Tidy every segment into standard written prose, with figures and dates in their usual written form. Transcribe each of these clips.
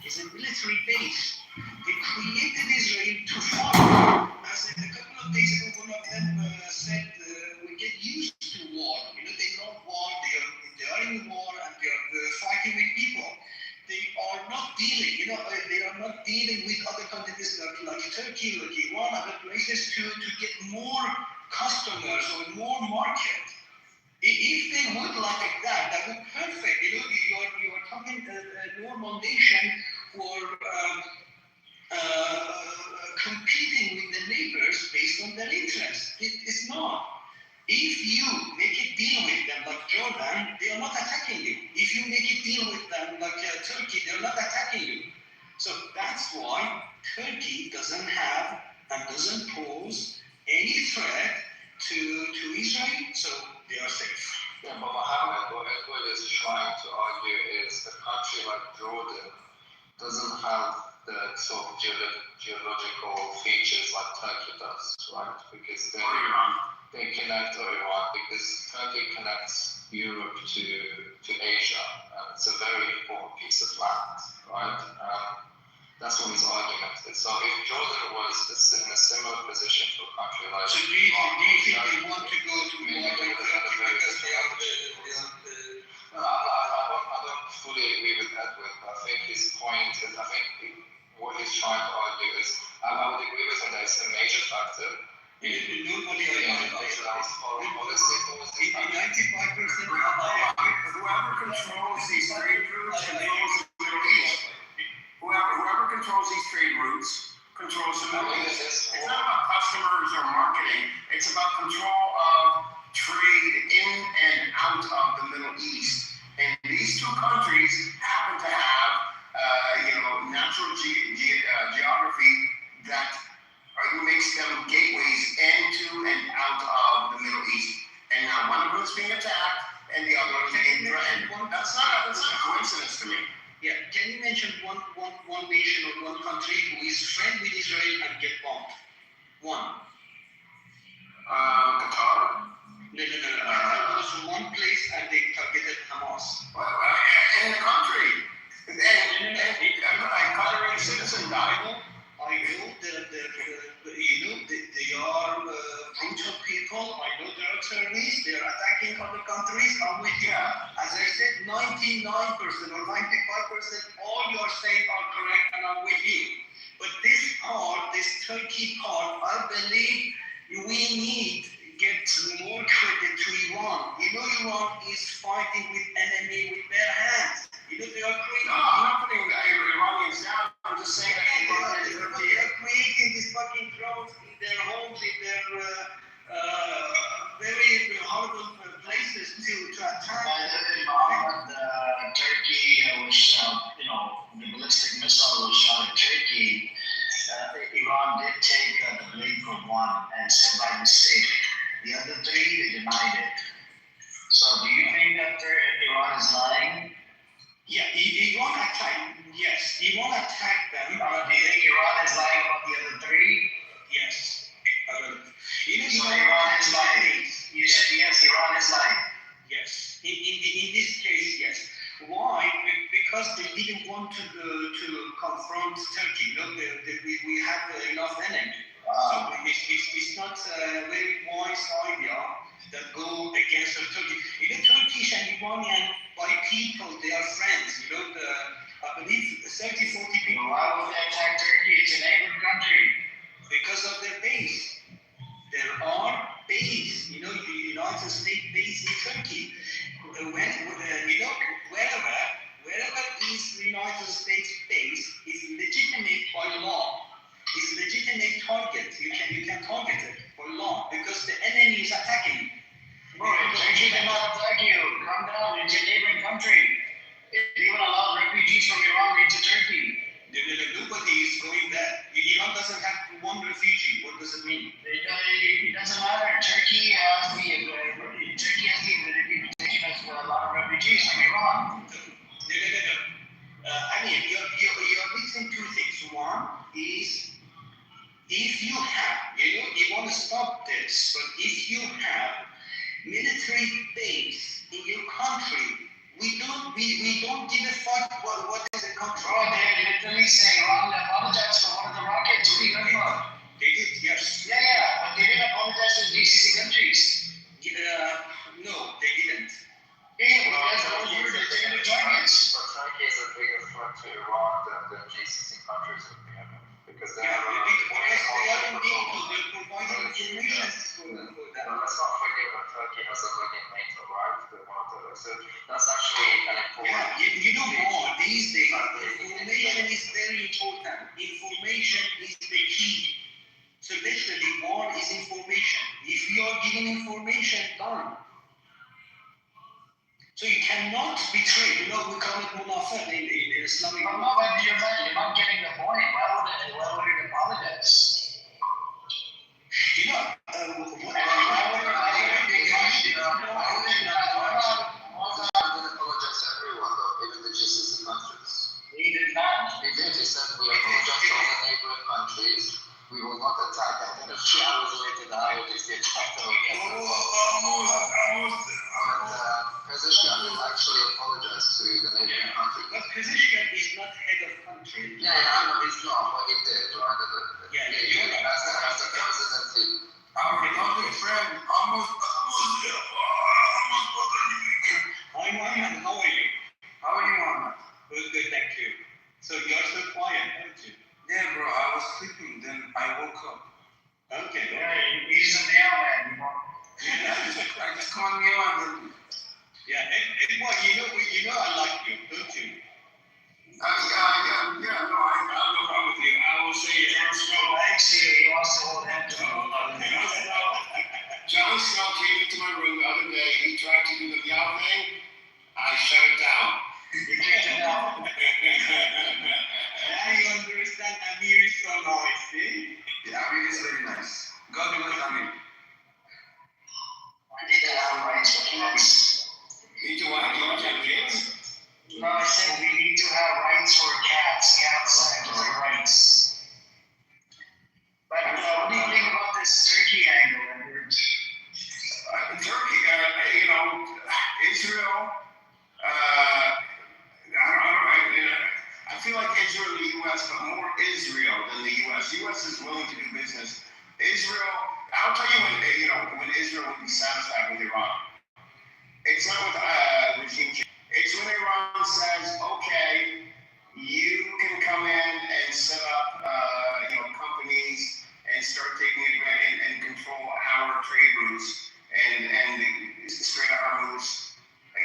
is a military base. They created Israel to fight. As a couple of days ago, one of them said, we get used to war. They love war, they are in war, and they are fighting with people. They are not dealing, they are not dealing with other countries like Turkey, like Iran, other places to get more customers or more market. If they would like that, that would be perfect. You are talking a normal nation for competing with the neighbors based on their interests. It's not. If you make a deal with them like Jordan, they are not attacking you. If you make a deal with them like Turkey, they are not attacking you. So that's why Turkey doesn't have and doesn't pose any threat to Israel, so they are safe. Yeah, but Mohammed, what Edward is trying to argue is a country like Jordan doesn't have the sort of geological features like Turkey does, right? Because they connect to Iran, because Turkey connects Europe to Asia, and it's a very important piece of land, right? That's what his argument is. So if Jordan was in a similar position to a country like... So do you think they want to go to war because they are the... I don't fully agree with Edward, but I think his point is, what he's trying to argue is, I would agree with him that it's a major factor. Nobody whoever controls these trade routes whoever controls these trade routes controls the Middle East. It's not about customers or marketing. It's about control of trade in and out of the Middle East. And these two countries happen to have, natural geography that makes them gateways into and out of the Middle East. And now one of them's being attacked and the other one's being threatened. That's not a coincidence to me. Yeah, can you mention one nation or one country who is friend with Israel and get bombed? One. Qatar. No. Qatar was one place and they targeted Hamas. In the country. And a Qatari citizen died. I know that they are brutal people. I know they are terrorists. They are attacking other countries. I'm with you. As I said, 99% or 95%, all you are saying are correct, and I'm with you. But this part, this Turkey part, I believe we need to get more credit to Iran. Iran is fighting with enemy with their hands. They are creating. No, I'm not putting the Iranians down. I'm just saying that they are creating these fucking drones in their homes, in their very horrible places to attack. Turkey, which the ballistic missile was shot at Turkey. Iran did take the blame for one and said by mistake. The other three, they denied it. So do you think that Iran is lying? Yeah, Iran attacked. Yes, Iran attacked them. Do you think Iran is lying about the other three? Yes. So Iran is lying. You said yes, Iran is lying. Yes. In this case, yes. Why? Because they didn't want to confront Turkey. We have enough enemy. So it's not a very wise idea that go against Turkey. Turkish and Iranian, by people, they are friends. I believe 30, 40 people. Why would they attack Turkey? It's a neighboring country. Because of their base. There are base, the United States base in Turkey. Wherever is the United States base is legitimate by law. It's legitimate target. You can target it for law because the enemy is attacking. Turkey cannot attack you. Calm down. It's a neighboring country. They even allow refugees from Iran into Turkey. Nobody is going there. Iran doesn't have one refugee. What does it mean? It doesn't matter. Turkey has the ability to take a lot of refugees from Iran. You're mixing two things. One is if you have, you want to stop this, but if you have military base in your country, we don't give a fuck what is the country. Oh, bigger threat to Iran than the G16 countries in Yemen, because they have because they are indeed they're providing information for them. Let's not forget that Turkey has a leg in NATO, right? So that's actually an important. Yeah, you know what? These days, information is very important. Information is the key. So literally, war is information. If you are giving information, done. So you cannot betray. You know, we call it munafiq in Islamic. But no, but you're not getting the point. Why would it apologize? You know, Apologize to everyone, though, even the G16 countries. He did not. He did. He said we apologize to all the neighboring countries. We will not attack. And then a few hours later, the IODs get attacked again. Pezeshkian did actually apologize to the neighboring countries. but Pezeshkian is not head of country. Yeah, I know he's not, but he did, right? You're right. As the president, Our beloved friend, almost. Hi, Mohammed, how are you? How are you, Mama? Good, thank you. So you're so quiet, aren't you? Yeah, bro, I was sleeping, then I woke up. Okay. Yeah, he's a mailman, you know. I just called you on. Yeah, well, you know I like you, don't you? No, I have no problem with you. I will say Jon Snow. Actually, he wants to hold him to Jon Snow came into my room the other day. He tried to do the meow thing. I shut it down. You kicked him out. Now you understand Amir is so nice, see? Yeah, Amir is very nice. God bless Amir. I need to have rights for cats. Need to want to have kids? No, I said we need to have rights for cats. Cats have rights. But what do you think about this Turkey angle? Turkey, Israel. I feel like Israel and the U.S., but more Israel than the U.S. U.S. is willing to do business. Israel, I'll tell you when Israel will be satisfied with Iran. It's not with regime change. It's when Iran says, okay, you can come in and set up, companies and start taking advantage and control our trade routes and straight up our moves.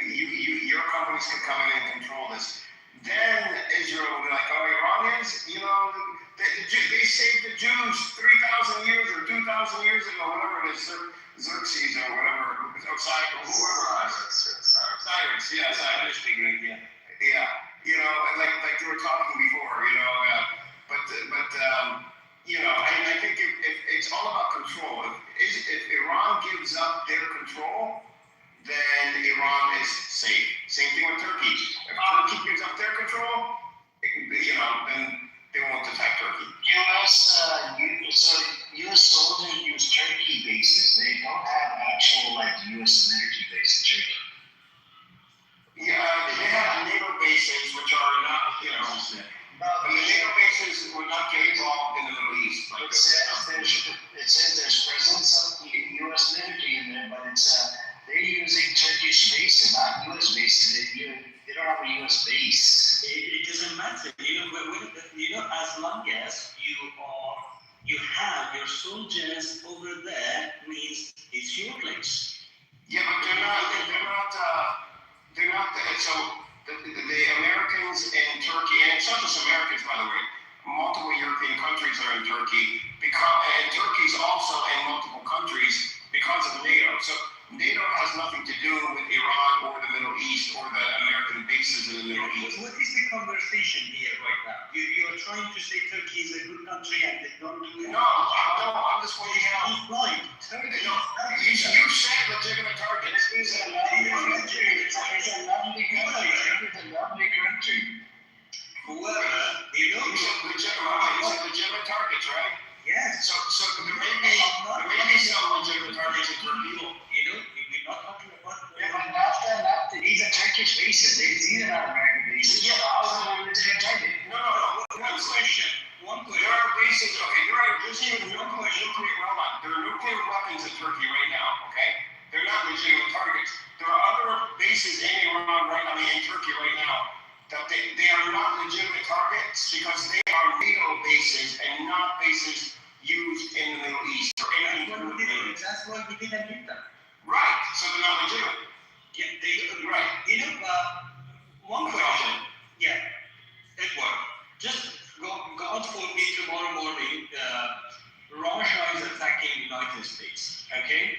Your companies can come in and control this. Then Israel will be like, oh, Iranians, they saved the Jews 3,000 years or 2,000 years ago, whatever it is, Xerxes or whatever, Cyrus, yeah, Cyrus. Yeah, like they were talking before, I think if it's all about control. If Iran gives up their control, then Iran is safe. Same thing with Turkey. If Turkey gives up their control, then they won't attack Turkey. U.S. soldiers use Turkey bases. They don't have actual U.S. military bases in Turkey. Yeah, they have NATO bases, which are not, but the NATO bases will not get involved in the Middle East. It says there's presence of the U.S. military in there, but they're using Turkish bases, not U.S. bases. They don't have a U.S. base. It doesn't matter. As long as you have your soldiers over there, means it's your place. Yeah, but they're not. So the Americans in Turkey, and it's not just Americans, by the way. Multiple European countries are in Turkey and Turkey's also in multiple countries because of NATO. So NATO has nothing to do with Iran or the Middle East or the American bases in the Middle East. What is the conversation here right now? You are trying to say Turkey is a good country and they don't do it. No, I'm just pointing out. He's right. Turkey. No, you said legitimate targets. It's a lovely country. It's a lovely country. Whoever, You said legitimate targets, right? yes. So there may be some legitimate targets in Turkey. We're not talking about. Yeah, but not these are Turkish bases. These are not American bases. Yeah, how is it a legitimate target? No. One question. There are bases. Okay, there's even there are nuclear weapons in Turkey right now. Okay, they're not legitimate targets. There are other bases in Iran in Turkey right now that they are not legitimate targets because they are NATO bases and not bases used in the Middle East or any other country. That's why we didn't hit them. Right, so they're not legitimate. Yeah, they Right. You know, one question. Yeah, Edward, just God forbid tomorrow morning, Russia is attacking the United States, okay?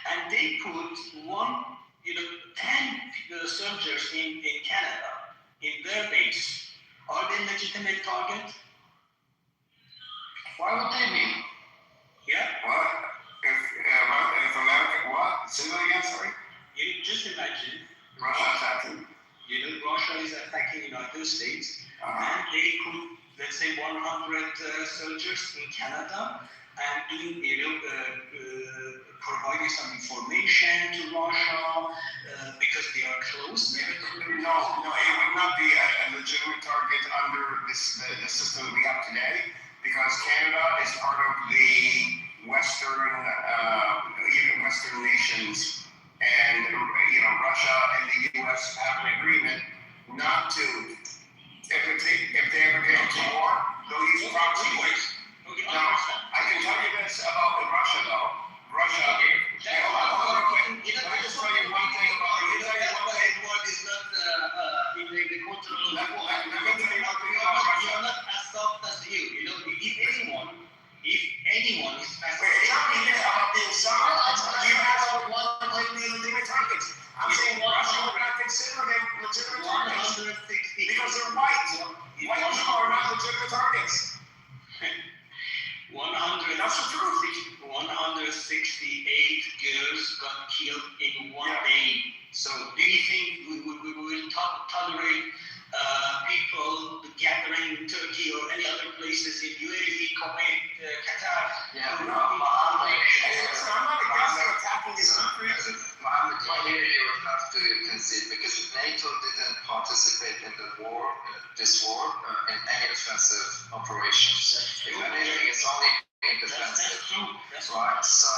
And they put 10 soldiers in Canada, in their base. Are they legitimate target? Why would they be? Yeah? What? If America, what? Say that again, sorry? You just imagine, Russia attacking. Russia is attacking the United States, and they put, let's say, 100 soldiers in Canada, and doing, providing some information to Russia because they are close. No, it would not be a legitimate target under the system we have today, because Canada is part of the Western nations, and Russia and the U.S. have an agreement not to, if they ever get into war, they'll use proxies. Now, I can tell you this about Russia, though. Russia. Hey, hold on real quick. Let me just tell you one thing about Edward is not in the control of the war. Let me tell you one thing about Russia. You're not as soft as you. If anyone is fast. Wait, it's not even about being soft. You have one legitimate targets. I'm saying Russia would not consider them legitimate targets. 160. Because they're white. White people are not legitimate targets. 168 That's the truth. girls got killed in one day. So do you think we will tolerate people gathering in Turkey or any other places in UAE, Kuwait, Qatar? Yeah, No, I'm not against them attacking these countries. Mohammed, here you would have to concede because NATO didn't participate in the war, this war, in any offensive operations. If anything, it's only being defensive. That's Right. So,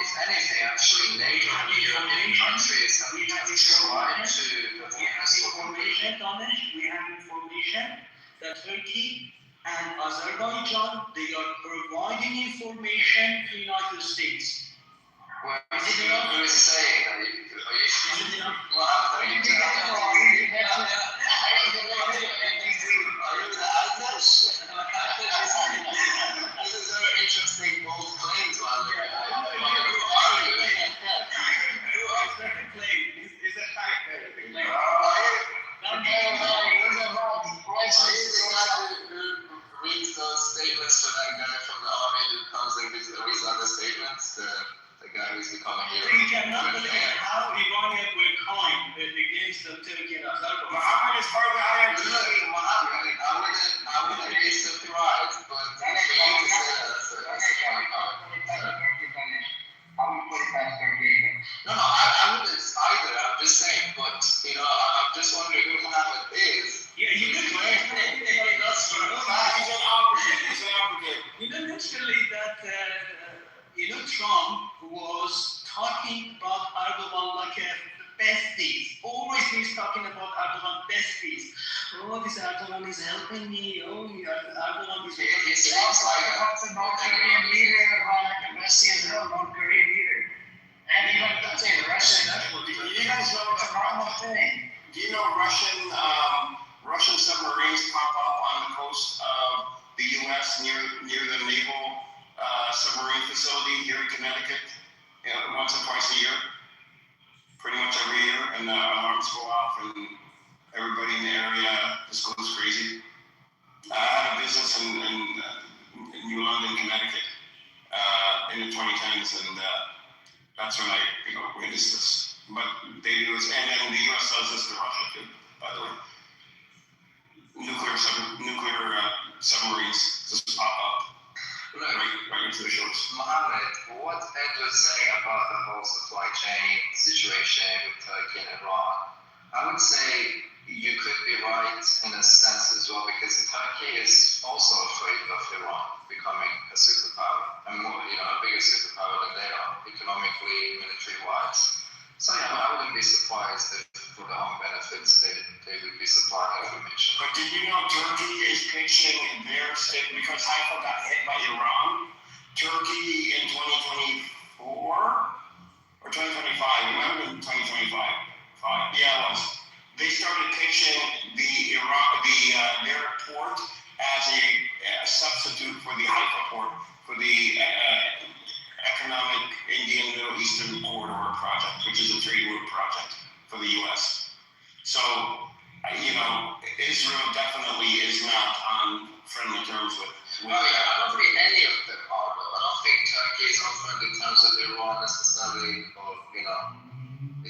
if anything, actually, NATO and European countries have tried to We have information that Turkey and Azerbaijan, they are providing information to the United States. Well, who is saying that? This is very interesting, bold claims, Is a fact. Read those statements for that guy from the army who comes in with these other statements, the guy who's becoming a hero. You cannot believe how Iranians were kind against Turkey and Azerbaijan. Muhammad is part of the IMT. I wouldn't be surprised, but for you to say that's a funny comment. No, I wouldn't either. I'm just saying, but I'm just wondering who Muhammad is. Yeah, you can claim He's an advocate. He's an advocate. Literally that, Trump was talking about Erdogan like a besties. Always he's talking about Erdogan besties. Oh, this Erdogan is helping me. Oh, Erdogan is helping me. He seems like North Korean leader, like Messi as well, North Korean leader. And even let's say Russia, you guys know it's a normal thing. Do you know Russian submarines pop up on the coast of the U.S. near the naval submarine facility here in Connecticut, once or twice a year, pretty much every year, and the alarms go off and everybody in the area just goes crazy. I had a business in New London, Connecticut, in the 2010s, and that's when I witnessed this. But they do this, and then the U.S. does this to Russia too, by the way. Nuclear submarines just pop up right into the shores. Mohammed, what Ed was saying about the whole supply chain situation with Turkey and Iran, I would say you could be right in a sense as well, because Turkey is also afraid of Iran becoming a superpower, and more, a bigger superpower than they are, economically, military-wise. So yeah, I wouldn't be surprised if for their own benefits they would be supplying information. But did you know Turkey is pitching their state because Haifa got hit by Iran? Turkey in 2024 or 2025? Remember in 2025? Yeah, it was. They started pitching their port as a substitute for the Haifa port for the economic Indian Middle Eastern corridor project, which is a trade route project for the U.S. So, Israel definitely is not on friendly terms with. I don't think any of them are, though. I don't think Turkey is on friendly terms with Iran necessarily, or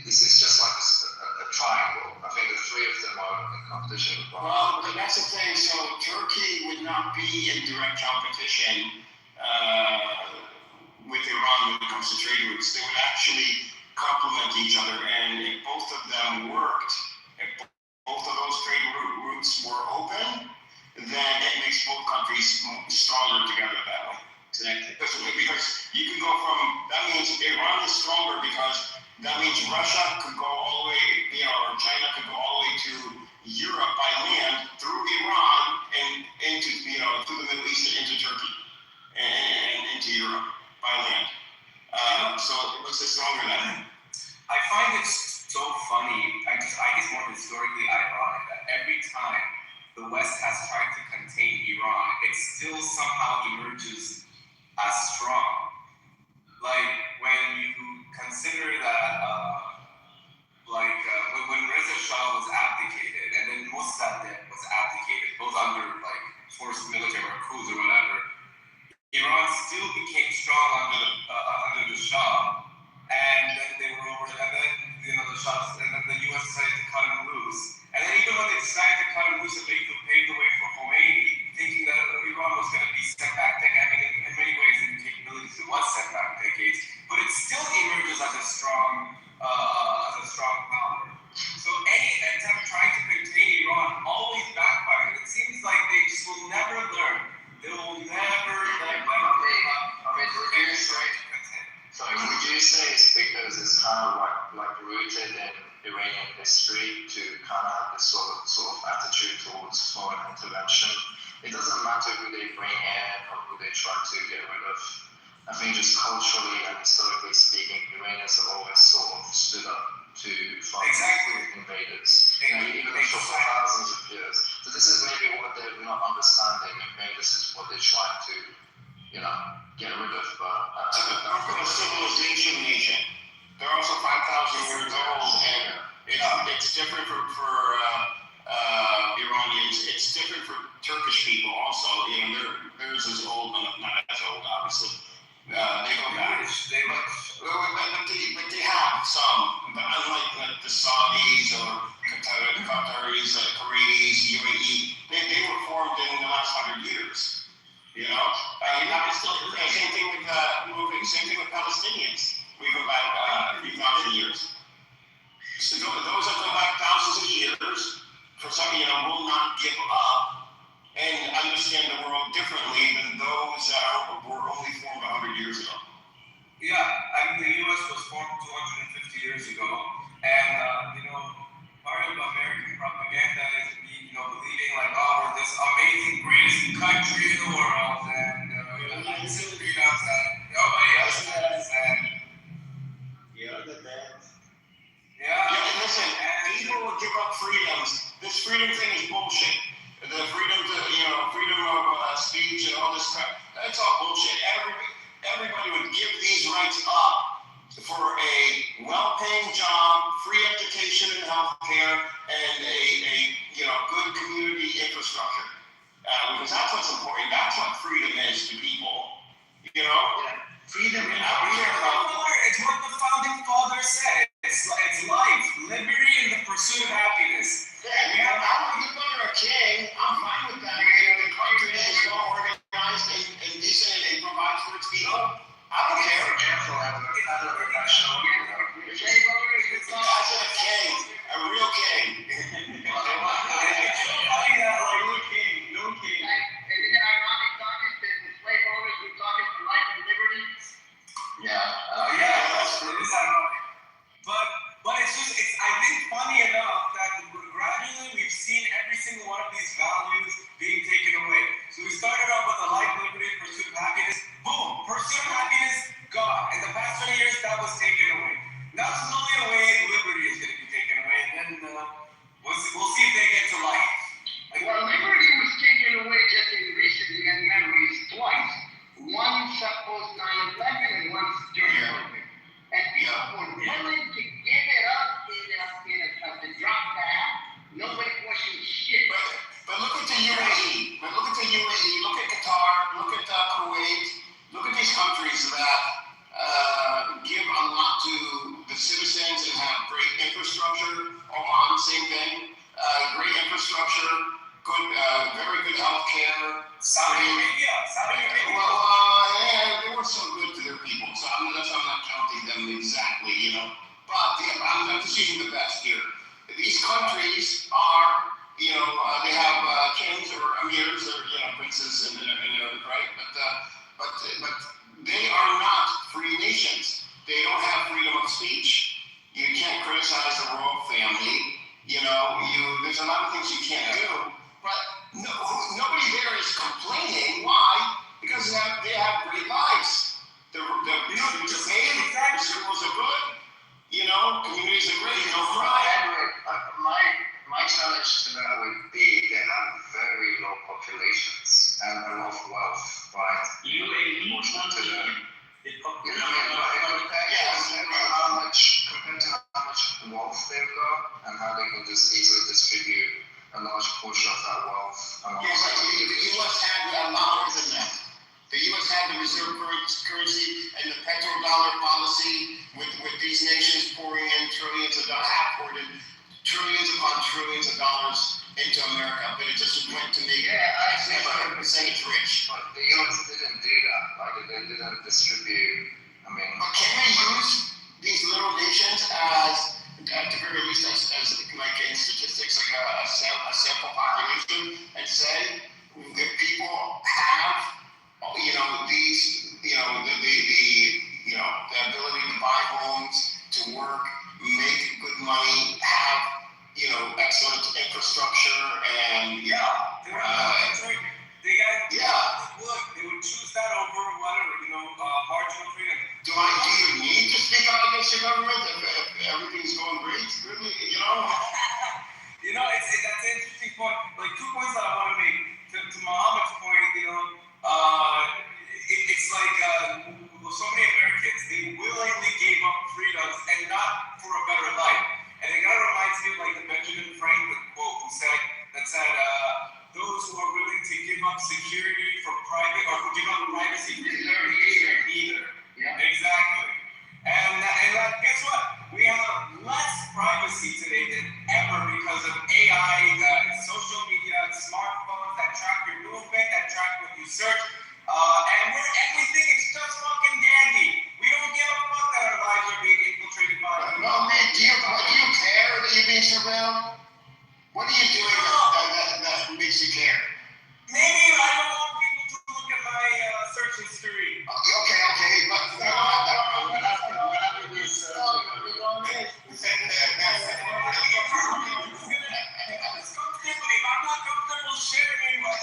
this is just like a triangle. I think the three of them are in competition with one. Well, but that's the thing. So Turkey would not be in direct competition with Iran when it comes to trade routes. They would actually complement each other, and if both of them worked, if both of those trade routes were open, then it makes both countries stronger together that way. Because you can go from, that means Iran is stronger because that means Russia could go all the way, or China could go all the way to Europe by land through Iran and into, through the Middle East and into Turkey and into Europe by land. So it makes it stronger than. I find it so funny. I guess more historically ironic that every time the West has tried to contain Iran, it still somehow emerges as strong. Like when you consider that, when Reza Shah was abdicated, and then Mossadegh was abdicated, both under forced military or coups or whatever, Iran still became strong under the Shah, and then they were over, and then the Shah, and then the U.S. decided to cut him loose, and then even when they decided to cut him loose, they could pave the way for Khomeini, thinking that Iran was going to be set back. I mean, in many ways, in capabilities, it was set back decades, but it still emerges as a strong power. So any attempt trying to contain Iran always backfires. It seems like they just will never learn. They will never learn. Would you say it's because it's kind of like rooted in Iranian history to kind of have this sort of attitude towards foreign intervention? It doesn't matter who they bring in or who they try to get rid of. I think just culturally and historically speaking, Iranians have always sort of stood up to fight invaders, even for thousands of years. So this is maybe what they're not understanding, and maybe this is what they're trying to, get rid of. But they're a civilization nation. They're also 5,000 years old, and it's different for Iranians. It's different for Turkish people also. Theirs is old, but not as old, obviously. They go back. But they have some. But unlike the Saudis or Qataris, Kuwaitis, UAE, they were formed in the last 100 years. Same thing with Palestinians. We go back a few thousand years. So those that go back thousands of years, for some, will not give up and understand the world differently than those that were only formed 100 years ago. Yeah, I mean, the U.S. was formed 250 years ago, and part of American propaganda is believing we're this amazing, greatest country in the world, and nobody else does, and you're the best. Yeah, listen, people will give up freedoms. This freedom thing is bullshit. The freedom of speech and all this crap, that's all bullshit. Everybody would give these rights up for a well-paying job, free education and healthcare, and a good community infrastructure. Because that's what's important. That's what Saudi Arabia. Well, yeah, they were so good to their people, so I'm not counting them exactly, you know. But I'm just using the best here. These countries are, you know, they have kings or emirs or, you know, princes and right? But they are not free nations. They don't have freedom of speech. You can't criticize the royal family. You know, there's a lot of things you can't do. But nobody there is complaining. Why? Because they have great lives. The schools are good. You know, communities are great. You know, My challenge to that would be they have very low populations and a lot of wealth, right? UAE, compared to how much wealth they've got and how they can just easily distribute a large portion of that wealth. Yeah, but the U.S. had a lot more than that. The U.S. had the reserve currency and the petrodollar policy with these nations pouring in trillions upon trillions of dollars into America, but it just went to make 100% rich. But the U.S. didn't do that. Like they didn't distribute. I mean, but can we use these little nations as, at the very least, as like in statistics, like a sample population, and say if people have, you know, these, you know, the ability to buy homes, to work, make good money, have, you know, excellent infrastructure, and They would choose that over whatever, you know, marginal freedom. Do you need to speak out against your government if everything's going great? Really, you know? You know, that's an interesting point. Like 2 points that I want to make. To Muhammad's point, you know, it's like so many Americans, they willingly gave up freedoms and not for a better life. And it kind of reminds me of like the Benjamin Franklin quote that said, those who are willing to give up security for private or give up privacy for neither. Yeah. Exactly. And guess what? We have less privacy today than ever because of AI, social media, smartphones that track your movement, that track what you search. And we think it's just fucking dandy. We don't give a fuck that our lives are being infiltrated by. No, man, do you care that you're being surveilled? What are you doing that makes you care? Maybe I don't want people to look at my search history. Okay, but whatever this If I'm not comfortable sharing what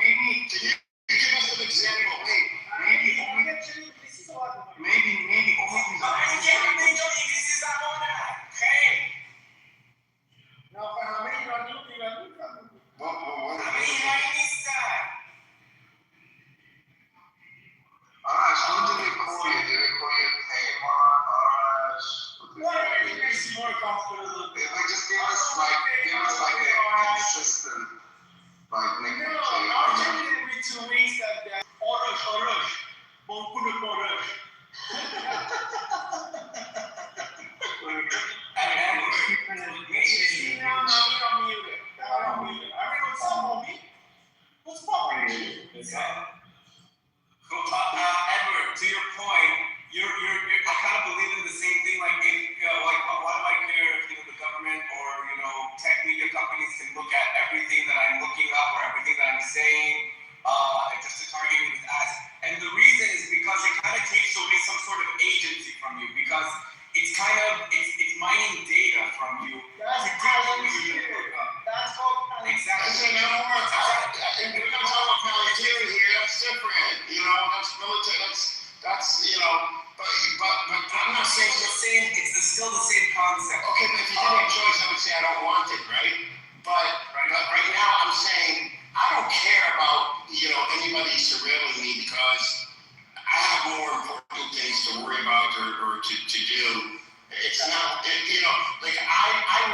maybe to give us an example. Maybe only things Arash, what do they call you? Do they call you Tamar, Arash? If they just give us like a consistent nickname. Edward, to your point, I kind of believe in the same thing. Like, why do I care if the government or tech media companies can look at everything that I'm looking up or everything that I'm saying, just to target me with ads? And the reason is because it kind of takes away some sort of agency from you, because it's mining data from you. That's called exactly. We're not talking about military here. That's different. That's military. That's but I'm not saying It's the same. It's still the same concept. Okay, but if you had a choice, I would say I don't want it, right? But right now, I'm saying I don't care about anybody surveilling me because I have more important things to worry about or to do. It's not, like I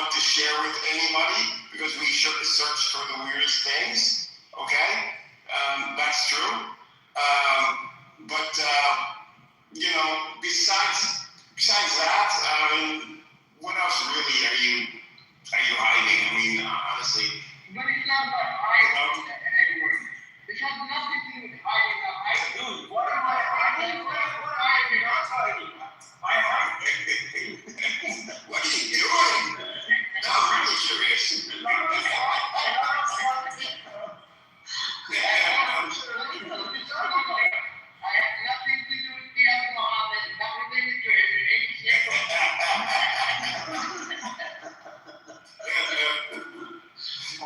want to share with anybody because we should search for the weirdest things. Okay, that's true. But you know, besides that, what else really are you hiding? I mean, honestly. But it's not about hiding, Edward. It has nothing to do with hiding or hiding. Dude, what am I hiding? What am I not hiding? I hide. What are you doing? No, I'm really curious. I have nothing to do with Diaz Mohammed, not related to him in any shape or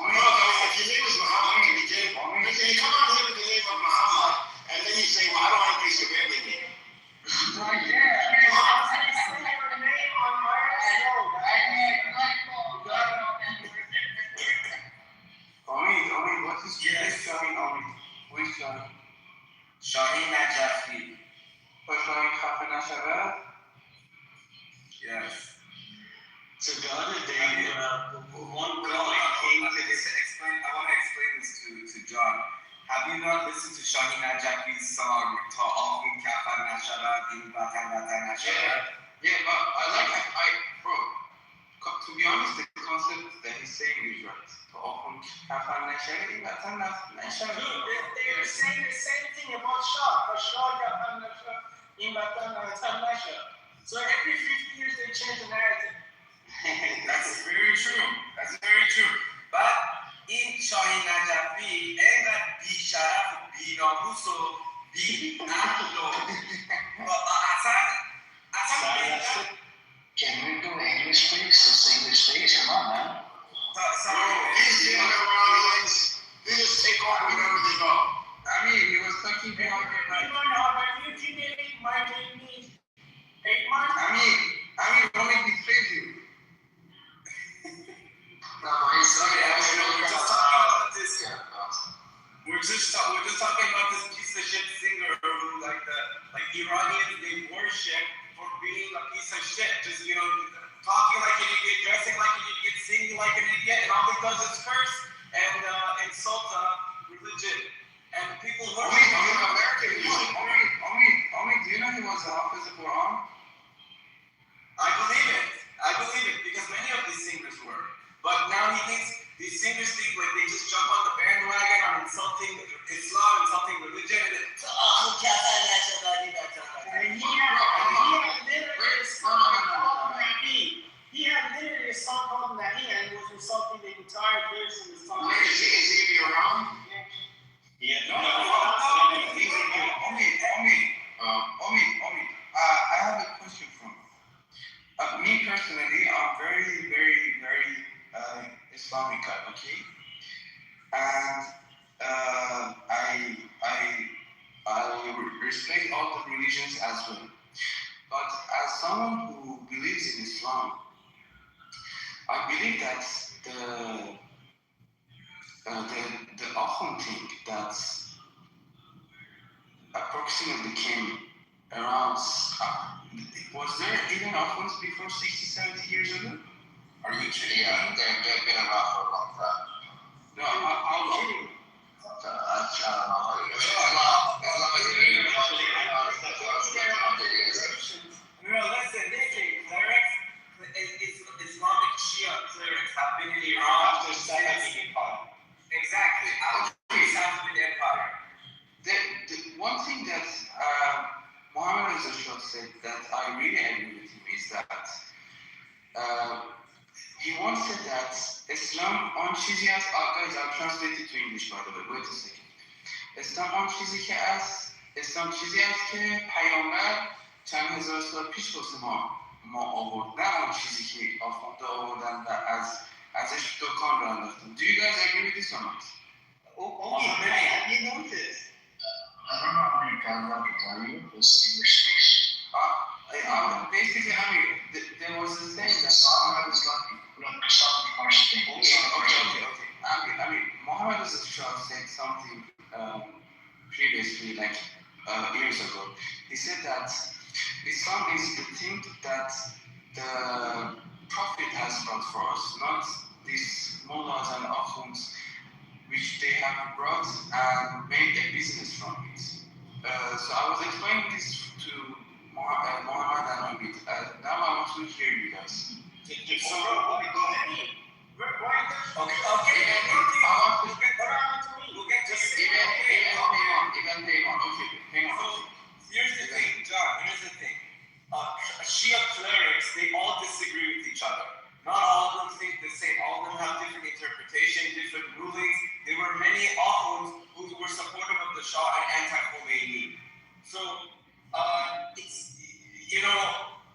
If your name is Muhammad, can you come on here with the name of Muhammad, and then you say, well, I don't want to be so bad with you. Omid, what is your Shaheen Omid? Who is Shaheen? Shaheen Najafi. For Shaheen Khafi Nashabat? Yes. So the other day, one guy came to this. I want to explain this to John. Have you not listened to Shaheen Najafi's song Ta'afun Khafi Nashabat in Batan Nashabat? Yeah, but bro, to be honest, the concept that he's saying is right. Dude, they're saying the same thing about Shah. So every 50 years they change the narrative. That's very true. That's very true. But in Shaheen Najafi, and that be Sharaf, be Namuso, be Ahlo. Can we do English, please? Let's English, please. Come on, man. These Iranians, they just take off wherever they go. I mean, he was talking about You keep getting my name 8 months. Omid betrayed you. No, he's sorry. We're just talking about this. We're just talking about this piece of shit singer who, like Iranians, they worship for being a piece of shit. Just talking like an idiot, dressing like an idiot, singing like an idiot, and all he does is curse and insult religion. And people worship Omid, do you know he was the Hafiz of Quran? I believe it because many of these singers were. But now he thinks these singers think like they just jump on the bandwagon on insulting Islam, insulting religion, and then He had literally a song called Nahi and he was insulting the entire verse in the song. Is he around? Yeah. Omid, I have a question from you. Me personally, I'm very, very, very Islamic guy, okay? And I respect all the religions as well. But as someone who believes in Islam, I believe that the Akhund thing that approximately came around, was there even Akhunds before 60, 70 years ago? Are you kidding? Yeah, they've been around for a long time. No, how long? I don't know how you Islamic Shia clerics have been in Iran after Safavid Empire. Exactly, after the Safavid Empire. The one thing that Muhammad Shah said that I really agree with him is that he once said that Islam on چیزی است guys, I'll translate it to English by the way, wait a second. اسلام آن چیزی که است، اسلام چیزی است که پیامبر چند هزار سال پیش واسه ما آورد، نه آن چیزی که آخونده آوردن و ازش دکان را انداختن. Do you guys agree with this or not? Have you noticed? I don't know how many times I can tell you this English speech. Basically, there was a saying that Muhammad is lucky. Stop the harsh thing. Okay. Muhammad Shah said something previously, like years ago. He said that Islam is the thing that profit has brought for us, not these mullahs and akhunds which they have brought and made a business from it. So I was explaining this to Mohammed and Omid. Now I want to hear you guys. So, go ahead. Okay. We'll get to Hang on. So here's the thing, John. Here's the thing. Shia clerics, they all disagree with each other. Not all of them think the same. All of them have different interpretations, different rulings. There were many Akhunds who were supportive of the Shah and anti-Khomeini. So it's,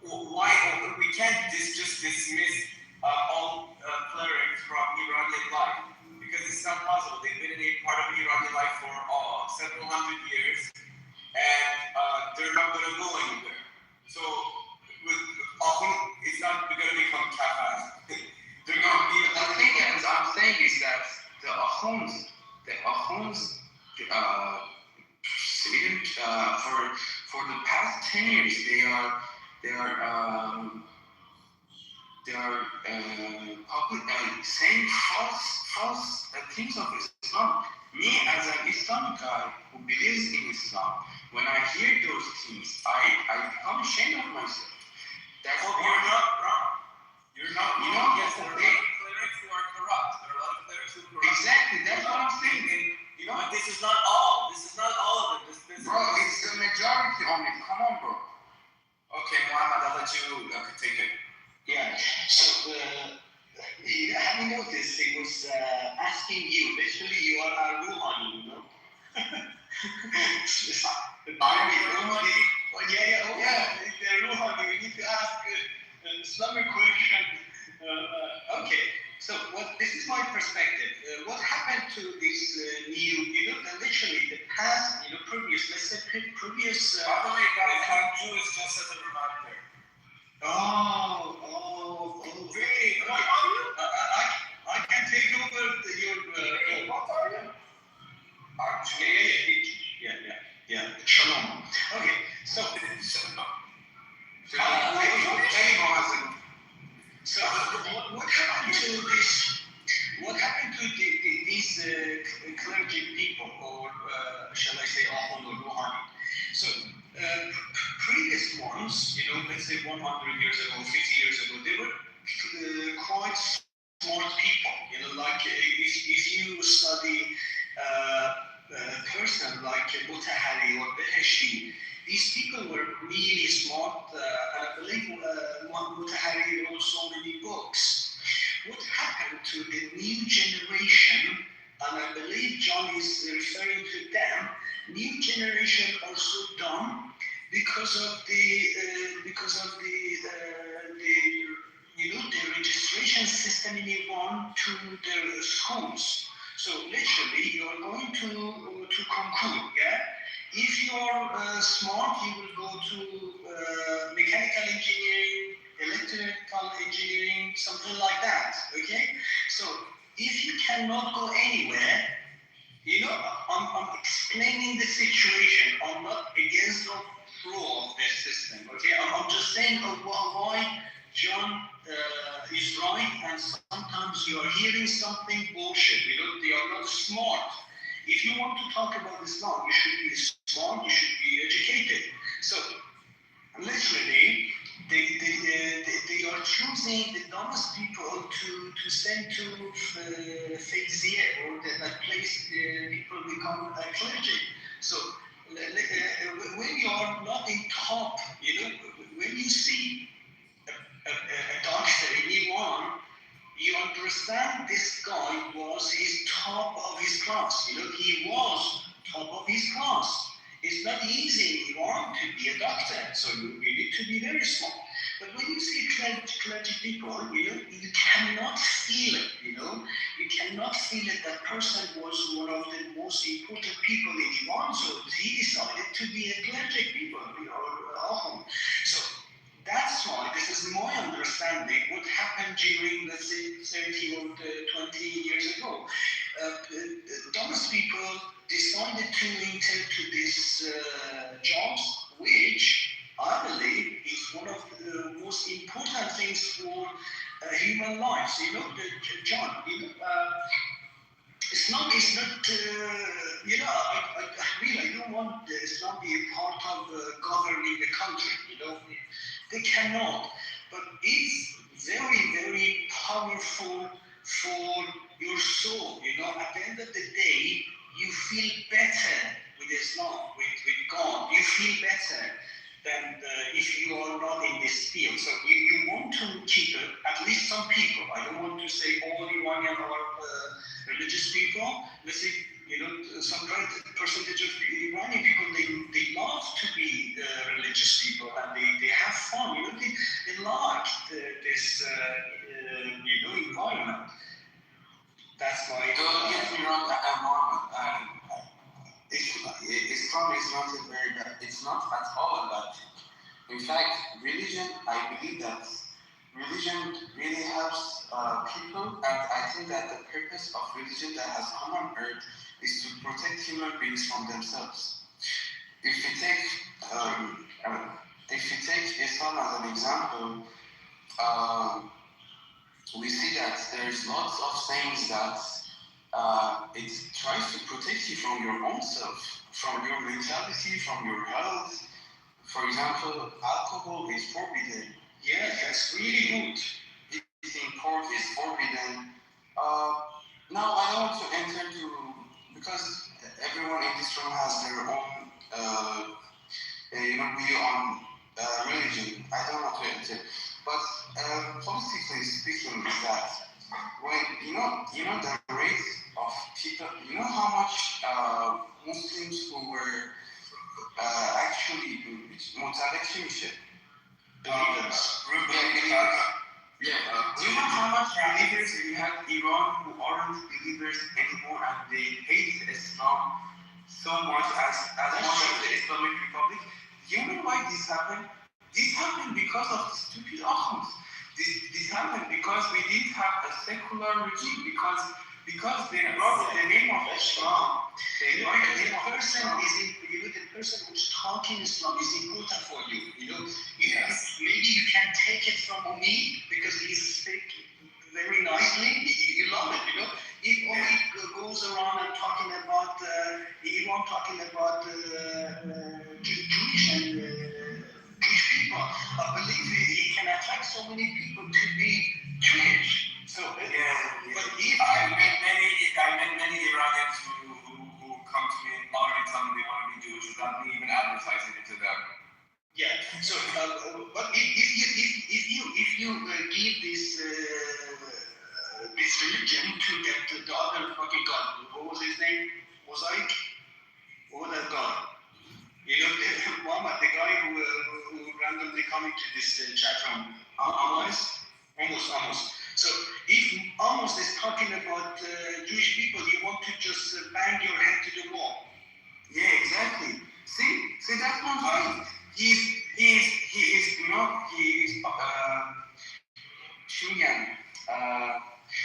why we can't just dismiss all clerics from Iranian life, because it's not possible. They've been a part of Iranian life for several hundred years, and they're not going to go anywhere. So with Akhund, it's not going to become kafir. They're going to be. The thing is, I'm saying is that the Akhuns, for the past 10 years, they are saying false things of Islam. Me, as an Islamic guy who believes in Islam, when I hear those things, I become ashamed of myself. That's You're not wrong. You're not wrong. Yes, there are a lot they- of clerics who are corrupt. There are a lot of clerics who are corrupt. Exactly, that's what I'm saying. But this is not all. This is not all of it. Bro, it's the majority on it. Come on, bro. Okay, Muhammad, I'll let you take it. Yeah. So, have you noticed he was asking you, literally, you are a Ruhani, you know? The Ruhani, we need to ask an Islamic question. Okay, so this is my perspective. What happened to this new, literally the past, previous, let's say previous. By the way, guys, I'm Jewish just as a reminder. Really? What are you? I can take over your. What are you? I'm Jewish. Yeah. Shalom. Okay, so. So what happened to this? What happened to these clergy people, or shall I say, Akhund or Ruhani? So previous ones, let's say 100 years ago, 50 years ago, they were quite smart people. Like if you study a person like Mutahari or Beheshti, these people were really smart, and I believe Mutahari wrote so many books. What happened to the new generation, and I believe John is referring to them, new generation also dumb because of the registration system in Iran to their schools. So literally, you are going to concours, yeah? If you are smart, you will go to mechanical engineering, electrical engineering, something like that, okay? So if you cannot go anywhere, I'm explaining the situation. I'm not against or pro of this system, okay? I'm just saying why John is right, and sometimes you are hearing something bullshit. They are not smart. If you want to talk about Islam, you should be smart, you should be educated. So, literally, they are choosing the dumbest people to send to Feyziye, or that place people become clergy. So, when you are not in top, when you see a doctor in Iran, you understand this guy was his top of his class. He was top of his class. It's not easy in Iran to be a doctor, so you need to be very smart. But when you see clergy people, you cannot feel it, You cannot feel it. That person was one of the most important people in Iran, so he decided to be a clergy people, So that's why, this is my understanding, what happened during, let's say, 30 or 20 years ago. Dumbest people decided to enter to these jobs, which I believe is one of the most important things for human life. So, John, it's not, I really don't want Islam to be a part of governing the country, They cannot. But it's very, very powerful for your soul, At the end of the day, you feel better with Islam, with God. You feel better than if you are not in this field. So you want to keep it, at least some people. I don't want to say all Iranian are religious people. Let's say, some great percentage of Iranian people, they love to be religious people, and they have fun, they like this, environment. That's why. Don't get me wrong, Muhammad. Islam is not a very bad. It's not at all a bad thing. In fact, religion. I believe that religion really helps people, and I think that the purpose of religion that has come on earth is to protect human beings from themselves. If you take Islam as an example, we see that there's lots of things that it tries to protect you from your own self, from your mentality, from your health. For example, alcohol is forbidden. Yeah, that's really good. Eating pork is forbidden. Now, I don't want to enter into, because everyone in this room has their own view on religion. I don't want to enter. But politically speaking, is that when the rate of people, how much Muslims who were actually believers. Do you know how much believers we have in Iran who aren't believers anymore, and they hate Islam so much as much as the Islamic Republic? You know why this happened? This happened because of the stupid Ahmad. This happened because we didn't have a secular regime, because they brought the name of Islam. The person who's talking Islam is important for you. Maybe you can take it from me because he's speaking very nicely. You love it. If only goes around and talking about Iran, talking about Jewish and Jewish people, I believe he can attract so many people to be Jewish. So, but if I met many Iranians who come to me and already tell me they want to be Jewish without me even advertising it to them. Yeah. So, but if you give this religion to the other fucking god, what was his name? Mosaic? What was that god? Muhammad, the guy who randomly coming to this chat room, Amos. So if Amos is talking about Jewish people, you want to just bang your head to the wall. Yeah, exactly. See, that's one thing. He is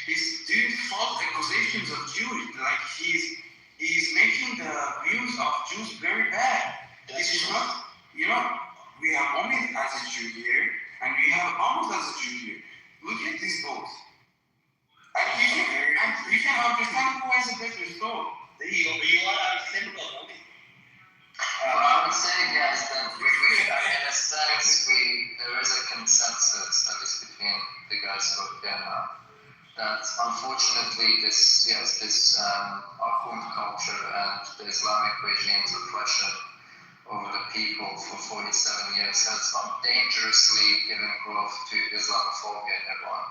he's doing false accusations of Jews. Like he's making the views of Jews very bad. This is not, we have Omid as a Jew here, and we have Amos as a Jew here. Look at these both. And you can understand who has a better soul. You are a symbol, okay? I would say, yes, that in a sense, there is a consensus that is between the guys who are here now. That unfortunately, this Afghan culture and the Islamic regime's oppression over the people for 47 years has dangerously given growth to Islamophobia in Iran.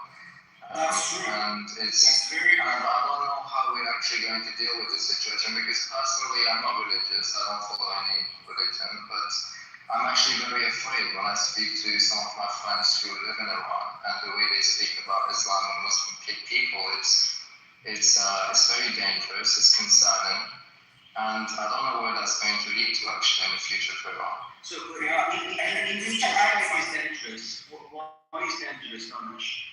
That's true. And That's very I don't know how we're actually going to deal with this situation, because personally I'm not religious, I don't follow any religion, but I'm actually very afraid when I speak to some of my friends who live in Iran, and the way they speak about Islam and Muslim people, it's very dangerous, it's concerning, and I don't know where that's going to lead to actually in the future for Iran. So, in which aspect is dangerous? Why is dangerous, Amish?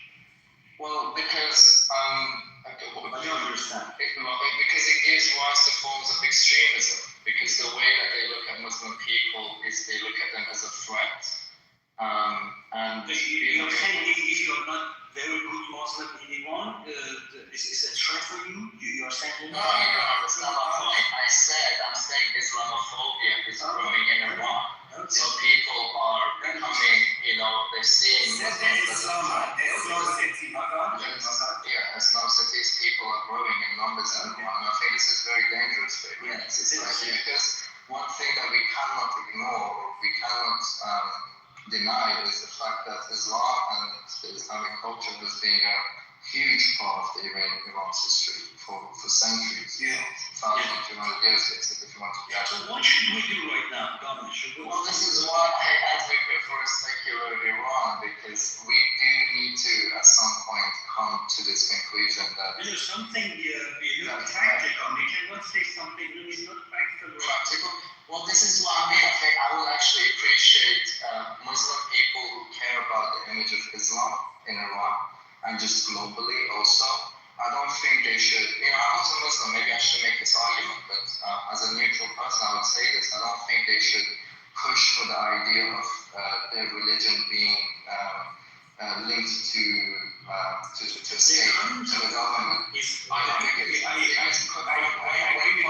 Well, because I don't understand. Because it gives rise to forms of extremism. because the way that they look at Muslim people is they look at them as a threat. And you're saying if you're not very good Muslim in Iran, is a threat for you? You're saying no, that's not my point. I'm saying Islamophobia is growing in Iran. Okay. So people are becoming, they're seeing Muslims as a threat. Islam cities, people are growing in numbers in Iran. And I think this is very dangerous for Iran. Because one thing that we cannot ignore, we cannot deny is the fact that Islam and the Islamic culture has been a huge part of Iran's history for centuries. Yeah. 1,200 years, basically, if you want to be So what should we do right now, Donald? Well, this is why I advocate for a secular Iran, because we do need to, at some point, come to this conclusion that something practical. You cannot say something that is not practical. Well, this is what I mean. I think I would actually appreciate Muslim people who care about the image of Islam in Iran and just globally also. I don't think they should, I'm also Muslim, maybe I should make this argument, but as a neutral person, I would say this. I don't think they should push for the idea of their religion being linked to a state, to the government.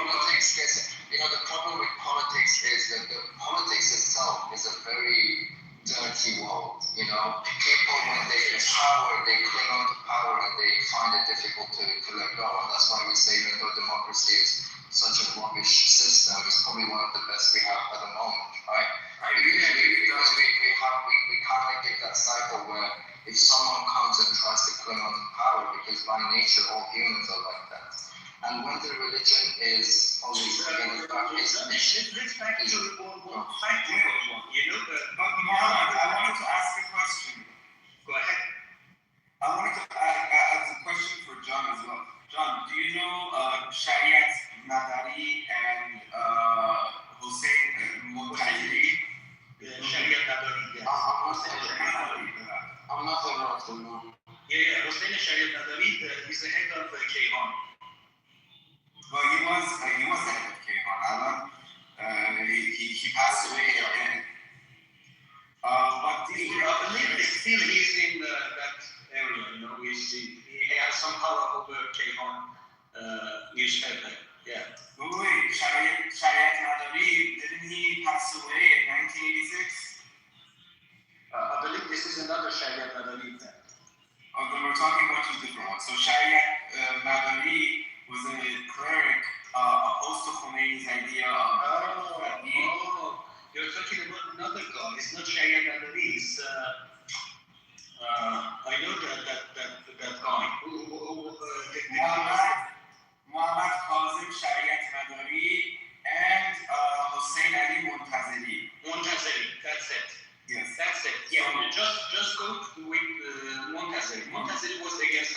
Politics, the problem with politics is that the politics itself is a very dirty world. People, when they get power, they cling on to power and they find it difficult to let go. And that's why we say, even though democracy is such a rubbish system, it's probably one of the best we have at the moment, right? Because we can't get that cycle where if someone comes and tries to cling on to power, because by nature all humans are like that. And when the religion is always against that, let's back to one fact. But Muhammad, I wanted to ask a question. Go ahead. I wanted to ask a question for John as well. John, do you know Shariat Madari and Hussein Mutahiri? Shariat Madari, yes. I'm not aware of them, no. Yeah, Hussein Shariat Madari is the head of Kayhan. Well, he was the head of Kayhan. He passed away again. But I believe still he's in that area, he has some power over Kayhan newspaper. Yeah. Wait, Shariat Madari, didn't he pass away in 1986? I believe this is another Shariat Madari then. Oh, then we're talking about two different ones. So Shariat Madari was a cleric opposed to Khomeini's idea of you're talking about another guy. It's not Shariat Madari. It's I know that guy. Muhammad Kazim Shariat Madari and Hussein Ali Montazeri. That's it. Yes. That's it. Yeah. Just go with Montazeri. Montazeri was against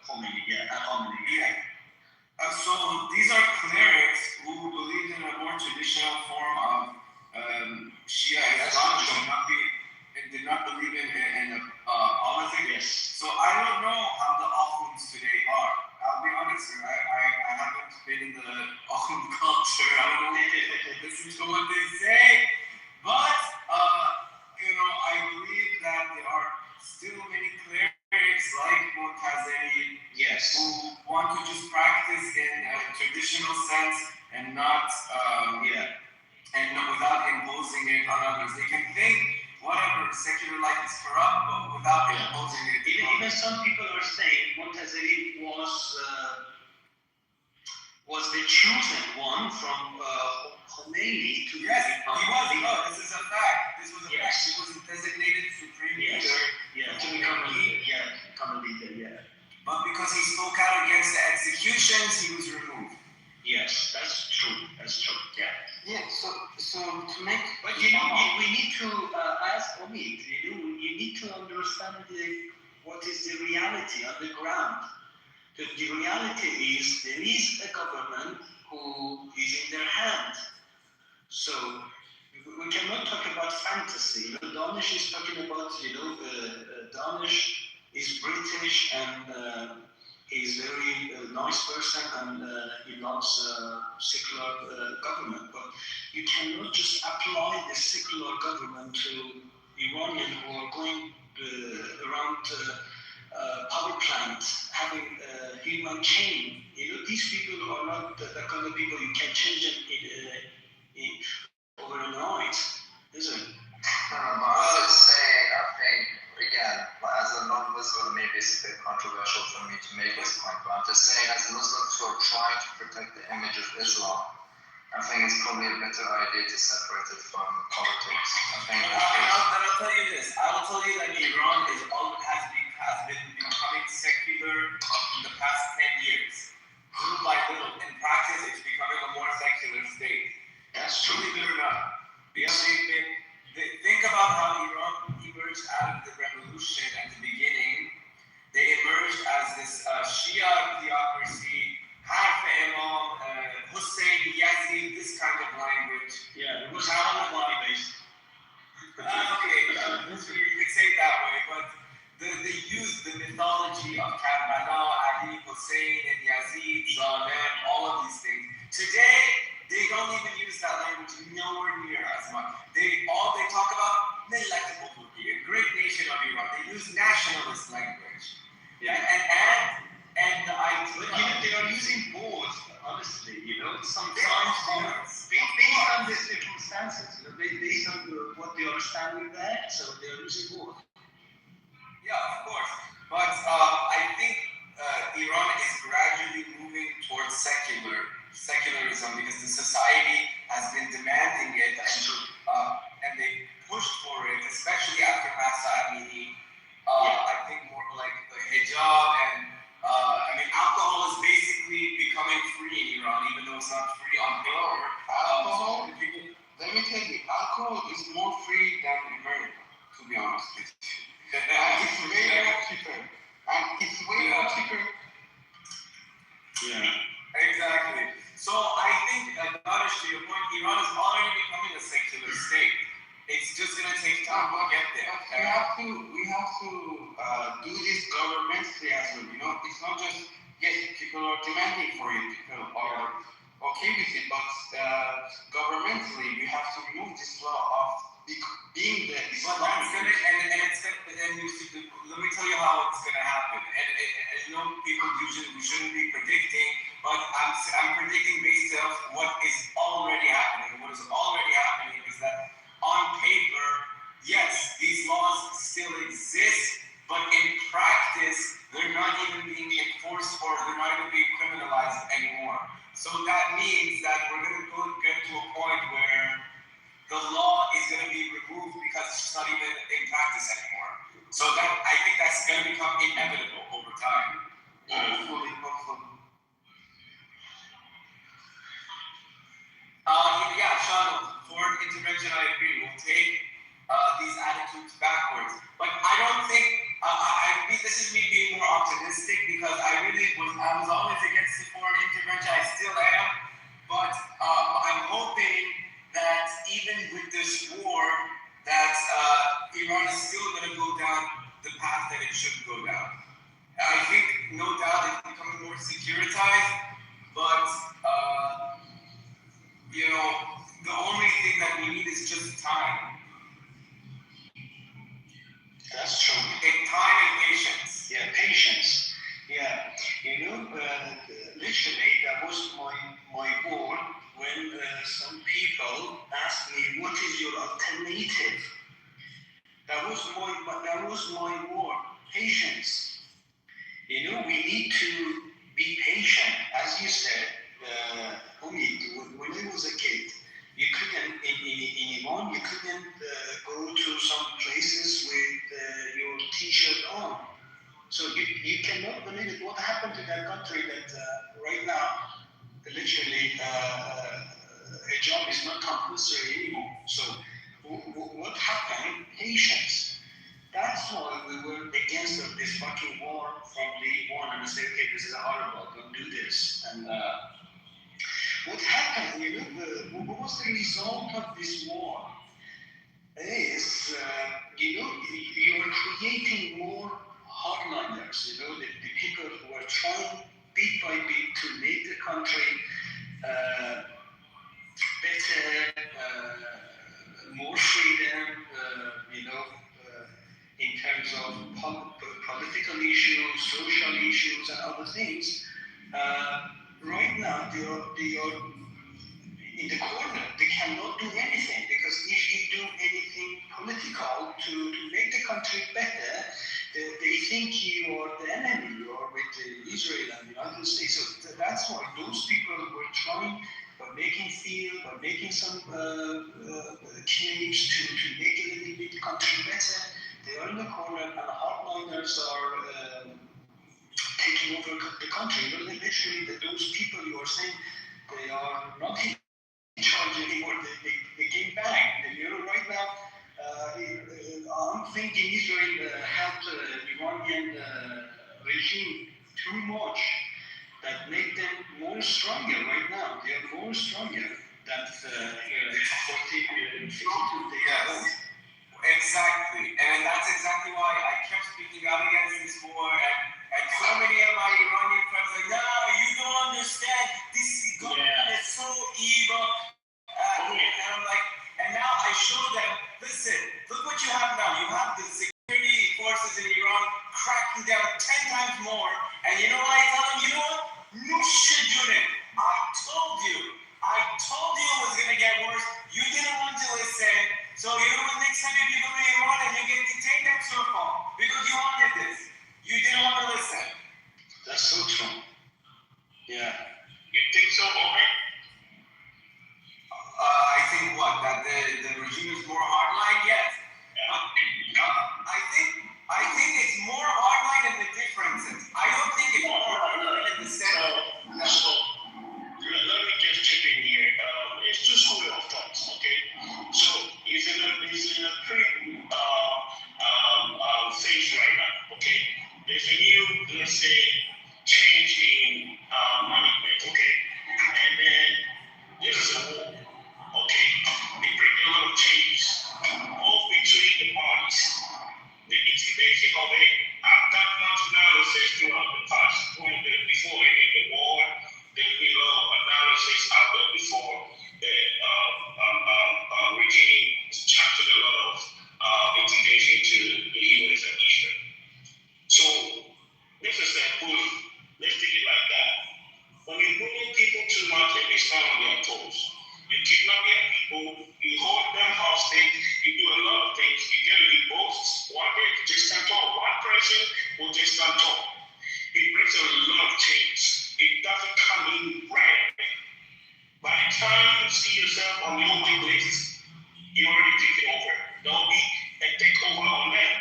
Khomeini. Yeah. So these are clerics who believed in a more traditional form of Shia Islam. Did not believe in politics. Yes. So I don't know how the Akhunds today are. I'll be honest, I haven't been in the Akhund culture. I don't know listen to what they say. But I believe that there are still many clerics like Montazeri, yes, who want to just practice in a traditional sense and not and without imposing it on others. They can think whatever, secular life is corrupt, but without imposing it. Even some people are saying Montazeri was the chosen one from Khomeini to Yes, he was. This is a fact. This was a fact. He was designated supreme leader. To become a leader. Yeah. But because he spoke out against the executions, he was removed. Yes, that's true. Yeah. Yeah. So to make. But we need to ask Omid. You need to understand what is the reality on the ground. The reality is there is a government who is in their hands. So we cannot talk about fantasy. Danish is talking about, Danish is British and he's very nice person and he loves secular government. But you cannot just apply the secular government to Iranians who are going around power plants, having human chain. These people are not the kind of people you can change them overnight, is it? But I would say, I think, again, as a non-Muslim, maybe it's a bit controversial for me to make this point, but I'm just saying, as Muslims who are trying to protect the image of Islam, I think it's probably a better idea to separate it from politics. I think. And I'll tell you this. I will tell you that Iran has been becoming secular in the past 10 years. Little by little, in practice, it's becoming a more secular state. That's true. Believe it or not. Because think about how Iran emerged out of the revolution at the beginning. They emerged as this Shia theocracy, half Imam, Hussein, Yazid, this kind of language. Yeah, it was Taliban based. Okay, you could say it that way, but they used the mythology of Karbala, Ali, Hussein, and Yazid, Zalem, all of these things. Today, they don't even use that language nowhere near as much. They talk about Millat al-Turki, a great nation of Iran. They use nationalist language. Yeah. And they are using both, honestly. Sometimes based on the circumstances, based on what they understand with that, so they are using both. Yeah, of course. But I think Iran is gradually moving towards secularism because the society has been demanding it, and they pushed for it, especially after Masa Amini. I think more like the hijab and alcohol is basically becoming free in Iran, even though it's not free on paper. Alcohol, let me tell you, alcohol is more free than America, to be honest with you. And it's way more cheaper. Yeah, exactly. So I think, Darish, to your point, Iran is already becoming a secular state. It's just going to take time to get there. We have to do this governmentally as well. It's not just, yes, people are demanding for it, people are okay with it, but governmentally, we have to remove this law of being the Islamic. Let me tell you how it's going to happen. And people usually we shouldn't be predicting, but I'm predicting based off what is already happening. What is already happening is that on paper, yes, these laws still exist, but in practice, they're not even being enforced or they're not even being criminalized anymore. So that means that we're going to get to a point where the law is going to be removed because it's not even in practice anymore. So I think that's going to become inevitable over time. Hopefully. Yeah, Sean, foreign intervention, I agree, will take these attitudes backwards. But I don't think, this is me being more optimistic because I was always against the foreign intervention, I still am. But I'm hoping that even with this war, that Iran is still going to go down the path that it should go down. I think, no doubt, it's becoming more securitized, but the only thing that we need is just time. That's true. Time and patience. Yeah, patience. Yeah, literally, that was my goal when some people asked me, "What is your alternative?" That was my word. Patience. We need to be patient, as you said. When I was a kid, you couldn't in Iran. You couldn't go to some places with your T-shirt on. So you cannot believe it. What happened to that country that right now, literally, hijab is not compulsory anymore. So what happened? Patience. That's why we were against this fucking war from day one and say, okay, this is horrible, don't do this. And what happened, what was the result of this war? Is, you are creating more hardliners, the people who are trying bit by bit to make the country better, more freedom, in terms of political issues, social issues, and other things. Right now, they are in the corner. They cannot do anything because if you do anything political to make the country better, they think you are the enemy. You are with Israel and the United States. So that's why those people were trying, by making some claims to make a little bit the country better. They are in the corner, and hardliners are taking over the country. Literally, those people you are saying, they are not in charge anymore. They came back. Right now, I'm thinking Israel helped the Iranian regime too much. That make them more stronger right now. They are more stronger than 52 days ago. Exactly, and that's exactly why I kept speaking out against this war, and so many of my Iranian friends are like, no, you don't understand, this government is so evil, and I'm like, and now I show them, listen, look what you have now, you have the security forces in Iran cracking down 10 times more, and you know what I tell them, you know what, no shit, unit, I told you it was going to get worse, you didn't want to listen. So you know what, next time you go to Iran and you get detained, that's your fault. Because you wanted this. You didn't want to listen. That's so true. Yeah. You think so, okay? I think what? That the regime is more hardline? Yes. I think it's more hardline in the differences. I don't think it's more hardline in the sense. So, let me just chip in here. It's two schools of thoughts, okay? So, it's in a pretty phase right now, okay? There's a new, let's say, change in management, okay? And then this is a war, okay? They bring a lot of changes, both between the parties. The intimidation of it, I've done much analysis throughout the past, before any of the war. There's been a lot of analysis out there before the regime charted a lot of intimidation to the US and Israel. So this is a pull. Let's take it like that. When you bully people too much, they stand on their toes. You kidnap their people, you hold them hostage, you do a lot of things. You get a boast. One day you just can't talk. One person will just can't talk. It brings a lot of change. It doesn't come in right away. By the time you see yourself on your win list, you already take it over. There'll be a takeover on them.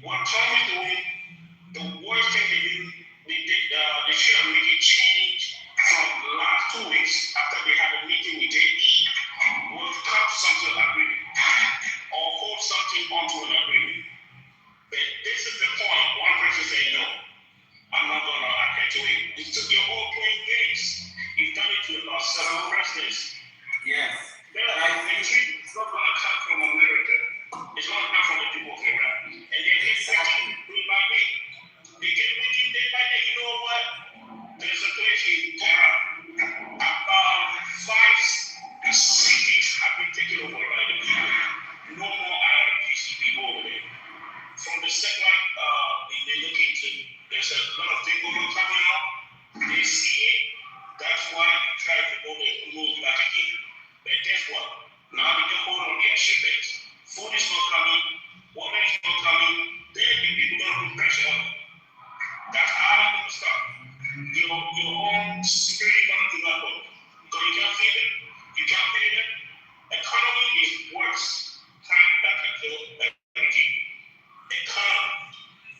What Trump is doing, the worst thing they should have made a change from the last 2 weeks after they had a meeting with JE was cut something agreement or hold something onto an agreement. But this is the point. One person saying no. I'm not going to adhere to it. It's took your whole playing games. You've done it to about 7 presidents. Yes. Then I think it's not going to come from America. It's going to come from the people of Iran. And then it's happening day by day. They get making day by day. You know what? There's a place in Tehran. About 5 cities have been taken over by the people. No more IRPC people over there. From the second they look into, there's a lot of takeover coming out. They see it. That's why they try to move back again. But guess what? Now they can hold on their shipments. Food is not coming, water is not coming, then the people don't put pressure on. That's how they're going to start. Your own security going to do that work. Because you can't feed them, you can't pay them. Economy is worse. Time that can kill energy. Economy.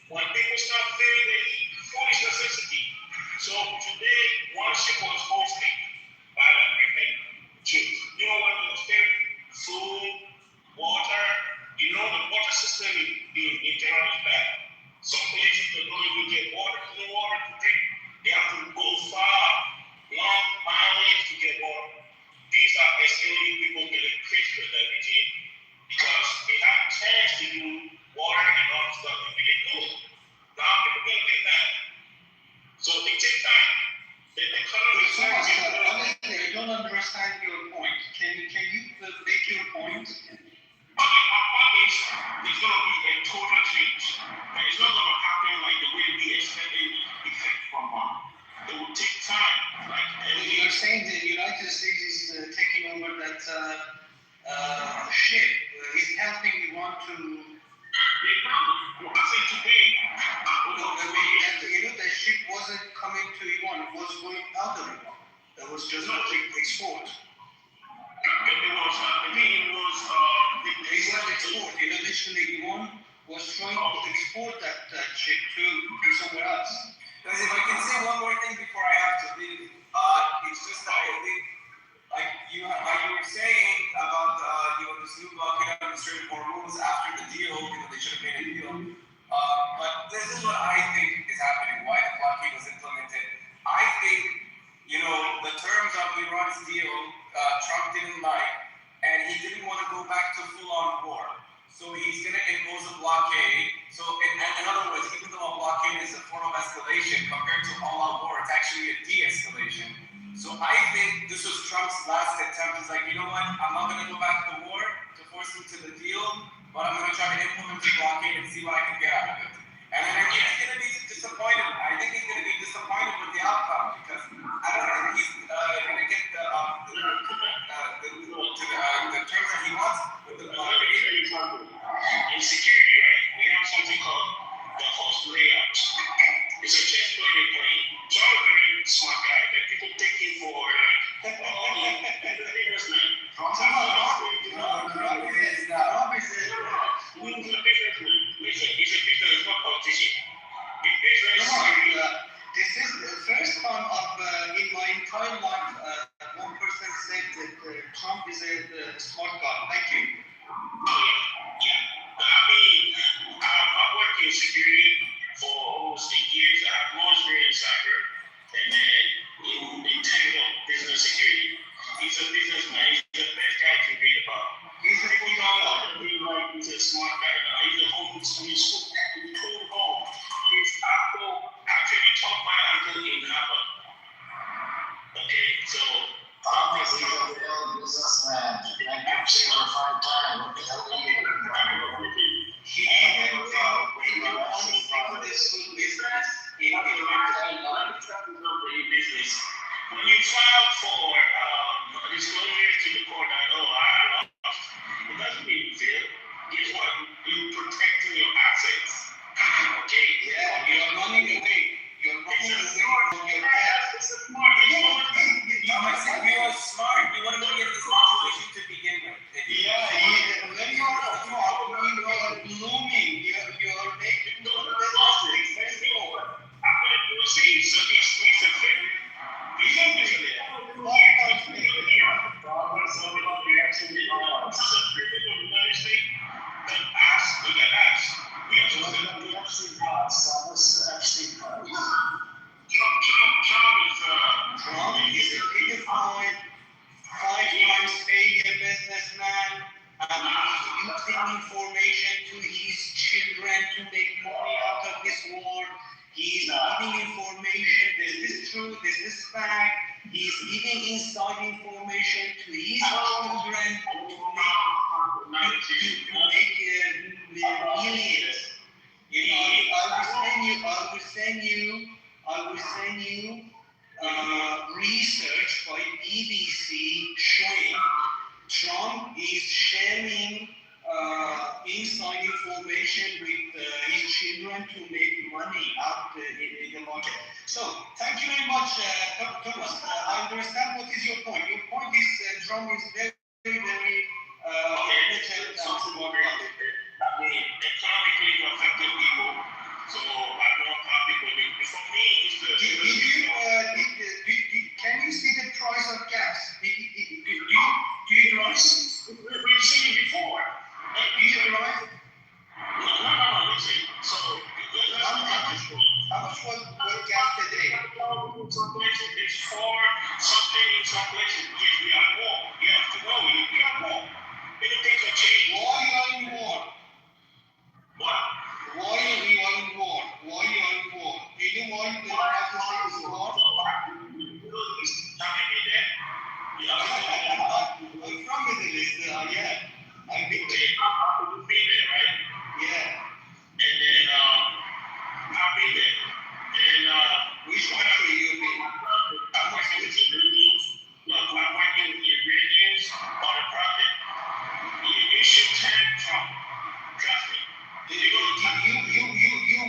When people start feeling the heat, food is necessity. So today, one ship was hosting by the American troops. You know what was there? Food, water. You know the water system in Tehran is bad. Some places they don't even get water, no water to drink. They have to go far was just export. It was, I think it was, It was export. Initially, Iran was trying to export that chip to somewhere else. Guys, if I can say one more thing before I have to leave, it's just that I think, like you were saying about, this new blockade on the Strait of Hormuz after the deal, they should have made a deal. But this is what I think is happening, why the blockade was implemented. I think, the terms of Iran's deal, Trump didn't like, and he didn't want to go back to full-on war. So he's going to impose a blockade. So in other words, even though a blockade is a form of escalation, compared to all-out war, it's actually a de-escalation. So I think this was Trump's last attempt. He's like, you know what, I'm not going to go back to war to force him to the deal, but I'm going to try to implement the blockade and see what I can get out of it. And then I think he's going to be disappointed. I think he's going to be disappointed with the outcome because I don't think he's going to get the terms that he wants with the blockade. In security, right, we have something called the host layout. It's a chessboard in playing. Trump is a very smart guy that people take him for he's a businessman. Trump is He's a businessman. Listen, he's a businessman, not politician. In business, this is the first time in my entire life one person said that Trump is a smart guy. Thank you. Yeah. I mean, I've worked in security for almost 8 years. I have more experience in cyber. And then in terms of business security, he's a businessman. He's the best guy to read about. He's a good guy. He's a smart guy. He's a he's cool home. His uncle actually taught my uncle in Harvard. Okay, so Obviously, he's a real businessman. Like I'm saying for 5 times, what the hell are you doing? He even found this good business in business. When you file for disclosure to the court that, I lost, it doesn't mean you fail. Guess what? You're protecting your assets. Okay? Yeah, you're running away. You're running away from your debt. It's a smart. You are smart. You want to get this situation to begin with. When you are blooming, you're making the best successful. I'm going to do a scene, so he's a friend. He's a Trump is a redefined 5 times failure businessman. He's using information to his children to make money out of this war. He's giving information, this is true, this is fact. He's giving inside information to his children to make millions. I will send you research by BBC showing Trump is sharing inside information with his children to make money out in the market. So, thank you very much, Thomas. I understand what is your point. Your point is Trump is very, very intelligent and smart. I mean, economically affected people. So I know how people do. For me, it's Can you see the price of gas? Do you drive? We've seen it before. Do you drive? No, listen. So, how much was gas today? Some places it's for something in some places. Yes, we are war. You have to know we are war. Anything can change. Why are you in war? What? Why are you in war? Why are you in war? Do you know why the United States is in war? Have you been there? Yeah. I'm from Middle East, yeah. I've been there. You've been there, right? Yeah. And then, I've been there. And, which country you been? I'm working with the Iranians. Look, I'm working with the Iranians on a project. You should thank Trump. Trust me. You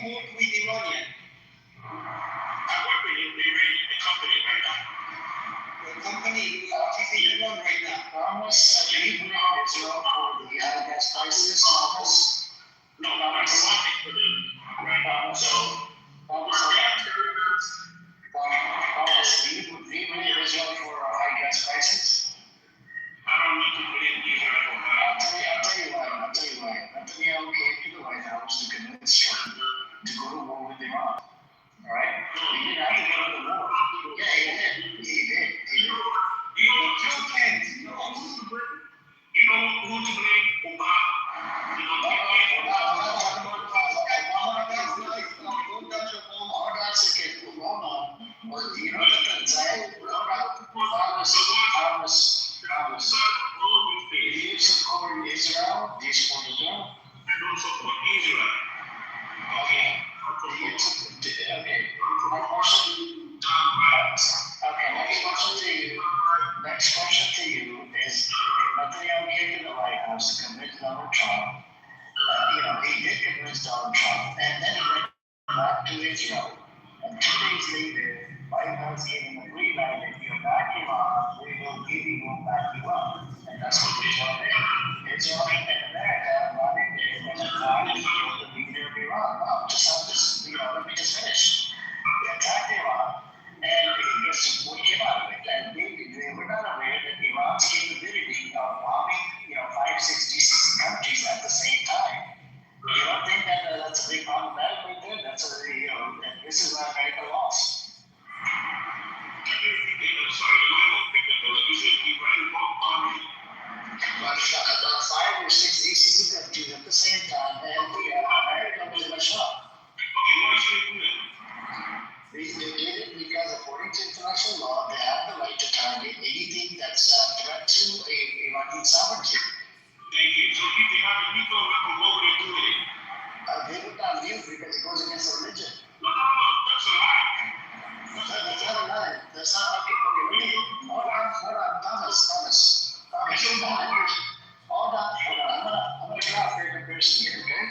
work with Iranian? I work with the Iranian, the company right now. company what is in Iran right now? Thomas, do you blame Israel for the gas crisis, Thomas? No, I'm watching for them. Right. So, Thomas, do you blame Israel for a high gas crisis? I don't need to blame Israel for I'll that. tell you why. Netanyahu came to the White House to convince Trump to go to war with Iran. All right? He didn't have to go to the war. Yeah, he did. You know, Joe Kent, you know who to blame? Obama. You know, Do you support Israel? Do you support Israel? I don't support Israel. Okay. Okay. My question. Okay. Next question to you is: if Netanyahu came to the White House to convince Donald Trump, he did convince Donald Trump, and then he went back to Israel. And 2 days later, White House gave him a green light. If you back him up, we will back you up. And that's what Israel did. Israel and America wanted to attack the leader of Iran. Let me just finish. They attacked Iran, and guess what came out of it? And they were not aware that Iran's capability of bombing, 5-6 GCC countries at the same time. You don't think that that's a big problematic right there? That's this is why America lost. About 5 or 6 GCC countries at the same time, and America was in a shock. They did it because, according to international law, they have the right to target anything that's a threat to Iranian sovereignty. Thank you. So if they have a nuclear weapon, what would they do with it? They would not use because it goes against religion. No, that's a lie. That's not a lie. That's not okay. Hold on, Thomas. Hold on. I'm gonna draw a fair comparison here, okay?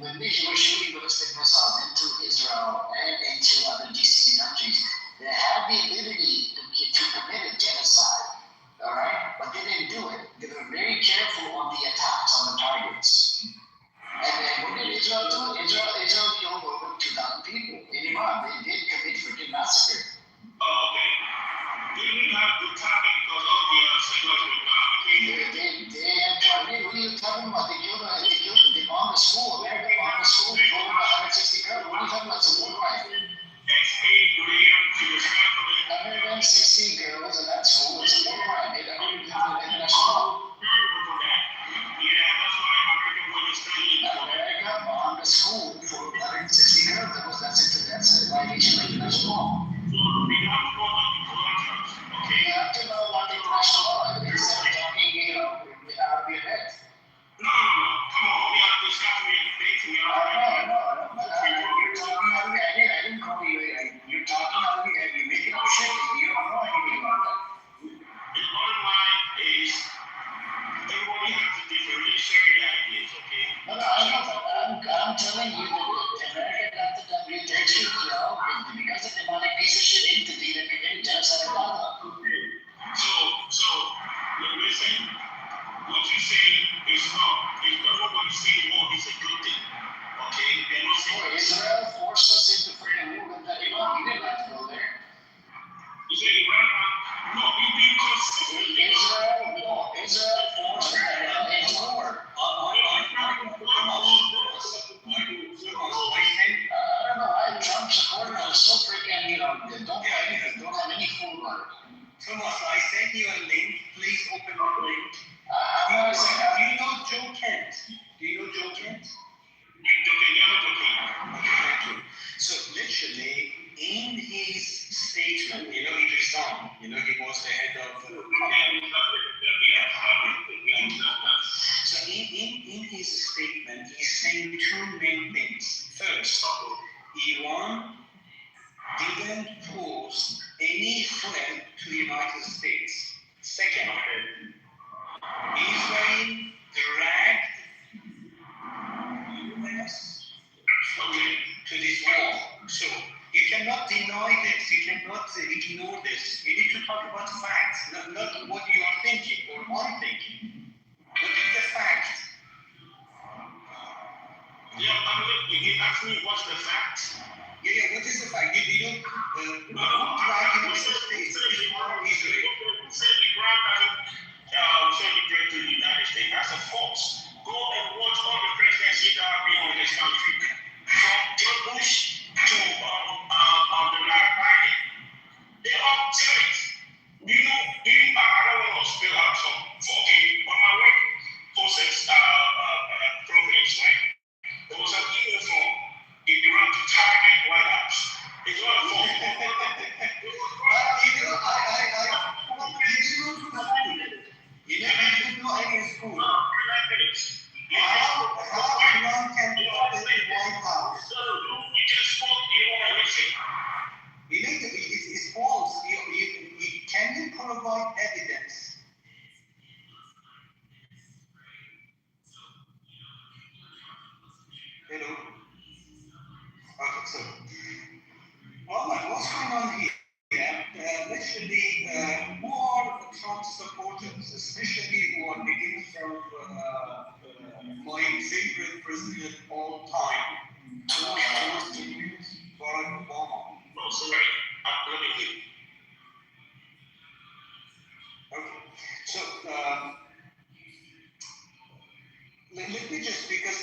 When they were shooting ballistic missiles into Israel and into other GCC countries, they had the ability to commit a genocide. All right, but they didn't do it. They were very careful on the attacks on the targets. And then what did Israel do? Israel killed over 2,000 people in Iran. They did commit freaking massacre. Oh, okay. They didn't have to target because all the settlers were gone. They had targeted. What are you talking about? They bombed a school. America bombed a school. They killed over 160 girls. What are you talking about? It's a war crime. 160 girls in that school. It's a war crime. They don't even do international law. America bombed a school for 160 girls. That's a violation of international law. You have to know about the international law. Instead of talking, out of your head. No. Come on. We have to stop making things. You're talking out of your head. I didn't call you. You're talking out of your head. You're making up shit. You don't know anything about that. The bottom line is everybody has to differentiate their ideas, okay? No, I know, but I'm telling you that America got the reputation, because of the demonic piece of shit entity that committed genocide in Gaza. So, listen, what you say is wrong. If nobody says war is a good thing, okay? They're not saying Israel forced us into freedom war with Iran. We didn't have to go there. you say Iran, no, you being consistent. Israel forced Iran into war. I don't know why Trump supporters are so freaking, they don't have any food on it. Thomas, I sent you a link. Please open up the link. I'm not saying, Do you know Joe Kent? Okay, thank you. So literally, in his statement, he resigned. He was the head of the company. So in his statement, he's saying two main things. First, Iran didn't pose any threat to the United States. Second, Israel dragged US to this war. So you can cannot deny this. You cannot ignore this. You need to talk about facts, not what you are thinking or I'm thinking. What is the fact? Yeah, you asked me what's the fact? Yeah, what is the fact? You don't drag in the States. Who said Iran doesn't celebrate the United States? That's a false. Go and watch all the presidencies that have been on this country. From George Bush to the last Biden. They are terrorists. I don't want to spill out some fucking on my work process programs, right? There was an email from Iran to target White House. It's not a phone. You didn't know any school. No, How Iran can be the White House? So you just spoke, you don't want to listen. You need to, it's false. Can you provide evidence? Hello? Okay, so, what's going on here? Literally, who are Trump supporters, especially who are beginning from my favorite president of all time, Barack Obama. No, sorry. Let me leave. Okay, so let me just, because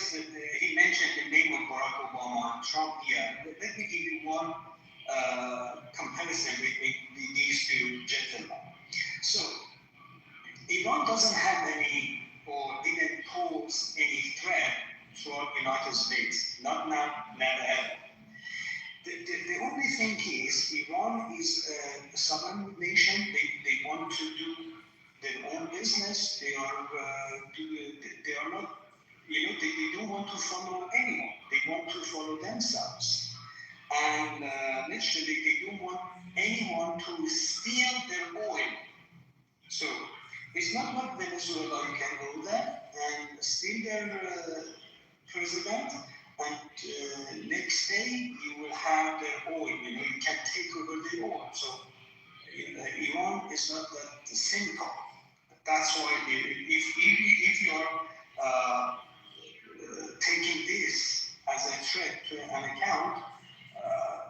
he mentioned the name of Barack Obama and Trump here, let me give you one comparison between these two gentlemen. So, Iran doesn't have any, or didn't pose any threat to the United States. Not now, never ever. The only thing is, Iran is a sovereign nation. They want to do their own business. They are not, they don't want to follow anyone. They want to follow themselves. And literally, they don't want anyone to steal their oil. So it's not like Venezuela. You can go there and steal their president, and next day you will have their oil. You can take over the oil. So Iran is not that simple. That's why if you are taking this as a threat to an account,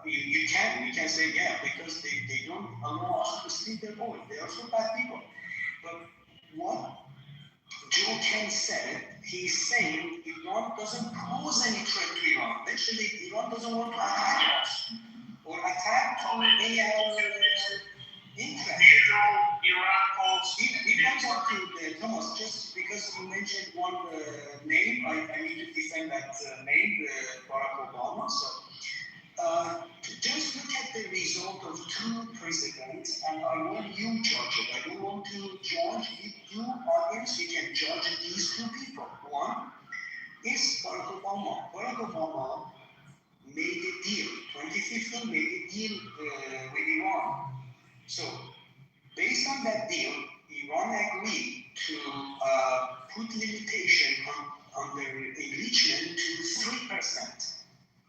you can say, yeah, because they don't allow us to steal their oil. They are so bad people. But what Joe Ken said, he's saying Iran doesn't pose any threat to Iran. Literally, Iran doesn't want to attack us or attack any other interest. Iran holds. We don't want to, Thomas, just because you mentioned one name, I need to defend that name, Barack Obama. So, just look at the result of two presidents, and I want you to judge it. I don't want to judge. If you, audience, you can judge these two people. One is Barack Obama. Barack Obama made a deal. 2015 made a deal with Iran. So, based on that deal, Iran agreed to put limitation on their enrichment to 3%.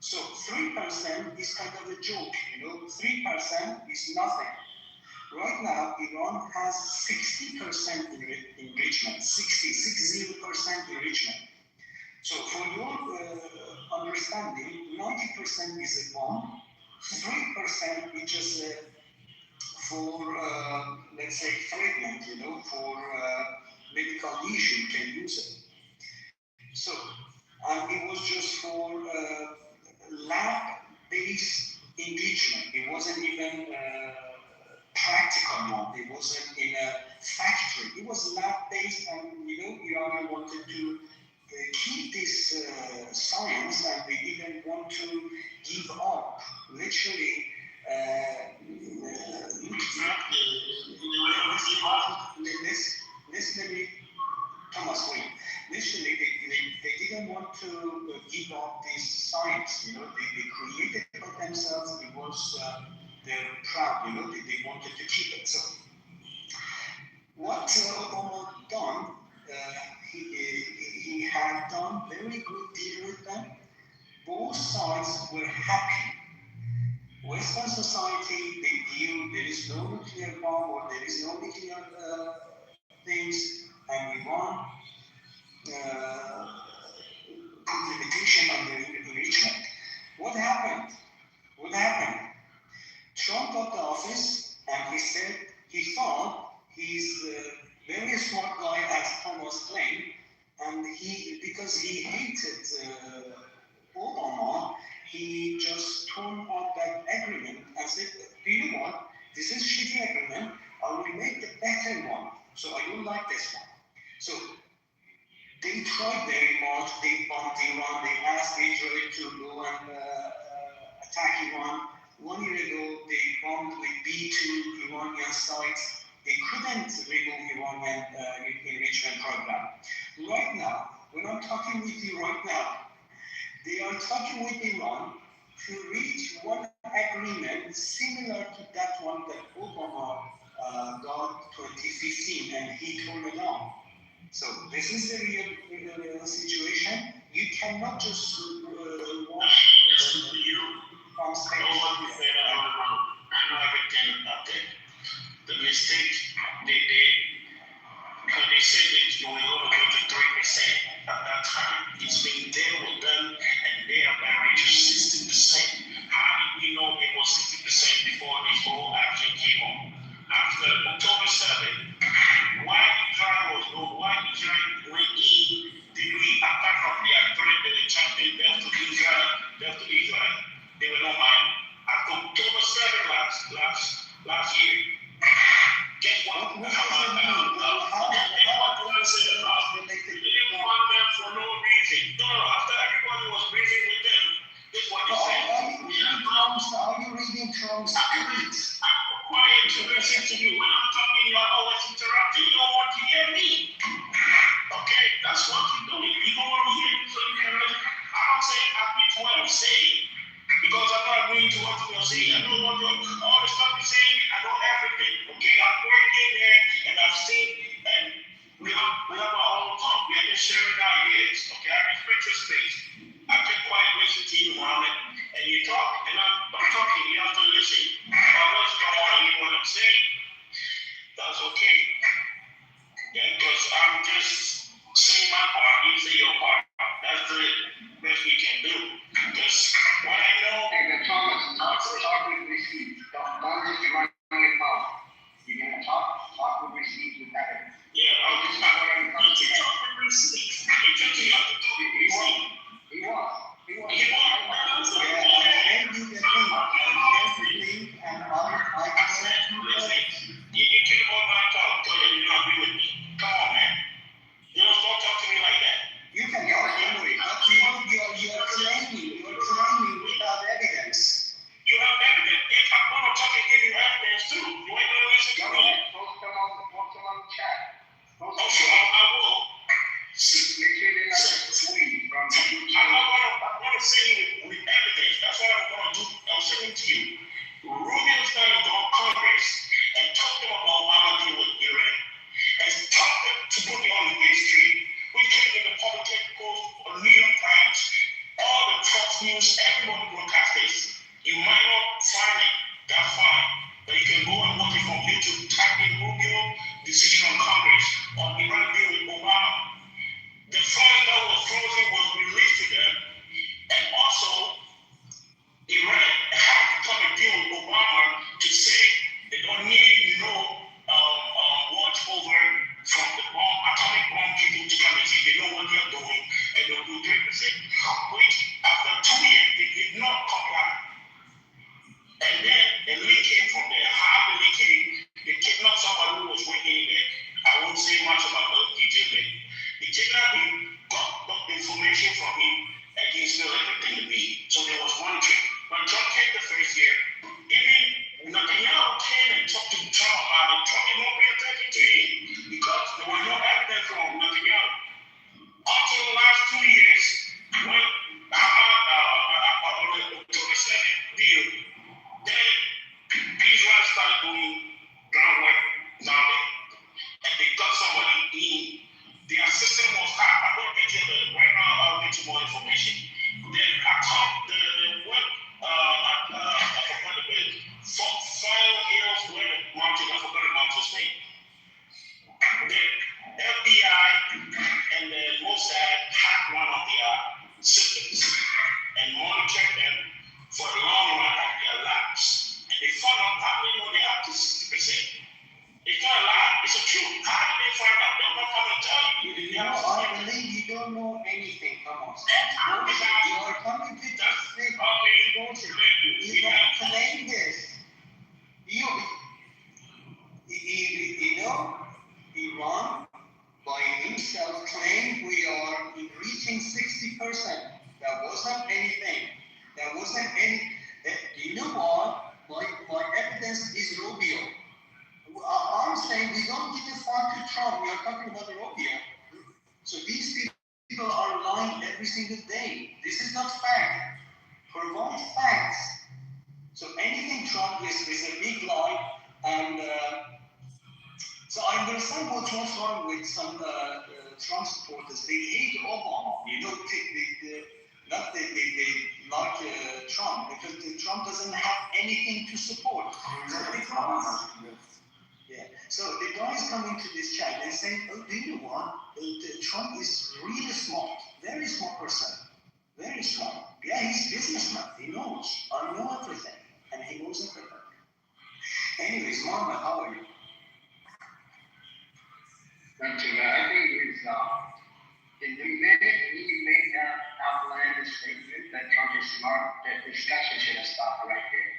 So 3% is kind of a joke, 3% is nothing. Right now, Iran has 60% enrichment, 60% enrichment. So for your understanding, 90% is a bomb, 3% is just for, let's say, fragment, for medical issue, you can use it. So, and it was just for lab-based enrichment. It wasn't even practical one. It wasn't in a factory. It was lab-based, and Iran wanted to keep this science, and they didn't want to give up. Literally, literally, Thomas, wait. Literally, they didn't want to give up this science. They created it for themselves. It was they're proud. They wanted to keep it. So, what Obama done? He had done very good deal with them. Both sides were happy. Western society, they view there is no nuclear bomb or there is no nuclear things, and we want limitation on the enrichment. What happened? Trump got the office, and he thought he's a very smart guy, as Thomas claimed, and because he hated Obama, he just torn up that agreement and said, do you know what? This is shitty agreement. I will make the better one. So I don't like this one. So they tried very much. They bombed Iran. They asked Israel to go and attack Iran. 1 year ago, they bombed with B-2 Iranian sites. They couldn't remove Iranian enrichment program. Right now, when I'm talking with you right now, they are talking with Iran to reach one agreement similar to that one that Obama got 2015, and he turned it down. So this is the real situation. You cannot just watch from space. I know what you said. I know everything about it. The mistake they did, because they said that you were going to go to 3% at that time. It's been there with them, and they have reached 60%. How did we know it was 60% before this whole action came on? After October 7th, why Israel was no, why Israel went in, did we, apart from the threat that they chanted death to Israel, they were not mine. After October 7th last year, guess what? They didn't want them for no reason. No, after everybody was breathing with them, this is what they said. Are you reading Trump's tweets? I'm quiet to listen to you. When I'm talking, you are always interrupting. You don't want to hear me. Okay, that's what you're doing. You don't want to hear me, so you can listen. I don't say agree to what I'm saying, because I'm not agreeing to what you're saying. I know what all the stuff you're saying. I know everything. Okay, I'm going in there and I've seen, and we have our own talk. We are just sharing ideas. Okay, I respect your space. I can quite listen to you, Mohammed, and you talk, and I'm talking. You have to listen. Otherwise, you don't want to hear what I'm saying. That's okay. Yeah, because I'm just saying my part. You say your part. That's the best we can do. Because what I know. And Thomas, talk with receipts. Don't just run your mouth. You're going to talk with receipts with evidence. Yeah, I'll just talk with receipts. You have to talk with receipts. He was. Yeah, I gave you the link, and I said, listen, you can hold my talk until you don't agree with me. Come on, man. You don't talk to me like that. You can talk anyway, but you're claiming without evidence. You have evidence. If I'm going to talk and give you evidence too, you ain't going to listen to me. Post them on the chat. Oh, sure, I will. Make sure they're not tweet from I'm going to say it with evidence. That's what I'm going to do. I'm saying to you. Rubio standing on Congress and talk them about Obama deal with Iran. And talk them to put it on the history, which came in the public post on New York Times, all the Fox News, everybody broadcast this. You might not find it, that's fine. But you can go and watch it from YouTube, type in Rubio decision on Congress on Iran deal with Obama. The fund that was frozen was released to them, and also Iran had to come and deal with Obama to say they don't need watch over from the atomic bomb people to come and say they know what they're doing and they'll do 3%. Which after 2 years they did not comply. And then the leak came Ramos. That's bullshit. You are coming to just say bullshit. You don't claim this. You know, Iran by himself claimed we are reaching 60%. That wasn't anything. That wasn't any. You know what? My evidence is Rubio. I'm saying we don't give a fuck to Trump. We are talking about Rubio. So these people are lying every single day. This is not fact. Provide facts. So anything Trump is a big lie. And so I understand what's wrong with some Trump supporters. They hate Obama. You know, they like Trump because Trump doesn't have anything to support. Yeah. So the guys coming to this chat, they say, oh, do you know what? Trump is really smart, very smart person, very smart. Yeah, he's a businessman. He knows. I know everything, and he knows everything. Anyways, Mama, how are you? Not too bad. I think it's the minute he made that outlandish statement that Trump is smart, that discussion should have stopped right there.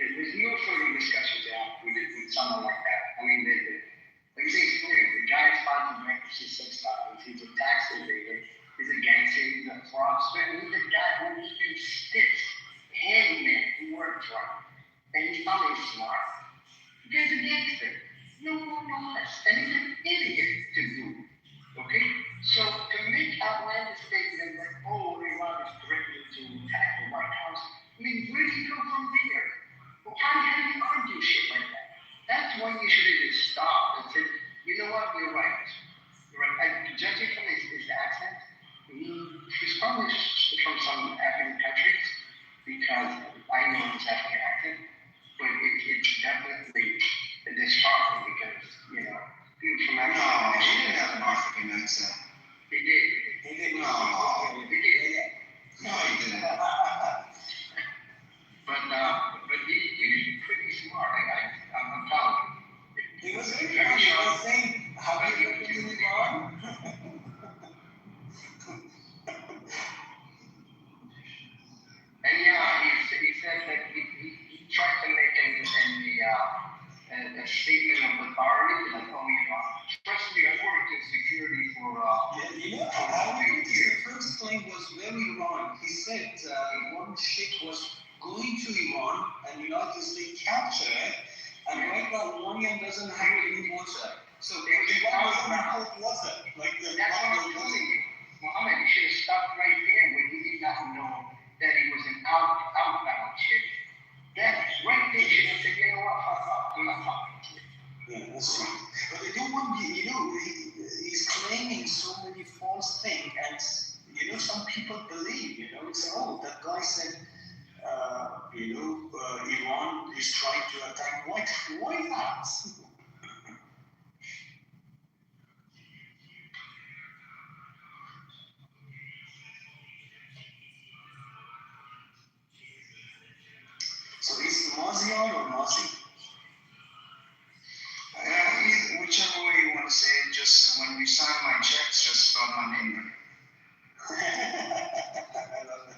There's no further discussion to have with someone like that. I mean, like you say, it's clear. The guy is filing bankruptcy 6 times. He's a tax evader. He's a gangster. He's a fraudster. He's a guy who even stitched handyman who worked for him. And he's probably smart. He's a gangster. No more, no less. And he's an idiot to do. Okay? So to make outlandish statements like, oh, Iran is threatening to attack the White House, I mean, where do you go from there? Well, how do you argue shit like that? That's why you should have just stopped and said, you know what, you're right. You're right. Judging from his accent, he's probably from some African countries, because I know his African accent, but it's definitely disheartening because, you know, people from Africa. No, he didn't have an African accent. He did. He did. No, he did. No, he didn't. But he's pretty smart. I'm telling you. He was saying, how do you look in the Iran? And yeah, he said that he tried to make a statement of authority, like, oh, you know, especially I worked in security for you know, the first claim was very wrong. He said one ship was going to Iran and United States captured it, and right now Iranian doesn't have any water. So Iran doesn't have hot water. Like that's what I'm telling you. Mohammed, you should have stopped right there when he did not know that it was an outbound ship. That's right there. You should have said, you know what, I'm not talking to you. Yeah, that's right. But they don't want you know, he's claiming so many false things, and you know, some people believe, you know, it's oh, that guy said, you know, Iran is trying to attack White House. So is Maziar or Mazi? Whichever way you want to say it, just when you sign my checks, just spell my name. I love it.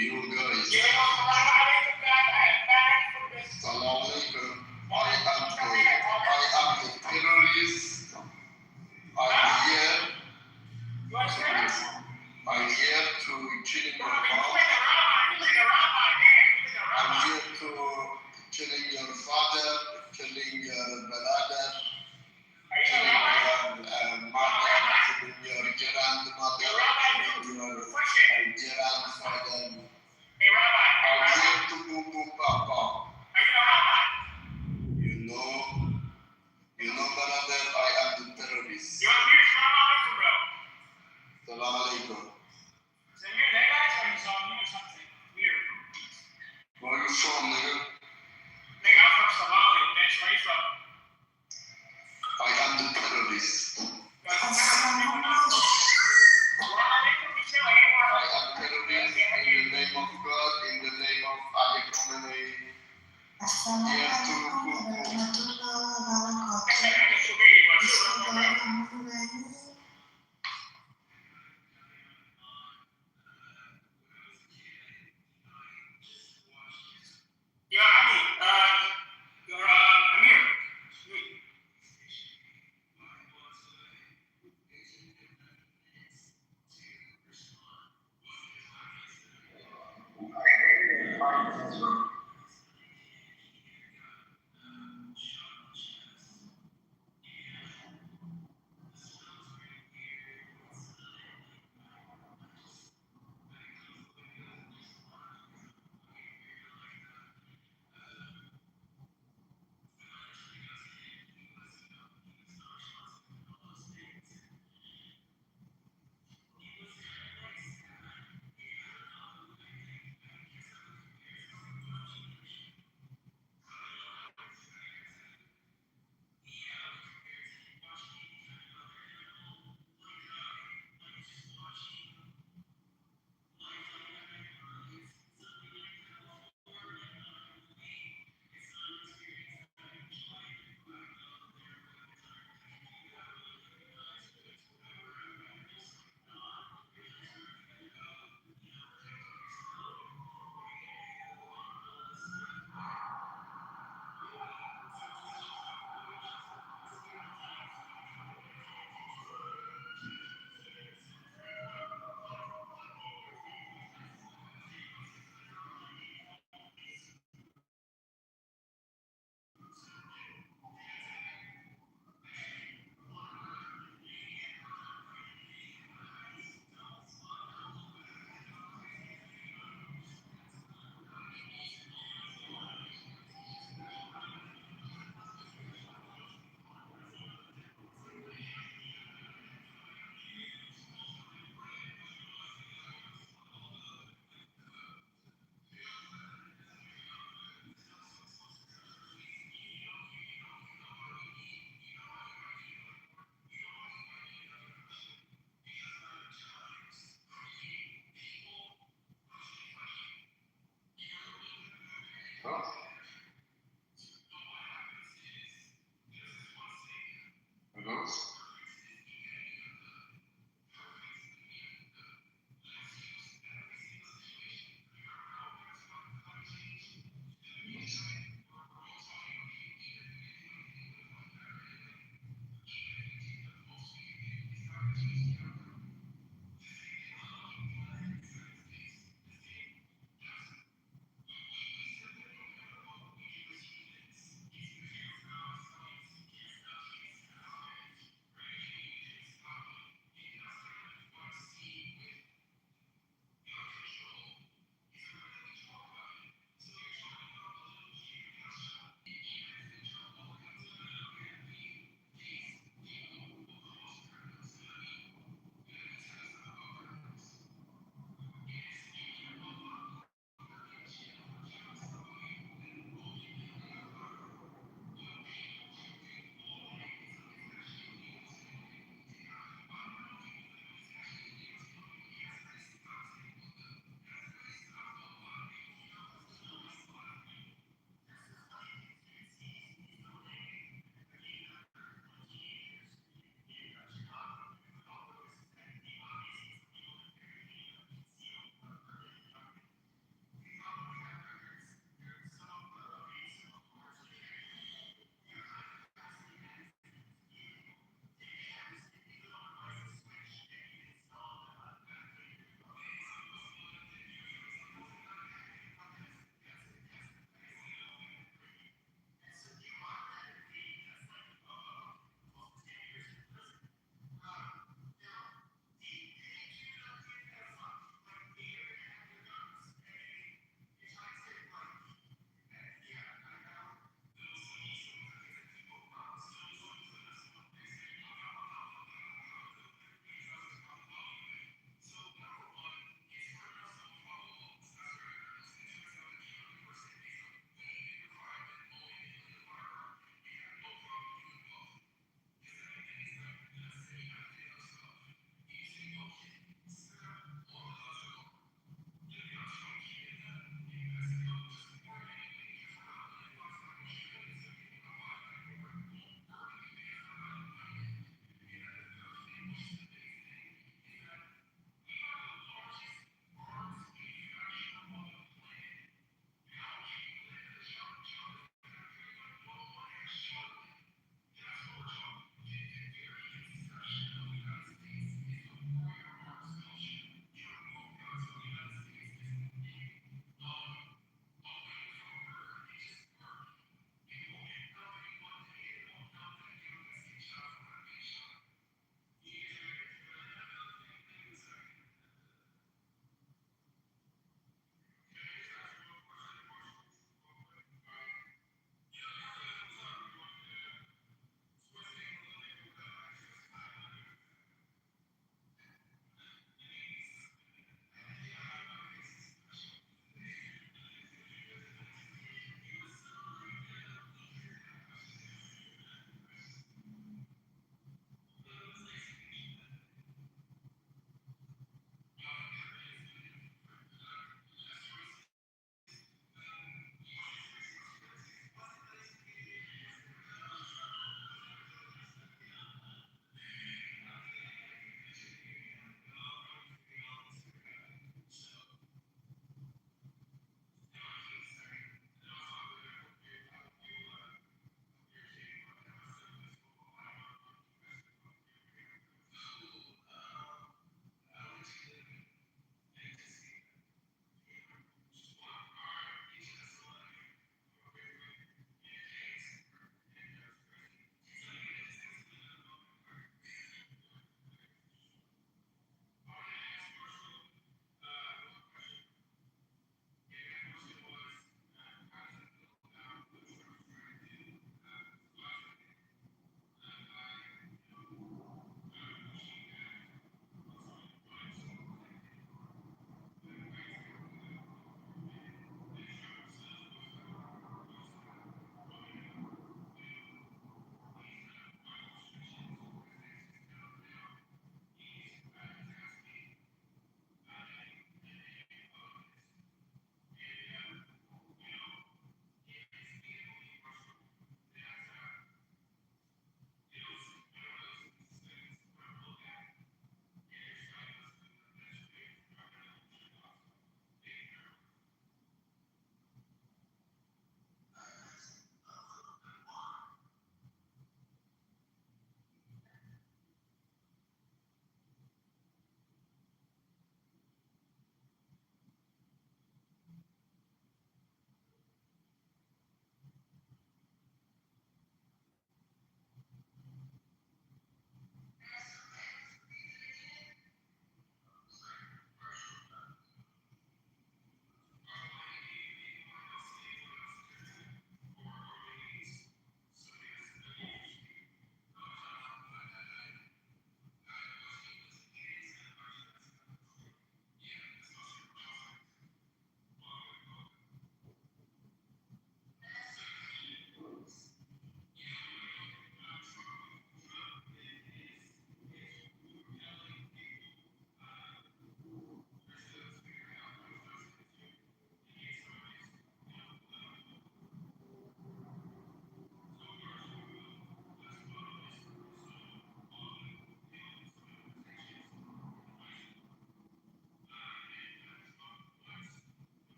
you guys. Salam alaikum. I am the terrorist. I'm here. I'm here to killing your mom. I'm here to killing your father, killing your brother, killing your mother, killing your grandmother, killing your grandfather. I'm here to boom boom papa. You know, brother, I am the terrorist. Salam alaikum. Where are you from, nigga? Nigga, I'm from Somalia, bitch. Where you from? I am the terrorist. I am terrorist in the name of God, in the name of Ali Khamenei. Yes, to You're Ali. You're Amir.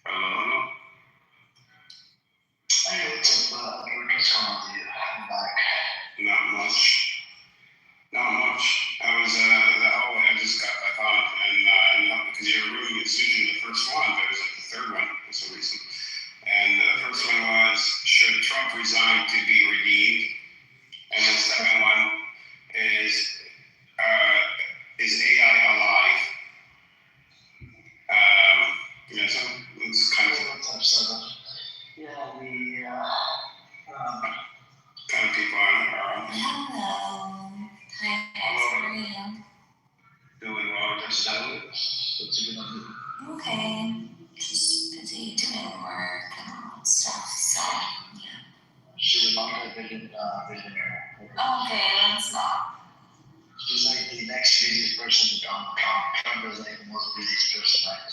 Hello. Hey, what's up? What's going on with you? I'm back. Not much. I just got back on, and not because you're ruining it's usually the first one, but it was like the third one for some reason. And the first one was, should Trump resign to be redeemed? And the second one is AI alive? So it's kind of kind of people are Hello. Hi guys, how are you? doing well just now. Okay. Just busy doing work and stuff, so yeah. She's a multi-billionaire. Okay, let's not. She's like the next busiest person to Donald Trump. Trump is like the most busiest person, right?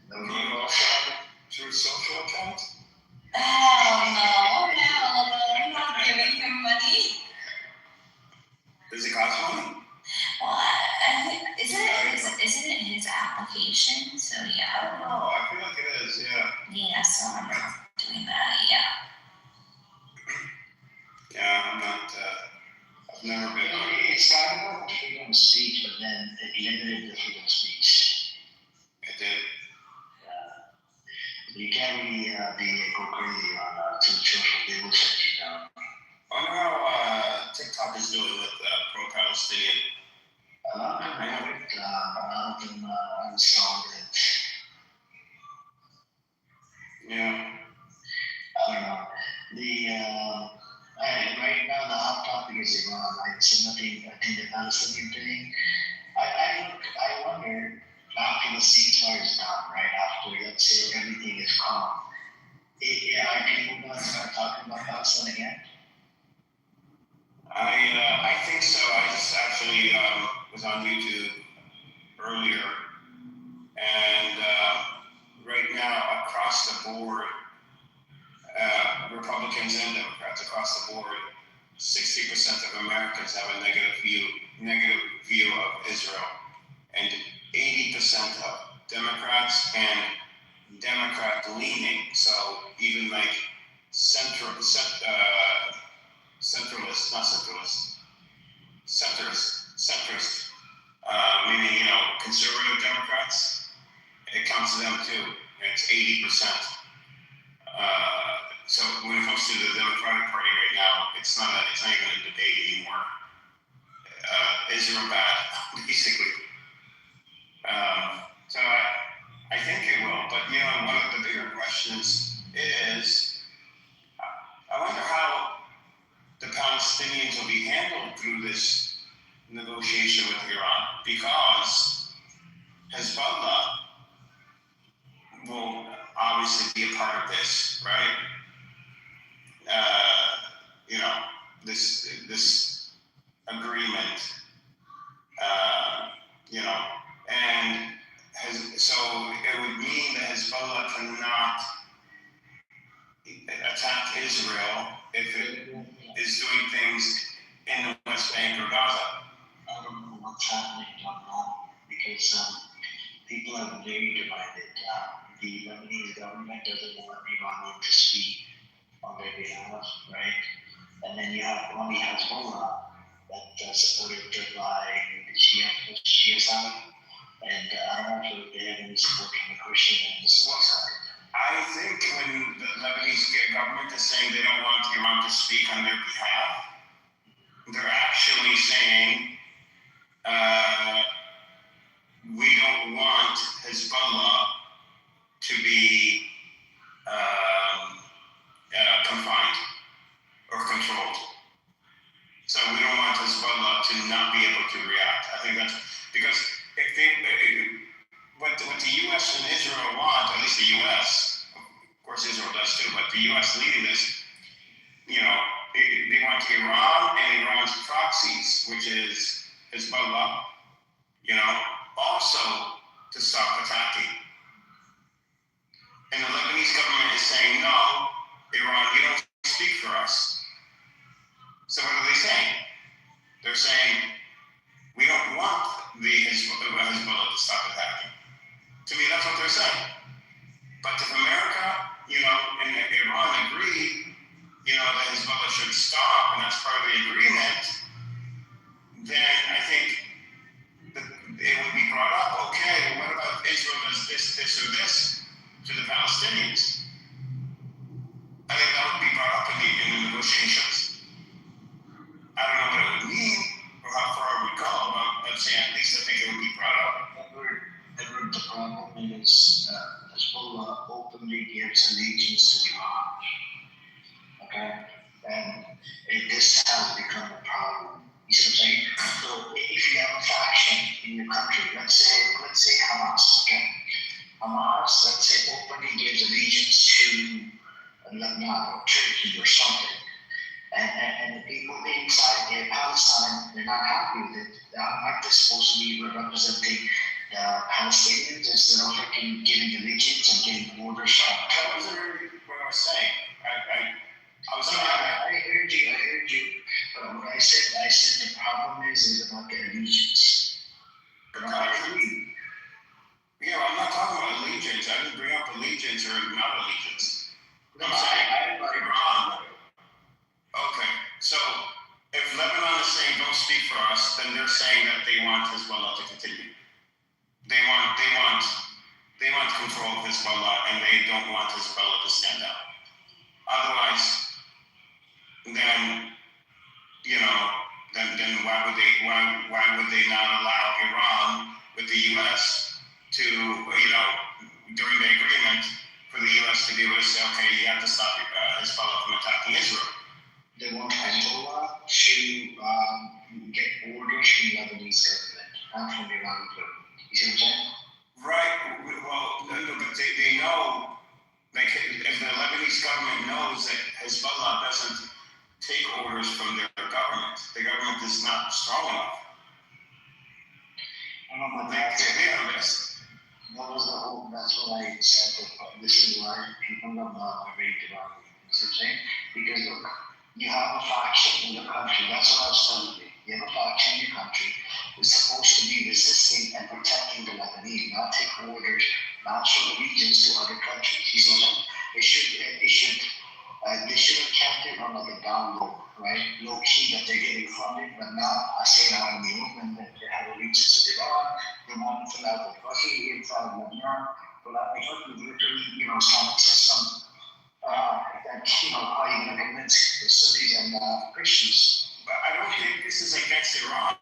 Do you also have it through social accounts? Hell no, I'm not giving him money. Does it cost money? Well, isn't it his application? So I yeah. don't know. I feel like it is, yeah. Yeah, so I'm not doing that, yeah. Yeah, I'm not, I've never been on it. It started out with freedom of speech, but then it limited the freedom of speech. It did. You can't really go crazy on social. They will shut you down. I wonder how TikTok is doing with pro-Palestinian. A lot of them have it. A lot of them installed it. Yeah. I don't know. Right now the hot topic is Iran. Right? So nothing. I think the Palestinian thing. I wonder after the ceasefire is done, right? After let's say everything is calm, are people going to start talking about Palestine again? I think so. I just actually was on YouTube earlier, and right now across the board, Republicans and Democrats across the board, 60% of Americans have a negative view of Israel, and 80% of Democrats and Democrat-leaning, so even like centrist, meaning, conservative Democrats, it counts to them too. It's 80%. So when it comes to the Democratic Party right now, it's not even a debate anymore. Israel bad, basically. So I think it will, but one of the bigger questions is, I wonder how the Palestinians will be handled through this negotiation with Iran, because Hezbollah will obviously be a part of this, right? This agreement, and so it would mean that Hezbollah cannot attack Israel if it is doing things in the West Bank or Gaza. I don't know what's happening because people are very divided. The Lebanese government doesn't want Iranian to speak on their behalf, right? And then you have only Hezbollah that's supported by the Shia side, and I don't know if they have any support from the Christian and the Sunni side. I think when the Lebanese government is saying they don't want Iran to speak on their behalf, they're actually saying we don't want Hezbollah to be confined or controlled. So we don't want Hezbollah to not be able to react. I think that's because what the U.S. and Israel want openly gives allegiance to Iran. Okay? And this has become a problem. You see what I'm saying? So if you have a faction in your country, let's say Hamas, okay? Hamas, let's say, openly gives allegiance to Lebanon or Turkey or something. And the people inside Palestine, they're not happy with it. Aren't they supposed to be representing the Palestinians instead of freaking giving allegiance and giving orders? That wasn't really what I was saying. I heard you. But what I said the problem is about the allegiance. But I agree. Yeah, I'm not talking about allegiance. I didn't bring up allegiance or not allegiance. I'm saying Iran. Okay, so if Lebanon is saying don't speak for us, then they're saying that they want Hezbollah to continue. They want control of Hezbollah, and they don't want Hezbollah to stand out. Otherwise, then why would they not allow Iran with the U.S. to during the agreement for the U.S. to be able to say, okay, you have to stop Hezbollah from attacking Israel. They want Hezbollah to get orders from the Lebanese government, not from the Iranian government. You see what I'm saying? Right. Well, but they know, like, if the Lebanese government knows that Hezbollah doesn't take orders from their government, the government is not strong enough. I don't know, but They know this. That's what I said, but this is why people are not ready to run. You see what I'm saying? Because look, you have a faction in your country. That's what I was telling you. You have a faction in your country who's supposed to be resisting and protecting the Lebanese, not take orders, not show allegiance to other countries. You see what I'm saying? They should have kept it on like a down low, right? Low key that they're getting funded, but now I say it out in the open that they have allegiance to Iran. They want to fill out the Turkey inside Lebanon, fill out the Turkey literally, Islamic system. That how are you going to convince the Sunnis and Christians? But I don't think this is against Iran.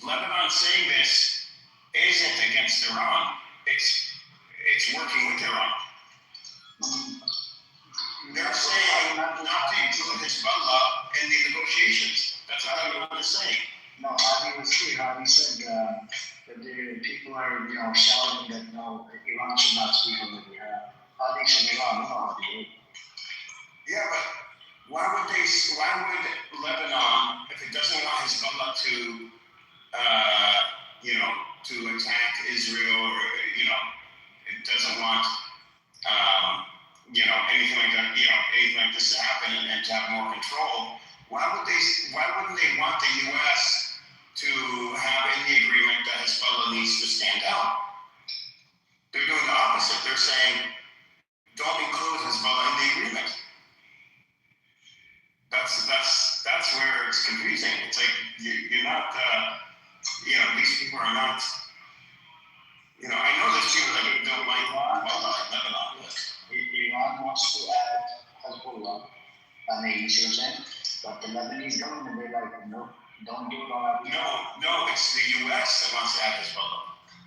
Lebanon saying this isn't against Iran. It's working with Iran. They're saying not to include Hezbollah in the negotiations. That's what Lebanon is saying. No, Adi was here. Adi said that the people are, shouting that no, Iran should not speak on their behalf. Adi said Iran, no, Adi. Yeah, but why would Lebanon, if it doesn't want Hezbollah to attack Israel, or it doesn't want anything like that, anything like this to happen and to have more control, why wouldn't they want the U.S. to have in the agreement that Hezbollah needs to stand out? They're doing the opposite. They're saying don't include Hezbollah in the agreement. That's where it's confusing. It's like you're not, these people are not, I know there's people that don't like Lebanon. Iran wants to add Hezbollah. You see what I'm saying? But the Lebanese government, they're like, no, don't do that. No, it's the U.S. that wants to add Hezbollah.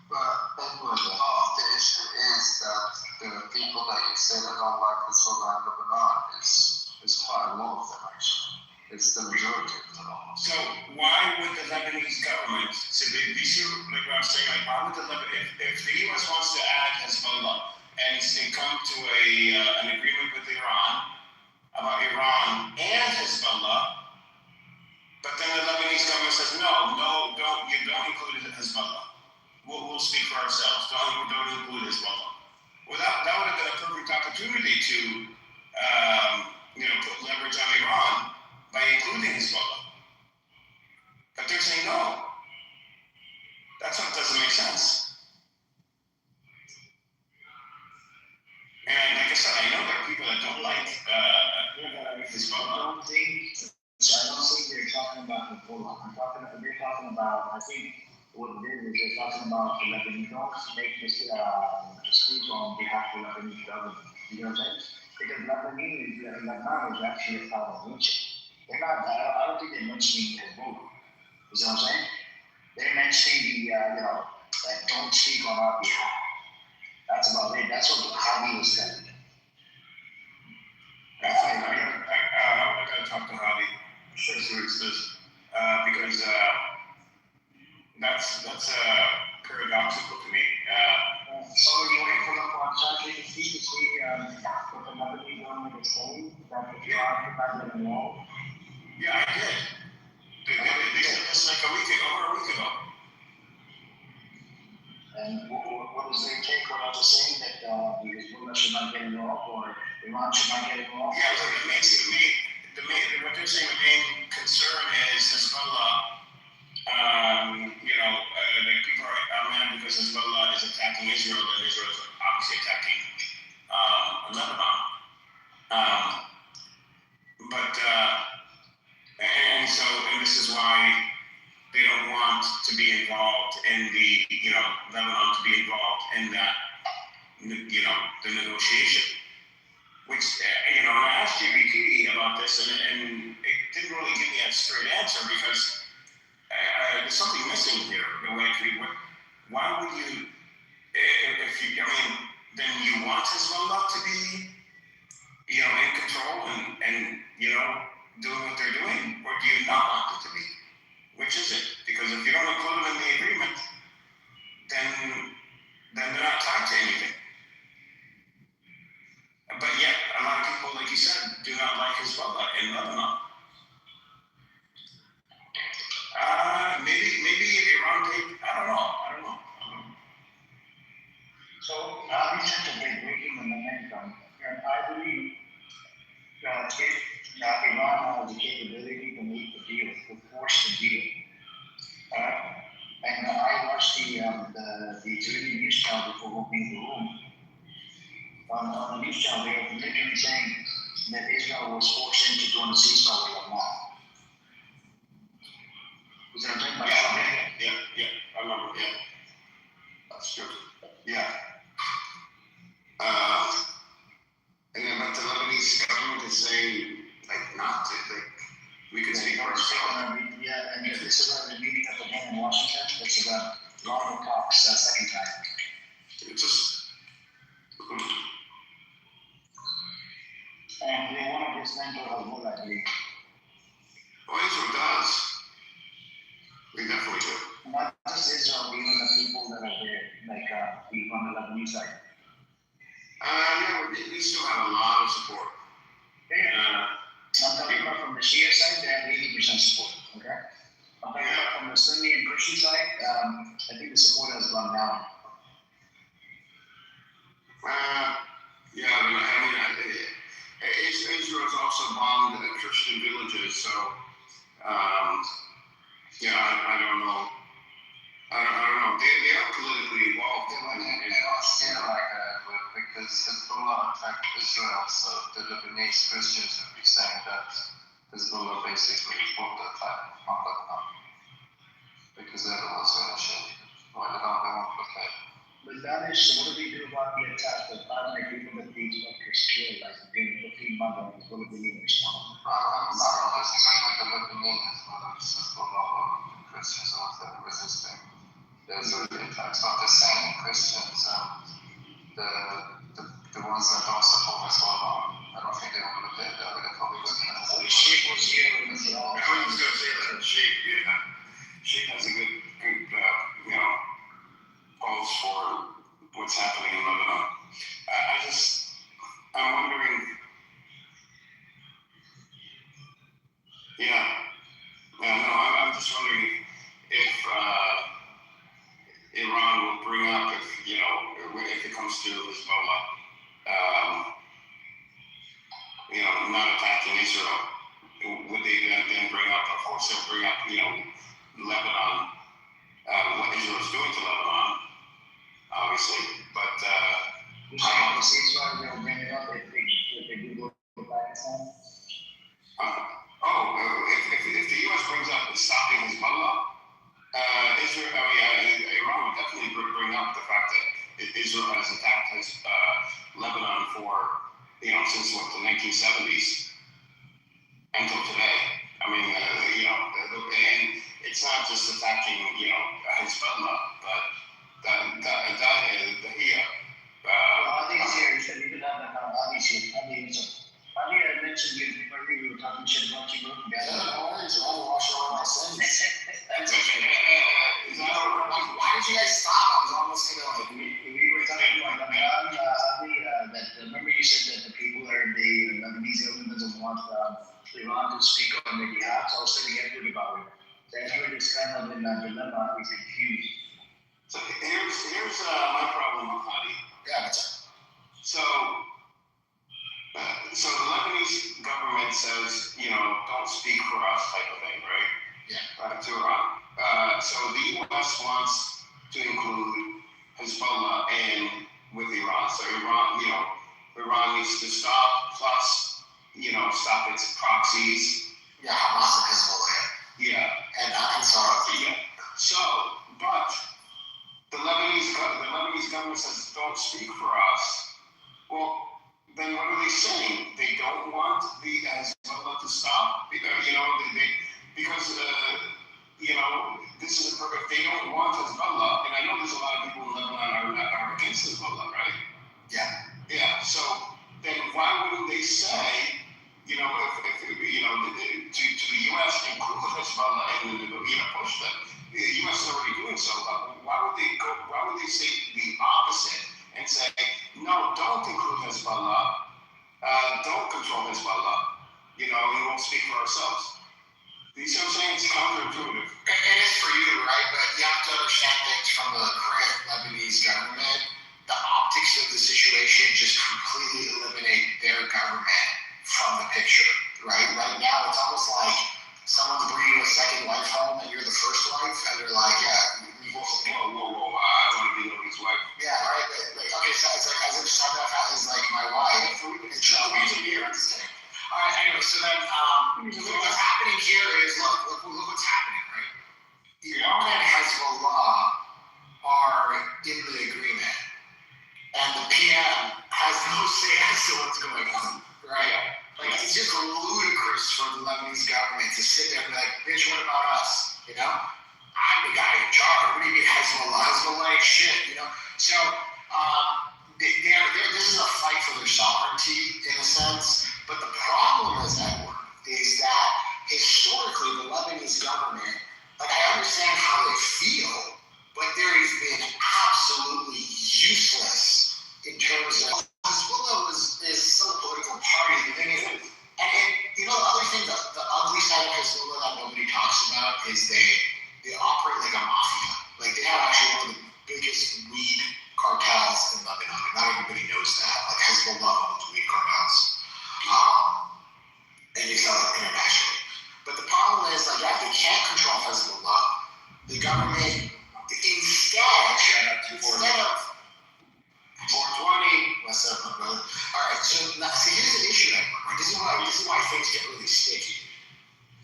But Edward, the issue is that the people that you say that don't like Hezbollah in Lebanon is quite a lot of them, actually. It's the majority of them almost. So why would the Lebanese government, so like what I'm saying, like why would if the U.S. wants to add Hezbollah and come to an agreement with Iran about Iran and Hezbollah, but then the Lebanese government says, no, don't include Hezbollah. We'll speak for ourselves. Don't include Hezbollah. Well, that would have been a perfect opportunity to put leverage on Iran by including Hezbollah. But they're saying no. That's what doesn't make sense. And like I said, I know there are people that don't like Hezbollah. I don't think they're talking about Hezbollah. They're talking about, I think what it is they're talking about the Lebanese. Don't make this speech on behalf of the Lebanese government. You know what I'm saying? Because Lebanon is actually a sovereign nation. They're not, I don't think they're mentioning Hezbollah. You see what I'm saying? They're mentioning that don't speak on our behalf. That's about it. That's what Harvey was telling me. I gotta talk to Javi. Sure. See what he says. Because that's paradoxical to me. So you want to pull up on ChatGPT to see what the other people on the same that the tribe about them all? Yeah, I did. They said this like over a week ago. And what was their take? What I was saying that because Mullah should not get involved or Iran should not get involved? Yeah, what they're saying the main concern is Hezbollah. The people are mad because Hezbollah is attacking Israel, and Israel is obviously attacking Lebanon. And this is why they don't want to be involved in Lebanon to be involved in that, the negotiation. Which, I asked GPT about this, and it didn't really give me a straight answer because there's something missing here. Why would you, then you want Hezbollah to be, in control and doing what they're doing, or do you not want it to be? Which is it? Because if you don't include them in the agreement, then they're not tied to anything. But yet, a lot of people, like you said, do not like Hezbollah in Lebanon. Maybe Iran I don't know. So we tend to be breaking the momentum, and I believe that if Iran has the capability to make the deal, to force the deal, and I watched the Israeli news channel before opening the room. On the news channel, they were literally saying that Israel was forced into doing a ceasefire with Lebanon. Was that right? Yeah, I remember, yeah. That's true. Yeah. And then but the Lebanese government is saying, not to, we can speak for ourselves. Yeah, and this is where we're meeting up again in Washington. This is Ronald Cox, second time. It's just... And they want to dismantle Hezbollah, I believe. Well, Israel does. We definitely do. Not just Israel, even the people that are there, people on the Lebanese side. We still have a lot of support. Yeah. I'm talking about from the Shia side, they have 80% support, okay? I'm talking about from the Sunni and Christian side, I think the support has gone down. Israel's also bombed Christian villages, so I don't know. They are politically involved because Hezbollah attacked Israel, so the Lebanese Christians would be saying that Hezbollah basically fought the attack on Lebanon because they're the ones who initiated it. Why they won't look at it? But that is, so what do we do about the attack of 500 people that these fuckers killed, during 15 months, what do we need to respond? I don't know, it's kind of like the Lebanese, whether it's Hezbollah or Christians or that are resisting. There's a attack. It's not the same Christians, the ones that don't support Hezbollah. I don't think they would look at it. They're probably looking at it. Sheikh was here when I was going to say that Sheikh has a good pulse for what's happening in Lebanon. I'm wondering, I'm just wondering if Iran will bring up, if it comes to Hezbollah, not attacking Israel, would they then bring up, of course they'll bring up, Lebanon, what Israel is doing to Lebanon, obviously, but you say the ceasefire, they'll bring it up if they do go to Pakistan? If the U.S. brings up stopping Hezbollah, Iran would definitely bring up the fact that Israel has attacked Lebanon for, since the 1970s until today. And it's not just attacking, Hezbollah, but the want Iran to speak on their behalf, so I was saying everybody about it. So everybody is kind of in a dilemma, is confused. So here's my problem with Hadi. Yeah, that's it. So the Lebanese government says, don't speak for us type of thing, right? Yeah. To Iran. So the U.S. wants to include Hezbollah with Iran. So Iran needs to stop, plus, stop its proxies. Yeah, Hamas and Hezbollah. Yeah. And Ansar. Yeah. So, but the Lebanese government says, don't speak for us. Well, then what are they saying? They don't want the Hezbollah to stop? Because this is if they don't want Hezbollah, and I know there's a lot of people in Lebanon are against Hezbollah, right? Yeah. Yeah. So then why wouldn't they say, if to the U.S. include Hezbollah and push them? The U.S. is already doing so. But why would they say the opposite and say, no, don't include Hezbollah, don't control Hezbollah, we won't speak for ourselves. You see what I'm saying? It's counterintuitive. It is for you, right? But you have to understand things from the current Lebanese government. The optics of the situation just completely eliminate their government from the picture, right? Right now, it's almost like someone's bringing a second wife home and you're the first wife, and they're like, yeah, we both. Whoa, I don't want to be nobody's wife. Yeah, right? Okay, so it's like, as if Sabbath is like my wife, and she's a beer, I'm just kidding. All right, anyway, so then what's happening here is, look what's happening, right? Iran and Hezbollah are in the agreement, and the PM has no say as to what's going on, right? Like, it's just ludicrous for the Lebanese government to sit there and be like, bitch, what about us? I'm the guy in charge. What do you mean Hezbollah? Hezbollah ain't shit, So, this is a fight for their sovereignty, in a sense. But the problem is that historically the Lebanese government, like, I understand how they feel, but there has been absolutely useless in terms of Hezbollah is still a political party. The thing is, and the other thing, the ugly side of Hezbollah that nobody talks about is they operate like a mafia. Like, they have actually one of the biggest weed cartels in Lebanon. Not everybody knows that. Like, Hezbollah owns weed cartels. And you sell it internationally. But the problem is, like, they can't control Hezbollah. The government, instead of 420, what's up, my brother? All right, so here's the issue, right? This is why things get really sticky.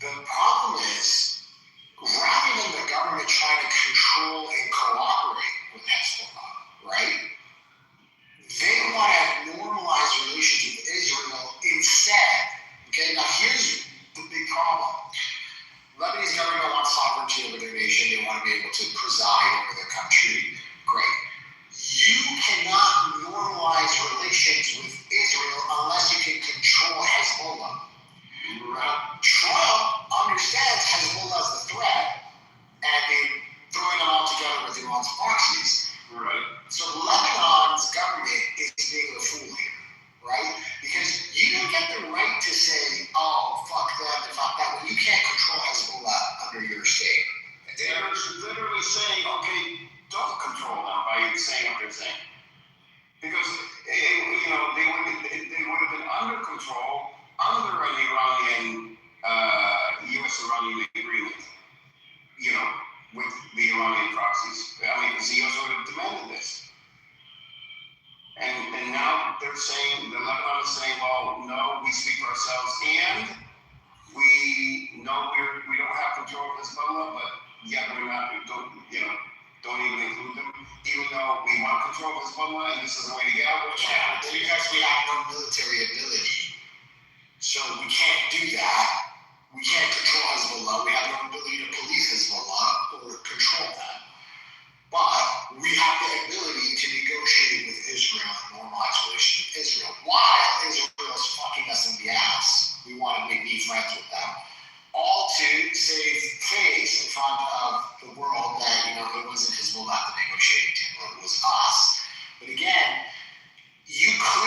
The problem is, rather than the government trying to control and cooperate with Hezbollah, right? They want to normalize relations with Israel instead. Okay, now here's the big problem. Lebanese government wants sovereignty over their nation. They want to be able to preside over their country. Great. You cannot normalize relations with Israel unless you can control Hezbollah. Trump understands Hezbollah as the threat, and they're throwing them all together with Iran's proxies. Right. So Lebanon's government is being a fool here, right? Because you don't get the right to say, oh, fuck them and fuck that, when you can't control Hezbollah under your state. They're literally saying, okay, don't control them by saying what they're saying. Because, they would have been under control under an Iranian, U.S.-Iranian agreement, with the Iranian proxies. I mean, because the U.S. would have demanded this. And now they're saying, the Lebanon is saying, well, no, we speak for ourselves, and we know we don't have control of Hezbollah, but yet we're not, don't even include them, even though we want control of Hezbollah, and this is the way to get out of it. Yeah, because we have no military ability. So we can't do that. We can't control Hezbollah. We have no ability to police Hezbollah or control them. But we have the ability to negotiate with Israel and normalize relations with Israel. While Israel is fucking us in the ass, we want to be friends with them. All to save face in front of the world that, it wasn't Hezbollah the negotiating team, it was us. But again, you clearly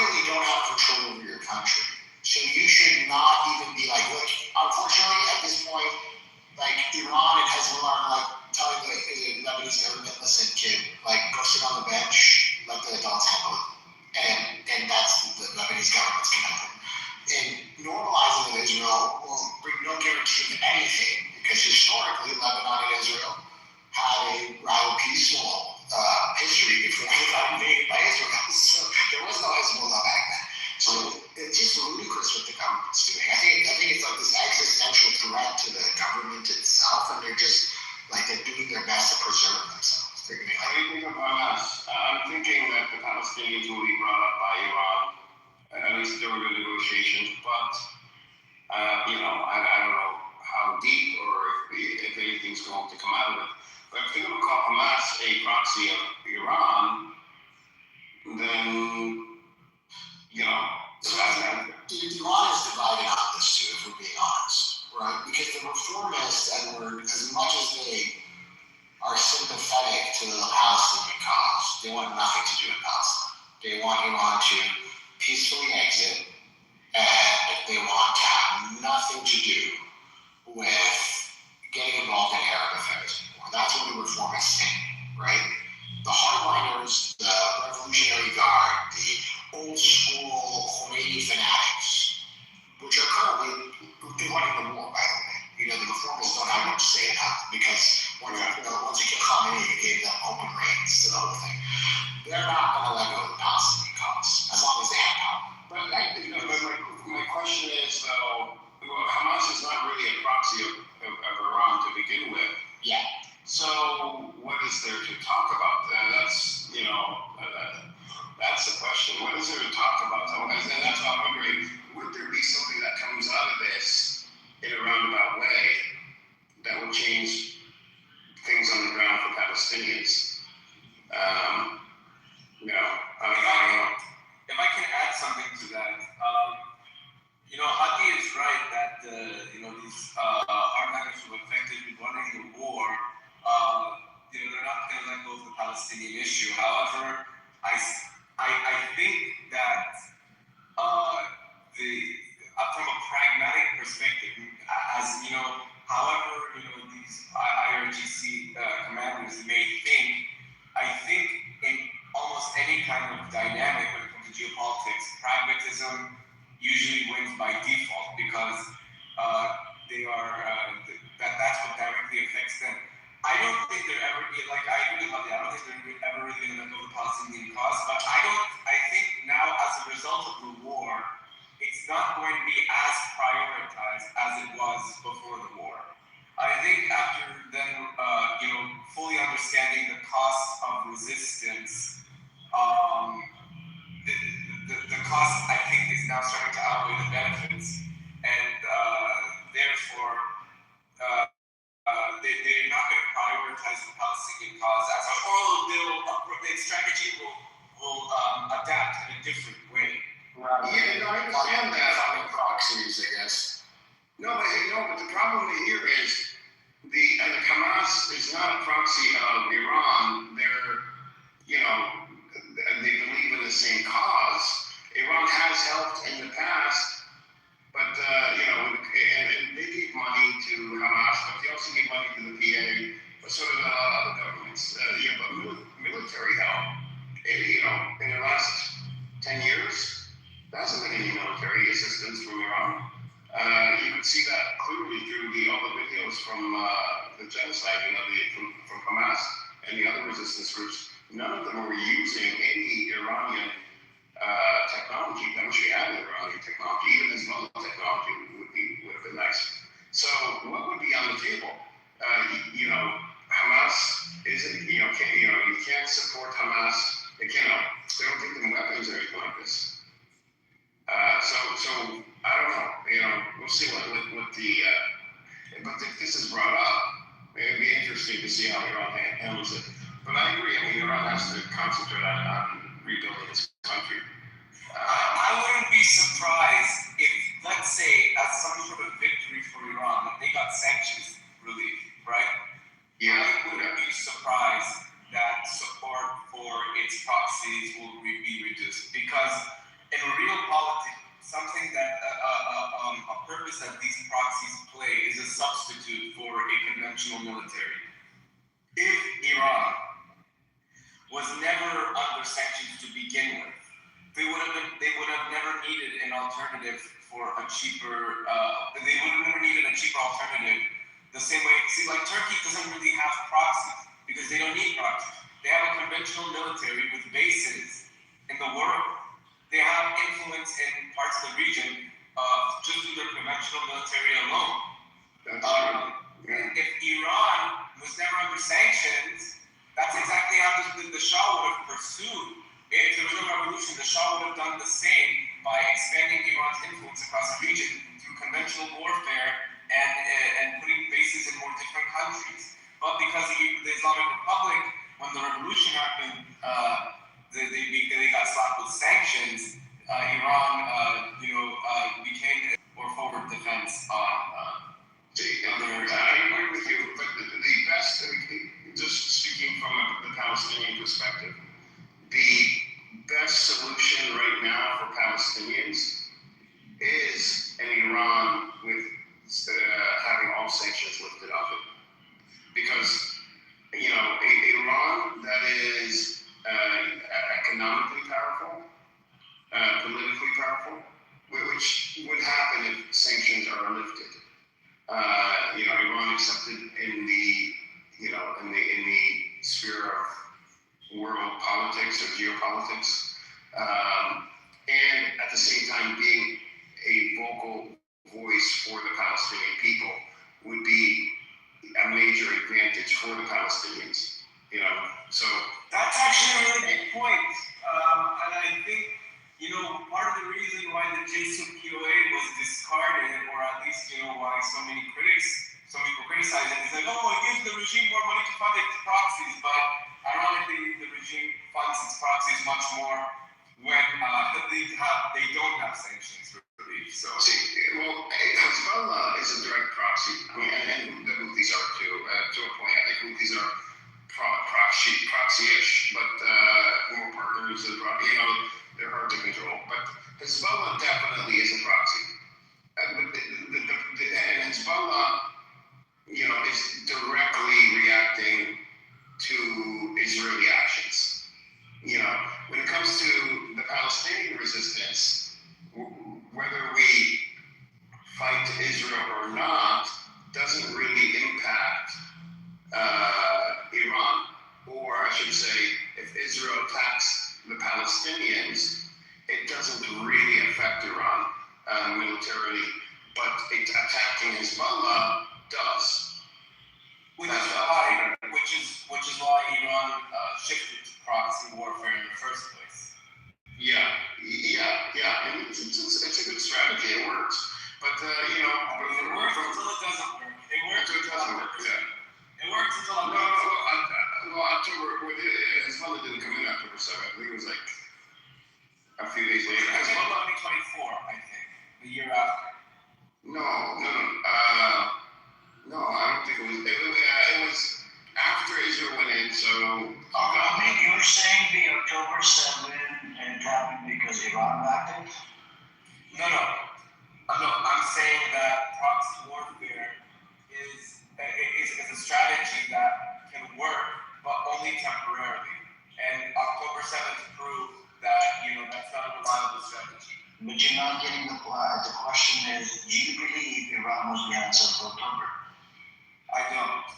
ludicrous what the government's doing. I think it's like this existential threat to the government itself, and they're doing their best to preserve themselves. They're gonna be What do you think of Hamas? I'm thinking that the Palestinians will be brought up by Iran, at least during the negotiations, but I don't know how deep or if anything's going to come out of it. But if they're going to call Hamas a proxy of Iran, then, So Iran is divided on this too, if we're being honest, right? Because the reformists, Edward, as much as they are sympathetic to the Palestinian cause, they want nothing to do with Palestine. They want Iran to peacefully exit, and they want to have nothing to do with getting involved in Arab affairs anymore. That's what the reformists think, right? The hardliners, the Revolutionary Guard, the old school Khomeini fanatics, which are currently running the war, by the way. The reformists don't have much to say about it because once you get Khomeini, you gave them open reins to the whole thing. They're not going to let go of the Palestinian cause as long as they have power. But my question is, though, Hamas is not really a proxy of Iran to begin with. Yeah. So what is there to talk about? That's the question. What is there to talk about? And that's why I'm wondering, would there be something that comes out of this in a roundabout way that would change things on the ground for Palestinians? I don't know. If I can add something to that, Hadi is right that these hardliners who affected running the war, they're not going to let go of the Palestinian issue. However, I think that from a pragmatic perspective, however these IRGC commanders may think, I think in almost any kind of dynamic when it comes to geopolitics, pragmatism usually wins by default because they are that's what directly affects them. I don't think they're ever I agree with Hadi. I don't think they're ever really going to let go of the Palestinian cause, but I think now as a result of the war, it's not going to be as prioritized as it was before the war. I think after them, fully understanding the cost of resistance, the cost I think is now starting to outweigh the benefits, and therefore they're not going to prioritize the Palestinian cause as a whole. The strategy will adapt in a different way. Yeah, I understand that. Having proxies, I guess. No, but the problem here is the Hamas is not a proxy of Iran. They believe in the same cause. Iran has helped in the past, but and they give money to Hamas, but they also give money to the PA, but so do a lot of other governments. But military help, in the last 10 years, there hasn't been any military assistance from Iran. You can see that clearly through all the videos from the genocide, from Hamas and the other resistance groups. None of them were using any Iranian technology. I wish we had Iranian technology. Even Hezbollah technology would have been nice. So what would be on the table? Hamas isn't. You can't support Hamas. They don't give them weapons or anything like this. So I don't know. We'll see what the. But if this is brought up, it'd be interesting to see how Iran handles it. But I agree. Iran has to concentrate on rebuilding its country. I wouldn't be surprised if, let's say, as some sort of victory for Iran, that they got sanctions relief, right? Yeah. I wouldn't be surprised that support for its proxies will be reduced because in real politics, something that a purpose that these proxies play is a substitute for a conventional military. If Iran was never under sanctions to begin with, they would have never needed an alternative for a cheaper. They would have never needed a cheaper alternative. The same way, Turkey doesn't really have proxies because they don't need proxies. They have a conventional military with bases in the world. They have influence influence in parts of the region just through their conventional military alone. If Iran was never under sanctions, that's exactly how the Shah would have pursued. If there was no revolution, the Shah would have done the same by expanding Iran's influence across the region through conventional warfare and putting bases in more different countries. But because the Islamic Republic, when the revolution happened, they got slapped with sanctions. Iran, became more forward defense on. I agree with you, but the best, just speaking from the Palestinian perspective, the best solution right now for Palestinians is an Iran with having all sanctions lifted off it. Because, Iran that is economically powerful, politically powerful, which would happen if sanctions are lifted. Iran accepted in the sphere of world politics or geopolitics, and at the same time being a vocal voice for the Palestinian people would be a major advantage for the Palestinians. So that's actually a really good point, and I think part of the reason why the JCPOA was discarded, or at least why some people criticize it, is like, it gives the regime more money to fund its proxies, but ironically, the regime funds its proxies much more when they don't have sanctions relief. So, Hezbollah is a direct proxy, and the Houthis are too. To a point, I think Houthis are proxy-ish, but more partners. They're hard to control. But Hezbollah definitely is a proxy. And Hezbollah, is directly reacting to Israeli actions. When it comes to the Palestinian resistance, whether we fight Israel or not doesn't really impact Iran. Or I should say, if Israel attacks the Palestinians, it doesn't really affect Iran militarily, but attacking Hezbollah does. Which is why Iran shifted to proxy warfare in the first place. Yeah. And it's a good strategy. It works, but it works until it doesn't work. It works until it doesn't work. Yeah. It works until it doesn't. October. Hezbollah didn't come in October 7th. I think it was like a few days later. Hezbollah 2024, I think, the year after. No, I don't think it was. It was after Israel went in, so. You're saying the October 7th and it happened because Iran backed it? No. I'm saying that proxy warfare is a strategy that can work, but only temporarily. And October 7th proved that that's not a reliable strategy. But you're not getting the point. The question is, do you believe Iran was the answer for October? I don't.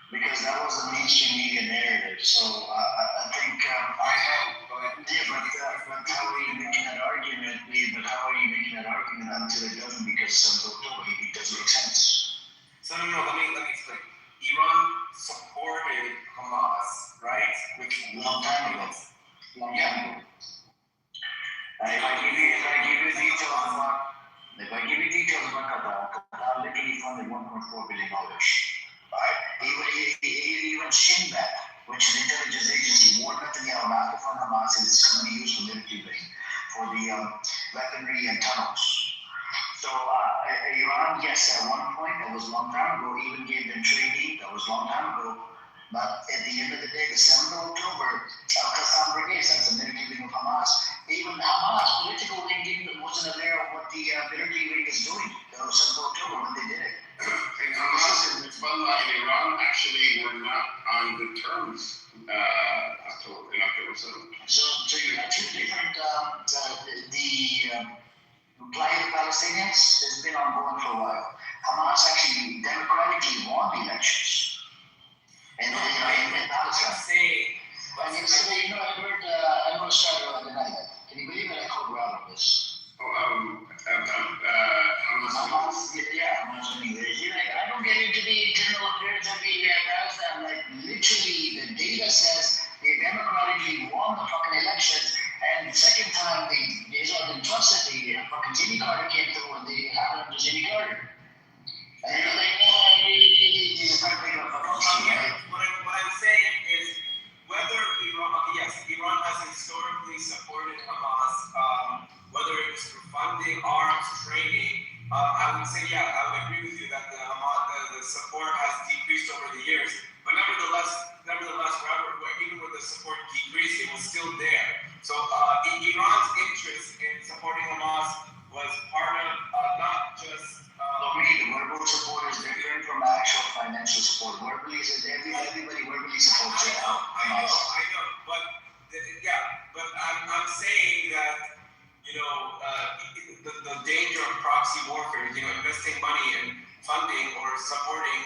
Because that was the mainstream media narrative. So I think I know, but but how are you making that argument? But how are you making that argument until it doesn't? Because of October, it doesn't make sense. So no. Let me explain. Iran supported Hamas, right? Which long time ago. If I give you details about Qatar literally funded $1.4 billion. Right? Even Shin Bet, which is an intelligence agency, warned Netanyahu not to fund Hamas and it's going to be used for military for the weaponry and tunnels. So Iran, yes, at one point, that was a long time ago, even gave them training, that was a long time ago. But at the end of the day, the 7th of October, Al-Qassam Brigade, that's the military wing of Hamas. Even Hamas, political wing, wasn't aware of what the military wing is doing. That was 7th of October when they did it. And Hamas and Hezbollah and Iran actually were not on good terms in October 7th. So you have two different, the plight of Palestinians has been ongoing for a while. Hamas actually democratically won the elections. And in Palestine. And yesterday, I heard, I'm going to start deny that. Can you believe it? I called supporters. Hamas. Hamas anyways. I don't get into the internal affairs of the Palestine. Like literally, the data says they democratically won the fucking elections, and the second time Israel didn't trust it, the fucking Jimmy Carter came through, and they happened to Jimmy Carter. And they're like, What I'm saying is whether Iran has historically supported Hamas, whether it was through funding, arms, training, I would say, I would agree with you that the support has decreased over the years. But nevertheless, even with the support decreased, it was still there. So Iran's interest in supporting Hamas was part of not just. The verbal support is different from actual financial support. Verbally is everybody verbally supports it. I know, but I'm saying that the danger of proxy warfare, investing money in funding or supporting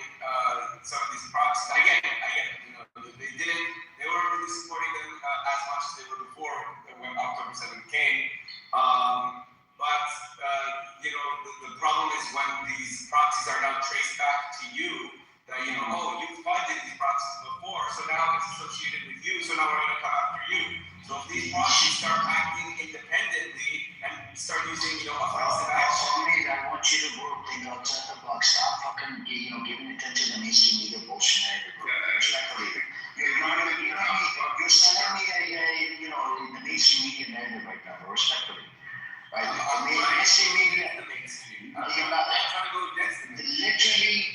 some of these proxies. I get it. They weren't really supporting them as much as they were before when October 7th came. But the problem is when these proxies are now traced back to you, that you funded these proxies before, so now it's associated with you, so now we're going to come after you. So if these proxies start acting independently and start using, offensive action. I want you to work things outside the box. Stop fucking, giving attention to mainstream media bullshit. Respectfully. You're selling me the mainstream media narrative right now, respectfully. Right? Mainstream media. Literally,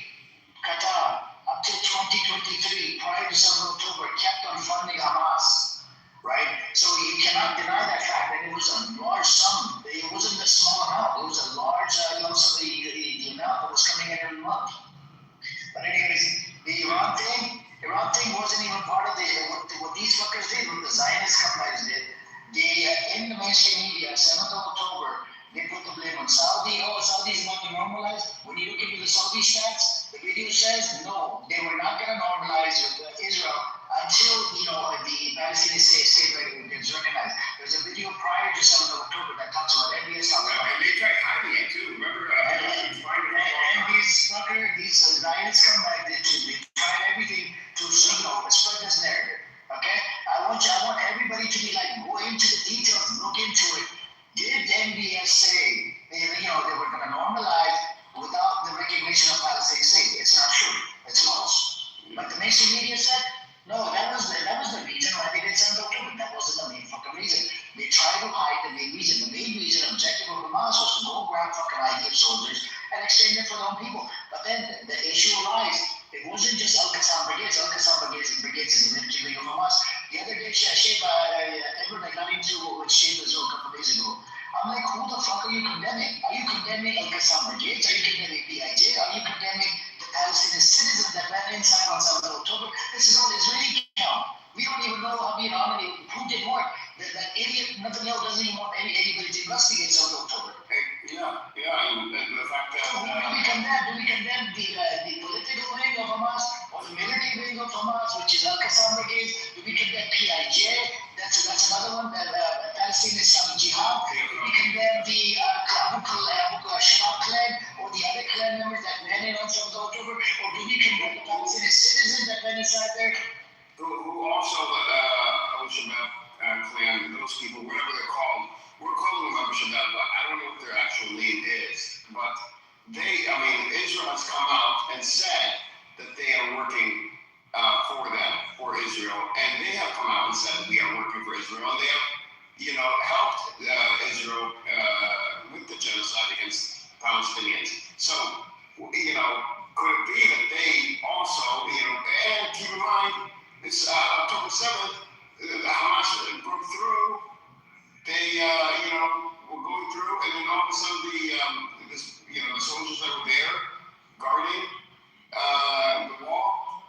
Qatar, up to 2023, prior to October, kept on funding Hamas. Right? So you cannot deny that fact that it was a large sum. It wasn't a small amount. It was a large lump sum, the amount that was coming in every month. But anyways, the Iran thing wasn't even part of what these fuckers did, what the Zionist companies did. In the mainstream media, 7th of October, they put the blame on Saudi. Saudi's about to normalize. When you look into the Saudi stats, the video says no, they were not going to normalize with Israel until the Palestinian state is recognized. There's a video prior to 7th of October that talks about NBS. And they tried hiding it too. Remember? These Zionist scumbags did too. They tried everything to spread this narrative. Okay? I want everybody to be like, go into the details, look into it. Did NBS say they were going to normalize without the recognition of Palestinian state? It's not true. It's false. But the mainstream media said, no, that was the reason why they did 7th October. That wasn't the main fucking reason. They tried to hide the main reason. The main reason, objective of Hamas was to go grab fucking IDF soldiers and exchange them for their own people. But then the issue lies. It wasn't just Al-Qassam brigades. Al-Qassam brigades is the military wing of Hamas. The other day, Edward, I got into with Sheikh Azul a couple days ago. I'm like, who the fuck are you condemning? Are you condemning Al-Qassam brigades? Are you condemning PIJ? Are you condemning the Palestinian citizens that went inside on 7th of October? This is all Israeli count. We don't even know how many who did what. That idiot, nothing else doesn't even want anybody to investigate 7th of October. And the fact that. So do we condemn the political wing of Hamas or the military wing of Hamas, which is Al-Qassam brigades? Do we condemn PIJ? That's another one, Palestinian Islamic Jihad. Do we condemn the Abu Shabab clan or the other clan members that went in on 7th of October? Or do we condemn the Palestinian citizens that went inside there? Who also, Abu Shabab clan, those people, whatever they're called, we're calling them Abu Shabab, but I don't know what their actual name is. But Israel has come out and said that they are working for Israel, and they have come out and said we are working for Israel, and they have, helped Israel with the genocide against Palestinians. So, could it be that they also, and keep in mind, it's October 7th, the Hamas broke through. They, were going through, and then all of a sudden the soldiers that were there guarding the wall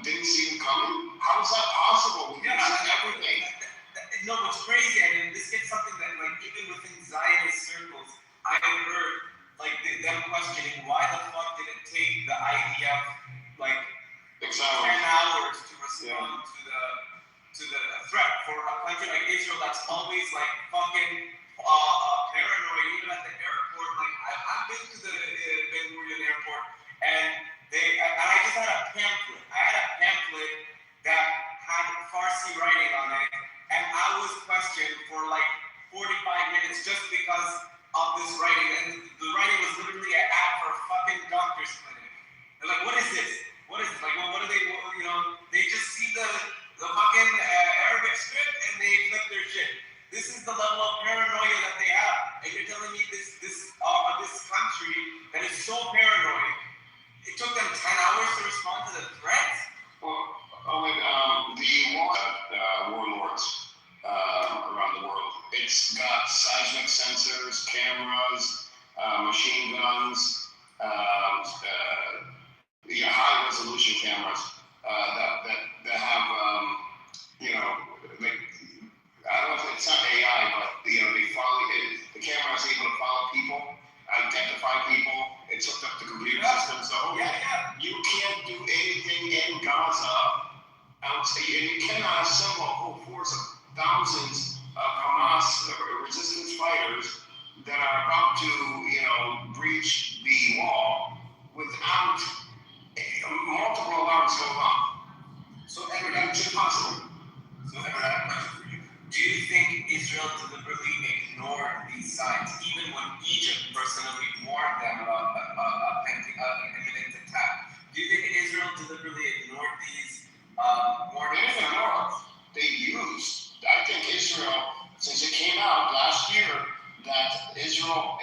didn't see them coming. How is that possible? Everything. No, what's crazy, and this gets something that, even within Zionist circles, I have heard, them questioning why the fuck did it take the IDF, 10 hours to respond to the threat for a country like Israel that's always fucking paranoid even at the airport. Like I've been to the Ben Gurion airport, and I just had a pamphlet. I had a pamphlet that had Farsi writing on it, and I was questioned for like 45 minutes just because of this writing. And the writing was literally an ad for a fucking doctor's clinic. They're like, what is this? What is this? Like, well, what are they? You know, they just see the fucking Arabic script and they flip their shit. This is the level of paranoia that they have. And you're telling me this country that is so paranoid, it took them 10 hours to respond to the threats? Well, the warlords around the world. It's got seismic sensors, cameras, machine guns, high resolution cameras that have like, I don't know if it's not AI, but they follow it. The camera is able to follow people, identify people. It's hooked up to computer systems. So you can't do anything in Gaza outside, and you cannot assemble a whole force of thousands of Hamas resistance fighters that are about to, breach the wall without multiple alarms going off. So, Edward, it's impossible. So, Edward, I have a question for you. Do you think Israel deliberately ignored these signs, even when Egypt personally warned them about an imminent attack? Do you think Israel deliberately ignored these warnings? They used. I think Israel, since it came out last year that Israel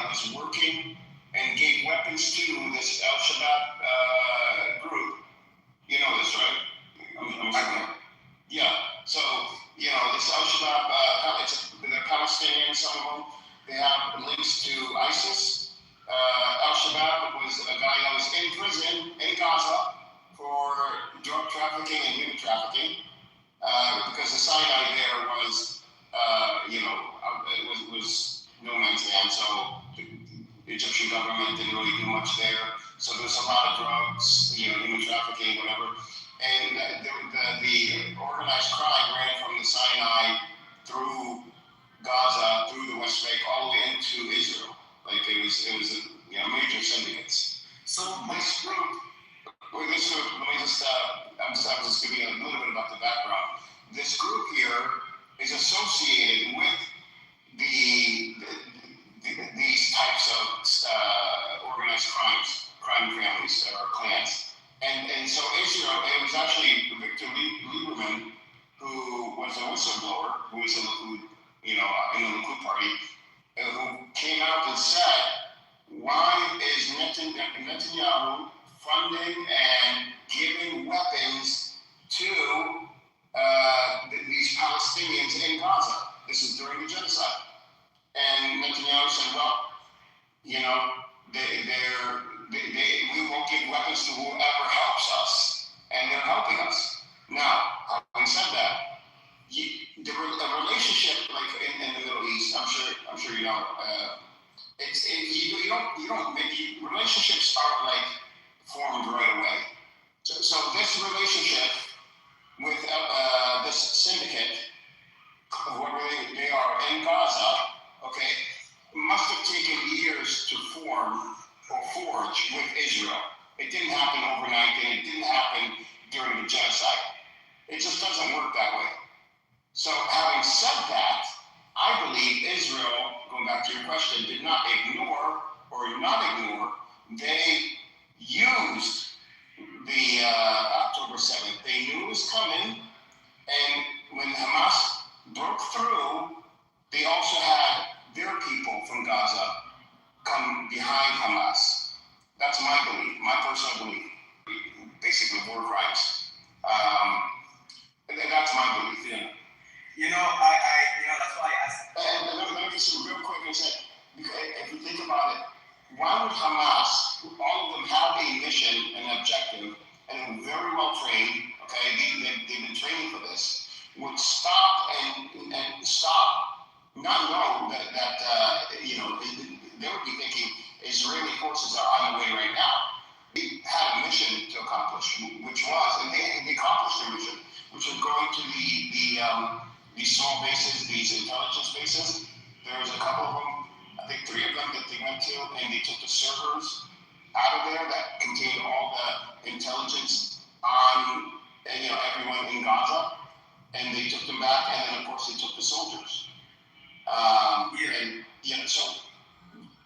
was working and gave weapons to this Al-Shabaab group. You know this, right? Yeah. So, this Al-Shabaab, they're Palestinians, some of them. They have links to ISIS. Al-Shabaab was a guy that was in prison in Gaza for drug trafficking and human trafficking, because the Sinai there was, it was no man's land, so the Egyptian government didn't really do much there. So there's a lot of drugs, human trafficking, whatever. And the organized crime ran from the Sinai through Gaza, through the West Bank, all the way into Israel. Like it was major syndicates. So this group, let me just, I'm just giving you a little bit about the background. This group here is associated with these types of organized crime families or clans. And so Israel, it was actually Victor Lieberman, who was a whistleblower, who was in the Likud party, who came out and said, why is Netanyahu funding and giving weapons to these Palestinians in Gaza? This is during the genocide. And Netanyahu said, well, we won't give weapons to whoever helps us, and they're helping us. Now, having said that, the relationship, like in the Middle East, I'm sure you know, relationships aren't like formed right away. So this relationship with this syndicate, whoever they are in Gaza, okay, must have taken years to form or forge with Israel. It didn't happen overnight, and it didn't happen during the genocide. It just doesn't work that way. So having said that, I believe Israel, going back to your question, did not ignore or not ignore. They used the October 7th. They knew it was coming, and when Hamas broke through, they also had their people from Gaza come behind Hamas. That's my belief, my personal belief. Basically, war crimes. And that's my belief. Yeah. That's why I asked. And let me just real quick and say, if you think about it, why would Hamas, all of them have a mission and objective, and very well trained? Okay, they've been training for this. Would stop and stop, not know that they would be thinking Israeli forces are on the way right now. They had a mission to accomplish, which was, and they accomplished their mission, which was going to the small bases, these intelligence bases. There's battlefield and they took the servers out of there that contained all the intelligence on everyone in Gaza, and they took them back, and then of course they took the soldiers. And so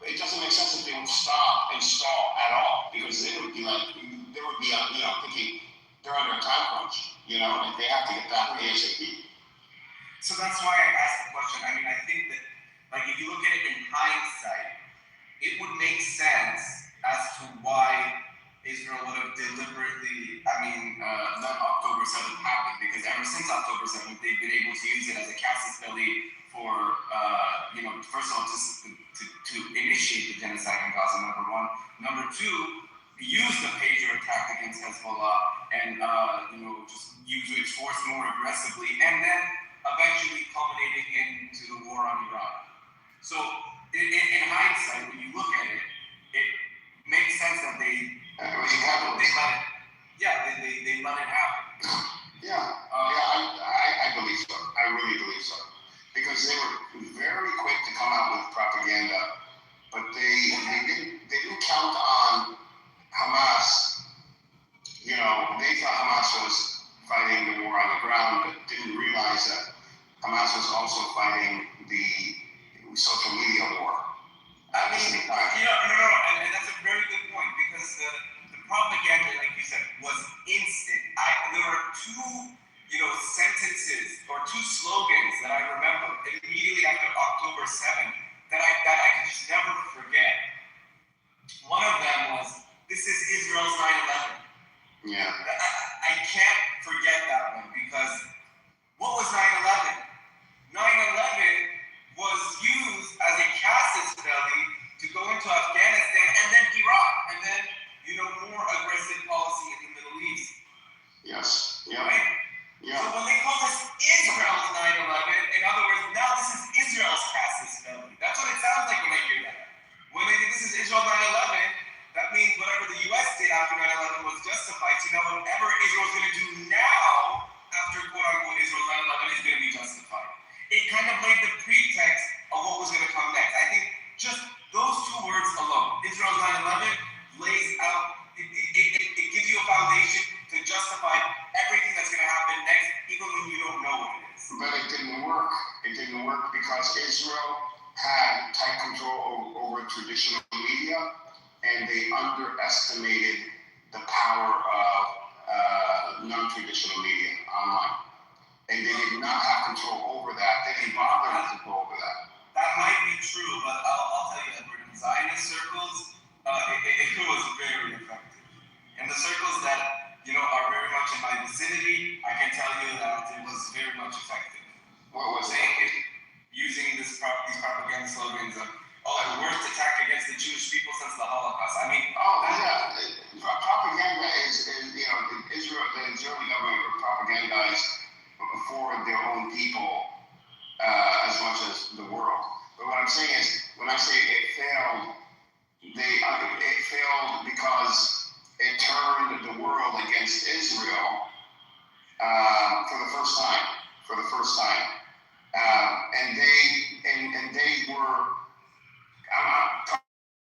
it doesn't make sense if they would stop and stall at all, because they would be thinking they're under a time crunch, and they have to get back ASAP. So that's why I asked the question. I mean, I think that, if you look at it in hindsight, it would make sense as to why Israel would have deliberately, let October 7th happen, because ever since October 7th, they've been able to use it as a casus belli for, first of all, just to initiate the genocide in Gaza, number one. Number two, use the pager attack against Hezbollah and, just use its force more aggressively, and then eventually culminating into the war on Iran. So, in hindsight, when you look at it, it makes sense that they let it happen. I believe so. I really believe so. Because they were very quick to come out with propaganda, but they didn't count on Hamas. They thought Hamas was fighting the war on the ground, but didn't realize that Hamas was also fighting the social media war. And that's a very good point, because the propaganda, like you said, was instant. There were two, sentences or two slogans that I remember immediately after October 7th that I could just never forget. One of them was, "This is Israel's 9/11." Yeah. I can't forget that one, because what was 9/11? 9/11 was used as a casus belli to go into Afghanistan and then Iraq, and then, more aggressive policy in the Middle East. Yes. Yeah. Right? Yeah. So when they call this Israel's 9/11, in other words, now this is Israel's casus belli. That's what it sounds like when I hear that. When they think this is Israel 9/11, that means whatever the U.S. did after 9/11 was justified. So now whatever Israel's going to do now, after quote-unquote Israel's 9/11, is going to be justified. It kind of laid the pretext of what was going to come next. I think just those two words alone, Israel's 9/11, lays out, it gives you a foundation to justify everything that's going to happen next, even when you don't know what it is. But it didn't work. It didn't work because Israel had tight control over traditional media, and they underestimated the power of non-traditional media online. And they did not have control over that. They didn't bother to control over that. That might be true, but I'll tell you, Edward, in Zionist circles, it was very effective. In the circles that, are very much in my vicinity, I can tell you that it was very much effective. What was it? Using these propaganda slogans of, the worst attack against the Jewish people since the Holocaust. Propaganda is the Israeli government propagandized for their own people as much as the world. But what I'm saying is, when I say it failed, it failed because it turned the world against Israel for the first time. And they were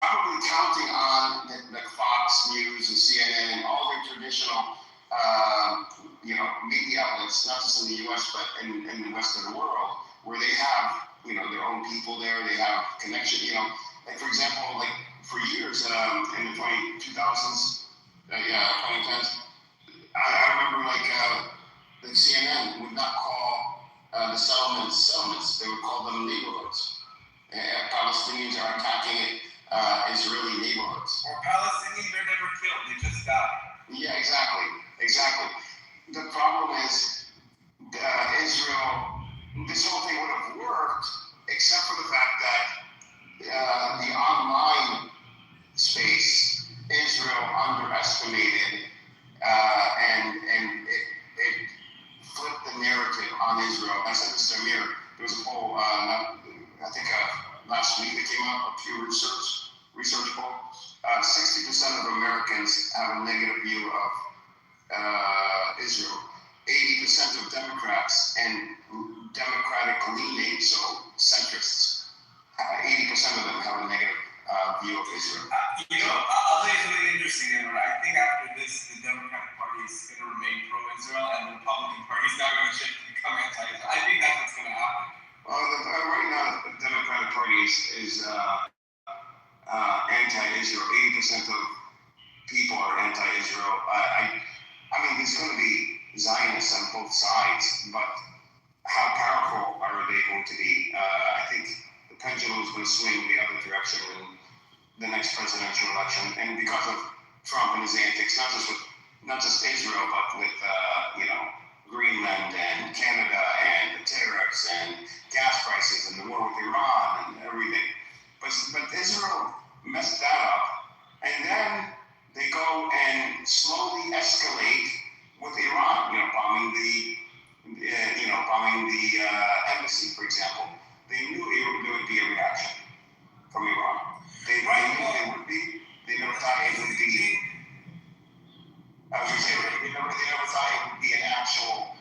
probably counting on the Fox News and CNN and all their traditional media outlets, not just in the U.S. but in the rest of the world, where they have their own people there, they have connection. Like for example, like for years in the 2000s, 2010s, I remember the CNN would not call the settlements; they would call them neighborhoods. Palestinians are attacking Israeli neighborhoods. Or Palestinians, they're never killed; they just die. Yeah, exactly. The problem is Israel. This whole thing would have worked, except for the fact that the online space, Israel underestimated, and it flipped the narrative on Israel. I said this to Amir. There was a poll, I think last week that came out, a Pew Research poll. 60% of Americans have a negative view of Israel. 80% of Democrats and Democratic leaning, so centrists, 80% of them have a negative view of Israel. I'll tell you something interesting, Edward. I think after this, the Democratic Party is going to remain pro-Israel, and the Republican Party is now going to shift to become anti-Israel. I think that's what's going to happen. Well, right now, the Democratic Party is anti-Israel. 80% of people are anti-Israel. I mean, there's going to be Zionists on both sides, but how powerful are they going to be? I think the pendulum is going to swing the other direction in the next presidential election, and because of Trump and his antics, not just Israel, but with Greenland and Canada and the tariffs and gas prices and the war with Iran and everything. But Israel messed that up, and then they go and slowly escalate with Iran, bombing the embassy, for example. They knew there would be a reaction from Iran. They knew there would be. They never thought it would be. They never thought it would be an actual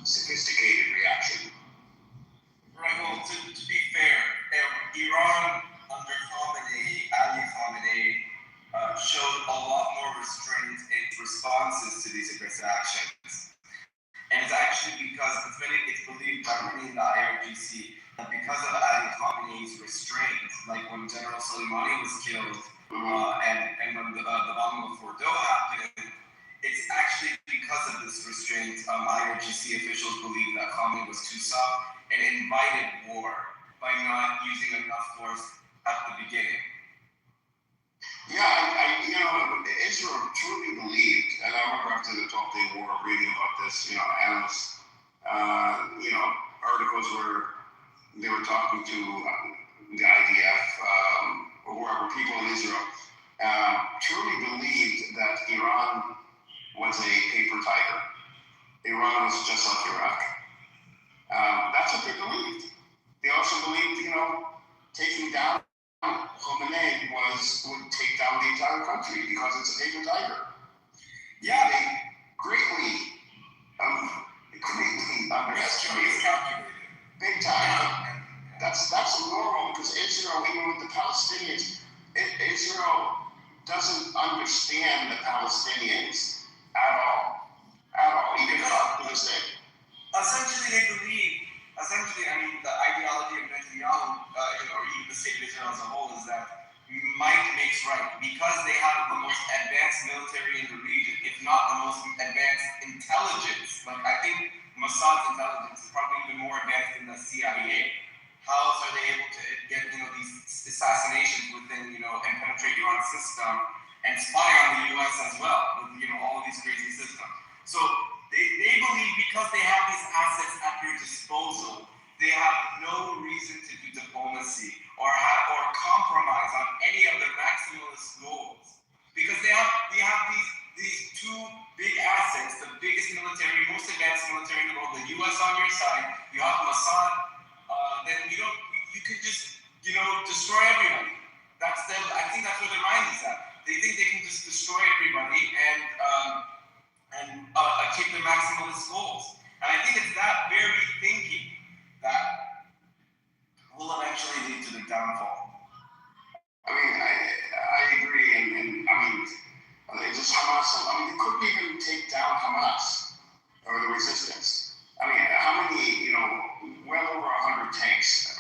sophisticated reaction. Right. Well, to be fair, Iran under Ali Khamenei, showed a lot more restraint in its responses to these aggressive actions. And it's actually because it's believed by many in the IRGC that because of Ali Khamenei's restraint, like when General Soleimani was killed, and when the bombing of Fordo happened, it's actually because of this restraint, IRGC officials believe that Khamenei was too soft and invited war by not using enough force at the beginning. Yeah, Israel truly believed, and I remember after the 12-day war reading about this, analysts, articles where they were talking to the IDF or whoever, people in Israel, truly believed that Iran was a paper tiger. Iran was just like Iraq. That's what they believed. They also believed, taking down Khamenei would take down the entire country because it's a paper tiger. Yeah, they greatly underestimated. Big time. That's normal because Israel, even with the Palestinians, Israel doesn't understand the Palestinians at all, even to this day. Essentially, they believe. The ideology of Netanyahu, or even the state of Israel as a whole, is that might makes right. Because they have the most advanced military in the region, if not the most advanced intelligence. Like, I think Mossad's intelligence is probably even more advanced than the CIA. How else are they able to get, these assassinations within, and penetrate Iran's system and spy on the U.S. as well, with, all of these crazy systems. So they believe because they have these assets at their disposal, they have no reason to do diplomacy or compromise on any of their maximalist goals. Because we have these two big assets, the biggest military, most advanced military in the world, the U.S. on your side, you have Mossad, then you could just, destroy everybody. I think that's where their mind is at. They think they can just destroy everybody and achieve their maximalist goals. And I think it's that very thinking that will eventually lead to the downfall. I agree, and just Hamas. They couldn't even take down Hamas or the resistance. How many? Well over 100 tanks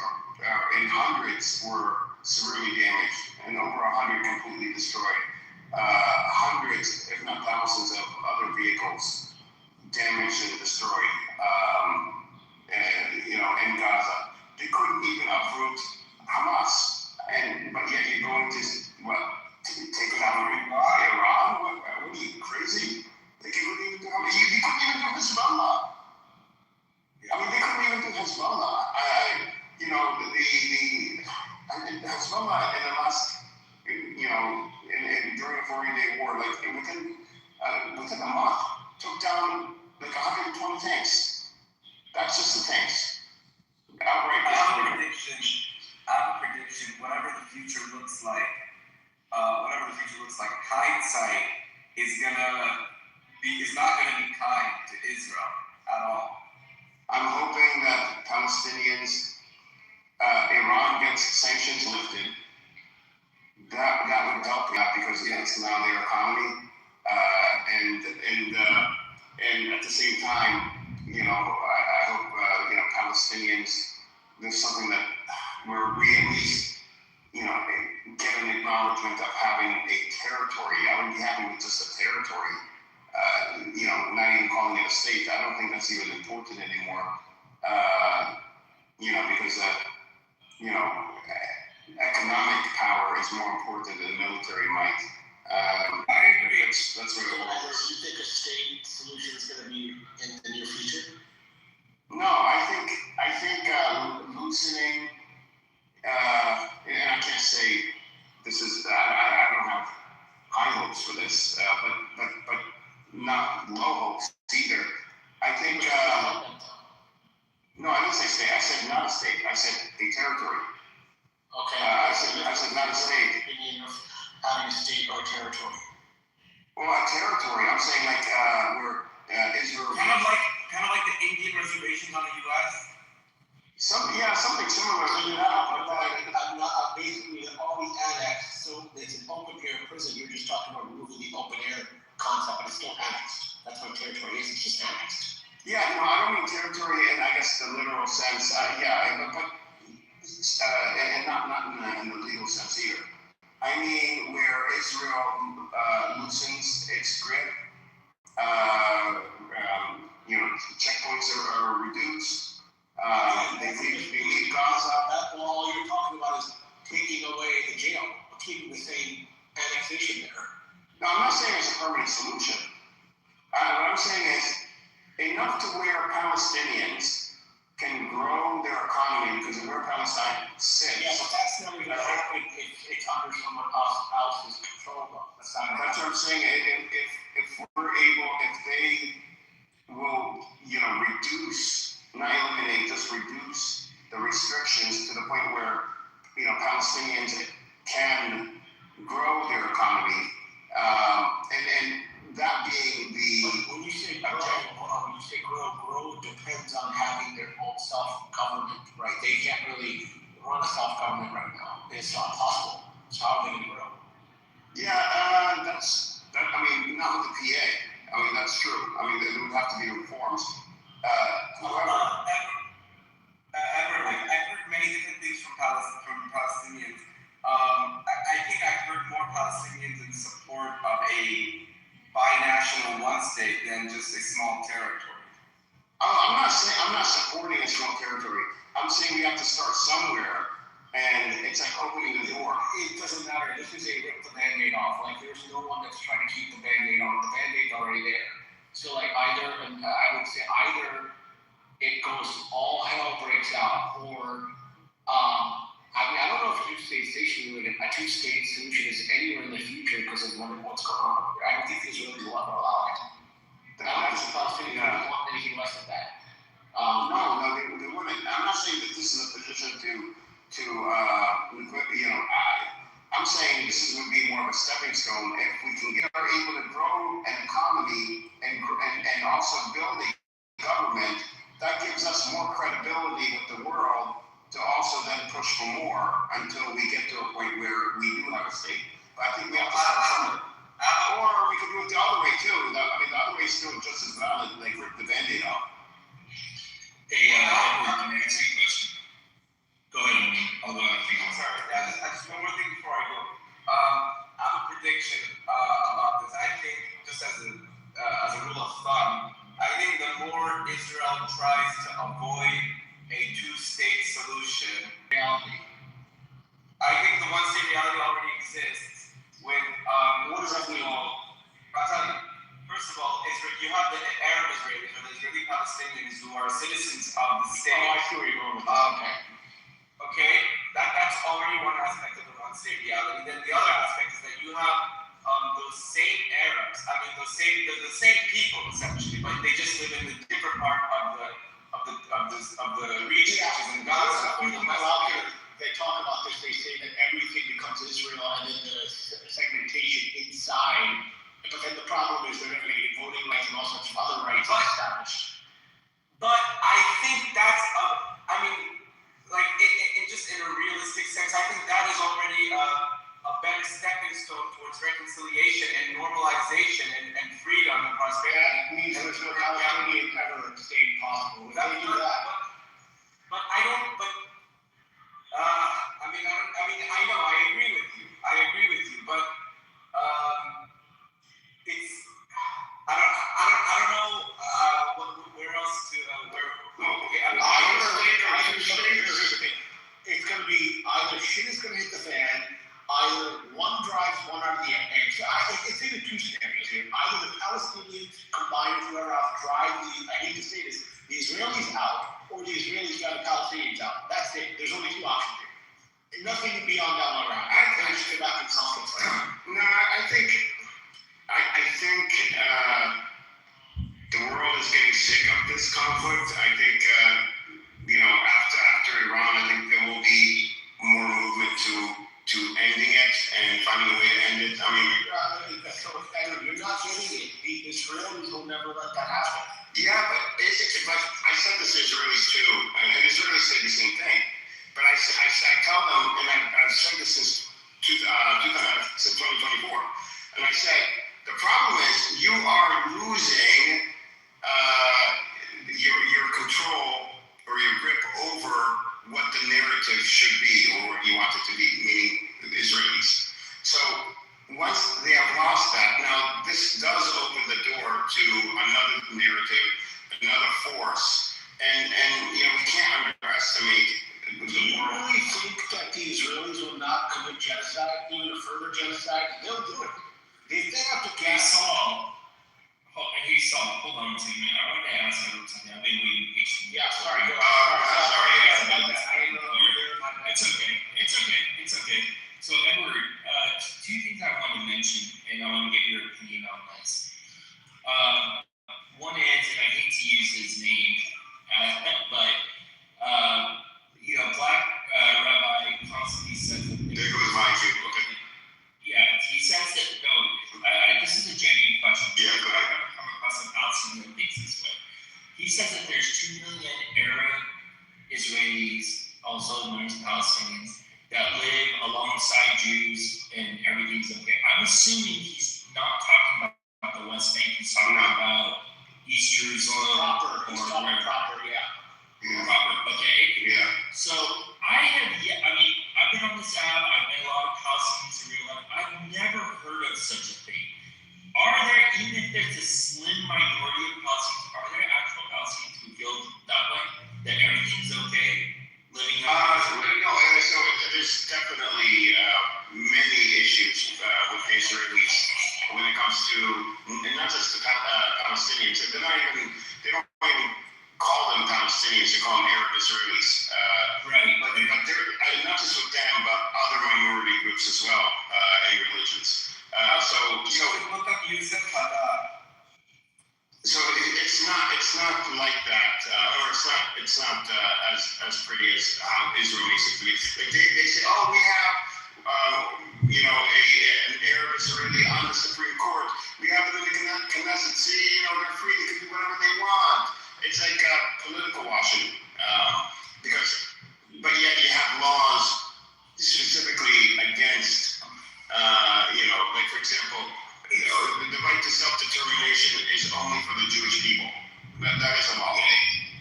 and hundreds were severely damaged, and over 100 completely destroyed. Hundreds, if not thousands, of other vehicles damaged and destroyed. In Gaza, they couldn't even uproot Hamas, but yet you're going to take down Iran? What are you, crazy? They couldn't even do Hezbollah. They couldn't even do Hezbollah. Hezbollah in the last, during a 40-day war, within a month, took down 120 tanks. That's just the tanks. Outright. I have a prediction. Whatever the future looks like, hindsight is not gonna be kind to Israel at all. I'm hoping that Palestinians, Iran gets sanctions lifted, against now their economy, and at the same time, I hope Palestinians. There's something that where we at least get an acknowledgement of having a territory. I wouldn't be happy with just a territory. Not even calling it a state. I don't think that's even important anymore. Because economic power is more important than military might. I agree. That's where it Do is. you think a state solution is going to be in the near future? No, I think loosening. And I can't say this is. I don't have high hopes for this, but not low hopes either. I think. No, I didn't say state. I said not a state. I said a territory. Okay. I said not a state. Opinion of having a state or territory. Well, a territory. I'm saying like where Israel. Kind of like the Indian reservations on the U.S. Something similar. Basically, already annexed, so it's an open air prison. You're just talking about removing the open air concept, but it's still annexed. That's what territory is. It's just annexed. Yeah, I don't mean territory in, I guess, the literal sense. But and not in the legal sense either. I mean where Israel loosens its grip. Checkpoints are reduced. They leave Gaza. All you're talking about is taking away the jail, keeping the same annexation there. No, I'm not saying it's a permanent solution. What I'm saying is enough to where Palestinians can grow their economy because of where Palestine sits. Yeah, but that's never going to happen if it's under someone else's control. That's what I'm saying. If we're able, if they will, reduce, not eliminate, just reduce the restrictions to the point where, Palestinians can grow their economy, and that being the. When you say grow depends on having their own self-government, right? They can't really run a self-government right now. It's not possible. So how are they going to grow? Yeah, not with the PA. That's true. There would have to be reforms. However, Edward, I've heard many different things from Palestinians. I think I've heard more Palestinians in support of a binational one state than just a small territory. I'm not supporting a small territory. I'm saying we have to start somewhere, and it's like opening the door. It doesn't matter. This is a rip the Band-Aid off. Like, there's no one that's trying to keep the Band-Aid on. The Band-Aid's already there. So, like, I would say either it goes, all hell breaks out, or, I don't know if a two-state solution is anywhere in the future because of what's going on. I don't think Israelis will ever allow it. I don't think the Palestinians want anything less than that. No, they wouldn't. I'm not saying that this is a position I'm saying this would be more of a stepping stone if we can are able to grow an economy and also build a government that gives us more credibility with the world to also then push for more until we get to a point where we do have a state. But I think we have to start somewhere. Or we could do it the other way too. The other way is still just as valid, like rip the Band-Aid off. Hey, can I answer your question? Go ahead, I'll go after you. Sorry, just one more thing before I go. I have a prediction about this. I think, just as a rule of thumb, I think the more Israel tries to avoid a two-state solution, reality. I think the one-state reality already exists with, what does that mean? I'll tell you. First of all, you have the Arab Israelis, or the Israeli Palestinians who are citizens of the state. Oh, I see where you're going with this. Okay, that's already one aspect of the one-state reality. Then the other aspect is that you have those same Arabs. They're the same people essentially, but they just live in a different part of the region, which is in Gaza. They talk about this. They say that everything becomes Israel, and then the segmentation inside. But then the problem is they're going to get voting rights and all sorts of other rights established. But I think that's reconciliation and normalization and freedom and prosperity. That means there's no Palestinian ever state possible. If they do that. But I don't. But I know. I agree with you. But it's. I don't know. Where else to? It's going to be either shit is going to hit the fan, either one drives one out of the end. It's either two scenarios here. Either the Palestinians combined with whoever else drive I hate to say this, the Israelis out, or the Israelis drive the Palestinians out. That's it. There's only two options here. Nothing beyond that one round. I just get back in conflict. No, I think the world is getting sick of this conflict. I think after Iran, I think there will be more movement to ending it and finding a way to end it. I mean, you're not getting it. The Israelis will never let that happen. Yeah, but basically, like I said this to Israelis too, and Israelis say the same thing. But I tell them, and I've said this since 2024, and I say the problem is you are losing your control or your grip over what the narrative should be or what you want it to be, meaning the Israelis. So once they have lost that, now this does open the door to another narrative, another force, and we can't underestimate the world. Do you really think that the Israelis will not commit genocide, even a further genocide? They'll do it. If they have to gas on. Hold on a second. I wanted to ask you something. I've been waiting patiently. Yeah, sorry. Go Sorry. It's okay. So, Edward, two things I want to mention, and I want to get your opinion on this. One is, and I hate to use his name, but Black Rabbi constantly says that. There goes my view. Okay. Yeah, he says that. No, this is a genuine question. Yeah, go ahead. I've come across a Palestinian who thinks this way. He says that there's 2 million Arab Israelis, also known as Palestinians, that live alongside Jews and everything's okay. I'm assuming he's not talking about the West Bank. He's talking about East Jerusalem. He's talking proper, yeah. Proper, okay. Yeah. So I've been on this app. I've met a lot of Palestinians in real life. I've never heard of such a thing. Are there, even if there's a slim minority of Palestinians, are there actual Palestinians who feel that way? That everything's okay? Living So there's definitely many issues with Israelis when it comes to, and not just the Palestinians. They don't even call them Palestinians. They call them Arab Israelis. Right. But they're not just with them, but other minority groups as well, and religions. Look up Yusuf Haddad. So it's not like that, or it's not as pretty as how Israel makes it to be. Like they say, oh, we have an Arab Israeli on the Supreme Court. We have them in the Knesset. See, they're free. They can do whatever they want. It's like political washing, but yet you have laws specifically against, like for example. The right to self-determination is only for the Jewish people. That is a law.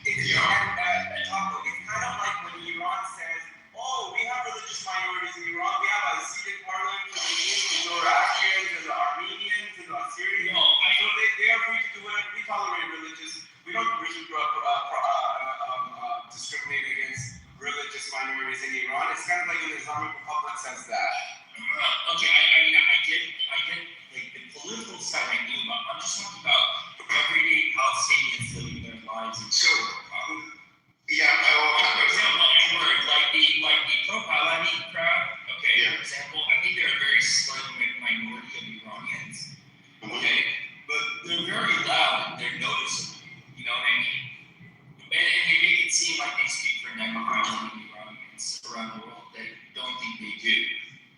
It's kind of like when Iran says, oh, we have religious minorities in Iran. We have a seated parliament for the Jews, the Zoroastrians, the Armenians, the Assyrians. So they are free to do whatever. We tolerate religious. We don't really discriminate against religious minorities in Iran. It's kind of like an Islamic Republic says that. Okay, I get like the political side I knew about. I'm just talking about everyday Palestinians living their lives. So, for example, like the pro-Palestinian crowd. Okay, for example, I think they're a very slim minority of Iranians. Okay, but they're very loud and they're noticeable. You know what I mean? And they make it seem like they speak for 95 million Iranians around the world. They don't think they do.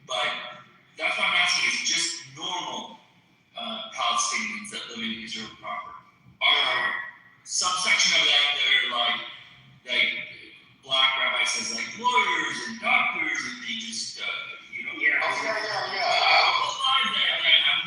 But that's what I'm asking is just normal Palestinians that live in Israel proper. Are subsection of that that are like Black Rabbi says like lawyers and doctors and they just Yeah. alive there that have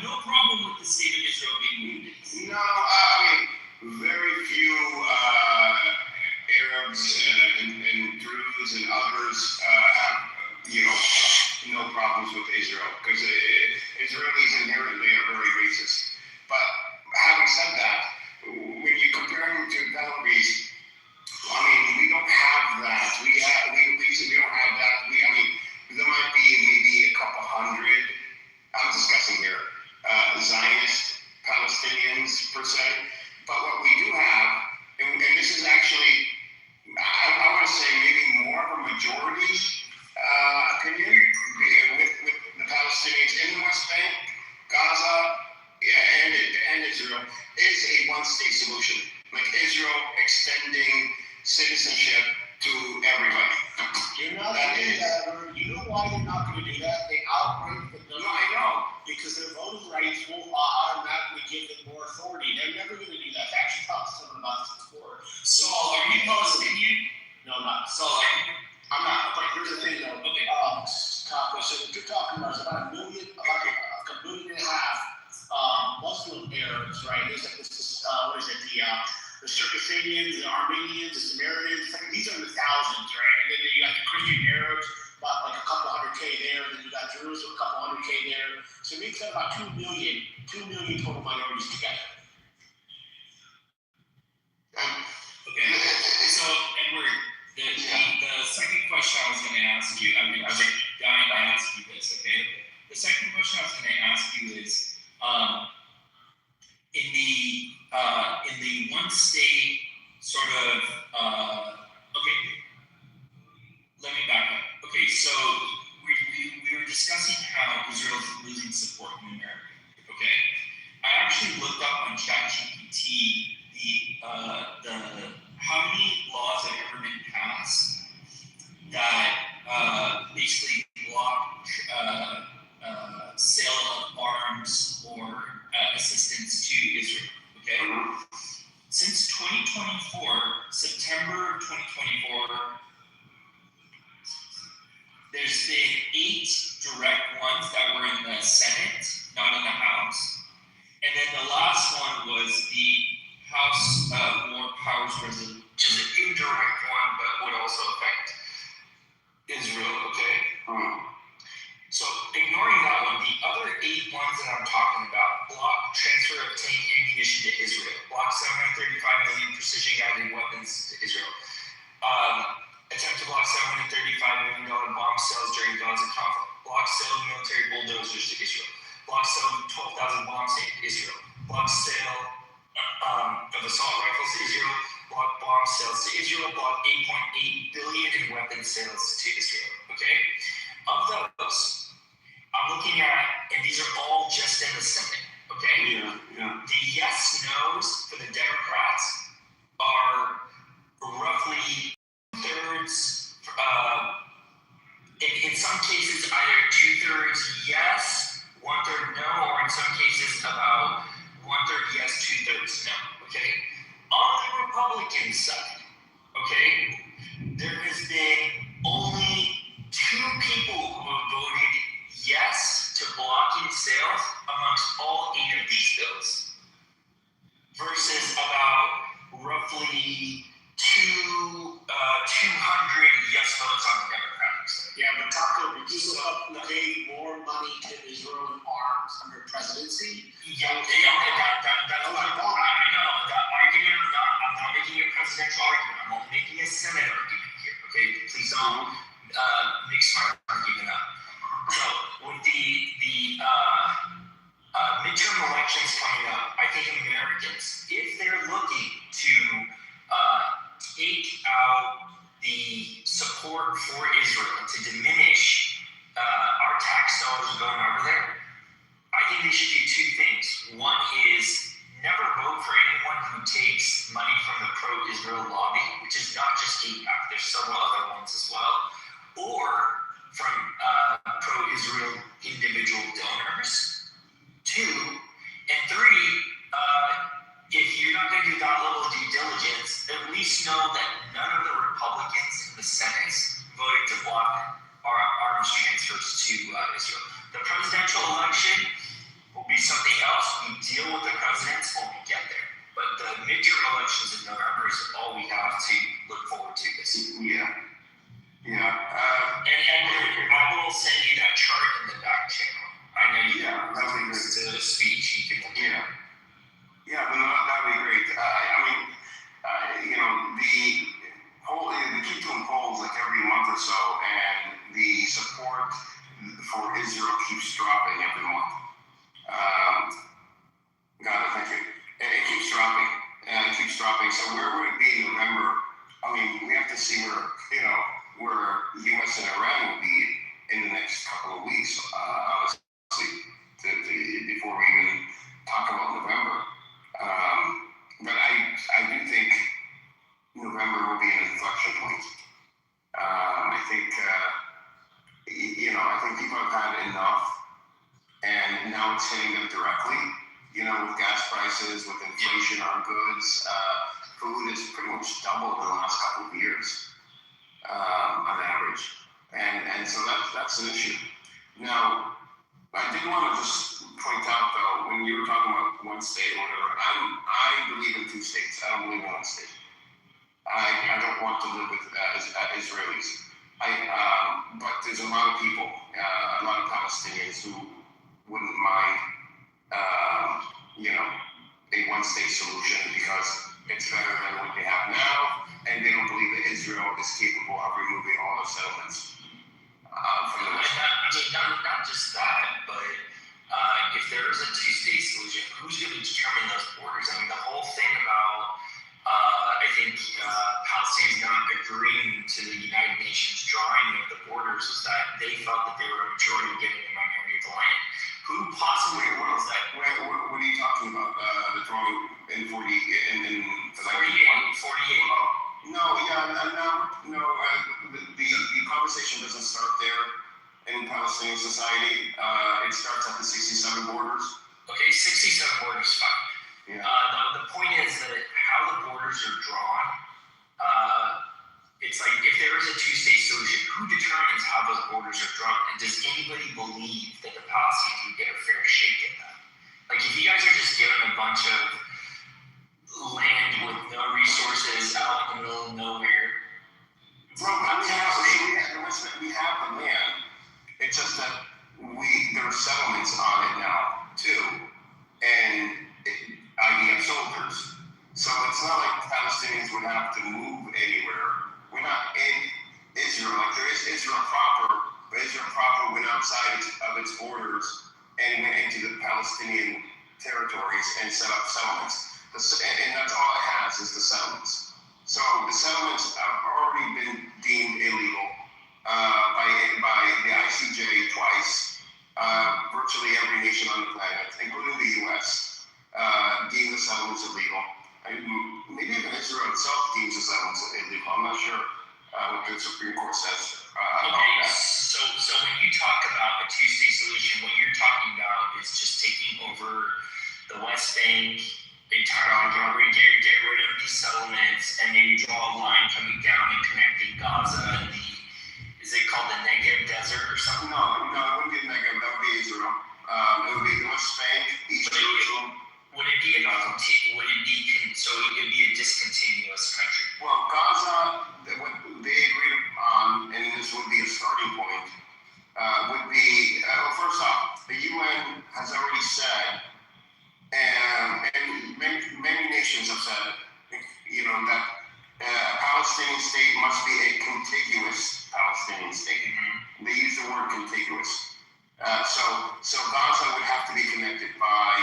You know why they're not going to do that? They outright the number. No, I know. Because their voting rights will automatically give them more authority. They're never going to do that. I actually talked to someone about this before. Saul, are you Palestinian? No, I'm not. Saul, are you? I'm not. But here's the thing, though. Okay. Taco, so what you're talking about is about a million, like a million and a half Muslim Arabs, right? There's like this, what is it? The Circassians, the Armenians, the Samaritans. Like, these are in the thousands, right? And then you got the Christian Arabs, about like a couple 100K there. Then you got Jerusalem, a couple 100K there. So it makes up about 2 million total minorities together. Okay. So, Edward, the second question I was going to ask you, I've been dying to ask you this, okay? The second question I was going to ask you is, in the one state sort of, okay, let me back up. Okay, so we were discussing how Israel's losing support in America, okay? I actually looked up on ChatGPT the how many laws have ever been passed that basically block sale of arms or assistance to Israel, okay? Since 2024, September 2024, there's been 8 direct ones that were in the Senate, not in the House. And then the last one was the House War Powers Resolution, which is an indirect one, but would also affect Israel, okay? So ignoring that one, the other 8 ones that I'm talking about block transfer of tank ammunition to Israel, block 735 million precision-guided weapons to Israel, attempt to block $735 million bomb sales during Gaza conflict, block sale of military bulldozers to Israel, block sale of 12,000 bombs to Israel, block sale of assault rifles to Israel, block bomb sales to Israel, block 8.8 billion in weapon sales to Israel, okay? Of those, I'm looking at, and these are all just in the Senate, okay? The yes-nos for the Democrats are roughly 2/3, in some cases either 2/3 yes, 1/3 no, or in some cases about 1/3 yes, 2/3 no, okay? On the Republican side, okay, there has been only 2 people who have voted yes to blocking sales amongst all 8 of these bills, versus about roughly 200 yes votes on the Democratic side. Yeah, but Taco, did you pay more money to Israel in arms under presidency? That's what I know. That argument, I'm not making a presidential argument. I'm only making a Senate argument here, okay? Please don't mix my argument up. So, with the midterm elections coming up, I think Americans, if they're looking to take out the support for Israel and to diminish our tax dollars going over there, I think they should do 2 things. One is never vote for anyone who takes money from the pro-Israel lobby, which is not just AIPAC, there's several other ones as well, or from pro-Israel individual donors. 2, and 3, if you're not going to do that level of due diligence, at least know that none of the Republicans in the Senate voted to block our arms transfers to Israel. The presidential election will be something else. We deal with the presidents when we get there. But the midterm elections in November is all we have to look forward to this year. And I will send you that chart in the back channel. I know you have the speech. You can look at it. Yeah, but that'd be great. The Kitover polls like every month or so, and the support for Israel keeps dropping every month. Thank you. It keeps dropping, and it keeps dropping. So where would it be in November? We have to see where the U.S. and Iran will be in the next couple of weeks, honestly, before we even it's hitting them directly. You know, with gas prices, with inflation on goods, food has pretty much doubled in the last couple of years on average, and so that's an issue. Now, I did want to just point out though, when you were talking about one state or whatever, I believe in two states. I don't believe in one state. I don't want to live with Israelis. But there's a lot of people, a lot of Palestinians who wouldn't mind, a one-state solution because it's better than what they have now, and they don't believe that Israel is capable of removing all the settlements from the West Bank. Not just that, but if there is a two-state solution, who's going to determine those borders? I mean, the whole thing about I think Palestinians not agreeing to the United Nations drawing of the borders is that they felt that they were a majority getting a minority of the land. Who possibly was that? What are you talking about? The drawing in 48? No. The conversation doesn't start there in Palestinian society. It starts at the 67 borders. Okay, 67 borders, fine. Yeah. The point is that how the borders are drawn, it's like if there is a two-state solution, who determines how those borders are drawn? And does anybody believe that the Palestinians would get a fair shake at that? Like, if you guys are just given a bunch of land with no resources out in the middle of nowhere, Bro, we have the land. It's just that there are settlements on it now too, and IDF soldiers. So it's not like Palestinians would have to move anywhere. We're not in Israel. Like, there is Israel proper, but Israel proper went outside of its borders and went into the Palestinian territories and set up settlements. And that's all it has is the settlements. So the settlements have already been deemed illegal by the ICJ twice. Virtually every nation on the planet, including the U.S., deemed the settlements illegal. Maybe even Israel itself deems the settlements illegal. I'm not sure what the Supreme Court says about that. So when you talk about a two-state solution, what you're talking about is just taking over the West Bank, entirely, get rid of these settlements, and maybe draw a line coming down and connecting Gaza and is it called the Negev Desert or something? No, it wouldn't be Negev. That would be Israel. It would be the West Bank, East Jerusalem. Would it be a discontinuous country? Well, Gaza, what they agreed upon, and this would be a starting point, would be, first off, the UN has already said, and many nations have said, that a Palestinian state must be a contiguous Palestinian state. Mm-hmm. They use the word contiguous. So Gaza would have to be connected by,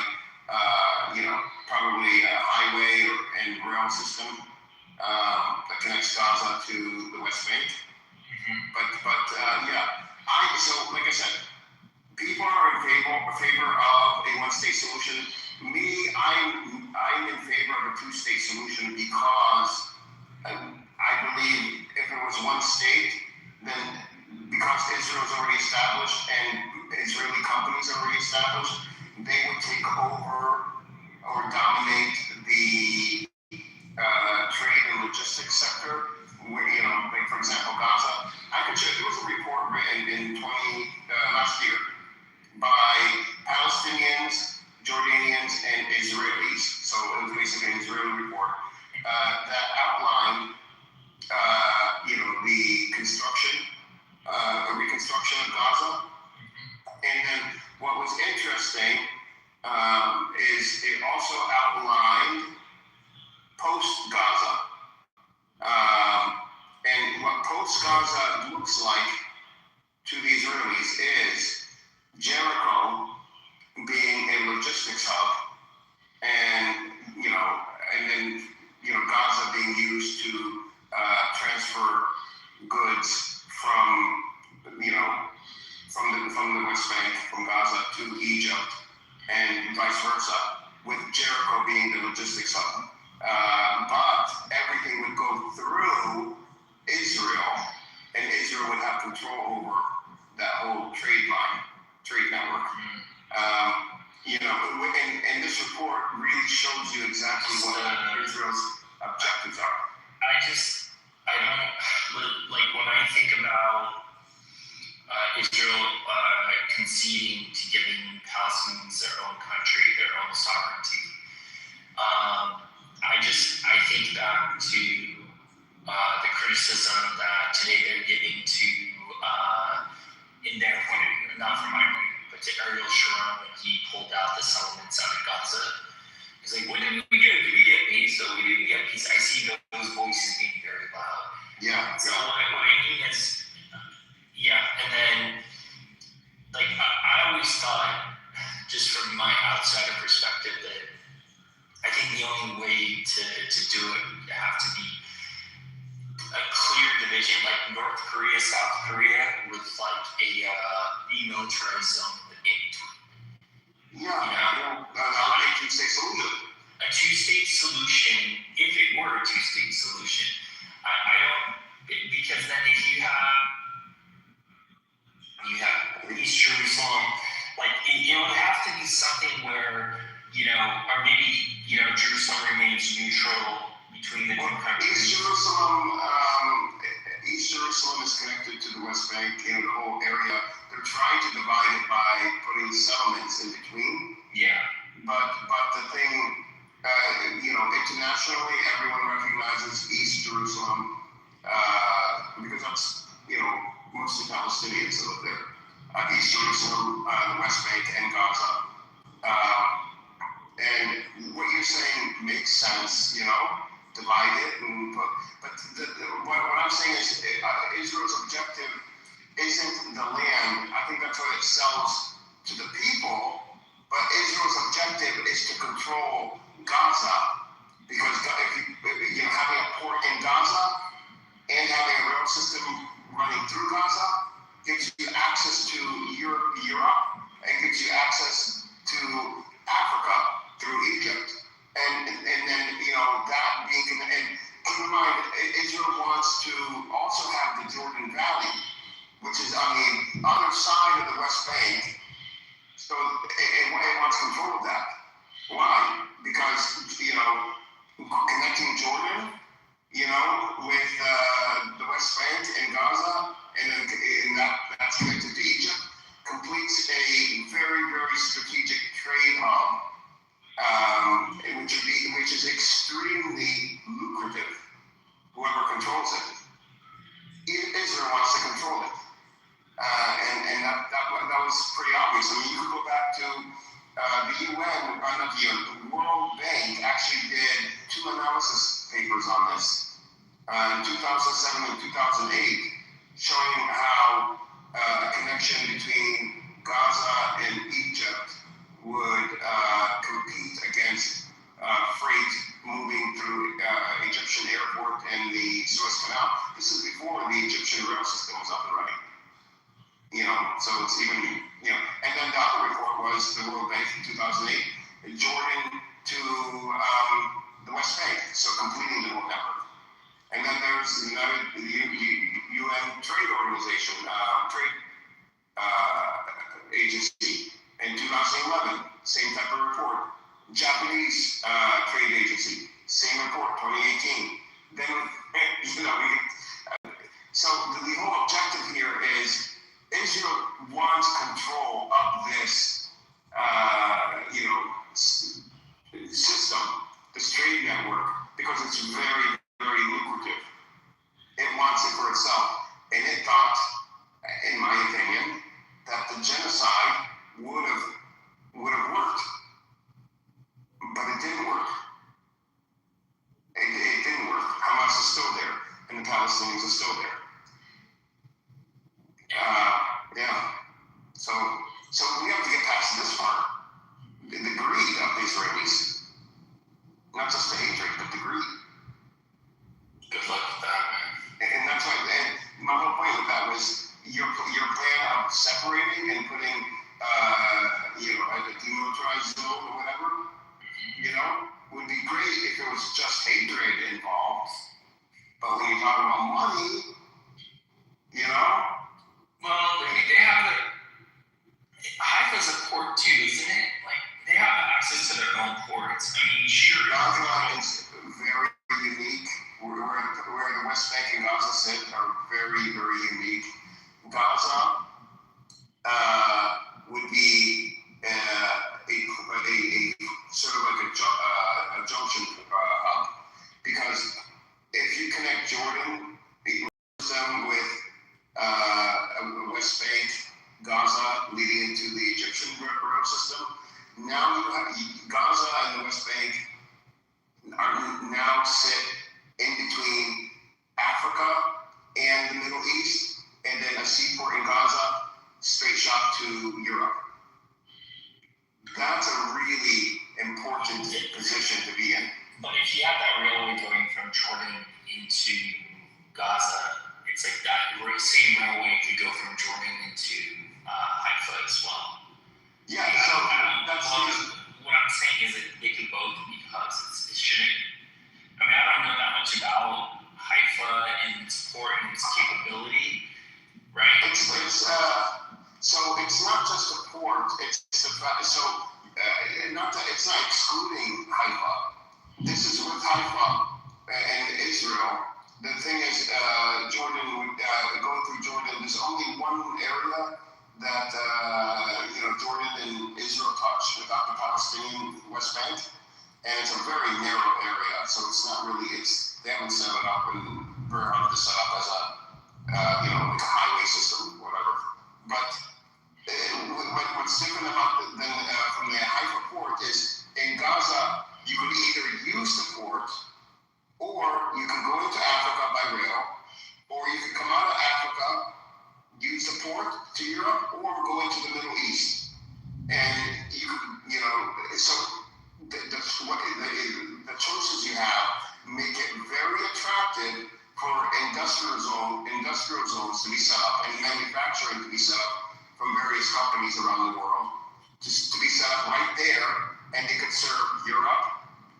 probably a highway and rail system that connects Gaza to the West Bank. Mm-hmm. But so like I said, people are in favor of a one-state solution. Me, I'm in favor of a two-state solution because I believe if it was one state, then because Israel is already established and Israeli companies are already established, they would take over or dominate the trade and logistics sector. Where, like for example, Gaza. I could show there was a report written in last year by Palestinians, Jordanians, and Israelis. So it was basically an Israeli report that outlined, the construction, the reconstruction of Gaza. And then what was interesting is it also outlined post-Gaza. And what post-Gaza looks like to the Israelis is Jericho being a logistics hub, and then Gaza being used to transfer goods from the West Bank, from Gaza to Egypt, and vice versa, with Jericho being the logistics hub. But everything would go through Israel, and Israel would have control over that whole trade network. And this report really shows you exactly what Israel's objectives are. I don't, like when I think about Israel conceding to giving Palestinians their own country, their own sovereignty, I think back to the criticism that today they're giving to, in their point of view, not from my point of view, but to Ariel Sharon when he pulled out the settlements out of Gaza. He's like, what did we get? Did we get peace? So we didn't get peace. I see those voices being very loud. Yeah. So what I mean is, and then, like, I always thought, just from my outsider perspective, that I think the only way to do it would have to be a clear division, like North Korea, South Korea, with like a demilitarized zone in between. Yeah, a two-state solution. A two-state solution, if it were a two-state solution, I don't, because then if you have East Jerusalem, like it would have to be something where, or maybe, Jerusalem remains neutral between the two countries. East Jerusalem is connected to the West Bank, the whole area. They're trying to divide it by putting settlements in between. Yeah. But the thing, internationally, everyone recognizes East Jerusalem because that's, mostly Palestinians that live there. East Jerusalem, the West Bank, and Gaza. And what you're saying makes sense, divide it and put. But what I'm saying is Israel's objective isn't the land. I think that's what it sells to the people. But Israel's objective is to control Gaza, because if you having a port in Gaza and having a rail system running through Gaza gives you access to Europe and gives you access to Africa through Egypt. And then, that being, and keep in mind, Israel wants to also have the Jordan Valley, which is on the other side of the West Bank. So it wants control of that. Why? Because, connecting Jordan, with the West Bank and Gaza, and that's connected to Egypt, completes a very, very strategic trade hub, which is extremely lucrative, whoever controls it. Israel wants to control it. And that was pretty obvious. I mean, you could go back to the UN, not the UN, the World Bank actually did 2 analysis papers on this in 2007 and 2008, showing how a connection between Gaza and Egypt would compete against freight moving through Egyptian airport and the Suez Canal. This is before the Egyptian rail system was up and running. So it's even, and then the other report was the World Bank in 2008, Jordan to the West Bank, so completing the whole network. And then there's the UN Trade Organization, Trade Agency in 2011, same type of report. Japanese Trade Agency, same report, 2018. Then, so the whole objective here is Israel wants control of this, system, this trade network, because it's very, very lucrative. It wants it for itself, and it thought, in my opinion, that the genocide would have worked, but it didn't work. It didn't work. Hamas is still there, and the Palestinians are still there. So we have to get past this part. The greed of the Israelis. Not just the hatred, but the greed. Good luck with that, man. And that's why, and my whole point with that was your plan of separating and putting, a demilitarized zone or whatever, would be great if there was just hatred involved. But when you talk about money, Well, they have Haifa's a port too, isn't it? Like, port, it's the fact, so not that it's not excluding Haifa. This is with Haifa and Israel. The thing is, Jordan would go through Jordan. There's only one area that Jordan and Israel touch without the Palestinian West Bank, and it's a very narrow area. So it's not really. They haven't set it up, and very hard to set up as a like a highway system, whatever. But what's different about from the Haifa port is in Gaza, you could either use the port, or you can go into Africa by rail, or you can come out of Africa, use the port to Europe, or go into the Middle East. And so the choices you have make it very attractive for industrial zones to be set up and manufacturing to be set up from various companies around the world, just to be set up right there, and they could serve Europe,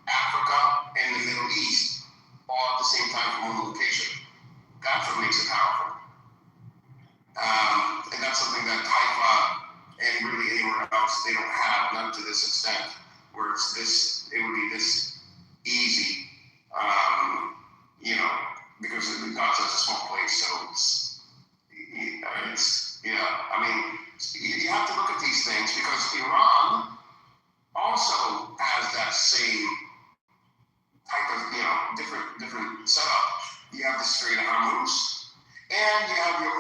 Africa, and the Middle East all at the same time from one location. That's what makes it powerful. And that's something that Haifa and really anywhere else they don't have, not to this extent, where it would be this easy, because Gaza is a small place, so you have to look at these things because Iran also has that same type of, different setup. You have the Strait of Hormuz, and you have your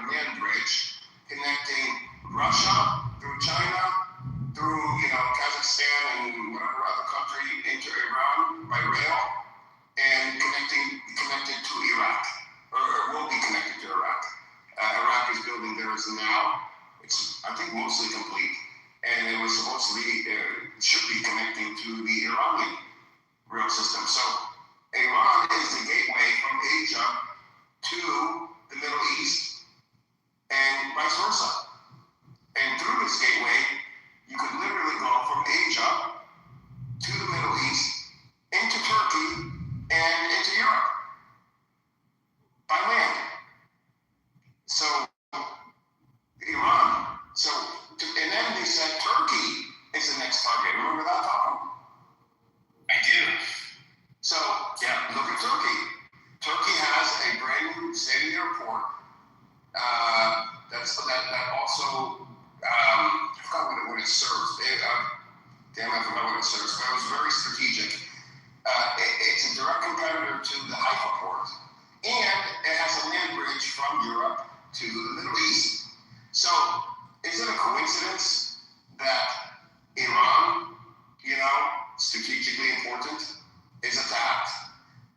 land bridge connecting Russia through China, through Kazakhstan and whatever other country into Iran by rail, and connected to Iraq, or will be connected to Iraq. Iraq is building theirs now. It's, I think, mostly complete, and it was supposed to be should be connecting to the Iranian rail system. So Iran is the gateway from Asia to the Middle East, and vice versa. And through this gateway, you could literally go from Asia to the Middle East, into Turkey, and into Europe by land. So Iran. And then they said Turkey is the next target. Remember that, Tom? I do. So yeah, look at Turkey. Turkey has a brand new city airport. That also I forgot what it serves. I forgot what it serves, but it was very strategic. It's a direct competitor to the Haifa port, and it has a land bridge from Europe to the Middle East. So, is it a coincidence that Iran, strategically important, is attacked?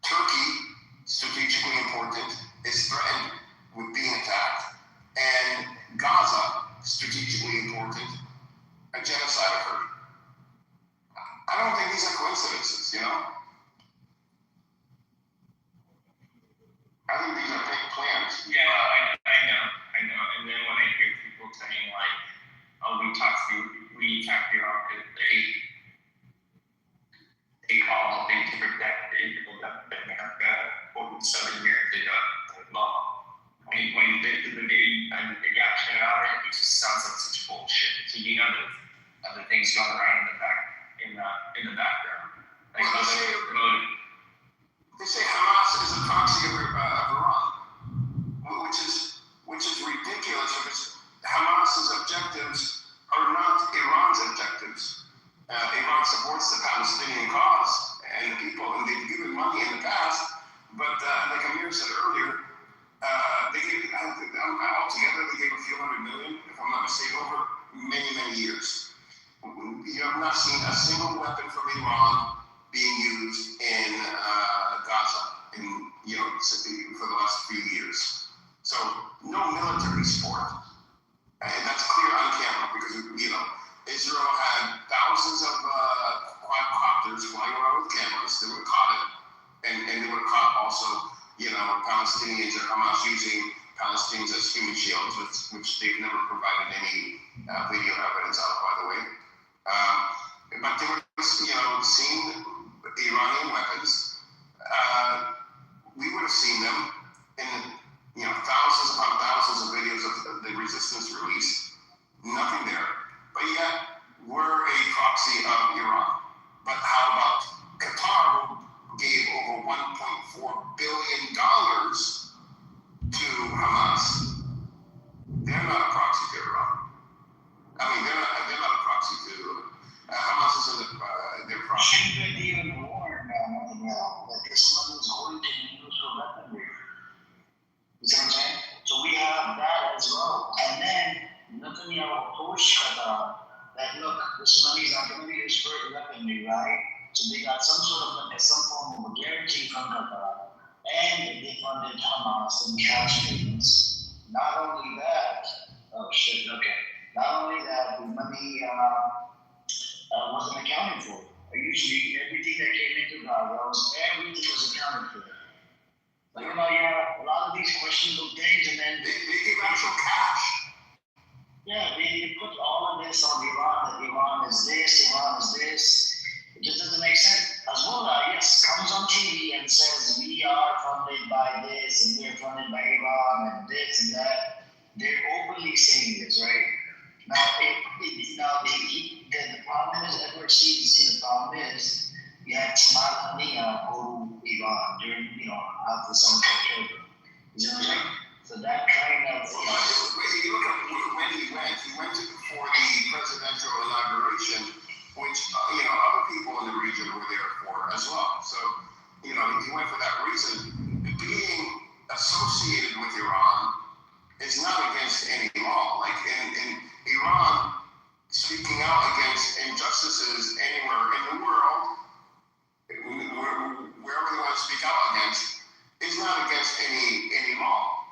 Turkey, strategically important, is threatened with being attacked, and Gaza, strategically important, a genocide occurred. I don't think these are coincidences, I think these are big plans. Yeah, I know. And then when I hear people saying like, "Oh, we talked to Iraq, they call, they protect the America over 7 years ago." Well, when they got shit out of it just sounds like such bullshit. So there's other things going around in the background. Like they say Hamas is a proxy of Iran, which is ridiculous because Hamas's objectives are not Iran's objectives. Iran supports the Palestinian cause and the people, and they've given money in the past, but like Amir said earlier, they gave altogether they gave a few $100 million, if I'm not mistaken, over many, many years. I've not seen a single weapon from Iran being used in Gaza for the last few years. So no military support, and that's clear on camera because Israel had thousands of quadcopters flying around with cameras. They would have caught it, and they would have caught also Palestinians or Hamas using Palestinians as human shields, which they've never provided any video evidence of, by the way. But they were seeing Iranian weapons. We would have seen them in thousands upon thousands of videos of the resistance release. look, this money is not going to be used for weaponry, right? So they got some form of a guarantee from Qatar, and they funded Hamas in cash payments. Not only that, not only that, the money wasn't accounted for. Usually, everything that came into Gaza, everything was accounted for. But you have a lot of these questionable things, and then they give actual cash. Yeah, they put all of this on Iran, that Iran is this, Iran is this. It just doesn't make sense. Hezbollah, yes, comes on TV and says we are funded by this, and we're funded by Iran, and this and that. They're openly saying this, right? Now, the problem is, Edward see the problem is, you had Ismail Haniyeh go to Iran during, after some October. You know what I'm saying? So that kind of, If you look at when he went for the presidential inauguration, which, other people in the region were there for as well. So, he went for that reason. Being associated with Iran is not against any law. Like in Iran, speaking out against injustices anywhere in the world, wherever you want to speak out against, is not against any law.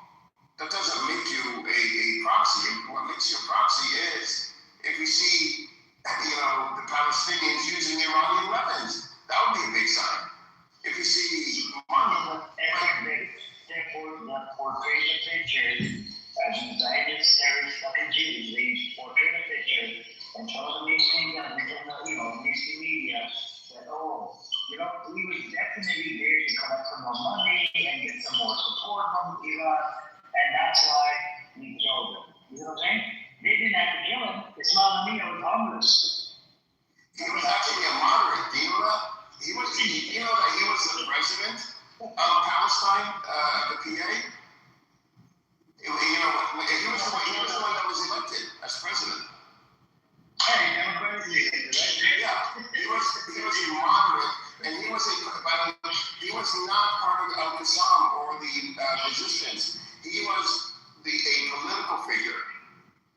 That doesn't make you a proxy. What makes you a proxy is if you see, the Palestinians using Iranian weapons. That would be a big sign. If you see money, therefore, the portray the picture as Zionist terrorist fucking Jews. They portray the picture and tell them these things on mainstream media that, we were definitely there to collect some more money and get some more support from Iran, and that's why we killed them. You know what I'm saying? They didn't have to kill him. Ismail Haniyeh was harmless. He was actually a moderate. Do you know that? He was the president of Palestine, the PA. He was the one that was elected as president. Hey, everybody, right? Yeah, he was a moderate, and he was not part of Al-Qassam or the resistance. He was a political figure.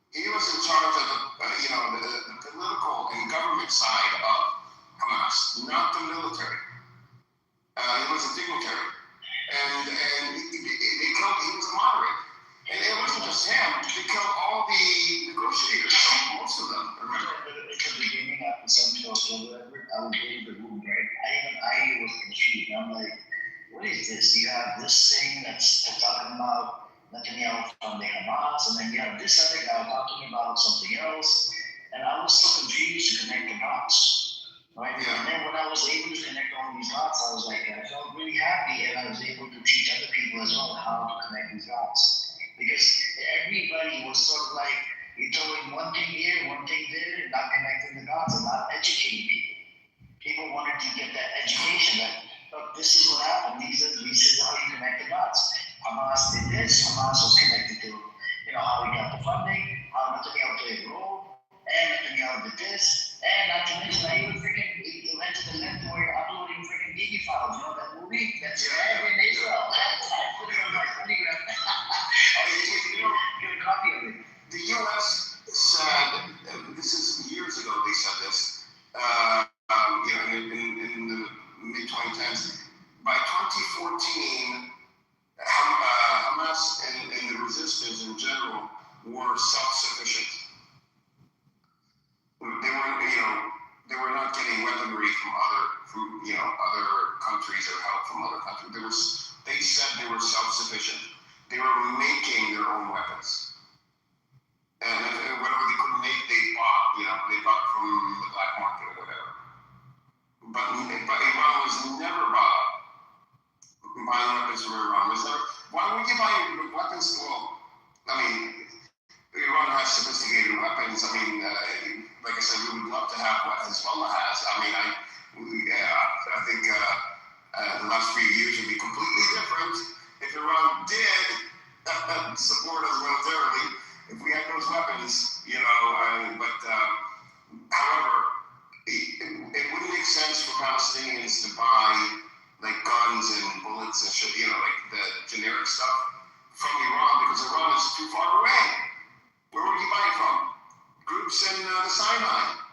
He was in charge of the political and government side of Hamas, not the military. He was a dignitary, and he was a moderate. And it wasn't just him; they killed all the negotiators, most of them. Remember? At the beginning, after 7th October, I was reading the room, right? I was confused. I'm like, what is this? You have this thing that's talking about Netanyahu from the Hamas, and then you have this other guy talking about something else, and I was so confused to connect the dots, right? Yeah. And then when I was able to connect all these dots, I was like, I felt really happy, and I was able to teach other people as well how to connect these dots, because everybody was sort of like, you're throwing one thing here, one thing there, and not connecting the dots, and not educating people. People wanted to get that education that, look, this is what happened, this is how you connect the dots. Hamas did this, Hamas was connected to, how we got the funding, how Netanyahu played a role, and Netanyahu did this, and not to mention that he went to the length where you're uploading freaking Gigi files, that movie? That's every in Israel. I put it on my Instagram. Get a copy of it. The U.S. said, this is years ago they said this, in the mid-2010s, by 2014, Hamas and the resistance in general were self-sufficient. They were not getting weaponry from other countries or help from other countries. They said they were self-sufficient. They were making their own weapons. And whatever they couldn't make, they bought from the black market or whatever. But Iran was never bought. Buying weapons from Iran was never. Why would you buy weapons? Well, Iran has sophisticated weapons. Like I said, we would love to have what Hezbollah has. I think the last few years would be completely different if Iran did support us militarily. If we had those weapons, however, it wouldn't make sense for Palestinians to buy guns and bullets and shit, like the generic stuff from Iran, because Iran is too far away. Where would you buy it from? Groups in the Sinai.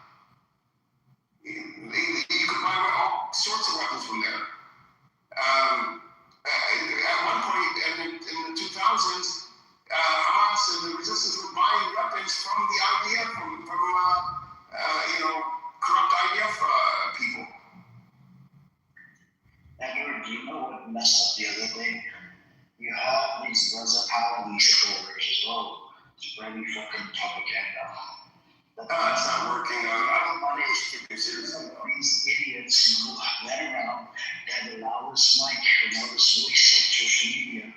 slow spreading fucking propaganda. It's not working. These idiots who went around and Laurus Mike and all this voice on social media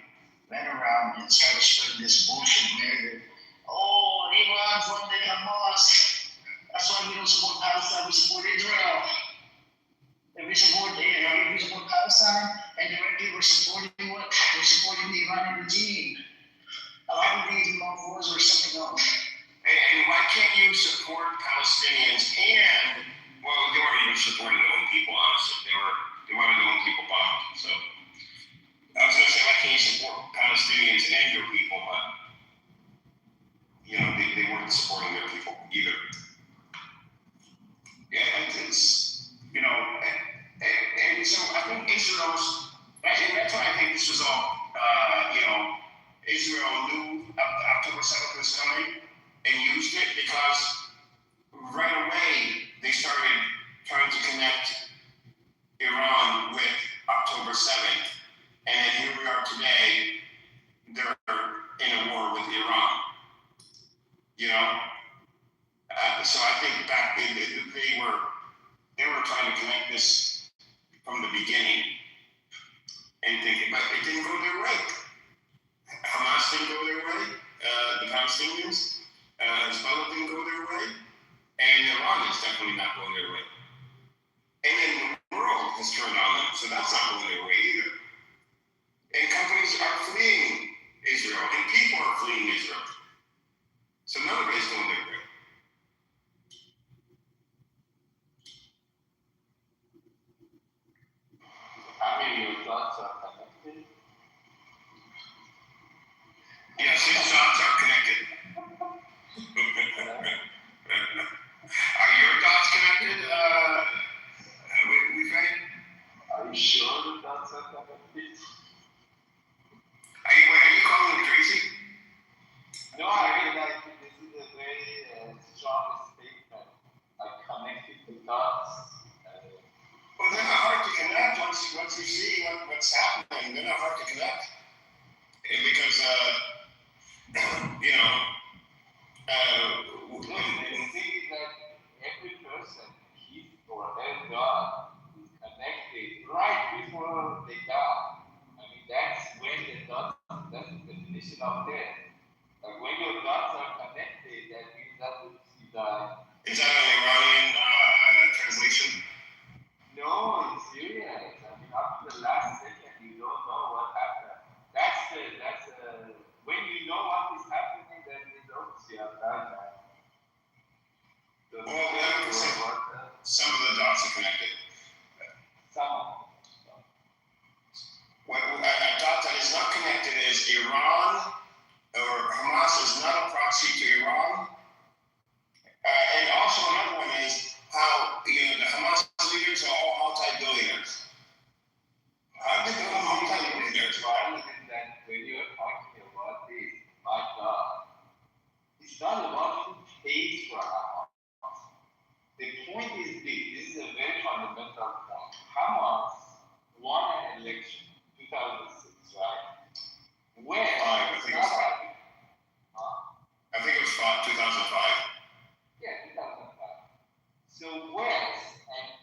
went around and started spreading this bullshit narrative. Oh, Iran funded Hamas. That's why we don't support Palestine, we support Israel. If we support Palestine, and directly we're supporting what? We're supporting the Iranian regime. A lot of these motherfuckers are something else. And why can't you support Palestinians and, well, they weren't even supporting their own people, honestly. They wanted their own people bombed. So I was going to say, why can't you support Palestinians and your people, but, they weren't supporting their people either. Yeah, it's, and so I think Israel's, and that's why I think this was all, Israel knew October 7th was coming and used it because right away they started trying to connect Iran with October 7th. And then here we are today, they're in a war with Iran. So I think back then they were trying to connect this from the beginning and thinking, but it didn't go their way. Hamas didn't go their way, the Palestinians, Hezbollah didn't go their way, and Iran is definitely not going their way. And then the world has turned on them, so that's not going their way either. And companies are fleeing Israel, and people are fleeing Israel. So none of it is going their way. Your thoughts are connected? Yes, his thoughts are connected. Are your thoughts connected? Are you sure the thoughts are connected? Are you calling me crazy? No, I mean, this is a very strong statement. I connected the dots. Well, they're not hard to connect once you see what's happening. They're not hard to connect. Because, The thing is that every person, his or her God, is connected right before they die. I mean, that's when the dots, that's the definition of death. Like when your dots are connected, that means that you die. Is that an Iranian translation? No, it's serious. I mean, up to the last second, you don't know what happened. That's when you know what is happening, then it's obviously a died. Well, some of the dots are connected. Some. A dot that is not connected is Iran, or Hamas is not a proxy to Iran. And also another one is how the Hamas leaders are all multi-billionaires. How did they become multi-billionaires? That when you're talking about this, my God, it's not about who pays for Hamas. The point is this is a very fundamental point. Hamas won an election in 2006, right? When? I think it was 2005. Yeah, 2005. So West and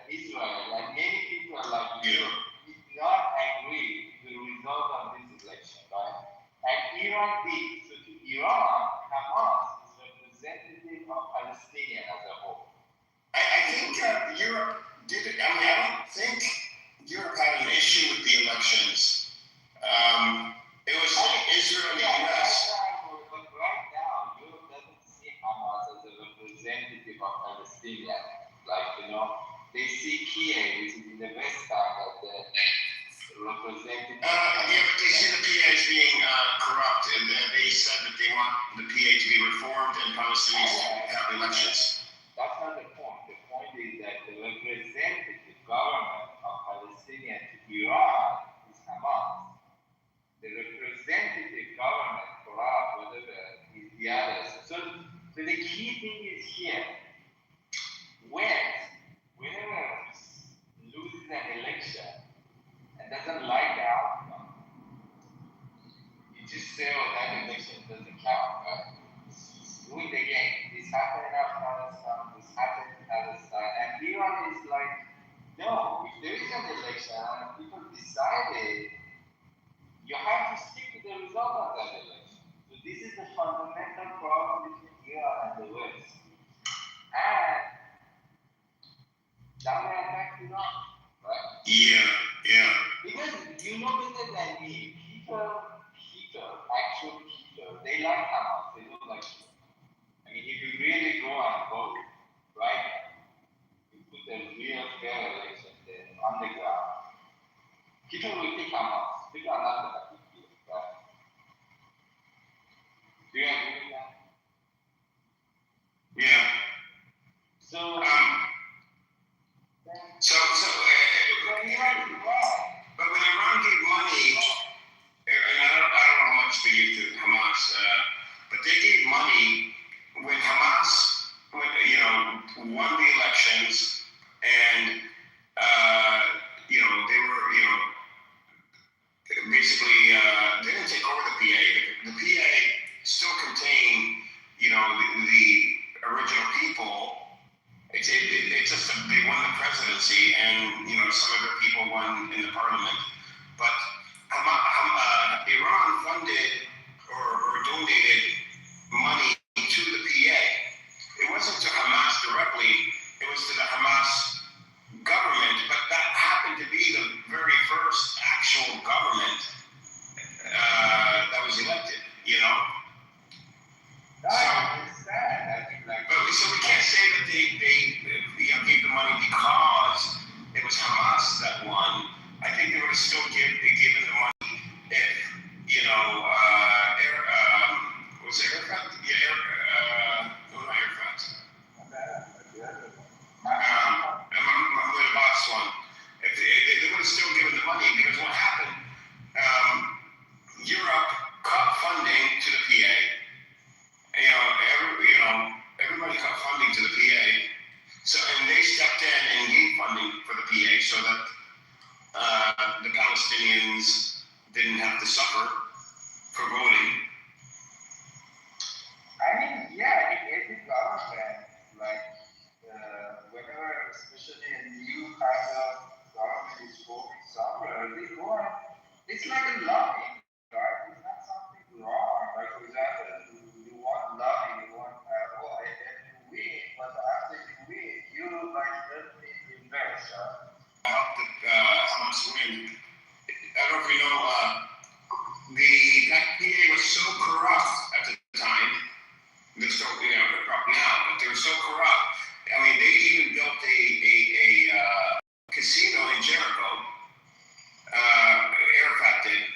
Israel, like many people like you, did not agree with the result of this election, right? And Iran did. So to Iran, Hamas is representative of Palestinians as a whole. I think Europe did it. I mean, I don't think Europe had an issue with the elections. It was Israel and the US. But right now, Europe doesn't see Hamas as a representative of Palestinians. Like, they see Kiev, which is in the West Bank, as the representative. But they see the PA as being corrupt, and they said that they want the PA to be reformed and Palestinians to have elections. That's not the point. The point is that the representative government of Palestinians to Iran is Hamas. The representative government for us, whatever, is the others. So the key thing is here. Whenever loses an election and doesn't like the outcome, it just still that election doesn't count, right? It's doing the game. This happened in Afghanistan, this happened in Palestine, and Iran is like, no, if there is an election and people decided, you have to stick to the result of that election. So this is the fundamental problem between Iran and the West. And that will affect Iran, right? Yeah. Because you know better than me, actual people, they like Hamas, they don't like Israel. I mean, if you really go and vote, right, you put a real fair election there on the ground, people will pick Hamas. People are not going to pick you, right? Do you agree with that? Yeah. So, Iran, but when Iran gave money, and I don't know how much they gave to Hamas, but they gave money when Hamas, won the elections, and they were, basically they didn't take over the PA. The PA still contained, the original people. It's just they won the presidency, and some of their people won in the parliament. But Iran funded or donated money to the PA. It wasn't to Hamas directly; it was to the Hamas government. But that happened to be the very first actual government that was elected. So we can't say that they gave the money because it was Hamas that won. I think they would have still given the money if was it Arafat? Yeah, not Arafat. The last one. If they would have still given the money, because what happened? Europe cut funding to the PA. Everybody cut funding to the PA. So, and they stepped in and gave funding for the PA so that the Palestinians didn't have to suffer for voting. Every government, whenever, especially a new kind of government is forming somewhere, they go on, it's like a lobbying, right? It's not something wrong. Like, for example, you want lobbying, you want, I help you win, but after you win, you help me invest, right? I help the Hamas win. I don't know if you know, that PA was so corrupt at the time. They're still, corrupt now, but they were so corrupt. I mean, they even built a casino in Jericho. Arafat did,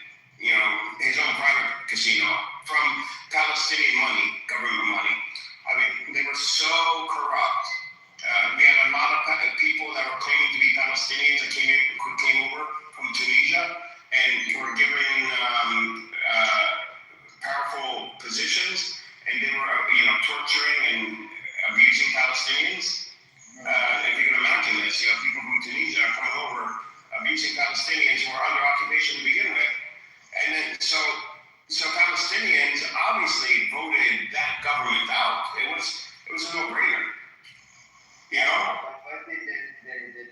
his own private casino from Palestinian money, government money. I mean, they were so corrupt. We had a lot of people that were claiming to be Palestinians that came over from Tunisia and were given powerful positions, and they were, torturing and abusing Palestinians. If you can imagine this, people from Tunisia are coming over, abusing Palestinians who are under occupation to begin with, and then so Palestinians obviously voted that government out. It was a no-brainer, But the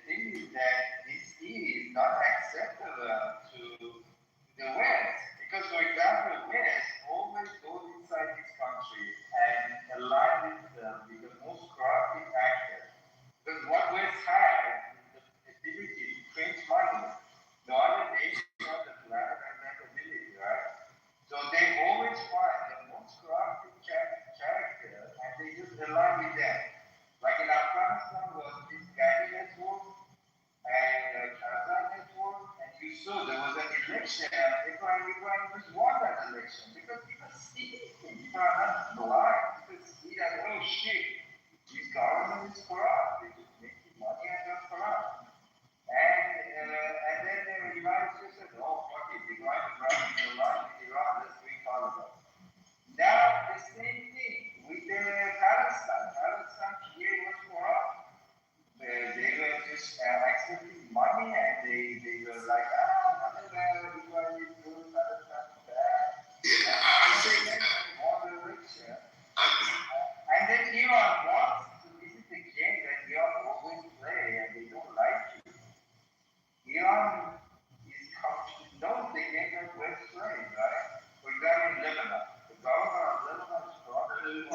thing is that this is not acceptable to the West. Because, for example, West always goes inside these countries and align with them with the most corrupting actors. Because what West has is the ability to print money. No other nation on the planet has that ability, right? So they always find the most corrupting character and they just align with them. Like in Afghanistan was this Gandhi network and Kazan network, and you saw there was an election, and everyone just won that election because people see it. People are not blind. People see that, oh shit, this government is corrupt. They just making money and they're corrupt. And then the United States said, oh fuck it, we're going to run in line with Iran, let's bring Taliban. Now the same thing with the Palestine. Palestine here was corrupt. They were just accepting money and they were like, whatever, everybody is good, Palestine is bad. Yeah,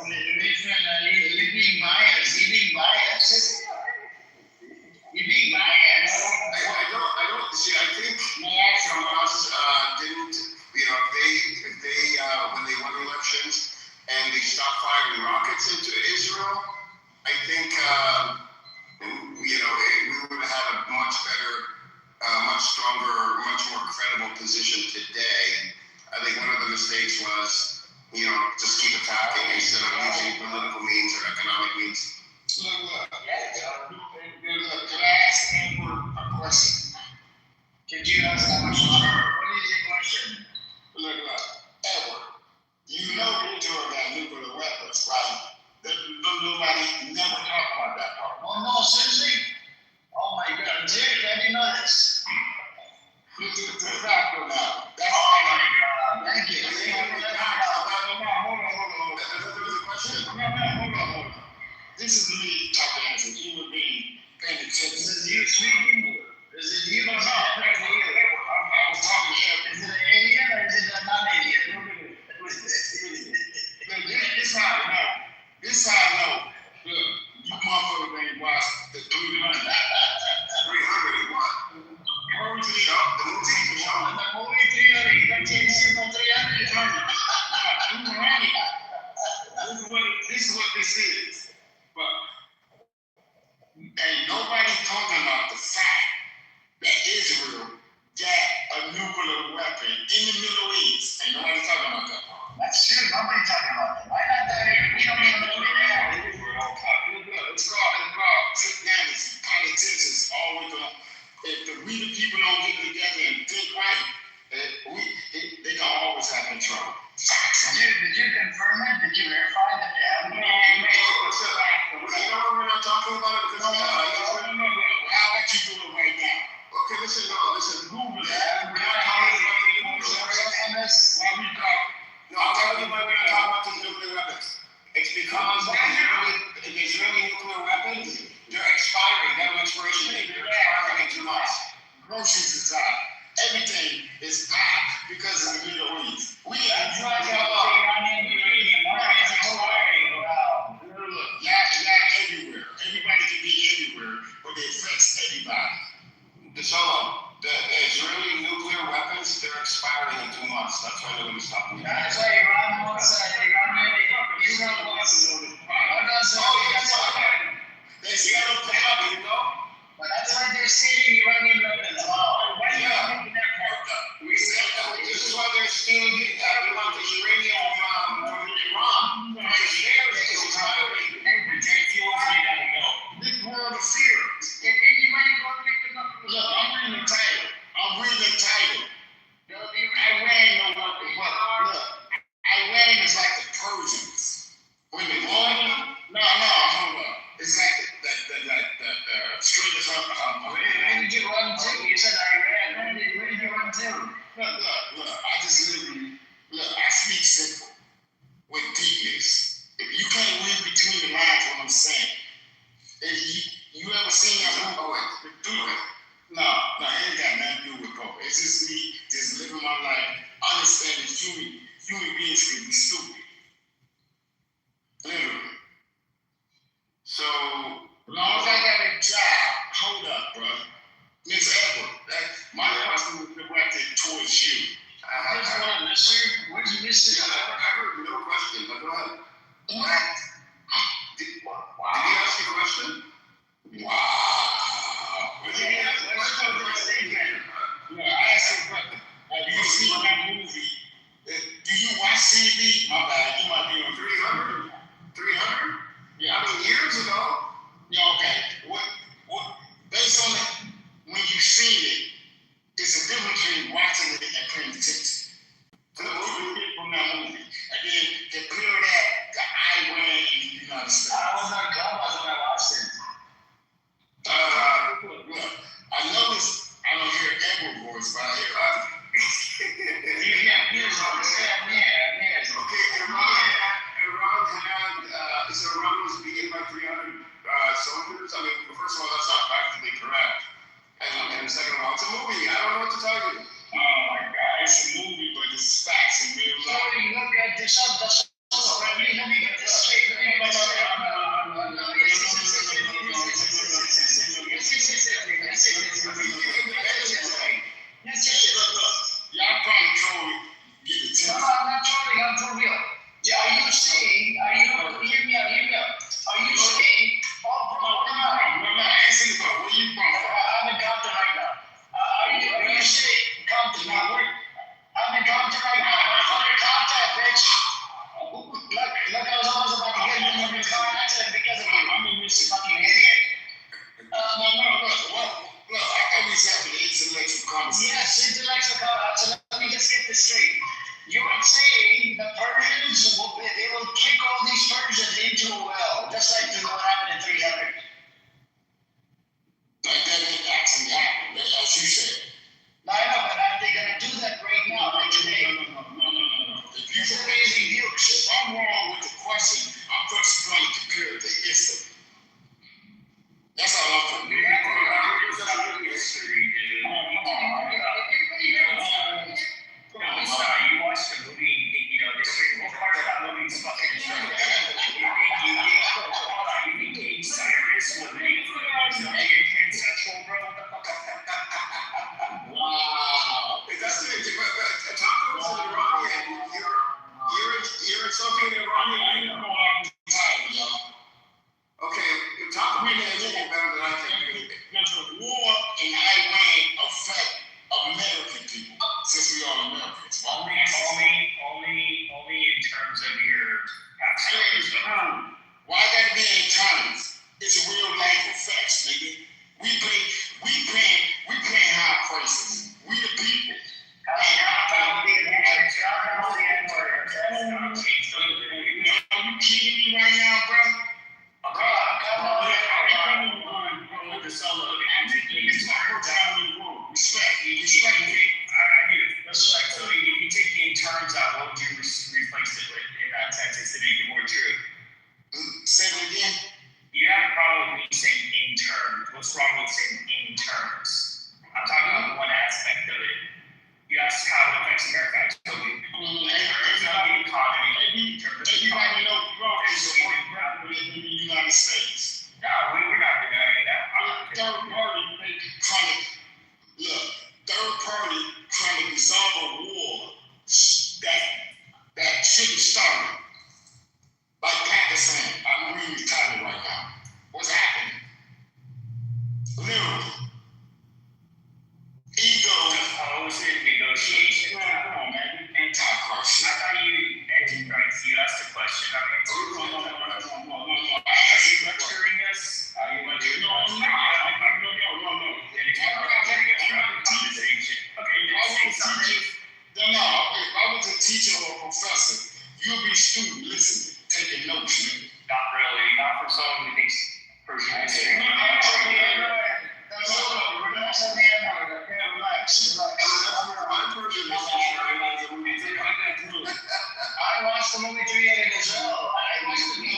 You're being biased. You're being biased. You're being biased. I don't see. I think Hamas didn't. You know, if they when they won elections and they stopped firing rockets into Israel, I think you know we would have had a much better, much stronger, much more credible position today. I think one of the mistakes was, you know, just keep attacking instead of using political means or economic means. Look, can I ask Edward a question? Could you ask that question? What is your question? Look, Edward, you know Israel got nuclear weapons, right? Nobody never talked about that part. Oh, no, seriously? Oh, my God. Seriously, I didn't know this. This is the fact now. That's Oh, my God. Thank you. Hold on. This is me talking as a human being paying attention. This is you speaking? Is it you? I was talking to him. Is it an alien or is it a non-alien? This how I know. This how I know. Look, you motherfuckers ain't watched the 300. 300 and what? The movie for show. The movie 300. You got 10 cents on 300? This is what this is. But ain't nobody talking about the fact that Israel got a nuclear weapon in the Middle East. Ain't nobody talking about that. That's true. Nobody talking about that. Why not that here? We don't even know that. It's called technology. Politicians always gonna, if we the people don't get together and think right, they gonna always have control. Did you confirm it? Did you verify that they have it? You know we're not talking about it because No. How about you do it right now? Okay, listen. Google it. We're not talking about the nuclear weapons. Why we talking? No, I'm telling you why we're not talking about the nuclear weapons. It's because the Israeli nuclear weapons, they're expiring. They have an expiration date. They're expiring in 2 months. Groceries is high. Everything is high because of the Middle East. We are trying to not everywhere. Everybody can be everywhere, but it affects everybody. The Israeli nuclear weapons, they're expiring in 2 months. That's why they're going to stop them. That's why Iran wants Iran wants to know. They set up the up, you know? But that's why they're stealing Iranian weapons. Why are you not making that part up? We said that this is why they're stealing the uranium from Iran. Because theirs is expiring. This world is here. Can anybody go pick them up? Look, I'm reading the title. Iran no weapon. Look, Iran is like the Persians. When they warn them, no, hold up. It's like the straight up. Where did you run to? You said Iran. Where did you run to? Look, I just literally, I speak simple with deepness. If you can't read between the lines what I'm saying, if you ever seen that movie? No, it ain't got nothing to do with COVID. It's just me just living my life, understanding human beings can be stupid. Literally. So, as long as I got a job, hold up, bro. Miss Edward, my question was directed towards you. I just want to miss her. Where'd you miss her? I heard no question, but go ahead. What? Did he ask you a question? Wow. Did he ask you a question? Yeah, I asked you a question. Have you seen that movie? Do you watch TV? My bad, you might be on 300? 300? Yeah. I mean, years ago. Yeah, okay. What, based on it, when you seen it, it's a difference between watching it and paying attention. So what you get from that movie? And then compare that to Iran in the United States. I was on Clubhouse when I watched it. Look, I noticed I don't hear Edward voice, but I hear other. Okay, Iran was beaten by 300 soldiers. I mean, first of all, that's not factually correct. And second of all, it's a movie. I don't know what to tell you. Oh my God, it's a movie, but it's facts in real life. Look at this. Let me get this straight. Yeah, are you saying, hear me out. Are you saying, answer the question. Where you from? I'm in Compton right now. Are you saying, Compton, I'm in Compton right now. I'm fucking Compton, bitch. Look, I was almost about to get into a car accident because of you. I'm in this fucking idiot. Look, I thought we was having an intellectual conversation. Yes, intellectual conversation. Let me just get this straight. You were saying the Persians they will kick all these Persians into a well, just like what happened in 300. Like that didn't actually happen, as you said. No, I know, but are they going to do that right now, like today? No. If you if I'm wrong with the question, I'm first going to compare it to history. That's all I'm going to do. History, dude. Come on, you watched the movie and you think you know history. What part of that movie is fucking true? You think King Cyrus was pansexual, bro? Wow. That's the thing. Tacos in Iranian. You're insulting an Iranian. Okay, talk to me better than I can. Does the war in Iran affect American people? Since we are Americans, only in terms of your taxes. Why gotta be in terms? It's real life effects, nigga. We pay high prices. We the people. Are you kidding me right now, bro? Respect. So if you take the in terms out, what would you replace it with in that sentence to make it more true? Say it again. You have a problem with me saying in terms. What's wrong with saying in terms? I'm talking about one aspect of it. You asked how it affects America. I told you. In terms of the economy. Everybody knows growth is the one problem in the United States. No, we're not denying that. Third party trying to resolve a war that shouldn't start. Like Pakistan, I'm reading the title right now. What's happening? Literally. Ego. Negotiation. Come on, man. Antichrist. I thought you antichrist. You asked a question. No. Are you lecturing us? Are you lecturing us? No. Then if you're lecturing us, we're having a conversation. Okay, then say something. No. If I was a teacher or a professor, you'll be a student listening, taking notes, man. Not really. Not from someone who thinks Persian history. I watched the movie 300 as well. I watched the movie.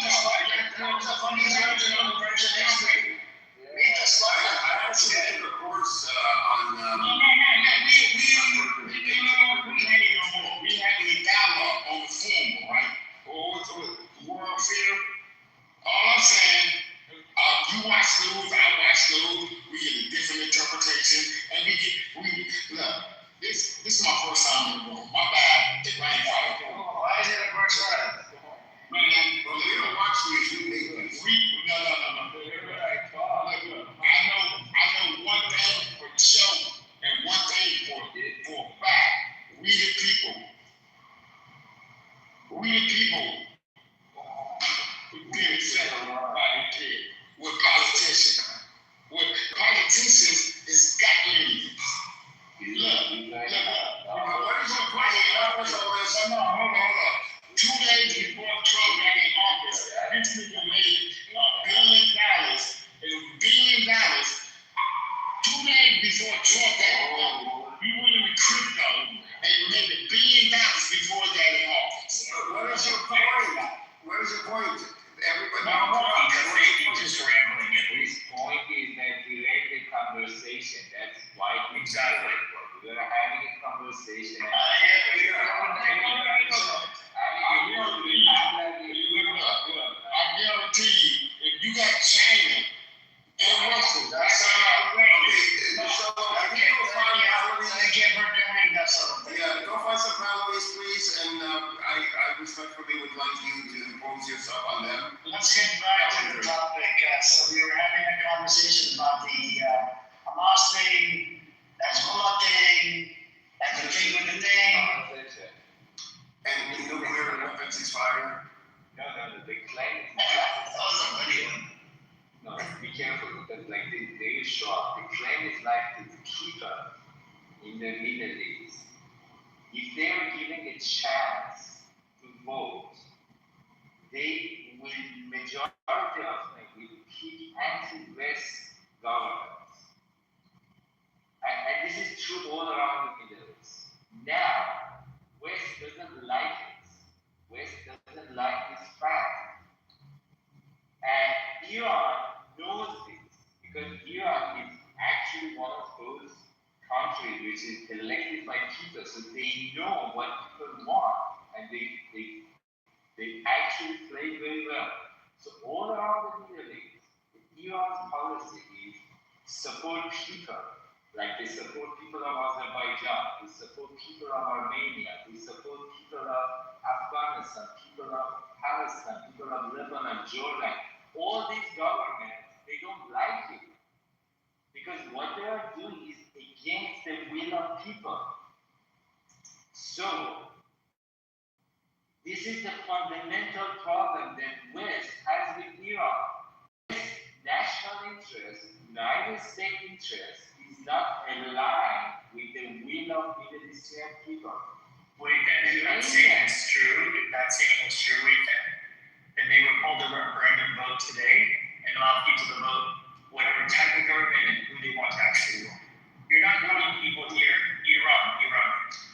That was a funny version of Persian history. Meet the slide. I actually took a course on. We had a dialogue on the forum, right? Or world fear. All I'm saying, you watch news, I watch news. We get a different interpretation, and look. This is my first time in the room. My bad. If I ain't following. Why is it a first time? Man, but we don't watch news. No. I know one thing for sure, and one thing for a fact. We the people. We're being settled right here with politicians. With politicians is Scotland. Look. What is your point? Hold on. 2 days before Trump got in office, this nigga made $1 billion. 2 days before Trump got in office, we went into crypto and made $1 billion before he got in office. What is your point? What is your point? Everybody. Just rambling. His point is that you let the conversation they would like you to impose yourself on them. Let's get back to the topic. So we were having a conversation about the Hamas thing, Hezbollah thing, and the thing with the thing. And the nuclear weapons expiring. No, the claim. No, be careful because like they will show up. The claim is like the keeper in the Middle East. If they are given a chance to vote, they will, majority of them will pick anti-West governments. And this is true all around the Middle East. Now, West doesn't like it. West doesn't like this fact. And Iran knows this because Iran is actually one of those countries which is elected by people, so they know what people want and they actually play very well. So all around the Middle East, Iran's policy is support people. Like they support people of Azerbaijan, they support people of Armenia, they support people of Afghanistan, people of Palestine, people of Lebanon, Jordan. All these governments, they don't like it. Because what they are doing is against the will of people. So, this is the fundamental problem that West has with Iran. West national interest, United States interest, is not aligned with the will of Middle Eastern people. Wait, and if that statement is true, then they would hold a referendum vote today and allow people to vote whatever type of government and who they want to actually rule. You're not wanting people here, Iran.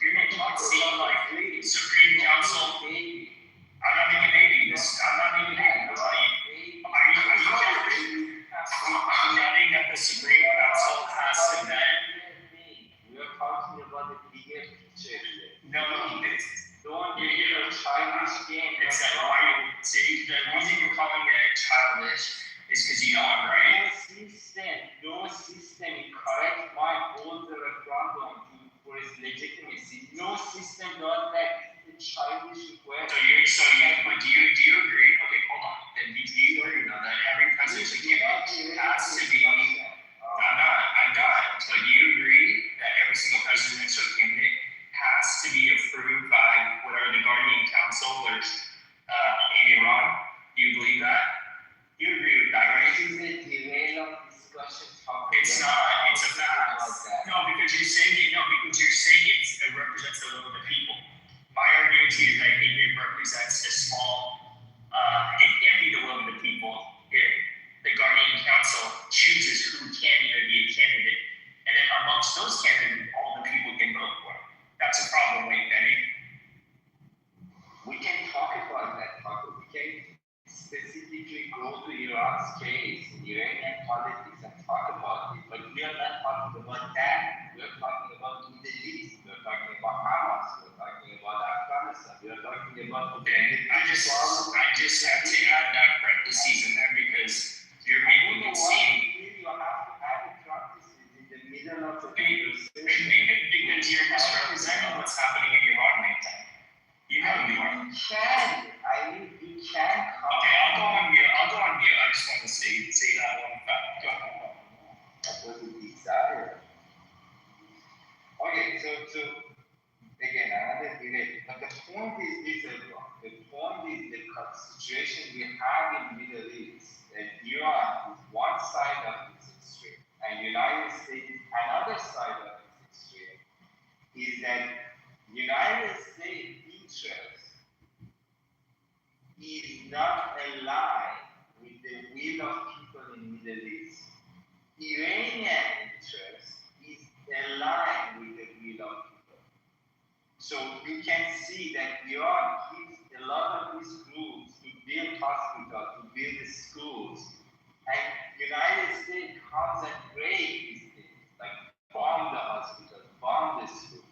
You're not talking like Supreme Council. I'm not making babies. Are you doubting that the Supreme Council has to then? We are talking about the bigger picture here. No, Don't give it a childish game. Exactly. Why you see the reason you're calling it childish is because you don't right. No system in correct mind holds the referendum for its legitimacy. No system does that. It's a childish request. But do you agree? Okay, hold on. Then do you agree though that every presidential candidate has to be? I'm not. But do you agree that every single presidential candidate has to be approved by whatever the Guardian Council or in Iran? Do you believe that? You agree with that, right? This is a derail of discussion topic. It's not. It's a fact. No, because you're saying it represents the will of the people. My argument to you is that it represents a small. It can't be the will of the people if the Guardian Council chooses who can even be a candidate, and then amongst those candidates, all the people can vote for. That's a problem, wait, Benny. We can talk about that, but we can specifically go to Iran's case, Iranian politics, and talk about it. But we are not talking about that. We are talking about the Middle East. We are talking about Hamas. We are talking about Afghanistan. We are talking about. Okay, I just have to add that parentheses in there because you're making it seem. You have to add the parentheses in the middle of the conversation. Because you're misrepresenting what's happening in Iran right now. You know you are. You can. You can. Okay, I'll go on mute. I just want to say that one fact. Go ahead. That was a desire. Okay, so again, another debate. But the point is this, everyone. The point is the situation we have in the Middle East, that Iran is one side of this extreme, and United States is another side of this extreme, is that United States interest is not aligned with the will of people in Middle East. Iranian interest is aligned with the will of people. So you can see that Iran gives a lot of these groups to build hospitals, to build schools, and United States comes and breaks these things, like bomb the hospitals, bomb the schools.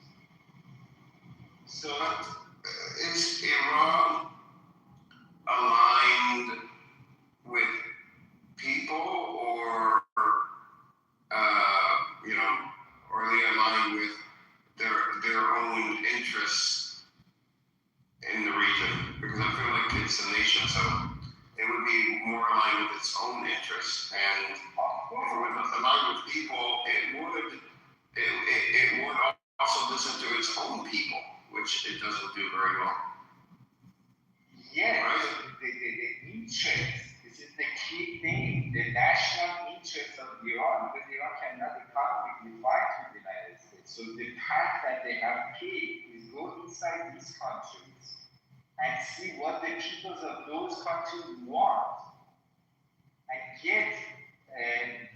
So is Iran aligned with people, or or are they aligned with their own interests in the it's a nation, so it would be more aligned with its own interests. And if it was aligned with people, it would also listen to its own people, which it doesn't do very well. Yes, right? the interest, this is the key thing, the national interest of Iran, because Iran cannot economically fight with the United States. So the path that they have picked is go inside these countries and see what the peoples of those countries want and get,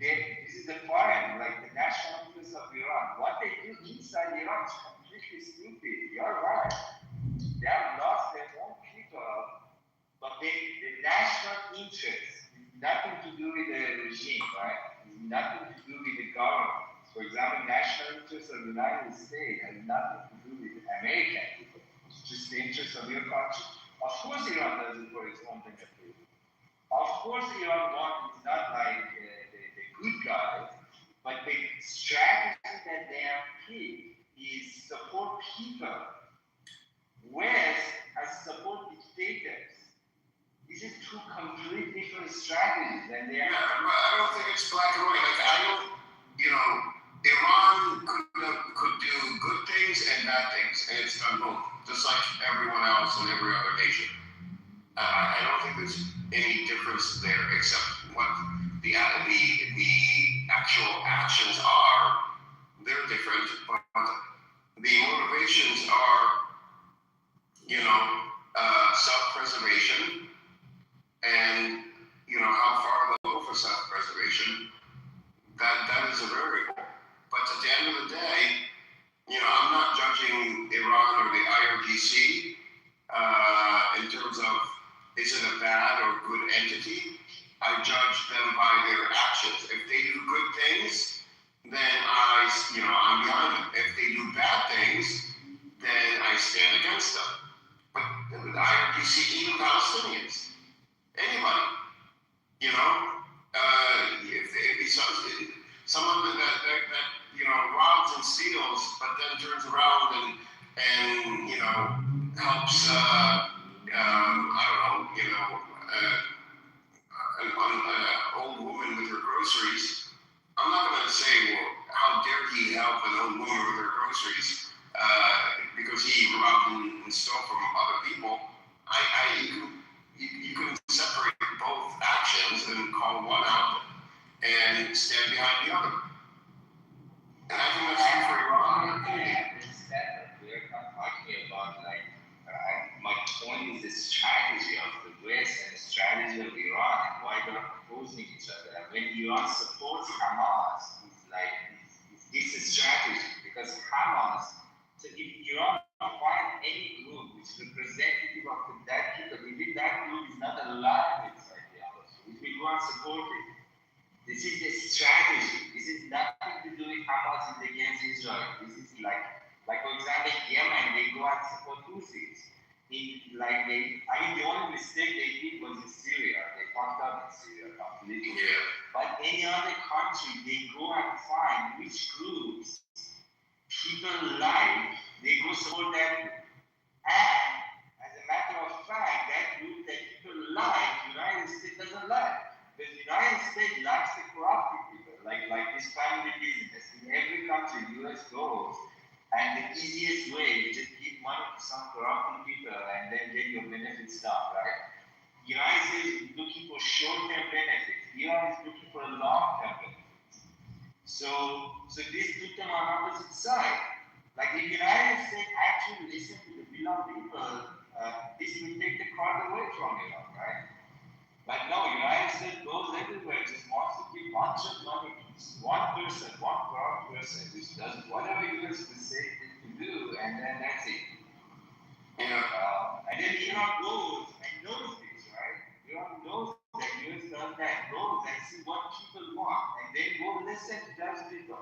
this is the foreign, like the national interest of Iran. What they do inside Iran is completely stupid. You're right. They have lost their own people, but the national interest is nothing to do with the regime, right? It's nothing to do with the government. For example, national interest of the United States has nothing to do with American people. It's just the interest of your country. Of course, Iran does it for its own benefit. Of course, Iran is not like the good guys, but the strategy that they have picked is support people. West has support dictators. This is two complete different strategies, and they are. Yeah, but I don't think it's black and white. Like I don't, Iran could do good things and bad things, and it's done both, just like everyone else and every other nation. I don't think there's any difference there, except what the actual actions are. They're different, but the motivations are, self-preservation, and how far they'll go for self-preservation. That is a variable. But at the end of the day, I'm not judging Iran or the IRGC in terms of is it a bad or good entity. I judge them by their actions. If they do good things, then I'm behind them. If they do bad things, then I stand against them. But the IRGC, even Palestinians, anybody, if someone that robs and steals, but then turns around and helps an old woman with her groceries. I'm not going to say, well, how dare he help an old woman with her groceries because he robbed and stole from other people. You can separate both actions and call one out and stand behind the other. And I think that's true for Iran. We're not talking about my point is the strategy of the West and the strategy of Iran and why they're opposing each other. And when Iran supports Hamas, it's a strategy because Hamas. So if Iran find any group which is representative of that people, even that group is not aligned with its ideology, we will go and support it. This is the strategy. This is nothing to do with Hamas is against Israel. This is like for example, Yemen, they go and support Houthis. The only mistake they did was in Syria. They fucked up in Syria completely. Yeah. But any other country, they go and find which groups people like, they go support that group. And as a matter of fact, that group that people like, United States doesn't like. Because the United States likes the corrupt people, like this family business. In every country, US goes, and the easiest way is just give money to some corrupt people and then get your benefits done, right? The United States is looking for short-term benefits. Iran is looking for long-term benefits. So this put them on opposite side. Like if the United States actually listen to the will of people, this will take the card away from Iran, right? But no, United States goes everywhere, just wants to give bunch of money to one person, one corrupt person, which does whatever US will say to do, and then that's it. And then Iran goes and knows this, right? Iran knows that US does that, goes and see what people want, and then go listen to those people.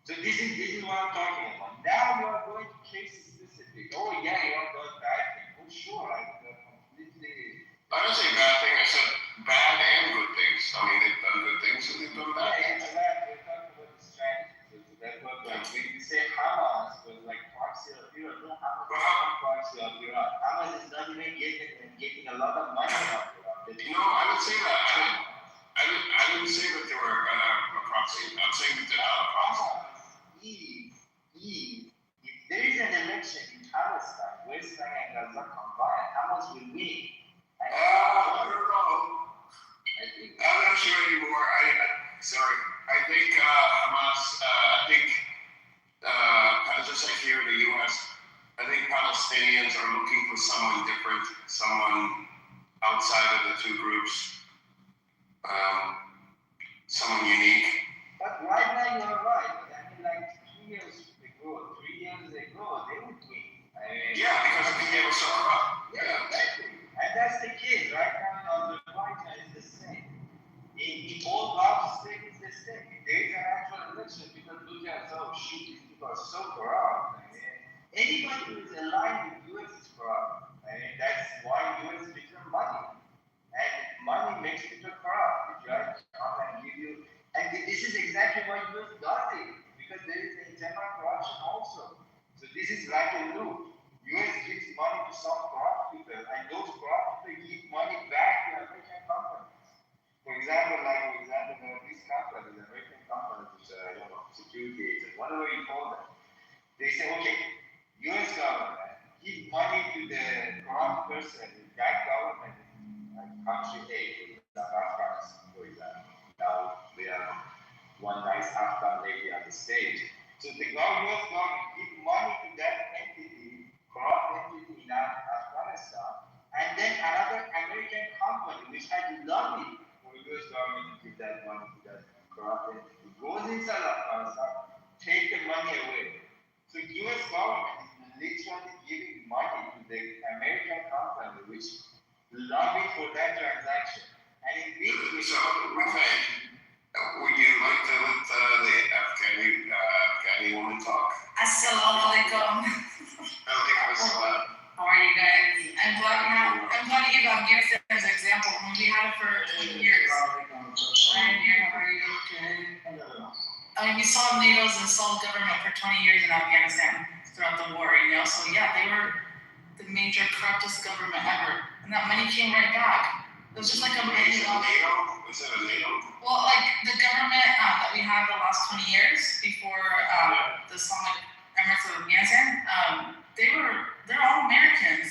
So this is what I'm talking about. Now you are going to case specific. Oh yeah, Iran does bad things. Oh sure, completely. I don't say bad thing, I said bad and good things. I mean, they've done good things and they've done bad things. We're talking about the strategy. So that's what, when you say Hamas was like proxy of Iran, no, Hamas is not proxy of Iran. Hamas is not even getting lot of money out there. No, I would say that. I didn't say that they were a proxy. I'm saying that they're not a proxy. If there is an election in Palestine, West Bank and Gaza combined, Hamas will win. I don't know. I'm not sure anymore. Sorry. I think Hamas. Just like here in the U.S., I think Palestinians are looking for someone different, someone outside of the two groups, someone unique. But right now you are right. I mean, like 3 years ago, they would win. Yeah, because I think they were so corrupt. Yeah, exactly. And that's the case. Right now in Azerbaijan is the same. In all Gulf states, it's the same. If there is an actual election, people look at, oh, shoot, these people are so corrupt. Anybody who is aligned with U.S. is corrupt. That's why U.S. gives them money. And money makes people corrupt. If you are come and give you, and this is exactly why U.S. does it, because there is internal corruption also. So this is like a loop. U.S. gives money to some corrupt people, and those corrupt people give money back to American companies. For example, these companies, American companies, which I don't know, security agents, whatever you call them, they say, okay, U.S. government give money to the corrupt person in that government, like country A, like Afghanistan, for example. Now we have one nice Afghan lady on the stage. So the U.S. government give money to that entity, corrupt entity in Afghanistan, and then another American company which had lobby for the U.S. government to give that money to that corrupt entity goes inside Afghanistan, take the money away. So U.S. government is literally giving money to the American company which lobbied for that transaction. And in this So, would you like to let the Afghani woman talk? Assalamu alaikum. How are you guys? I'm glad you gave Afghanistan as an example. We had it for 20 years. I'm here. How are you? Good. I mean, we saw NATO's installed government for 20 years in Afghanistan throughout the war, So yeah, they were the major corruptest government ever, and that money came right back. It was just like a money laundering. Is it a NATO? Well, like the government that we had the last 20 years before the Islamic Emirates of Afghanistan, they're all Americans.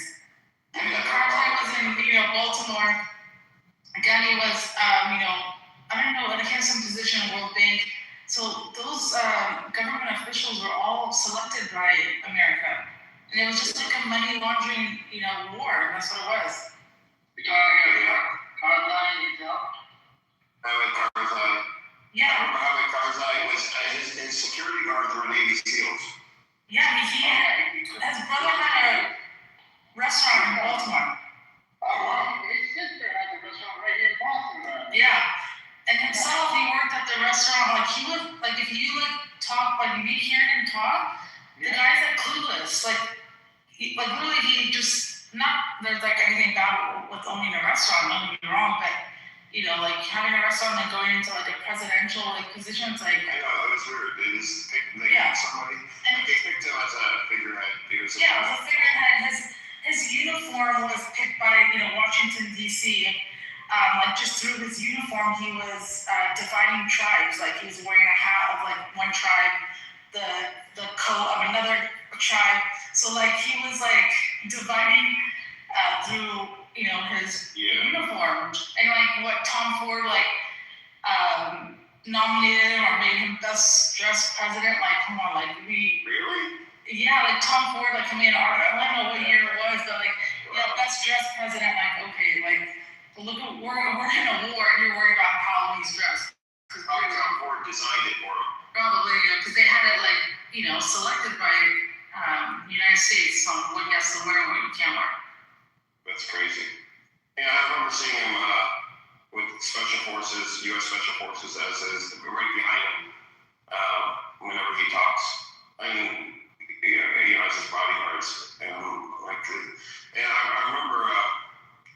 I mean, Karzai was in Baltimore. Ghani was I don't know, he had some position in World Bank. So those government officials were all selected by America, and it was just like a money laundering war. And that's what it was. Karzai himself? Karzai. Yeah. I remember Hamid Karzai was his security guards were Navy SEALs. Yeah, his brother had a restaurant in Baltimore. His sister had a restaurant right here in Boston. Yeah. And himself, he worked at the restaurant. Like he would, like if you talk, like if you hear him talk, the guy's clueless. Really, he just there's anything bad with owning a restaurant. Don't get me wrong, but having a restaurant and going into a presidential position, it's like. I know, that was weird. They just picked somebody, and they picked him as a figurehead. Yeah, as a figurehead. His uniform was picked by Washington D.C. Just through his uniform, he was dividing tribes. He was wearing a hat of one tribe, the coat of another tribe. So he was dividing through his uniform. And what Tom Ford nominated him or made him best dressed president. Come on, really? Yeah, Tom Ford made an article. I don't know what year it was, but best dressed president. Okay, look, we're in a war, and you're worried about how he's dressed. Probably Tom Ford designed it for him. Probably, because they had it selected by the United States on what he has to wear and what he can't wear. That's crazy. Yeah, I remember seeing him with Special Forces, U.S. Special Forces, as is right behind him whenever he talks. As his bodyguards. And I remember.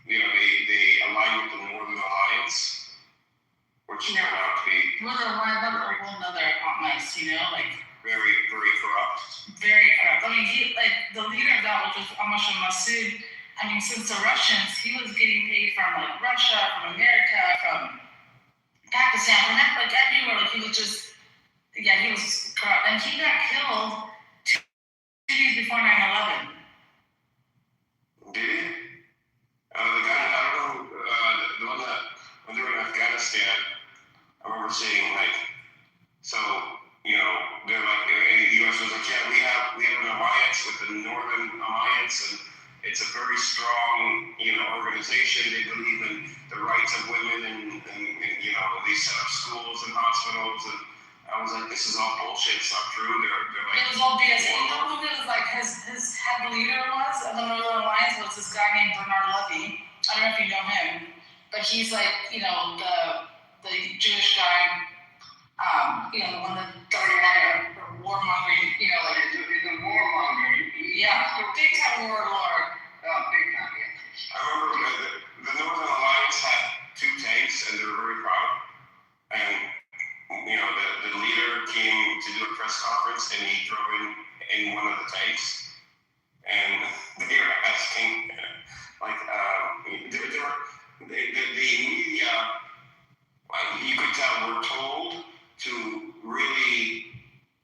They aligned with the Northern Alliance, which turned out to be Northern Alliance, that's a whole nother hot mess, very, very corrupt. Very corrupt. I mean, the leader of that was just Amash Massoud. I I mean, since the Russians, he was getting paid from like Russia, from America, from Pakistan, from like everywhere. Like he was just, yeah, he was corrupt, and he got killed 2 days before 9/11. Did he? The guy, I don't know, the one that, when they were in Afghanistan, I remember seeing like, so, you know, they're like, the U.S. was like, yeah, we have an alliance with the Northern Alliance, and it's a very strong, you know, organization. They believe in the rights of women, and you know, they set up schools and hospitals, and I was like, this is all bullshit. It's not true. They're like, it was all BS. You know who was like his head leader was of the Northern Alliance was this guy named Bernard Levy. I don't know if you know him, but he's like, you know, the Jewish guy, you know, the one that does a lot of warmongering, you know, like He's a warmonger. yeah, big time warlord. Big time, yeah. I remember the Northern Alliance had 2 tanks, and they were very proud. And you know, the leader came to do a press conference, and he drove in one of the tanks, and they were asking, like, the media, you could tell, were told to really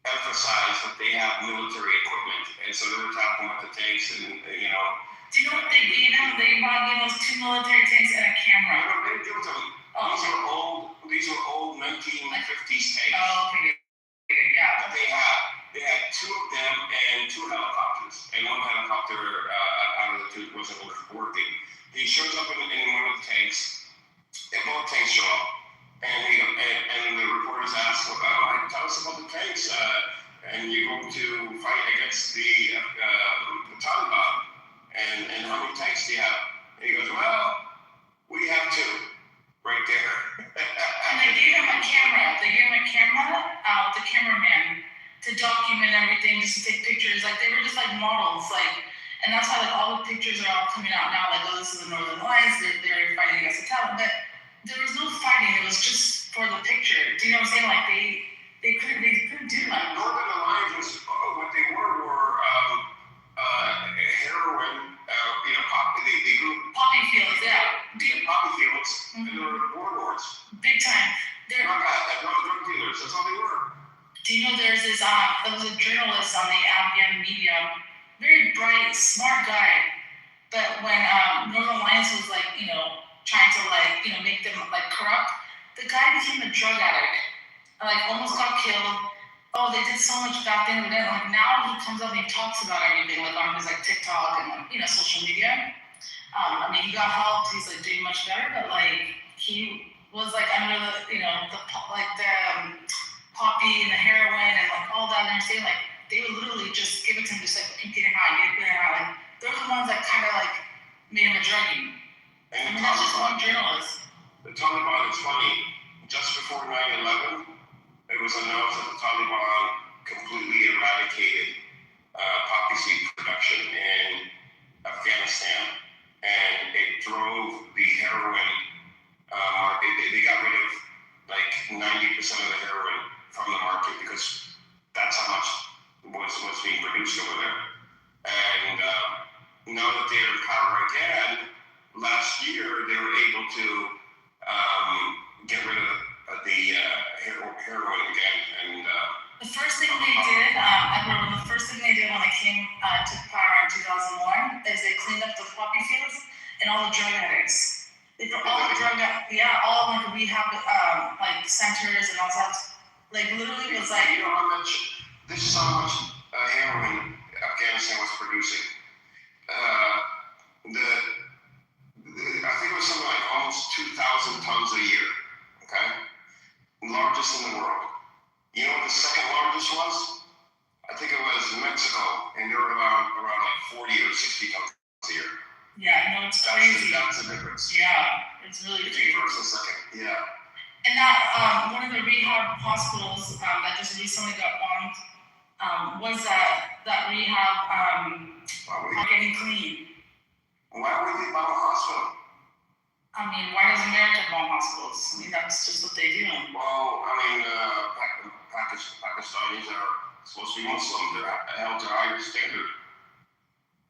emphasize that they have military equipment, and so they were talking about the tanks, and you know. Do you know what they gave him? They bought him 2 military tanks and a camera. These were old 1950s tanks. Oh, okay. Yeah. That they had 2 of them and 2 helicopters, and 1 helicopter out of the 2 wasn't working. He shows up in one of the tanks, and both tanks show up, and the reporters ask, tell us about the tanks, and you're going to fight against the Taliban, and how many tanks do you have? And he goes, well, we have 2. Right there. And they gave him a camera. They gave him a camera, the cameraman, to document everything, just to take pictures. Like they were just like models, like, and that's why like all the pictures are all coming out now. Like, oh, this is the Northern Alliance. They're fighting against the Taliban, but there was no fighting. It was just for the picture. Do you know what I'm saying? Like they couldn't do much. Northern Alliance was what they were heroin. You know, they grew poppy fields, yeah. Poppy fields, and they were warlords. Big time. They're drug dealers. That's all they were. Do you know there's this? There was a journalist on the Afghan media, very bright, smart guy. But when Northern Alliance was like, you know, trying to like, you know, make them like corrupt, the guy became a drug addict. Like almost got killed. Oh, they did so much back then. Like now he comes up and he talks about everything, like on his like TikTok and like, you know, social media. I mean, he got help. He's like doing much better, but like he was like under the, you know, the poppy and the heroin and like all that. And they're saying like they would literally just give it to him, just like keep getting high, Like they're the ones that kind of like made him a druggie. And I mean, that's just one journalist. The Taliban, it's funny. Just before 9/11. It was announced that the Taliban completely eradicated poppy seed production in Afghanistan, and it drove the heroin market. They got rid of like 90% of the heroin from the market because that's how much was being produced over there. And now that they're in power again, last year they were able to get rid of the heroin again, and the first thing they did, Edward, the first thing they did when they came to power in 2001 is they cleaned up the poppy fields and all the drug addicts. They put all the drug, all like rehab like centers and all that. Like literally, it was like, you know how much? This is how much heroin Afghanistan was producing. I think it was something like almost 2,000 tons a year. Okay. Largest in the world. You know what the second largest was? I think it was Mexico, and they were around like 40 or 60 tons a year. Yeah, no, it's crazy. That's the difference. Yeah, it's really crazy. First and second, yeah. And that one of the rehab hospitals that just recently got bombed was that rehab getting clean. Why would they bomb a hospital? I mean, why does America bomb hospitals? I mean, that's just what they do. Well, I mean, Pakistanis are supposed to be Muslim. They're held to a higher standard.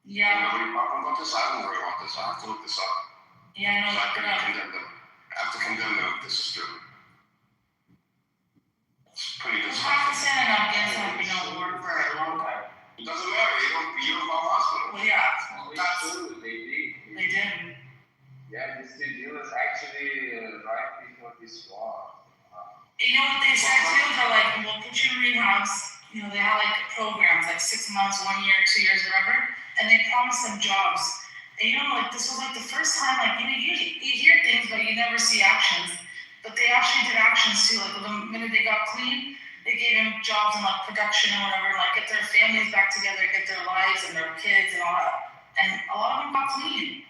Yeah. Nobody talking about this. I don't worry about this. I have to look this up. Yeah, no, So I can condemn them. I have to condemn them if this is true. It's pretty disgusting. Pakistan and Afghanistan have been on war for a long time. It doesn't matter. You don't have hospitals. Well, yeah. They did. They did. Yeah, it was actually right before this war. You know what they said too? They're like, we'll put you in rehabs. You know, they have like programs, like 6 months, 1 year, 2 years, whatever, and they promise them jobs. And you know, like this was like the first time, like you hear things, but you never see actions. But they actually did actions too. Like the minute they got clean, they gave them jobs in like production and whatever, like get their families back together, get their lives and their kids and all that. And a lot of them got clean.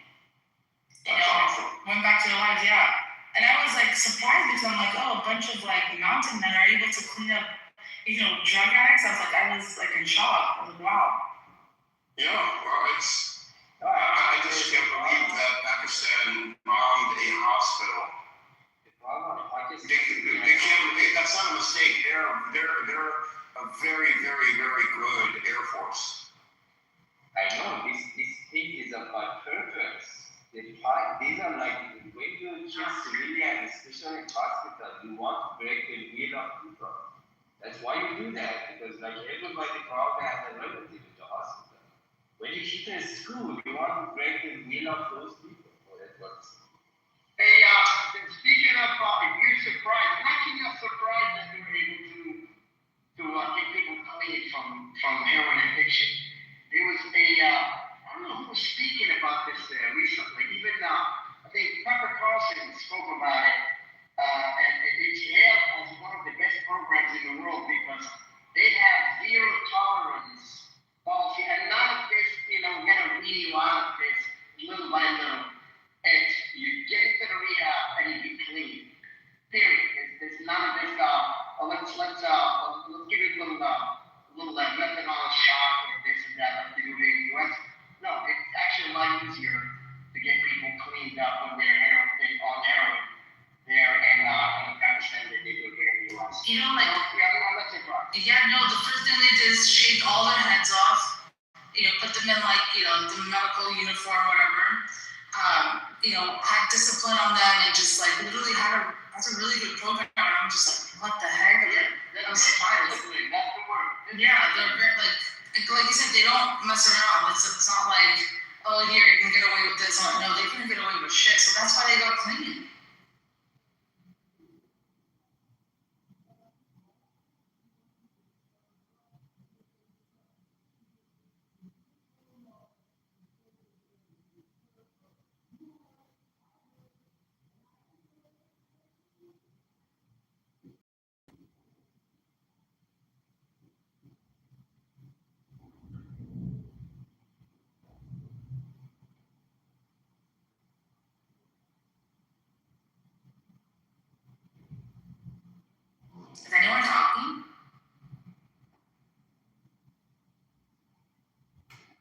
You know, went back to their lives, yeah. And I was like surprised because I'm like, oh, a bunch of like mountain men are able to clean up, you know, drug addicts. I was like in shock. I was like, wow. Yeah, well, I just can't believe that Pakistan bombed a hospital. They can't. That's not a mistake. They're a very, very, very good Air Force. I know this thing is about purpose. These are like when you choose civilian, especially in hospital, you want to break the will of people. That's why you do that, because like everybody probably has a relative in the hospital. When you hit a school, you want to break the will of those people. Oh, that works. Hey, speaking of, you're surprised, not enough surprised that they were able to get people clean from heroin addiction. There was I don't know who was speaking about this recently. Even I think Tucker Carlson spoke about it, and it's hailed as one of the best programs in the world because they have zero tolerance policy, and none of this, you know, gonna wean you out of this little by little. It's you get into the rehab and you be clean. Period. There's none of this. Let's give it a little methanol shot or this and that like they do in the U.S. No, it's actually a lot easier to get people cleaned up when they're on heroin there in Pakistan than they do here in the U.S. You know, like, let's take part. Yeah, no, the first thing they did is shave all their heads off, you know, put them in like, you know, the medical uniform, whatever. You know, had discipline on them and just like literally that's a really good program. And I'm just like, what the heck? I'm surprised. That's the word. Yeah, they're very, like you said, they don't mess around. It's not like, oh, here, you can get away with this. No, they couldn't get away with shit. So that's why they got clean. Is anyone talking?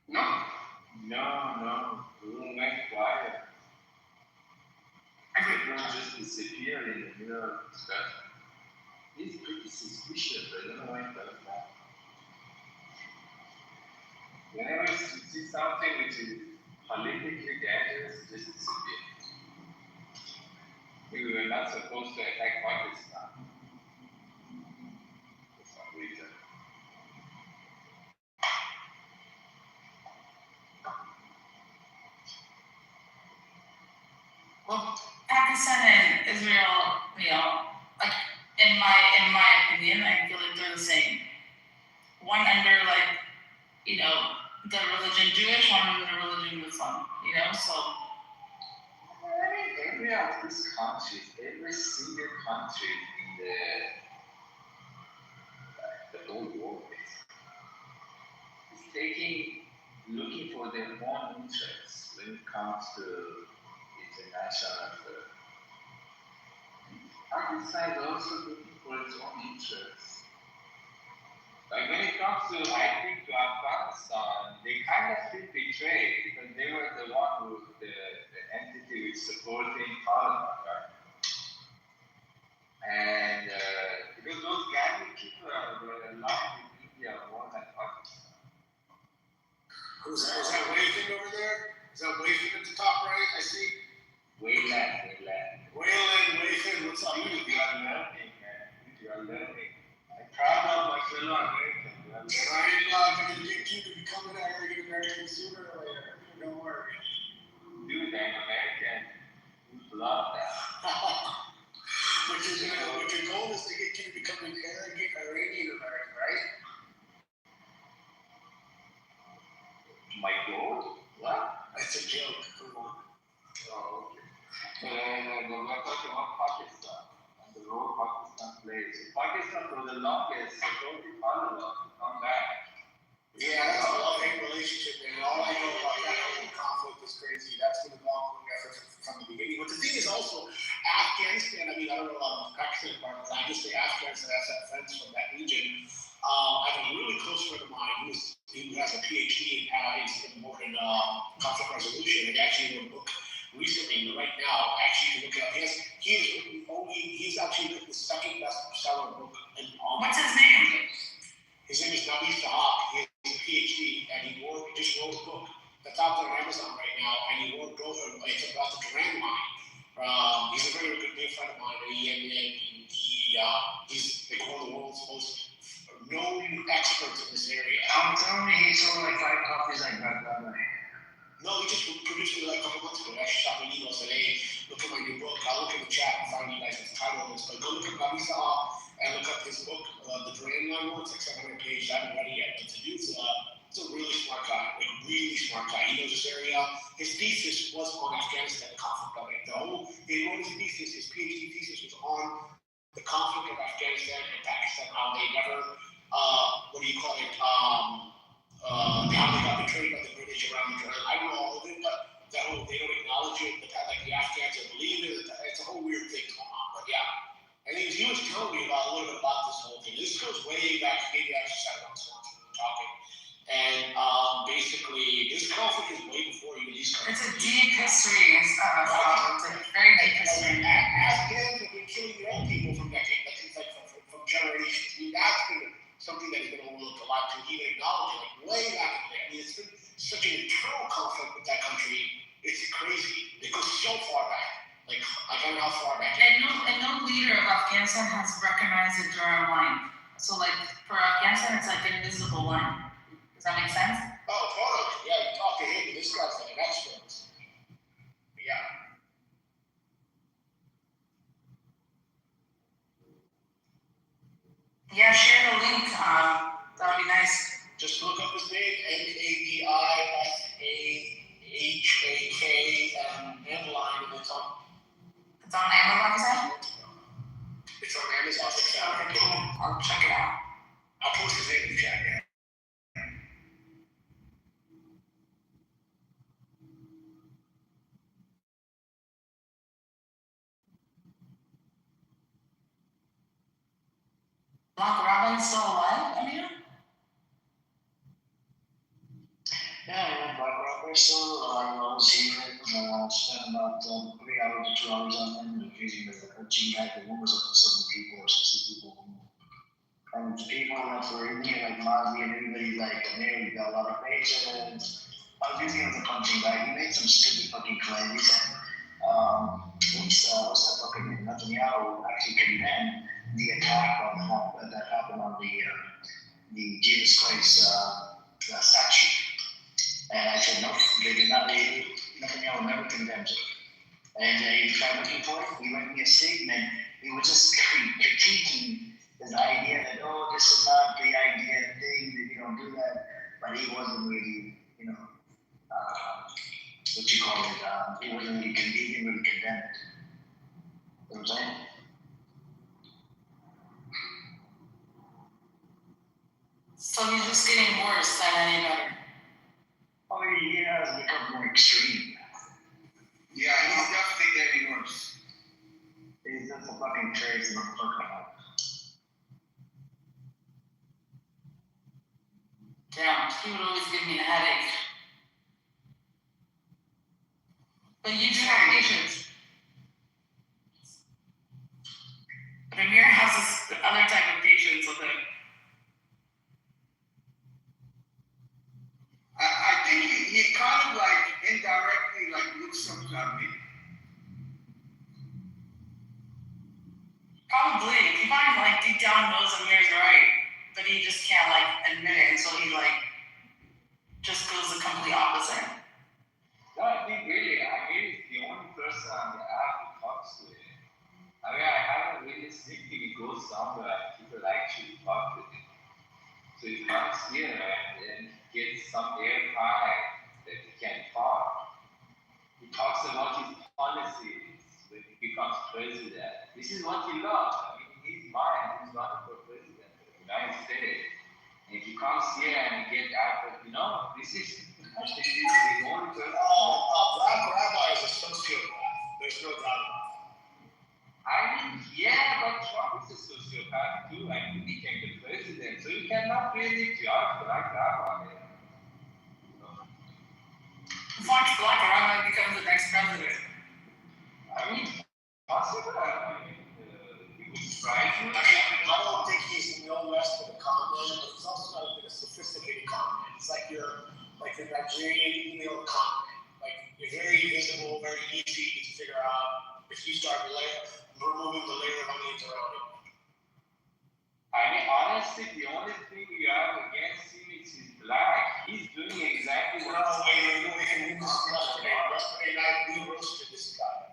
No. The room went quiet. Everyone just disappeared in the middle of the discussion. It's pretty suspicious. I don't know why it does that. Whenever you see something which is politically dangerous, just disappear. We were not supposed to attack Pakistan for some reason. Well, Pakistan and Israel, you know, like in my opinion, I feel like they're the same. One under like, you know, the religion Jewish, one under the religion Muslim, you know, so. Every of these countries, every single country in the whole world is looking for their own interests when it comes to international affairs. Pakistan is also looking for its own interests. Like when it comes to, I think, to Afghanistan, they kind of feel betrayed because they were the one who, the entity which supporting Taliban, right? And because those Gandhi people were aligned with India more than Pakistan. Who's that Wayfin over there? Is that Wayfin at the top right? I see. Wayland. Wayfin, what's up? You are learning, man. You are learning. I'm proud of my fellow Americans. I'm going to get you to become an Arrogant American sooner or later. Don't worry. Dude, I'm American. You love that. But your goal is to get you to become an arrogant Iranian American, right? My goal? What? That's a joke. Come on. Oh, okay. We're talking about Pakistan and the role Pakistan plays. Pakistan, for the longest, told the Parliament to come back. Yeah, that's a love-hate relationship, man. All I know about that whole conflict is crazy. That's been a long effort from the beginning. But the thing is also, Afghanistan, I mean, I don't know a lot about Pakistan part, but I just say Afghanistan has had friends from that region. I have a really close friend of mine who has a PhD in modern conflict resolution, and actually wrote a book recently, right now, actually, you can look it up. He's actually written the second best-selling book in all. What's his name? His name is Nabi Sahab. He has a PhD, and he just wrote a book that's out there on Amazon right now, and it's about the Duran line. He's a very good friend of mine, and he's like one of the world's most known experts in this area. I'm telling you, he sold like 5 copies like that. No, he just produced it like a couple months ago. I actually shot me an email and said, hey, look at my new book. I'll look in the chat and find you guys the title of this. But go look at Nabi Sahab and look up his book, the Duran line one. It's like 700 pages. I haven't read it yet. But the dude's he's a really smart guy. Like, really smart guy. He knows this area. His thesis was on Afghanistan, the conflict of it. He wrote his thesis, his PhD thesis was on the conflict of Afghanistan and Pakistan, how they never, how they got betrayed by the British around the Duran. I know all of it, but they don't acknowledge it. Like the Afghans don't believe it. It's a whole weird thing going on. But yeah, and he was telling me about a little bit about this whole thing. This goes way back. Maybe I actually started on this one topic. And basically, this conflict is way before even these countries. It's a deep history. It's a very deep history. Afghans have been killing their own people from decades, like from generations. I mean, that's been something that has been overlooked a lot to even acknowledge, like way back in there. I mean, it's been such an internal conflict with that country. It's crazy. It goes so far back. Like I don't know how far back. And no leader of Afghanistan has recognized the Duran line. So like for Afghanistan, it's like an invisible line. Does that make sense? Oh, totally. Yeah, you talk to him, this guy's like an expert. Yeah. Yeah, share the link. That'd be nice. Just look up his name, Nabishak, and line, and it's on. It's on Amazon, you said? It's on Amazon. Okay, cool. I'll check it out. I'll post his name in the chat, yeah. Mark Robin's still alive, Amir? Yeah, Black Robert's still alive. I was here, spent about 3 hours to 2 hours on him. Refusing the coaching guy. The room was up to 70 people or 60 people. And people that were in here, like Mazi and everybody, like, Amir, you got a lot of patience. I was using him as a punching bag. He made some stupid fucking claim. He said, what's that fucking Netanyahu actually condemned the attack that happened on the Jesus Christ statue. And I said, no, they did not. Netanyahu never condemns it. And he tried looking for it. He wrote me a statement. He was just critiquing this idea that, oh, this is not the idea thing, that you don't do that. But he wasn't really, what you call it, he wasn't really, he didn't really condemn it. You know what I'm saying? So he's just getting worse than any better. Oh, he has become more extreme. Yeah, he's definitely getting worse. He's just a fucking crazy motherfucker. Damn, he would always give me a headache. But you do have patience. But Amir has this other type of patience with it. I think Probably. He probably like deep down knows Amir's right, but he just can't like admit it, and so he like just goes the complete opposite. No, I think really, Amir is the only person on the app who talks to him. I mean, I haven't really seen him go somewhere and people actually talk with him. So he comes here and then he gets some airtime that he can talk. He talks about his policies when he becomes president. This is what he loves. I mean, in his mind, he's running for president of the United States. And if he comes here and he gets after, this is the only person. Black rabbi is a sociopath. There's no doubt about it. I mean, yeah, but Trump is a sociopath too, and he became the president, so you cannot really judge Black rabbi. Watch Black Rabbi becomes the next president. I mean, possible. He would surprise you. I don't think he's no less than a con man, but he's also not a sophisticated con man. It's like you're like the Nigerian email con man. Like you're very visible, very easy to figure out if you start removing the layer of onions around it. I mean, honestly, the only thing you have against him is he's black. He's doing exactly what Yesterday night we roasted this guy.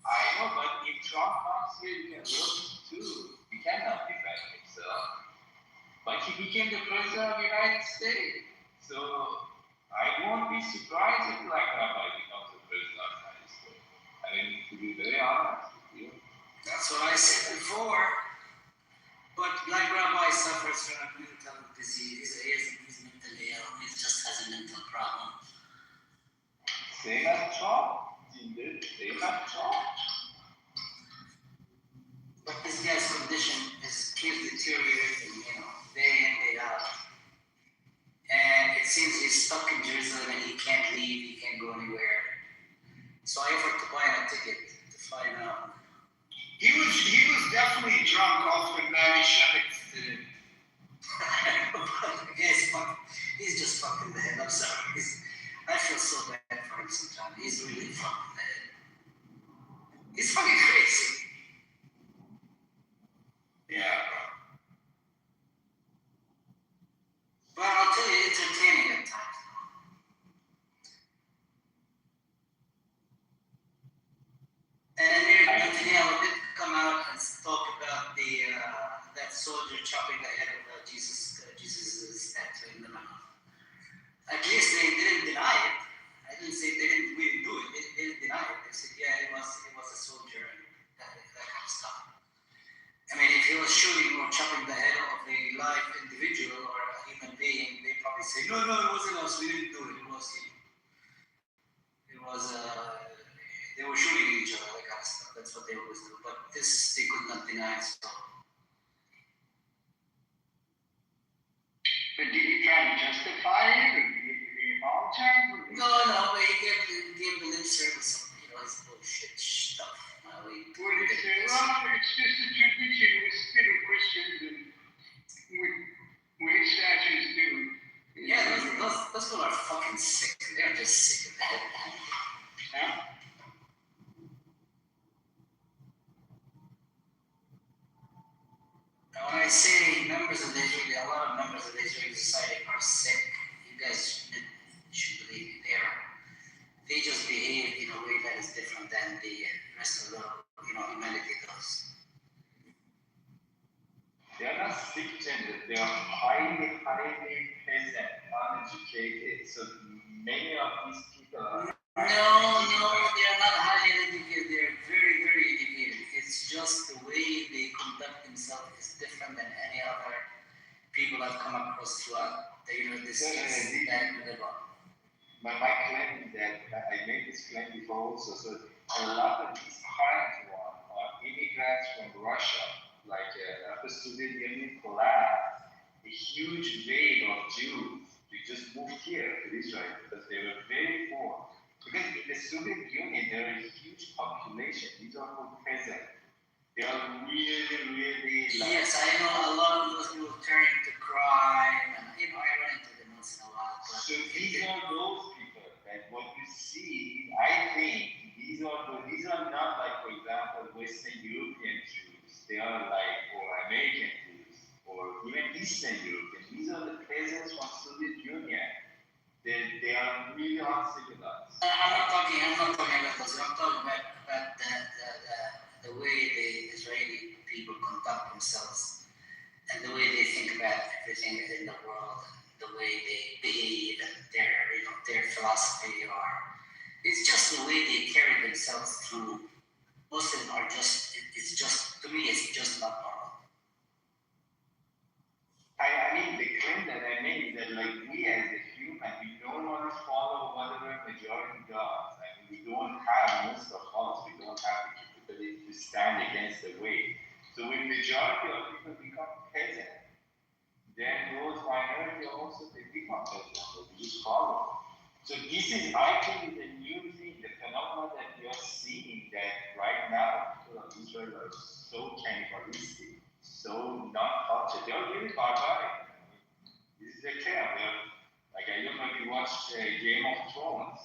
I know, but if Trump comes here, you can roast him too. He cannot defend himself. But he became the president of the United States. So I won't be surprised if Black Rabbi becomes the president of the United States. I mean, to be very honest with you. That's what I said before. But Black Rabbi suffers from a mental disease. He's mentally ill. He just has a mental problem. Same as Trump. Same as Trump. But this guy's condition keeps deteriorating, day in, day out. And it seems he's stuck in Jerusalem and he can't leave, he can't go anywhere. So I offered to buy him a ticket to find out. He was definitely drunk off the Manischewitz incident. He's just fucking the head. I'm sorry. I feel so bad for him sometimes. He's really fucking the head. He's fucking crazy. Yeah. But I'll tell you, entertaining at times. And then Netanyahu did come out and talk about that soldier chopping the head of Jesus' statue in the mouth. At least they didn't deny it. I didn't say we didn't do it. They didn't deny it. They said, yeah, it was a soldier and that kind of stuff. I mean, if he was shooting or chopping the head of a live individual or a human being, they probably say, no, it wasn't us. We didn't do it. It was him. It was they were shooting at each other, that kind of stuff. That's what they always do. But this they could not deny. So. But did he try to justify it, or did he apologize? No, but he gave the lip service of, his bullshit stuff. It's just a tradition with spitting Christians and with weird statues do. Yeah, those people are fucking sick. They're just sick of that. Huh? When I say members of the Israeli, a lot of members of the Israeli society are sick. You guys should believe me. They just behave in a way that is different than the rest of the humanity does. They are not sick-gendered. They are highly peasant, uneducated. So many of these people are. No, they are not highly educated. They are very, very educated. It's just the way they conduct themselves is different than any other people I've come across throughout this that we live on. My claim is that I made this claim before also. So a lot of these current ones are immigrants from Russia, like after Soviet Union collapsed, a huge wave of Jews they just moved here to Israel because they were very poor. Because in the Soviet Union there are a huge population. These are called peasants. They are really, really. Yes, I know a lot of those people turn to crime, and I run into them once in a while. So these are those people that what you see, I think these are not like, for example, Western European Jews they are like, or American Jews, or even Eastern Europeans. These are the peasants from Soviet Union. They are really uncivilized. I'm not talking about those. I'm talking about the way the Israeli people conduct themselves and the way they think about everything in the world, the way they behave and their philosophy or it's just the way they carry themselves through. Most of them are just to me it's just not normal. I mean, the claim that I made is that, like, we as a human, we don't always follow whatever majority does. I mean, we don't have, most of us, we don't have the capability to stand against the wave. So when majority of people become peasant, then those minority also, they become peasant, they just follow. So this is, I think, is a new thing, the phenomenon that we are seeing that right now, people of Israel are so cannibalistic, so non-cultured. They are really barbaric. I mean, this is a camp. Like, I don't know if you watched Game of Thrones.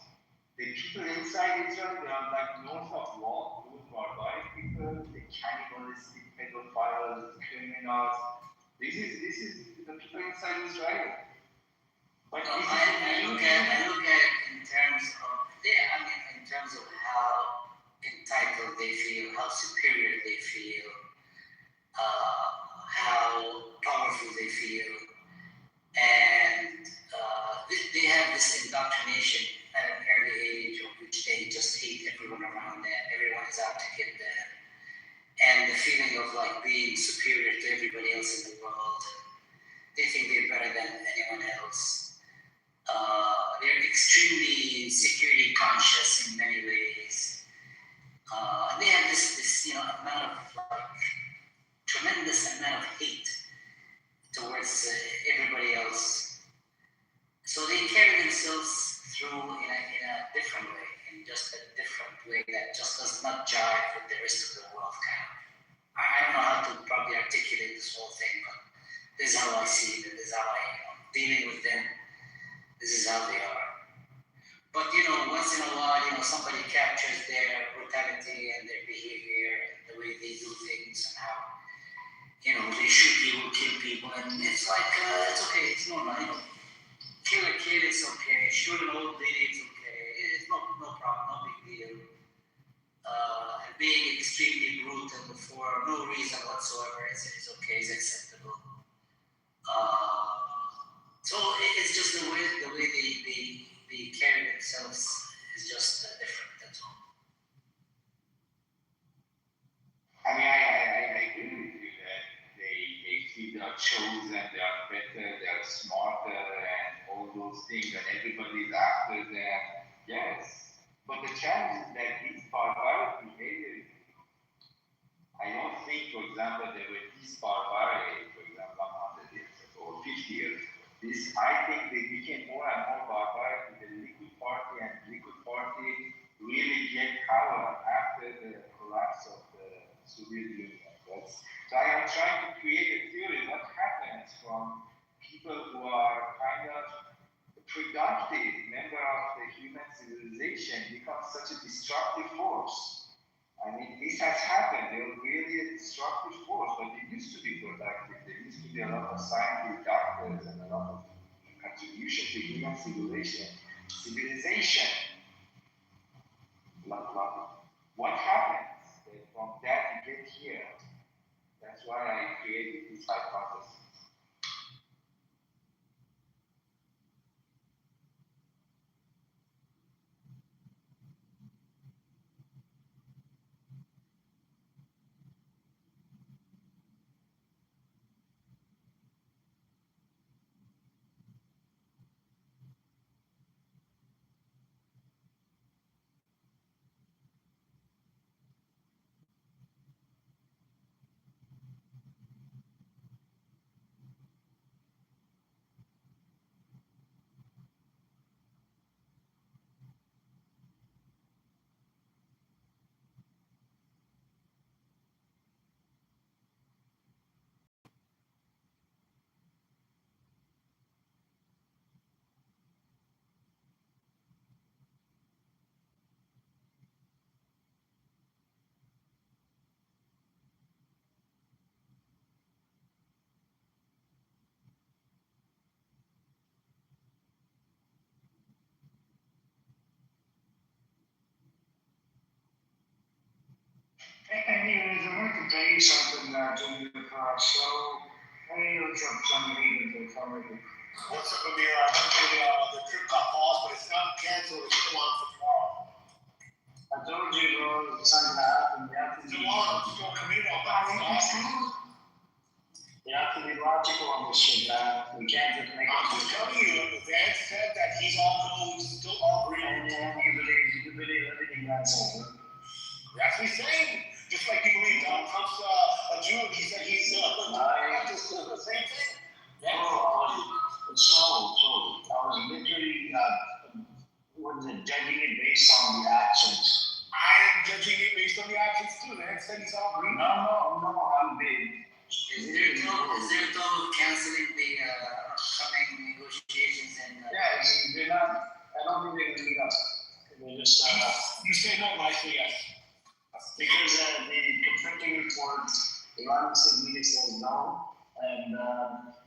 The people inside Israel, they are like north of law, those barbaric people, the cannibalistic pedophiles, criminals. This is the people inside Israel. But I look at it in terms of in terms of how entitled they feel, how superior they feel, how powerful they feel, and they have this indoctrination at an early age of which they just hate everyone around them. Everyone is out to get them, and the feeling of like being superior to everybody else in the world. They think they're better than anyone else. They're extremely security conscious in many ways. They have this amount of tremendous amount of hate towards everybody else. So they carry themselves through in a different way, in just a different way that just does not jive with the rest of the world. I don't know how to probably articulate this whole thing, but this is how I see it. This is how dealing with them. This is how they are. But once in a while, somebody captures their brutality and their behavior and the way they do things and how, they shoot people, kill people, and it's like, it's okay, it's normal, kill a kid, it's okay, shoot an old lady, it's okay, it's no problem, no big deal. And being extremely brutal for no reason whatsoever is okay, is acceptable. So it's just the way they carry themselves is just different. That's all. I mean, I agree with you that they feel they are chosen, they are better, they are smarter, and all those things, and everybody's after them. Yes, but the challenge is that these barbaric behaviors. I don't think, for example, they were this barbaric, for example, 100 years ago or 50 years ago. I think they became more and more barbaric with the Likud Party, and Likud Party really get power after the collapse of the Soviet Union. So I am trying to create a theory what happens from people who are kind of productive member of the human civilization become such a destructive force. I mean, this has happened. They were really a destructive force, but they used to be productive. There used to be a lot of scientific doctors and a lot of contribution to human civilization. What happens from that to get here? That's why I created this hypothesis. tell you something, Jimmy McCarthy. So, hey, what's up, somebody into the phone? What's up, Amir? I heard the trip got paused, but it's not canceled. It's still on for tomorrow. I told you, bro, it's not gonna happen. Tomorrow, I'm still committed on that. You have to be logical on this shit, man. We can't just make I'm just telling you, Van said that he's all cool, he's still all green. And you believe everything that's over. That's what he's saying. Just like you believe Donald Trump's a Jew, and he said he's just the same thing. Yeah. So, I was literally, what is it, judging it based on the actions. I am judging it based on the actions too. Van said he's all green. No, I'm big. Is there talk of canceling the upcoming negotiations and? Yeah, they're not. I don't think they're gonna meet up. They just. You say no, I say yes. Because the conflicting reports, the Iranian state media says no, and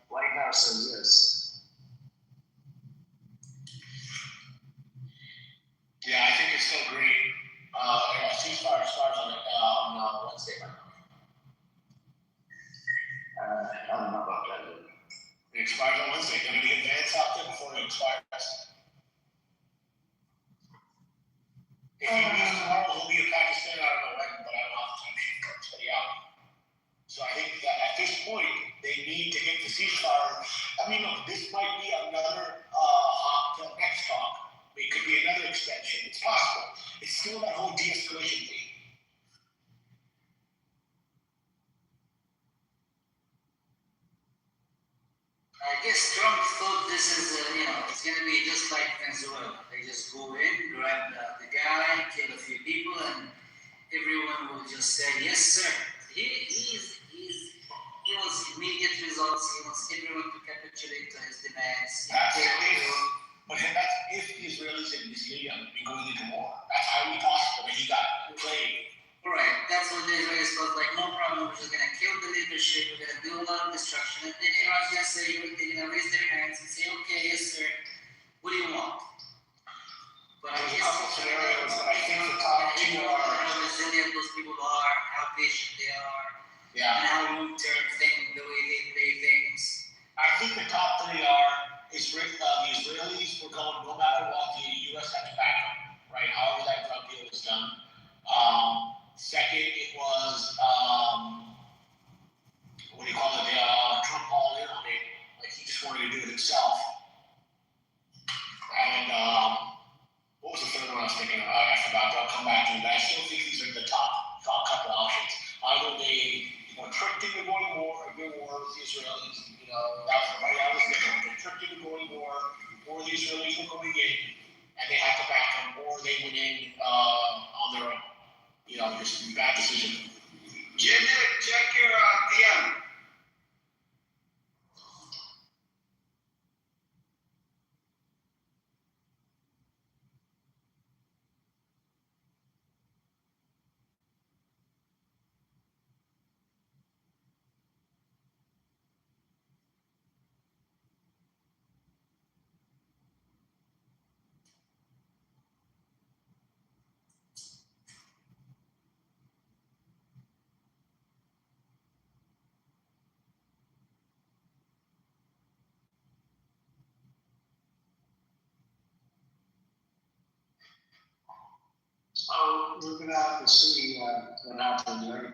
White House says yes. Yeah, I think it's still green. Ceasefire starts on Wednesday. I don't know about that. It expires on Wednesday. They're going to get Vance out there before it expires. If he leaves tomorrow, he'll be in Pakistan. I don't know when, but I don't have the time to stay out. So I think that at this point, they need to get the ceasefire. I mean, look, this might be another hop till next talk. It could be another extension. It's possible. It's still that whole de-escalation thing. I guess Trump thought this is, it's going to be just like Venezuela. They just go in, grab the guy, kill a few people, and everyone will just say, yes, sir. He wants immediate results. He wants everyone to capitulate to his demands. But that's if the Israelis and Syria have been going into war. That's highly possible that he got played. Right, that's what the Israelis thought, like, no problem, we're just going to kill the leadership, we're going to do a lot of destruction, and then Iran's going to say, they're going to raise their hands and say, okay, yes, sir, what do you want? But I guess scenarios, I think the top two are how resilient those people are, how patient they are, and how long-term the way they play things. I think the top three are the Israelis were going no matter what, the U.S. had to back them, right? However that drug deal was done. Second, it was, what do you call it, Trump all in on it, like he just wanted to do it himself. And what was the third one I was thinking of? I forgot, but I'll come back to it. But I still think these are the top couple options. Either they, tricked into going to war with the Israelis, that was the right I was thinking. They tricked into going to war, or the Israelis were going in, and they had to back them, or they went in on their own. Just a bad decision. Jimmy, check your DM. So we're gonna have to see what happens, right?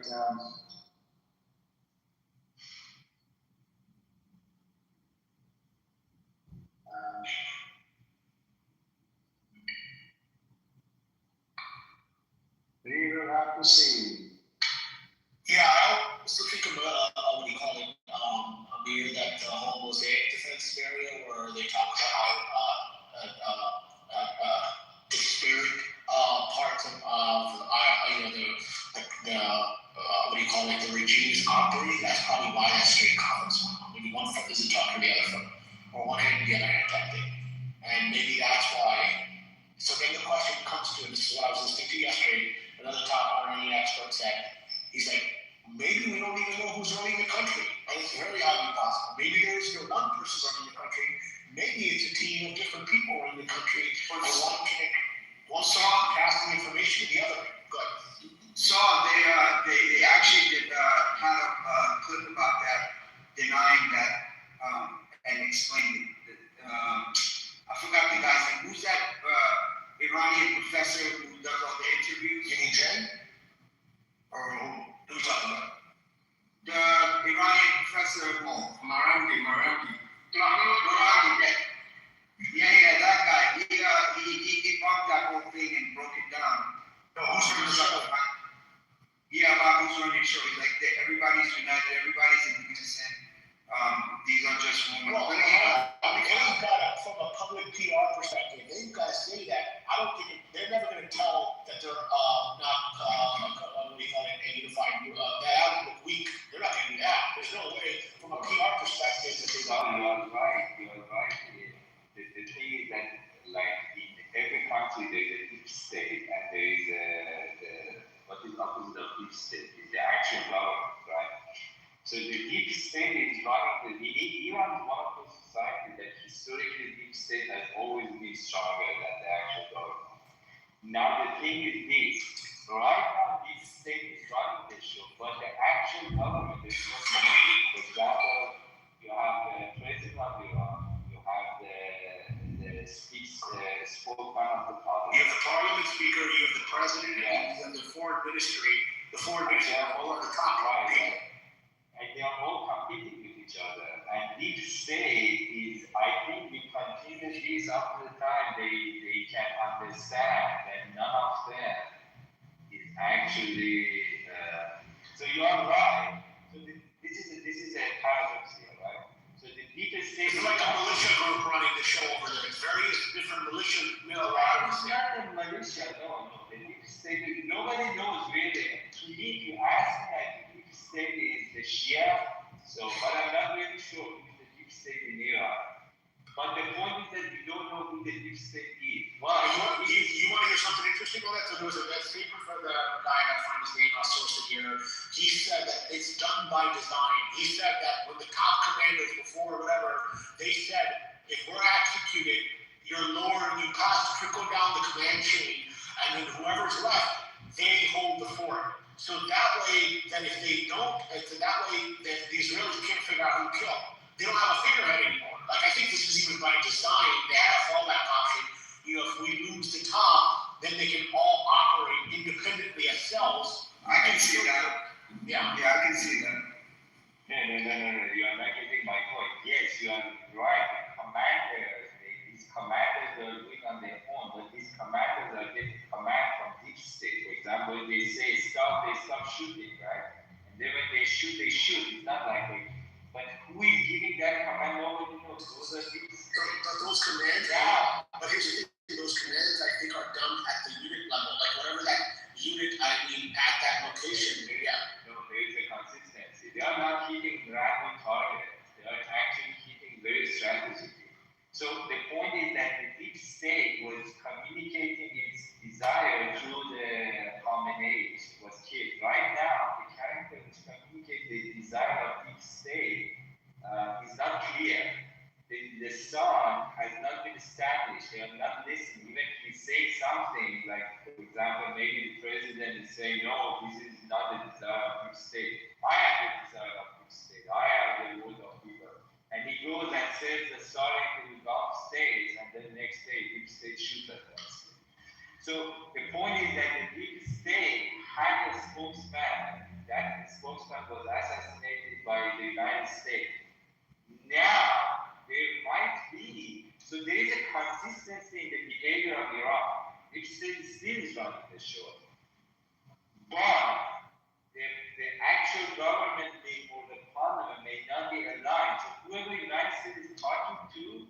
We will have to see. Yeah, I also think of what do you call it? Amir, that whole mosaic defense scenario where they talk about how disparate parts of the what do you call it? The regimes operate. That's probably why that straight comes. Maybe one foot isn't talking to the other foot, or one hand to the other hand type thing. And maybe that's why. So then the question comes to, and this is what I was listening to yesterday. Another top Iranian expert said, he's like, maybe we don't even know who's running the country. And it's very highly possible. Maybe there is no one person running the country. Maybe it's a team of different people running the country. And one side passing information to the other. Good. So they actually did sure like everybody's united, everybody's in unison. These are just rumors. Well, they've got to, from a public PR perspective, they've got to say that. I don't think they're never going to tell that they're not what do you call it, a unified, that weak. They're not going to do that. There's no way, from a PR perspective, that they are right. You're right. The thing is that, like in every country, there's a deep state, and there is what is opposite of deep state is the actual government, right? So the deep state is running Iran is one of those societies that historically deep state has always been stronger than the actual government. Now the thing is this, right now deep state is running the show, but the actual government is not running. For example, you have the president of Iran, you have the spokesman of the parliament. You have the parliament speaker, you have the president, and you have the foreign ministry. The foreign ministry are all at the top people. And they are all competing with each other. And deep state is, I think, we continue this up to the time they can understand that none of them is actually. So you are right. So this is a paradox here, right? So the deepest state is like a militia group running the show over there. It's various different militia. It's not a militia, no. The deep state, nobody knows really. To me, if you ask me, deep state is the Shia, but I'm not really sure who the deep state in Iran. But the point is that we don't know who the deep state is. Why? You want to hear something interesting on that? So there was a statement from the guy that found his name, sourced it here. He said that it's done by design. He said that when the top commanders before or whatever, they said, if we're executed, you're lower, you trickle down the command chain, and then whoever's left, they hold the fort. So that way, that if they don't, that way that the Israelis can't figure out who killed. They don't have a figurehead anymore. Like I think this is even by design. They have fallback option. If we lose the top, then they can all operate independently as cells. I can see that. Yeah, I can see that. No. You are not getting my point. Yes, you are right. These commanders are doing on their own, but these commanders are getting command from deep state. For example, they say stop, they stop shooting, right? And then when they shoot, It's not like but who is giving that command? Nobody knows. Those are deep state. But those commands, yeah. But here's the thing: those commands, I think, are done at the unit level. Like whatever that unit, at that location. Yeah. No, there is a consistency. They are not hitting random targets. They are actually hitting very strategically. So the point is that the deep state was communicating its desire through the Khamenei was killed. Right now, the character which communicates the desire of deep state is not clear. The sun has not been established. They are not listening. Even if we say something, like, for example, maybe the president is saying, no, this is not the desire of deep state. I have the desire of deep state. I have the word of people. And he goes and says the sorry to the Gulf states, and then the next day, deep state shoots at us. So the point is that the deep state had a spokesman. That spokesman was assassinated by the United States. Now, there might be, so there is a consistency in the behavior of Iran. Deep state still is running the show. But the actual government or the parliament may not be aligned. So whoever the United States is talking to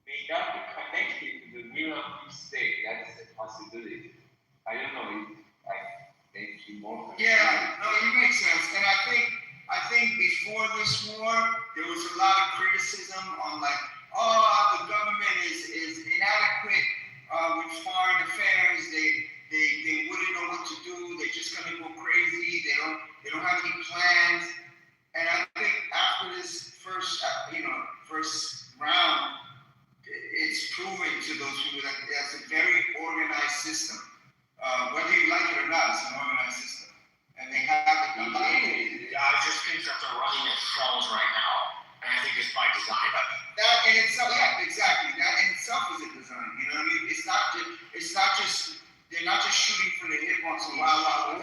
may not be connected to the will of deep state. That's a possibility. I don't know if I make you more. Yeah, no, it makes sense. And I think before this war, there was a lot of criticism on like, the government is inadequate with foreign affairs. They wouldn't know what to do. They're just gonna go crazy. They don't have any plans. And I think after this first round, it's proven to those people that that's a very organized system. Whether you like it or not, it's an organized system. And they have it. I just think that they're running at cells right now. And I think it's by design. That in itself, yeah, exactly. That in itself is a design. You know what I mean? It's not just they're not just shooting for the hip once in a while. 1400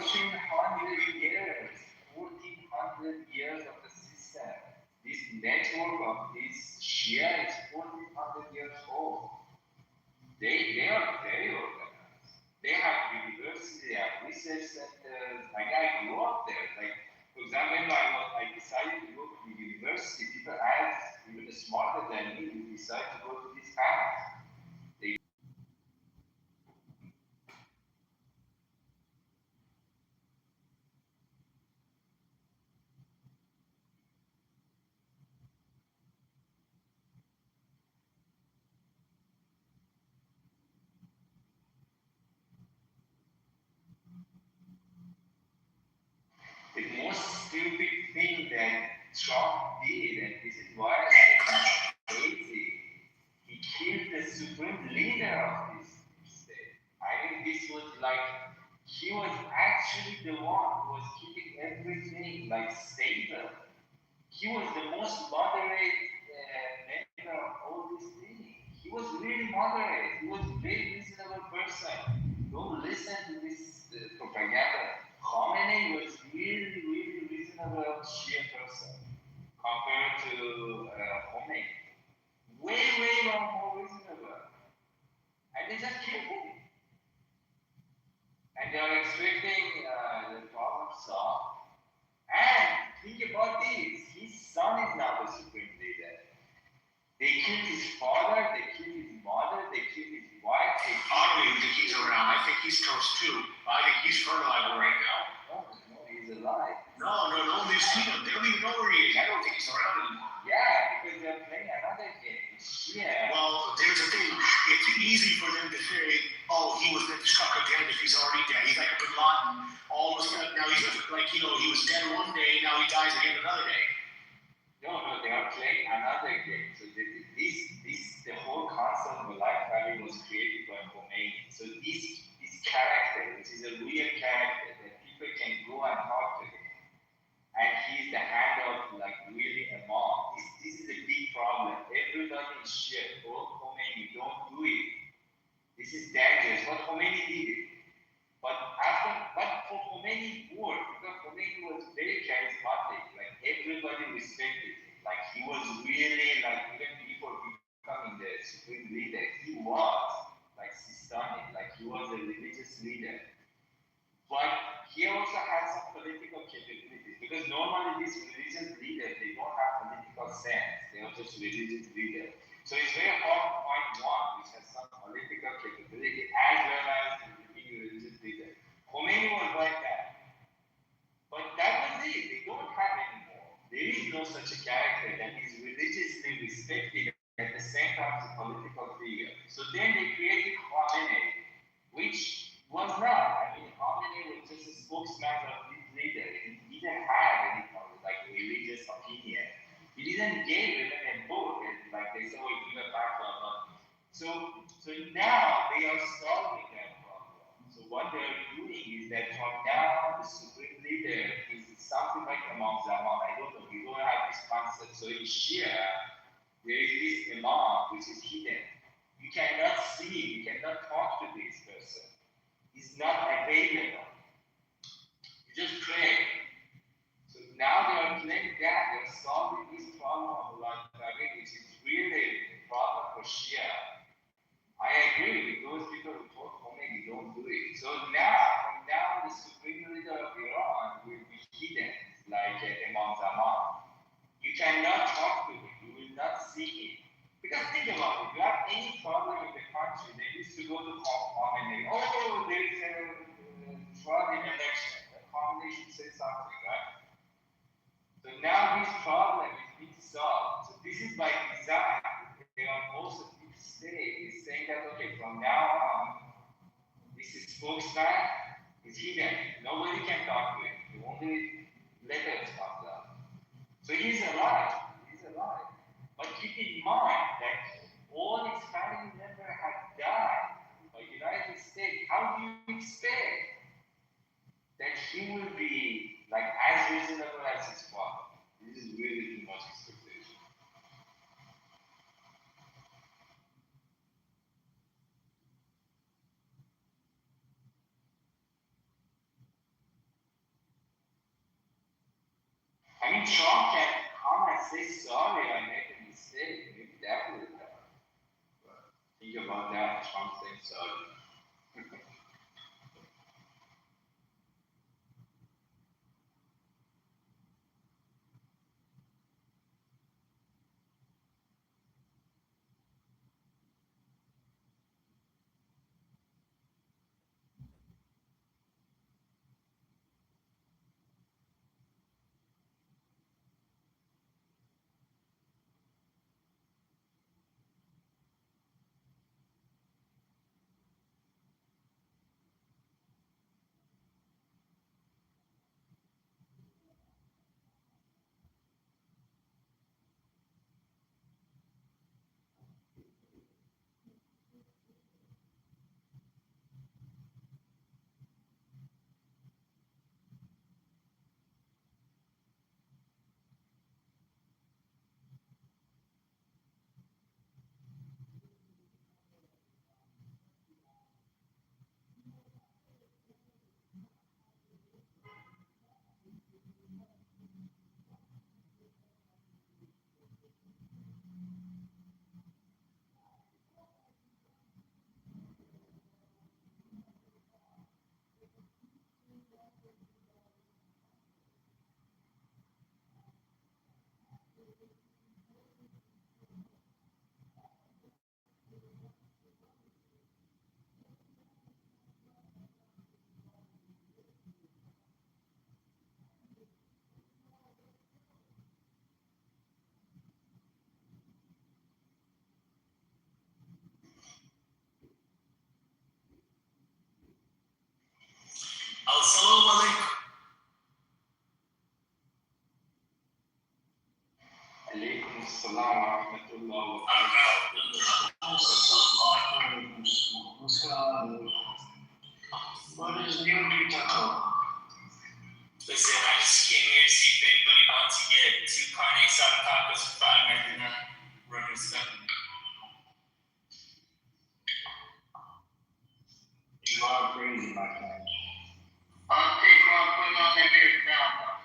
years of the system. This network of this Shia is 1400 years old. They are very organized. They have universities, they have research centers. Like I grew up there. Like For example, when I decided to go to the university, people asked, even smarter than me, who decided to go to this path. The most stupid thing that Trump did, and this is why I say he's crazy, he killed the supreme leader of this state. I mean, this was like, he was actually the one who was keeping everything like stable. He was the most moderate member of all these things. He was really moderate. He was a very reasonable person. Don't listen to this propaganda. Khomeini was really, really reasonable Shia person compared to Khomeini. Way, way more reasonable. And they just killed him. And they are expecting the problem solved. And think about this, his son is now the supreme leader. They killed his father, they killed his mother, they killed his wife. I don't even think he's around. I think he's toast too. I think he's fertilizer right now. No, he's alive. No, these people, they don't even know where he is. I don't think he's around anymore. Yeah, because they're playing another game. Yeah. Well, there's a thing. It's easy for them to say, oh, he was struck again if he's already dead. He's like a Bin Laden. All of a sudden, now he's like, he was dead one day, now he dies again another day. No, they are playing another game. So the whole concept of life value was created by Khomeini. So this character, which is a real character that people can go and talk to him, and he's the hand of like really a mom. This is a big problem. Everybody is shit. Oh, Khomeini, don't do it. This is dangerous. What Khomeini did it. But for Khomeini worked, because Khomeini was very charismatic. Like everybody respected him. Like he was really like even before becoming the supreme leader, he was like Sistani, like he was a religious leader. But he also had some political capabilities because normally these religious leaders they don't have political sense. They are just religious leaders. So it's very hard to find one which has some political capability as well as being a religious leader. Khomeini was like that. But that was it. They don't have anymore. There is no such a character that is religiously respected at the same time as a political figure. So then they created Khomeini, which was not. I mean, Khomeini was just a spokesman of this leader. He didn't have any like religious opinion. He didn't give even a book, like they say, we give a back, blah, blah. So now they are solving that problem. So what they are doing is that from now the supreme leader is something like Imam Zaman. I don't know, we don't have this concept. So in Shia, there is this Imam which is hidden. You cannot see, you cannot talk to this person. He's not available. You just pray. So now they are playing that, they are solving this problem of life, which is really a problem for Shia. I agree with those people who told Khomeini don't do it. So from now the supreme leader of Iran will be hidden like Imam Zaman. You cannot talk to him, you will not see him. Because think about it, if you have any problem in the country, they used to go to Khomeini. Oh, there is a fraud in election. The Khomeini should say something, right? So now this problem is being solved. So this is by design. They are most of the state is saying that okay, from now on, this is spokesman is hidden. Nobody can talk to him. The only letters comes out. So he's alive. He's alive. But keep in mind that all his family members have died by the United States. How do you expect that he will be like as reasonable as his father? This is really too much expectation. I mean, Trump can come and say, sorry, I made a mistake. Maybe that will help. But think about that, Trump saying sorry. Assalamu alaikum. What is new, Kitover? Listen, I just came here to see if anybody wants to get 2 carne asada tacos for $5.99. Running stuff. You are crazy, my friend. I'll take one, put on the beer now.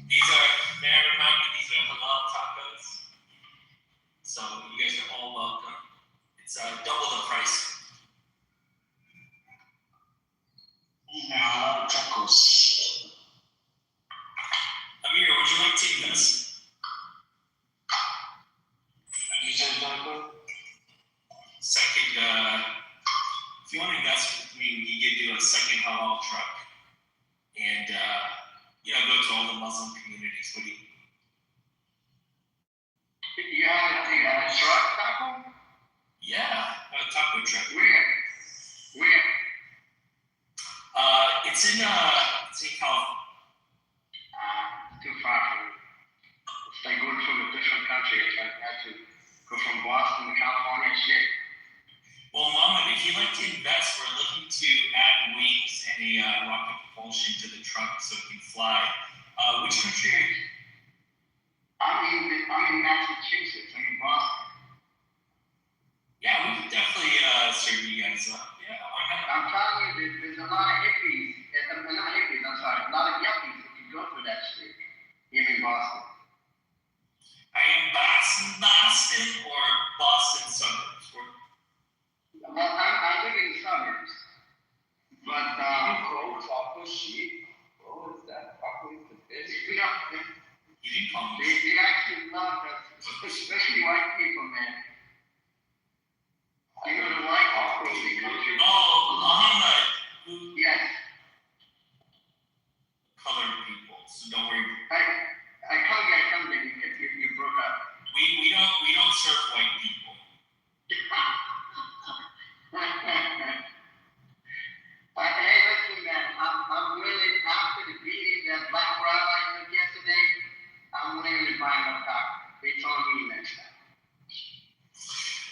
These are, may I remind you, these are halal tacos. So you guys are all welcome. It's double the price. Nah, tacos. Amir, would you like to invest? You said taco? Second, if you want to invest with me, we could do a second halal truck. And, go to all the Muslim communities. What do you? You have a truck taco? Yeah, a taco truck. Where? It's in California. Too far from me. It's like going from a different country. It's like I had to go from Boston to California. Shit. Well, Mama, if you'd like to invest, we're looking to add wings and a rocket propulsion to the truck so it can fly. Which country are you? I'm in Massachusetts. I'm in Boston. Yeah, we could definitely serve you guys up. Yeah, why not? I'm telling you, there's a lot of hippies. Not hippies. I'm sorry. A lot of yuppies that can go through that street. Here in Boston. I am Boston or Boston suburbs. Well, I live in the suburbs. But Taco sheep. What was that? Taco is the fish. You didn't call me. They actually love us, especially white people, man. You know the white people. Oh, Muhammad. Yes. Colored people. So don't worry. I come there. You broke up. We don't serve white people. Hey, listen, man. I'm willing, after the beating that black rabbi took yesterday, I'm willing to buy my taco. It's on me next time.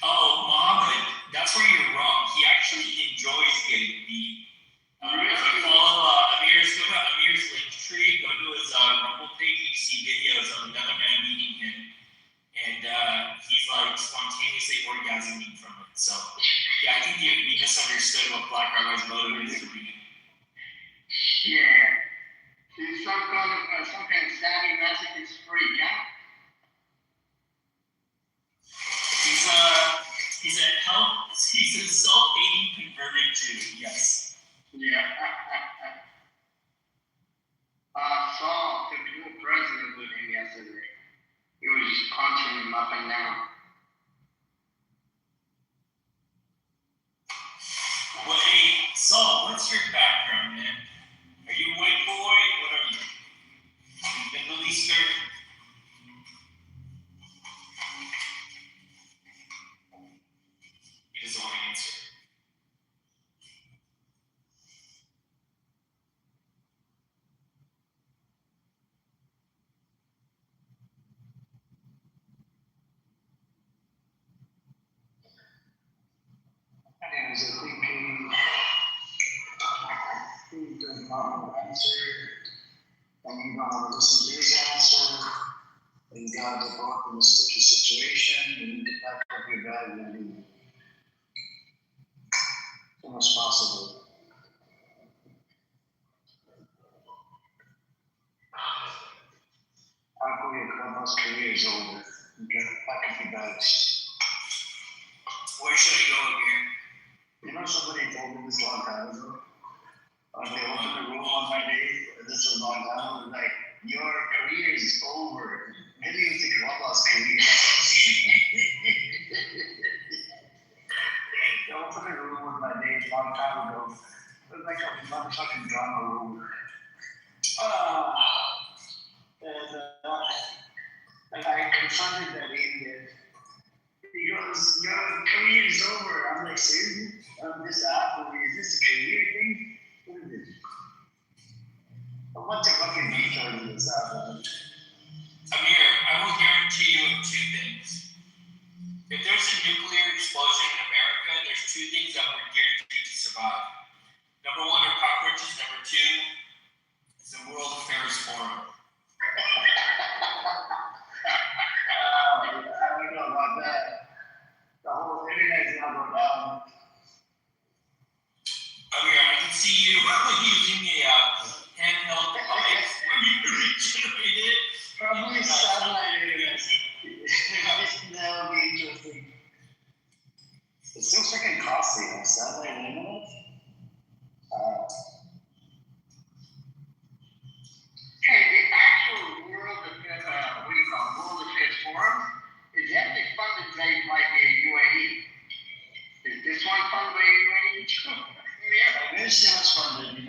Oh, Muhammad, that's where you're wrong. He actually enjoys getting beat. Really? If you follow Amir's link tree, go to his Rumble page, you see videos of another man beating him. And he's like spontaneously orgasming from it. So, yeah, I think you misunderstood what Black Rabbi's motive is for being. Yeah. He's some kind of savvy masochist freak, yeah? He's a self-hating converted Jew, yes. Yeah. Saul took the president with him yesterday. He was just punching him up and down. Well, hey, Saul, what's your background, man? Are you a white boy? What are you? Middle Eastern? He doesn't want to answer. And as I think he does not want to answer, and you don't want to listen to his answer, and God is both in a sticky situation, you need to pack up your bag and leave. As soon as possible. After your clubhouse career is over, okay? Pack up your bags. Where should I go here? You know, somebody told me this a long time ago. They opened the room on my day, this was a long time ago, like, your career is over. Maybe you think Clubhouse career. They opened the room with my day a long time ago. It was like a motherfucking drama room. And I confronted that idiot. He goes, your career is over. I'm like, seriously? This app, is this a career thing? What is this? A bunch of fucking details in this app. Amir, I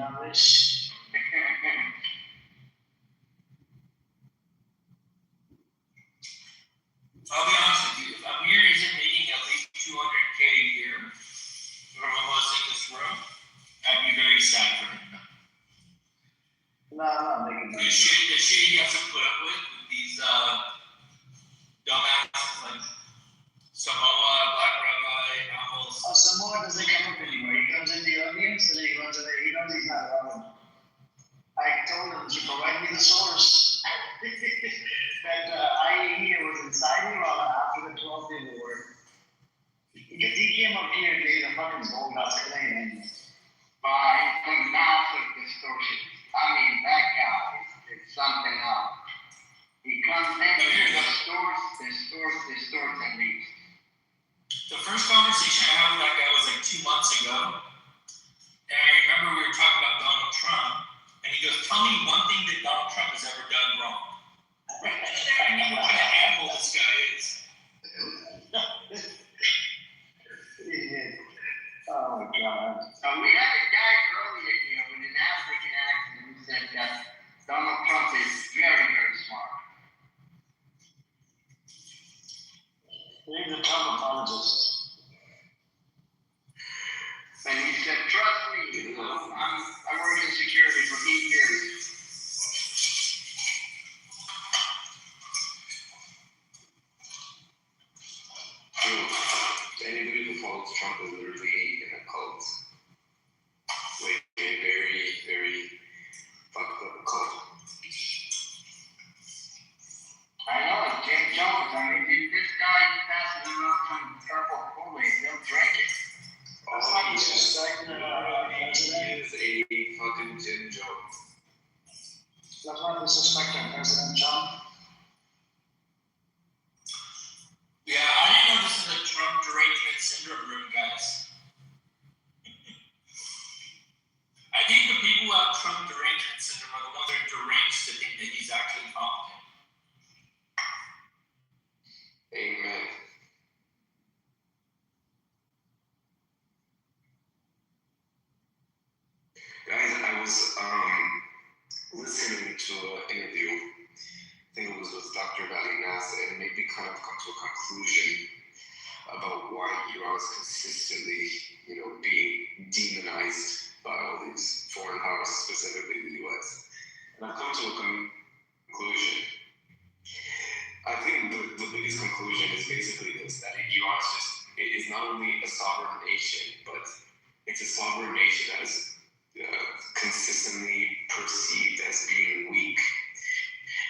on this? I'll be honest with you, if Amir isn't making at least $200K a year from almost in this room, I'd be very sad for him. No, I'm not making The money. shit he has to put up with these dumbasses like Samoa, Black Rabbi, Amos. Oh, Samoa doesn't come up anymore. He comes in the audience and he runs away. He knows he's not allowed. I told him to provide me the source that IAEA was inside Iran after the 12-day war. He came up here and made a fucking bogus claim. By the massive distortion. I mean, that guy is something else. He comes in and distorts, and leaves. The first conversation I had with that guy was like 2 months ago. And I remember we were talking about Donald Trump. And he goes, tell me one thing that Donald Trump has ever done wrong. I mean, what kind of animal this guy is. Oh my God. So we had a guy earlier here with an African accent who said that Donald Trump is very, very smart. He's a Trump apologist. And he said, trust me, I worked in security for 8 years. Anybody who follows Trump is literally in a cult. Like a very, very fucked up cult. I know, it's Jim Jones. I mean, if this guy passes around some purple Kool-Aid, they'll drink it. That's not disrespecting the president. He is a fucking Jim Jones. That's not disrespecting President Trump. Yeah, I didn't know this is a Trump derangement syndrome room, guys. I think the people who have Trump derangement syndrome are the ones that are deranged to think that he's actually competent. Amen. Guys, I was listening to an interview. I think it was with Dr. Valinas, and it made me kind of come to a conclusion about why Iran is consistently, being demonized by all these foreign powers, specifically the US. And I've come to a conclusion. I think the biggest conclusion is basically this, that Iran is not only a sovereign nation, but it's a sovereign nation that is consistently perceived as being weak.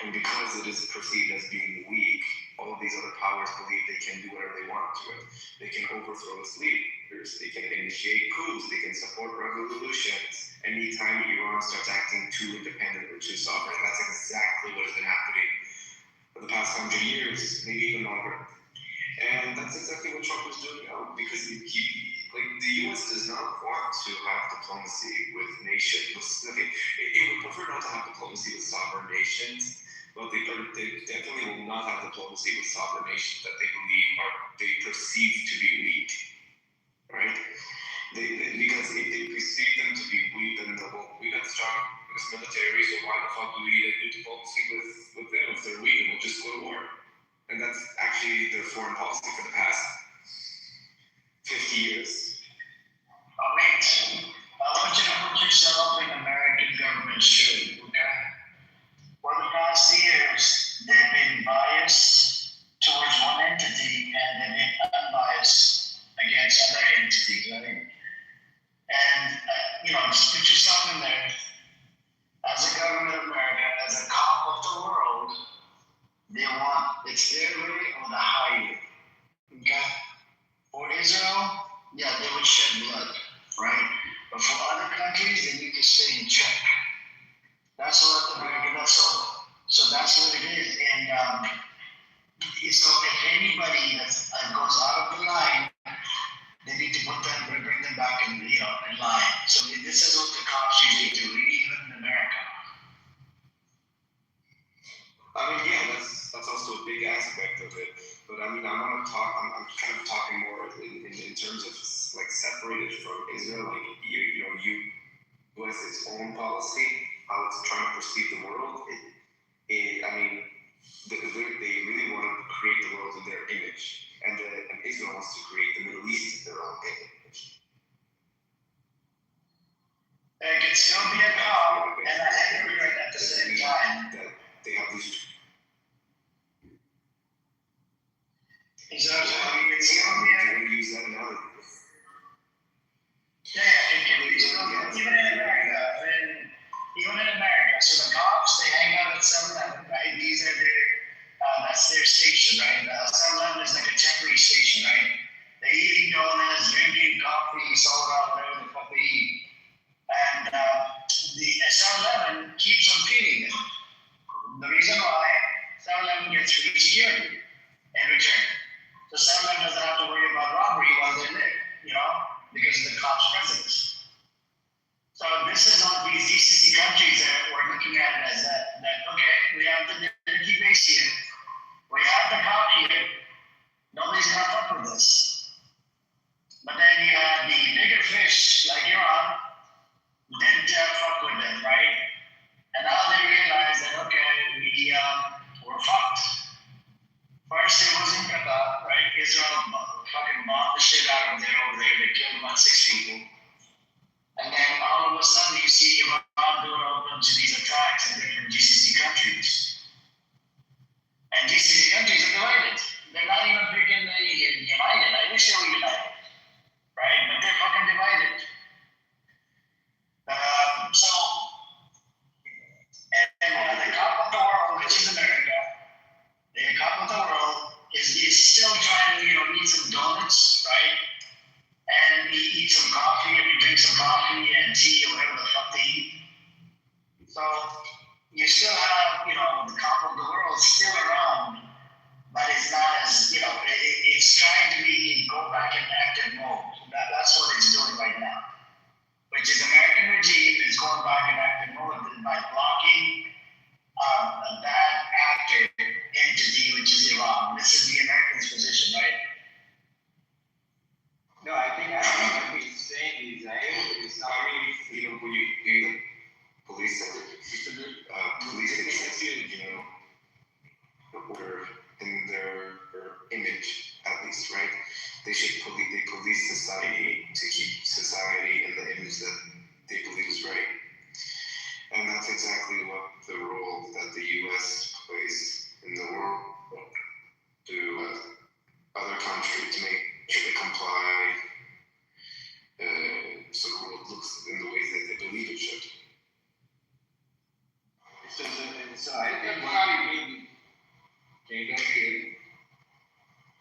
And because it is perceived as being weak, all of these other powers believe they can do whatever they want to it. They can overthrow its leaders, they can initiate coups, they can support revolutions. Anytime Iran starts acting too independent or too sovereign, that's exactly what has been happening for the past 100 years, maybe even longer. And that's exactly what Trump is doing now, because the U.S. does not want to have diplomacy with nations. It would prefer not to have diplomacy with sovereign nations, but they definitely will not have diplomacy with sovereign nations that they perceive to be weak, right? Because if they perceive them to be weak, then we got the strongest military, so why the fuck would we need to do diplomacy with them if they're weak and we'll just go to war? And that's actually their foreign policy for the past 50 years. Mate, I want you to put yourself in American government's shoes, okay? For the past years, they've been biased towards one entity and they've been unbiased against other entities, right? And, just put yourself in there. As a government of America, as a cop of the world, it's their way or the highway, okay? For Israel, yeah, they would shed blood, right? But for other countries, they need to stay in check. That's what so that's what it is. And so if anybody that goes out of the line, they need to bring them back in line. So this is what the cops usually do, even in America. I mean, yeah, that's also a big aspect of it. But I mean, I'm kind of talking more in terms of like separated from Israel. Like you US its own policy, how it's trying to perceive the world. They really want to create the world in their image, and Israel wants to create the Middle East in their own image. It can still be a cop and a hypocrite at the same time. That they have these. Exactly. It can still be a. Use that analogy. Yeah, it can be still, even in America. So the cops, they hang out at 7-Eleven, right? These are their, that's their station, right? 7-Eleven is like a temporary station, right? They eating donuts, drinking coffee, soda, whatever the fuck they eat. And the 7-Eleven keeps on feeding them. The reason why 7-Eleven gets free security in return. So 7-Eleven doesn't have to worry about robbery while they live, because of the cops' presence. So this is all these GCC countries that we're looking at it as that okay, we have the energy base here, we have the cop here, nobody's gonna fuck with this. But then you have the bigger fish like Iran, did fuck with them, right? And now they realize that okay, we're fucked. First it was in Qatar, right? Israel fucking bombed the shit out of them over there. They killed about 6 people. And then all of a sudden you see Iran doing a bunch of these attacks in different GCC countries. And GCC countries are divided. They're not even freaking united. I wish they were united, right? But they're fucking divided. And the cop of the world, which is America, the cop of the world is still trying to, eat some donuts, right? And eat some coffee, and drink some coffee and tea or whatever the fuck they eat. So you still have, the cop of the world still around, but it's not as, it's trying to go back in active mode. That's what it's doing right now. Which is American regime is going back in active mode by blocking a bad actor entity, which is Iran. This is the Americans' position, right? No, I think what he's saying is, When you police order in their image, at least, right? They police society to keep society in the image that they believe is right. And that's exactly what the role that the U.S. plays in the world to other countries to make sure they comply so the world looks in the ways that they believe it should. So I think what we mean, can you guys hear me?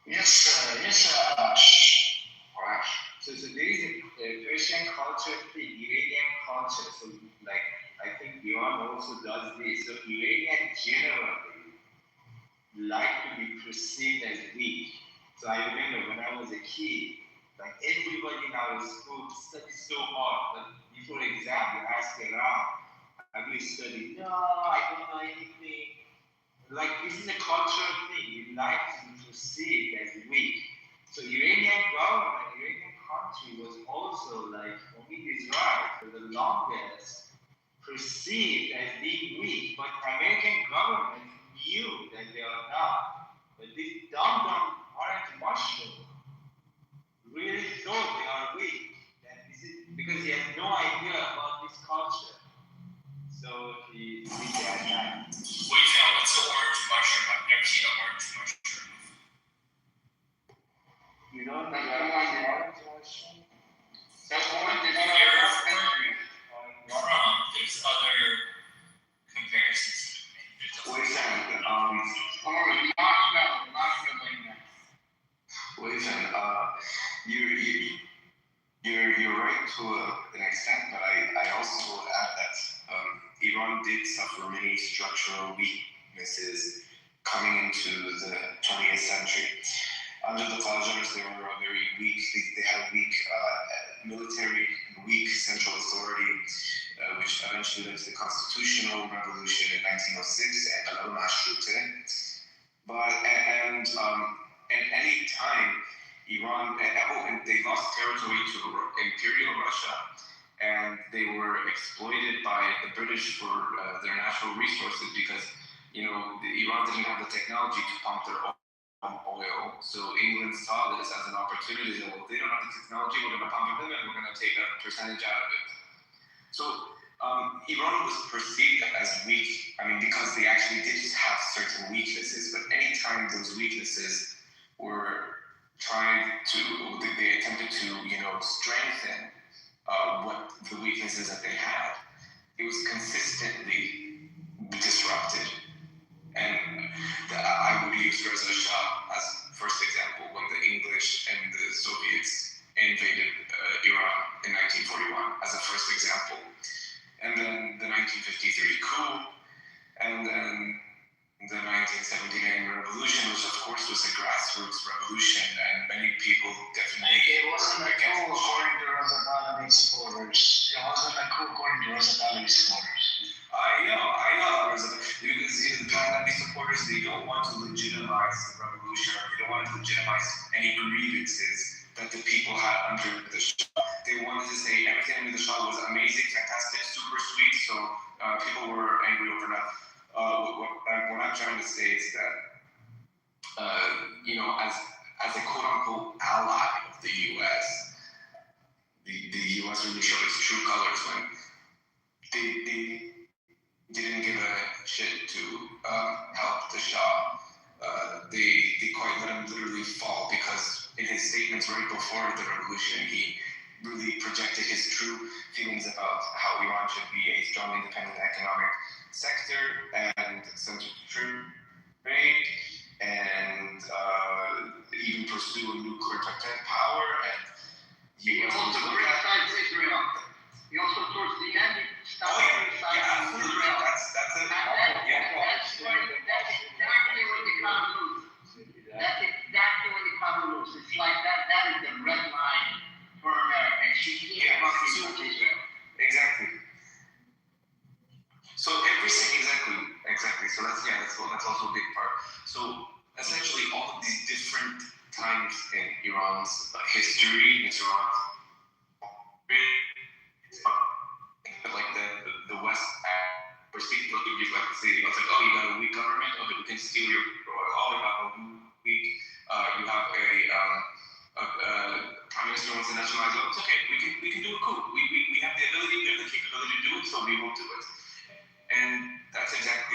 Yes, Alright. So there is a Persian culture, the Iranian culture. So I think Iran also does this. So Iranians generally like to be perceived as weak. So I remember when I was a kid, everybody in our school studied so hard, but before exam, you ask around, have you studied? No, I don't know anything. This is a cultural thing. We like to be perceived as weak. So Iranian government, Iranian country was also only Israel for the longest perceived as being weak, but American government knew that they are not. But this dumb orange mushroom really thought they are weak, because he has no idea about this culture. So he did that. Wait, now, what's an orange mushroom? I've never seen an orange mushroom. You don't know the orange mushroom? So orange is There's other comparisons. Wait a second. Wait a second. You're right to an extent, but I also would add that Iran did suffer many structural weaknesses coming into the 20th century. Under the Qajars, they were very weak. They had weak military, weak central authority, which eventually led to the constitutional revolution in 1906 and al-Mashrute. And any time Iran, and they lost territory to Imperial Russia, and they were exploited by the British for their natural resources because, Iran didn't have the technology to pump their own oil. So England saw this as an opportunity that, well, they don't have the technology, we're going to pump it in and we're going to take a percentage out of it. So Iran was perceived as weak, because they actually did have certain weaknesses, but anytime those weaknesses were they attempted to, strengthen what the weaknesses that they had, it was consistently disrupted. And I would use Reza Shah as first example when the English and the Soviets invaded Iran in 1941 as a first example. And then the 1953 coup, and then the 1979 revolution, which of course was a grassroots revolution, and many people definitely... It wasn't a coup according to Reza Pahlavi supporters. It wasn't a coup according to Reza Pahlavi supporters. I know, because the Pahlavi supporters, they don't want to legitimize the revolution, or they don't want to legitimize any grievances that the people had under the Shah. They wanted to say everything under the Shah was amazing, fantastic, super sweet, so people were angry over that. What I'm trying to say is that, as a quote-unquote ally of the U.S., the U.S. really showed its true colors when they didn't give a shit to help the Shah. They quite let him literally fall, because in his statements right before the revolution, he really projected his true feelings about how Iran should be a strong, independent economic sector and centered trade, and even pursue a nuclear power. And he also criticized Israel. He also, towards the end, started criticizing Israel. That's exactly when you come loose. That's exactly when you come loose. It's like that is the red line for America. And she can't fucking touch Israel. Exactly. So exactly. So that's also a big part. So essentially, all of these different times in Iran's history, like the West perceived those to be like the city. It's like, oh, you got a weak government. Okay, we can steal your oil. Oh, you have a weak. You have a prime minister wants to nationalize oil. It's okay. We can do a coup. We have the ability. We have the capability to do it. So we won't do it. And that's exact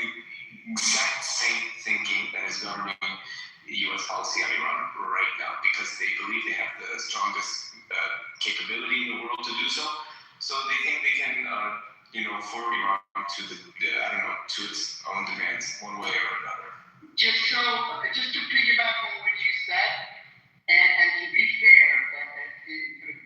same thinking that is governing the U.S. policy on Iran right now, because they believe they have the strongest capability in the world to do so. So they think they can, form Iran to to its own demands, one way or another. Just to piggyback on what you said, and to be fair,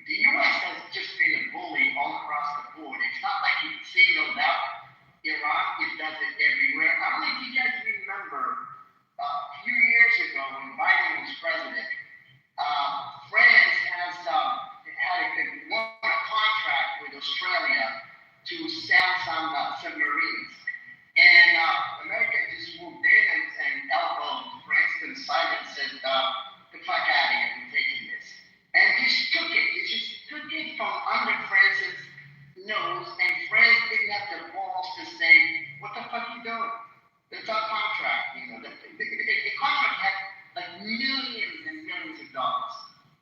the U.S. has just been a bully all across the board. It's not like it singled out Iran, it does it everywhere. I don't know if you guys remember a few years ago when Biden was president, France has won a contract with Australia to sell some submarines. And America just moved in and elbowed France to the side and said, the fuck out of here, we're taking this. And just took it. It just took it from under France's nose, and France didn't have the balls to say, what the fuck are you doing? It's our contract, the contract had like millions and millions of dollars.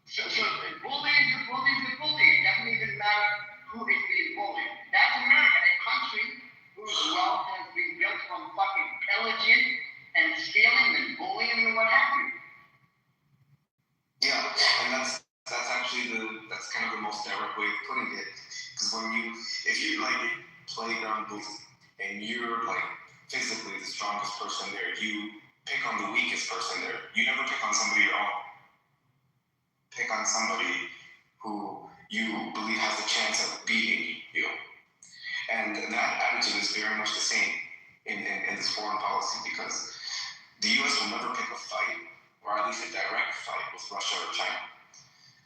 So the bully is a bully is a bully. It doesn't even matter who is being bullied. That's America, a country whose wealth has been built on fucking pillaging and stealing and bullying and what have you. Yeah, and that's actually that's kind of the most direct way of putting it. Because if you like playground booth and you're like physically the strongest person there, you pick on the weakest person there. You never pick on somebody at all. Pick on somebody who you believe has a chance of beating you. And that attitude is very much the same in this foreign policy, because the U.S. will never pick a fight, or at least a direct fight, with Russia or China.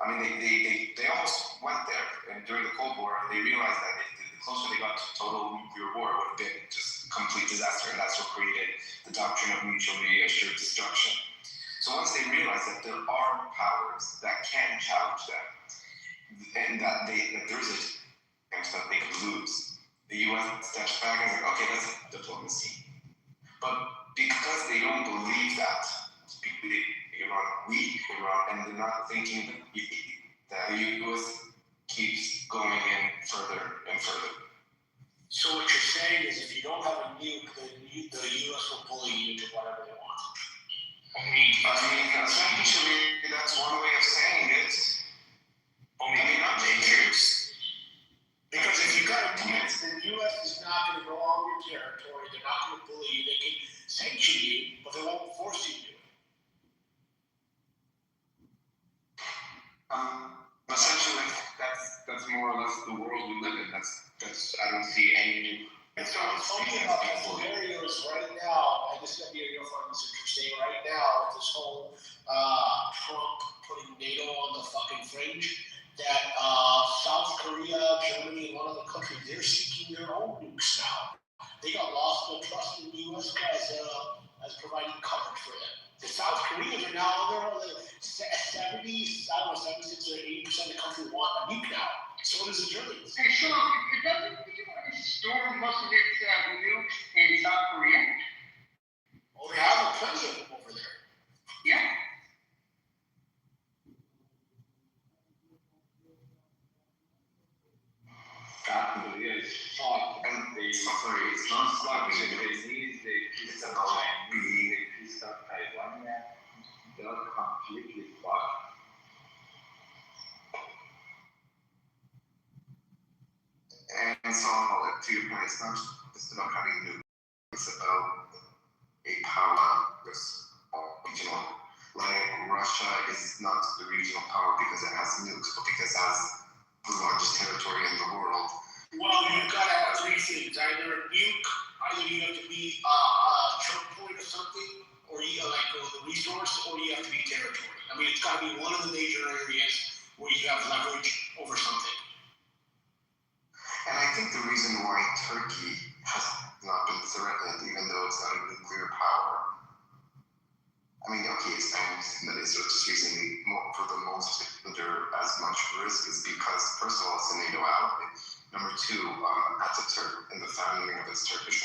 I mean, they almost went there during the Cold War, and they realized that the closer they got to total nuclear war, it would have been just complete disaster, and that's what created the doctrine of mutually assured destruction. So once they realized that there are powers that can challenge them, and that there's a that they could lose. The U.S. steps back and is like, okay, that's diplomacy. But because they don't believe that, Iran, and they're not thinking that the U.S. keeps going in further and further. So what you're saying is if you don't have a nuke, the U.S. will bully you to whatever they want. I mean, essentially, that's one way of saying it. Not dangerous. Because if you got a nuke, then the U.S. is not going to go on your territory. They're not going to bully you. They can sanction you, but they won't force you to do it. Essentially, that's more or less the world we live in. That's I don't see any. And so what's funny about that scenario is right now, and this is going to be your find this interesting, right now, with this whole Trump putting NATO on the fucking fringe, that South Korea, Germany, and one other country, they're seeking their own nukes now. They got lost in trust in the U.S. as providing coverage for them. The South Koreans are now, they're 76 or 80% of the country want a nuke now. So does the Germans. Hey, so it doesn't store most of its nukes in South Korea? Oh, they have plenty of them over there. Yeah. It's not sluggish. It's about being piece of Taiwan, they're completely fucked. And so, to your point, it's not just about having nukes. It's about a power regional. Like Russia is not the regional power because it has nukes, but because it has the largest territory in the world. Well, you've got to have three things: either a nuke, either you have to be a choke point or something, or you like the resource, or you have to be territory. I mean, it's got to be one of the major areas where you have leverage over something. And I think the reason why Turkey has not been threatened, even though it's not a nuclear power, I mean, okay, it's that Israel just recently, for the most, under as much risk is because, first of all, it's a NATO ally. Number two, Ataturk and the founding of its Turkish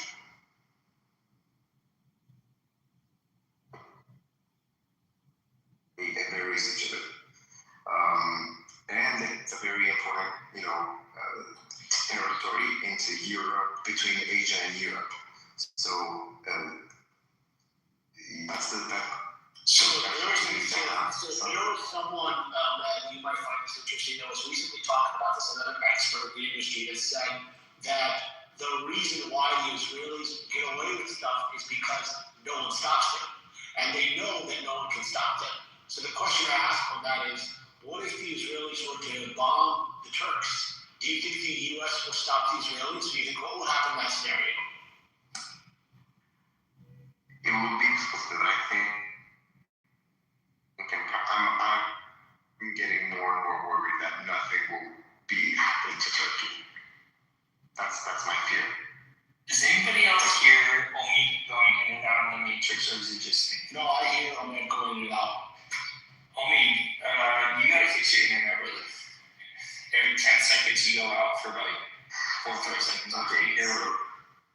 a very legitimate. And it's a very important, territory into Europe, between Asia and Europe. So that's that. So there was someone that you might find this interesting that was recently talking about this, another expert of the industry that said that the reason why the Israelis get away with stuff is because no one stops them. And they know that no one can stop them. So the question I ask on that is, what if the Israelis were to bomb the Turks? Do you think the U.S. will stop the Israelis? Do you think what will happen in that scenario? It will be that I think I'm getting more and more worried that nothing will be happening to Turkey. That's my fear. Is anybody else here only going in and out in the matrix, or is it just me? No, I hear I'm going in and out. You gotta fix your internet really. Every 10 seconds you go out for like 4 or 5 seconds. Okay,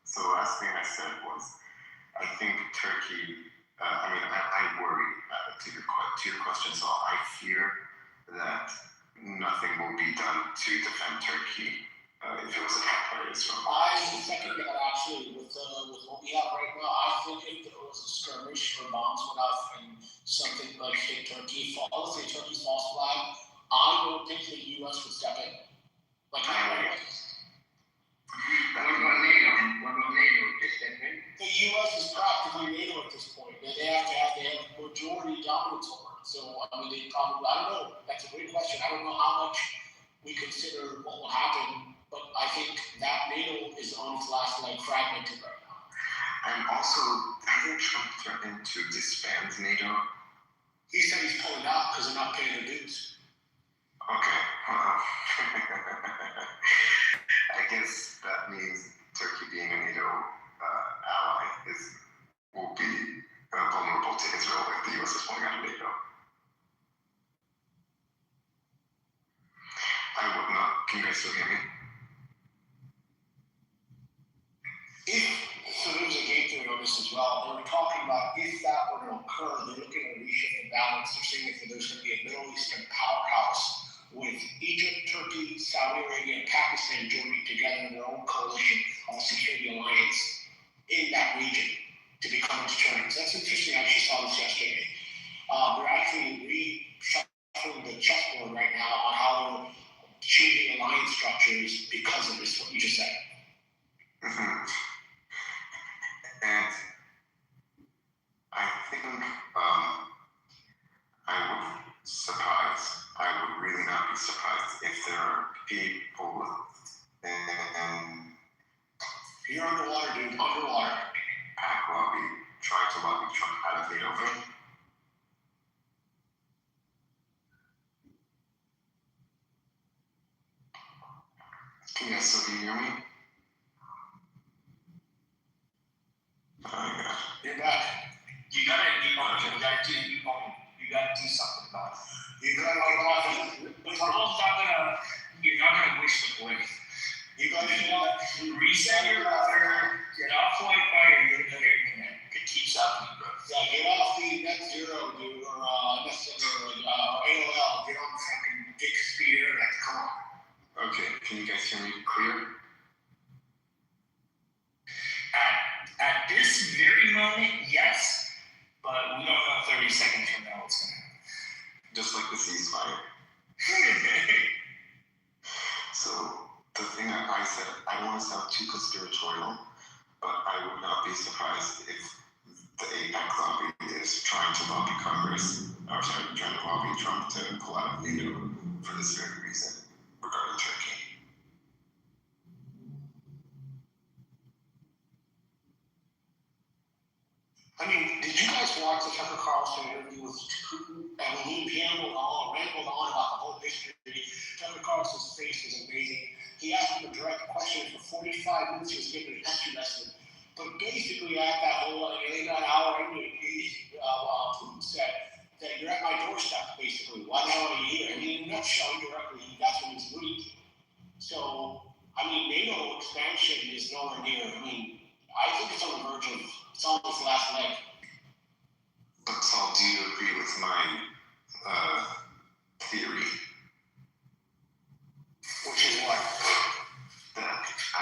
so the last thing I said was, I think Turkey, I worry, to your question, so I fear that nothing will be done to defend Turkey if it was attacked by Israel. I second that actually with what we have right now. I think if there was a skirmish or bombs went off and something like hit Turkey, let's say Turkey's false flag, I don't think the U.S. would step in. Like What about NATO? To step in? The U.S. is practically NATO at this point. They have majority dominance over it. So I mean, they probably, I don't know. That's a great question. I don't know how much we consider what will happen, but I think that NATO is on its last leg, fragmented right now. And also, hasn't Trump threatened to disband NATO? He said he's pulling out because they're not paying their dues. Okay. I guess that means Turkey being a NATO ally will be vulnerable to Israel if the U.S. is pulling out of NATO. I would not. Can you guys still hear me? occur, they're looking at a reshift and balance. They're seeing if there's going to be a Middle Eastern powerhouse with Egypt, Turkey, Saudi Arabia, and Pakistan joining together in their own coalition on a security alliance in that region to become its terms. That's interesting. I actually saw this yesterday. They're actually reshuffling the chessboard right now on how they're changing alliance structures because of this, what you just said. Mm-hmm. And I think I would really not be surprised if there are people and you're underwater, dude, underwater. PAC lobby trying to lobby Trump out of Kitover. Can you guys still hear me? Oh, yeah. You're back. You gotta do something about it. You gotta get off it. You're not gonna wish the boy. You gotta reset your router, get off Wi-Fi, and get another internet. It keeps up the growth. Yeah, get off the net zero, dude, or AOL. Get on fucking big speed internet. Come on. Okay, can you guys hear me clear? At this very moment, yes, but we don't know 30 seconds from now what's going to happen. Just like the ceasefire. So, the thing that I said, I don't want to sound too conspiratorial, but I would not be surprised if the APEC lobby is trying to lobby Congress, or sorry, trying to lobby Trump to pull out of NATO for this very reason regarding Turkey. I mean, did you guys watch the Tucker Carlson interview with Putin? I mean, he rambled on about the whole history. Tucker Carlson's face was amazing. He asked him a direct question for 45 minutes. He was giving a history lesson. But basically, at that whole hour interview, Putin said that you're at my doorstep, basically. Why the hell are you here? I mean, in a nutshell, indirectly, that's what he's alluding to. So, I mean, NATO expansion is nowhere near. I mean, I think it's on the verge of, it's on its last leg. But Saul, do you agree with my theory? Which is what? That I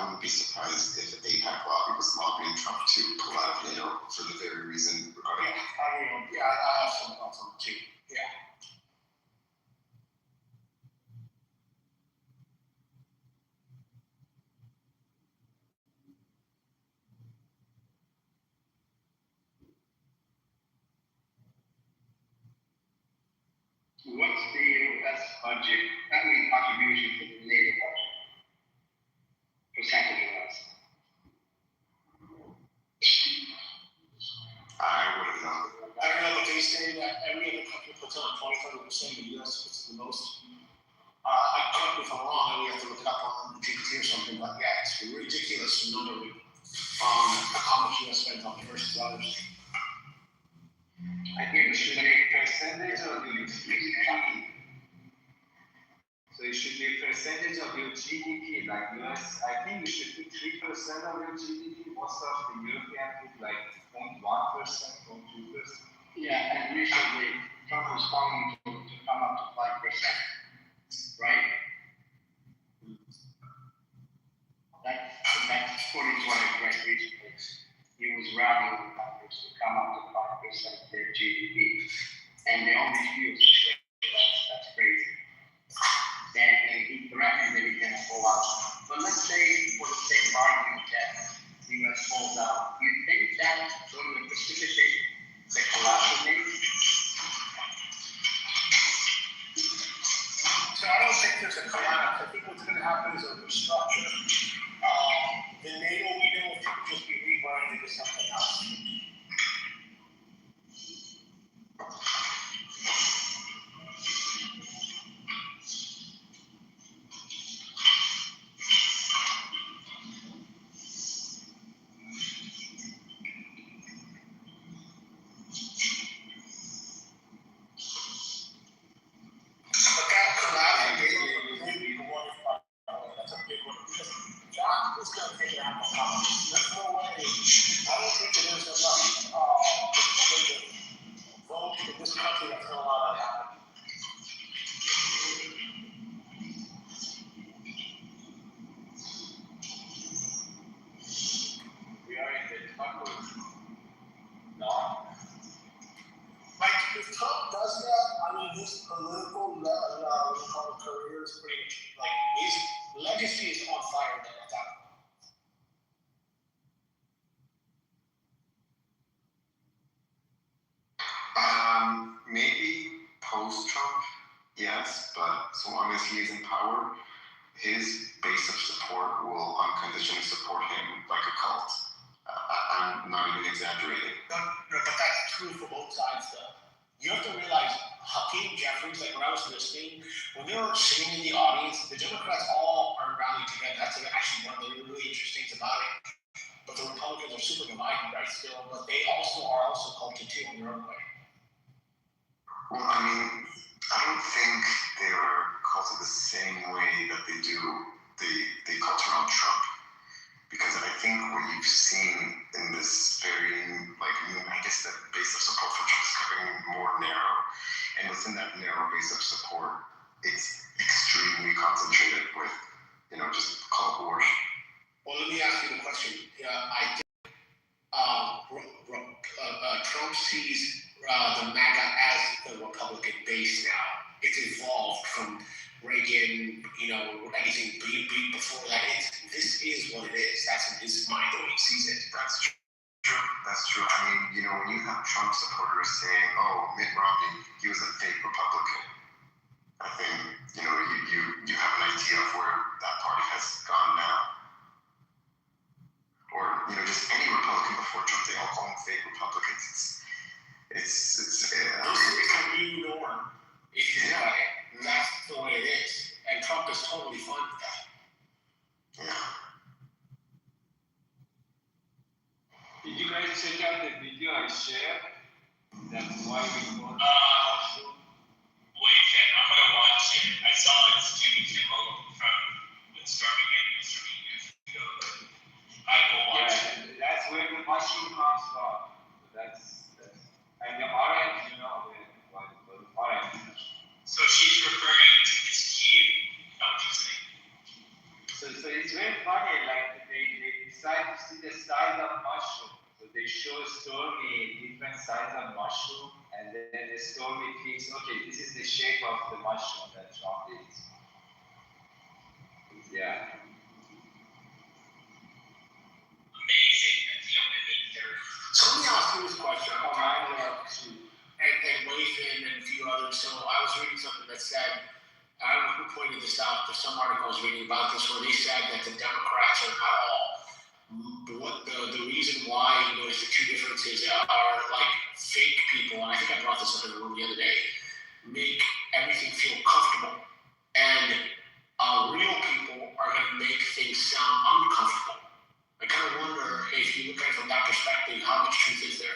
wouldn't be surprised if the APEC lobby was lobbying Trump to pull out of NATO for the very reason regarding. I have some thoughts on it too. Yeah. What's the U.S. budget, contribution to the NATO budget? Percentage-wise? I wouldn't know. I don't know, but they say that every other country puts on 20-30%, the U.S. puts the most. I correct me if I'm wrong, we have to look it up on GPT or something, but yeah, it's a ridiculous number how much U.S. spends on it versus others. I think it should be a percentage of your GDP. So it should be a percentage of your GDP, like US, I think you should put 3% of your GDP. Most of the European put like 0.1%, 0.2%. Yeah, and recently Trump was planning to come up to 5%, right? That's according to what I read recently. He was rallying the Congress to come up to 5% of their GDP. And they all refused to say that's crazy. And he threatened that he's going to pull out. But let's say, for the sake of argument, that the U.S. pulls out. Do you think that's going to precipitate the collapse of NATO? So I don't think there's a collapse. I think what's going to happen is a restructure. The NATO leader will just be rebranded as something else. think it happens. There's no way. I don't think that there's enough vote in this country that's going to allow that to happen. We are in the tacos. No. Like, if Trump does that, I mean, his political career is pretty, like, his legacy is on fire then at that point. Maybe post-Trump, yes, but so long as he is in power, his base of support will unconditionally support him like a cult. I'm not even exaggerating. No, but that's true for both sides, though. You have to realize, Hakeem Jeffries, like when I was listening, when they were sitting in the audience, the Democrats all are rallying together. That's actually one of the really interesting things about it. But the Republicans are super divided, right, still, but they also are cultured too in their own way. Well, I mean, I don't think they are cultured the same way that they do the culture around Trump. Because I think what you've seen in this very, like, I guess the base of support for Trump is becoming more narrow. And within that narrow base of support, it's extremely concentrated with, just cult wars. Well, let me ask you the question. I think Trump sees the MAGA as the Republican base now. It's evolved from Reagan, anything beat before that. This is what it is. That's in his mind, the way he sees it. That's true. That's true. I mean, when you have Trump supporters saying, "Oh, Mitt Romney, he was a fake Republican," I think you have an idea of where that party has gone now. Or just any Republican before Trump, they all call them fake Republicans. It's this is a new norm. If you look at it, that's the way it is, and Trump is totally fine with that. Yeah. Did you guys check out the video I shared? That's why we voted. Wait, Ken, I'm gonna watch it. I saw it stupid demo from when Trump again was 3 years ago, but I will watch it. That's where the mushroom comes from. That's and the orange, the orange. So she's referring to this cube. What you saying? So it's very funny. Like they decide to see the size of mushroom. So they show Stormy different size of mushroom, and then the Stormy thinks, okay, this is the shape of the mushroom that Trump is. Yeah. Amazing. So let me ask you this question. And Lathan and a few others. So I was reading something that said, I don't know who pointed this out, there's some article I was reading about this where they said that the Democrats are not all. The reason why there's the two differences are like fake people, and I think I brought this up in the room the other day, make everything feel comfortable. And real people are going to make things sound uncomfortable. I kind of wonder if you look at it from that perspective, how much truth is there?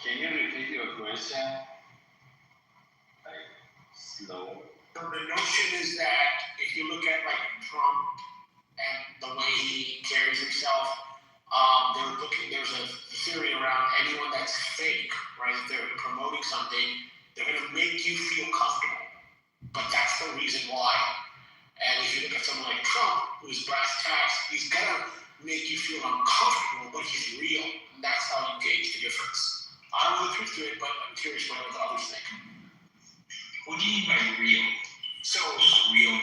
Can you repeat your question? Like slow. So the notion is that if you look at like Trump and the way he carries himself, there's a theory around anyone that's fake, right? If they're promoting something, they're going to make you feel comfortable. But that's the reason why. And if you look at someone like Trump, who's brass tacks, he's going to make you feel uncomfortable, but he's real. And that's how you gauge the difference. I don't know the truth to it, but I'm curious what the others think. What do you mean by real? So real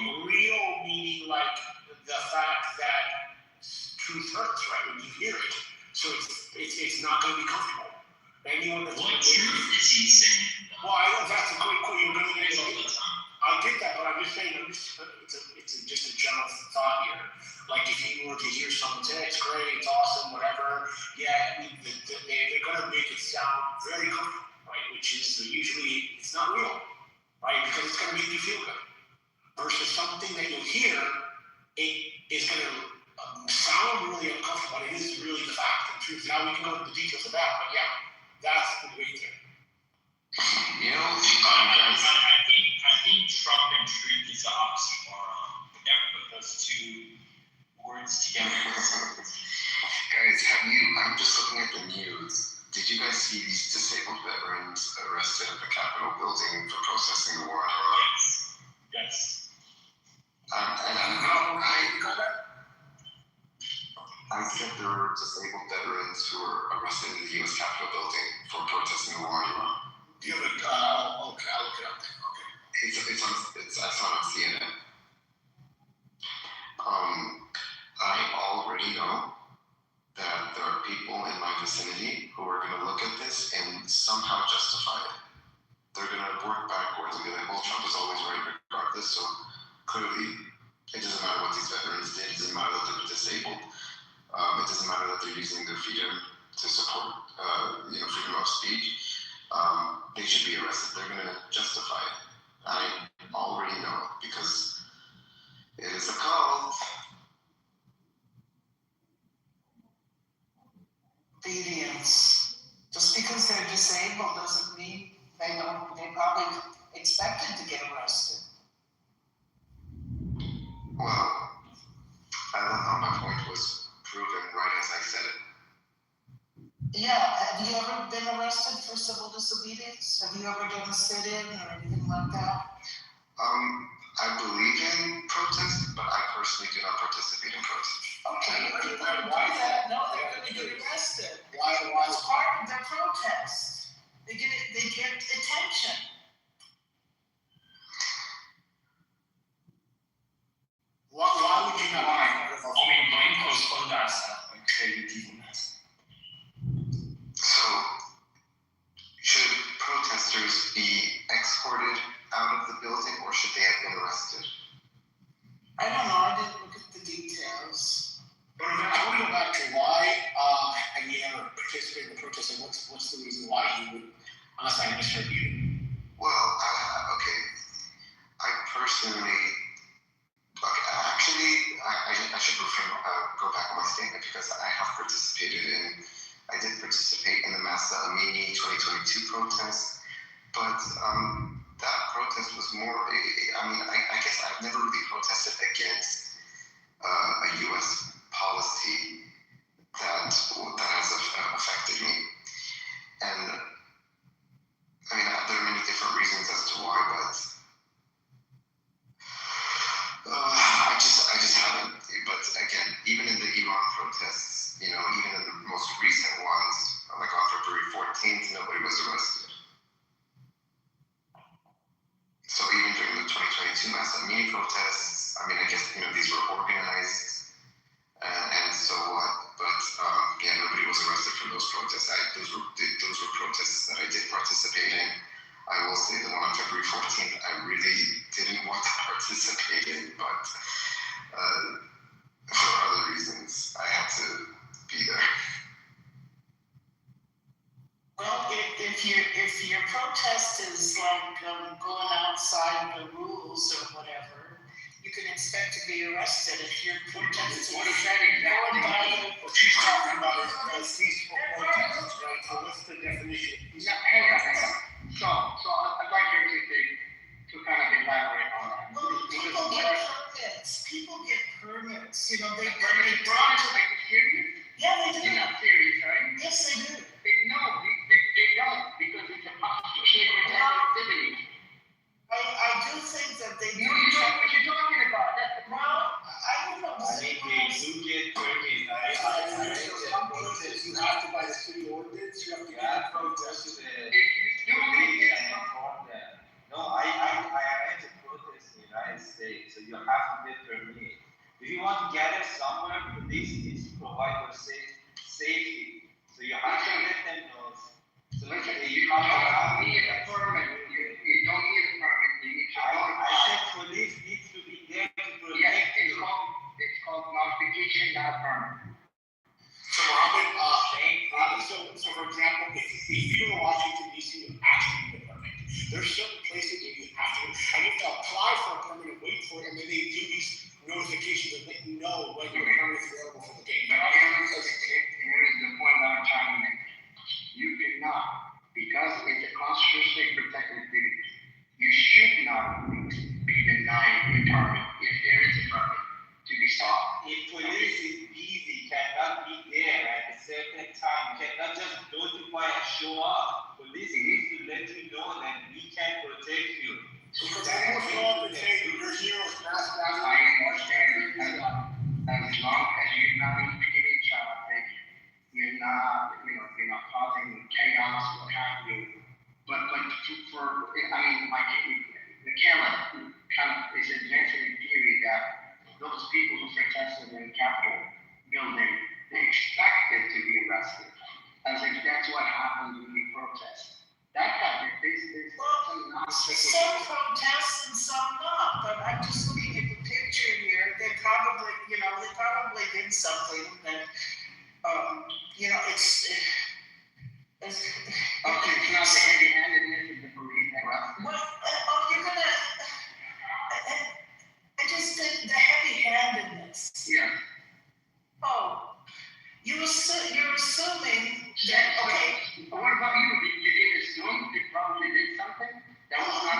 meaning like the fact that truth hurts, right? When you hear it, so it's not going to be comfortable. Anyone that's what truth is he saying? Well, I know that's a great question. You're going to get all the time. I get that, but I'm just saying, it's just a general thought here. Like if you were to hear someone say, "It's great, it's awesome, whatever," yeah, I mean, they're going to make it sound very comfortable, right? Which is usually it's not real, right? Because it's going to make you feel good. Versus something that you'll hear, it is going to sound really uncomfortable, but it is really the fact and truth. Now we can go into the details of that, but yeah, that's the way to. You know, I think Trump and truth is an oxymoron. We never put those two words together. Guys, I'm just looking at the news. Did you guys see these disabled veterans arrested at the Capitol building for protesting the war in Iraq? Yes. I said there were disabled veterans who were arrested in the U.S. Capitol building for protesting the war in Iraq. Do you have okay, I'll look it up then. Okay. I saw it on CNN. I already know that there are people in my vicinity who are going to look at this and somehow justify it. They're going to work backwards and be like, well, Trump is always right regardless, so clearly it doesn't matter what these veterans did, it doesn't matter that they're disabled, it doesn't matter that they're using their freedom to support freedom of speech. They should be arrested. They're going to justify it. I already know it because it is a cult. Obedience. Just because they're disabled doesn't mean they probably expected to get arrested. Well, I love how my point was proven right as I said it. Yeah, have you ever been arrested for civil disobedience? Have you ever done a sit-in or anything like that? I believe in protest, but I personally do not participate in protest. Okay, people who do that know they're going to get arrested. Why? It's part of their protest. They get attention. Why would you not? Mine postponed that stuff, like creative events. So, should protesters be escorted out of the building, or should they have been arrested? I don't know. I didn't look at the details. But I want to go back to why have you ever participated in the protest, and what's the reason why you would, unless I misheard you? Well, okay. I personally, actually, I should go back on my statement because I did participate in the Massa Amini 2022 protest, but that protest was more, I guess I've never really protested against a U.S. policy that has affected me. And there are many different reasons as to why, but I just haven't. But again, even in the Iran protests, even in the most recent ones, like on February 14th, nobody was arrested. So even during the 2022 Massa Amini protests, I guess these were organized, and so what? But nobody was arrested for those protests. Those were protests that I did participate in. I will say the one on February 14th, I really didn't want to participate in, but for other reasons, I had to be there. Well, if your protest is like going outside the rules or whatever, you can expect to be arrested. If your protest is what is that exactly? What she's talking about is peaceful protests, right? So what's the definition? So I'd like to kind of elaborate on that. Well, people get permits. People get permits. They brought it like a serious? Yeah, they do. They're not serious, right? Yes, they do. No, they don't, because it's a constitutional activity. I do think that they do. You know what you're talking about. Well, I don't know. They do get permits. You have to, by the city ordinance, you have to get protest to the. No, I arranged a protest in the United States, so you have to get permit. If you want to gather somewhere, the police needs to provide for safety. So you have to let them know. So you come around. You don't need a permit. You don't need a permit. You need to I said police needs to be there to protect you. It's called notification, not permit. So, Mohammed, so for example, if you're in Washington, D.C., you actually need a permit. There's certain places where you have to, and you have to apply for a permit and wait for it, and then they do these notifications and let you know when your permit is available require show up. Police needs to let you know that we can protect you. Because I will show up and say, you're heroes, I understand. As long as you're not impeding traffic, you're not causing chaos, what have you. But McKellen kind of is advancing the theory that those people who protested in the Capitol building, they expected to be arrested. As if that's what happens when you protest. That kind of some protests and some not, but I'm just looking at the picture here. They probably did something that, it's okay, it's not the heavy-handedness of the police. You're gonna, I just think the heavy-handedness. Yeah. Oh, you're assuming that, okay. What about you? You didn't assume they probably did something? That was not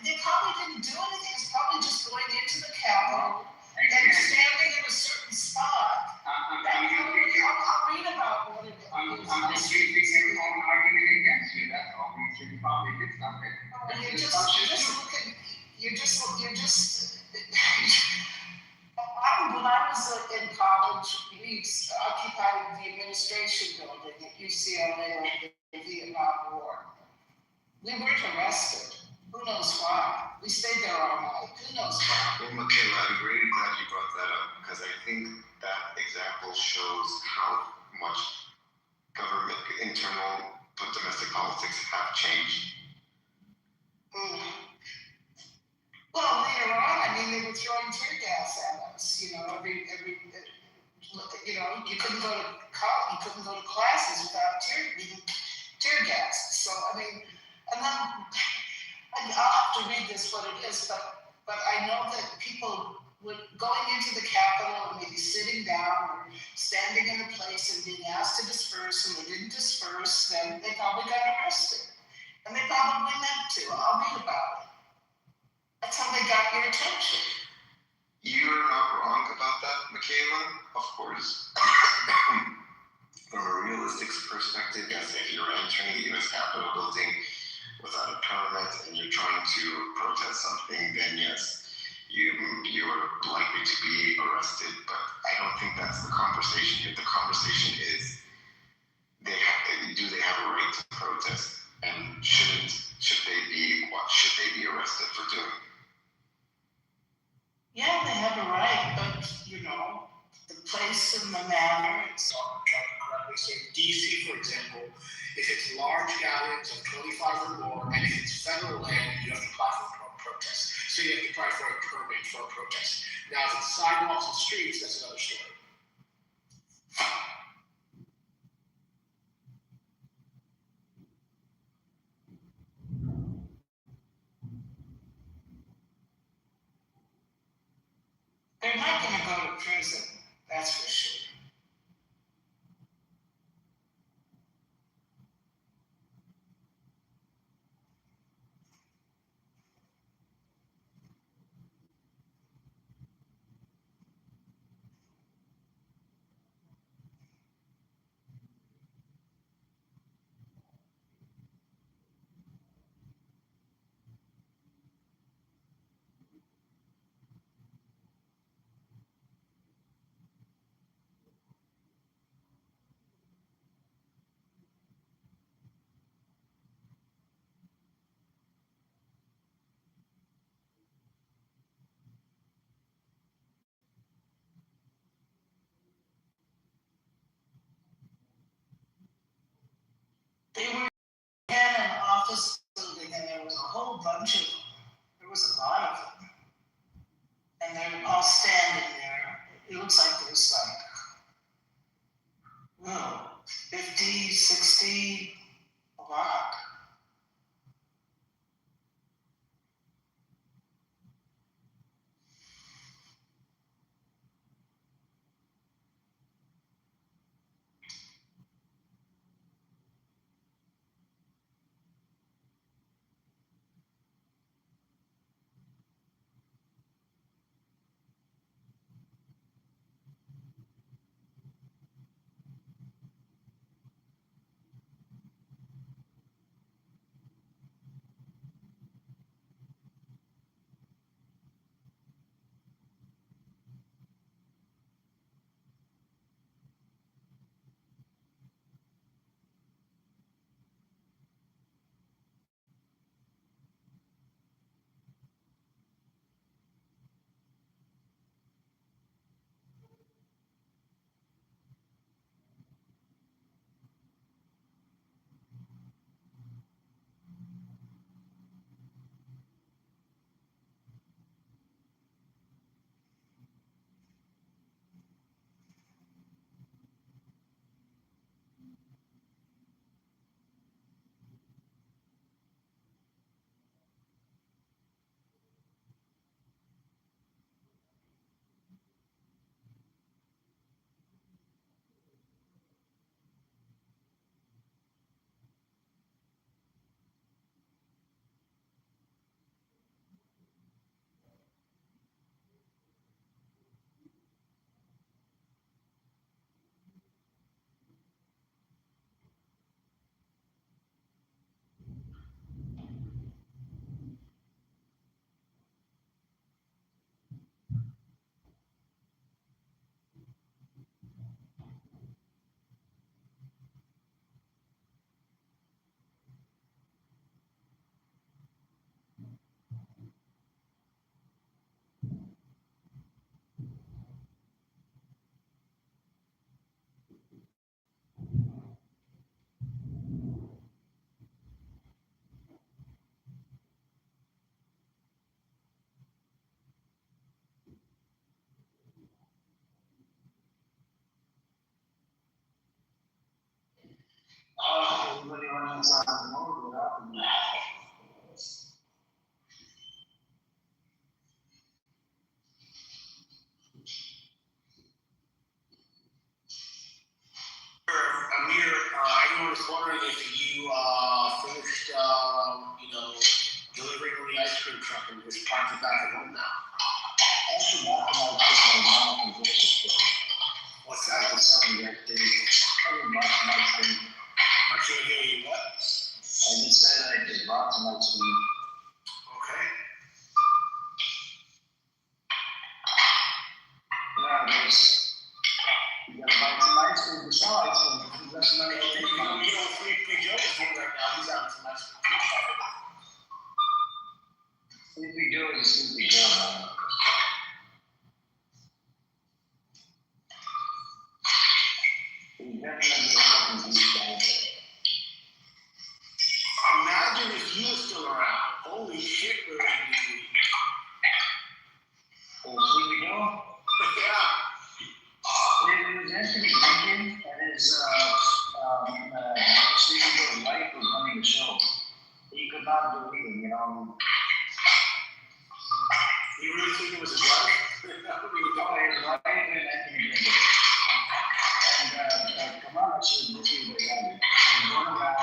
they probably didn't do anything. It's probably just going into the Capitol and standing in a certain spot. I'll read about what it is. I'm just using your own argument against you. That's all. You said you probably did something. When I was in college, we occupied the administration building at UCLA in the Vietnam War. We weren't arrested. Who knows why? We stayed there all night. Who knows why? Well, Michaela, I'm really glad you brought that up because I think that example shows how much government, internal, domestic politics have changed. Well, later on, they were throwing tear gas at us. You couldn't go to college, you couldn't go to classes without tear gas. So, and then I'll have to read this what it is, but I know that people going into the Capitol and maybe sitting down or standing in a place and being asked to disperse, and they didn't disperse, then they probably got arrested. And they probably meant to. I'll read about it. That's how they got your attention. You're not wrong about that, Michaela, of course. From a realistic perspective, yes, if you're entering the U.S. Capitol building without a permit and you're trying to protest something, then yes, you're likely to be arrested. But I don't think that's the conversation. The conversation is, do they have a right to protest, and should they be arrested for doing? Yeah, they have a right, but the place and the manner. So DC, for example, if it's large gatherings of 25 or more, and if it's federal land, you have to apply for a protest. So you have to apply for a permit for a protest. Now, if it's sidewalks and streets, that's another story. They're not going to go to prison, that's for sure. They were in an office building, and there was a whole bunch of them. There was a lot of them. And they're all standing there. It looks like there's 50, 60, a lot. everyone was wondering if you finished, delivering on the ice cream truck and just parked it back at home now. Actually, not my mom and What's that? I was selling that thing. I bought some ice cream. I can't hear you. What? I just said I just bought some ice cream. Okay. Yeah, you gotta buy some ice cream besides. That's money. Sleepy Joe is doing right now. He's having some ice cream. Sleepy Joe is a Sleepy Joe, man. He's definitely a fucking beast guy. Imagine if you were still around. Holy shit, we're in the week. Oh, Sleepy Joe? Yeah. It was actually drinking, and his Sleepy Joe's wife was running the show. He could not believe it, you know. You really think it was his wife? Oh, his wife and Anthony Brinker. And Kamala, she was busy with the guy. She was going around,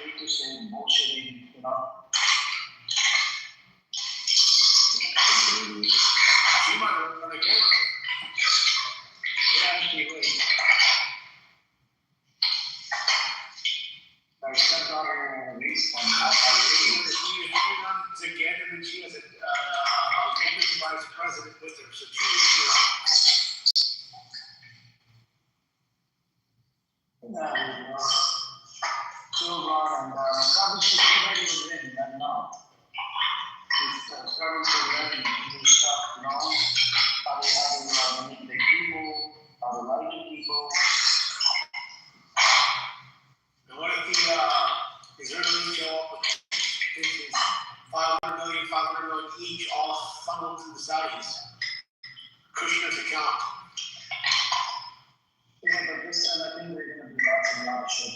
waitressing, bullshitting, you know. She might have run again. Yeah, she would. My stepdaughter released one. She runs again, and then she has a woman vice president with her. So she So wrong, and probably she's ready to win, but no. She's starting to learn new stuff, you know, how to manipulate people, how to lie to people. And what if the Israelis show up with 500 million each, all funneled to the Saudis? Kushner's account. Yeah, but this time I think we're going to be lots of shit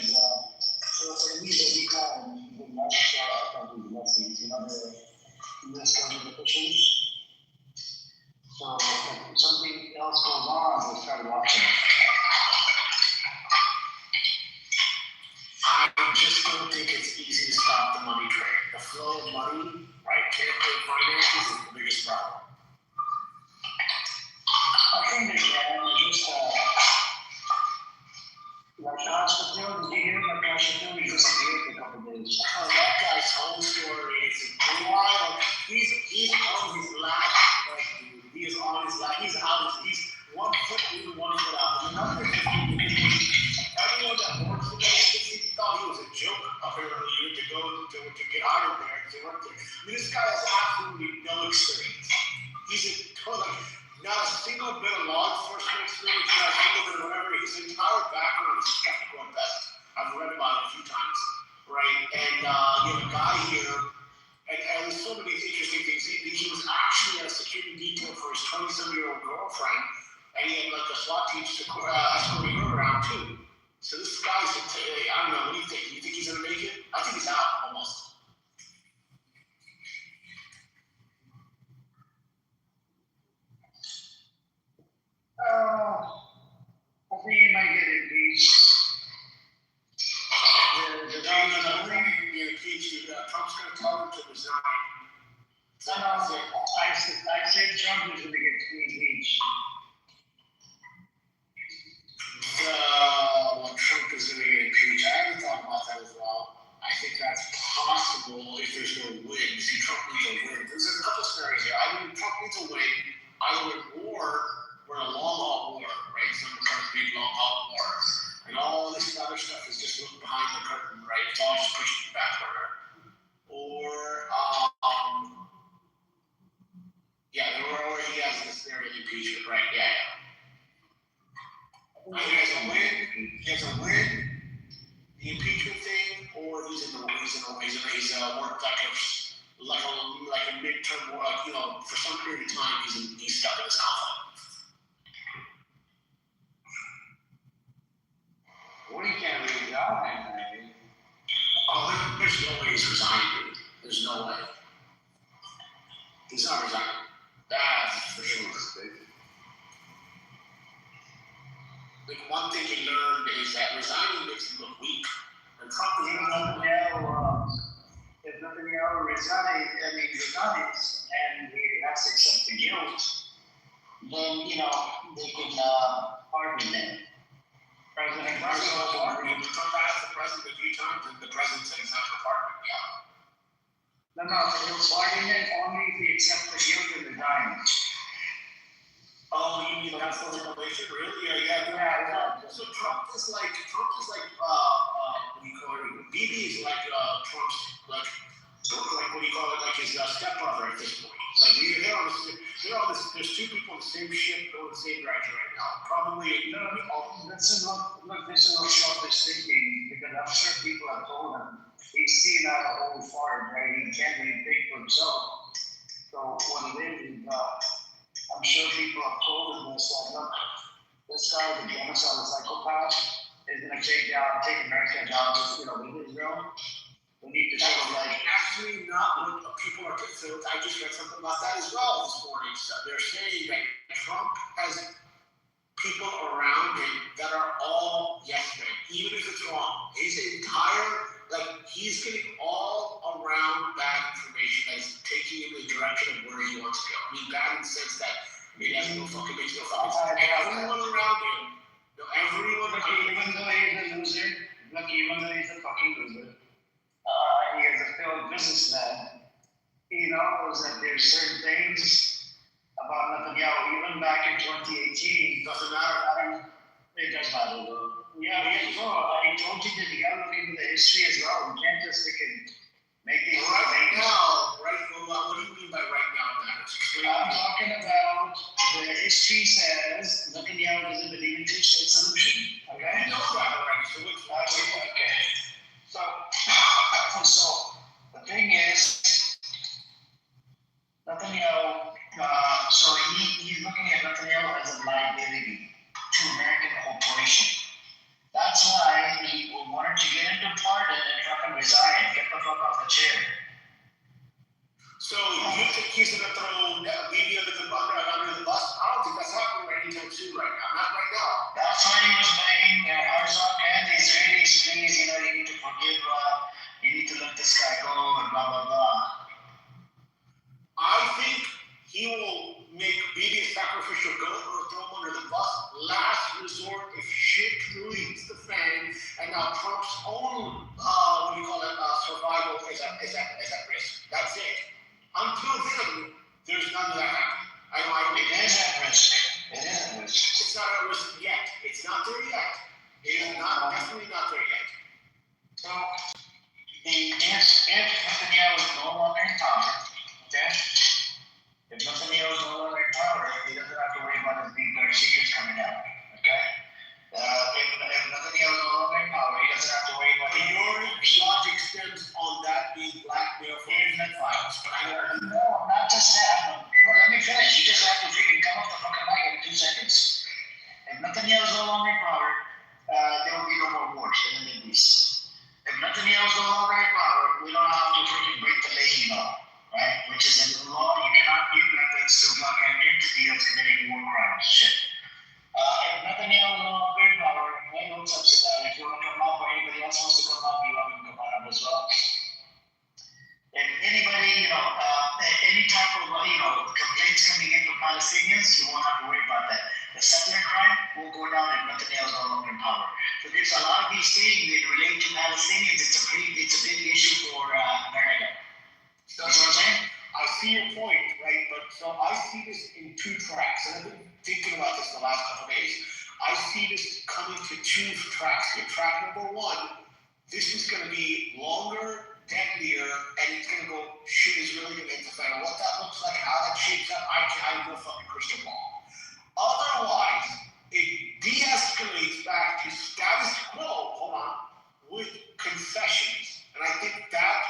because so for me, the recall the last I thought was lessons, you know, the US government officials. So if something else goes on, we'll start watching it. I just don't think it's easy to stop the money trade. The flow of money, right, campaign finances is the biggest problem. I think they can. It's just like Constantine, did you hear about Constantine? He disappeared for a couple of days. Oh, that guy's whole story is wild. He's on his last leg, dude. He is on his last. He's out. He's 1 foot in, 1 foot out. Another everyone that works with him thought he was a joke apparently to go to get out of there because they weren't there. I mean, this guy has absolutely no experience. He's not a single bit of law enforcement experience, not a single bit of whatever. His entire background is skeptical at best. I've read about it a few times, right? And you have a guy here, and there's so many interesting things. He was actually a security detail for his 27-year-old girlfriend, and he had like a SWAT team escorting her around too. So this guy's, I don't know, what do you think? Do you think he's going to make it? I think he's out almost. I think he might get impeached. No, get impeached. Trump's going to tell him to resign. I said Trump is going to get impeached. Trump is going to get impeached. I haven't thought about that as well. I think that's possible if there's no win. You see, Trump needs a win. There's a couple scenarios here. I mean, Trump needs a win, either in war or in a long-haul war, right? Some kind of big long-haul war. And all this other stuff is just looking behind the curtain, right? It's all just pushing back burner. Or, or he has the scenario of impeachment, right? Yeah. He has a win, the impeachment thing, or he's worked like a midterm, or for some period of time he's stuck in this conflict. Well, he can't resign. Oh, there's no way he's resigning, dude. There's no way. He's not resigning. That's for sure. Like one thing he learned is that resigning makes then, they can pardon them. President pardon. If Trump asked the president a few times, and the president said he's not going to pardon him. Yeah. No, he'll pardon them only if he accepts the guilt and the crime. Oh, you mean that's the relation? Really? Yeah. So Trump is like what do you call it? Bibi is like Trump's like what do you call it? Like his stepbrother at this point. Like there's two people in the same ship going the same direction right now. Probably This is what Trump is thinking, because I'm sure people have told him he's seen out a whole fart, right? He can't even think for himself. So what it is, I'm sure people have told him this, like, look, this guy is a genocidal psychopath, is going to take America down with Israel. We need to sort of actually not what people are concerned. I just read something about that as well this morning. So they're saying that Trump has people around him that are all yes men, even if it's wrong. His entire, he's getting all around bad information that is taking him in the direction of where he wants to go. I mean, bad in the sense that it has no fucking makes no fucking sense. Everyone around him, even though he's a loser, even though he's a fucking loser, he is a failed businessman. He knows that there's certain things about Netanyahu, even back in 2018. Doesn't matter. It does matter, though. Yeah, I told you that you gotta look into the history as well. You can't just make these right now. What do you mean by right now, matters? I'm talking about the history says Netanyahu doesn't believe in two-state solution. Okay? I know that already. So okay. So the thing is, Netanyahu. So he's looking at Netanyahu as a liability to American corporation. That's why he wanted to get into pardon and fucking resign, get the fuck off the chair. So you think he's gonna throw Bibi under the bus? I don't think that's happening anytime soon right now. Not right now. That's why he was begging Herzog and the Israelis, please, you need to forgive, you need to let this guy go and blah blah blah. I think he will make Bibi a sacrificial goat or throw him under the bus. Last resort if shit truly hits the fan, and now Trump's own survival is at risk. That's it. Until then, there's none of that happening. It is at risk. It's not at risk yet. It's not there yet. It is definitely not there yet. So, if Netanyahu is no longer in power, okay? If Netanyahu is no longer in power, he doesn't have to worry about his deep dark secrets coming out, okay? If Netanyahu is no longer in power, he doesn't have to worry about it. Your logic stems on that being blackmail for internet files, but No, not just that. Let me finish. You just have to freaking come off the fucking mic in 2 seconds. If Netanyahu is no longer in power, there will be no more wars in the Middle East. If Netanyahu is no longer in power, we don't have to freaking break the Leahy law, right? Which is in the law, you cannot give weapons to an entity that's committing war crimes. Shit. If Netanyahu is no longer in power, hey, what's up, Saddam? If you want to come up or anybody else wants to come up, you're welcome to come on up as well. If anybody, any type of, complaints coming in from Palestinians, you won't have to worry about that. The settler crime will go down if Netanyahu is no longer in power. So there's a lot of these things that relate to Palestinians. It's a big issue for America. So that's what I'm saying? I see your point, right? But so I see this in 2 tracks, and I've been thinking about this the last couple of days. I see this coming to 2 tracks here. Track number 1, this is going to be longer, deadlier, and it's going to go, shit is really going to hit the fan. What that looks like, how that shapes up, I have no fucking crystal ball. Otherwise, it de-escalates back to status quo, with concessions. And I think that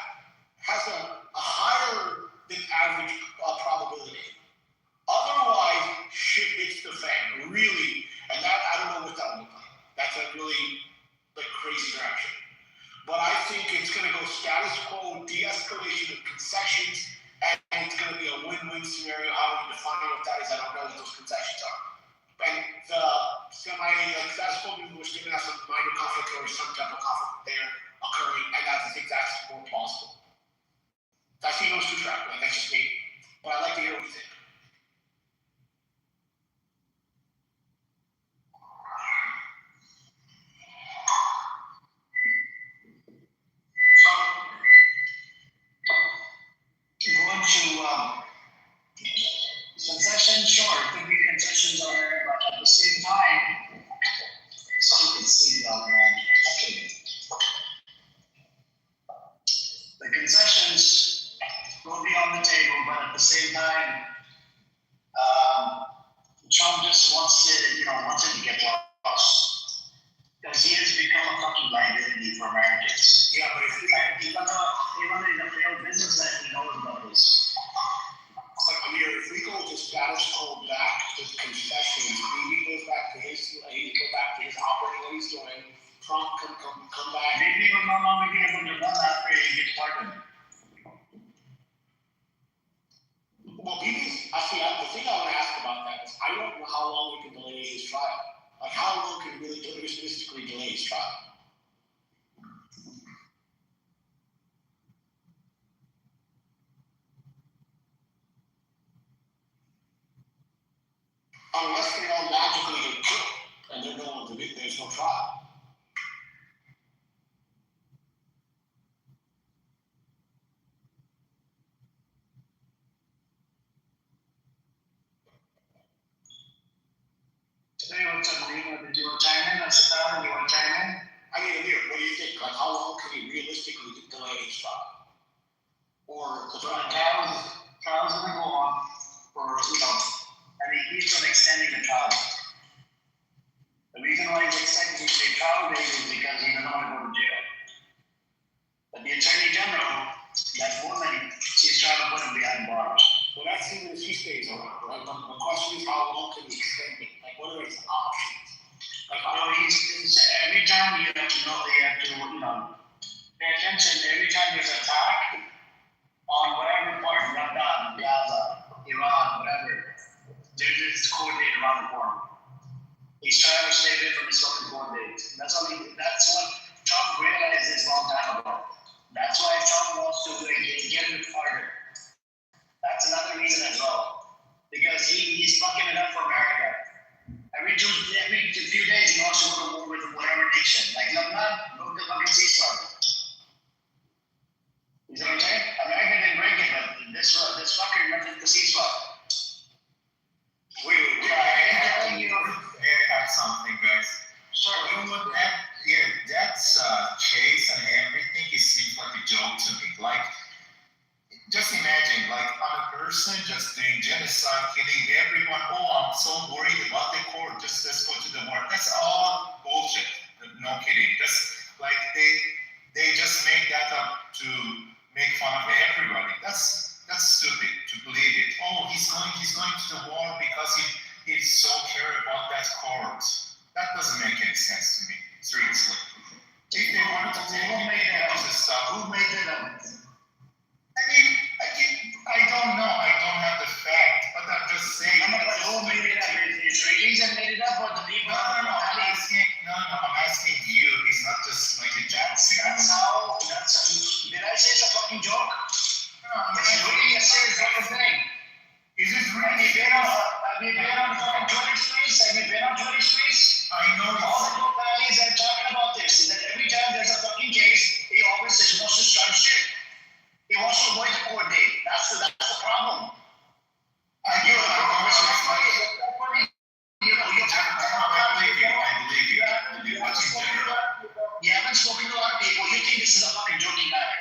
has a higher than average probability. Otherwise, shit hits the fan, really. And that, I don't know what that will look like. That's a really crazy direction. But I think it's going to go status quo, de-escalation of concessions, and it's going to be a win-win scenario. How we define what that is, I don't know what those concessions are. And the status quo, we're still going to have some minor conflict or some type of conflict there occurring, and I think that's more plausible. I see those 2 tracks, that's just me. But I'd like to hear what you think. come back. Maybe he will no longer be able to run after he gets pardoned. Well, the thing I want to ask about that is I don't know how long we can delay his trial. Like, how long can we really realistically delay his trial? Unless they all magically get killed and there's no trial. Hey, what's up, Lima? Did you want to chime in? Asatara, you want to chime in? I mean, Amir, what do you think? Like, how long can we realistically delay his trial? Or the trial's going to go on for, and he keeps on extending the trial. The reason why he's extending the trial date is because he doesn't want to go to jail. But the Attorney General, that woman, she's trying to put him behind bars. Well, that's even if he stays around, right? But the question is, how long can we extend it? Like, what are his options? Like, he's every time you have to know, pay attention. Every time there's an attack on whatever part, Lebanon, Gaza, Iran, whatever, there's this court date around the corner. He's trying to stay away from his fucking court dates. That's what Trump realized this long time ago. That's why Trump wants to get him harder. That's another reason as well. Because he's fucking it up for America. Every few days he wants to go to war with whatever nation. Like Lebanon, go to fucking ceasefire. You see what I'm saying? America didn't break it, but this fucker went to ceasefire. Wait, I add something, guys. Sure. You know what? That's chase and everything. It seems like a joke to me. Like, just imagine, like, I'm a person just doing genocide, killing everyone. Oh, I'm so worried about the court. Just let's go to the war. That's all bullshit. No kidding. Just like they just make that up to make fun of everybody. That's stupid to believe it. Oh, he's going to the war because he so care about that court. That doesn't make any sense to me. Seriously. If they wanted to take who made it up? I mean, I don't know. I don't have the fact, but I'm just saying. Who made it up? The Israelis that made it up, or the people? No. I'm asking you. It's not just like a joke. Did I say it's a fucking joke? It's really a serious fucking thing. Is it really? Have you been on fucking Twitter space? Have you been on Twitter space? I know. All the companies are talking about this. That every time there's a fucking case, he always says he wants to start shit. He wants to avoid the court date. That's the problem. I believe you. You haven't spoken to a lot of people. You think this is a fucking joking matter?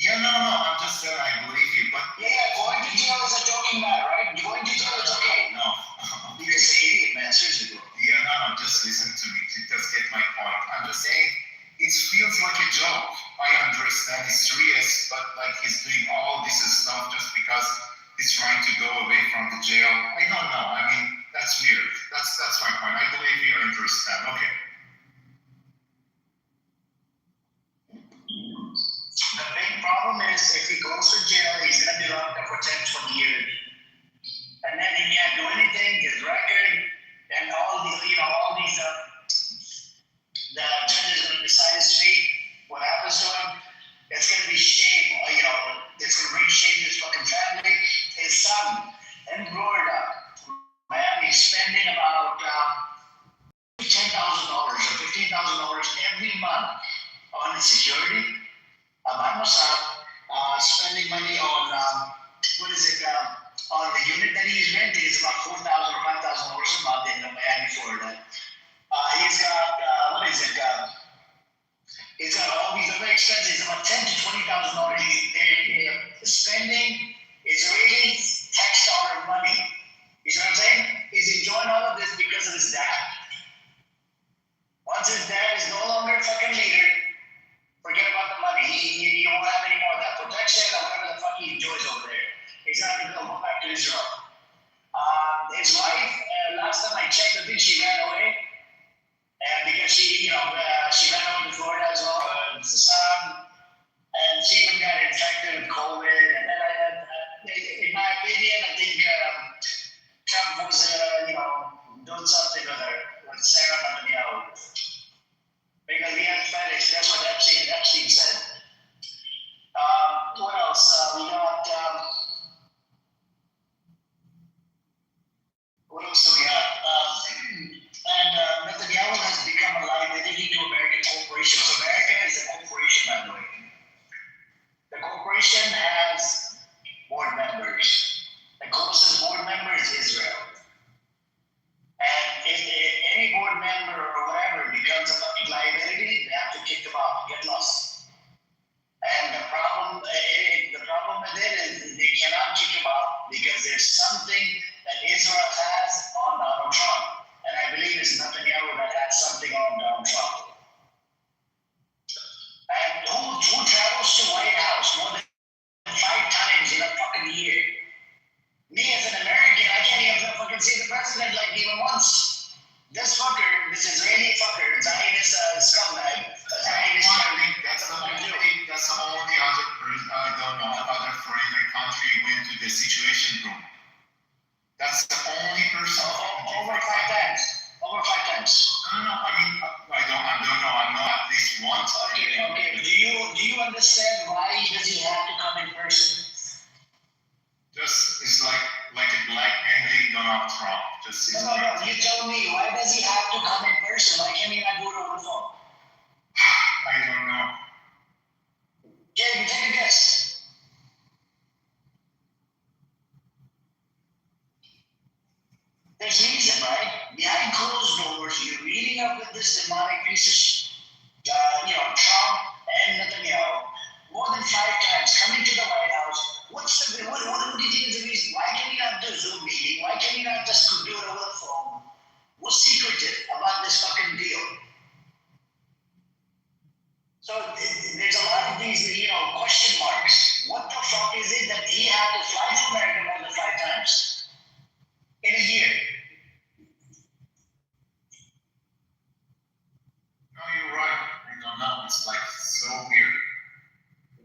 Yeah, no. I'm just saying I believe you, but going to jail is a joking matter, right? Going to jail is okay. No. You're just an idiot, man. Seriously, bro. Yeah, no. Just listen to me. Just get my point. I'm just saying it feels like a joke. I understand it's serious, but like he's doing all this stuff just because he's trying to go away from the jail. I don't know. I mean, that's weird. That's my point. I believe you understand. Okay. The big problem is if he goes to jail, he's going to be locked up for 10, 20 years. And then he can't do anything, his record, and all these, the judge is going to decide his fate, what happens to him. It's going to be shame, it's going to bring shame to his fucking family. His son in Florida, man, he's spending about $10,000 or $15,000 every month on his security. By myself, spending money on on the unit that he's renting is about $4,000 or $5,000 a month in Miami, Florida. He's got he's got all these other expenses, about $10,000 to $20,000. Spending Israeli tax dollar money. You know what I'm saying? He's enjoying all of this because of his dad. Once his dad is no longer a fucking leader, forget about the money. He won't have any more of that protection or whatever the fuck he enjoys over there. He's not going to go back to Israel. His wife, last time I checked, I think she ran away. And because she understand why does he have to come in person? Just it's like a blackmailing Donald Trump. Just No. You tell me, why does he have to come in person? Why can't he not do it over the phone? I don't know. Jamie, take a guess. There's reason, right? Behind closed doors, you're meeting up with this demonic piece of Trump and Netanyahu more than 5 times, coming to the White House. What do you think is the reason? Why can you not do a Zoom meeting? Why can you not just do it over the phone? What's secretive about this fucking deal? So there's a lot of these, question marks. What the fuck is it that he had to fly to America more than 5 times in a year? No, you're right. I don't know. It's like so weird.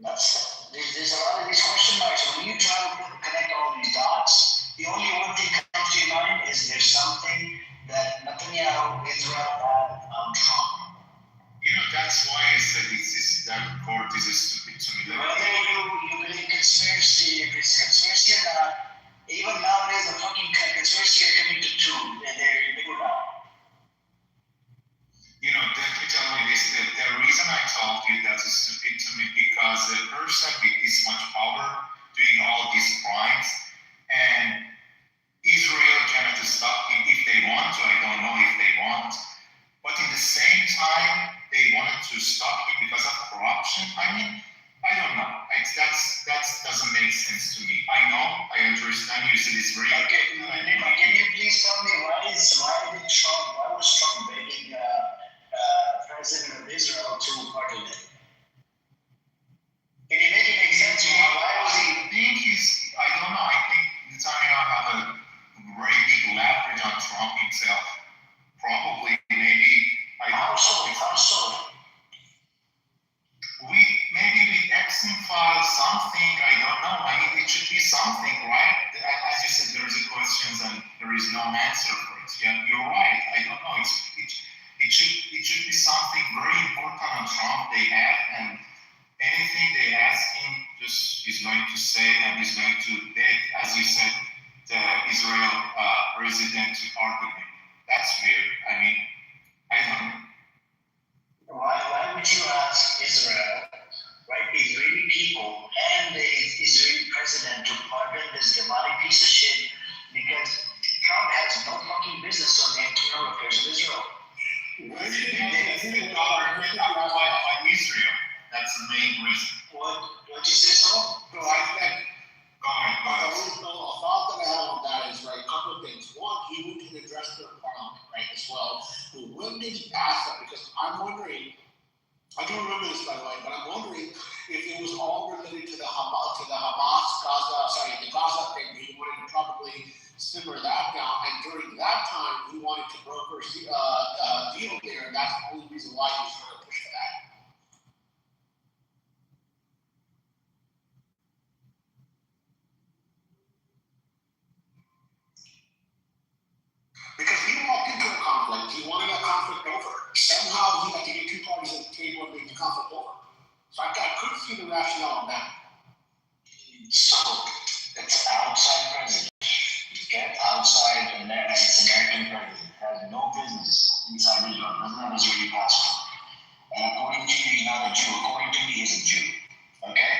There's a lot of these question marks. When you try to connect all these dots, the only one thing that comes to your mind is there's something that Netanyahu, Israel, Trump. That's why I said that court is stupid to me. Whether you believe conspiracy, if it's conspiracy or not, even nowadays the fucking conspiracy are coming to 2, and they're bigger now. Let me tell you this, the reason I told you that is stupid to me because the person with this much power doing all these crimes and Israel cannot stop him if they want to. I don't know if they want. But in the same time, they wanted to stop him because of corruption. I mean, I don't know. That doesn't make sense to me. I know, I understand you said it's very okay. Can you please tell me why was Trump begging President of Israel to pardon him? Can you make it make sense? Why was he? I don't know. I think Netanyahu have a very big leverage on Trump himself. Probably, maybe. How so? Maybe with Epstein file something. I don't know. I mean, it should be something, right? As you said, there is a question and there is no answer for it. Yeah, you're right. I don't know. It should be something very important on Trump they have, and anything they ask him, just he's going to say, and he's going to beg, as you said, the Israel president to pardon him. That's weird. I mean, I don't know. Why would you ask Israel, right, Israeli people and the Israeli president to pardon this demonic piece of shit because Trump has no fucking business on the internal affairs of Israel? The government by Israel. That's the main reason. What'd you say, so? No, I think. A thought that I have on that is, right, a couple of things. One, he can address the parliament, right, as well. But when did he pass that? Because I'm wondering, I don't remember this by the way, but I'm wondering if it was all related to the Gaza thing. He wanted to probably simmer that down, and during that time, he wanted to broker a deal there, and that's the only reason why he was trying to push for that. Because he walked into a conflict, he wanted that conflict over. Somehow he had to get 2 parties at the table and make the conflict over. So I couldn't see the rationale on that. So it's outside president. Okay? Outside American president has no business inside Israel. Doesn't have Israeli passport. And according to you, he's not a Jew. According to me, he's a Jew. Okay?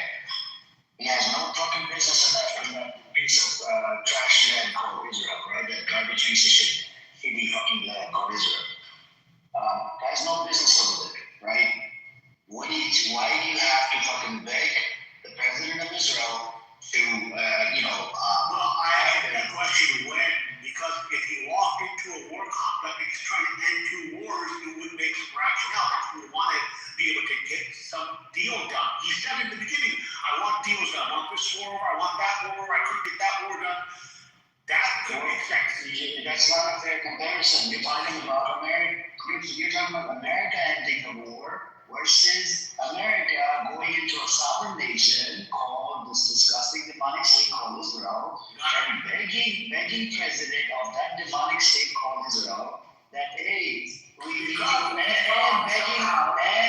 He has no fucking business in that piece of trash land called Israel, right? That garbage piece of shit. Hippie fucking land called Israel. Has no business over there, right? Why do you have to fucking beg the president of Israel to, Well, I have that question when, because if he walked into a war complex and he's trying to end 2 wars, it would make some rationale. He would want to be able to get some deal done. He said in the beginning, I want deals done. I want this war over, I want that war over, I couldn't get that war done. That could make sense. That's not a fair comparison. You're talking about America ending the war versus America going into a sovereign nation called this disgusting demonic state called Israel and begging president of that demonic state called Israel that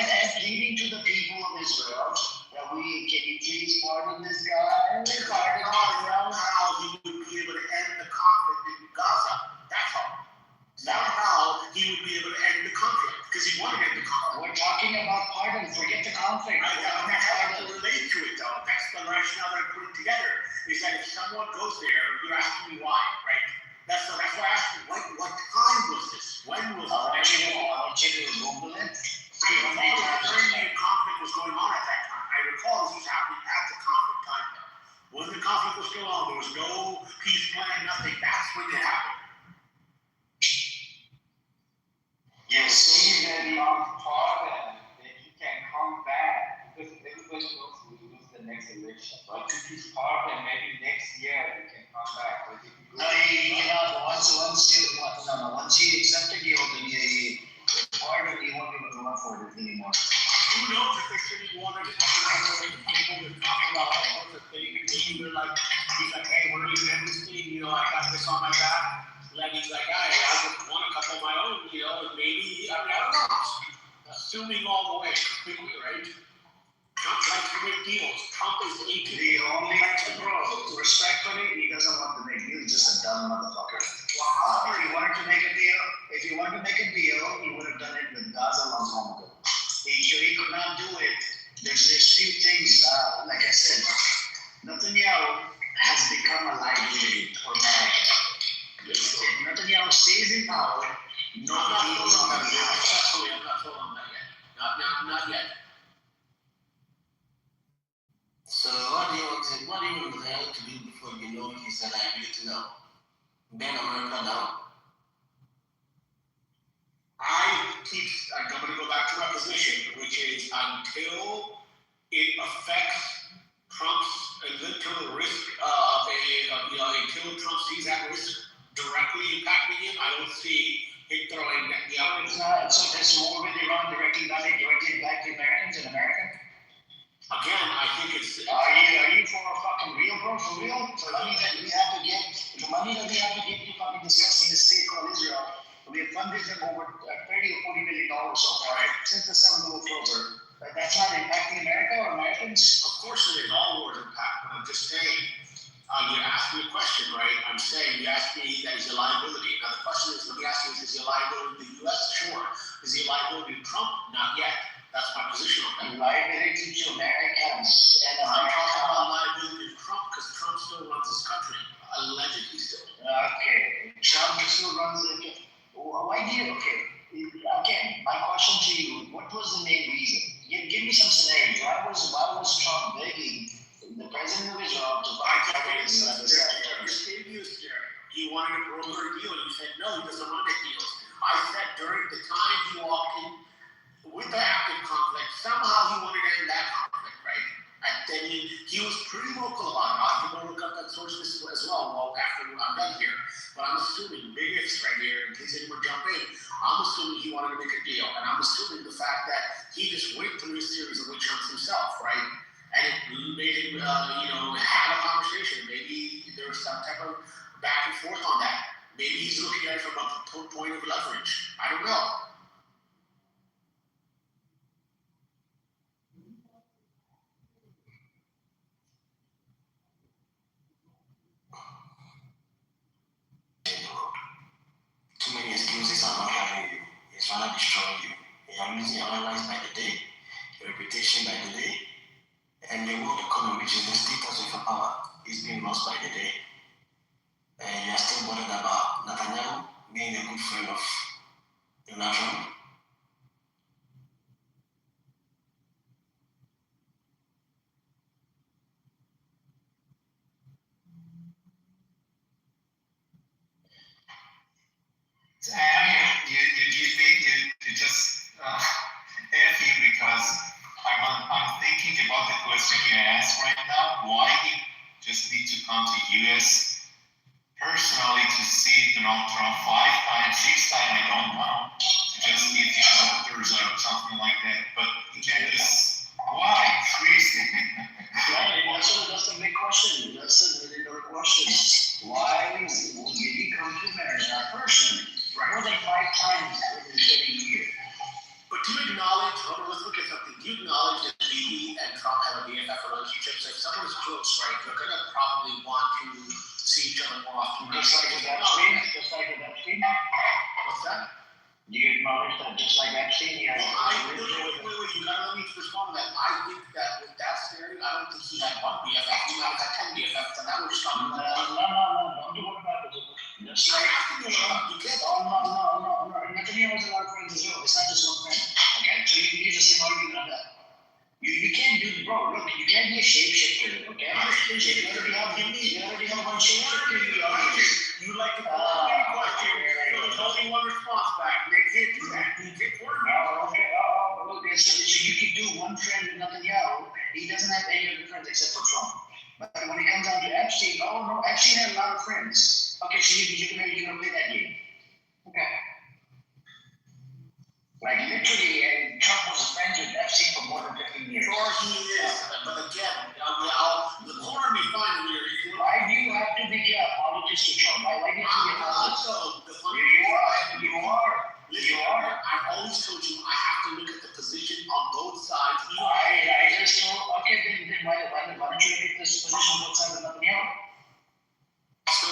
and pleading to the people of Israel that Biden, forget the conflict. That's how to relate to it, though. That's the rationale that I'm putting together. Is that if someone goes there, you're asking me why, right? That's why I asked you, what time was this? When was it? I want you to Google it. I recall the Iranian conflict was going on at that time. I recall this was happening at the conflict time. When the conflict was still on, there was no peace plan, nothing. That's when it happened. You're saying that long pardon, that he can come back, because everybody knows we lose the next election. But if he's pardoned, maybe next year he can come back. But if No, he cannot. Once he accepted the pardon, he won't be able to run for it anymore. Who knows if they really wanted to people to talk about all sorts of things. Maybe they're like, he's like, hey, we're leaving amnesty, I got this on my back. Then he's like, hey, I just want a couple of my own, and maybe, I don't know. Assuming all the way completely, right? Trump likes to make deals. Trump is The only respectfully, he doesn't want to make deals. He's just a dumb motherfucker. However, he wanted to make a deal. If he wanted to make a deal, he would have done it with Gaza long time ago. He could not do it. There's few things, like I said, Netanyahu has become a liability for America. If Netanyahu stays in power, nobody knows on that yet. I'm not told on that yet. Not yet. So what do you want Israel to do before you know he's a liability now? Ban America down? I'm going to go back to my position, which is until it affects until the risk until Trump sees that risk directly impacting him, I don't see it throwing It's more with Iran directly impact the Americans in America? Again, I think it's. Are you for fucking real, bro? For real? The money that we have to get to fucking discussing the state called Israel. We have funded them over $30 or $40 million so far since the 7th of October. That's not impacting America or Americans? Of course it is. All wars impact. But I'm just saying, you asked me a question, right? I'm saying you asked me that he's a liability. Now the question is, let me ask you, is he a liability to the U.S.? Sure. Is he a liability to Trump? Not yet. That's my position on that. Liability to Americans. And I'm talking about liability to Trump because Trump still runs this country. Allegedly still. Okay. Trump still runs it. Why do you? Okay. Again, my question to you: what was the main reason? Give me some scenarios. Why was Trump begging the president of Israel to fight this? He wanted to broker a deal, and he said no. He doesn't want to make deals. I said during the time he walked in with the active conflict, somehow he wanted to end that conflict, right? And then he was pretty vocal about it. I can go look up that source as well after I'm done here. But I'm assuming, biggest right here, in case anyone jump in, I'm assuming he wanted to make a deal. And I'm assuming the fact that he just went through a series of witch hunts himself, right? And it made him, have a conversation. Maybe there was some type of back and forth on that. Maybe he's looking at it from a point of leverage. I don't know. Too many excuses are not having you. It's trying to destroy you. You are losing your life by the day, your reputation by the day, and the world economy, which is the status of your power, is being lost by the day. And you are still bothered about Netanyahu being a good friend of Donald Trump. You just happy because I'm thinking about the question you asked right now. Why he just need to come to US personally to see Donald Trump 5 times, 6 times, I don't know, to just give him orders or something like that. But he can just why? Seriously. That's a big question. That's a really good question. Why did he come to America personally? More than 5 times in a year. But do you acknowledge, let's look at something. Do you acknowledge that Bibi and Trump have a BFF relationship? So if someone is close, right, they're going to probably want to see each other more often. Just like with Epstein? What's that? You acknowledge that just like Epstein, he has. Wait, you gotta let me respond to that. I think that with that scenario, I don't think he had one BFF, he might have had 10 BFFs, and that would just come. No, don't do what about it. Just like, no. Netanyahu has a lot of friends as well. It's not just one friend. Okay? So you can use the same argument on that. You can't do, bro, look, you can't be a shapeshifter, okay? You already have one shapeshifter in the audience. You like to call any question, so there's only one response back. They can't do that. You get Okay, so you can do one friend with Netanyahu. He doesn't have any other friends except for Trump. But when it comes down to Epstein, no, Epstein had a lot of friends. Okay, so you're gonna play that game. Okay. Like literally, and Trump was friends with Epstein for more than 15 years. Sure, he is. But again, the corner be fine here. Why do you have to be an apologist to Trump? Why do you have to be an apologist? You are. I've always told you I have to look at the position on both sides. I just told, okay, then why don't you look at this position on both sides of Netanyahu? So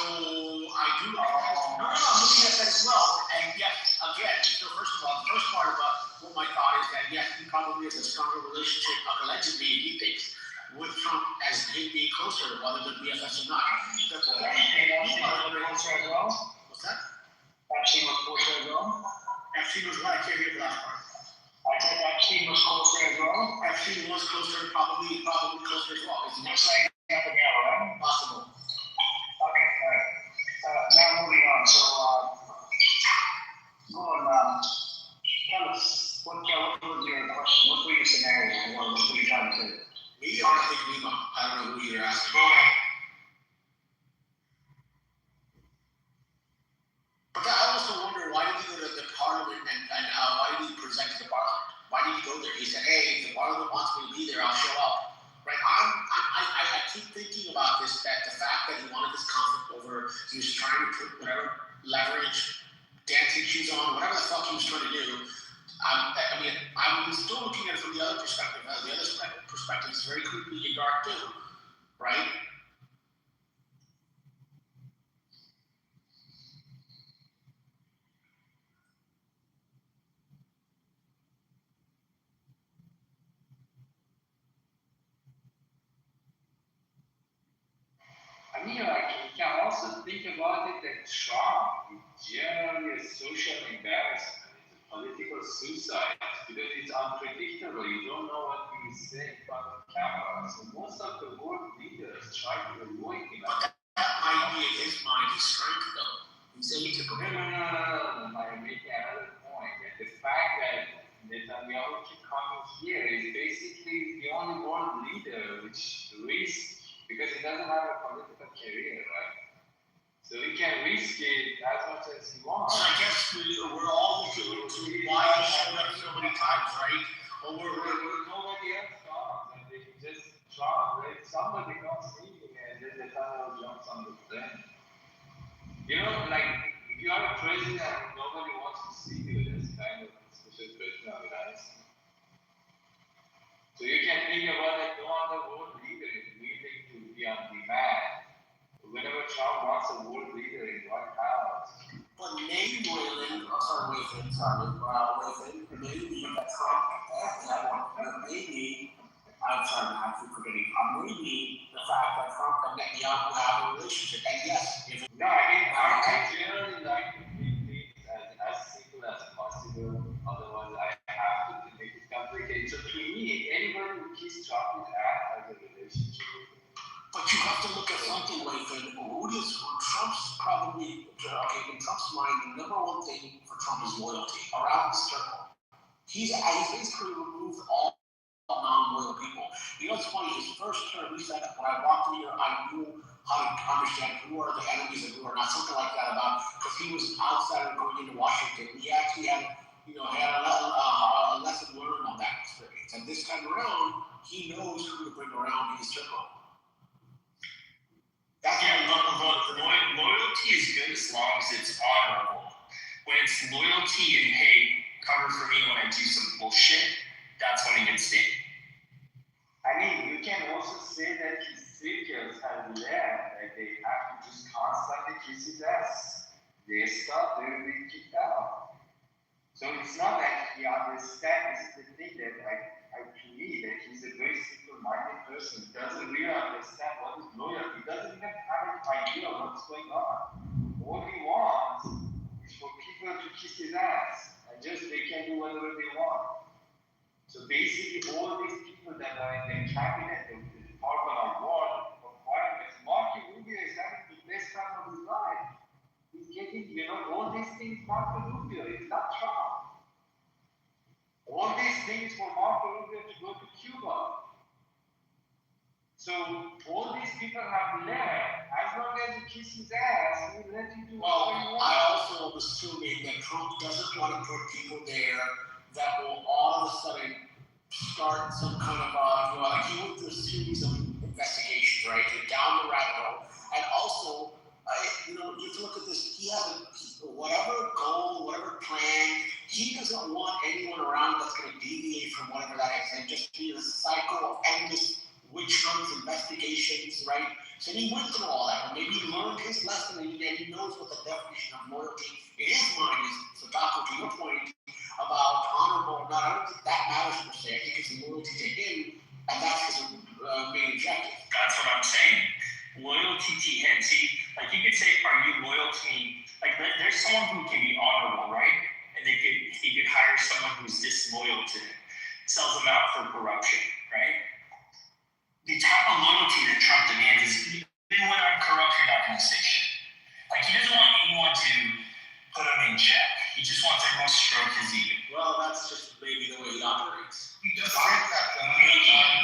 I do. No, I'm looking at that as well. And yes, again, so first of all, the first part about what my thought is that yes, he probably has a stronger relationship, allegedly, he thinks, with Trump as him being closer, whether they're BFFs or not. What's that? Epstein was closer as well. Epstein was what? I can't hear the last part. I said Epstein was closer as well. Epstein was closer, probably closer as well. It's just like Netanyahu, right? Possible. Okay, all right. Now moving on. So, go on. Tell us, what was your question? What were your scenarios? What were you trying to say? Me or I think Nima? I don't know who you're asking. Go ahead. But I also wonder, why did he go to the parliament and why did he present to the parliament? Why did he go there? He said, hey, if the parliament wants me to be there, I'll show up. Right? I keep thinking about this, that the fact that he wanted this conflict over, he was trying to put whatever leverage, dancing shoes on, whatever the fuck he was trying to do. I'm still looking at it from the other perspective. The other perspective is very creepy and dark too, right? I mean, like, you can also think about it that Trump is generally a social embarrassment. It's a political suicide because it's unpredictable. You don't know what he will say in front of camera. So most of the world leaders try to avoid him. But that might be in his mind his strength, though. He's atypical. No. I'm making another point. That the fact that Netanyahu coming here is basically the only world leader which risks, because he doesn't have a political career, right? So he can risk it as much as he wants. So I guess we're all looking into why he showed up so many times, right? Or nobody else comes, and they can just try, right? Somebody comes sneaking, and then the tunnel jumps on the plane. You know, like, if you are a president and nobody wants to see you, that's kind of a special personality. So you can think about that no other world leader is willing to be on demand. Whenever Trump wants a world leader in White House. But maybe maybe that Trump, maybe, I'm sorry, I'm forgetting, maybe the fact that Trump and Netanyahu have a relationship, and yes, if no, I generally like to keep things as simple as possible, otherwise I have to make it complicated. So to me, anybody who keeps Trump has a relationship with him. But you have to look at something like Trump's probably, okay, in Trump's mind, the number one thing for Trump is loyalty around the circle. He's basically removed all non-loyal people. You know what's funny? His first term, he said, when I walked in here, I knew how to understand who are the enemies and who are not, something like that about, because he was outside going into Washington. He actually had, a lesson learned on that experience. And this time around, he knows who to bring around in his circle. Loyalty is good as long as it's honorable. When it's loyalty and, hey, cover for me when I do some bullshit, that's when it gets sticky. I mean, you can also say that his circles have learned that they have to just constantly kiss his ass. They stop, they will be kicked out. So it's not like he understands the thing that to me, that he's a very simple-minded person, doesn't really understand what is loyalty, doesn't even have an idea of what's going on. All he wants is for people to kiss his ass, and just they can do whatever they want. So basically, all these people that are in the cabinet of the Department of War requirements, Marco Rubio is having the best time of his life. He's getting, all these things, Marco Rubio, it's not Trump. All these things for Marco Rubio to go to Cuba. So all these people have left. As long as you kiss his ass, he will let you do whatever you want. I also am assuming that Trump doesn't want to put people there that will all of a sudden start some kind of, like he went through a series of investigations, right? Down the rabbit hole. And also, you have to look at this. He has whatever goal, whatever plan, he doesn't want anyone around that's going to deviate from whatever that is and just be a cycle of endless witch hunts, investigations, right? So he went through all that. Maybe he learned his lesson and he knows what the definition of loyalty in his mind is. So, Taco, to your point about honorable, I don't think that matters per se. I think it's loyalty to him, and that's his main objective. That's what I'm saying. Loyalty to him. See, like you could say, are you loyal to me? Like there's someone who can be honorable, right? And he could hire someone who's disloyal to him, sells them out for corruption, right? The type of loyalty that Trump demands is even when I'm corrupt, you're not going to say shit. Like he doesn't want anyone to put him in check. He just wants everyone to stroke his ego. Well, that's just maybe the way he operates. He just said that another time.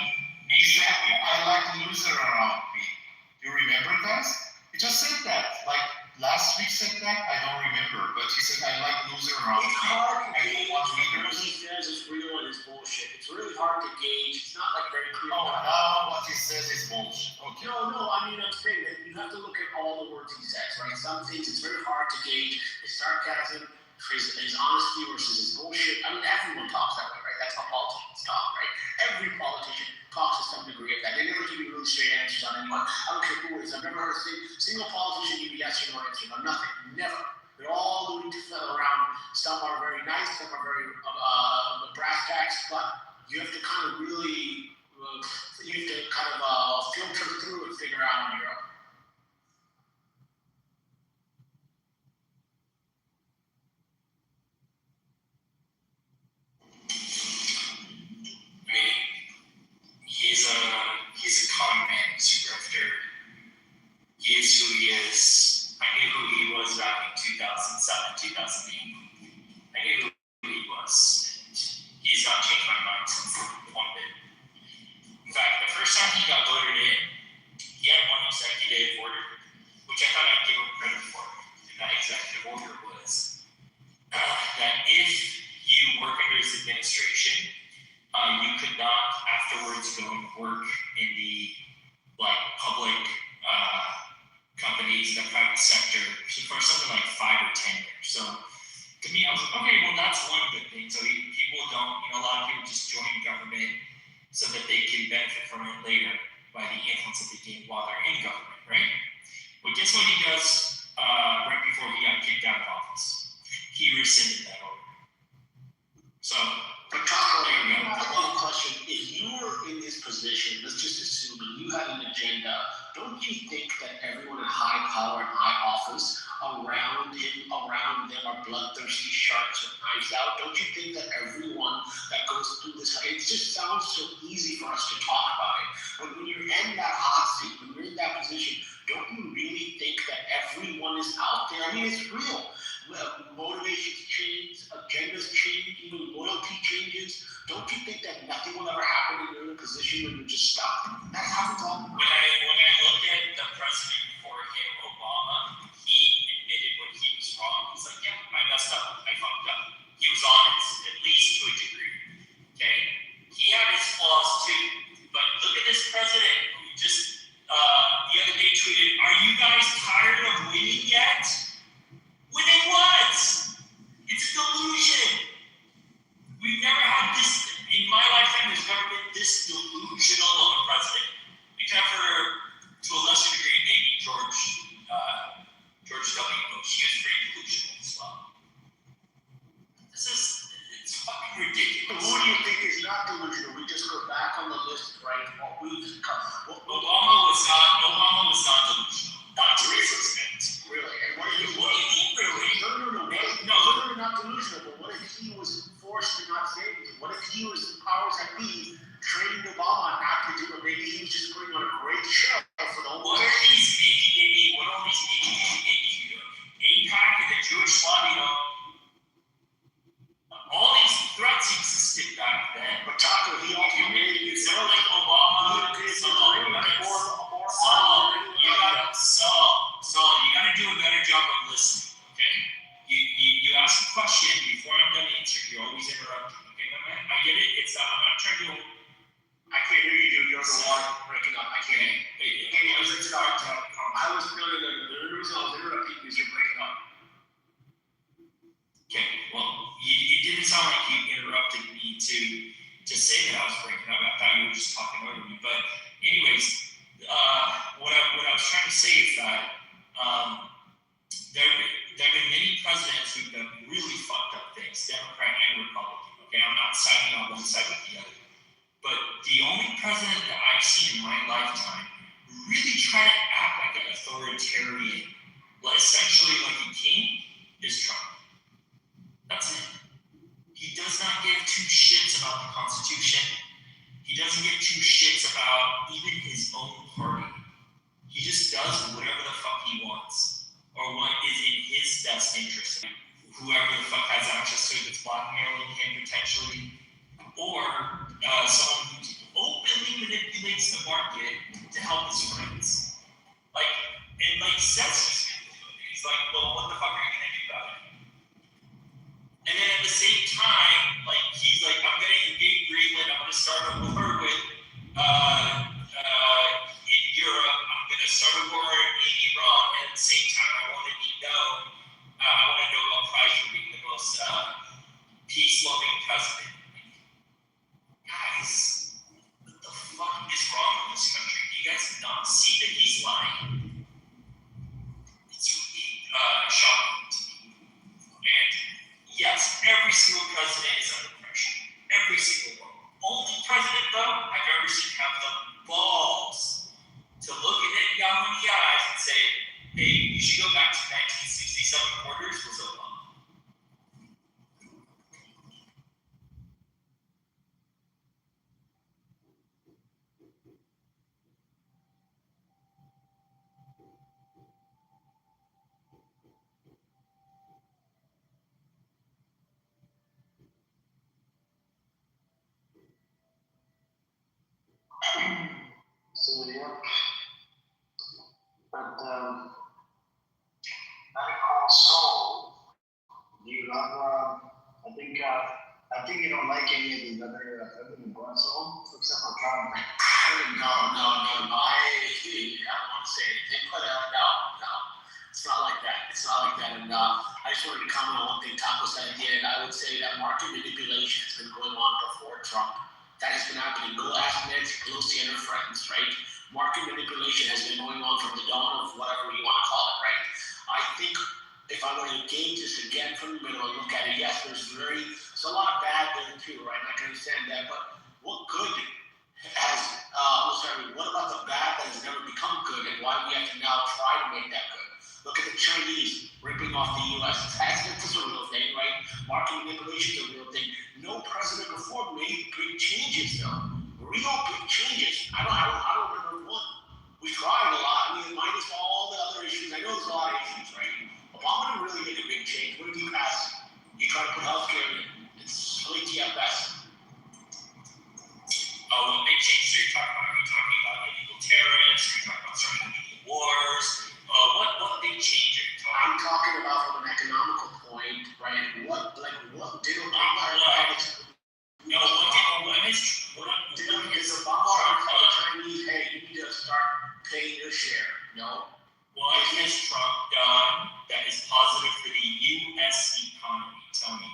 He said, I like loser around me. You remember, guys? He just said that. Like last week said that. I don't remember, but he said, I like loser around me. It's hard to gauge what he says is real and is bullshit. It's really hard to gauge. It's not like very clear. Oh, now what he says is bullshit. Okay. No. I mean, I'm saying that you have to look at all the words he says, right? Some things it's very hard to gauge. His sarcasm, his honesty versus his bullshit. I mean, everyone talks that way, right? That's how politicians talk, right? Every politician talks to some degree of that. They never give you really straight answers on anyone. I don't care who it is. I've never heard a single politician give you yes or no answer on nothing. Never. They're all moving to fill around. Some are very nice, some are very brass tacks, but you have to kind of really, filter through and figure out on your own. He's a con man, he's a grifter. He is who he is. I knew who he was back in 2007, 2008. I knew who he was. And he's not changed my mind since one bit. In fact, the first time he got voted in, he had one executive order, which I thought I'd give him credit for. And that executive order was that if you work under his administration, you could not afterwards go and work in the public companies, the private sector, for something like 5 or 10 years. So to me, I was like, okay, well that's one good thing. So people don't, a lot of people just join government so that they can benefit from it later by the influence that they gain while they're in government, right? But guess what he does right before he got kicked out of office? He rescinded that order. So. But Taco, I have one question. If you were in his position, let's just assume that you had an agenda, don't you think that everyone in high power and high office around them are bloodthirsty sharks with knives out? Don't you think that everyone that goes through this, it just sounds so easy for us to talk about it, but when you're in that hot seat, when you're in that position, don't you really think that everyone is out there? I mean, it's real. Motivations change, agendas change, even loyalty changes. Don't you think that nothing will ever happen and you're in a position where you're just stuck? That happens all the time. When I look at the president before him, Obama, he admitted when he was wrong. He's like, yeah, I messed up. I fucked up. He was honest, at least to a degree. Okay? He had his flaws too. But look at this president who just the other day tweeted, are you guys tired of winning yet? Winning what? It's a delusion. We've never had this, in my lifetime, there's never been this delusional of a president. Except for, to a lesser degree, maybe George W. Bush. He was pretty delusional as well. This is back on the list, right? What we've Obama was not delusional. Not to raise extent. Really? And what if he What if he really? No, not delusional, but what if he was forced to not say anything? What if he was the powers that be trained Obama not to do it? Maybe he was just putting on a great show for the whole What are these maybe what are these maybe AIPAC and the Jewish lobby, all these threats existed back then. But Taco, he also made it so like Obama, you gotta do a better job of listening, okay? You ask a question before I'm done answering, you always interrupt me, okay, my man? I get it, I'm not trying to I can't hear you, dude. You're on the line breaking up. I can't. I was feeling that the reason I was interrupting you is you're breaking up. Okay, well, it didn't sound like you interrupted me to say that I was breaking up. I thought you were just talking over me. But anyways, what I was trying to say is that there have been many presidents who've done really fucked up things, Democrat and Republican. Okay, I'm not siding on one side or the other. But the only president that I've seen in my lifetime really try to act like an authoritarian, essentially like a king, is Trump. That's it. He does not give two shits about the Constitution. He doesn't give two shits about even his own party. He just does whatever the fuck he wants, or what is in his best interest. Whoever the fuck has access to it that's blackmailing him potentially, or someone who openly manipulates the market to help his friends. Says he's like, well, what the fuck are you gonna do about it? And then at the same time, he's like, I'm gonna invade Greenland, I'm gonna start a war with in Europe, I'm gonna start a war in Iran, and at the same time I want to be known, I want a Nobel Prize for being the most peace-loving president. Guys, what the fuck is wrong with this country? Do you guys not see that he's lying? It's really shocking to me. And yes, every single president is under pressure. Every single one. Only president, though, I've ever seen have the balls to look at Netanyahu in the eyes and say, hey, you should go back to 1967 quarters was Obama. So yeah, but Medical Soul, do you have? I think you don't like any of these other Medical Soul, except for Trump. No. I don't want to say it. They put out no. It's not like that. And I just wanted to comment on one thing Taco said at the end. I would say that market manipulation has been going on before Trump. That has been happening. Go ask Nancy Pelosi and her friends, right? Market manipulation has been going on from the dawn of whatever you want to call it, right? I think if I were to gauge this again from the middle and look at it, yes, there's a lot of bad there too, right? And I can understand that, but what good has, what about the bad that has never become good, and why we have to now try to make that good? Look at the Chinese ripping off the U.S. That's a real thing, right? Market manipulation is a real thing. No president before made big changes, though. Real big changes. I don't remember one. We tried a lot. Minus all the other issues. I know there's a lot of issues, right? Obama didn't really make a big change. What did he pass? He tried to put healthcare in. It's really TFS. What big changes are you talking about? Are you talking about illegal tariffs? Are you talking about starting illegal wars? What big change are you talking about? I'm talking about from an economical point, right? What did Obama have? No, what is Obama tell the Chinese, hey, you need to start paying your share? No. What has Trump done that is positive for the U.S. economy? Tell me.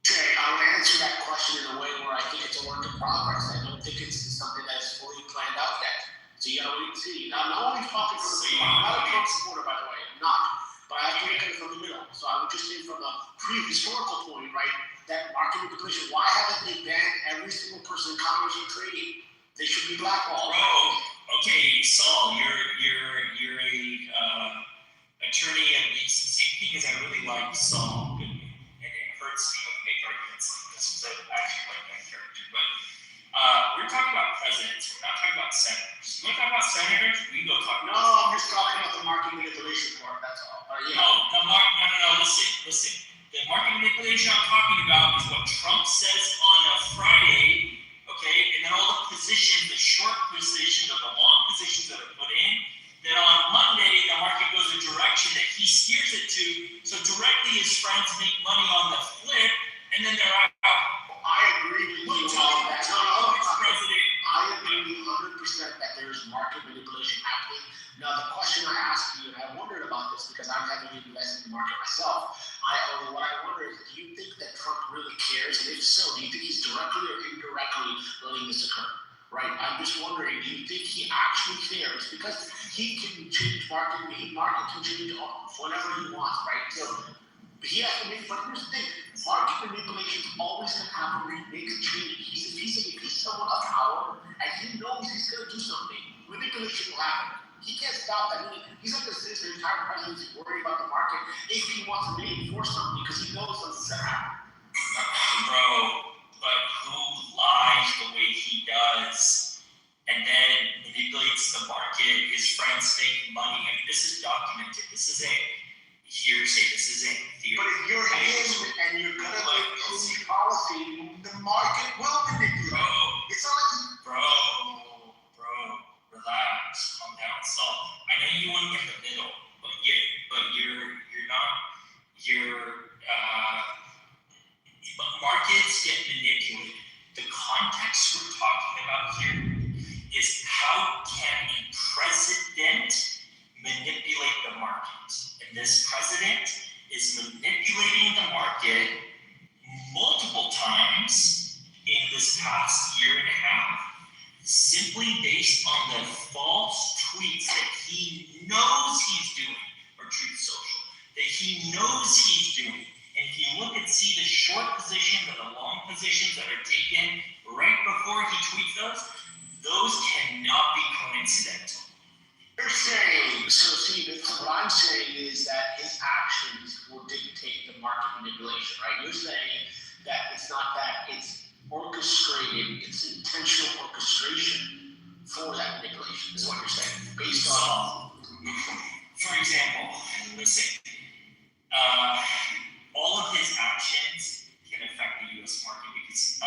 Okay, I would answer that question in a way where I think it's a work in progress. I don't think it's something that's fully planned out yet. So you gotta wait and see. Now, I'm not only talking for the I'm not a Trump supporter, by the way. I'm not. but I have to look at it from the middle. So I would just say from a pre-historical point, right, that market manipulation, why haven't they banned every single person in commerce and trading? They should be blackballed. Okay, Saul, you're a attorney at least. The same thing as I really like Saul, and it hurts me to make arguments like this because I actually like that character. But we're talking about presidents. We're not talking about senators. You want to talk about senators? We go talk. No, I'm just talking about the market manipulation part. That's all. No. Listen. The market manipulation I'm talking about is what Trump says on a Friday. Okay, and then all the positions, the short positions or the long positions that are put in, then on Monday, the market goes a direction that he steers it to, so directly his friends make money on the flip, and then they're out. I agree with you on that. I agree 100% that there's market manipulation happening. Now, the question I ask you, and I wondered about this because I'm heavily invested in the market myself, what I wonder is, do you think that Trump really cares? And if so, do you think he's directly or indirectly letting this occur? Right? I'm just wondering, do you think he actually cares? Because he can change market can change whatever he wants, right? So he has to make, but here's the thing, market manipulation is always going to happen when he makes changes. If he's someone of power and he knows he's going to do something, manipulation will happen. He can't stop that. He's not going to sit there, the entire presidency worried about the market if he wants to enforce something because he knows what's going to happen. Bro, but who lies the way he does and then manipulates the market? His friends make money. I mean, this is documented. This is a hearsay. This isn't theory. But if you're him and you're going to make any policy, the market will manipulate. It's not like Bro, relax, calm down, Saul. I know you want to get in the middle, but you're not. Markets get manipulated. The context we're talking about here is how can a president manipulate the market? And this president is manipulating the market multiple times in this past year and a half, simply based on the false tweets that he knows he's doing, or Truth Social, that he knows he's doing. And if you look and see the short positions and the long positions that are taken right before he tweets those cannot be coincidental. You're saying, what I'm saying is that his actions will dictate the market manipulation, right? You're saying that it's not that, it's orchestrated, it's intentional orchestration for that manipulation, is what you're saying, based on. For example, listen, all of his actions can affect the U.S. market because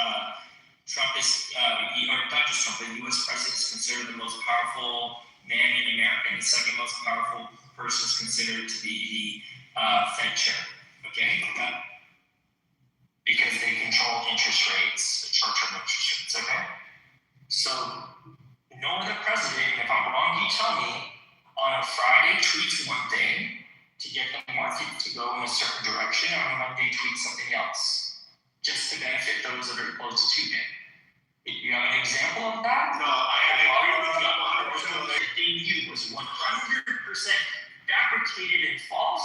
Trump is, or not just Trump, the U.S. president is considered the most powerful man in America, and the second most powerful person is considered to be the Fed chair. Okay? Because they control interest rates, short-term interest rates, okay? So, no other president, if I'm wrong, you tell me, on a Friday tweets one thing to get the market to go in a certain direction, and on Monday tweets something else, just to benefit those that are close to him. You have an example of that? No, I agree with you. The thing you was 100% fabricated and false,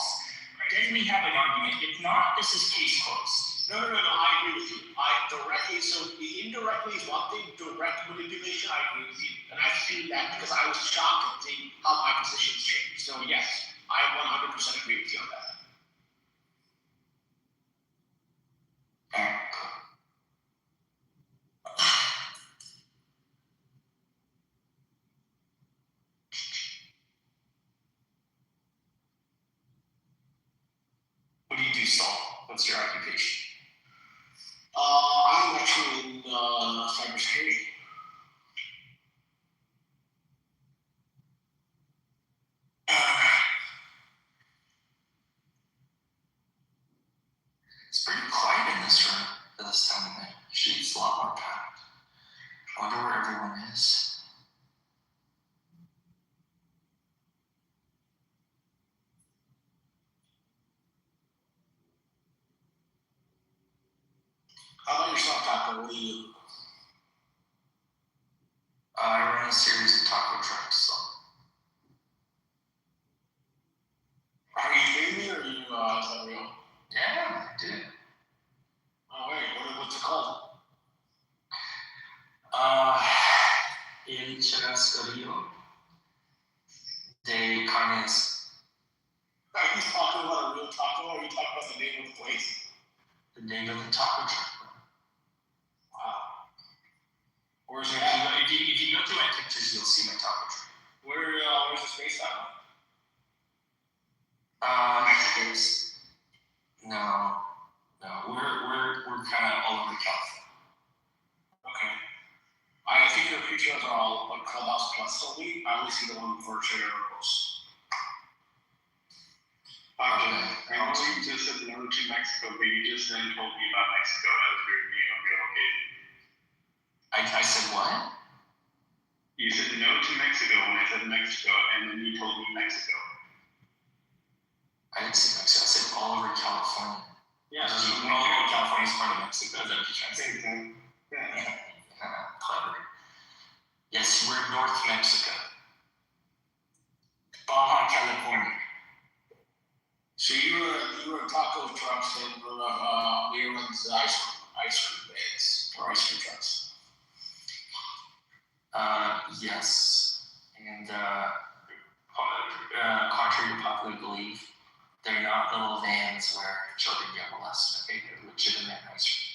then we have an argument. If not, this is case closed. No, I agree with you. Indirectly is one thing, direct manipulation, I agree with you. And I've seen that because I was shocked at seeing how my positions changed. So yes, I 100% agree with you on that. What do you do, Saul? What's your occupation? I'm actually in cybersecurity. It's pretty quiet in this room for this time of night. Usually it's a lot more packed. I wonder where everyone is. How about yourself, Taco? What do you do? I run a series of taco trucks. So. Are you in El Churrascarillo de Carnes. Are you talking about a real taco, or are you talking about the name of the place? The name of the taco truck. Wow. Where's If it you, at? go, if you go through my pictures, you'll see my taco truck. Where's the space at? There's no. We're kind of all over California. Okay. I think your pictures are all like Clubhouse Plus solely. I only see the one for Trader Joe's. I know you just said no to Mexico, but you just then told me about Mexico as your location. I said what? You said no to Mexico when I said Mexico, and then you told me Mexico. I didn't say Mexico. I said all over California. Yeah, all over California is part of Mexico. Is that what you're trying to say? Yeah. Clever. Yes, we're North Mexico. Baja California. So you were taco trucks and Learman's ice cream beds or ice cream trucks. Yes, and contrary to popular belief, they're not little vans where children get molested. Okay, they're legitimate ice cream.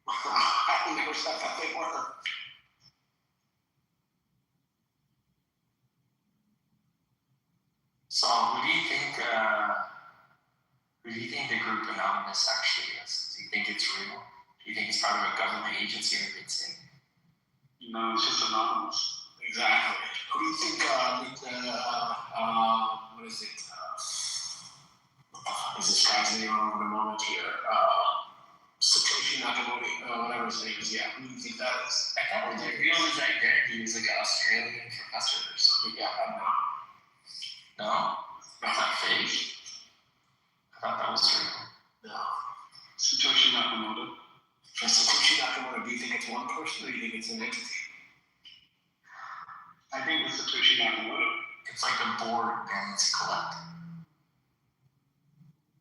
I never said that they were. So, who do you think the group Anonymous actually is? Do you think it's real? Do you think it's part of a government agency or a thing? No, it's just anonymous. Exactly. Who do you think what is it? Is this guy's name on the moment here? Satoshi Nakamoto, whatever his name is. Yeah, who do you think that is? I thought when they revealed his identity, he was like an Australian professor or something. Yeah, I don't know. No? That's not fake. I thought that was real. No. Satoshi Nakamoto. For Satoshi Nakamoto, do you think it's one person or do you think it's an entity? I think it's Satoshi Nakamoto. It's like a board that needs to collect.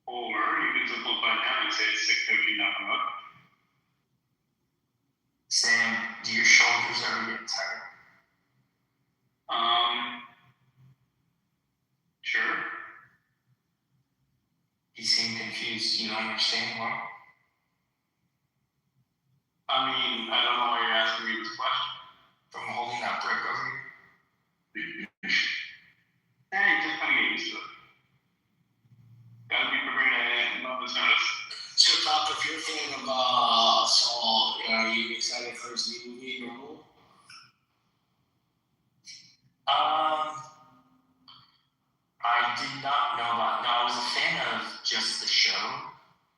Or you can simplify it down and say it's Satoshi Nakamoto. Sam, do your shoulders ever get tired? Sure. You seem confused. You don't understand why? I mean, I don't know why you're asking me this question. From holding that brick over here? Hey, just kind of get used to it. Gotta be prepared to love this notice. So, Top, if you're a fan of Saul, are you excited for his new movie, Normal? I did not know about. No, I was a fan of just the show.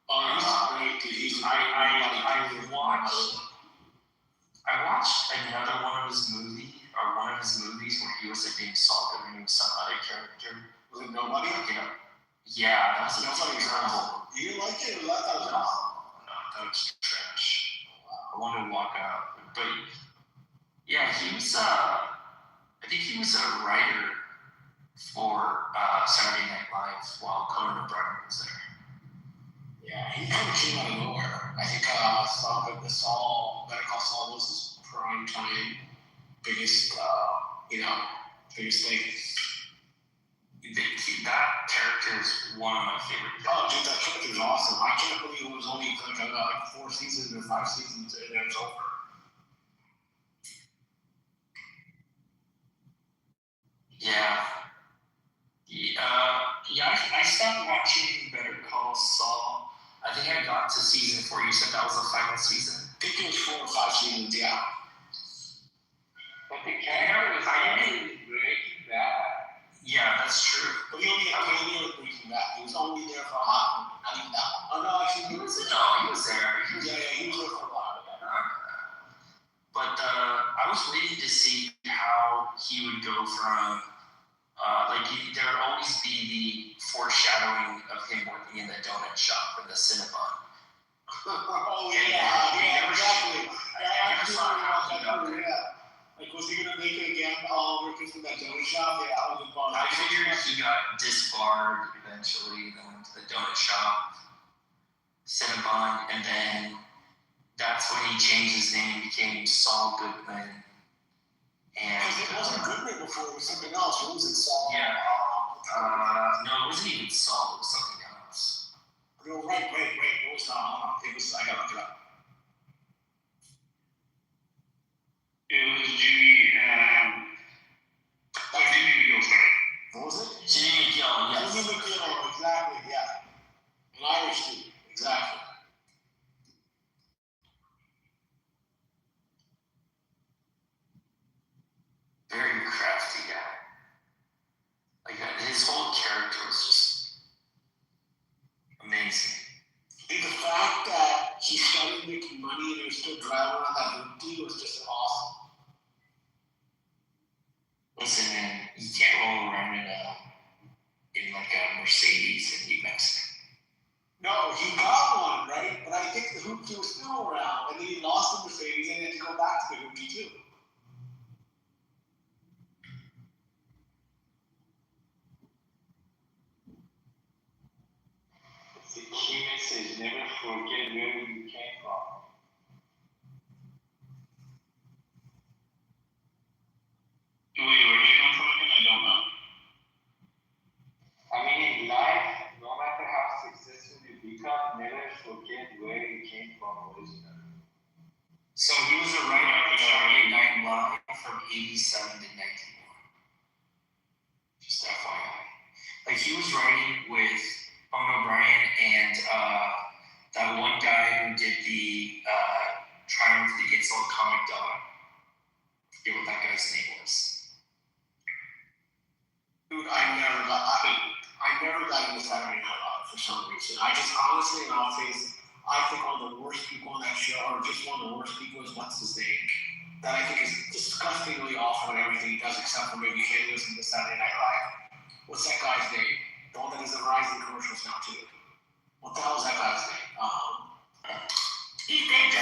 Oh, he's great, dude. He's I watched another one of his movies where he was like being Saul Goodman with some other character. Was it Nobody? Yeah, that was Nobody terrible. You didn't like it? Or I thought it was No, awesome. that was trash. I wanted to walk out. But yeah, he was I think he was a writer for Saturday Night Live while Conan O'Brien was there. Yeah, he kind of came out of nowhere. I think Better Call Saul was his prime time biggest thing. That character is one of my favorite. Oh, dude, that character is awesome. I can't believe it was only like 4 seasons or 5 seasons and then it's over. Yeah. I stopped watching Better Call Saul. I think I got to season 4. You said that was the final season? I think it was 4 or 5 seasons, yeah. But the character was already Breaking Bad. Yeah, that's true. But he only had 10 years Breaking Bad. He was only there for a hot minute. Not even that long. Oh, no, actually, he was there. He was there for a while. But I was waiting to see how he would go from, there would always be the foreshadowing of him working in the donut shop in the Cinnabon. Oh, yeah, exactly. Like, was he going to make it again, working from that donut shop? Yeah, I was involved. I figured he got disbarred eventually, then went to the donut shop, Cinnabon, and then that's when he changed his name, became Saul Goodman. And it wasn't Goodman before, it was something else. What was it, Saul? Yeah. No, it wasn't even Saul, it was something else. No, right. It was not. It was, I gotta look it up. It was Jimmy, Jimmy McGill, sorry. What was it? Jimmy McGill, yes. Jimmy McGill, exactly, yeah. An Irish dude, exactly. Very crafty guy. Like his whole character was just amazing. And the fact that he started making money and he was still driving around that hoopty was just awesome. Listen, man, you can't roll around in like a Mercedes and be Mexican. No, he got one, right? But I think the hoopty was still around, and then he lost the Mercedes and he had to go back to the hoopty too. The key message, never forget where you came from. Where you come from again? I don't know. I mean, in life, no matter how successful you become, never forget where you came from originally. So he was a writer for Saturday Night Live from 87 to 91. Just FYI. Like he was writing with Conan O'Brien and that one guy who did the Triumph the Insult Comic Dog. I forget what that guy's name was. Dude, I never got into Saturday Night Live for some reason. I just honestly, in all faith, I think one of the worst people on that show, or just one of the worst people, is what's his name? That I think is disgustingly awful in everything he does, except for maybe cameos in the Saturday Night Live. What's that guy's name? The one that is in Verizon commercials now too. What the hell is that guy's name? Pete Davidson.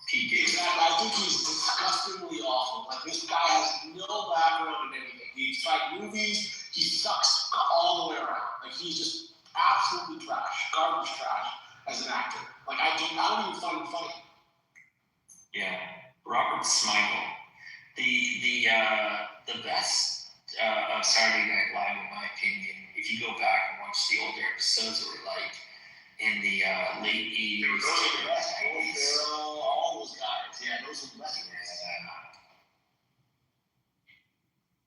Exactly. I think he's disgustingly awful. Like this guy has no background in anything. He's tried movies. He sucks all the way around. Like he's just absolutely trash, garbage trash as an actor. Like I don't even find him funny. Yeah, Robert Smigel. The best of Saturday Night Live, in my opinion, if you go back and watch the older episodes, were like in the late 80s. Those are the best. All those guys. Yeah, those are the best.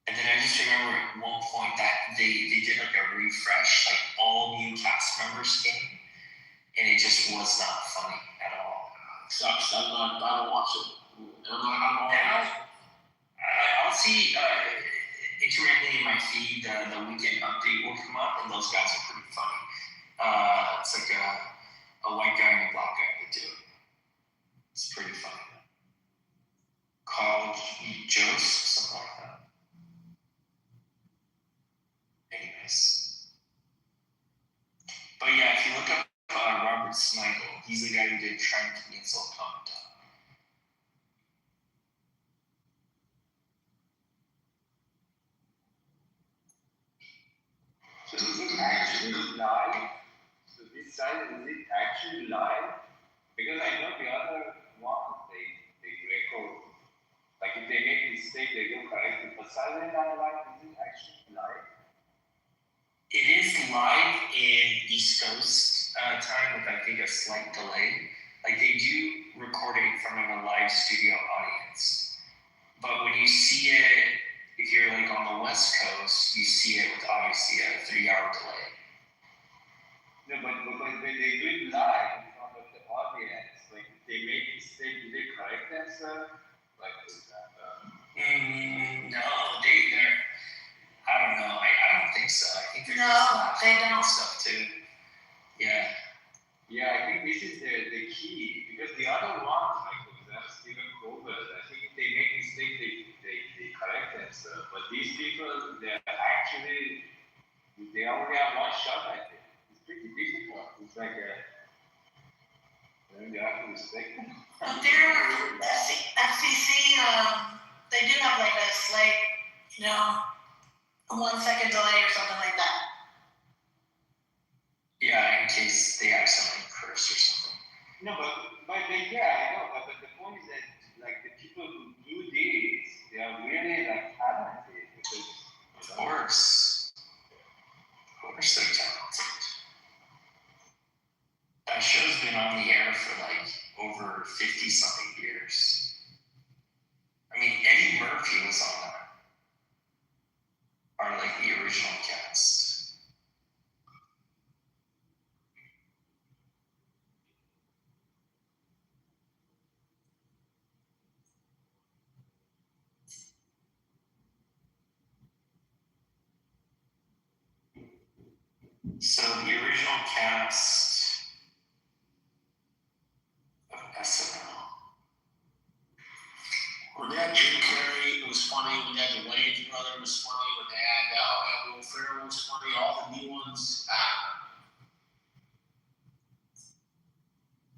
And then I just remember at one point that they did like a refresh, like all new cast members came, and it just was not funny at all. Sucks. I don't watch it. I'll see intermittently in my feed the weekend update will come up, and those guys are pretty funny. It's like a white guy and a black guy that do it. It's pretty funny. College jokes, something like that. Anyways. But yeah, if you look up Robert Smigel, he's the guy who did Triumph the Insult Comic Dog. So is it actually live? So this side, is it actually live? Because I know the other ones, they record. Like if they make a mistake, they don't correct it. But Saturday Night Live, is it actually live? It is live in East Coast time with I think a slight delay. Like they do record it in front of a live studio audience. But when you see it, if you're like on the West Coast, you see it with obviously a 3-hour delay. No, but when they do it live in front of the audience, like if they make a mistake, do they correct themselves? Like is that? No, they're. I don't know. I don't think so. I think they're just they don't stuff too. Yeah. Yeah, I think this is the key because the other ones, like for example, Stephen Colbert, I think if they make a mistake, they correct themselves. But these people, they only have one shot at it. It's pretty difficult. It's like you have to respect them. But they're FCC. They do have like a slight, a 1 second delay or something like that. Yeah, in case they accidentally curse or something. No, but yeah, I know, but the point is that like the people who do this, they are really like talented because. Of course they're talented. That show's been on the air for like over 50 something years. I mean, Eddie Murphy was on that. Are like the original cast. So the original cast of SNL. When they had Jim Carrey, it was funny. When they had the Wayans brother, it was funny. When they had Will Ferrell, it was funny. All the new ones.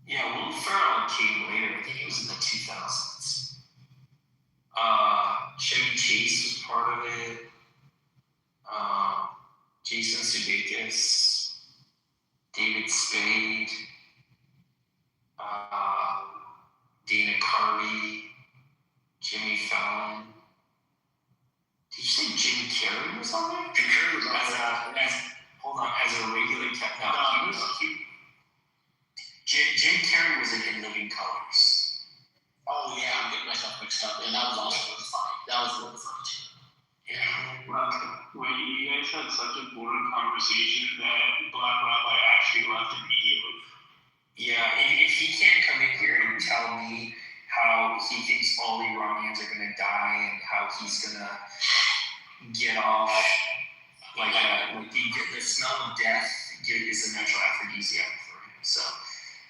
Yeah, Will Ferrell came later. I think it was in the 2000s. Chevy Chase was part of it. Jason Sudeikis, David Spade, Dana Carvey, Jimmy Fallon. Did you say Jim Carrey was on there? Jim Carrey was on there. As a regular cat. No, he was cute. Jim Carrey was in Living Colors. Oh yeah, I'm getting myself mixed up, and that was also really funny. That was really funny too. Yeah. Well, you guys had such a boring conversation that Black Rabbi actually left immediately. Yeah, if he can't come in here and tell me how he thinks all Iranians are gonna die and how he's gonna get off like the smell of death is a natural aphrodisiac for him. So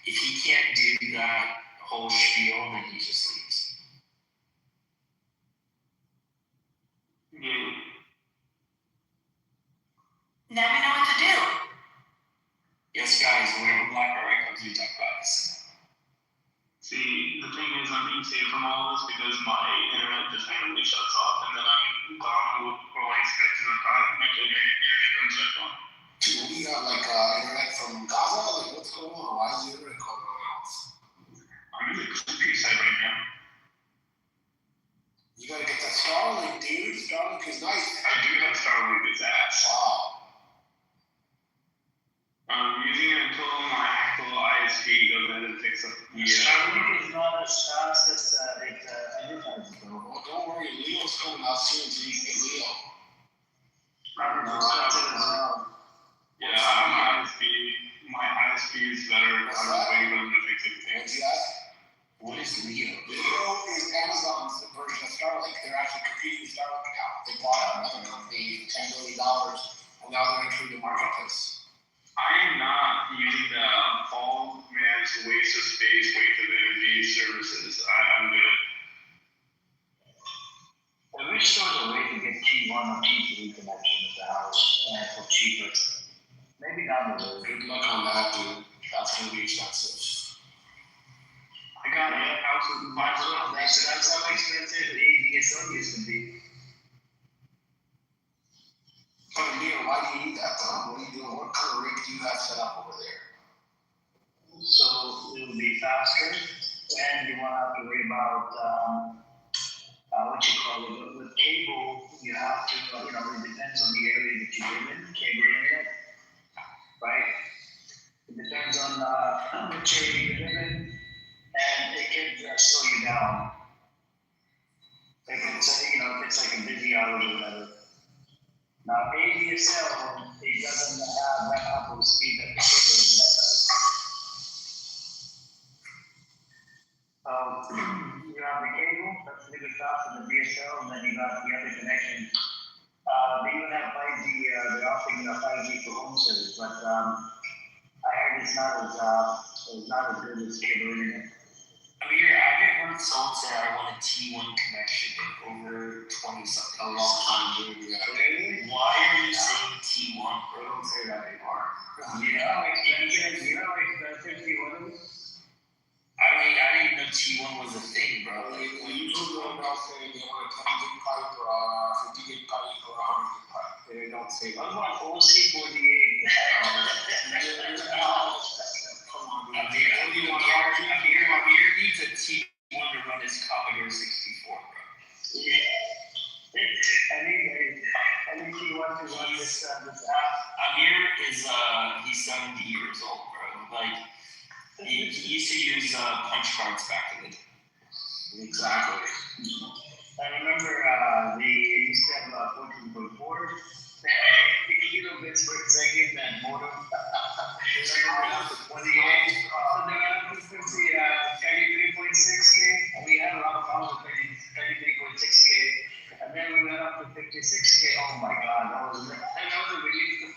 if he can't do that whole spiel, then he just leaves. Yeah. Now we know what to do. Yes, guys, whenever Black Rabbi comes, we talk about this. See, the thing is, I'm being saved from all this because my internet just randomly shuts off, and then I'm gone for like 6 to 5 until my internet comes back on. Dude, we got like internet from Gaza? Like, what's going on? Why is the internet going off? I'm in the countryside right now. You gotta get that Starlink, dude. Starlink is nice. I do have Starlink, it's ass. Wow. I'm using it until my actual ISP goes in and picks up the. Starlink is not as fast as it advertises, though. Well, don't worry, Leo's coming out soon, so you can get Leo. Yeah, my ISP is better. I'm just waiting for them to fix it. What's that? What is Leo? Leo is Amazon's version of Starlink. They're actually competing with Starlink now. They bought another company $10 billion, and now they're entering the marketplace. I am not using the bald man's waste of space, waste of energy services. I'm good. I wish there was a way to get T1 or T3 connection at the house for cheaper. Maybe down the road. Good luck on that, dude. That's going to be expensive. I got a house with my That's how expensive the ADSL used to be. But Leo, why do you need that though? What are you doing? What kind of rig do you have set up over there? So it will be faster, and you won't have to worry about what you call it. With cable, you have to, it depends on the area that you live in, cable internet, right? It depends on which area you live in, and it can slow you down. Like if it's like a busy hour or whatever. Now, ADSL, it doesn't have that type of speed that the cable internet does. You have the cable, that's a little bit faster than DSL, and then you got the other connection. They even have 5G, they're offering 5G for home service, but I heard it's not as good as cable internet. I mean, I get one someone say I want a T1 connection in over 20 something. A long time, dude. Why are you saying T1, bro? Don't say that anymore. You know how expensive T1 is? I didn't even know T1 was a thing, bro. When you go around saying they want a 10 gig pipe or a 50 gig pipe or a 100 gig pipe, they don't say that. What about OC48? Come on, Amir needs a T1 to run his Commodore 64, bro. Yeah. I think he wants to run this app. Amir is he's 70 years old, bro. Like he used to use punch cards back in the day. Exactly. I remember they used to have 14.4 kilobits per second that modem. They went up to 28. So they went up to 33.6K. And we had a lot of problems with 33.6K. And then we went up to 56K. Oh my God, that was a relief.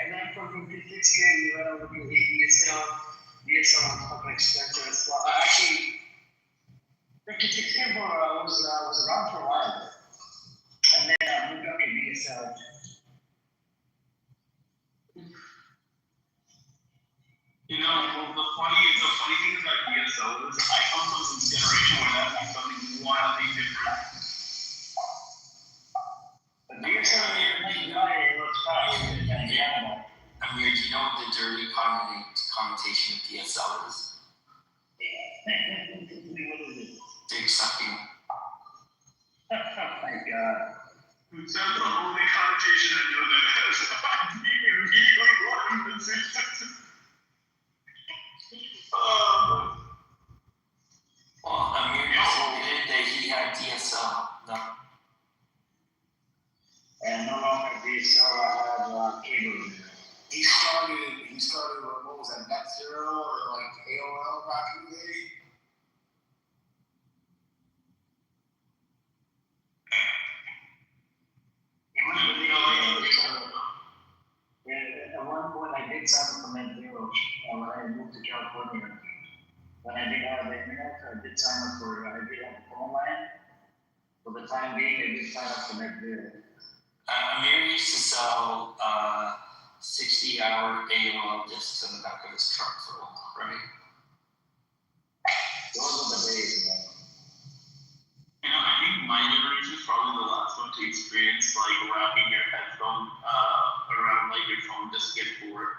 And then from 56K, we went over to DSL. DSL was fucking expensive as well. Actually, 56K was around for a while. And then moved up to DSL. You know, the funny thing about DSL is I come from some generation where that means something wildly different. But DSL was fast. Amir, do you know what the dirty connotation of DSL is? What is it? Dick sucking. Oh my God. That's the only connotation I know that has. I'm immediately learning the sentence. Well, Amir just admitted that he had DSL. No. And no longer DSL, I have cable. He started what was that, Net Zero or like AOL back in the day? At one point, I did sign up for Net Zero when I moved to California. When I did have the internet, I did sign up for, I did have the phone line. For the time being, I did sign up for Net Zero. Amir used to sell 60-hour AOL discs in the back of his truck for a while, right? Those were the days, man. You know, I think my generation is probably the last one to experience like wrapping your headphone around like your phone just to get bored.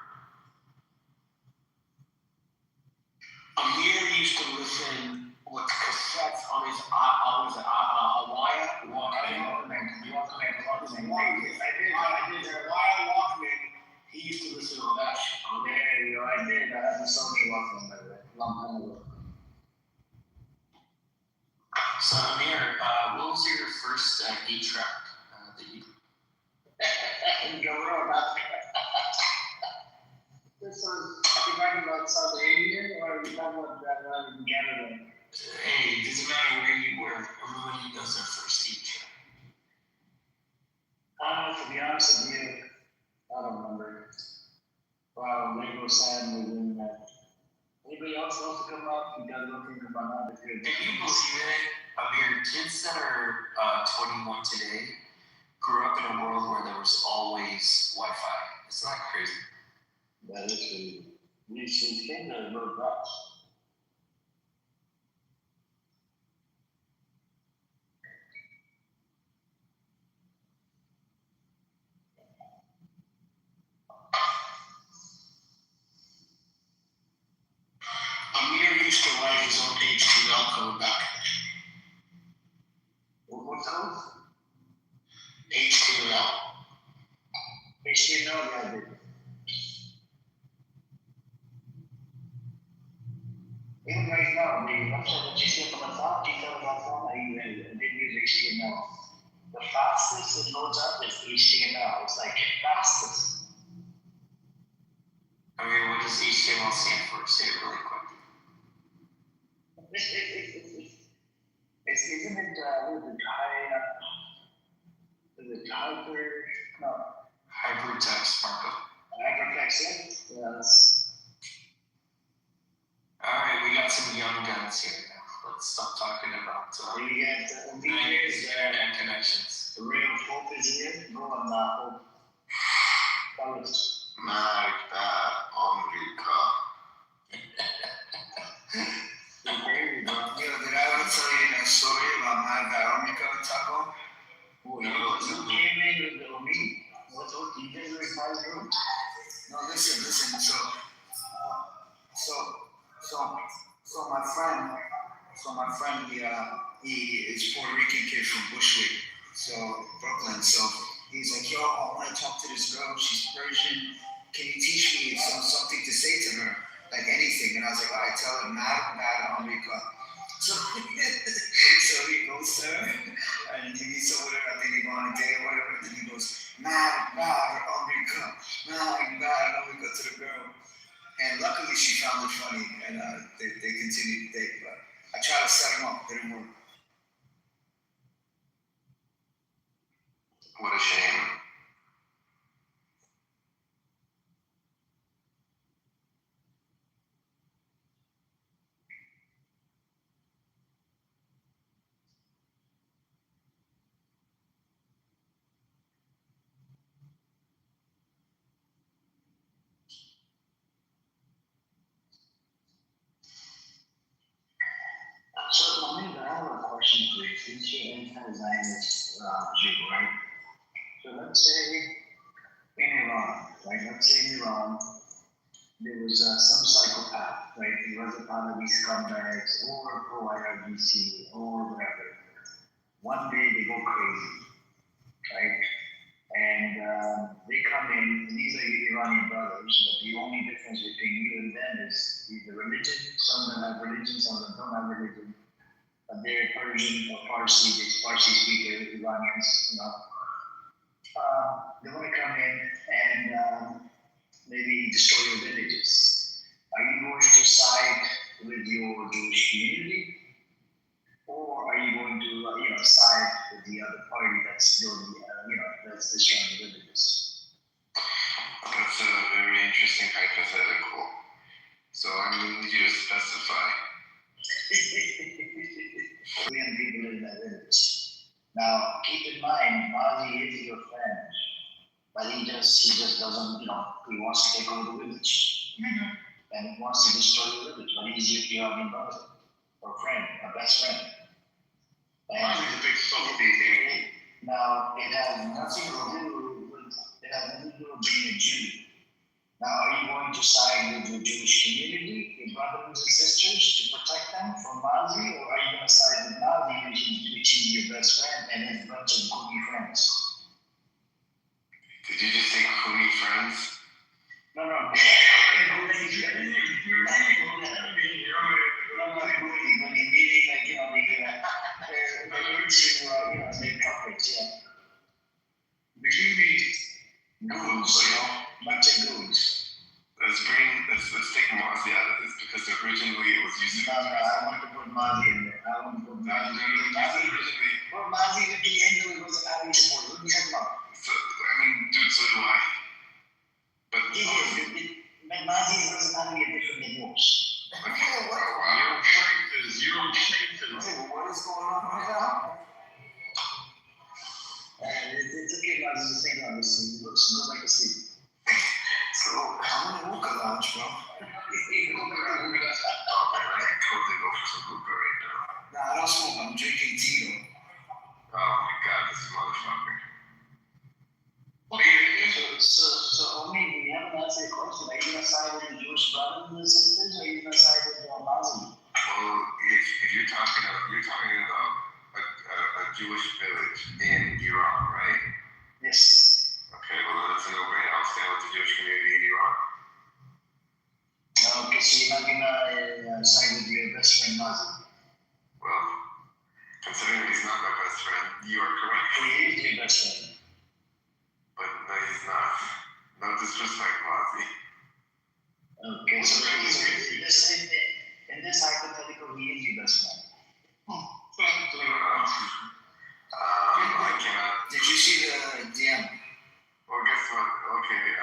Amir used to listen with cassettes on his wire Walkman. Walkman. He used to listen to that shit. Oh, there you go. I did. I had the Sony Walkman, by the way. Long time ago. So Amir, what was your first 8-track that you? This was, are you talking about South Asian or are you talking about in Canada? Hey, it doesn't matter where you were. Everybody does their first 8-track. To be honest with you, I don't remember. Wow, Lego Sam was in that. Anybody else wants to come up? You gotta go think about that. Can you believe it? Amir, kids that are 21 today grew up in a world where there was always Wi-Fi. Isn't that crazy? That is true. These kids are little brats. Amir used to write his own HTML code back. What's those? HTML. HTML, yeah, I did. Even right now, the website that you see from the top, Kitover.com, I did use HTML. The fastest it loads up is HTML. It's like fastest. I mean, what does HTML stand for? Say it really quick. Isn't it, Hypertext markup. Hypertext, yeah. Yes. Alright, we got some young guns here now. Let's stop talking about internet connections. The real hope is here. No, I'm not hope. Fellas. America. Yo, did I ever tell you that story about my Veronica taco? Oh, no, you came in with me. What you did with my room? No, listen. So So my friend, he is Puerto Rican kid from Bushwick, so Brooklyn. So he's like, yo, I want to talk to this girl. She's Persian. Can you teach me something to say to her, like anything? And I was like, all right, tell her mad America. So he goes to her, and he meets up with her. I think they go on a date or whatever. And he goes, mad America to the girl. And luckily she found it funny, and they continued to date. But I tried to set him up, didn't work. What a shame. So, Mohammed, I have a question for you. Since you're anti-Zionist Jew, right? So let's say in Iran, right? Let's say in Iran, there was some psychopath, right? He was a part of these scumbags or pro-IRGC or whatever. One day they go crazy, right? And they come in, and these are Iranian brothers, but the only difference between you and them is the religion. Some of them have religion, some of them don't have religion. They're Persian or Farsi, they Farsi speaker Iranians, you know. They want to come in and maybe destroy your villages. Are you going to side with your Jewish community, or are you going to side with the other party that's still that's destroying the villages? That's a very interesting hypothetical. So I'm going to need you to specify. Million people in that village. Now, keep in mind, Mali is your friend, but he just doesn't, he wants to take over the village. Mm-hmm. And he wants to destroy the village, but he's your brother, or friend, or best friend. And Mali's a big salty thing. Now, it has nothing to do with being a Jew. Now, are you going to side with your Jewish community, your brothers and sisters, to protect them from Mazi, or are you going to side with Mazi, which is your best friend, and his bunch of goody friends? Did you just say Cooney friends? No. Not Goody, meaning they're puppets, yeah. Between the goons, bunch of goons. Let's take Mazi out of this, because originally it was used. No, I want to put Mazi in there. I want to put Mazi originally. Well, Mazi at the end of it was an Ali support. What are you talking about? So, dude, so do I. But Mazi was an Ali different than yours. Okay. Zero chances. What is going on right now? It's okay, Mazi, the same on this thing. Let's go back to sleep. So, I'm in a hookah lounge, bro. Nah, I don't smoke. I'm drinking tea, though. Oh my God, this motherfucker. So only we haven't answered your question. Are you going to side with the Jewish brothers and sisters, or are you going to side with Mazi? Well, if you're talking about a Jewish village in Iran, right? Yes. Okay, well then it's a no-brainer. I'll stand with the Jewish community in Iran. Okay, so you're not gonna side with your best friend Mazi? Well, considering he's not my best friend, you are correct. He is your best friend. But no, he's not. No disrespect, Mazi. Okay, so in this hypothetical, he is your best friend. Did you see the DM? Well, guess what? Okay, if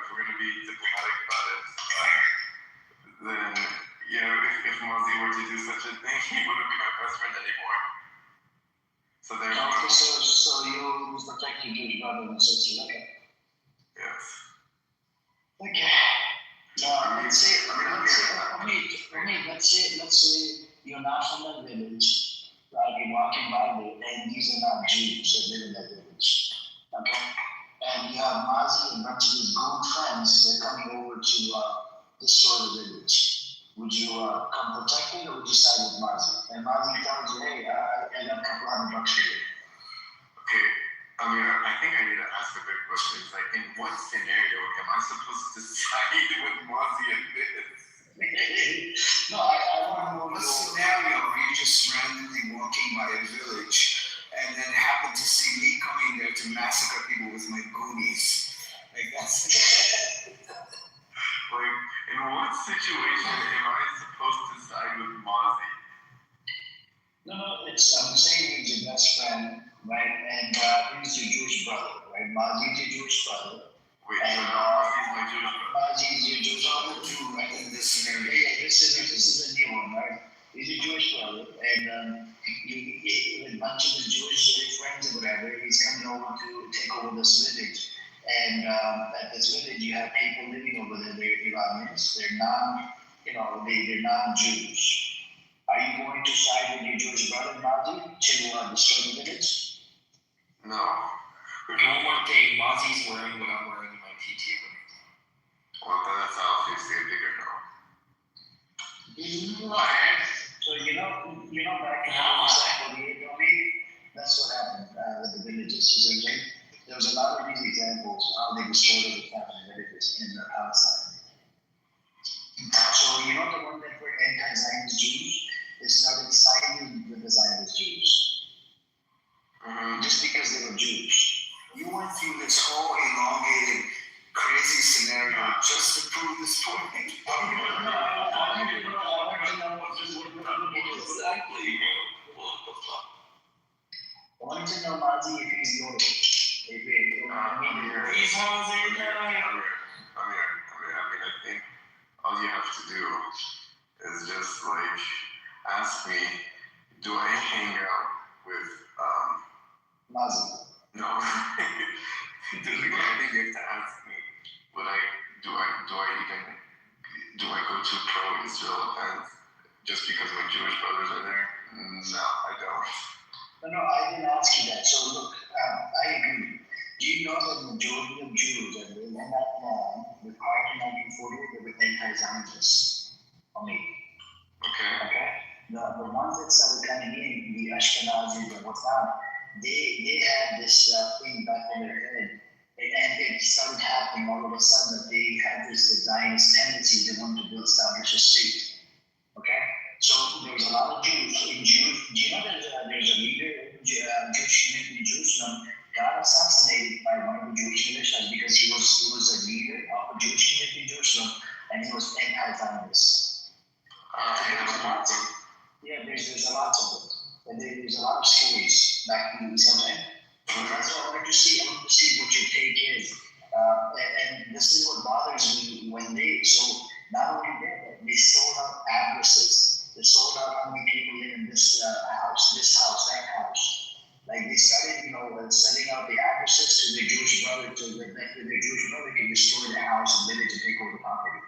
we're going to be diplomatic about it, then, if Mazi were to do such a thing, he wouldn't be my best friend anymore. So there you go. So you protect your Jewish brother and sister, okay? Yes. Okay. Now, let's say you're not from that village, right? You're walking by there, and these are not Jews that live in that village, okay? And you have Mazi and a bunch of his good friends. They're coming over to destroy the village. Would you come protect it, or would you side with Mazi? And Mazi tells you, hey, I got a couple $100 for you. Okay, I mean, I think I need to ask a big question. It's like, in what scenario am I supposed to side with Mozzie and this? No, I want to know what scenario where you're just randomly walking by a village and then happen to see me coming there to massacre people with my goonies. Like, that's... Like, in what situation am I supposed to side with Mozzie? No, I'm saying he's your best friend, right? And he's your Jewish brother, right? Mazi's your Jewish brother. Wait, so now Mozzie's my Jewish brother? Mazi's your Jewish brother too, right? In this scenario. Yeah, this is a new one, right? He's your Jewish brother, and with a bunch of his Jewish friends or whatever, he's coming over to take over this village. And at this village, you have people living over there. They're Iranians. They're they're non-Jews. Are you going to side with your Jewish brother, Mazi, to destroy the village? No. And one more thing, Mozzie's wearing what I'm wearing in my PTA. Well, then that's obviously a bigger no. What? So you know back in 1948, that's what happened with the villages. There was a lot of these examples of how they destroyed the Catholic villages in Palestine. So the one that were anti-Zionist Jews, they started siding with the Zionist Jews. Just because they were Jews. You went through this whole elongated, crazy scenario just to prove this point. Exactly. What the fuck? I wanted to know, Mazi, if he's your... He's Mozzie now. I think all you have to do is just like ask me, do I hang out with Mozzie? No. I think you have to ask me, do I go to pro-Israel events just because my Jewish brothers are there? No, I don't. No, I didn't ask you that. So look, I agree. Do you know that the majority of Jews that live in that land, prior to 1948, they were anti-Zionists? Only. Okay. The ones that started coming in, the Ashkenazis and whatnot, they had this thing back in their head, and it started happening all of a sudden that they had this Zionist tendency. They wanted to establish a state. Okay. So there was a lot of Jews. Do you know that there's a leader in Jewish community in Jerusalem got assassinated by one of the Jewish militias because he was a leader of the Jewish community in Jerusalem, and he was anti-Zionist. There's a lot of it. And there's a lot of stories back in the East. That's what I wanted to see. I wanted to see what your take is. And this is what bothers me when so not only that, they sold out addresses. They sold out how many people live in this house, that house. Like they started, sending out the addresses to their Jewish brother their Jewish brother can destroy the house and village and take over the property.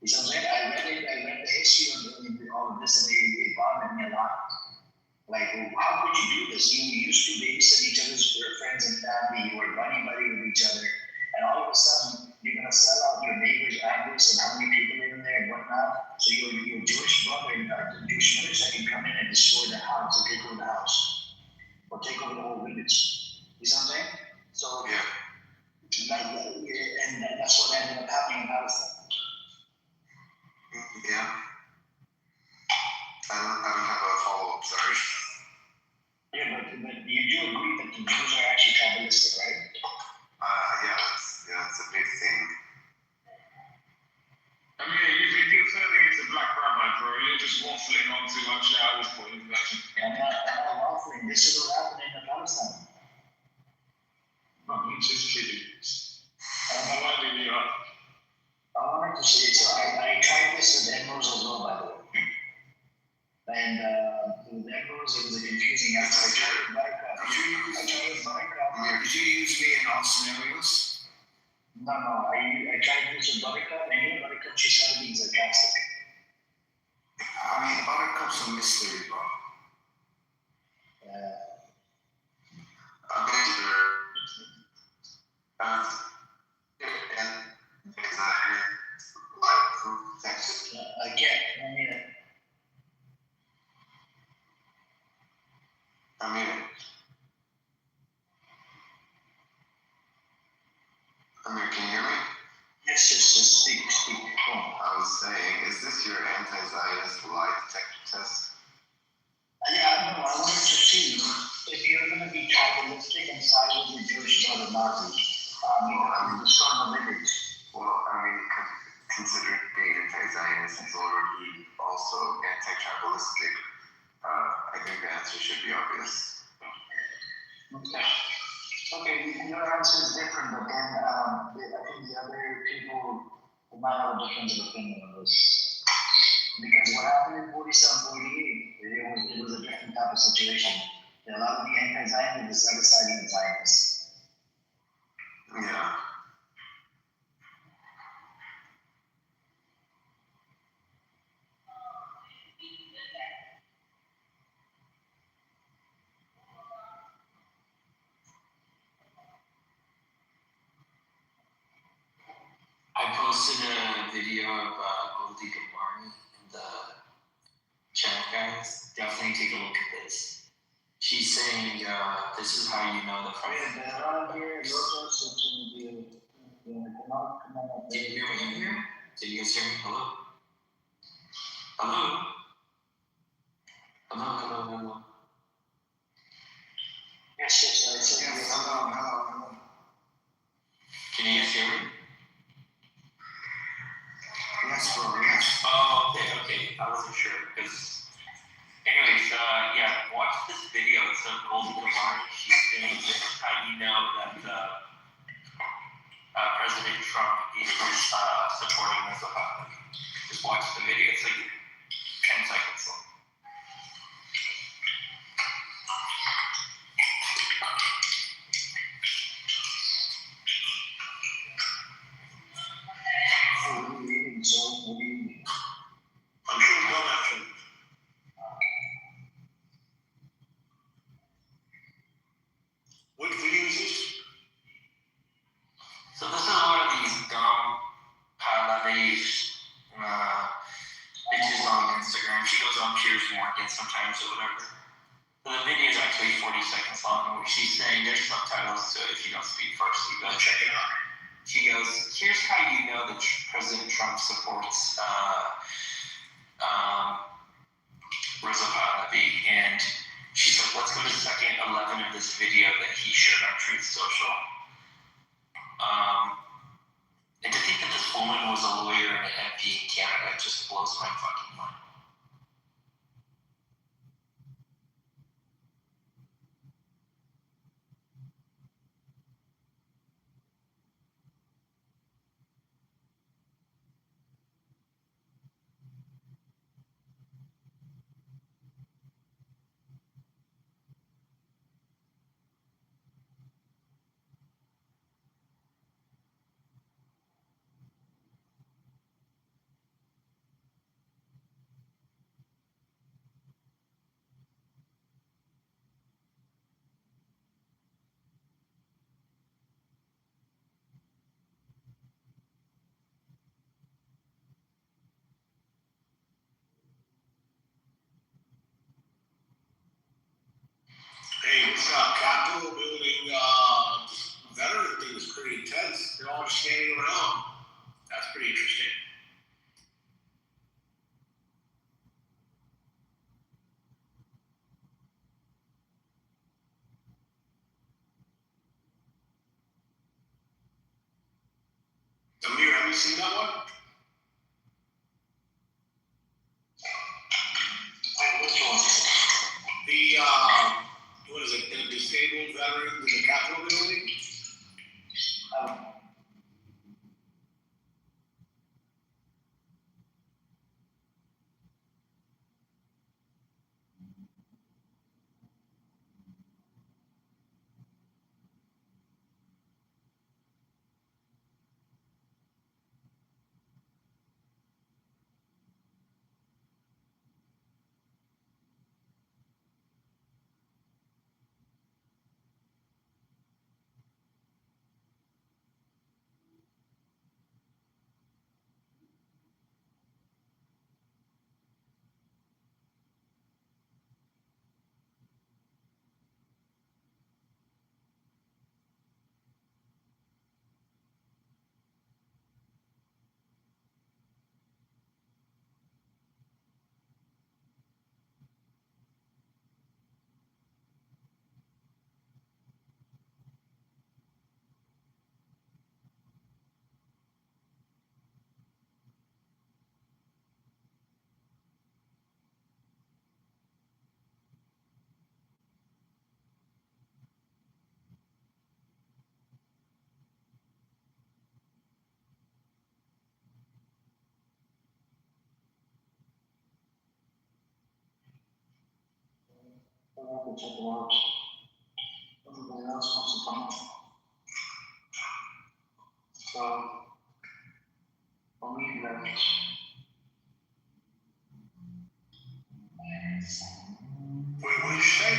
You see what I'm saying? I read the history of all of this, and it bothered me a lot. Like, how could you do this? You used to babysit each other's friends and family. You were buddy with each other, and all of a sudden you're gonna sell out your neighbor's address and how many people live in there and whatnot. So your Jewish brother and the Jewish militia can come in and destroy the house and take over the house, or take over the whole village. You see what I'm saying? So and that's what ended up happening in Palestine. Yeah. I don't have a follow-up, sorry. Yeah, but you do agree that the Jews are actually Kabbalistic, right? That's a big thing. I mean, if you're turning into Black Rabbi, bro, you're just waffling on too much now at this point. I'm not waffling. This is what happened in Palestine. I'm just kidding. I'm winding you up. I wanted to say, so I tried this with Emeralds as well, by the way. And with Emeralds, it was a confusing answer. I tried with Buttercup. Did you use me in all scenarios? No, I tried to use with Buttercup, and Buttercup, she started being sarcastic. I mean, Buttercup's a mystery, bro. Amir, can you hear me? Yes, speak. Go on. I was saying, is this your anti-Zionist lie detector test? Yeah, no, I wanted to see if you're going to be tribalistic and side with the Jewish or the Nazi. The son of liberty. Well, consider being anti-Zionist is already also anti-tribalistic. I think the answer should be obvious. Okay, your answer is different, but then I think the other people might have a different opinion on this. Because what happened in 47, 48, it was a different type of situation. A lot of the anti-Zionists started siding with Zionists. Yeah. I posted a video of Goldie Gamarni and the chat guys. Definitely take a look at this. She's saying this is how you know the president. Did you hear me in here? Did you guys hear me? Hello? Hello? Hello? Yes, hello. Can you guys hear me? Yes, bro, yes. Oh, okay. I wasn't sure because. Anyways, watch this video. It's of Goldie Gamarni. She's saying this is how you know that President Trump is supporting Muslim. Just watch the video. It's like 10 seconds long. I'm sure no action. What video is this? So this is one of these dumb Pahlavis bitches on Instagram. She goes on Piers Morgan sometimes or whatever. So the video is actually 40 seconds long where she's saying there's subtitles to it if you don't speak Farsi. Go check it out. She goes, here's how you know that President Trump supports Reza Pahlavi. And she's like, let's go to second 11 of this video that he shared on Truth Social. And to think that this woman was a lawyer and an MP in Canada just blows my fucking mind. Hey, this Capitol building veteran thing is pretty intense. They're all just standing around. That's pretty interesting. Amir, have you seen that one? Which one? The what is it? The disabled veterans in the Capitol building. have to check it out. Everybody else wants to come. So, for me, like, Wait, what did you say?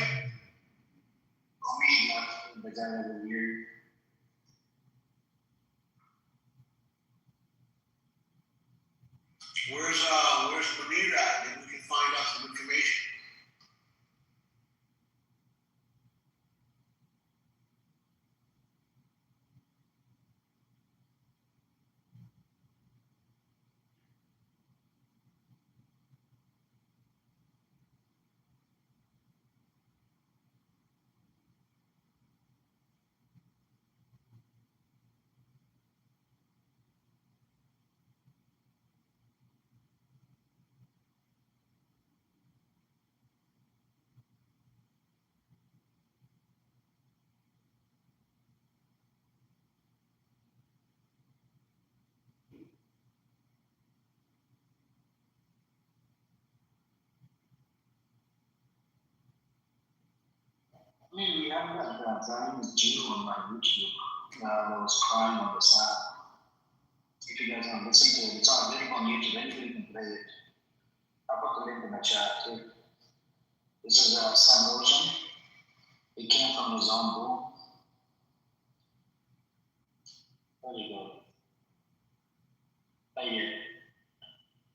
for me, like, the guy of the year. Where's Munir at? Then we can find out some information. I mean, we have that Zionist Jew on my YouTube that was crying on the side. If you guys want to listen to it, it's available on YouTube. Anybody can play it. I'll put the link in the chat too. This is Sam Ocean. It came from his own boom. There you go. Right here.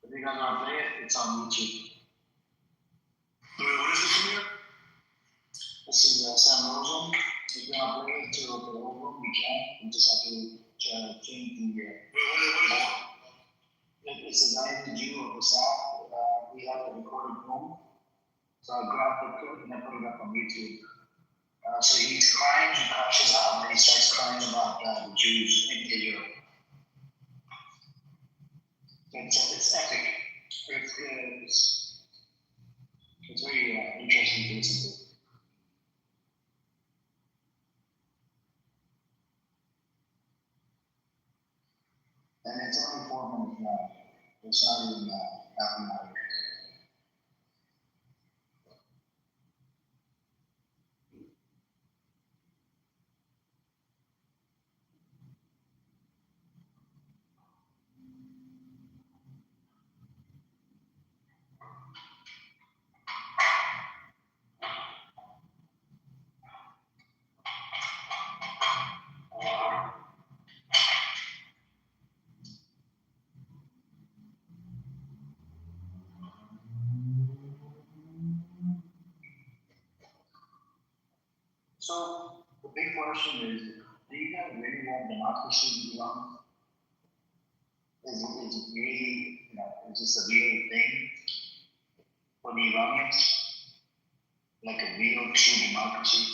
If you guys want to play it, it's on YouTube. Wait, what is this from here? This is Sam Ocean. If you want to play it to the whole room, we can. You just have to change the. Wait, what is it? It's a Zionist Jew of the South. We have the recorded room. So I grabbed the clip and I put it up on YouTube. So he's crying, he crashes out, and he starts crying about the Jews in Israel. It's epic. It's very interesting to listen to. And it's only 4 minutes long. It's not even half an hour. So the big question is, do you guys really want democracy in Iran? Is it really, is this a real thing for the Iranians? Like a real, true democracy?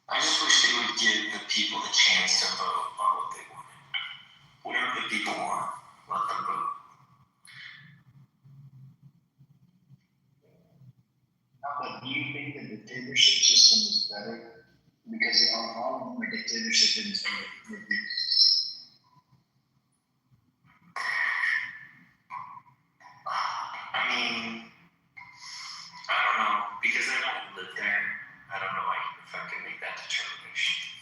I just wish they would give the people the chance to vote on what they wanted. Whatever the people want, let them vote. But do you think the dictatorship system is better? Because all of them are dictatorship in I mean, I don't know, because I don't live there. I don't know if I can make that determination.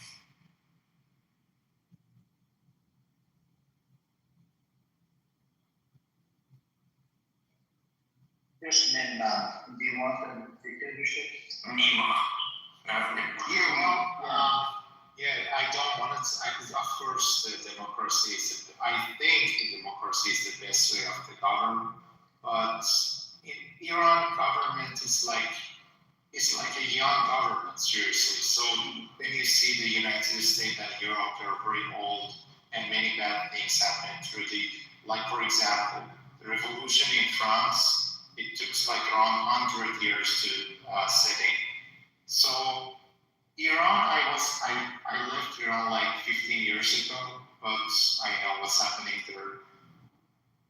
Yes, then do you want the dictatorship? Nima, not Nima. Yeah, I don't want it. Of course, the democracy is. I think the democracy is the best way of the government. But in Iran, government is like a young government, seriously. So when you see the United States and Europe, they're very old, and many bad things happen through for example, the revolution in France. It took around 100 years to set in. So Iran, I left Iran 15 years ago, but I know what's happening there.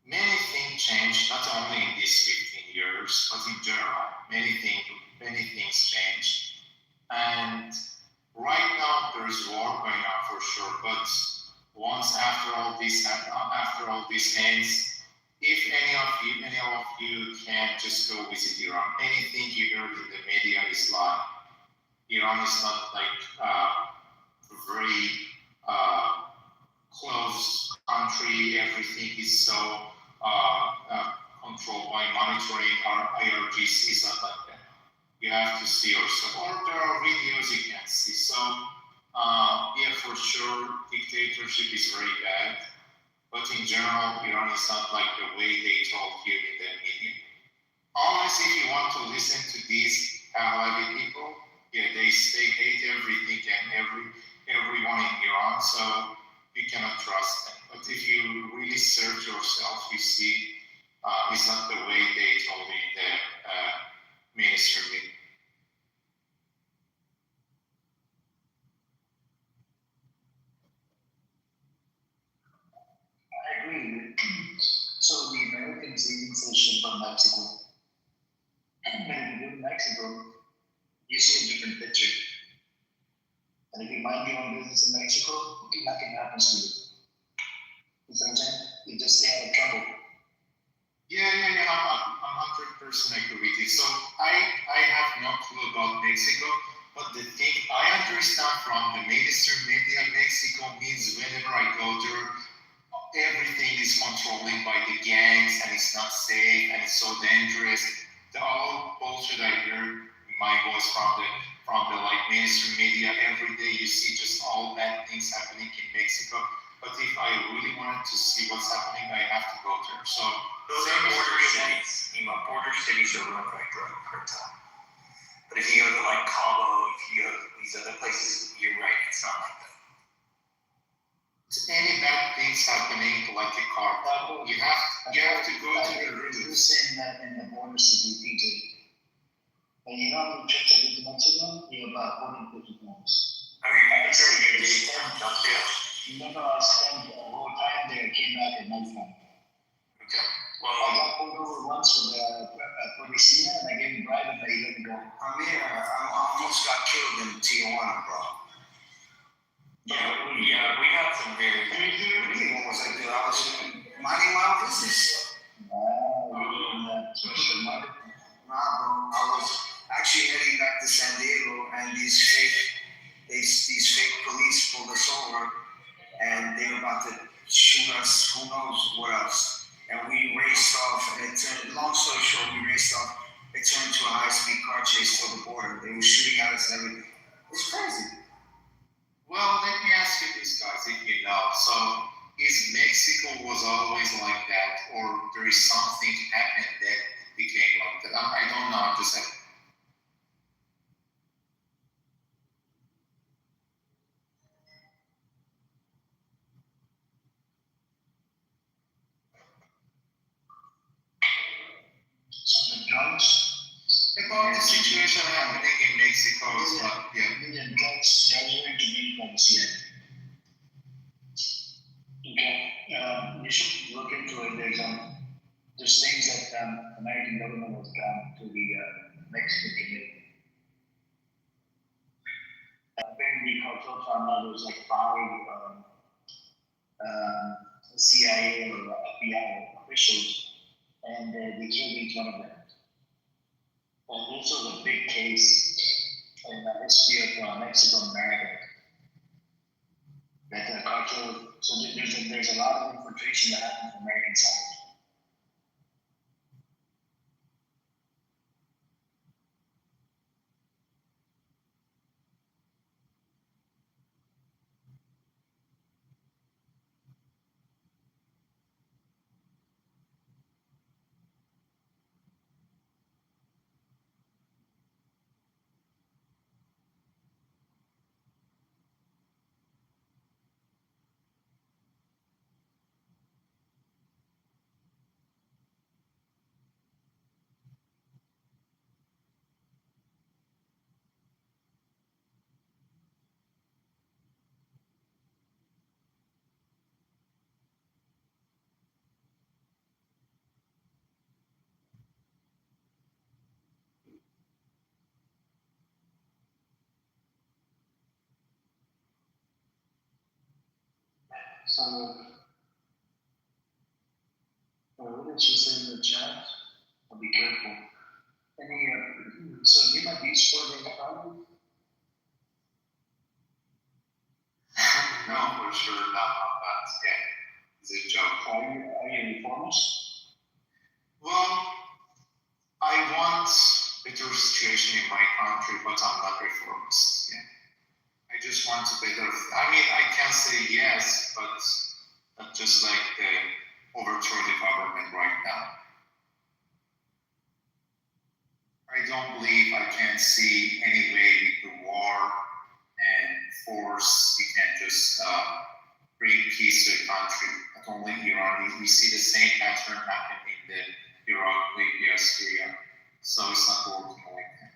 Many things changed, not only in these 15 years, but in general. Many things changed. And right now there's war going on for sure, but after all this ends, if any of you can just go visit Iran, anything you heard in the media is lie. Iran is not like very closed country. Everything is so controlled by monitoring. Our IRGC is not like that. You have to see yourself, or there are videos you can see. So yeah, for sure, dictatorship is very bad. But in general, Iran is not like the way they told you in the media. Unless if you want to listen to these Pahlavi people, yeah, they hate everything and everyone in Iran, so you cannot trust them. But if you really search yourself, you see it's not the way they told you in the ministry. I agree. So the Americans eating fish from Mexico. And when you go to Mexico, you see a different picture. And if you mind your own business in Mexico, nothing happens to you. You know what I'm saying? You just stay out of trouble. Yeah, I'm 100% agree with you. So I have no clue about Mexico, but the thing I understand from the mainstream media, Mexico means whenever I go there, everything is controlled by the gangs and it's not safe and it's so dangerous. The all bullshit I hear in my voice from the like mainstream media every day, you see just all bad things happening in Mexico. But if I really wanted to see what's happening, I have to go there. So those are border cities. Border cities are run by drug cartel. But if you go to like Cabo, if you go to these other places, you're right, it's not like that. Any bad things happening like a cartel, you have to go to the roots. In the border city, PJ. And you know how many trips I did to Mexico? You're about 40 50 times. I mean, I'm sure you did 10, don't you? Remember, I spent a whole time there, came back at nighttime. Okay. Well, I got pulled over once with a policia and I gave him a bribe and they let me go. I almost got killed in Tijuana, bro. Yeah, we had some very. What do you mean? What was I doing? I was minding my own business. Special market. Nah, bro. I was actually heading back to San Diego, and these fake police pulled us over, and they were about to shoot us. Who knows what else? And we raced off, and it turned. Long story short, we raced off. It turned into a high-speed car chase till the border. They were shooting at us and everything. It was crazy. Well, let me ask you this, guys, if you know. So, is Mexico was always like that, or there is something happened that became like that? I don't know. I'm just saying. So the drugs. About the situation happening in Mexico is like, yeah. Million drugs gathering to be from the CIA. Okay, we should look into it. There's things that American government has done to the Mexican community. Apparently, cartel found was like 5 CIA or FBI officials, and they killed each one of them. And this was a big case in the history of Mexico and America. That the cartel, so there's a lot of infiltration that happened from the American side. So, what just in the chat. I'll be careful. So you might be supporting the problem? No, for sure not on that. Yeah, it's a joke. Are you reformist? Well, I want better situation in my country, but I'm not reformist. Yeah, I just want to better. I mean, I can say yes, but not just like the overthrow the government right now. I don't believe I can see any way with the war and force we can just bring peace to a country. Not only Iran, we see the same pattern happening in the Iraq, Libya, Syria. So it's not working like that.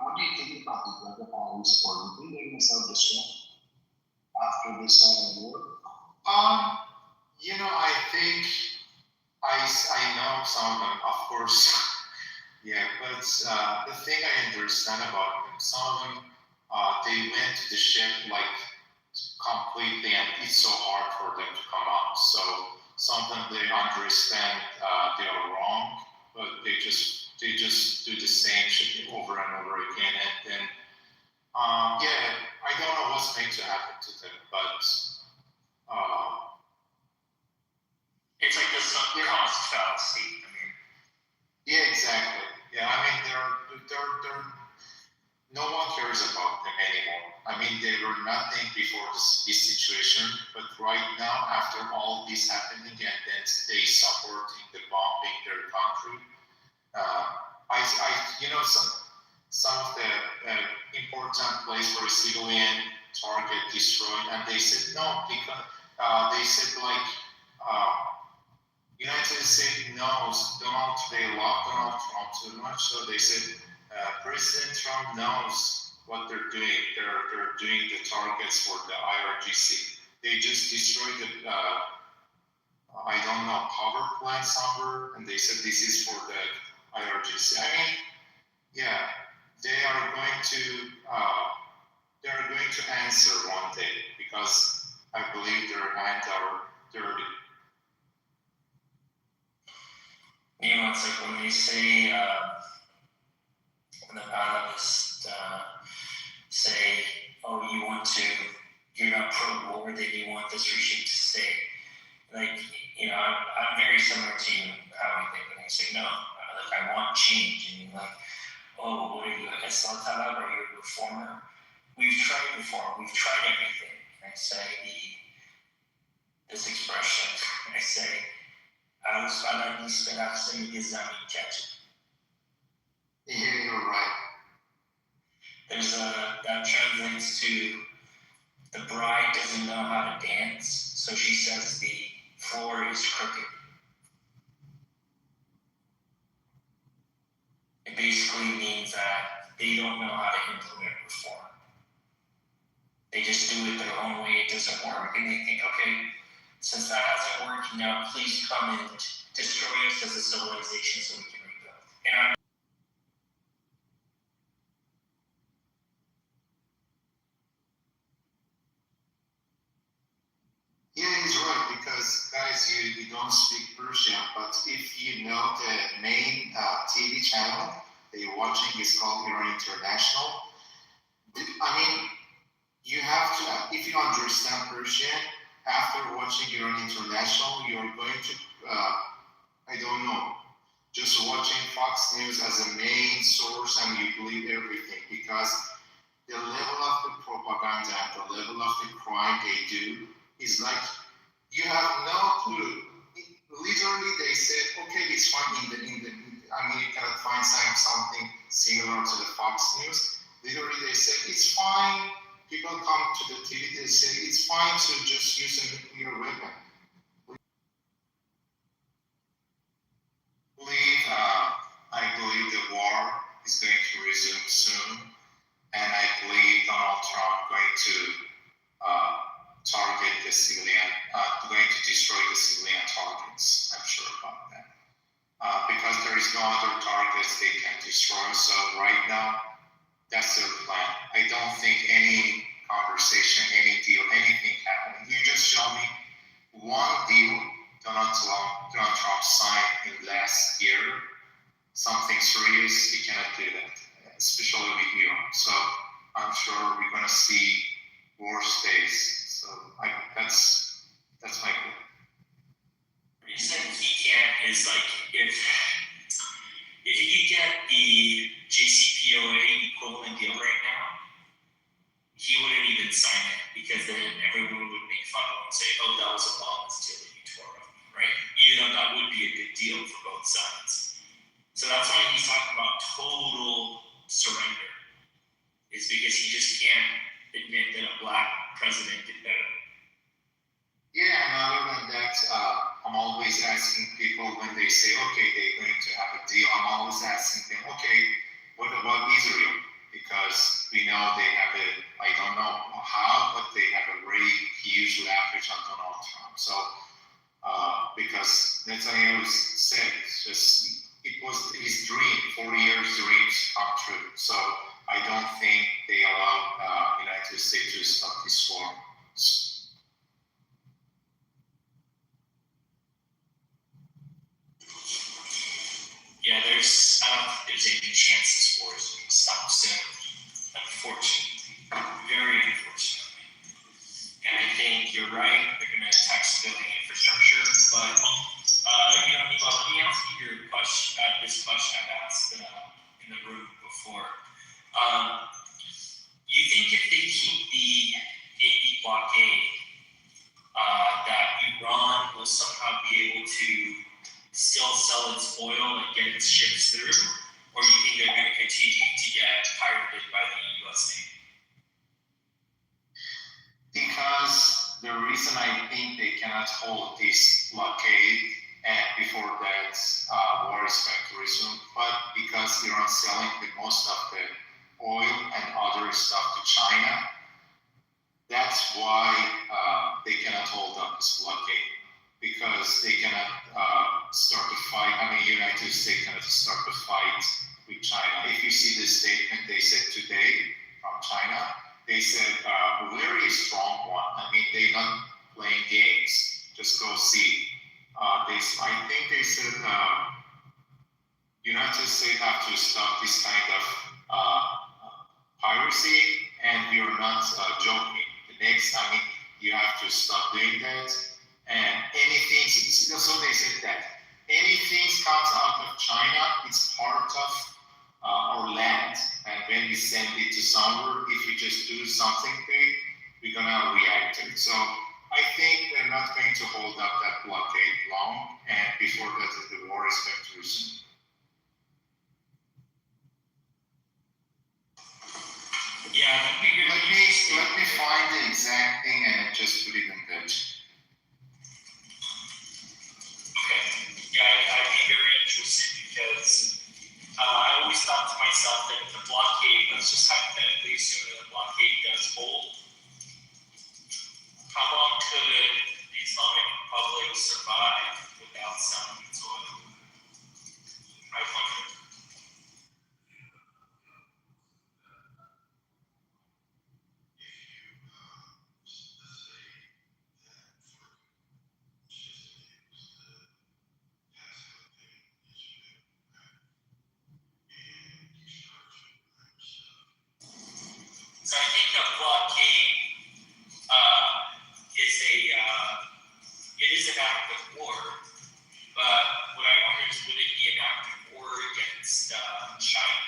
What do you think about the Brother Holly support? Do you think they're going to self-destruct after this war? I think I know some of them, of course. Yeah, but the thing I understand about them, some of them, they went to the ship like completely, and it's so hard for them to come out. So some of them they understand they are wrong, but they just do the same shit over and over again, and then I don't know what's going to happen to them, but it's like the sunk cost fallacy. I mean, yeah, exactly. Yeah, I mean they're no one cares about them anymore. I mean they were nothing before this situation, but right now after all this happening and then they supporting the bombing their country, some of the important place for a civilian target destroyed, and they said no because they said like United States knows they love Donald Trump too much, so they said President Trump knows what they're doing. They're doing the targets for the IRGC. They just destroyed the I don't know power plant somewhere, and they said this is for the IRGC. I mean, yeah, they are going to answer one day because I believe their hands are dirty. It's like when they say, when the panelists say, oh, you're not pro-war, then you want this regime to stay. Like, I'm very similar to you, how I think, when I say, no, I want change. And you're like, oh, what are you, a Islam Talib, or you're a reformer? We've tried reform, we've tried everything. And I say this expression, I say, yeah, you're right. That translates to the bride doesn't know how to dance, so she says the floor is crooked. It basically means that they don't know how to implement reform. They just do it their own way, it doesn't work, and they think, okay, since that hasn't worked, now please come and destroy us as a civilization so we can rebuild. And yeah, he's right, because guys, you don't speak Persian, but if you know the main TV channel that you're watching is called Iran International, I mean, you have to, if you understand Persian, after watching Iran International, you're going to, I don't know, just watching Fox News as a main source and you believe everything, because the level of the propaganda and the level of the crime they do is like, you have no clue. Literally, they said, okay, it's fine I mean, you cannot find something similar to the Fox News. Literally, they said, it's fine. People come to the TV, they say, it's fine to just use a nuclear weapon. I believe the war is going to resume soon, and I believe Donald Trump going to target the civilian, going to destroy the civilian is no other targets they can destroy. So right now, that's their plan. I don't think any conversation, any deal, anything happening. You just show me one deal Donald Trump signed in last year, something serious. He cannot do that, especially with Iran. So I'm sure we're going to see worse days. So that's my point. The reason he can't is like if he get the JCPOA equivalent deal right now, he wouldn't even sign it because then everyone would make fun of him and say, "Oh, that was a lawless deal that you tore up," right? You know, that would be a good deal for both sides. So that's why he's talking about total surrender, is because he just can't admit that a black president did better. Yeah, and other than that, I'm always asking people when they say, okay, they're going to have a deal, I'm always asking them, okay, what about Israel? Because we know they have I don't know how, but they have a very huge leverage on Donald Trump. So, because Netanyahu said, it was his dream, 40 years dreams come true. So I don't think they allow United States to stop this war. Yeah, I don't think there's any chance this war is going to stop soon, unfortunately, very unfortunately. And I think you're right, they're going to attack civilian infrastructure, but, Nico, let me ask you your question, this question I've asked in the room before. You think if they keep the Navy blockade, that Iran will somehow be able to still sell its oil and get its ships through, or you think they're going to continue to get pirated by the U.S. Navy? Because the reason I think they cannot hold this blockade and before that war is going to resume, but because Iran's selling the most of the oil and other stuff to China, that's why they cannot hold up this blockade. Because they cannot start the fight. United States cannot start the fight with China. If you see the statement they said today from China, they said a very strong one. They're not playing games. Just go see. I think they said United States have to stop this kind of piracy, and we are not joking. The next time you have to stop doing that. And anything, so they said that anything comes out of China, it's part of our land. And when we send it to somewhere, if we just do something big, we're going to react to it. So I think they're not going to hold up that blockade long, and before that, the war is going to resume. Yeah, that'd be good. Let me find the exact thing and just put it in pitch. Yeah, I'd be very interested because I always thought to myself that if the blockade, let's just hypothetically assume that the blockade does hold, how long could the Islamic Republic survive without selling its oil? I wonder. So I think the blockade is an act of war, but what I wonder is would it be an act of war against China?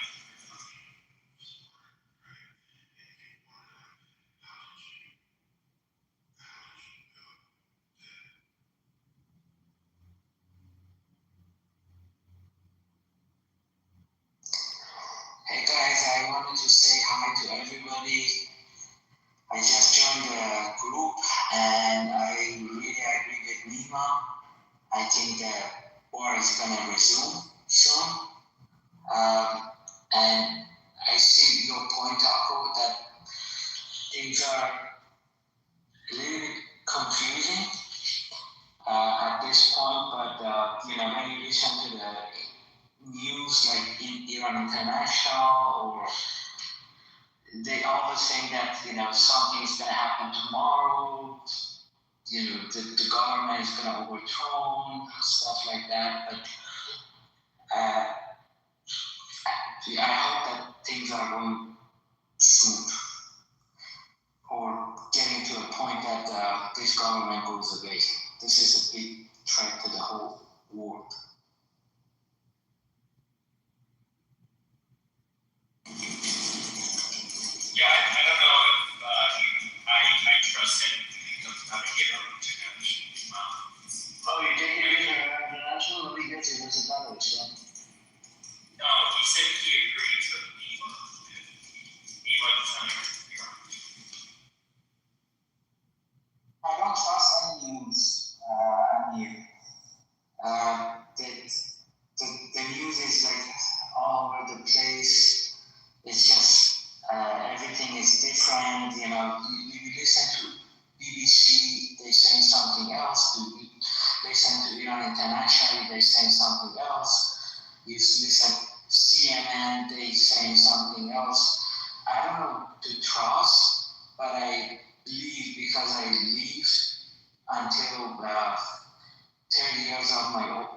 Hey guys, I wanted to say hi to everybody. I just joined the group and I really agree with Nima. I think the war is gonna resume soon. And I see your point, Akko, that things are a little bit confusing at this point, but when you listen to the news like Iran International, or they always say that something is going to happen tomorrow. The government is going to overthrow, stuff like that. But I hope that things are going smooth, or getting to a point that this government goes away. This is a big threat to the whole world. Yeah, I don't know if I trust him not to give up too much. Oh, you take it as international? Let me get you. There's a battle, so. No, he said he agrees with Elon. Elon is not Iran. I don't trust any news. The news is like all over the place. It's just everything is different. You listen to BBC, they say something else. You listen to Iran International, they say something else. You listen to CNN, they say something else. I don't know to trust, but I believe because I lived until 10 years of my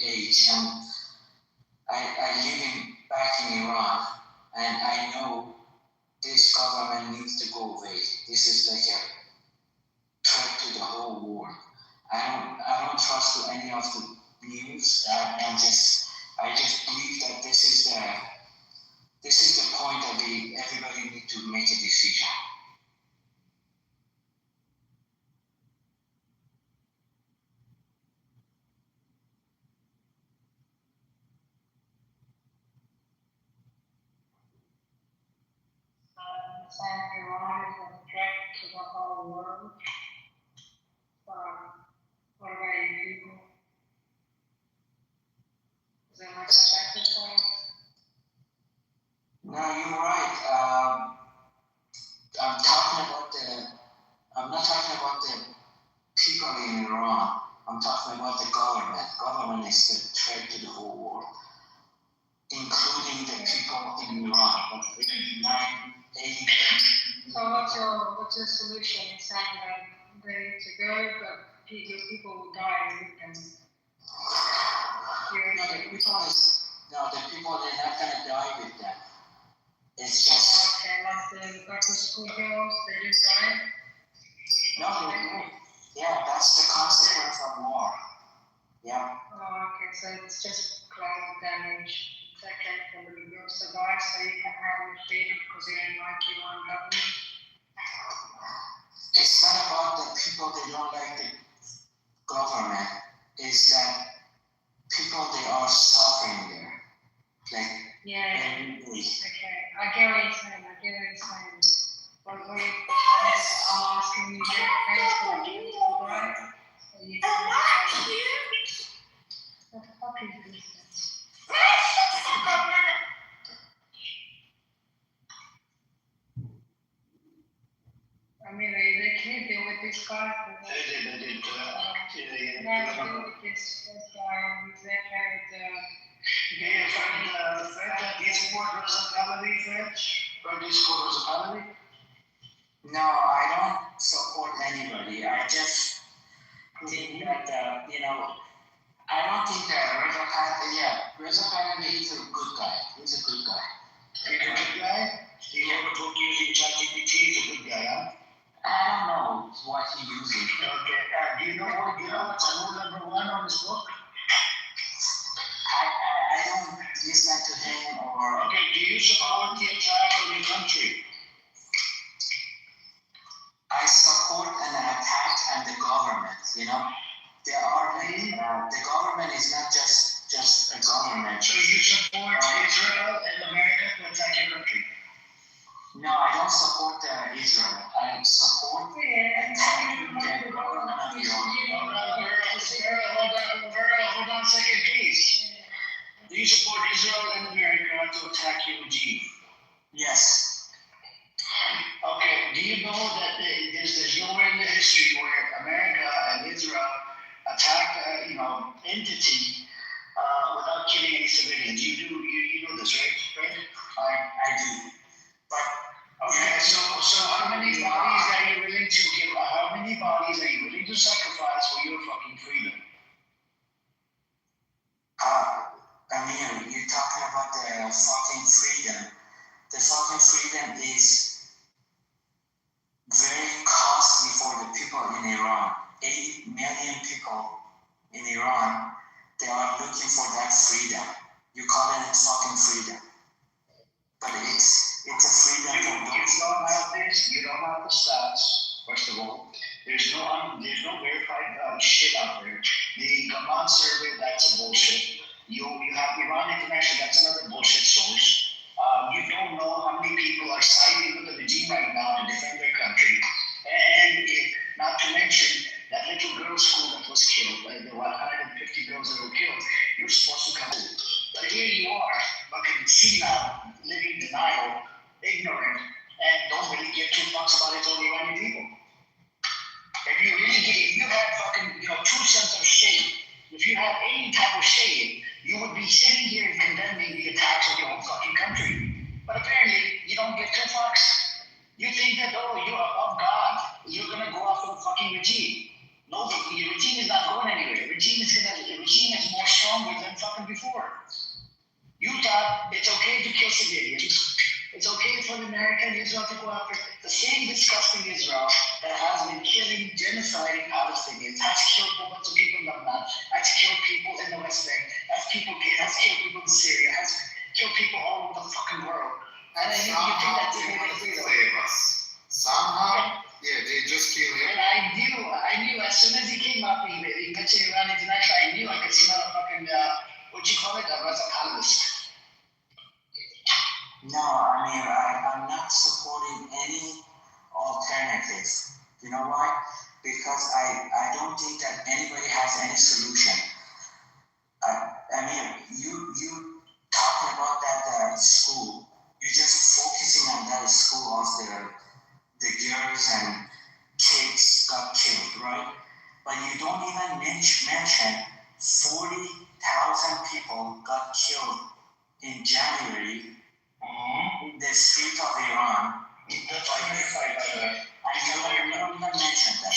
age, and I live back in Iran, and I know this government needs to go away. This is like a threat to the whole world. I don't trust any of the news. I just believe that this is the point that everybody need to make a decision. Saying Iran is a threat to the whole world. What about you people? Is there much perspective for us? No, you're right. I'm not talking about the people in Iran. I'm talking about the government. Government is the threat to the whole world, including the people in Iran. So what's your solution? You're saying that they need to go, but your people will die with them. The people they're not gonna die with them. It's just like the school girls, they just die. No, they do. Yeah, that's the consequence of war. Yeah. Oh, okay, so it's just collateral damage. It's okay for the girls to survive, so you can have your freedom because you don't like your own government. It's not about the people they don't like the government. It's that people they are suffering there. Okay. I get what you're saying. But I'm asking you, what the fuck is this? I mean, they can't deal with this guy. They deal with this guy. He's No, I don't support anybody. I just think that, I don't think that Reza Pahlavi is a good guy. He's a good guy. He's a good guy? He's able to using ChatGPT, he's a good guy, huh? I don't know what he uses. Okay, do you know what's rule number 1 on his book? I don't listen to him or... Okay, do you support the attack on your country? I support an attack on the government, the government is not just a government. So you support Israel and America to attack your country? No, I don't support Israel. I support attacking the government of Iran. Hold on a second, please. Do you support Israel and America to attack your regime? Yes. Okay, do you know that there's nowhere in the history where America and Israel attacked entity without about the fucking freedom. The fucking freedom is very costly for the people in Iran. 8 million people in Iran, they are looking for that freedom. You call it fucking freedom. But it's a freedom for those. You don't have this, you don't have the stats, first of all. There's no verified shit out there. The Gaman survey, that's a bullshit. You have Iran International, that's another bullshit source. You don't know how many people are siding with the regime right now to defend their country. And not to mention that little girl's school that was killed, like the 150 girls that were killed, you're supposed to come in. But here you are, fucking senile, living denial, ignorant, and don't really give two fucks about its own Iranian people. If you had fucking, true sense of shame, if you had any type of shame, you would be sitting here and condemning the attacks of your own fucking country. But apparently, you don't give two fucks. You think that, you're above God. You're gonna go after the fucking regime. No, the regime is not going anywhere. The regime is more stronger than fucking before. You thought it's okay to kill civilians. It's okay for the American Israel to go after the same disgusting Israel that has been killing, genociding Palestinians, has killed a bunch of people in Lebanon, has killed people in the West Bank, has killed people in Syria, has killed people all over the fucking world. And then you think that they made it freedom. Somehow, yeah, they just kill him. And I knew as soon as he came up, he mentioned Iran International, I knew I could smell a fucking, what you call it, a columnist. No, I'm not supporting any alternative. You know why? Because I don't think that anybody has any solution. You talking about that school, you're just focusing on that school of the girls and kids got killed, right? But you don't even mention 40,000 people got killed in January in the street of Iran. That's verified, by the way. I don't even mention that.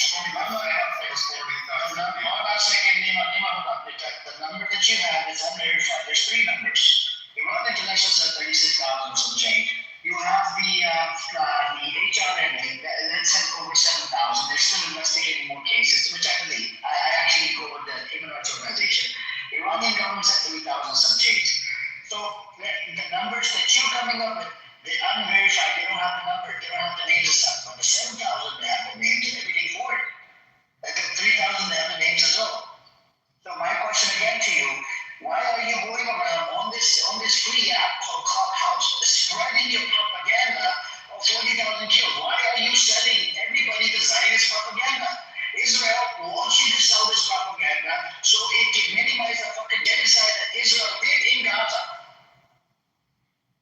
The number that you have is unverified. There's 3 numbers. Iran International said 36,000 some change. You have the HRNA that said over 7,000. They're still investigating more cases, which I believe. I actually go with the Human Rights Organization. The Iranian government said 3,000 some change. So the numbers that you're coming up with, they're unverified. They don't have the number. They don't have the names and stuff. But the 7,000, they have the names and everything for it. Like the 3,000, they have the names as well. So my question again to you, why are you going around on this free app called Clubhouse, spreading your propaganda of 40,000 killed? Why are you selling everybody the Zionist propaganda? Israel wants you to sell this propaganda so it can minimize the fucking genocide that Israel did in Gaza.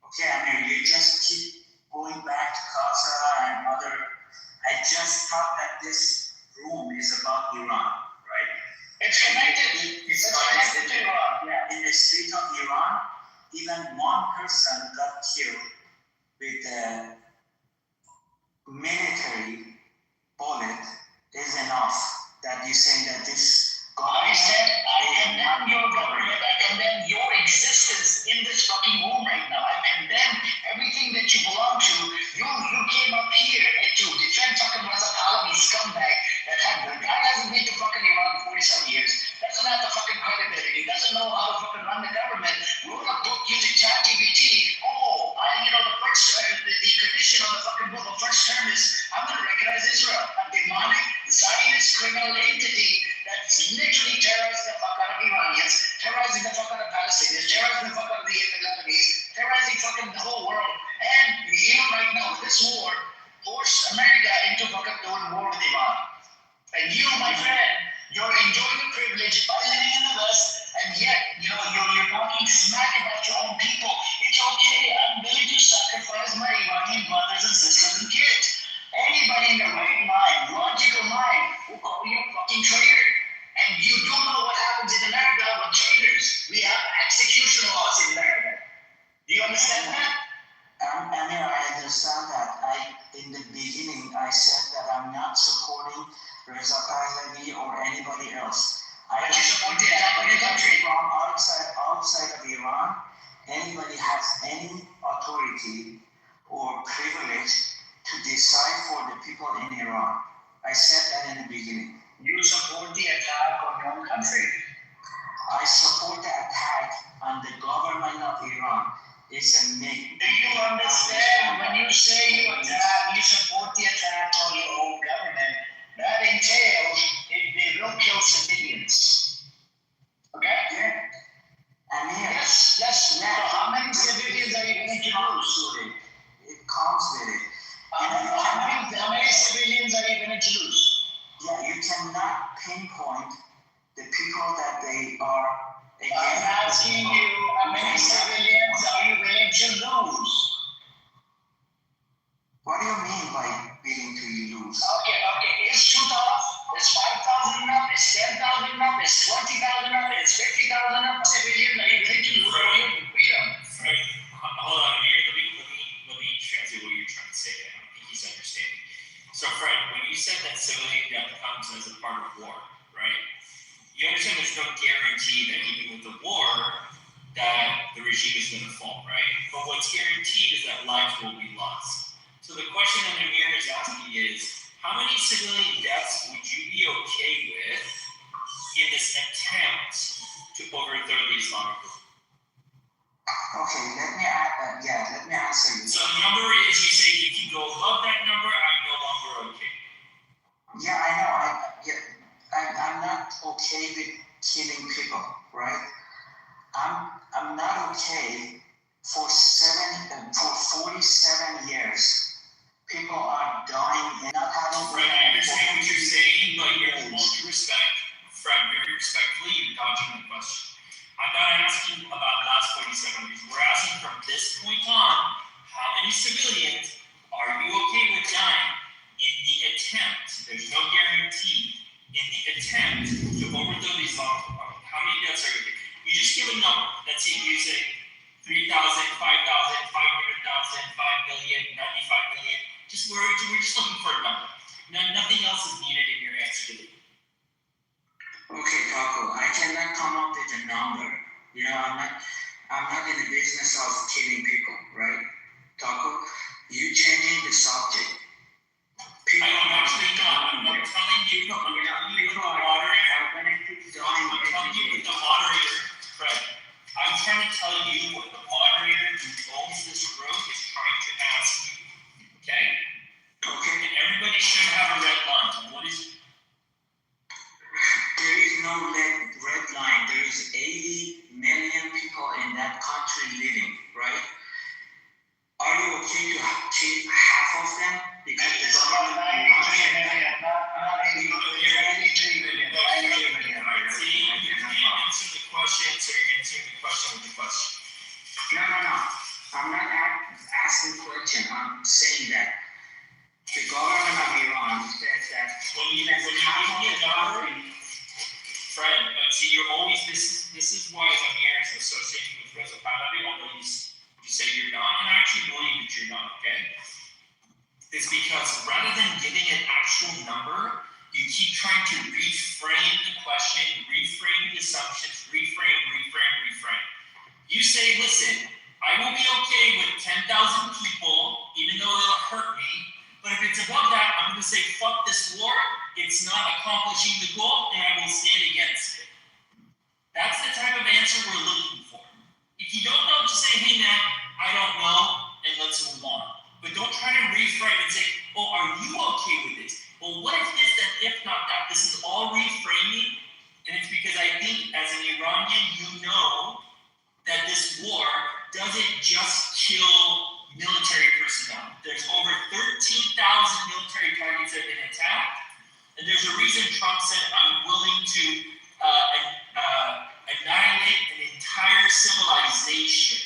Okay, you just keep going back to Gaza and other. I just thought that this room is about Iran, right? It's connected. It's connected to Iran. Yeah, in the street of Iran, even one person got killed with a military bullet is enough. That you saying that this I said, I condemn your government. I condemn your existence in this fucking room right now. I condemn everything that you belong to. You came up here to defend fucking Reza Pahlavi scumbag the guy hasn't been to fucking Iran for 47 years. Doesn't have the fucking credibility. Doesn't know how to fucking run the government. Wrote a book using ChatGPT. The condition on the fucking book of first term is I'm going to recognize Israel, a demonic Zionist criminal entity that's literally terrorizing the fuck out of Iranians, terrorizing the fuck out of Palestinians, terrorizing the fuck out of the Lebanese, terrorizing fucking the whole world. And you right now, this war forced America into fucking doing war with Iran. And you, my friend, you're enjoying the privilege by living in the West, and yet you're talking smack about your own people. It's okay. I'm willing to sacrifice my Iranian brothers and sisters and kids. Anybody in the right mind, logical mind, will call you a fucking traitor. And you do know what happens in America with traitors. We have execution laws in America. Do you understand that? Amir, I understand that. In the beginning, I said that I'm not supporting Reza Pahlavi or anybody else. I support the attack on your country from outside of Iran, anybody has any authority or privilege to decide for the people in Iran. I said that in the beginning. You support the attack on your own country. I support the attack on the government of Iran. It's a myth. Do you understand when you say you support the attack on your own government, that entails they will kill civilians. Okay? Yeah. And yes. So how many civilians are you going to lose? It comes with it. How many civilians are you going to lose? Yeah, you cannot pinpoint the people that they are against. I'm asking you, how many civilians are you willing to lose? What do you mean by willing to lose? Okay. Is 2,000, is 5,000 enough, is 10,000 enough, is 20,000 enough, is 50,000 enough civilians are you willing to lose for your freedom? Right. Hold on here. Let me translate what you're trying to say. I don't think he's understanding. So, Fred, when you said that civilian death comes as a part of war, right? You understand there's no guarantee that even with the war, that the regime is going to fall, right? But what's guaranteed is that lives will be lost. So the question that Amir is asking is, how many civilian deaths would you be okay with in this attempt to overthrow the Islamic group? Okay, let me answer you. So the number is, you say if you go above that number, I'm no longer okay. Yeah, I know. I'm not okay with killing people, right? I'm not okay for 47 years. People are dying and not having. Fred, I understand what you're saying, but you're most respect, Fred, very respectfully, you're dodging the question. I'm not asking about the last 47 years. We're asking from this point on, how many civilians are you okay with dying in the attempt? There's no guarantee. In the attempt to overthrow the Islamic Republic, how many deaths are you okay? You just give a number. Let's say you say 3,000, 5,000, 500,000, 5 million, 95 million. We're just looking for a number. Nothing else is needed in your answer to me. Okay, Taco, I cannot come up with a number. You know, I'm not in the business of killing people, right? Taco, you changing the subject. I'm actually not. I'm telling you, the moderator, Fred. I'm trying to tell you what the moderator who owns this room is trying to ask you. Okay? Okay. And everybody should have a red line. What is it? There is no red line. There is 80 million people in that country living, right? Are you okay to kill half of them? Because the government not 83 million. See, you can't answer the question, so you're answering the question with the question. No. I'm not asking the question. I'm saying that the government of Iran says that when you give me a number, Fred, but see, you're always, this is why Amir is associating with Reza Pahlavi, although you say you're not, and I actually believe that you're not, okay? Is because rather than giving an actual number, you keep trying to reframe the question, reframe the assumptions, reframe. You say, listen, I will be okay with 10,000 people, even though it'll hurt me, but if it's above that, I'm going to say, fuck this war, it's not accomplishing the goal, and I will stand against it. That's the type of answer we're looking for. If you don't know, just say, hey man, I don't know, and let's move on. But don't try to reframe and say, oh, are you okay with this? Well, what if this and if not that? This is all reframing, and it's because I think as an Iranian, you know that this war doesn't just kill military personnel. There's over 13,000 military targets that have been attacked, and there's a reason Trump said, I'm willing to annihilate an entire civilization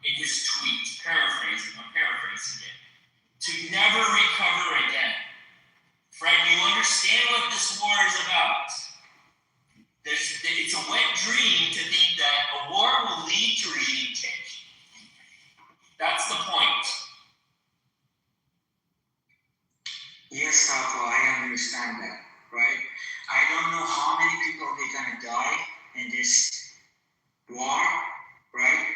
in his tweet, I'm paraphrasing it, to never recover again. Fred, you understand what this war is about. It's a wet dream to think that a war will lead to regime change. That's the point. Yes, Taco, I understand that, right? I don't know how many people are going to die in this war, right?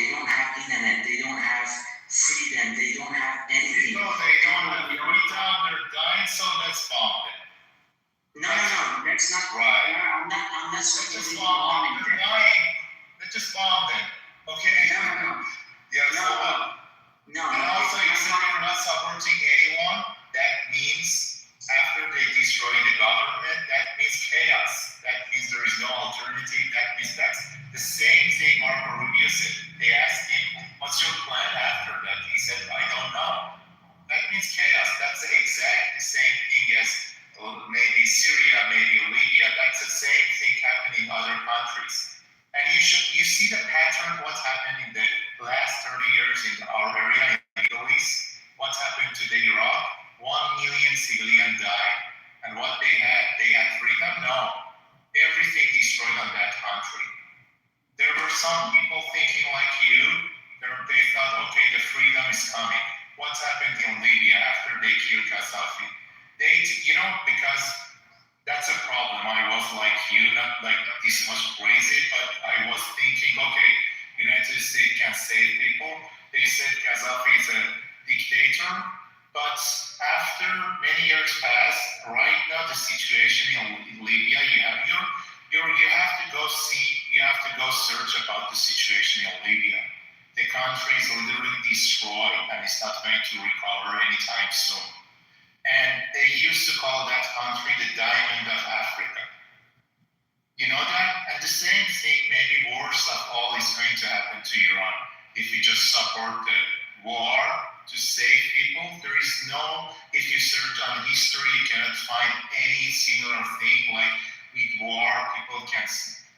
they don't have internet, they don't have freedom, they don't have anything. People, they don't have freedom, they're dying, so let's bomb them. No, that's not right. I'm not Let's just supporting bomb them. bombing They're them. dying. Let's just bomb them. Okay? No. Yeah, so what? No. And also, you said you're not supporting anyone. That means after they destroy the government, that means chaos. That means there is no alternative. That means that's the same thing Marco Rubio said. They asked him, what's your plan after that? He said, I don't know. That means chaos. That's the exact same thing as maybe Syria, maybe Libya. That's the same thing happening in other countries. And you see the pattern, what's happened in the last 30 years in our area in the Middle East. What's happened to the Iraq? 1 million civilians died. And what they had freedom? No. Everything destroyed on that country. There were some people thinking like you. They thought, okay, the freedom is coming. What's happened in Libya after they killed Gaddafi? Because that's a problem. I was like you, not like this much crazy, but I was thinking, okay, United States can save people. They said Gaddafi is a dictator, but after many years passed, right now the situation in Libya, you have to go see, you have to go search about the situation in Libya. The country is literally destroyed and it's not going to recover anytime soon. And they used to call that country the Diamond of Africa. You know that? And the same thing, maybe worse of all, is going to happen to Iran. If you just support the war to save people, there is no, if you search on history, you cannot find any similar thing like with war, people can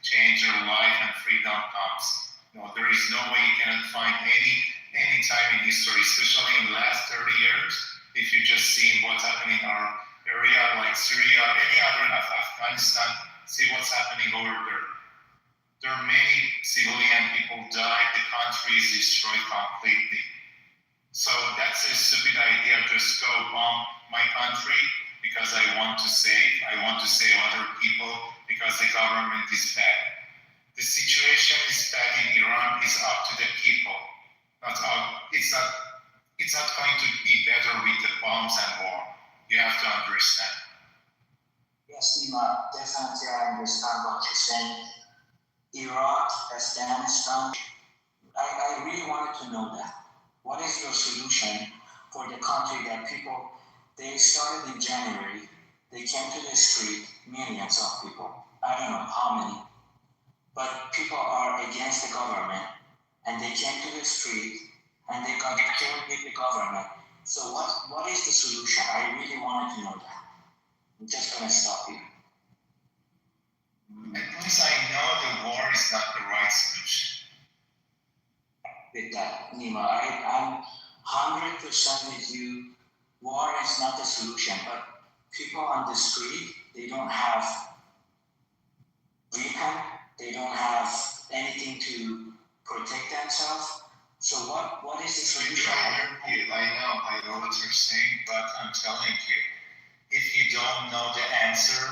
change their life and freedom comes. No, there is no way you cannot find any time in history, especially in the last 30 years. If you just see what's happening in our area, like Syria, any other Afghanistan, see what's happening over there. There are many civilian people died, the country is destroyed completely. So that's a stupid idea, just go bomb my country because I want to save other people because the government is bad. The situation is bad in Iran, is up to the people. It's not going to be better with the bombs and war. You have to understand. Yes, Nima, definitely I understand what you're saying. Iraq, Afghanistan, I really wanted to know that. What is your solution for the country that people, they started in January, they came to the street, millions of people, I don't know how many, but people are against the government and they came to the street and they got killed with the government. So what is the solution? I really wanted to know that. I'm just going to stop you. At least I know the war is not the right solution. With that, Nima, I'm 100% with you. War is not the solution, but people on the street, they don't have weapon, they don't have anything to protect themselves. So what is the solution? I know what you're saying, but I'm telling you, if you don't know the answer,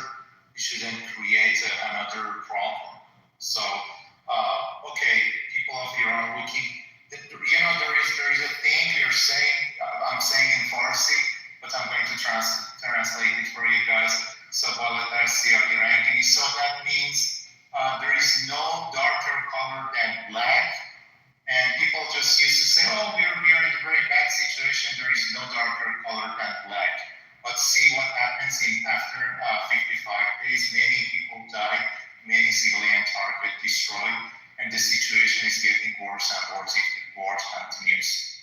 you shouldn't create another problem. So, okay, people of Iran, there is a thing you're saying, I'm saying in Farsi, but I'm going to translate it for you guys. So, so that means there is no darker color than black. And people just used to say, oh, we're in a very bad situation. There is no darker color than black. But see what happens after 55 days. Many people died, many civilian targets destroyed, and the situation is getting worse and worse if the war continues.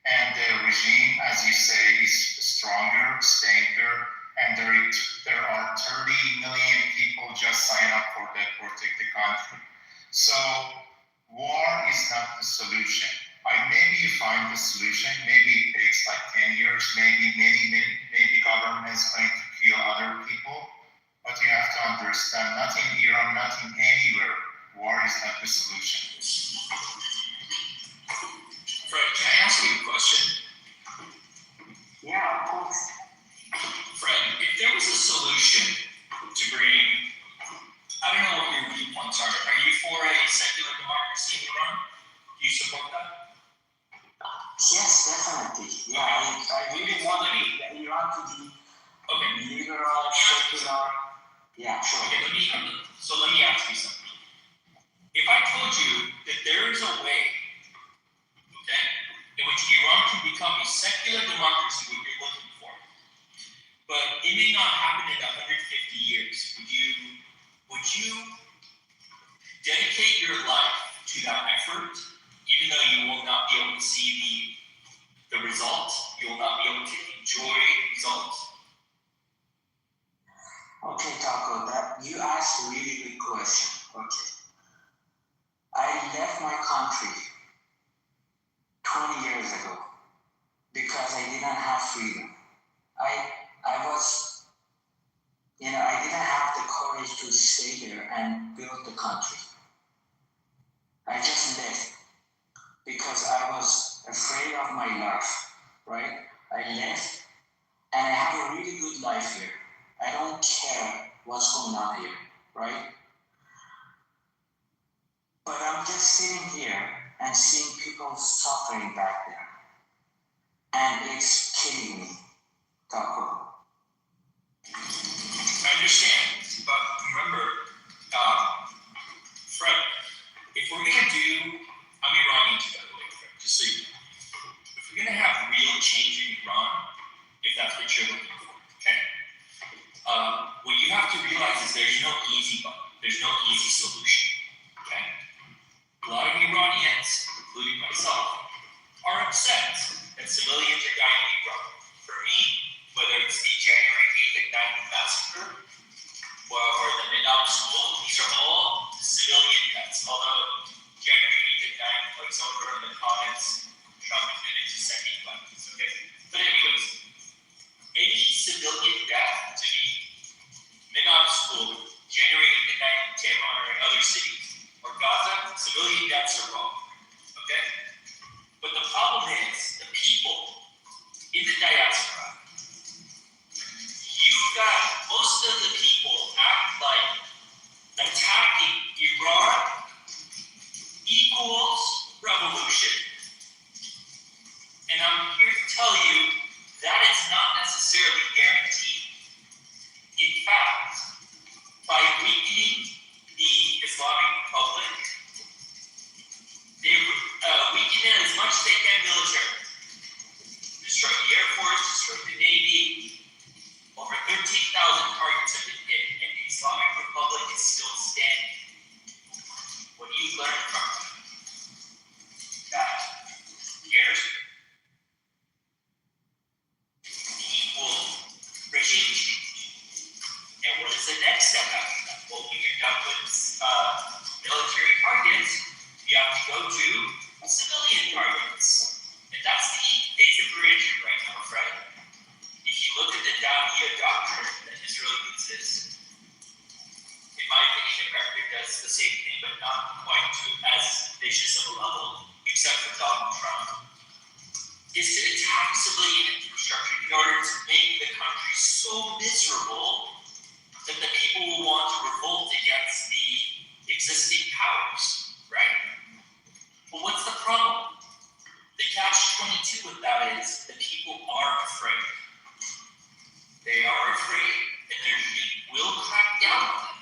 And the regime, as you say, is stronger, stronger, and there are 30 million people just sign up for that, protect the country. So war is not the solution. Maybe you find the solution, maybe it takes like 10 years, maybe government is going to kill other people, but you have to understand, not in Iran, not in anywhere, war is not the solution. Fred, can I ask you a question? Yeah, of course. Fred, if there was a solution to bring, I don't know what your viewpoints are you for a secular democracy in Iran? about that? Yes, definitely. Yeah, I really want Iran to be liberal, secular. Yeah, sure. Okay, let me ask you something. If I told you that there is a way, okay, in which Iran can become a secular democracy, what you're looking for, but it may not happen in 150 years, would you dedicate your life to that effort, even though you will not be able to see the result, you will not be able to enjoy the result? Okay, Taco, that you asked a really good question. Okay. I left my country 20 years ago because I didn't have freedom. I was, I didn't have the courage to stay here and build the country. I just left because I was afraid of my life, right? I left and I have a really good life here. I don't care what's going on here, right? But I'm just sitting here and seeing people suffering back there. And it's killing me, Taco. I understand, but remember, Fred, if we're going to I'm Iranian too, by the way, Fred, just so you know. If we're going to have real change in Iran, if that's what you're looking for, okay? What you have to realize is there's no easy button. There's no easy solution, okay? A lot of Iranians, including myself, are upset that civilians are dying in Iran. For me, whether it's the January 8th Ignited massacre or the Midnight School, these are all civilian deaths. Although January 8th Ignited puts over in the comments, Trump admitted to sending weapons, okay? But anyways, any civilian death to me, Midnight School, January 8th Ignited in Tehran or in other cities, or Gaza, civilian deaths are wrong, okay? But the problem is the people in the diaspora. You've got most of the people act like attacking Iran equals revolution. And I'm here to tell you that is not necessarily guaranteed. In fact, by weakening the Islamic Republic, they weaken it as much as they can militarily. Destroy the Air Force, destroy the Navy. Over 13,000 targets have been hit, and the Islamic Republic is still standing. What do you learn from that? Years. Equal regime change. And what is the next step after that? Well, when you're done with military targets, you have to go to civilian targets. And that's the basic creation right now, Fred. If you look at the Dawiyah doctrine that Israel uses, in my opinion, America does the same thing, but not quite to as vicious of a level, except for Donald Trump, is to attack civilian infrastructure in order to make the country so miserable that the people will want to revolt against the existing powers, right? But what's the problem? The catch-22 with that is the people are afraid. They are afraid, and their youth will crack down on them.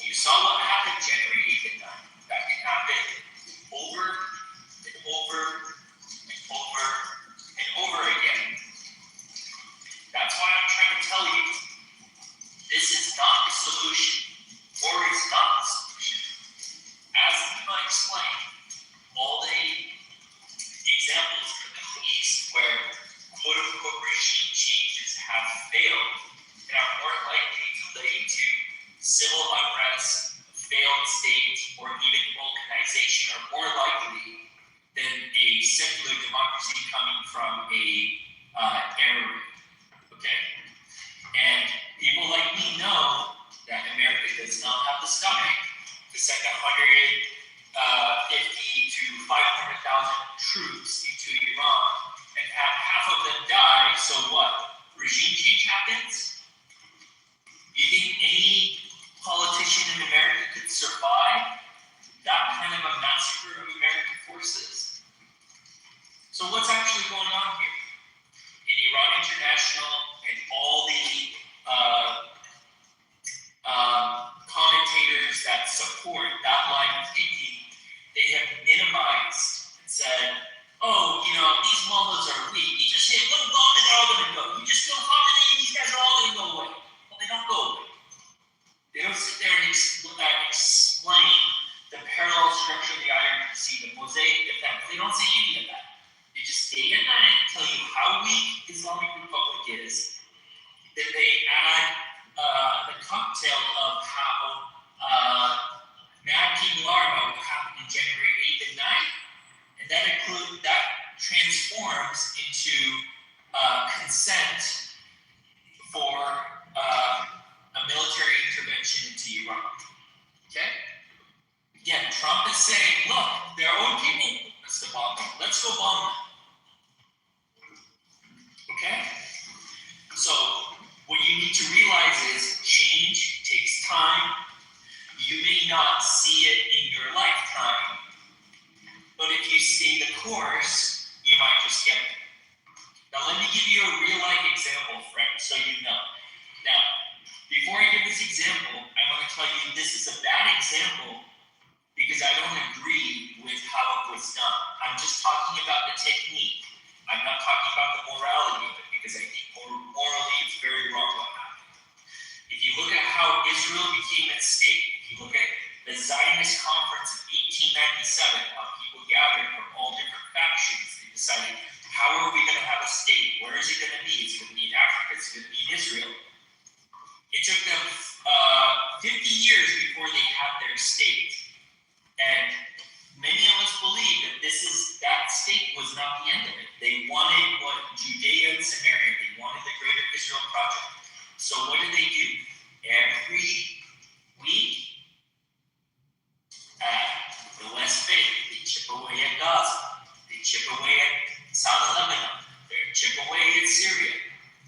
You saw what happened January 8th and 9th. That can happen over and over and over and over again. That's why I'm trying to tell you, this is not the solution. War is not the solution. As Nima explained, all the examples in the Middle East where quote-unquote regime changes have failed and are more likely to lead to civil unrest, failed state, or even balkanization are more likely than a secular democracy coming from a era. Okay? And people like me know that America does not have the stomach to send 150 to 500,000 troops into Iran and have half of them die, so what? Regime change happens? You think any politician in America could survive that massacre of American forces. So what's actually going on here? In Iran International and all the commentators that support that line of thinking, they have minimized and said, oh, these mullahs are weak. You just hit one bomb and they're all going to go. You just kill Khamenei and these guys are all going to go away. Well, they don't go away. They don't sit there and explain the parallel structure of the IRGC, the mosaic defense. They don't say any of that. They just day and night tell you how weak Islamic Republic is. Then they add the cocktail of how mad people are about what happened in January 8th and 9th, and that transforms into consent for a military intervention into Iran. Okay? Again, Trump is saying, look, their own people, let's go bomb them. Let's go bomb them. Okay? So, what you need to realize is change takes time. You may not see it in your lifetime, but if you stay the course, you might just get it. Now, let me give you a real-life example, friend, so you know. Now, before I give this example, I want to tell you this is a bad example because I don't agree with how it was done. I'm just talking about the technique. I'm not talking about the morality of it because I think morally it's very wrong what happened. If you look at how Israel became a state, if you look at the Zionist conference of 1897, how people gathered from all different factions, they decided, how are we going to have a state? Where is it going to be? It's going to be in Africa, it's going to be in Israel. It took them 50 years before they had their state. And many of us believe that that state was not the end of it. They wanted what Judea and Samaria, they wanted the Greater Israel Project. So what did they do? Every week at the West Bank, they chip away at Gaza, they chip away at South Lebanon, they chip away at Syria.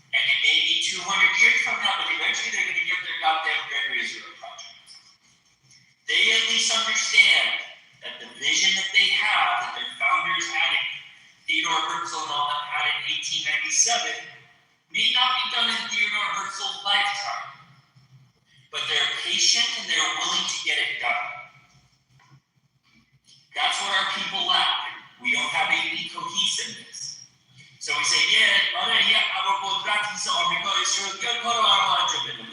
And it may be 200 years from now, but eventually they're going to get their goddamn Greater Israel Project. They at least understand that the vision that they have, that their founders had in Theodore Herzl and all that had in 1897, may not be done in Theodore Herzl's lifetime. But they're patient and they're willing to get it done. That's what our people lack. We don't have any cohesiveness. So we say, we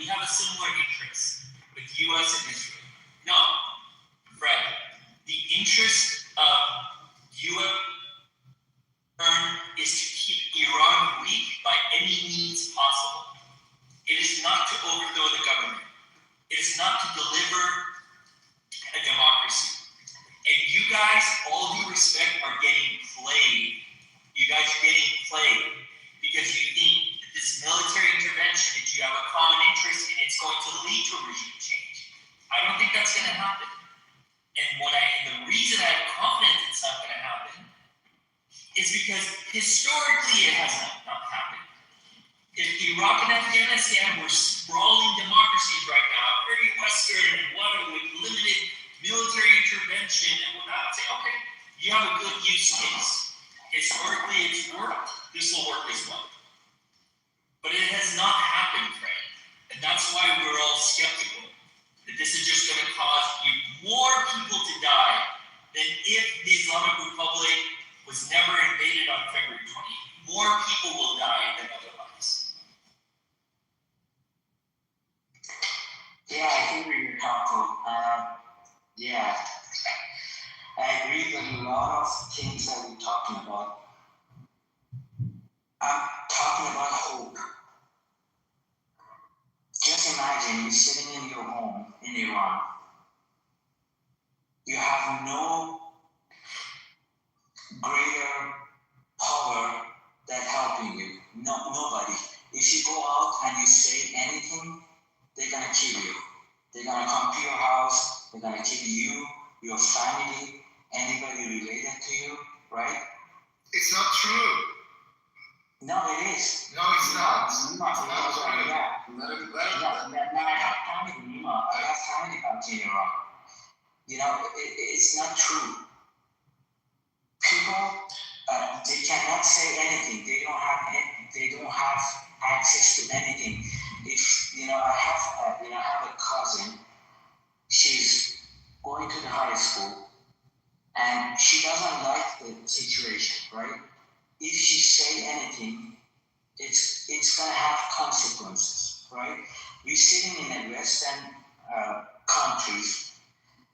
have a similar interest with US and Israel. No, Fred, the interest of US is to keep Iran weak by any means possible. It is not to overthrow the government. It is not to deliver a democracy. And you guys, all due respect, are getting played. You guys are getting played because you think that this military intervention, that you have a common interest in, it's going to lead to regime change. I don't think that's going to happen. And the reason I have confidence it's not going to happen is because historically it has not happened. If Iraq and Afghanistan were sprawling democracies right now, very Western and with limited military intervention and whatnot, say, okay, you have a good use case. Historically it's worked, this will work as well. But it has not happened, Fred. And that's why we're all skeptical that this is just going to cause more people to die than if the Islamic Republic was never invaded on February 20th. More people will die than otherwise. Yeah, I think we were talking. Yeah, I agree with a lot of things that we're talking about. I'm talking about hope. Just imagine you're sitting in your home in Iran. You have no greater power than helping you. Nobody. If you go out and you say anything, they're gonna kill you. They're gonna come to your house. They're gonna kill you, your family, anybody related to you, right? It's not true. No, it is. No, it's not. Not true. I have family in Iran. You know, it's not true. and she doesn't like the situation, right? If she say anything, it's gonna have consequences, right? We're sitting in a Western countries.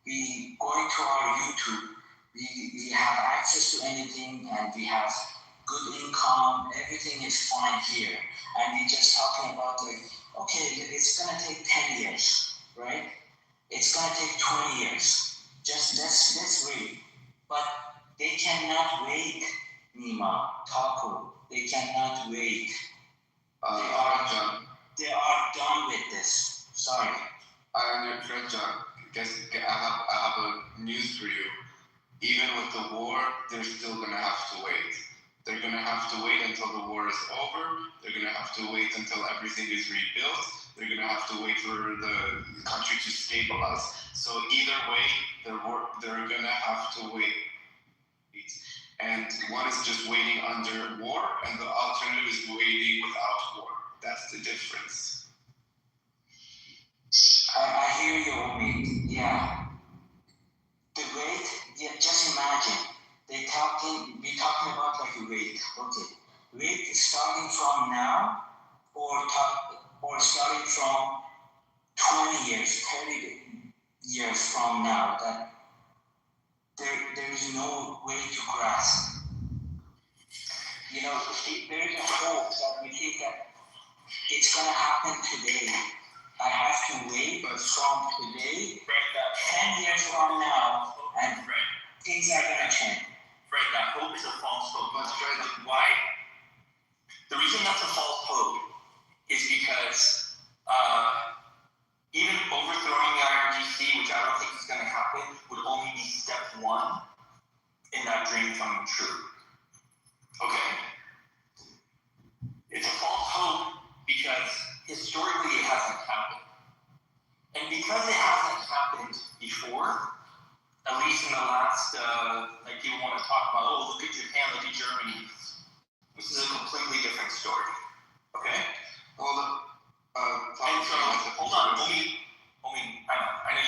We going to our YouTube. We have access to anything, and we have good income. Everything is fine here, and we're just talking about like, okay, it's gonna take 10 years, right? It's gonna take 20 years. Just let's wait. But they cannot wait, Nima, Taku. They cannot wait. They are done with this. Sorry. John, I have a news for you. Even with the war, they're still gonna have to wait. They're gonna have to wait until the war is over. They're gonna have to wait until everything is rebuilt. They're gonna have to wait for the country to stabilize. So either way, they're gonna have to wait. And one is just waiting under war, and the alternative is waiting without war. That's the difference. I hear you, Omid. Yeah. The wait, yeah, just imagine. We're talking about like a wait. Okay. Wait is starting from now or starting from 20 years, 30 years from now, that there is no way to grasp. You know, there is a hope that we think that it's going to happen today. I have to wait from today, 10 years from now, and things are going to change. Fred, that hope is a false hope. But Fred, why? The reason that's a false hope is because even overthrowing the IRGC, which I don't think is going to happen, would only be step one in that dream coming true. Okay? It's a false hope because historically it hasn't happened. And because it hasn't happened before, at least in the last, like people want to talk about, oh, look at Japan, look at Germany. This is a completely different story. Okay? Well, and so, hold on, I know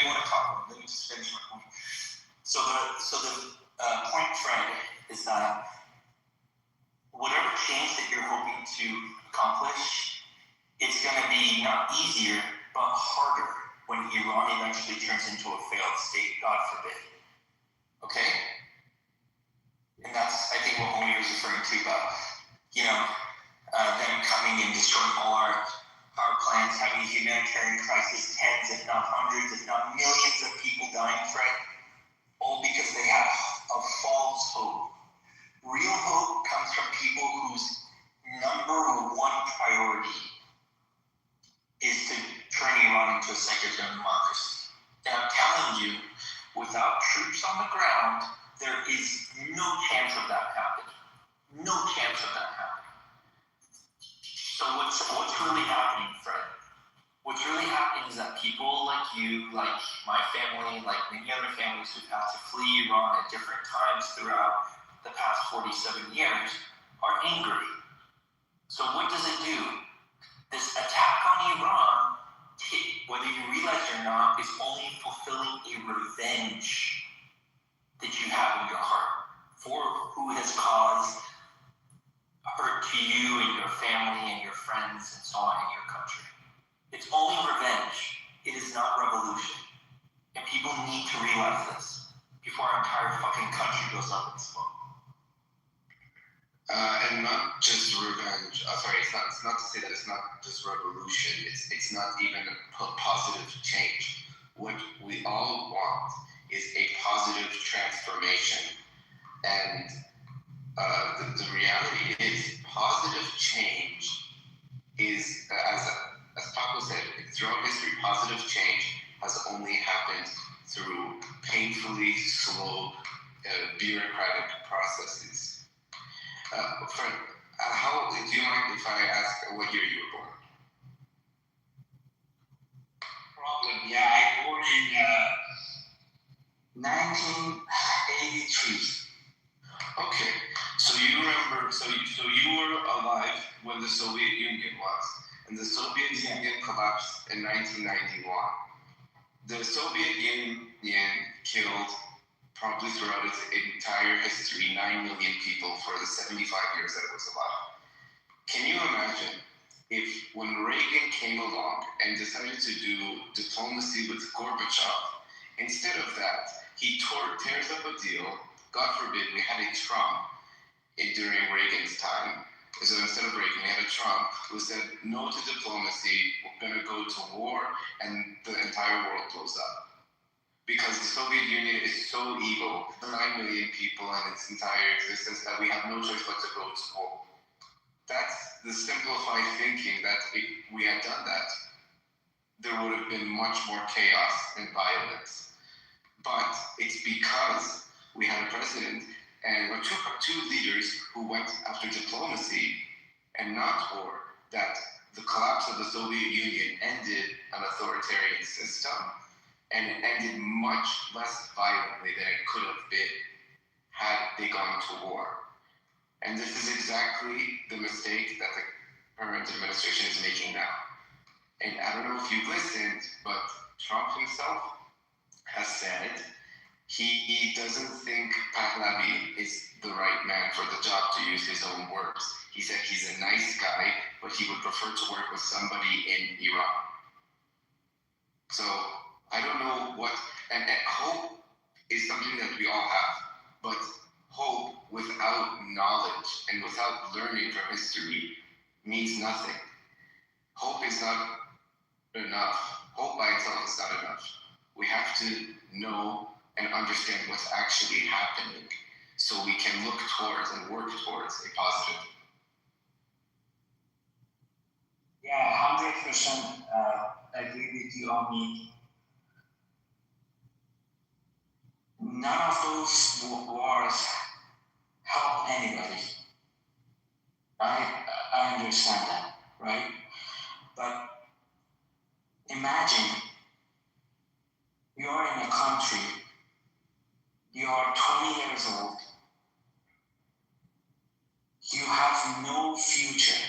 you want to talk. Let me just finish my point. So the point, Fred, is that whatever change that you're hoping to accomplish, it's going to be not easier, but harder when Iran eventually turns into a failed state, God forbid. Okay? And that's, I think, what Omid was referring to about, them coming and destroying all our power plants, having a humanitarian crisis, tens, if not hundreds, if not millions of people dying, Fred, all because they have a false hope. Real hope comes from people whose number one priority is to turn Iran into a secular democracy. And I'm telling you, without troops on the ground, there is no chance of that happening. No chance of that happening. So what's really happening, Fred? What's really happening is that people like you, like my family, like many other families who've had to flee Iran at different times throughout the past 47 years are angry. So what does it do? This attack on Iran, whether you realize it or not, is only fulfilling a revenge that you have in your heart for who has caused hurt to you and your family and your friends and so on in your country. It's only revenge. It is not revolution. And people need to realize this before our entire fucking country goes up in smoke. And not just revenge. Sorry, it's not to say that it's not just revolution. It's not even a positive change. What we all want is a positive transformation. And the reality is, positive change is, as Paco said, throughout history, positive change has only happened through painfully slow bureaucratic processes. Fred, do you mind if I ask what year you were born? Problem, yeah, I born in 1983. Okay, so you remember, so you were alive when the Soviet Union was, and the Soviet Union collapsed in 1991. The Soviet Union killed probably throughout its entire history, 9 million people for the 75 years that it was alive. Can you imagine if when Reagan came along and decided to do diplomacy with Gorbachev, instead of that, he tears up a deal, God forbid we had a Trump during Reagan's time. So instead of Reagan, we had a Trump who said no to diplomacy, we're going to go to war, and the entire world blows up. Because the Soviet Union is so evil, 9 million people and its entire existence, that we have no choice but to go to war. That's the simplified thinking that if we had done that, there would have been much more chaos and violence. But it's because we had a president or two leaders who went after diplomacy and not war, that the collapse of the Soviet Union ended an authoritarian system, and it ended much less violently than it could have been had they gone to war. And this is exactly the mistake that the current administration is making now. And I don't know if you've listened, but Trump himself has said he doesn't think Pahlavi is the right man for the job, to use his own words. He said he's a nice guy, but he would prefer to work with somebody in Iran. So I don't know what, and hope is something that we all have, but hope without knowledge and without learning from history means nothing. Hope is not enough. Hope by itself is not enough. We have to know and understand what's actually happening so we can look towards and work towards a positive. Yeah, 100% agree with you on me. None of those wars help anybody. I understand that, right? But imagine you're in a country, you're 20 years old, you have no future.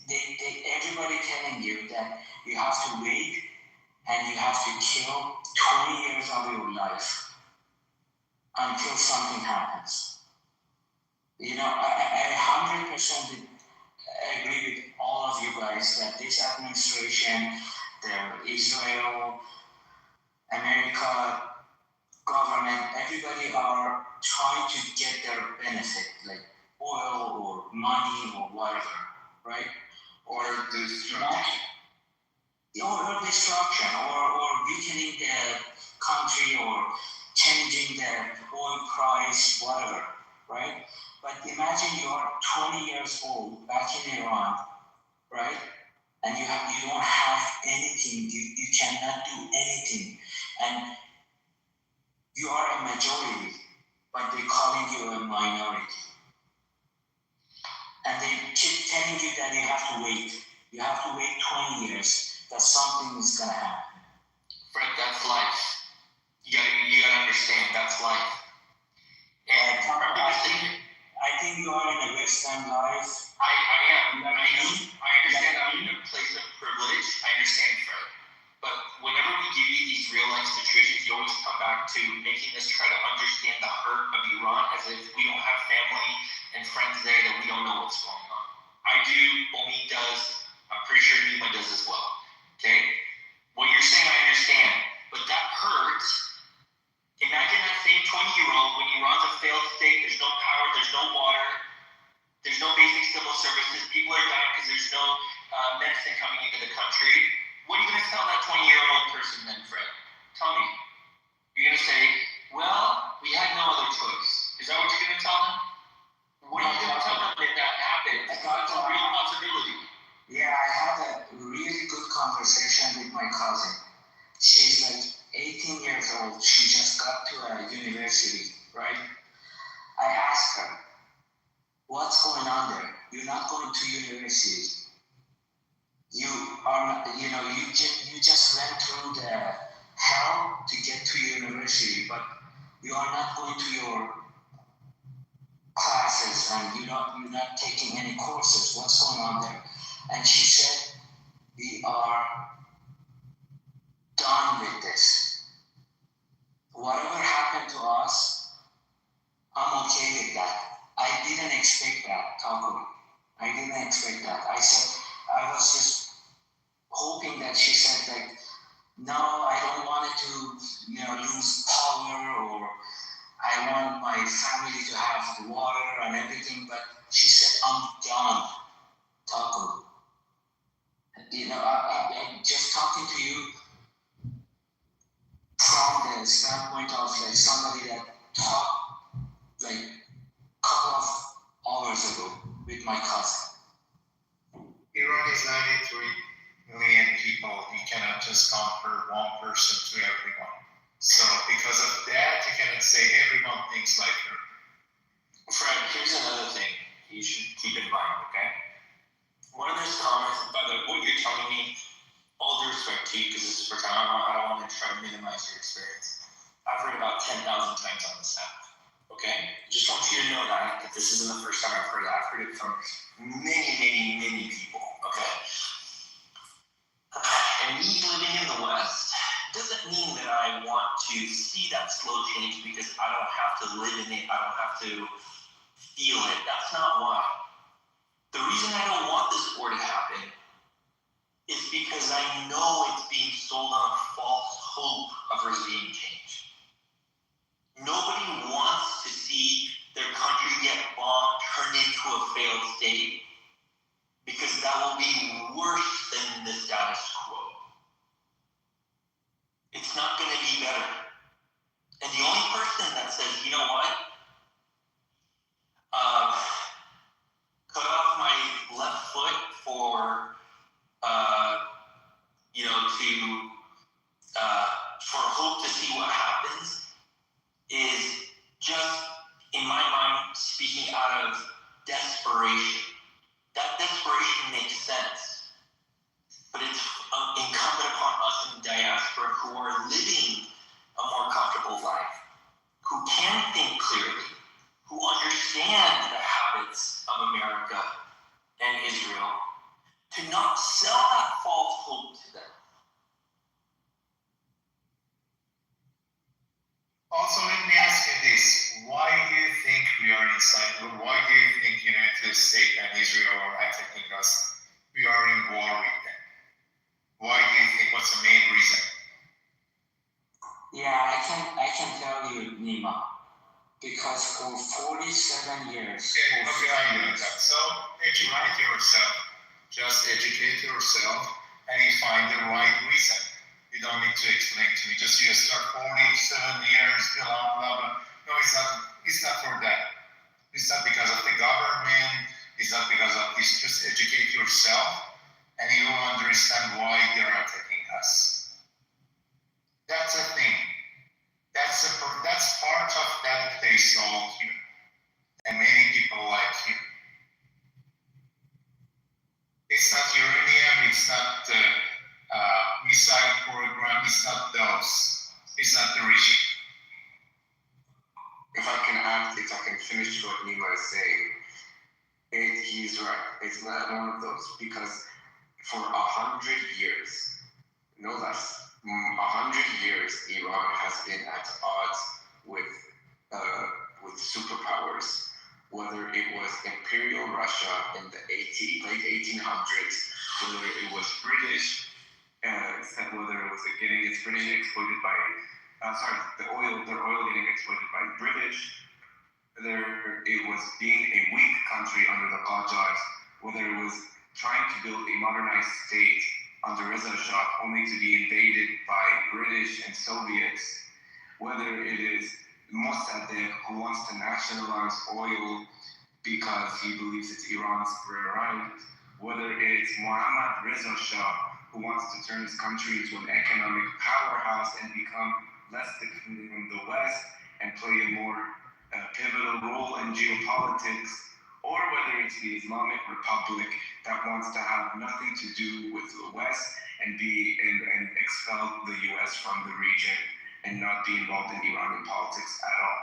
Everybody telling you that you have to wait and you have to kill 20 years of your life until something happens. You know, I 100% agree with all of you guys that this administration, the Israel, America, government, everybody are trying to get their benefit, like oil or money or whatever, right? Or destruction. Or destruction, or weakening the country, or changing the oil price, whatever, right? But imagine you're 20 years old back in Iran, right? And you don't have anything, you cannot do anything. And you are a majority, but they're calling you a minority. And they keep telling you that you have to wait. You have to wait 20 years that something is going to happen. Fred, that's life. You gotta understand, that's life. And I think you are in a Western life. I am. I understand I'm in a place of privilege. I understand, Fred. But whenever we give you these real life situations, you always come back to making us try to understand the hurt of Iran as if we don't have family and friends there, that we don't know what's going on. I do, Omi does, I'm pretty sure Nima does as well. Okay? What you're saying, I understand, but that hurts. Imagine that same 20-year-old when Iran's a failed state, there's no power, there's no water, there's no basic civil services, people are dying because there's no medicine coming into the country. What are you going to tell that 20-year-old person then, Fred? Tell me. You're going to say, well, we had no other choice. Is that what you're going to tell them? What are you going to tell them if that happens? That's a real possibility. Yeah, I had a really good conversation with my cousin. She's like 18 years old. She just got to a university, right? I asked her, what's going on there? You're not going to university. You are not, you just went through the hell to get to university, but you are not going to your classes and you're not taking any courses. What's going on there? And she said, we are done with this. whatever happened to us, I'm okay with that. I didn't expect that, Taco. I didn't expect that. I was just hoping that she said like, no, I don't want it to, lose power, or I want my family to have the water and everything, but she said, I'm done, Taco. I'm just talking to you from the standpoint of like somebody that talked like a couple of hours ago with my cousin. Iran is 93 million people. You cannot just compare one person to everyone. So because of that, you cannot say everyone thinks like her. Fred, here's another thing you should keep in mind, okay? One of those comments, by the way, what you're telling me, all due respect to you, because this is for time, I don't want to try to minimize your experience. I've heard about 10,000 times on this app, okay? Just want you to know that this isn't the first time I've heard it. I've heard it from many people, okay? And me living in the West doesn't mean that I want to see that slow change because I don't have to live in it, I don't have to feel it. That's not why. The reason I don't want this war to happen is because I know it's being sold on a false hope of regime change. Nobody wants to see their country get bombed, turned into a failed state, because that will be worse than the status quo. It's not going to be better. And the only person that says, you know what, cut off my left foot for, for hope to see what happens is just, in my mind, speaking out of desperation. That desperation makes sense, but it's incumbent upon us in the diaspora who are living a more comfortable life, who can think clearly, who understand the habits of America and Israel, to not sell that false hope to them. Also, let me ask you this. Why do you think we are inside? Why do you think United States and Israel are attacking us? We are in war with them. Why do you think? What's the main reason? Yeah, I can tell you, Nima, because for 47 years. Okay, I know that. So educate yourself. Just educate yourself, and you find the right reason. You don't need to explain to me. Just you start 47 years, blah blah blah. No, it's not for that. It's not because of the government. It's not because of this. Just educate yourself, and you will understand why they're attacking us. That's a thing. That's part of that they sold you, and many people like you. It's not uranium. It's not the missile program. It's not those. It's not the regime. If I can finish what Nima is saying, he's right. It's not one of those, because for 100 years, no less, 100 years, Iran has been at odds with superpowers. Whether it was Imperial Russia in the late 1800s, whether it was British, whether it was getting its British exploited by, their oil getting exploited by British, it was being a weak country under the Qajars, whether it was trying to build a modernized state under Reza Shah only to be invaded by British and Soviets, whether it is Mossadegh who wants to nationalize oil because he believes it's Iran's right, whether it's Mohammad Reza Shah who wants to turn his country into an economic powerhouse and become less dependent on the West and play a more pivotal role in geopolitics, or whether it's the Islamic Republic that wants to have nothing to do with the West and expel the US from the region and not be involved in Iranian politics at all.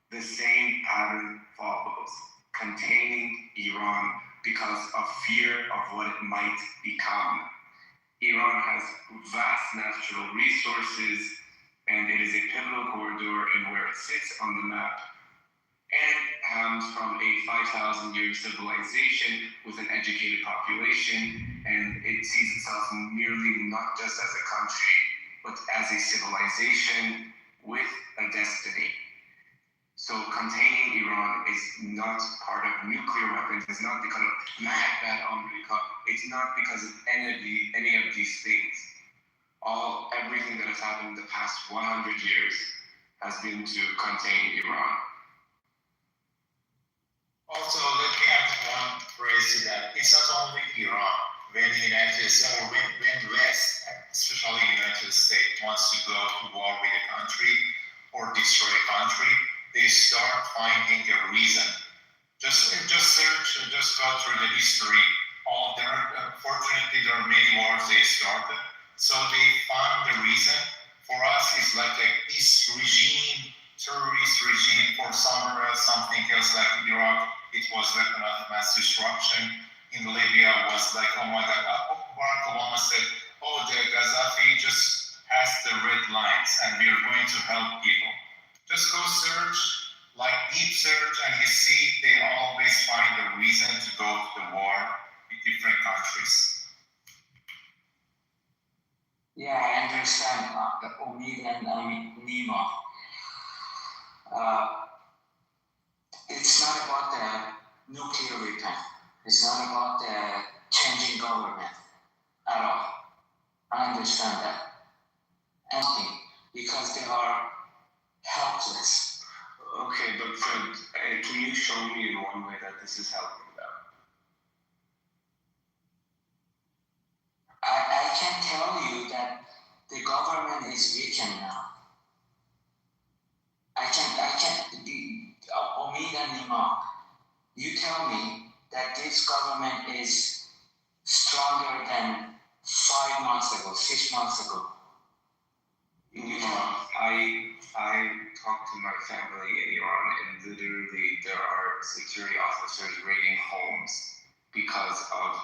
The same pattern follows, containing Iran because of fear of what it might become. Iran has vast natural resources, and it is a pivotal corridor in where it sits on the map, and comes from a 5,000-year civilization with an educated population, and it sees itself merely not just as a country, but as a civilization with a destiny. So containing Iran is not part of nuclear weapons, it's not because of bad America, it's not because of any of these things. Everything that has happened in the past 100 years has been to contain Iran. Also, let me add one phrase to that. It's not only Iran. When the United States, or when West, especially the United States, wants to go to war with a country or destroy a country, they start finding a reason. Just search, just go through the history. Fortunately, there are many wars they started, so they found the reason. For us, it's like this regime, terrorist regime. For somewhere else, something else like Iraq, it was weapon of mass destruction. In Libya was like, oh my God, Barack Obama said, oh, the Gaddafi just has the red lines and we are going to help people. Just go search, like deep search, and you see they always find a reason to go to the war with different countries. Yeah, I understand Omid and Nima. It's not about the nuclear weapon. It's not about the changing government at all. I understand that. Because they are helpless. Okay, but Fred, can you show me in one way that this is helping them? I can tell you that the government is weakened now. Omid and Nima, you tell me that this government is stronger than 5 months ago, 6 months ago. I talked to my family in Iran, and literally there are security officers raiding homes because of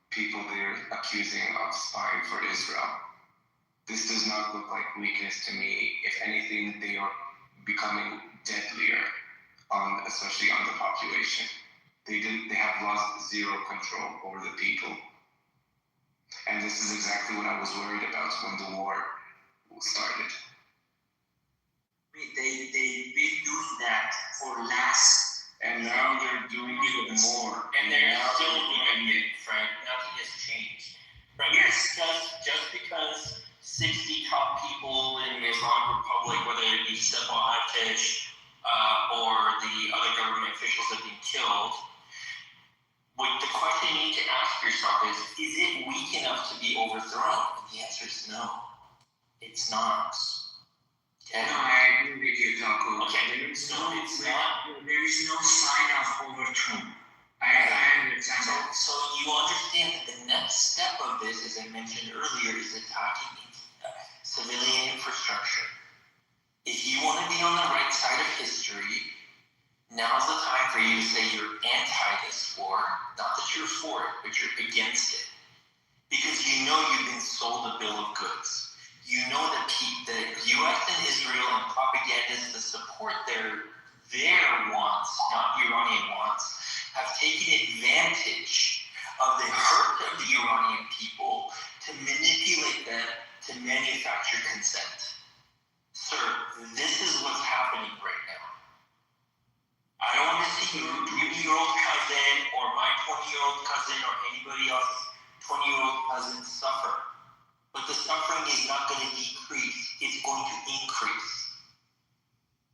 people they're accusing of spying for Israel. This does not look like weakness to me. If anything, they are becoming deadlier, especially on the population. They have lost zero control over the people. And this is exactly what I was worried about when the war started. They've been doing that for last. And now they're doing it more. And they're still doing it, Fred. Nothing has changed. Right? Yes. Just because 60 top people in the Islamic Republic, whether it be Sabah Atesh or the other government officials have been killed, the question you need to ask yourself is it weak enough to be overthrown? And the answer is no. It's not. Okay? No, I agree with you, Taco. Okay. There is no sign of overthrow. I understand. So you understand that the next step of this, as I mentioned earlier, is attacking civilian infrastructure. If you want to be on the right side of history, now's the time for you to say you're anti this war, not that you're for it, but you're against it. Because you know you've been sold a bill of goods. You know that the U.S. and Israel and propagandists that support their wants, not Iranian wants, have taken advantage of the hurt of the Iranian people to manipulate them to manufacture consent. Sir, this is what's happening right now. I don't want to see your 20-year-old cousin or my 20-year-old cousin or anybody else's 20-year-old cousin suffer. But the suffering is not going to decrease, it's going to increase.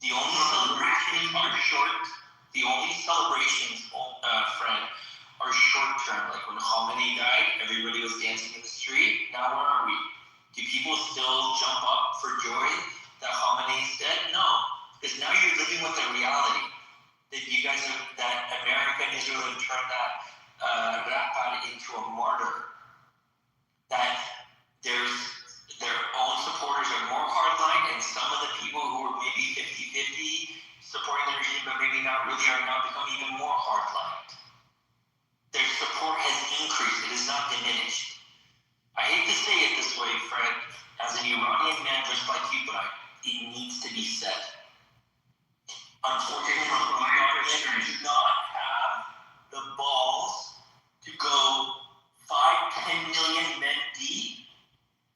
The only celebrations are short. The only celebrations, friend, are short term. Like when Khamenei died, everybody was dancing in the street. Now where are we? Do people still jump up for joy that Khamenei is dead? No, because now you're living with the reality that you guys that America and Israel have turned that Rafat into a martyr. That their own supporters are more hardline, and some of the people who are maybe 50-50 supporting the regime, but maybe not really, are now becoming even more hardlined. Their support has increased, it is not diminished. I hate to say it this way, Fred, as an Iranian man just like you, but Unfortunately, Iranians do not have the balls to go 5-10 million men deep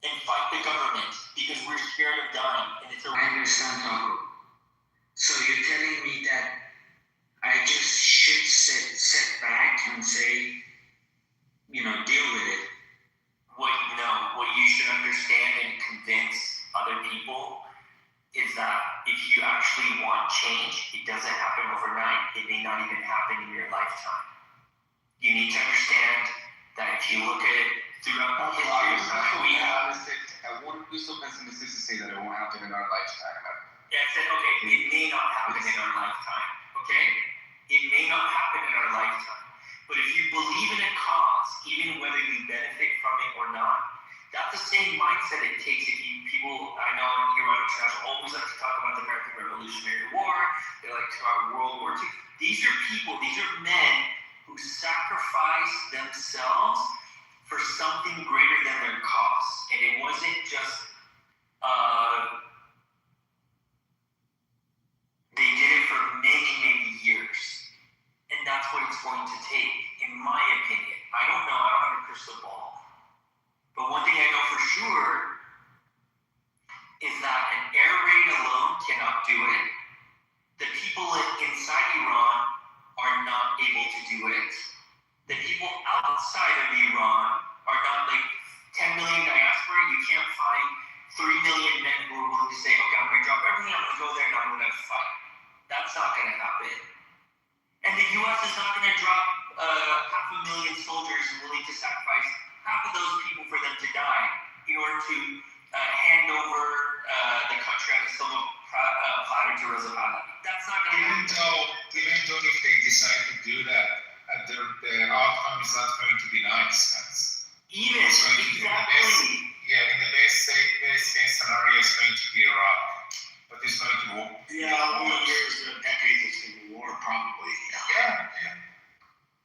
and fight the government because we're scared of dying. And it's I understand, Taco. So you're telling me that I just should sit back and say, deal with it? What you should understand and convince other people is that if you actually want change, it doesn't happen overnight. It may not even happen in your lifetime. You need to understand that if you look at it throughout the history of time, we have. I wouldn't be so pessimistic to say that it won't happen in our lifetime. Yeah, I said, okay, it may not happen in our lifetime, okay? It may not happen in our lifetime. But if you believe in a cause, even whether you benefit from it or not, that's the same mindset it takes if people, I know Iran International always like to talk about the American Revolutionary War, they like to talk about World War II. These are people, these are men who sacrifice themselves for something greater than their cause. And it wasn't just, they did it for many, many years. And that's what it's going to take, in my opinion. I don't know, I don't have a crystal ball. But one thing I know for sure is that an air raid alone cannot do it. The people inside Iran are not able to do it. The people outside of Iran are not like 10 million diaspora. You can't find 3 million men who are willing to say, okay, I'm going to drop everything, I'm going to go there and I'm going to fight. That's not going to happen. And the U.S. is not going to drop 500,000 soldiers willing to sacrifice half of those people for them to die in order to hand over the country on a silver platter to Reza Pahlavi. That's not going to happen. Even though if they decide to do that, the outcome is not going to be nice. Even, exactly. In the best case scenario, it's going to be Iraq. But it's going to work. Yeah, 1 years or decades of civil war, probably. Yeah.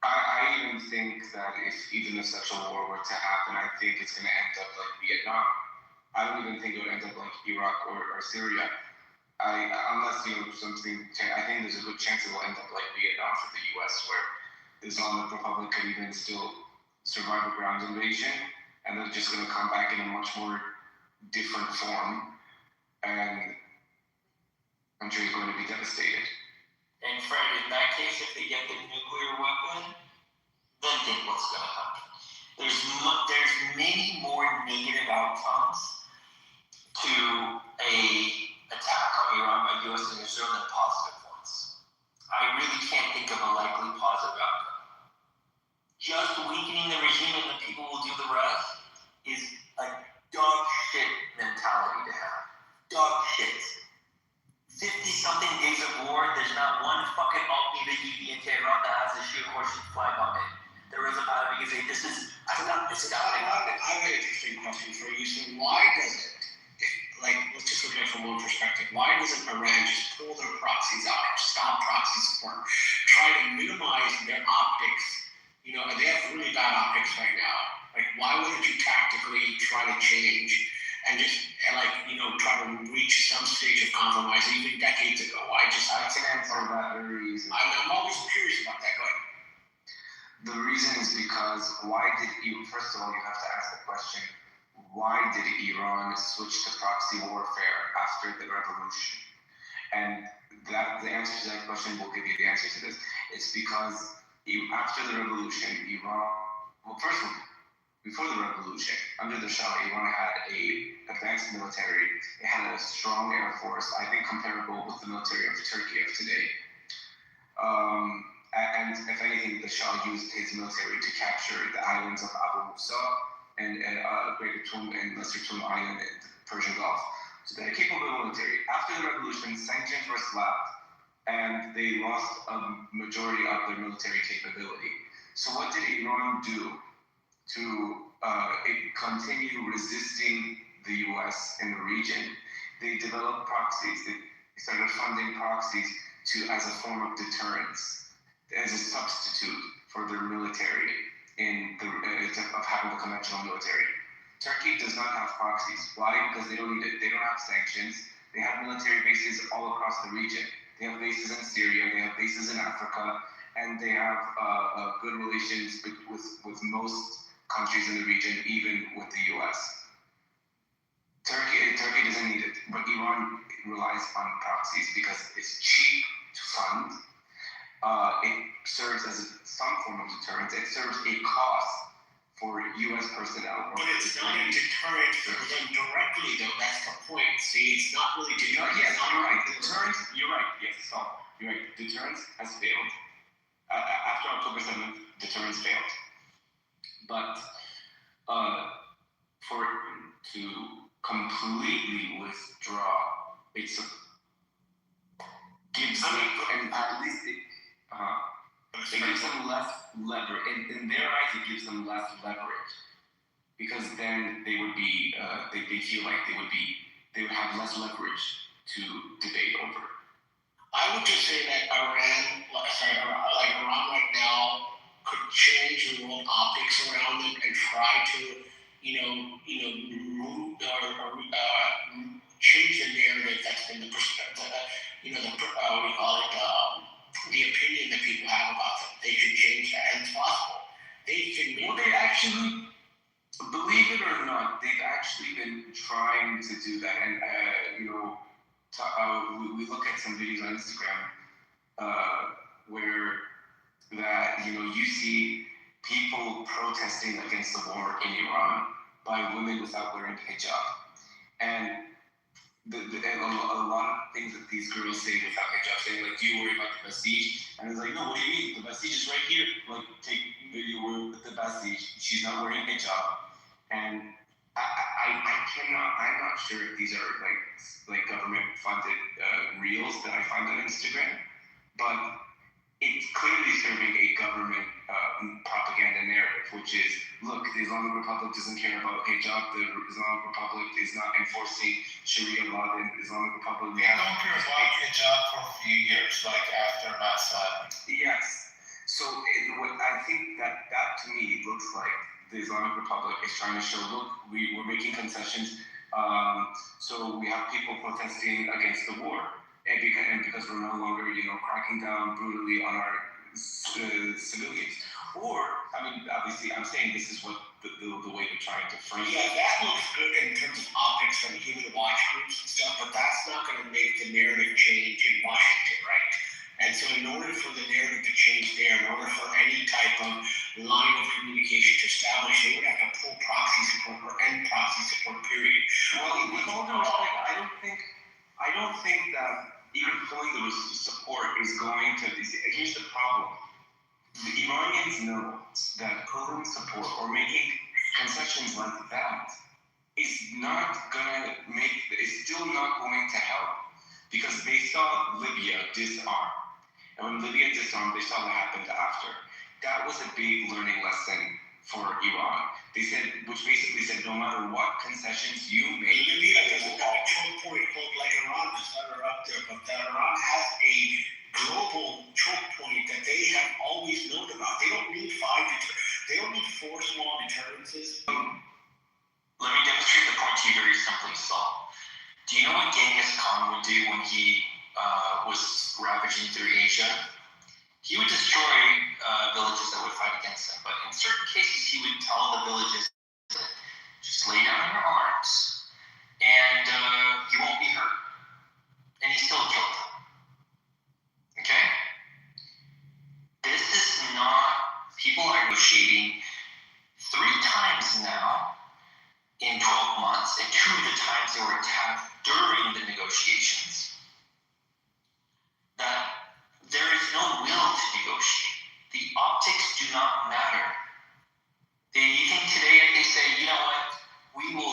I even think that if even if such a war were to happen, I think it's going to end up like Vietnam. I don't even think it would end up like Iraq or Syria. Unless something, I think there's a good chance it will end up like Vietnam for the U.S., where the Islamic Republic could even still survive a ground invasion, and they're just going to come back in a much more different form, and the country is going to be devastated. And Fred, in that case, if they get the nuclear weapon, then think what's going to happen. There's many more negative outcomes to a attack on Iran by U.S. and Israel than positive ones. I really can't think of a likely positive outcome. Just weakening the regime and the people will do the rest is a dog shit mentality to have. Dog shit. 50-something days of war, there's not one fucking alt-media TV in Tehran that has a Shia Khorshid flag on it. There is a matter because this is, I have an interesting question for you. So why does it, let's just look at it from one perspective, why doesn't Iran just pull their proxies out or stop proxy support, try to minimize their optics? They have really bad optics right now. Why wouldn't you tactically try to change and just try to reach some stage of compromise even decades ago? I can answer that very easily. I'm always curious about that. Go ahead. The reason is because first of all, you have to ask the question, why did Iran switch to proxy warfare after the revolution? And the answer to that question will give you the answer to this. It's because after the revolution, before the revolution, under the Shah, Iran had an advanced military. It had a strong air force, I think comparable with the military of Turkey of today. And if anything, the Shah used his military to capture the islands of Abu Musa and Greater Tum and Lesser Tum Island in the Persian Gulf. So they had a capable military. After the revolution, sanctions were slapped, and they lost a majority of their military capability. So what did Iran do to continue resisting the U.S. in the region? They developed proxies. They started funding proxies as a form of deterrence, as a substitute for their military of having the conventional military. Turkey does not have proxies. Why? Because they don't need it. They don't have sanctions. They have military bases all across the region. they have bases in Syria, they have bases in Africa, and they have good relations with most countries in the region, even with the US. Turkey doesn't need it, but Iran relies on proxies because it's cheap to fund. It serves as some form of deterrent. It serves a cost for U.S. personnel. But it's not a deterrent for them directly, though. That's the point. See, it's not really deterrent. Yes, you're right. Deterrence. You're right. Yes, so you're right. Deterrence has failed. After October 7th, deterrence failed. But for it to completely withdraw, it gives them, and at least it gives them less leverage. In their eyes, it gives them less leverage because then they would be, they feel like they would have less leverage to debate over. I would just say that Iran right now could change the world optics around it and try to, move or change the narrative that's been the perspective, the opinion that people have about them. They should change that, and it's possible. They actually, believe it or not, they've actually been trying to do that, and we look at some videos on Instagram where that you see people protesting against the war in Iran by women without wearing hijab, and a lot of things that these girls say without hijab, saying like, "Do you worry about the Basij?" And it's like, "No, what do you mean? The Basij is right here. Like, take video with the Basij. She's not wearing hijab." And I cannot. I'm not sure if these are like government funded reels that I find on Instagram, but it's clearly serving a government propaganda narrative, which is, look, the Islamic Republic doesn't care about hijab. The Islamic Republic is not enforcing Sharia law. The Islamic Republic They don't care about hijab for a few years, like after Assad. Yes. So I think that to me looks like the Islamic Republic is trying to show, look, we're making concessions. So we have people protesting against the war. And because we're no longer, cracking down brutally on our civilians. Or, I mean, obviously, I'm saying this is what the way they're trying to frame it. Yeah, that looks good in terms of optics and human watch groups and stuff, but that's not going to make the narrative change in Washington, right? And so in order for the narrative to change there, in order for any type of line of communication to establish, they would have to pull proxy support or end proxy support, period. Well, with all due respect, I don't think that even pulling the support is going to. Here's the problem: the Iranians know that pulling support or making concessions like that is not gonna make. It's still not going to help because they saw Libya disarm, and when Libya disarmed, they saw what happened after. That was a big learning lesson for Iran. They said, which basically said, no matter what concessions you make, Libya doesn't have a choke point called like Iran does that are up there, but Iran has a global choke point that they have always known about. They don't need they don't need 4 small deterrences. Let me demonstrate the point to you very simply, Saul. Do you know what Genghis Khan would do when he was ravaging through Asia? He would destroy villages that would fight against him, but in certain cases, he would tell the villages, just lay down your arms, and you won't be hurt. And he still killed them. Okay? This is not, people are negotiating 3 times now in 12 months, and 2 of the times they were attacked during the negotiations. That there is no will to negotiate. The optics do not matter. You think today if they say, you know what, we will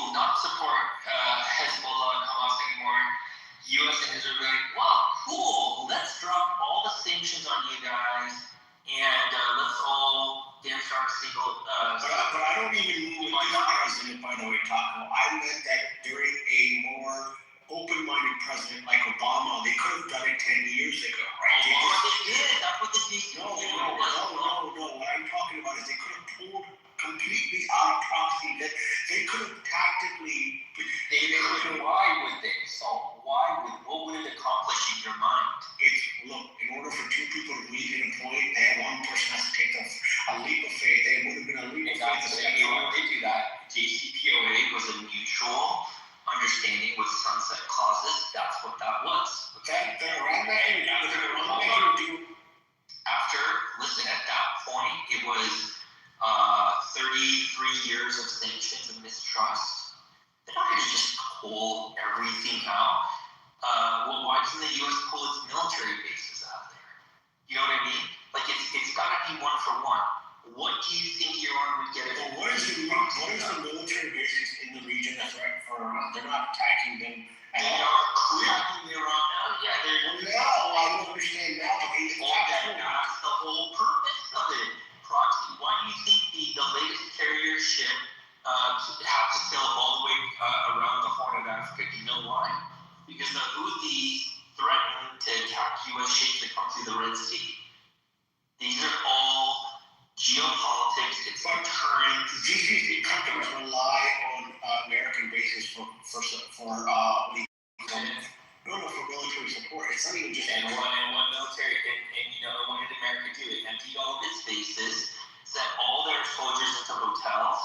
to the Red Sea. These are all geopolitics. It's current. These countries rely on American bases for military support. It's not even just. And what military what did America do? It emptied all of its bases, sent all their soldiers into hotels,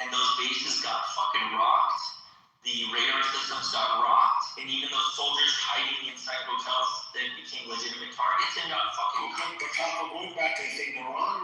and those bases got fucking rocked. The radar systems got rocked, and even those soldiers hiding inside hotels then became legitimate targets and got fucking cooked. But going back to the thing, the Iran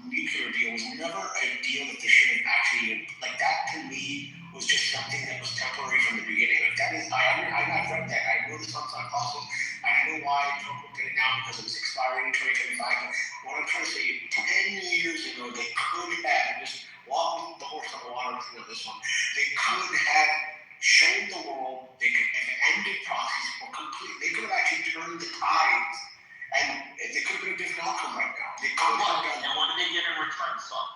nuclear deal was never a deal that they should have actually, like that to me was just something that was temporary from the beginning. Like that is, I've read that. I know this sounds like awesome. I know why Trump looked at it now because it was expiring in 2025. But what I'm trying to say, 10 years ago, they could have just walked the horse on the water with this one. They could have shown the world they could have ended proxies or completely. They could have actually turned the tides, and they could have been a different outcome right now. They could have done. And what did they get in return, son?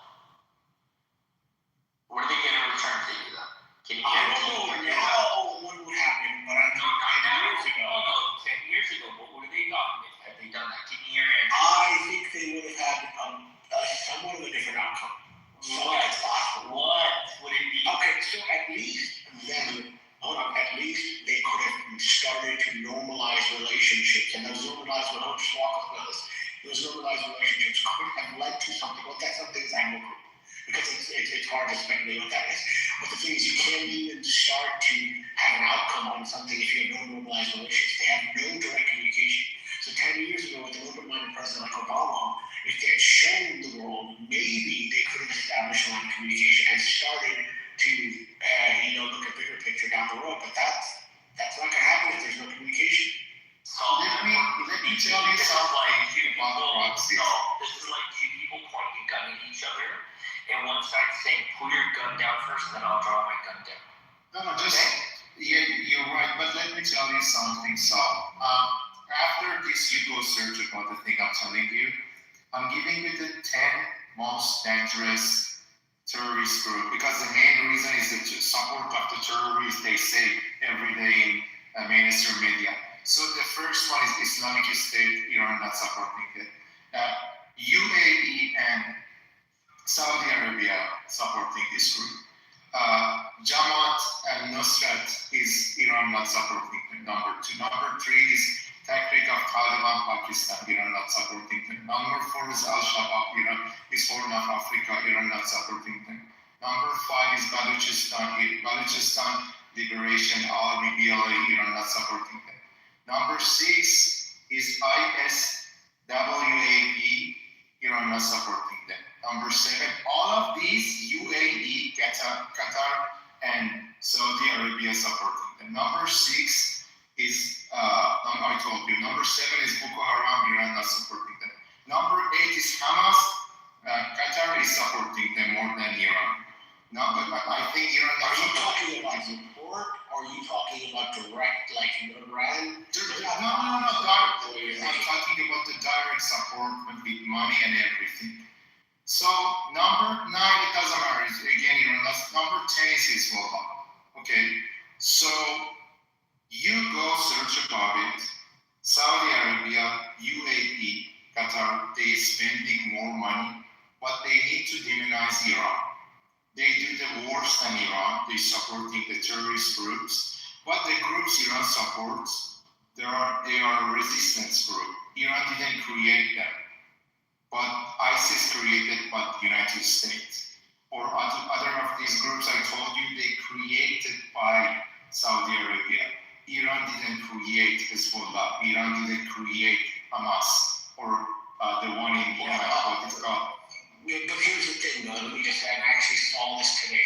What did they get in return for you, though? Can you guarantee? I don't know now what would happen, but I know 9 years ago. No, 10 years ago. What would have they gotten had they done that? Give me your answer. I think they would have had somewhat of a different outcome. What would it be? Okay, so at least they could have started to normalize relationships, and those normalized relationships could have led to something. What that something is, I know, because it's hard to speculate what that is. But the thing is, you can't even start to have an outcome on something if you have no normalized relationships. They have no direct communication. So 10 years ago, with an open-minded president like Obama, if they had shown the world, maybe they could have established a line of communication and started to, look at bigger picture down the road. But that's not going to happen if there's no communication. So let me tell you something about the proxies. So this is like two people pointing a gun at each other, and one side saying, "Pull your gun down first, then I'll draw my gun down." You're right. But let me tell you something, Saul. After this, you go search about the thing I'm telling you. I'm giving you the 10 most dangerous terrorist group because the main reason is the support of the terrorists they say every day in mainstream media. So the first one is Islamic State, Iran not supporting it. UAE and Saudi Arabia supporting this group. Jamaat and Nusrat is Iran not supporting them. Number 2. Number 3 is Tahrik of Taliban, Pakistan, Iran not supporting them. Number 4 is Al-Shabaab, Iran is Horn of Africa, Iran not supporting them. Number 5 is Balochistan Liberation Army, BLA, Iran not supporting them. Number 6 is ISWAP, Iran not supporting them. Number 7, all of these UAE, Qatar, and Saudi Arabia supporting them. Number 6 is I told you. Number 7 is Boko Haram, Iran not supporting them. Number 8 is Hamas. Qatar is supporting them more than Iran. No, but I think Iran. Are you talking about support, or are you talking about direct, like Iran? No. Direct. I'm talking about the direct support with money and everything. So number 9, it doesn't matter. Again, Iran. Number 10 is Hezbollah. Okay, so you go search about it. Saudi Arabia, UAE, Qatar, they spending more money, but they need to demonize Iran. They do the worse than Iran. They supporting the terrorist groups, but the groups Iran supports, they are resistance group. Iran didn't create them, but ISIS created by the United States. Or other of these groups I told you, they created by Saudi Arabia. Iran didn't create Hezbollah. Iran didn't create Hamas or the one in what it's called. But here's the thing, though. Let me just say, I actually saw this today.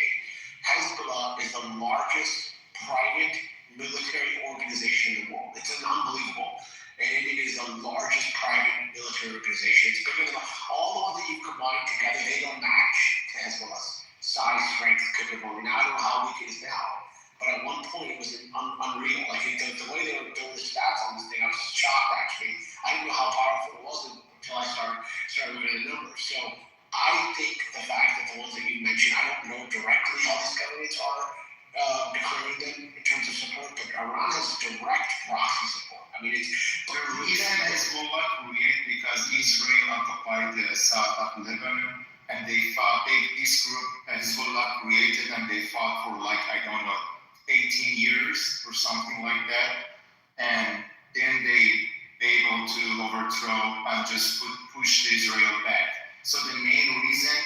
Hezbollah is the largest private military organization in the world. It's unbelievable. And it is the largest private military organization. It's bigger than all the ones that you've combined together. They don't match to Hezbollah's size, strength, capability. Now, I don't know how weak it is now. But at one point, it was unreal. Like the way they were doing the stats on this thing, I was shocked, actually. I didn't know how powerful it was until I started looking at the numbers. So I think the fact that the ones that you mentioned, I don't know directly how these governments are declaring them in terms of support, but Iran has direct proxy support. I mean, it's the reason is Hezbollah created because Israel occupied the south of Lebanon, and this group Hezbollah created, and they fought for like, I don't know, 18 years or something like that, and then they able to overthrow and just push Israel back. So the main reason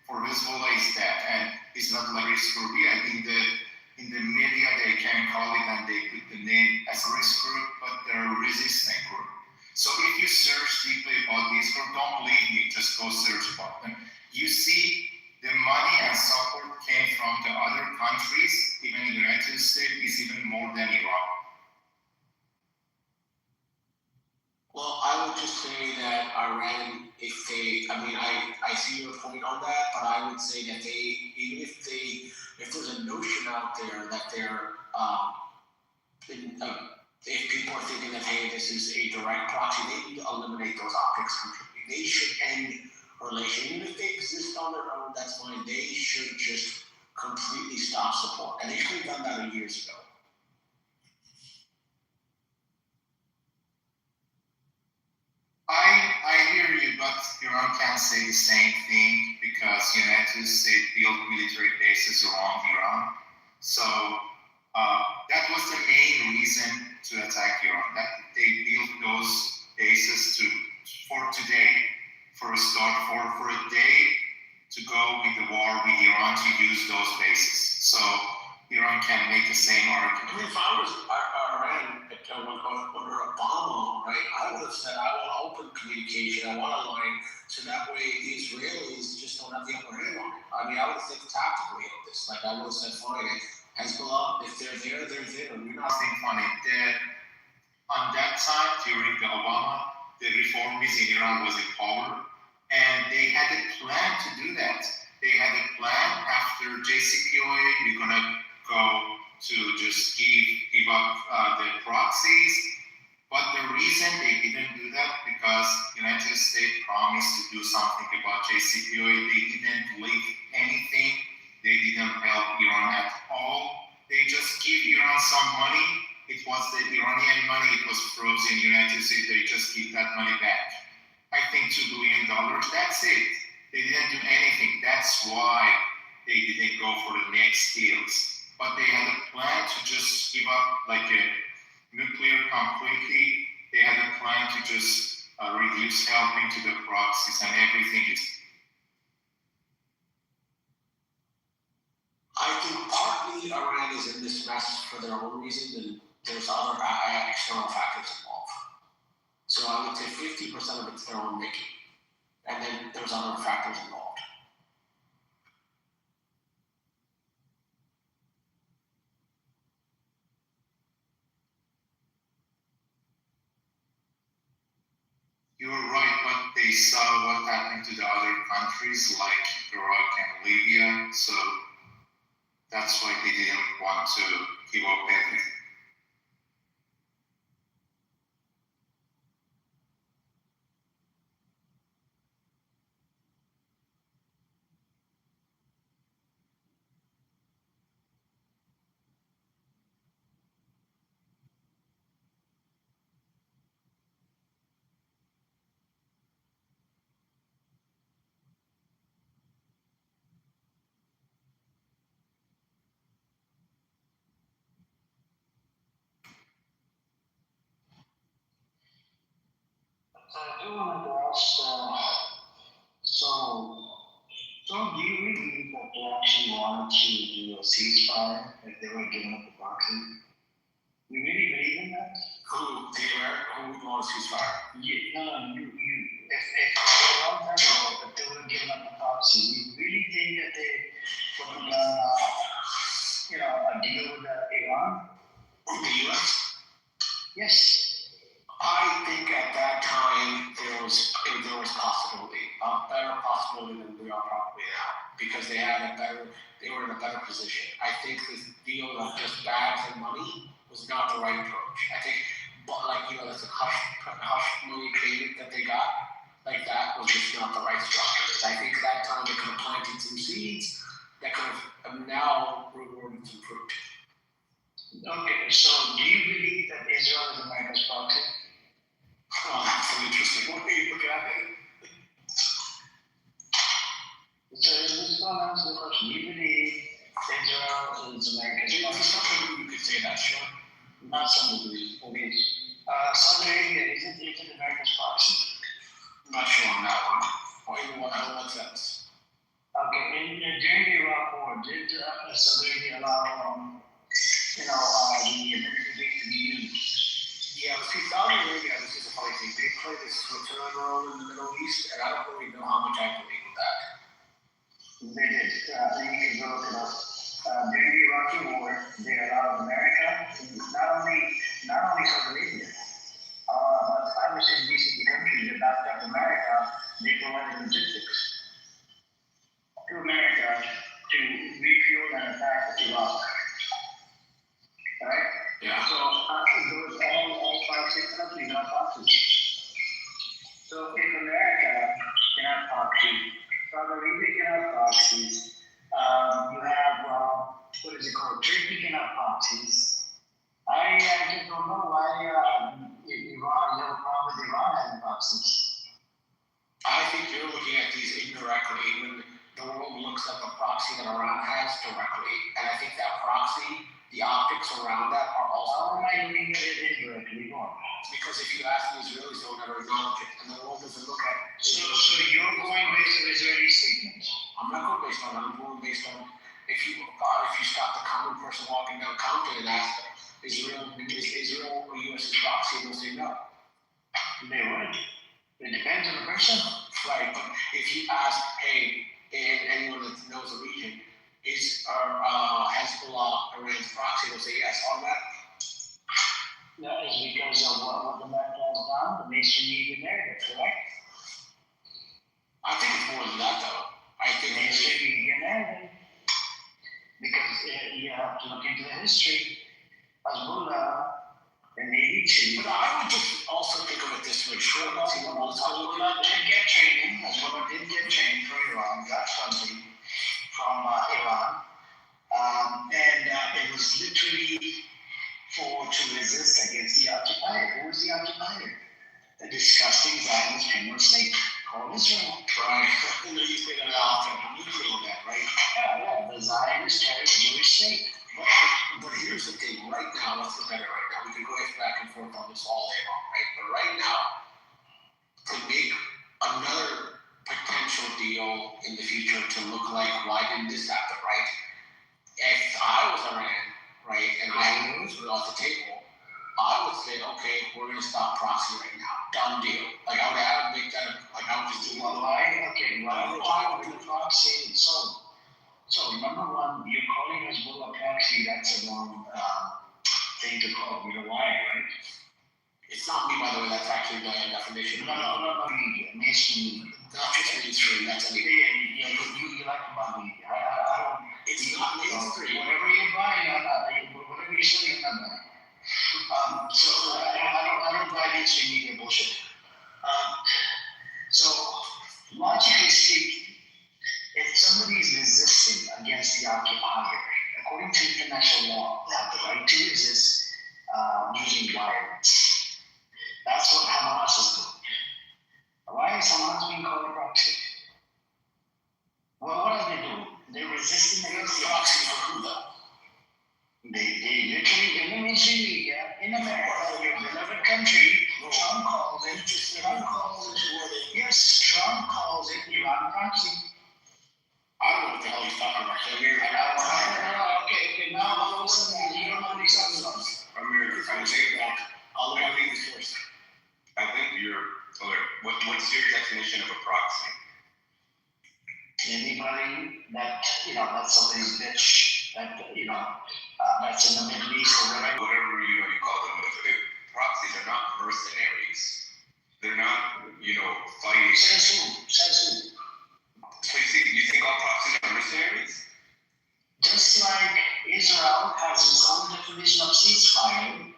for Hezbollah is that, and it's not like risk group. I think that in the media they can call it and they put the name as a risk group, but they're a resistant group. So if you search deeply about this group, don't believe me, just go search about them. You see the money and support came from the other countries, even the United States is even more than Iran. Well, I would just say that Iran, if they, I see your point on that, but I would say that even if there's a notion out there that they're, if people are thinking that, hey, this is a direct proxy, they need to eliminate those optics completely. They should end relation. Even if they exist on their own, that's fine. They should just completely stop support. And they should have done that years ago. I hear you, but Iran can't say the same thing because United States built military bases around Iran. So that was the main reason to attack Iran. That they built those bases for today, for a start, for a day to go with the war with Iran to use those bases. So Iran can make the same argument. I mean, if I was Iran under Obama, right, I would have said I want open communication, I want a line, so that way the Israelis just don't have the upper hand on it. I mean, I would have think tactically of this. Like, I would have said, fine, Hezbollah, if they're there, they're there. We're not Nothing funny. On that time, during the Obama, the reformists in Iran was in power, and they had a plan to do that. They had a plan after JCPOA, we're gonna go to just give up the proxies. But the reason they didn't do that because United States promised to do something about JCPOA. They didn't leak anything. They didn't help Iran at all. They just give Iran some money. It was the Iranian money. It was frozen in United States. They just give that money back. I think $2 billion. That's it. They didn't do anything. That's why they didn't go for the next deals. But they had a plan to just give up like a nuclear completely. They had a plan to just reduce helping to the proxies and everything is. I think partly Iran is in this mess for their own reason, and there's other external factors involved. So I would say 50% of it's their own making, and then there's other factors involved. You're right, but they saw what happened to the other countries like Iraq and Libya, so that's why they didn't want to give up everything. I do want to ask, so do you really believe that they actually wanted to do a ceasefire if they were giving up the boxing? You really believe in that? Who would want a ceasefire? You. If a long time ago, if they were giving up the proxy, you really think that they would have done, a deal with Iran? With the U.S.? Yes. I think at that time there was possibility, a better possibility than we are probably now, because they were in a better position. I think this deal of just bags and money was not the right approach. I think, that's a hush money payment that they got, like that was just not the right structure. I think that time they could have planted some seeds that could have now rewarded some fruit. Okay, so do you believe that Israel is America's proxy? Well, they provided logistics to America to refuel and attack Iraq. Right? Yeah. So those all 5-6 countries are proxies. So if America cannot proxy, Saudi Arabia cannot proxies, you have what is it called? Turkey cannot proxies. I just don't know why Iran, you have a problem with Iran having proxies. I think you're looking at these indirectly when the world looks at the proxy that Iran has directly. And I think that proxy, the optics around that are also. How am I looking at it indirectly? Because if you ask the Israelis, they'll never acknowledge it. And the world doesn't look at it. So you're going based on Israeli statements? I'm not going based on it. I'm going based on if you stop the common person walking down Compton and ask is Israel or U.S.'s proxy, they'll say no. They would. It depends on the person. Right, but if you ask, hey, and anyone that knows the region, is Hezbollah Iran's proxy, they'll say yes, automatically. That is because of what America has done, the mainstream media narrative, correct? I think it's more than that, though. I think mainstream media narrative. Because you have to look into the history. Hezbollah, and maybe too. But I would just also think of it this way. Sure, Hezbollah did get training. Hezbollah did get training for Iran, got funding from Iran. And it was literally to resist against the occupier. Who was the occupier? The disgusting Zionist criminal state called Israel. Right. You know, you say that often. You feel that, right? Yeah, the Zionist terrorist Jewish state. But here's the thing, right now, let's look at it right now. We can go back and forth on this all day long, right? But right now, to make another potential deal in the future to look like, why didn't this happen, right? If I was Iran, right, and I was at the table, I would say, okay, we're going to stop proxy right now. Done deal. Like, I would make that, like, I would just do one line. Okay, why would the proxy? So number one, you're calling Hezbollah proxy, that's a wrong thing to call. You know why, right? It's not me, by the way, that's actually the definition. No, media, mainstream media. Not just mainstream, that's a media. Yeah, you like to buy media. I don't. It's not mainstream. Whatever you're buying, whatever you're selling, I'm not buying. So I don't buy mainstream media bullshit. So logically speaking, if somebody is resisting against the occupier, according to international law, they have the right to resist using violence. That's what Hamas is doing. Why is Hamas being called a proxy? Well, what are they doing? They're resisting against the proxy for who though? They literally, in the mainstream media, in America, your beloved country, Trump calls it Iran proxy. I don't know what the hell he's talking about. Okay, now all of a sudden you don't know these other ones. Amir, I think that I'll let you this first. I think what's your definition of a proxy? Anybody that, that's somebody's bitch, that, that's in the Middle East or whatever. Whatever you call them, proxies are not mercenaries. They're not, fighting. Says who? So you think all proxies are mercenaries? Just like Israel has its own definition of ceasefire,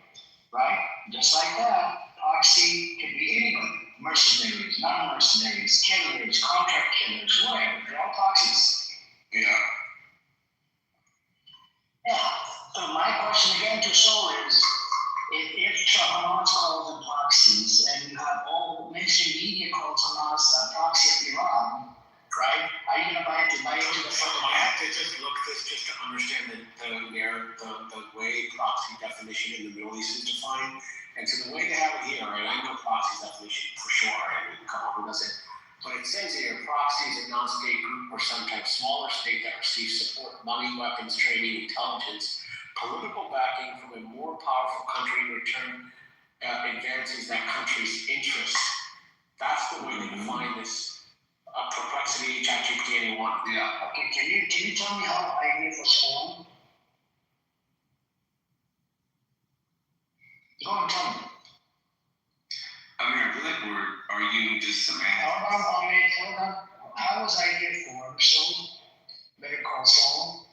right? Just like that, proxy could be anybody. Mercenaries, non-mercenaries, killers, contract killers, whatever. They're all proxies. Yeah. So my question again to Sol is, if Hamas calls them proxies, and you have all mainstream media calls Hamas a proxy of Iran, right? Are you going to buy into the front of I have to just look at this just to understand the way proxy definition in the Middle East is defined. And so the way they have it here, right, I know proxy definition for sure, right? We can come up with it. But it says here, proxy is a non-state group or sometimes smaller state that receives support, money, weapons, training, intelligence, political backing from a more powerful country in return advances that country's interests. That's the way they define this. Perplexity, ChatGPT, anyone. Yeah. Okay, can you tell me how IDF was formed? Go on, tell me. I mean, I feel like like we're arguing just semantics. Hold on. How was idea formed? So, Better Call Saul.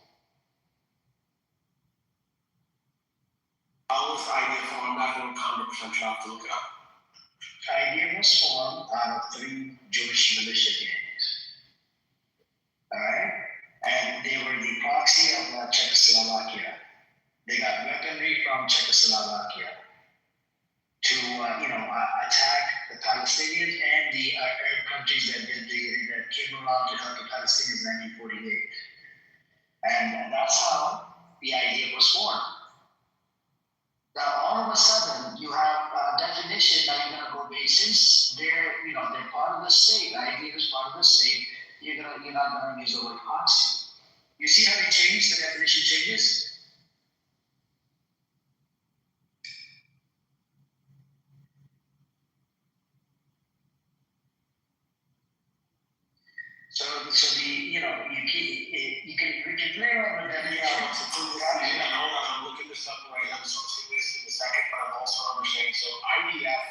How was idea formed? I'm not going to 100% sure. I have to look it up. Idea was formed out of 3 Jewish militia gangs. Alright? And they were the proxy of Czechoslovakia. They got weaponry from Czechoslovakia to attack the Palestinians and the Arab countries that came along to help the Palestinians in 1948. And that's how the idea was formed. Now, all of a sudden, you have a definition that you're going to go based, since they're part of the state, the idea is part of the state, you're not going to use the word proxy. You see how it changed, the definition changes? So we can play around with that. Hold on, I'm looking this up right. I'm sourcing this in a second, but I'm also understanding. So IDF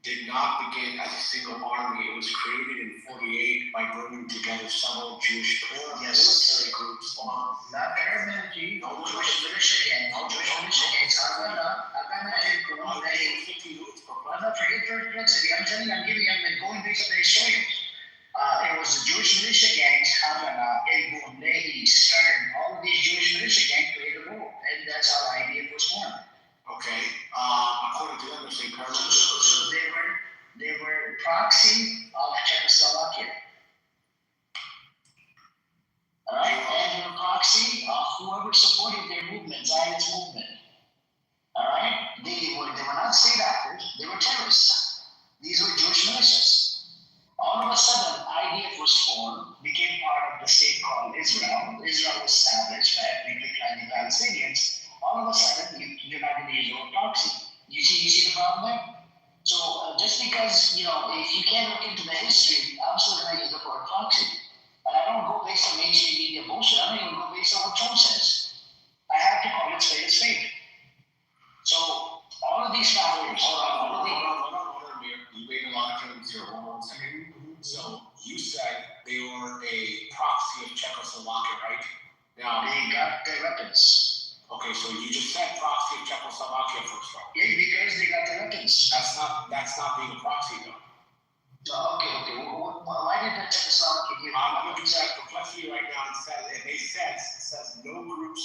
did not begin as a single army. It was created in 48 by bringing together several Jewish military groups on. Not paramilitary, no Jewish militia gangs. No Jewish militia gangs. I'm not forget perplexity. I'm telling you, I'm going based on the historians. It was the Jewish militia gangs, Havana, Elbun, Lehi, Stern, all of these Jewish militia gangs played a role, and that's how IDF was formed. Okay. According to them, they're saying paramilitary. So they were proxy of Czechoslovakia. Alright? And they were proxy of whoever supported their movement, Zionist movement. Alright? They were not state actors, they were terrorists. These were Jewish militias. All of a sudden, IDF was formed, became part of the state called Israel. Israel was established by ethnically cleansing Palestinians. All of a sudden, you're not going to use the word proxy. You see the problem there? So just because, if you can't look into the history, I'm still going to use the word proxy. And I don't go based on mainstream media bullshit. I don't even go based on what Trump says. I have to call it spade a spade. So all of these factors. Hold on, Amir. You made a lot of claims here. Hold on a second. So you said they were a proxy of Czechoslovakia, right? Now they got their weapons. Okay, so you just said proxy of Czechoslovakia first, though. Yeah, because they got their weapons. That's not being a proxy, though. Okay. Why did the Czechoslovakia give? I'm looking at Perplexity right now, and it says no groups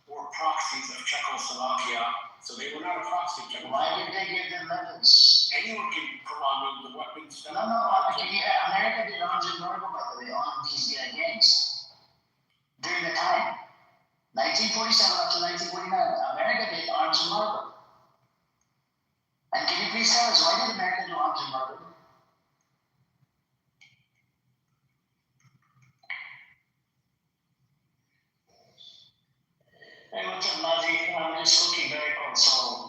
were proxies of Czechoslovakia, so they were not a proxy of Czechoslovakia. Why did they give them weapons? Anyone can come on with the weapons. No, America did arms embargo, by the way, on these gangs. During the time. 1947 up to 1949, America did arms embargo. And can you please tell us, why did America do arms embargo? Hey, what's up, Nazi? I'm just cooking very cold, so,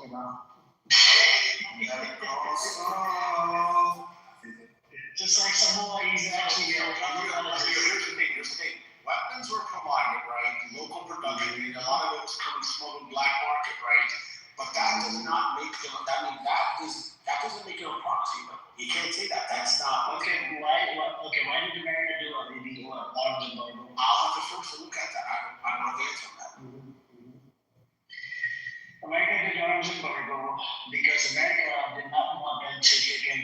Just like Samoa, he's actually here's the thing. Weapons were provided, right? Local production, a lot of it was coming smuggled black market, right? But that does not make them. That doesn't make it a proxy. You can't say that. That's not. Okay, why did America do a illegal arms embargo? I'll have to first look at that. I don't know the answer to that. America did arms embargo because America did not want them to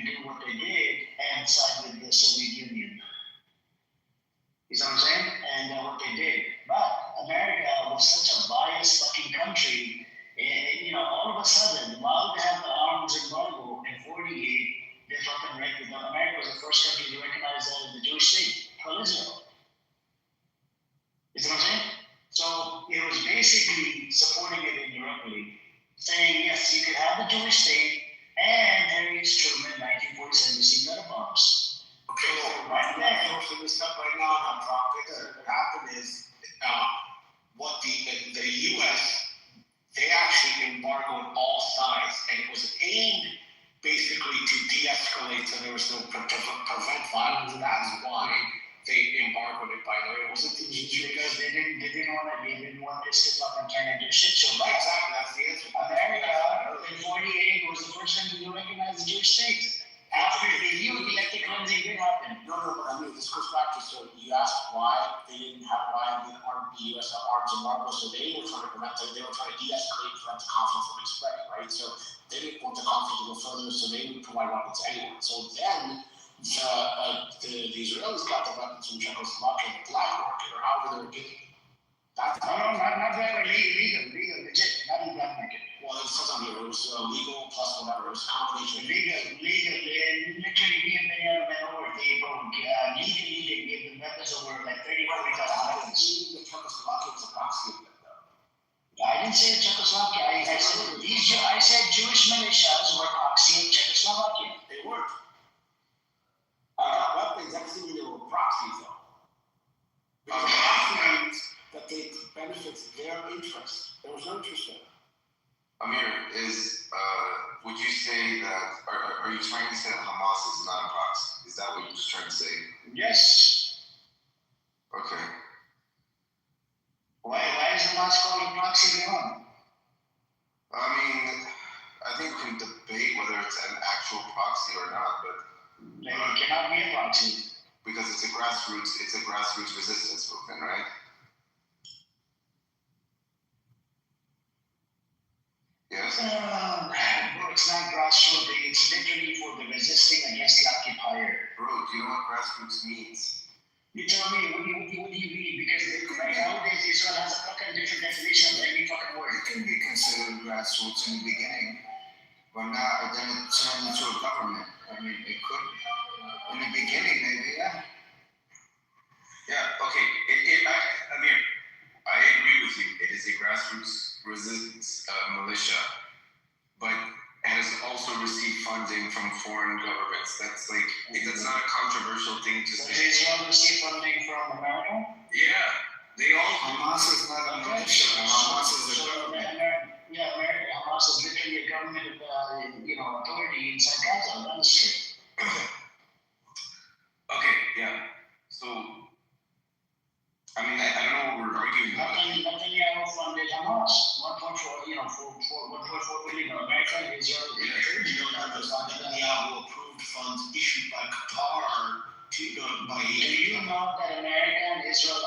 do what they did and side with the Soviet Union. You know what I'm saying? And what they did. But America was such a biased fucking country, all of a sudden, while they had the arms embargo in 48, they fucking recognized, America was the first country to recognize that as the Jewish state, called Israel. You know what I'm saying? So it was basically supporting it indirectly, saying, yes, you could have the Jewish state and Harry S. Truman in 1947 received metal bombs. Okay, so right now, this stuff right now, I'm talking. What happened is, what the U.S. they actually embargoed all sides, and it was aimed basically to de-escalate, so there was no prevent violence. That's why they embargoed it. By the way, it wasn't because they didn't want this to fucking turn into a shit show. Right, exactly. That's the answer. America in 48 was the first country to recognize the Jewish state. After why they didn't have the U.S. arms embargo. So they were trying to they were trying to de-escalate, prevent the conflict from spreading, right? So they didn't want the conflict to go further, so they would provide weapons anyway. So then the Israelis got the weapons from Czechoslovakia, the black market, or however they were getting it. Not black market, legal, legit, not in black market. Well, it says on here, it was legal plus whatever, it was a combination. Legal, literally, me and Benjamin went over there, bro. Legally, they gave the weapons over like 30,000 weapons. The Czechoslovakia was a proxy of that, though. I didn't say Czechoslovakia. I said Jewish militias were proxy of Czechoslovakia. They weren't. Weapons, that doesn't mean they were proxies, though. Because proxy means that they benefits their interest. There was no interest there. Amir, would you say that, are you trying to say that Hamas is not a proxy? Is that what you're just trying to say? Yes. Okay. Why is Hamas called a proxy now? I mean, I think we can debate whether it's an actual proxy or not, but it cannot be a proxy. Because it's a grassroots resistance movement, right? Yes. Bro, it's not grassroots. It's literally for the resisting against the occupier. Bro, do you know what grassroots means? You tell me, what do you mean? Because nowadays Israel has a fucking different definition of every fucking word. It can be considered grassroots in the beginning, but now then it turned into a government. I mean, it could be. In the beginning, maybe, yeah. Yeah, okay. Amir, I agree with you. It is a grassroots resistance militia, but it has also received funding from foreign governments. That's not a controversial thing to say. Does Israel receive funding from America? Yeah, they all. Hamas is not a militia. Hamas is a government. Yeah, Hamas is literally a government authority inside Gaza. That is true. Okay, yeah. So, I mean, I don't know what we're arguing about. Netanyahu funded Hamas. 1.4 billion. America and Israel. You know that Netanyahu approved funds issued by Qatar to by. Do you know that America and Israel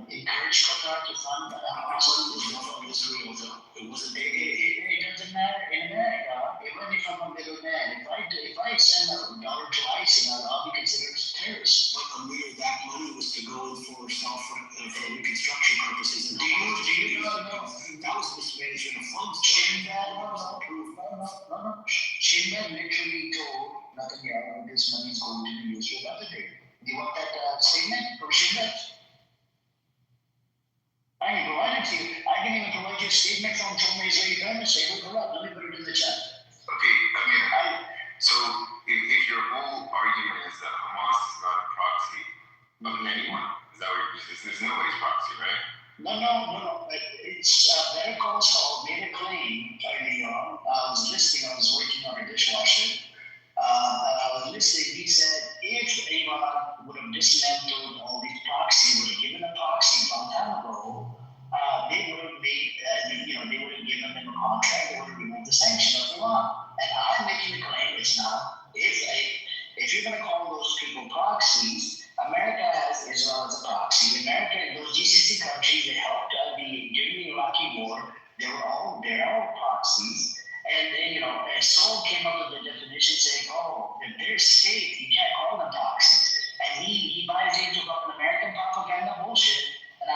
encouraged Qatar to fund Hamas? It was not from Israel, though. It wasn't. It doesn't matter. In America, even if I'm a middleman, if I send $1 to ICE, I'll be considered a terrorist. But Amir, that money was to go in for reconstruction purposes. And do you know? That was mismanagement of funds. Shinda literally told Netanyahu this money is going to be used for other day. Do you want that statement from Shinda? I can provide it to you. I can even provide you a statement from former Israeli Prime Minister. Let me put it in the chat. Okay, I mean, so if your whole argument is that Hamas is not a proxy of anyone, is that what you're saying? There's nobody's proxy, right? No. It's Better Call Saul made a claim early on. I was working on a dishwasher. I was listening. He said if Iran would have dismantled all these proxies, would have given a proxy a long time ago, they would have made, they would have given them a contract. They would have removed the sanction of Iran. And I'm making the claim it's not. If you're going to call those people proxies, America has Israel as a proxy. America and those GCC countries that helped during the Iraqi war, they're all proxies. And Saul came up with a definition saying, if they're state, you can't call them proxies. And he buys into American propaganda bullshit. And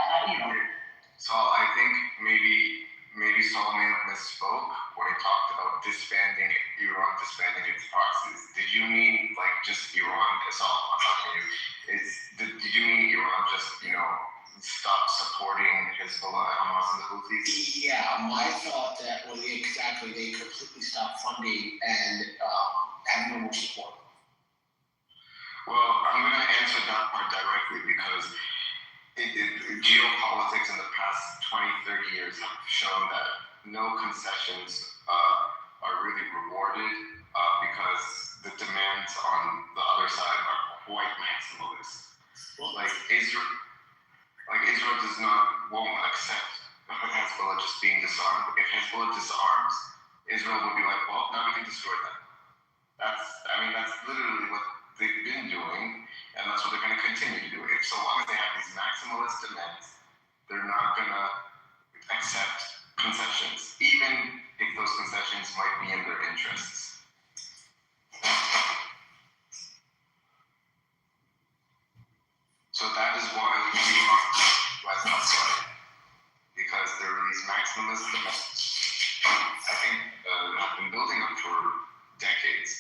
So I think maybe Saul may have misspoke when he talked about disbanding its proxies. Did you mean just Iran? Saul, I'm talking to you. Did you mean Iran just stop supporting Hezbollah, Hamas, and the Houthis? Yeah, my thought exactly, they completely stopped funding and have no more support. Well, I'm going to answer that part directly because geopolitics in the past 20, 30 years have shown that no concessions are really rewarded because the demands on the other side are quite maximalist. Israel won't accept Hezbollah just being disarmed. If Hezbollah disarms, Israel would be like, well, now we can destroy them. That's literally what they've been doing, and that's what they're going to continue to do. So long as they have these maximalist demands, they're not gonna accept concessions, even if those concessions might be in their interests. So that is why we rise outside, because there are these maximalist demands. I think have been building up for decades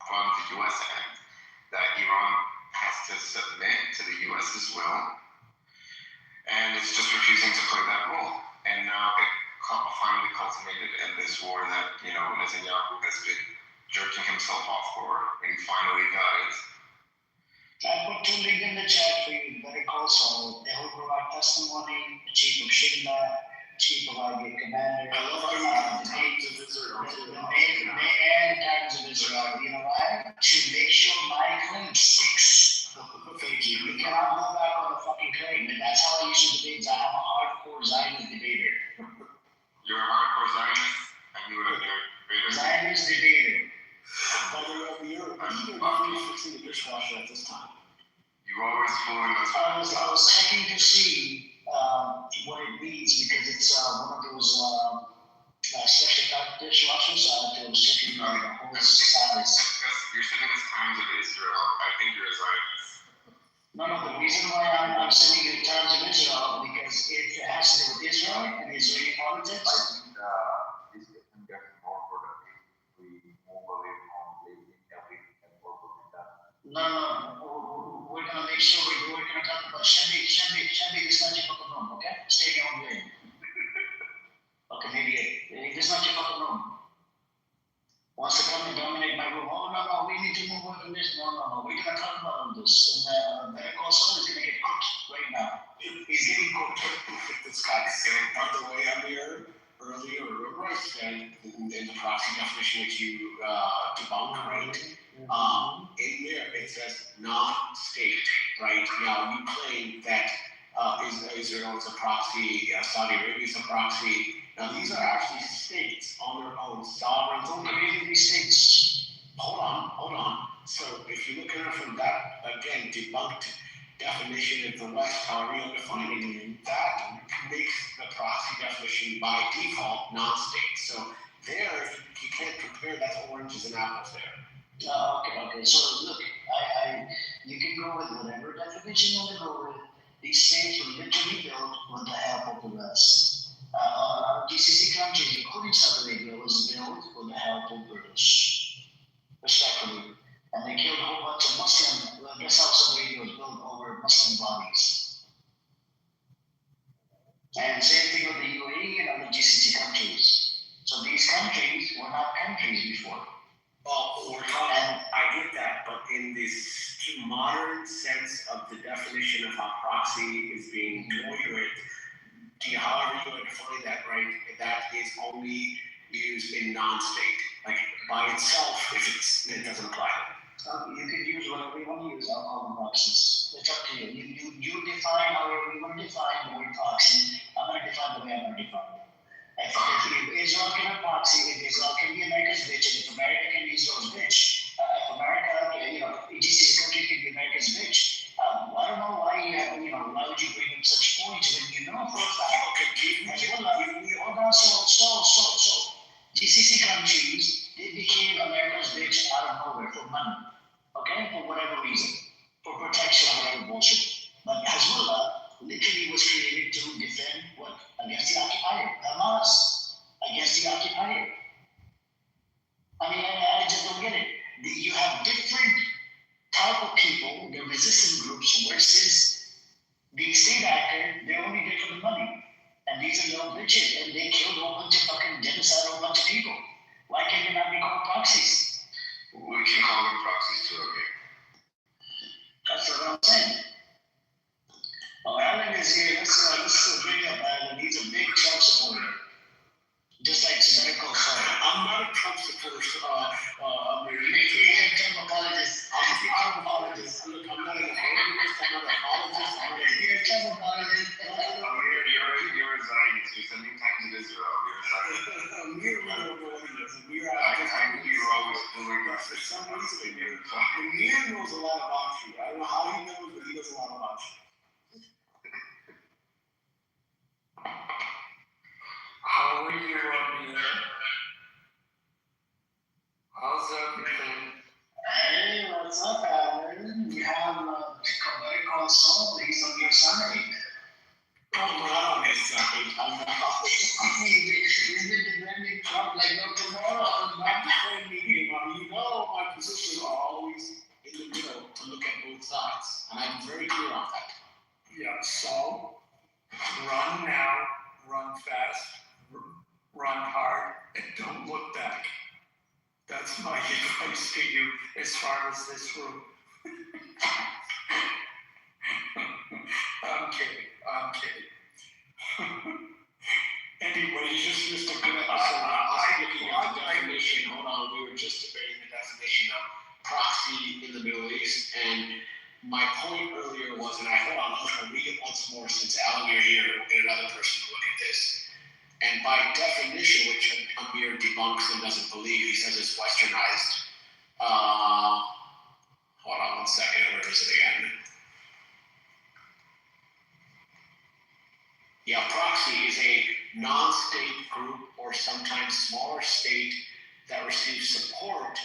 from the U.S. end, that Iran has to submit to the U.S. as well, and it's just refusing to play that role. And now it finally culminated in this war that, you know, Netanyahu has been jerking himself off for, and he finally got it. I put 2 links in the chat for you, Better Call Saul. They will provide testimony, the chief of Shimla, chief of IDF commander. I love how you the Times of Israel too. The Times of Israel. You know why? To make sure my claim sticks. Thank you. We cannot go back on the fucking claim, and that's how I used to debate. I'm a hardcore Zionist debater. You're a hardcore Zionist, and you were a debater. Zionist debater. By the way, you're even fixing the dishwasher at this time. You always fooling us. I was checking to see what it means, because it's one of those special type dishwashers. So I was checking the whole size. You're sending us Times of Israel. I think you're a Zionist. No, the reason why I'm sending you Times of Israel, because it has to do with Israel and Israeli politics. I think this can get more productive if we move away from blaming everything and work with that. No, we're gonna make sure we're gonna talk about Shabby, this is not your fucking room, okay? Stay in your own lane. Okay, maybe this is not your fucking room. Wants to come and dominate my room. Oh, no, we need to move on from this. No, we're gonna talk about all this. And Better Call Saul is gonna get cooked right now. He's getting cooked. This guy's getting, by the way, I'm here earlier, remember I said in the proxy definition that you debunked, right? In there it says non-state, right? Now you claim that Israel is a proxy, Saudi Arabia is a proxy. Now these are actually states on their own, sovereign community states. Hold on. So if you look at it from that, again, debunked definition of the West, however you define it, that makes the proxy definition by default non-state. So there, you can't compare, that's oranges and apples there. Okay. So look, you can go with whatever definition you want to go with. These states were literally built with the help of the West. GCC countries, including Saudi Arabia, was built with the help of British, respectfully. And they killed a whole bunch of Muslim, well, guess how Saudi Arabia was built over Muslim bodies. And same thing with the UAE and other GCC countries. So these countries were not countries before. Well, I get that, but in this modern sense of the definition of how proxy is being toyed with, however you want to define that, right, that is only used in non-state. Like, by itself, it doesn't apply. You can use whatever you want to use, I'll call them proxies. It's up to you. You define however you want to define the word proxy. I'm going to define the way I'm going to define it. If Israel can have proxy, if Israel can be America's bitch, and if America can be Israel's bitch, if America, GCC country can be America's bitch, I don't know why why would you bring up such points when you know for a fact? Hold on, so GCC countries, they became America's bitch out of nowhere for money, okay, for whatever reason, for protection or whatever bullshit. But Hezbollah literally was created to defend what? Against the occupier, Hamas, against the occupier. I mean, I just don't get it. You have different type of people, the resistant groups versus the state actor, they're only there for the money. And these are little bitches, and they killed a whole bunch of fucking genocide, a whole bunch of people. Why can't they not be called proxies? We can call them proxies too, okay? That's what I'm saying. Oh, Alan is here. Let's bring up Alan. He's a big Trump supporter. Just like Better Call Saul. I'm not a Trump supporter, You're a Trump apologist. I'm apologist. Look, I'm not an apologist. I'm not an apologist. You're a Trump apologist. You're a Zionist. You're sending Times of Israel. You're a Zionist. We don't know what he is. I think you're always fooling us. For some reason, Amir knows a lot about you. I don't know how he knows, but he knows a lot about you. How are you, Amir? How's everything? Hey, what's up, Alan? We have Better Call Saul. He's on your side. Oh, not on his side. I mean, we've been defending Trump like no tomorrow. I'm not defending him. You know my position are always in the middle to look at both sides, and I'm very clear on that. Yeah, so run now, run fast, run hard, and don't look back. That's my advice to you as far as this room. I'm kidding. Anyway, Just a good episode. I was looking at the definition. Hold on, we were just debating the definition of proxy in the Middle East, and my point earlier was, and I'm gonna read it once more since Alan, you're here, we'll get another person to look at this. And by definition, which Amir debunks and doesn't believe, he says it's westernized. Hold on one second, where is it again? Yeah, proxy is a non-state group or sometimes smaller state that receives support,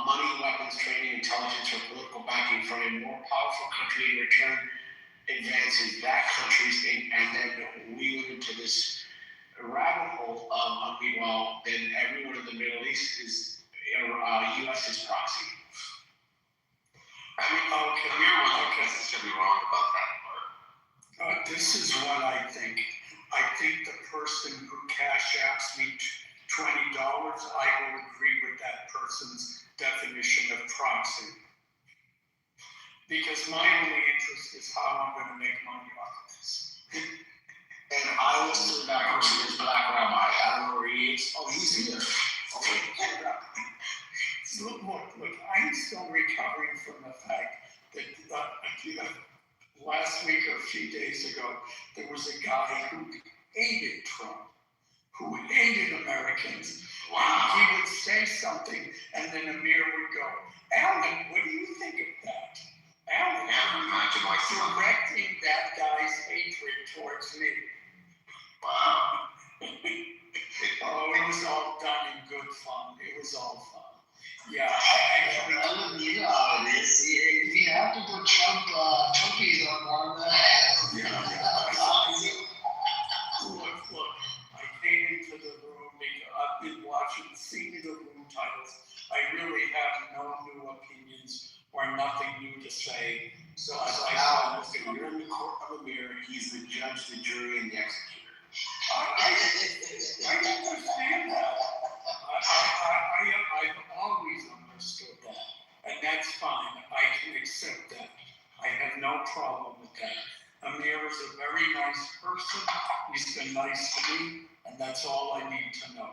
money, weapons, training, intelligence, or political backing from a more powerful country in return advances that country's and then we went into this rabbit hole of meanwhile then everyone in the Middle East is US is proxy. I mean, Amir wasn't necessarily wrong about that part. This is what I think. I think the person who cash apps me $20, I will agree with that person's definition of proxy. Because my only interest is how I'm going to make money off of this. And I listen to that person as Black Rabbi. I don't know where he is. Oh, he's here. Okay. Look, I'm still recovering from the fact that last week or a few days ago, there was a guy who hated Trump, who hated Americans. Wow. And he would say something, and then Amir would go, Alan, what do you think of that? Alan, directing that guy's hatred towards me. Wow. Oh, it was all done in good fun. It was all fun. Yeah, You know how it is. If you have to put Trumpies on one, Look, I came into the room because I've been seeing the room titles. I really have no new opinions or nothing new to say. So as I Alan, listen, you're in the court of Amir. He's the judge, the jury, and the executor. I understand that. I've always understood that. And that's fine. I can accept that. I have no problem with that. Amir is a very nice person. He's been nice to me, and that's all I need to know.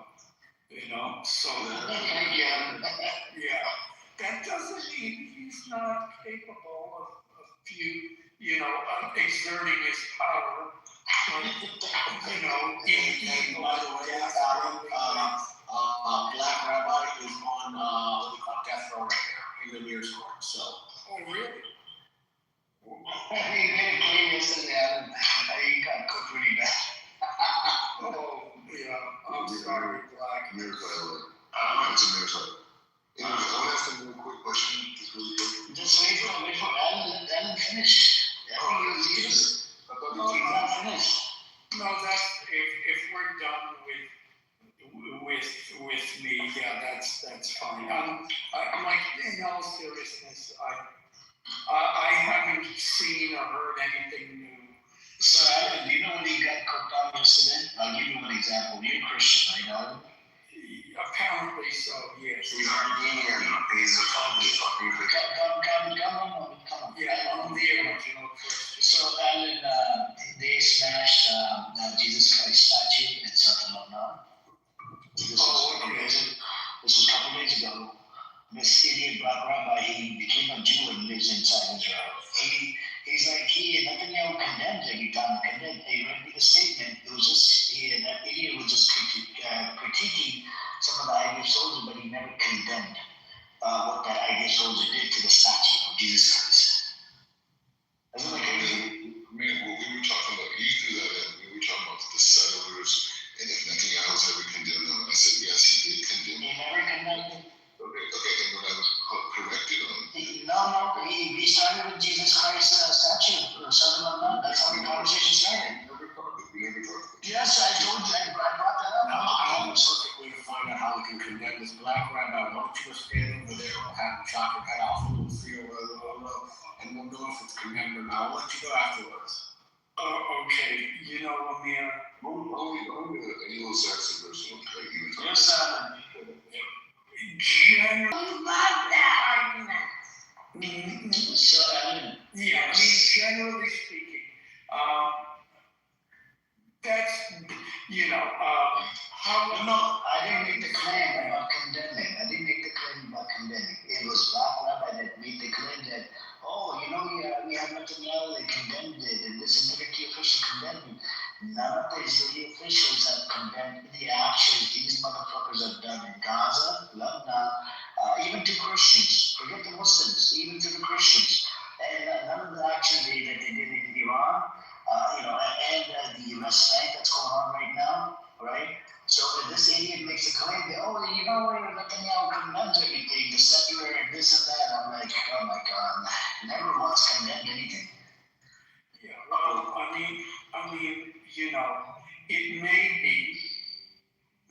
You know, so yeah. That doesn't mean he's not capable of exerting his power. Black Rabbi is on what we call death row right now in the Amir's court. So. Oh really? You get clean yesterday, Alan. You got cooked really bad. Oh yeah. I'm sorry, Black. Amir's side. It's Amir's side. Anyway, I want to ask him a quick question, just really quick. Just wait for Alan. Let Alan finish. He's not finished. No, that's if we're done with me, yeah, that's fine. I'm like, in all seriousness, I haven't seen or heard anything new. So Alan, do you know when he got cooked on yesterday? I'll give you one example. You're Christian, right, Alan? Apparently so, yes. He's Armenian. He's a fucking Come on. Yeah, I'm the original Christian. So Alan, they smashed Jesus Christ statue in Southern Lebanon. This was a couple days ago. This idiot Black Rabbi, he became a Jew and lives inside Israel. He's like, Netanyahu condemns every time he condemns. They read me the statement. It was just, that idiot was just critiquing some of the IDF soldiers, but he never condemned what that IDF soldier did to the statue of Jesus Christ. I mean, what we were talking about, you threw that in, we were talking about the settlers, and Southern Lebanon. That's how the conversation started. Yes, I told you, I brought that up. I have a perfect way to find out how we can condemn this black rabbi. Why don't you just stand over there, we'll have the chocolate cut off, a little free, and we'll know if it's condemned or not. I'll let you know afterwards. Okay, you know, Amir. Any little sex personal like you were Yes, Generally, love that argument. So, yeah, I mean, generally speaking, that's, you know, how. No, I didn't make the claim about condemning. I didn't make the claim about condemning. It was Black Rabbi that made the claim that, oh, you know, we have Netanyahu, they condemned it, and this American official condemned it. None of the Israeli officials have condemned the actions these motherfuckers have done in Gaza, Lebanon, even to Christians. Forget the Muslims, even to the Christians. And none of the actions that they did in Iran, and the West Bank that's going on right now, right? So if this idiot makes a claim that, oh, you know, Netanyahu condemns everything, the secular and this and that, I'm like, oh my God, never once condemned anything. Yeah, well, I mean, you know, it may be,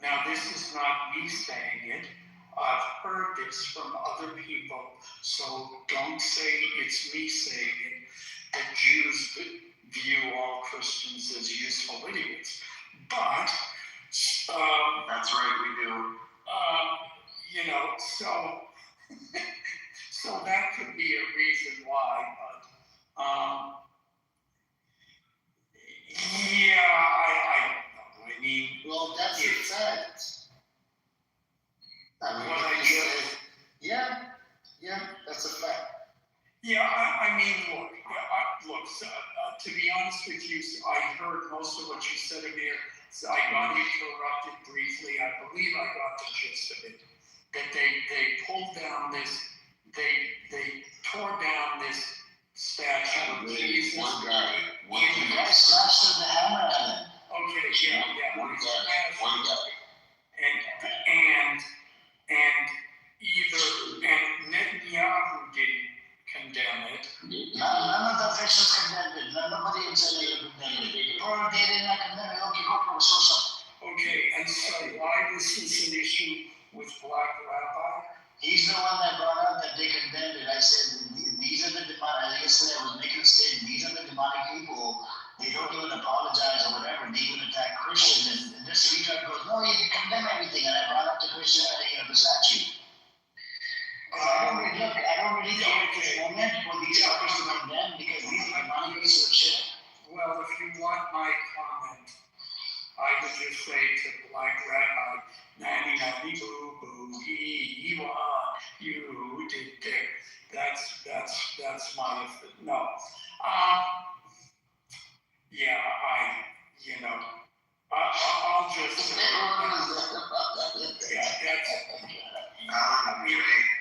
now this is not me saying it, I've heard this from other people, so don't say it's me saying it, that Jews view all Christians as useful idiots. But, that's right, we do. You know, so that could be a reason why, but, yeah, I don't know. I mean, well, that's a fact. I mean, what I just, yeah, that's a fact. Yeah, I mean, look, to be honest with you, I heard most of what you said, Amir. So I got interrupted briefly. I believe I got the gist of it. That they pulled down this, they tore down this statue of Jesus. One guy smashed the hammer at him. Okay, yeah. One guy. And Netanyahu didn't condemn it. None of the officials condemned it. Nobody in Israel condemned it. Or they did not condemn it. Okay, go for a source. Okay, and so why was this an issue with Black Rabbi? He's the one that brought up that they condemned it. I said, these are the demonic, yesterday I was making a statement, these are the demonic people. They don't even apologize or whatever. They even attack Christians. And this retard goes, no, you can condemn everything. And I brought up the Christian, the statue. I don't really care at this moment for these fuckers to condemn because these are demonic pieces of shit. Well, if you want my comment, I would just say to Black Rabbi, nanny, boo, boo, he won, you did there. That's my, no. Yeah, I'll just say, yeah, that's,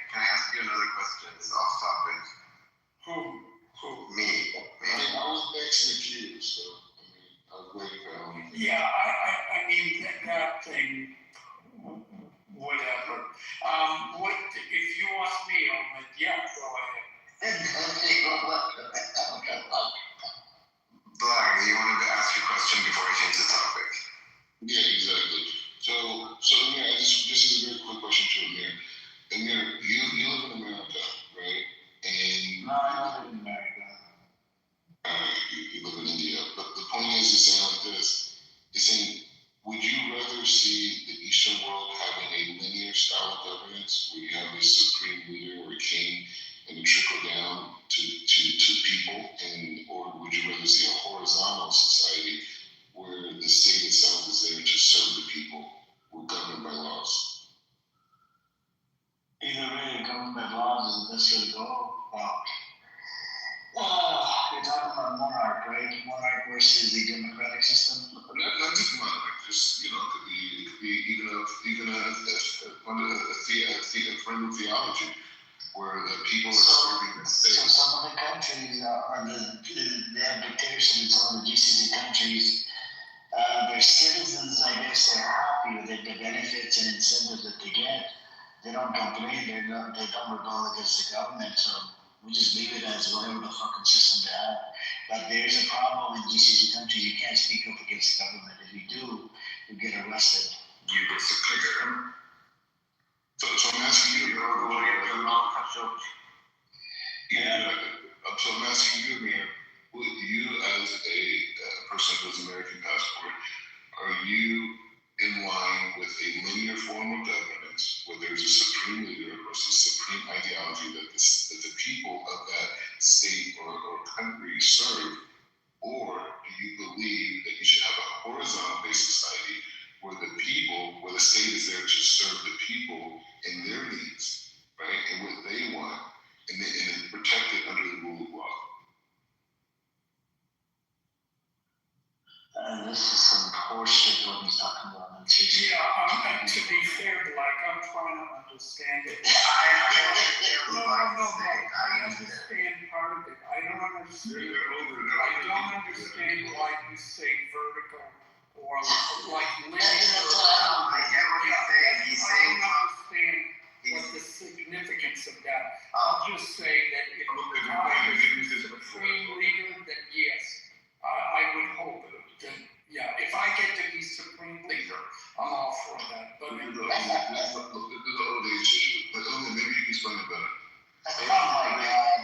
Can I ask you another question? It's off topic. Who? Me. I was next in the queue, so I was waiting for him. Yeah, I mean that thing, whatever. What if you ask me, yeah, go ahead. Black, you wanted to ask your question before I change the topic. Yeah, exactly. So Amir, this is a very quick question to Amir. Amir, you live in America, right? And no, I live in America. You live in India. But the point is saying like this. It's saying, would you rather see the Eastern world having a linear style of governance where you have a supreme leader or a king and a trickle down to people, or would you rather see a horizontal society where the state itself is there to serve the people, we're governed by laws? Either way, government by laws is the best way to go. You're talking about monarch, right? Monarch versus the democratic system. Not just monarch, just it could be even a friend of theology, where the people are serving the state. So some of the countries they have dictatorship in some of the GCC countries. Their citizens, I guess, they're happy with it, the benefits and incentives that they get. They don't complain. They don't rebel against the government. So we just leave it as whatever the fucking system they have. But there's a problem in GCC country. You can't speak up against the government. If you do, you get arrested. You get secluded. So I'm asking you, so I'm asking you, Mayor, would you as a person who has an American passport, are you in line with a linear form of governance where there's a supreme leader or a supreme ideology that the people of that state or country serve? Or do you believe that you should have a horizontal-based society where the state is there to serve the people and their needs, right, and what they want, and protected under the rule of law? This is some horseshit what he's talking about. Yeah, to be fair, like, I'm trying to understand it. No, I understand part of it. I don't understand why you say vertical or like linear. I get what he's saying. He's saying I don't understand what the significance of that. I'll just say that if Congress is the supreme leader, then yes, I would hope that, yeah, if I get to be supreme leader, I'm all for that. But There's an old age issue, but only maybe you can explain it better. Oh my God.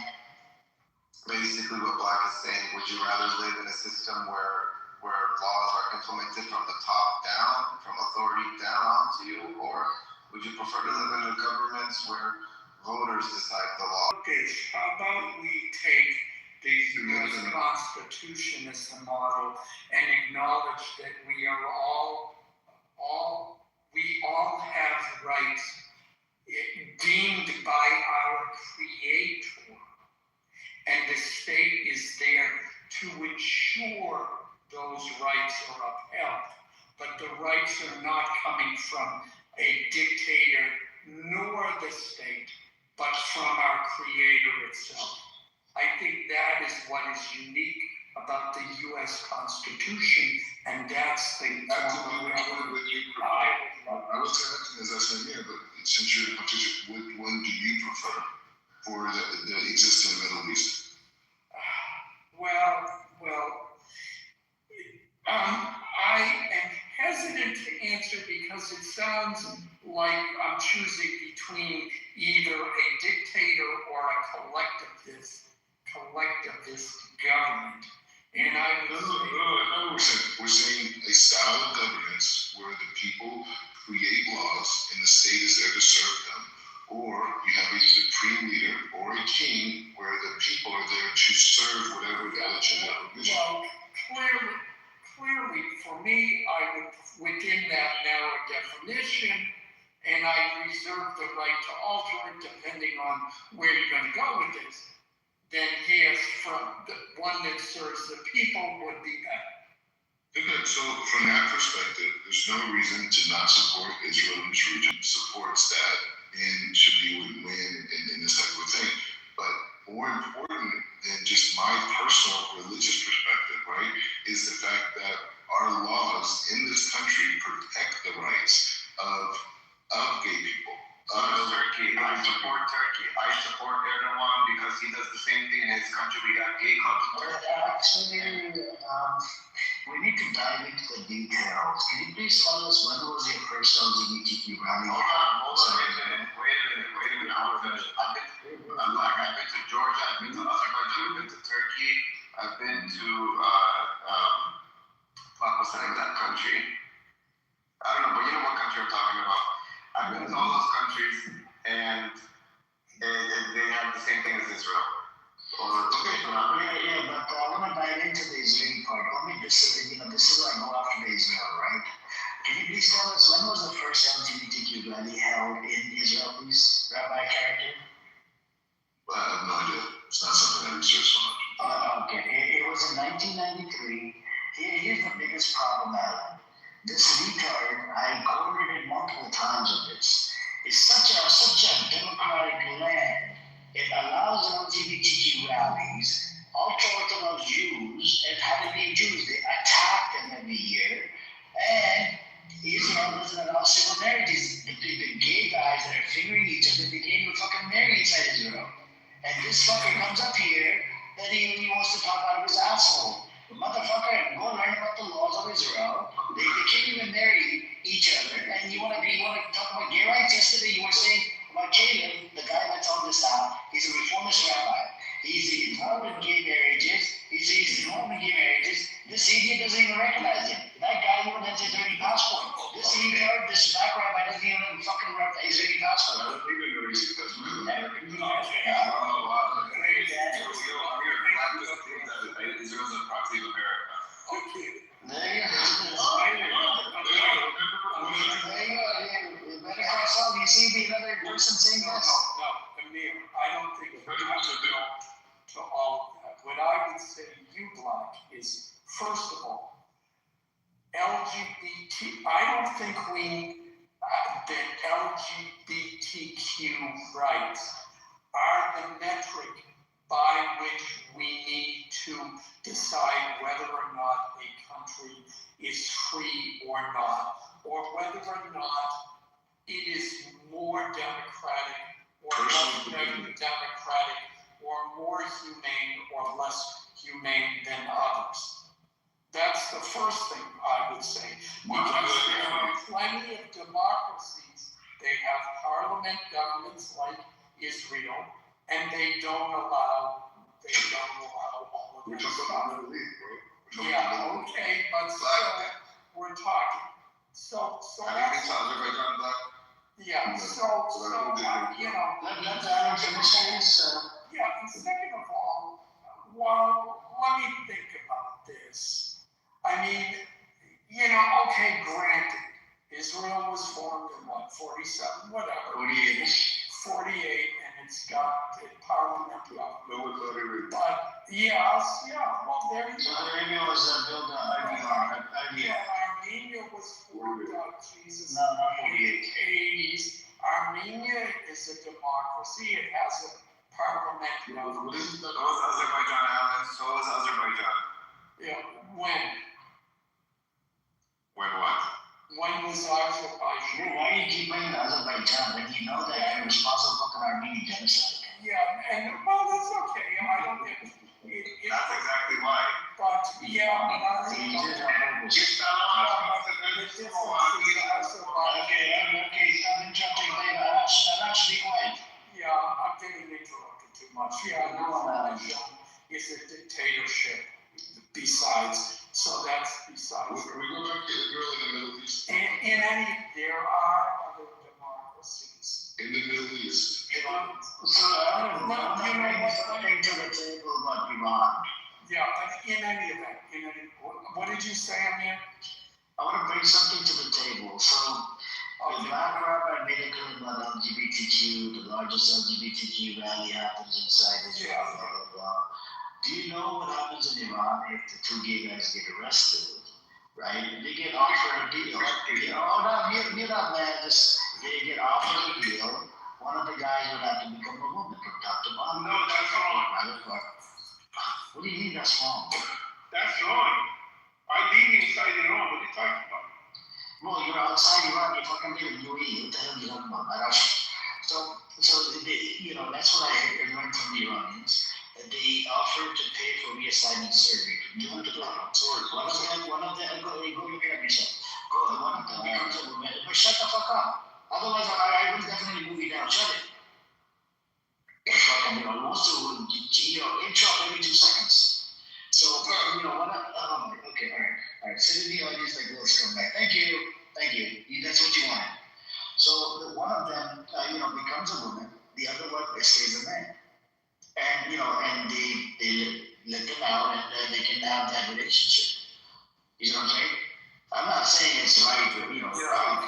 Basically, what Black is saying, would you rather live in a system where laws are implemented from the top down, from authority down onto you, or would you prefer to live in a government where voters decide the law? Okay, how about we take the U.S. Constitution as the model and acknowledge that we all have rights deemed by our Creator, and the state is there to ensure those rights are upheld. But the rights are not coming from a dictator nor the state, but from our Creator itself. I think that is what is unique about the U.S. Constitution, and that's the I was asking as I said here, but since you're a partition, which one do you prefer for the existing Middle East? I am hesitant to answer because it sounds like I'm choosing between either a dictator or a collectivist government. And we're saying a style of governance where the people create laws and the state is there to serve them, or you have a supreme leader or a king where the people are there to serve whatever religion or vision. Well, clearly, for me, I would, within that narrow definition, and I reserve the right to alter it depending on where you're going to go with this, then yes, from the one that serves the people would be better. Okay, so from that perspective, there's no reason to not support Israel in this region, supports that, and should be win-win in this type of thing. But more important than just my personal religious perspective, right, is the fact that our laws in this country protect the rights of gay people. Turkey. I support Turkey. I support Erdogan because he does the same thing in his country. We got gay clubs. Actually, we need to dive into the details. Can you please tell us when was your first LGBTQ rally? Hold on. Wait a minute. I'm black. I've been to Georgia. I've been to Azerbaijan. I've been to Turkey. I've been to what's the name of that country? I don't know, but you know what country I'm talking about. I've been to all those countries, and they have the same thing as Israel. But I want to dive into the Israeli part. This is where I go after the Israel, right? Can you please tell us when was the first LGBTQ rally held in Israel, please, Rabbi Character? I have no idea. It's not something I research so much. Okay, it was in 1993. Here's the biggest problem, Alan. This retard, I quoted it multiple times of this, is such a democratic land. It allows LGBTQ rallies, ultra-Orthodox Jews, and how many Jews, they attack them every year, and Israel doesn't allow civil marriages. The gay guys that are fingering each other, they can't even fucking marry inside Israel. And this fucker comes up here that he wants to talk out of his asshole. The motherfucker, go learn about the laws of Israel. They can't even marry each other. And you wanna talk about gay rights? Yesterday you were saying about Caleb, the guy that's on this out, he's a reformist rabbi. He's involved in gay marriages. He's involved in gay marriages. This idiot doesn't even recognize him. That guy even has his Israeli passport. This idiot, this black rabbi doesn't even fucking have his Israeli passport. I don't think they're racist because we Israel's a proxy of America. There you go. You see the other person saying this? No, Amir, I don't think we have to go to all of that. What I would say to you, Black, is first of all, LGBT, I don't think that LGBTQ rights are the metric by which we need to decide whether or not a country is free or not, or whether or not it is more democratic or less democratic, or more humane or less humane than others. That's the first thing I would say. Because there are plenty of democracies, they have parliament governments like Israel, and they don't allow all of that stuff. Yeah, okay, but still, we're talking. So that's... Yeah, so you know... Let the information is... Yeah, and second of all, well, let me think about this. I mean, you know, okay, granted, Israel was formed in what, 47, whatever. 48. 48, and it's got a parliament government. But, yes, yeah, well, there you go. Armenia was built on Armenia was formed on Jesus. No, not 48. 80s. Armenia is a democracy. It has a parliament government. So was Azerbaijan, Alan. So was Azerbaijan. Yeah, when? When what? When was Azerbaijan? Why do you keep bringing Azerbaijan when you know that they're responsible for fucking Armenian genocide? Yeah, and well, that's okay. I don't get it. That's exactly why. But yeah, but I Okay, stop interrupting later. I'll be quiet. Yeah, I'm getting interrupted too much. Yeah, no, it's a dictatorship besides. So that's besides. We go back to Israel in the Middle East. There are other democracies. In the Middle East. So I don't know. I'm not bringing something to the table about Iran. Yeah, but in any event, what did you say, Amir? I want to bring something to the table. So, the Black Rabbi made a comment about LGBTQ. The largest LGBTQ rally happens inside Israel, blah, blah, blah. Do you know what happens in Iran if the two gay guys get arrested? Right? They get offered a deal. Mute up, man. They get offered a deal. One of the guys would have to become a woman from top to bottom. No, that's wrong. What do you mean that's wrong? That's wrong. I live inside Iran. What are you talking about? Well, you're outside Iran. You're fucking living in UAE. What the hell are you talking about? So you know, that's what I learned from the Iranians. They offered to pay for reassignment surgery from top to bottom. One of them, go look it up yourself. One of them becomes a woman. But shut the fuck up. Otherwise, I will definitely move you down. Shut it. You know, wants to, interrupt every 2 seconds. So, you know, okay, all right. Sit in the audience like Will's come back. Thank you. That's what you wanted. So, one of them, becomes a woman. The other one stays a man. And, you know, and they let them out and they can have that relationship. You know what I'm saying? I'm not saying it's right, but, you know, right.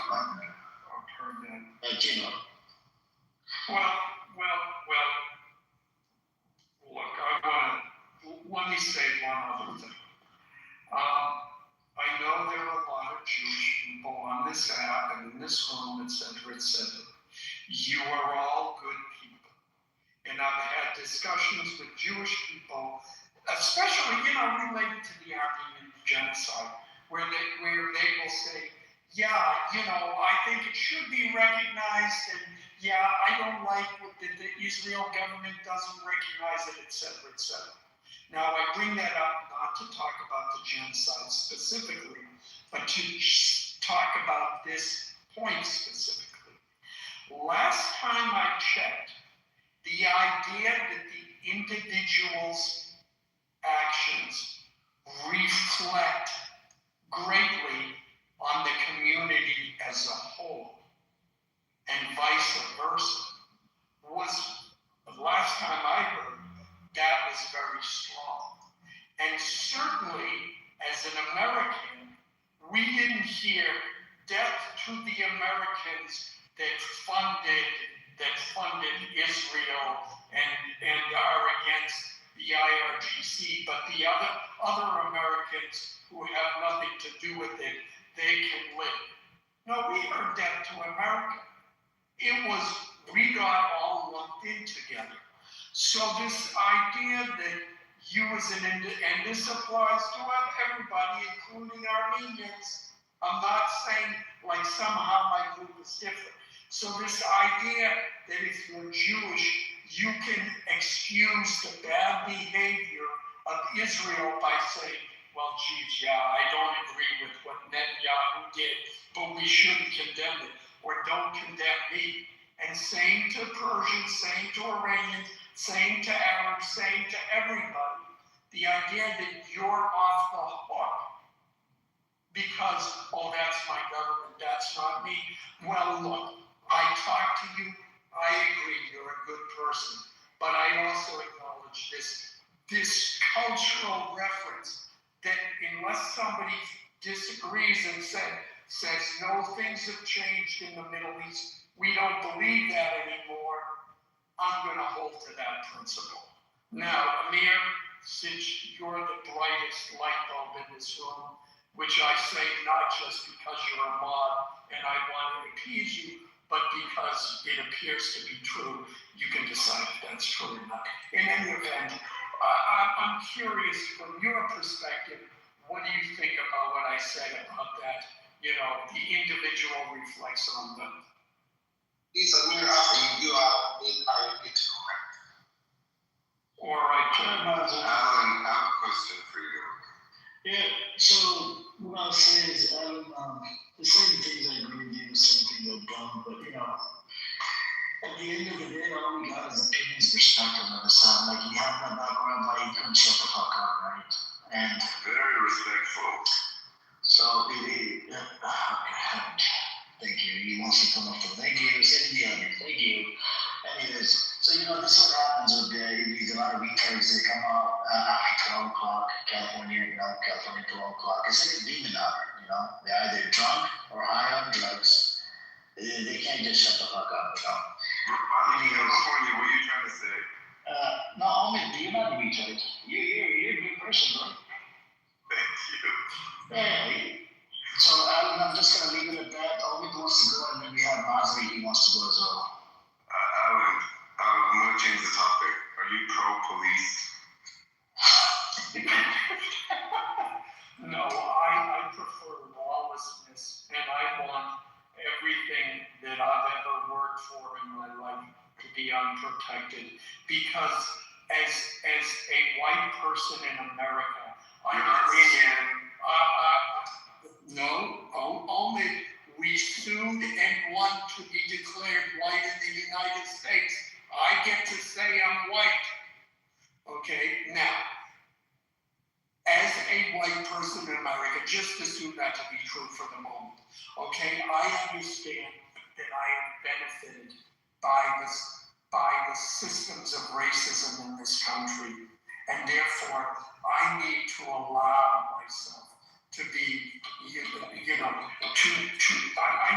But, you know. Well, look, let me say one other thing. I know there are a lot of Jewish people on this app and in this room, etc. You are all good people. And I've had discussions with Jewish people, especially, related to the Armenian genocide, where they will say, yeah, I think it should be recognized, and yeah, I don't like what the Israel government doesn't recognize it, etc. Now, I bring that up not to talk about the genocide specifically, but to talk about this point specifically. Last time I checked, the idea that the individual's actions reflect greatly on the community as a whole, and vice versa, was, the last time I heard, that was very strong. And certainly, as an American, we didn't hear death to the Americans that funded Israel and are against the IRGC, but the other Americans who have nothing to do with it, they can live. No, we heard death to America. It was, we got all lumped in together. So this idea that you as an and this applies to everybody, including Armenians. I'm not saying like somehow my group is different. So this idea that if you're Jewish, you can excuse the bad behavior of Israel by saying, well, geez, yeah, I don't agree with what Netanyahu did, but we shouldn't condemn it, or don't condemn me. And same to Persians, same to Iranians, same to Arabs, same to everybody. The idea that you're off the hook because, oh, that's my government, that's not me. Well, look, I talk to you, I agree, you're a good person, but I also acknowledge this cultural reference that unless somebody disagrees and says no, things have changed in the Middle East, we don't believe that anymore, I'm going to hold to that principle. Now, Amir, since you're the brightest light bulb in this room, which I say not just because you're a mod and I want to appease you, but because it appears to be true, you can decide if that's true or not. In any event, I'm curious from your perspective, what do you think about what I said about that? You know, the individual reflects on them. It's a mere after you are it's correct. All right, Alan, I have a question for you. Yeah, so what I'll say is, the same things I agree with you, the same things I don't, but you know, at the end of the day, all we got is opinions, perspective on the side. Like, you have that background, why you couldn't shut the fuck up, right? And very respectful. So, okay, thank you. He wants to come up to thank you, send me on it, thank you. Anyways, so you know, this is what happens with these a lot of retards. They come out after 12 o'clock, California, California 12 o'clock. It's like a demon hour, you know. They're either drunk or high on drugs. They can't just shut the fuck up, you know. California, what are you trying to say? No, only you're not a retard. You're a good person, bro. Thank you. Yeah. So Alan, I'm just gonna leave it at that. Ovid wants to go, and then we have Mazri. He wants to go as well. Alan, I'm gonna change the topic. Are you pro-police? No, I prefer lawlessness, and I want everything that I've ever worked for in my life to be unprotected. Because as a white person in America, only we sued and won to be declared white in the United States. I get to say I'm white. Okay, now, as a white person in America, just assume that to be true for the moment. Okay, I understand that I am benefited by the systems of racism in this country, and therefore I need to allow myself to be, I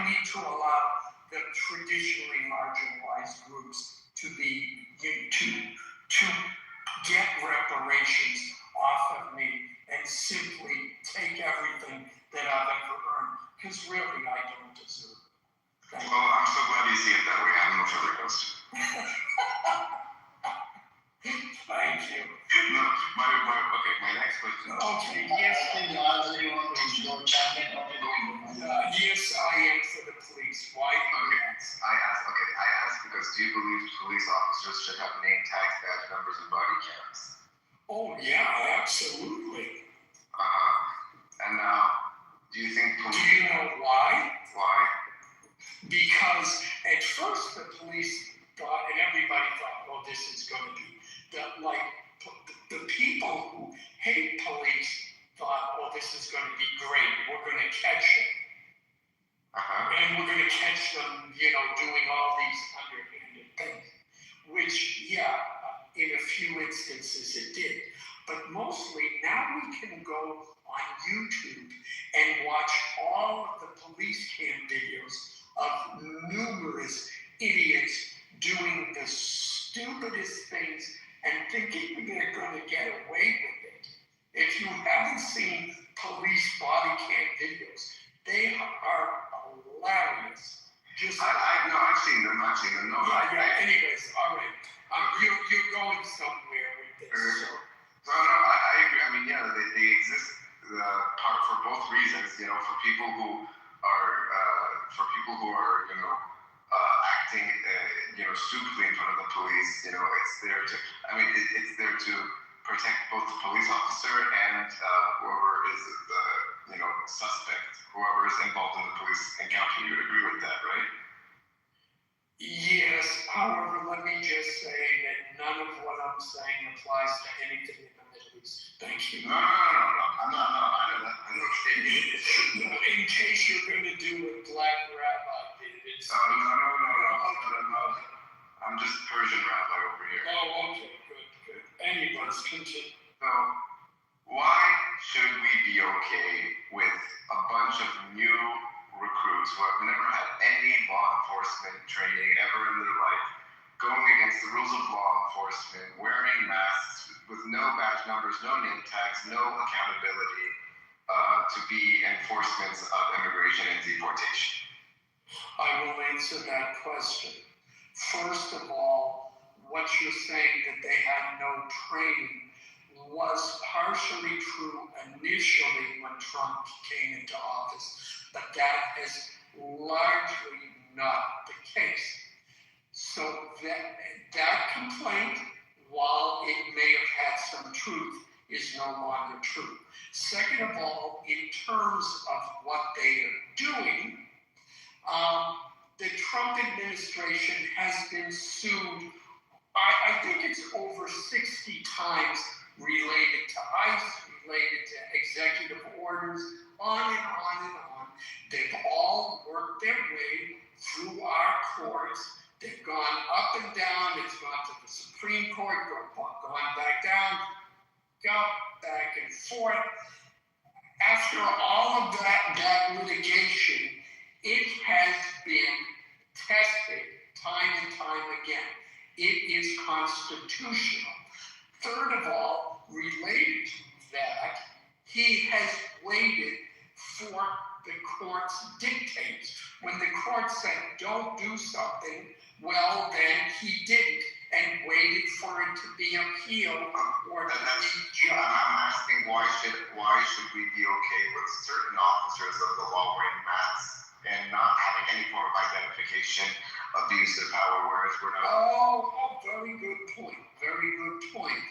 need to allow the traditionally marginalized groups to be, to get reparations off of me and simply take everything that I've ever earned, because really I don't deserve it. Well, I'm so glad you see it that way. I have no further question. Thank you. No, my next question. Okay, yes. Yes, I am for the police. Why? I asked because do you believe police officers should have name tags, badge numbers, and body cams? Oh, yeah, absolutely. And do you think police... Do you know why? Why? Because at first the police thought, and everybody thought, well, this is going to be, the people who hate police thought, oh, this is going to be great. We're going to catch them. And we're going to catch them, doing all these underhanded things. Which, yeah, in a few instances it did. But mostly now we can go on YouTube and watch all of the police cam videos of numerous idiots doing the stupidest things and thinking they're going to get away with it. If you haven't seen police body cam videos, they are hilarious. I've seen them. No, Anyways, all right. You're going somewhere with this. No, I agree. I mean, yeah, they exist for both reasons. For people who are acting, stupidly in front of the police. It's there to. I mean, it's there to protect both the police officer and whoever is the suspect, whoever is involved in the police encounter. You would agree with that, right? Yes. However, let me just say that none of what I'm saying applies to anything in the Middle East. Thank you. No. I'm not. I know that. In case you're going to do what Black Rabbi did. No. I'm just Persian rabbi over here. Oh, okay. Good. Anyways, continue. So, why should we be okay with a bunch of new recruits who have never had any law enforcement training ever in their life, going against the rules of law enforcement, wearing masks with no badge numbers, no name tags, no accountability to be enforcements of immigration and deportation? I will answer that question. First of all, what you're saying that they had no training was partially true initially when Trump came into office, but that is largely not the case. So that complaint, while it may have had some truth, is no longer true. Second of all, in terms of what they are doing, the Trump administration has been sued, I think it's over 60 times, related to ICE, related to executive orders, on and on and on. They've all worked their way through our courts. They've gone up and down. It's gone to the Supreme Court, gone back down, back and forth. After all of that litigation, it has been tested time and time again. It is constitutional. Third of all, related to that, he has waited for the court's dictates. When the court said, don't do something, well, then he didn't and waited for it to be appealed or to be judged. I'm asking why should we be okay with certain officers of the law wearing masks and not having any form of identification, abuse their power, whereas we're not? Oh, very good point. Very good point.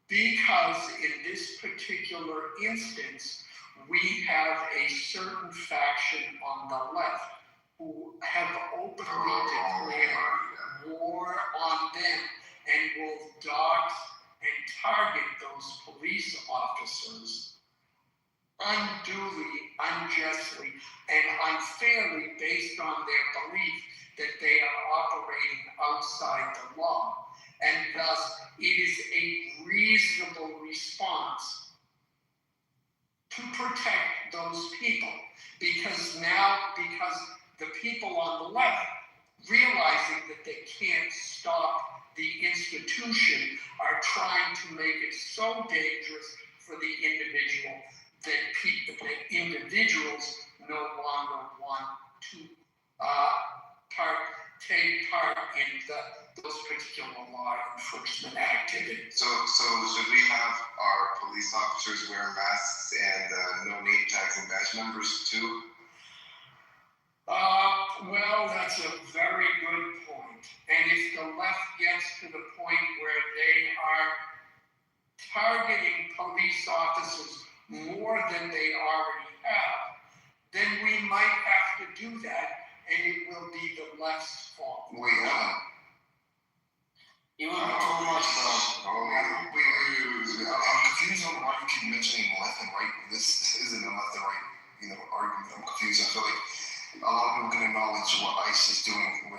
Because in this particular instance, we have a certain faction on the left who have openly declared war on them and will dox and target those police officers unduly, unjustly, and unfairly based on their belief that they are operating outside the law. And thus, it is a reasonable response to protect those people. Because the people on the left, realizing that they can't stop the institution, are trying to make it so dangerous for the individual that individuals no longer want to take part in those particular law enforcement activities. So should we have our police officers wear masks and no name tags and badge numbers too? Well, that's a very good point. And if the left gets to the point where they are targeting police officers more than they already have, then we might have to do that, and it will be the left's fault. Wait, hold on. You will be too much, bro. Wait. I'm confused on why you keep mentioning left and right. This isn't a left and right, argument. I'm confused. I feel like a lot of people can acknowledge what ICE is doing, what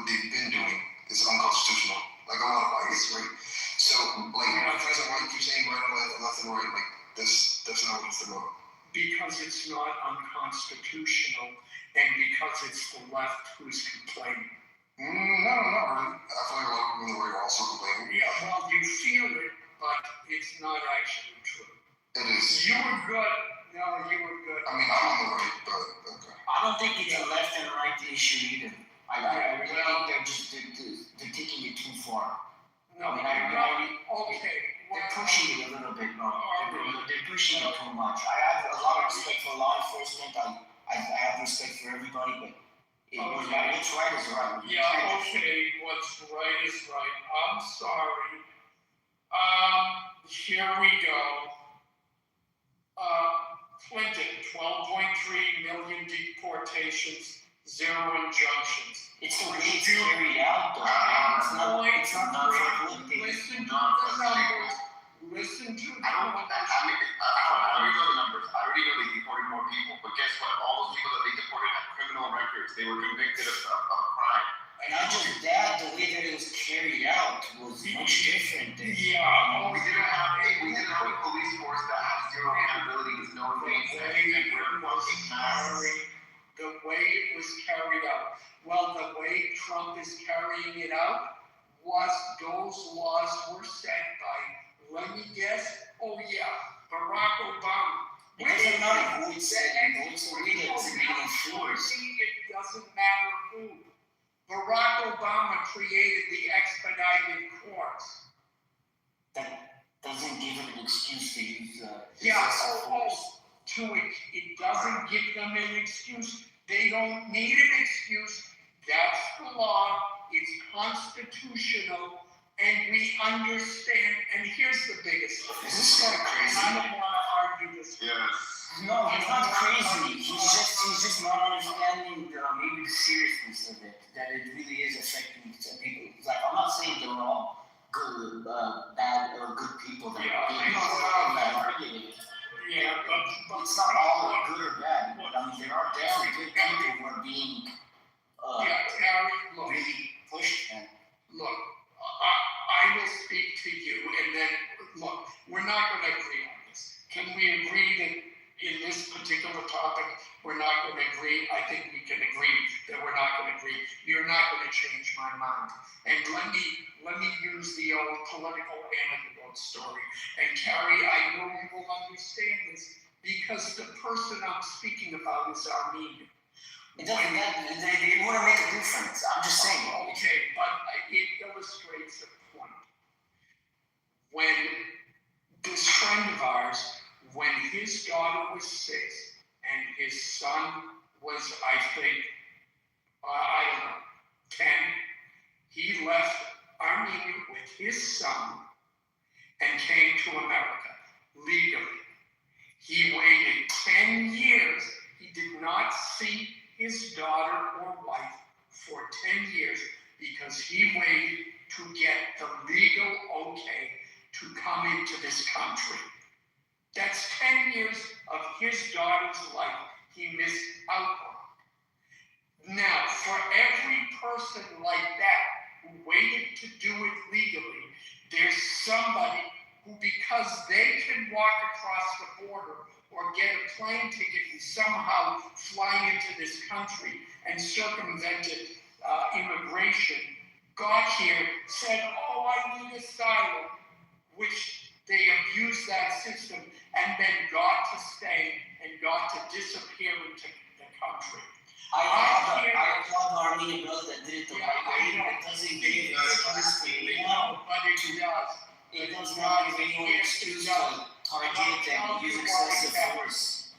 they've been doing is unconstitutional. Like a lot of ICE, right? So, like, President White keeps saying right and left and right, like, that's not what it's about. Because it's not unconstitutional, and because it's the left who's complaining. No, not really. I feel like a lot of people in the right are also complaining. Yeah, well, you feel it, but it's not actually true. It is. You were good. No, you were good. I mean, I'm on the right, but okay. I don't think it's a left and right issue either. I really think they're taking it too far. No, okay. They're pushing it a little bit, bro. They're pushing it too much. I have a lot of respect for law enforcement. I have respect for everybody, but what's right is right. Yeah, okay, what's right is right. I'm sorry. Here we go. Clinton, 12.3 million deportations, 0 injunctions. It's the way it's carried out, though. It's not Listen to the numbers. Listen to the numbers. I already know the numbers. I already know they deported more people. But guess what? All those people that they deported had criminal records. They were convicted of a crime. And not just that, the way that it was carried out was much different. Yeah. We didn't have a police force that had zero accountability with no things. The way it was carried out. Well, the way Trump is carrying it out was those laws were set by, let me guess, Barack Obama. It doesn't matter who it said, it's the way that it's being enforced. It doesn't matter who. Barack Obama created the expedited courts. That doesn't give him an excuse to use it doesn't give them an excuse. They don't need an excuse. That's the law. It's constitutional, and we understand. And here's the biggest thing. Is this guy crazy? I don't want to argue this. Yes. No, he's not crazy. He's just not understanding maybe the seriousness of it. That it really is affecting some people. Like, I'm not saying they're all good, bad, or good people that are being targeted. Yeah, but it's not all good or bad. But I mean, there are definitely good people who are being really pushed. Look, I will speak to you, and then look, we're not going to agree on this. Can we agree that in this particular topic we're not going to agree? I think we can agree that we're not going to agree. You're not going to change my mind. And let me use the old political anecdote story. And Carrie, I know you will understand this because the person I'm speaking about is Armenian. It doesn't matter. They want to make a difference. I'm just saying. Okay, but it illustrates the point. When this friend of ours, when his daughter was 6 and his son was, I think, I don't know, 10, he left Armenia with his son and came to America legally. He waited 10 years. He did not see his daughter or wife for 10 years because he waited to get the legal okay to come into this country. That's 10 years of his daughter's life he missed out on. Now, for every person like that who waited to do it legally, there's somebody who, because they can walk across the border or get a plane ticket and somehow fly into this country and circumvented immigration, got here, said, oh, I need asylum, which they abused that system and then got to stay and got to disappear into the country. I applaud the Armenian brother that did it the right way. It doesn't give excuse to anyone. But it does. It does not give anyone excuse to target and use excessive force.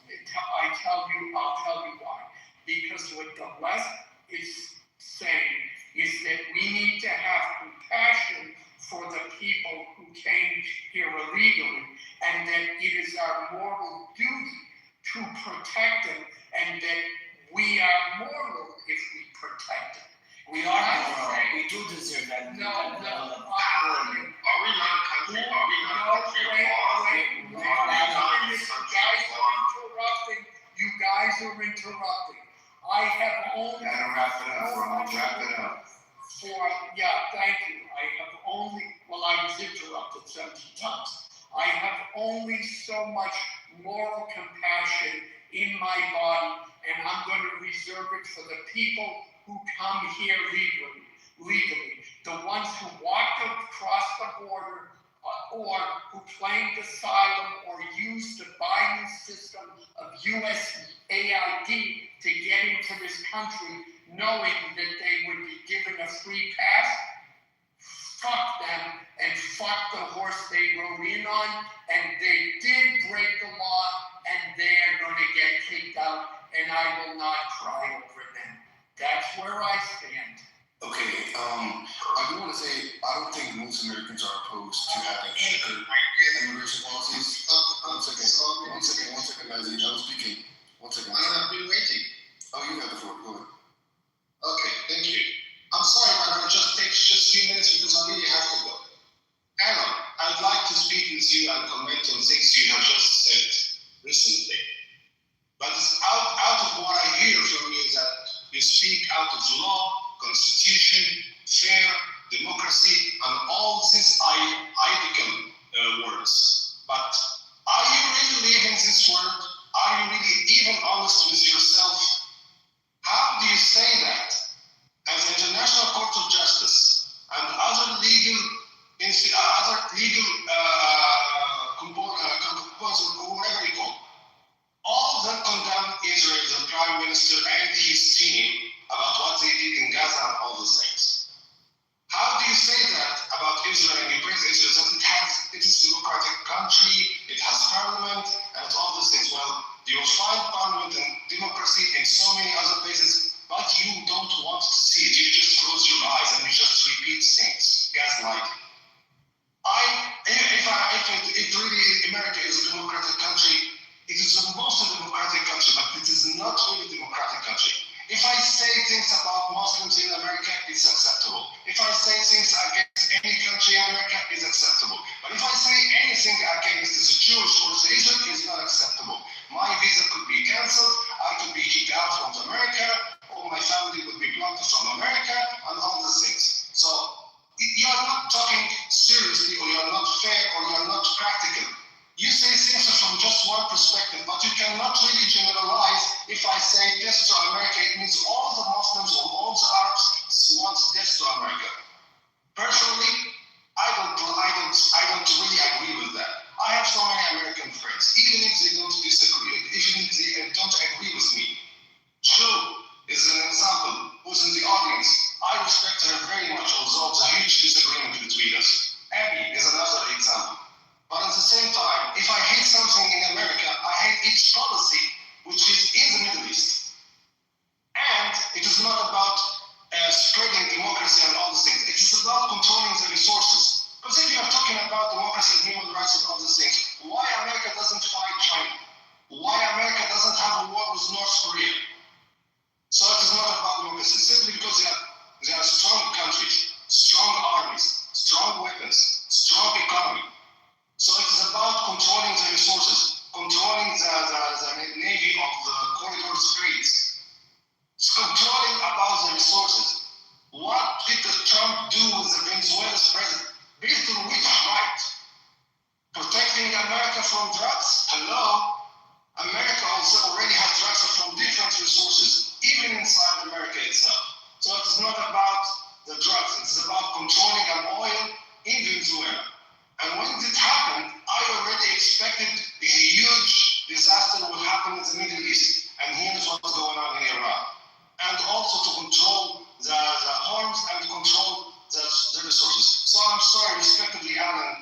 I'll tell you why. Because what the left is saying is that we need to have compassion for the people who came here our moral duty to protect them, and that we are moral if we protect them. We are moral. We do deserve that. No. Are we not a country? Are we not a country of laws? You guys are interrupting. I have only. Gotta wrap it up, Ron. Wrap it up. Thank you. I have only, I was interrupted 17 times. I have only so much moral compassion in my body, and I'm going to reserve it for the people who come here legally. The ones who walked across the border or who claimed asylum or used the Biden system of USAID to get into this country, knowing that they would be given a free pass. Fuck them and fuck the horse they rode in on, and they did break the law, and they are going to get kicked out, and I will not cry over them. That's where I stand. Okay, I do want to say, I don't think most Americans are opposed to having stricter immigration policies. One second, Nazi. I was speaking. 1 second. I've been waiting. Oh, you have the floor. Go ahead. Okay, thank you. I'm sorry, but I'll just take just a few minutes because I really have to go. Alan, I'd like to speak with you and comment on things you have just said recently. But out of what I hear from you is that you speak out of law, constitution, fair, democracy, and all these ideal words. But are you really living this word? Are you really even honest with yourself? How do you say that? As the International Court of Justice and other legal composers, whatever you call, all of them condemn Israel, the Prime Minister and his team, about what they did in Gaza and all those things. How do you say that about Israel and you praise Israel? That it is a democratic country, it has parliament, and all those things. Well, you will find parliament and democracy in so many other places, but you don't want to see it. You just close your eyes and you just repeat things, gaslighting. If really America is a democratic country, it is the most democratic country, but it is not really a democratic country. If I say things about Muslims in America, it's acceptable. If I say things against any country in America, it's acceptable. But if I say anything against the Jewish or the Israel, it's not acceptable. My visa could be cancelled, I could be kicked out from America, or my family would be blocked from America, and all these things. So, you are not talking seriously, or you are not fair, or you are not practical. You say things from just one perspective, but you cannot really generalize. If I say this to America, it means all the Muslims or all the Arabs want this to America. Personally, I don't really agree with that. I have so many American friends, even if they don't disagree, even if they don't agree with me. Joe is an example who's in the audience. I respect her very much, although there's a huge disagreement between us. Abby is another example. But at the same time, if I hate something in America, I hate its policy, which is in the Middle East. And it is not about spreading democracy and all these things. It is about controlling the resources. Because if you are talking about democracy and human rights and all these things, why America doesn't fight China? Why America doesn't have a war with North Korea? So it is not about democracy, simply because they are strong countries, strong armies, strong weapons, strong economy. So it is about controlling the resources, controlling the navy of the corridor straits. It's controlling about the resources. What did Trump do with the Venezuela's president? Based on which right? Protecting America from drugs? Hello? America also already has drugs from different resources, even inside America itself. So it is not about the drugs, it is about controlling an oil in Venezuela. And when it happened, I already expected a huge disaster would happen in the Middle East. And here's what's going on in Iraq. And also to control the arms and control the resources. So I'm sorry, respectively, Alan,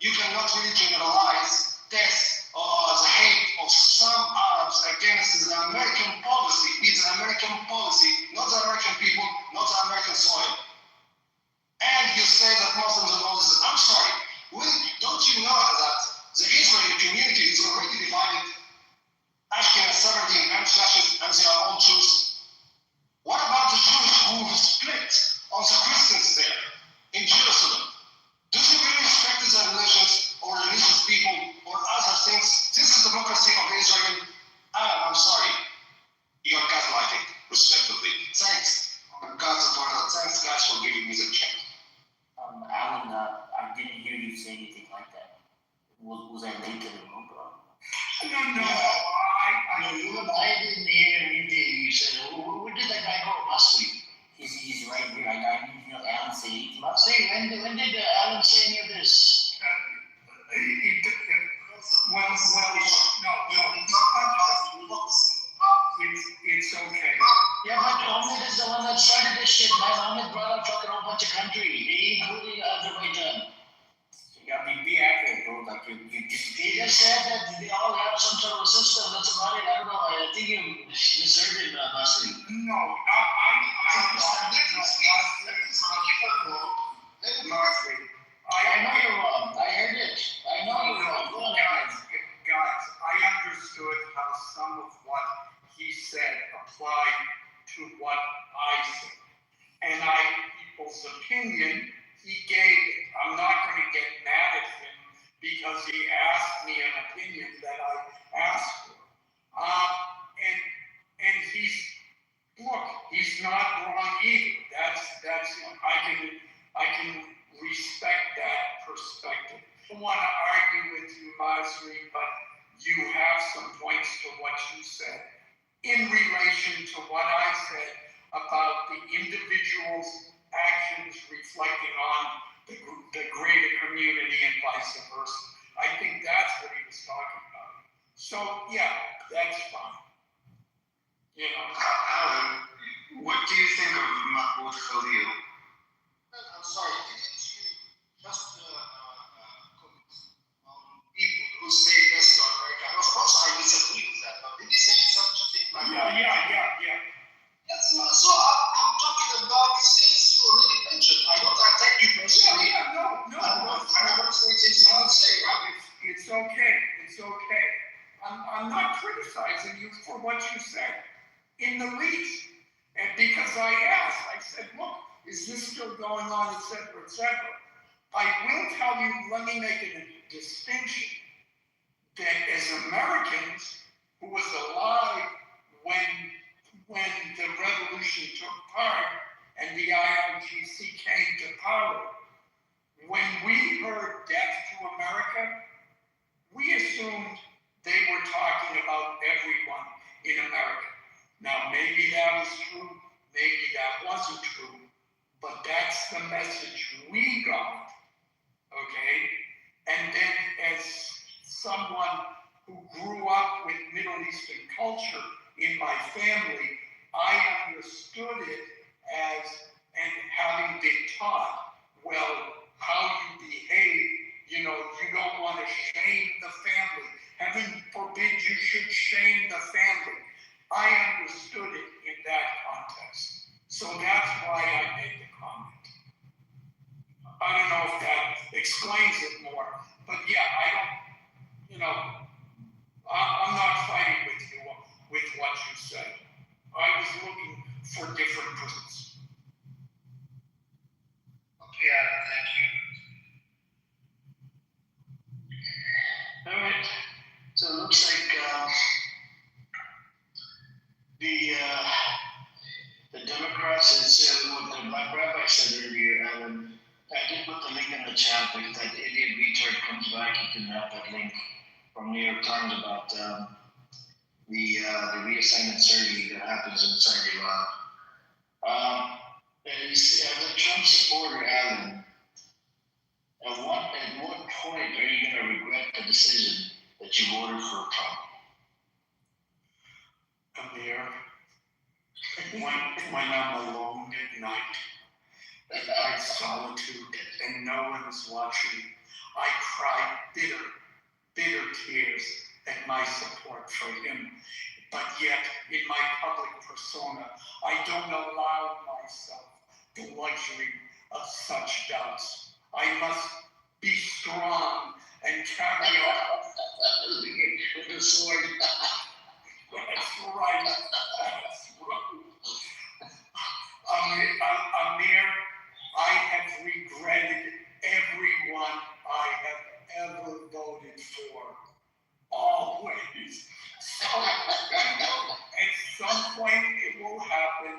you cannot really generalize this or the hate of some Arabs against the American policy. It's an American policy, not the American people, not the American soil. And you say that Muslims and all this. I'm sorry. Don't you know that the Israeli community is already Was I late to the room, bro? No, I didn't hear anything you said. Where did that guy go last week? He's right here. I need to know Alan say it. Say, when did Alan say any of this? It's okay. Yeah, but Ahmed is the one that started this shit, man. Ahmed brought up fucking whole bunch of country, including Azerbaijan. Yeah, be accurate, bro. Like you He just said that they all have some sort of a system. That's about it. I don't know. I think you misheard it last week. No, I know you're wrong. I heard it. I know you're wrong. Guys, I understood how some of what he said applied to what I said. And people's opinion, he gave it. I'm not going to get mad at him because he asked me an opinion that I asked for. And he's not wrong either. I can respect that perspective. I don't want to argue with you, Masri, but you have some points to what you said in relation to what I said about the individual's actions reflecting on the greater community and vice versa. I think that's what he was talking about. So, yeah, that's fine. You know. Alan, what do you think of Mahmoud Khalil? I'm sorry, didn't you just comment on people who say that's not American? Of course, I disagree with that, but did you say such a thing? Yeah. Yes, so I'm talking about things you already mentioned. I don't attack you personally. No. I don't say things you don't say, right? It's okay. I'm not criticizing you for what you said in the least. And because I asked, I said, look, is this still going on, et cetera, et cetera. I will tell you, let me make a distinction that as Americans who was alive when the revolution took part and the IRGC came to power, when we heard death to America, we assumed they were talking about everyone in America. Now, maybe that was true, maybe that wasn't true, but that's the message we got, okay? And then as someone who grew up with Middle Eastern culture in my family, I understood it as, and having been taught, well, how you behave, you don't want to shame the family. Heaven forbid you should shame the family. I understood it in that context. So that's why I made the comment. I don't know if that explains it more, but yeah, I'm not fighting with you with what you said. I was looking for different reasons. Okay, thank you. All right. So it looks like the Democrats, and what the Black Rabbi said earlier, Alan, I did put the link in the chat. If that idiot retard comes back, you can have that link from New York Times about the reassignment surgery that happens inside Iran. As a Trump supporter, Alan, at what point are you going to regret the decision that you voted for Trump? Amir, when I'm alone at night, in my solitude, and no one is watching, I cry bitter tears at my support for him. But yet, in my public persona, I don't allow myself the luxury of such doubts. I must be strong and carry on with the sword. That's right. Amir, I have regretted everyone I have ever voted for. Always. So, at some point it will happen,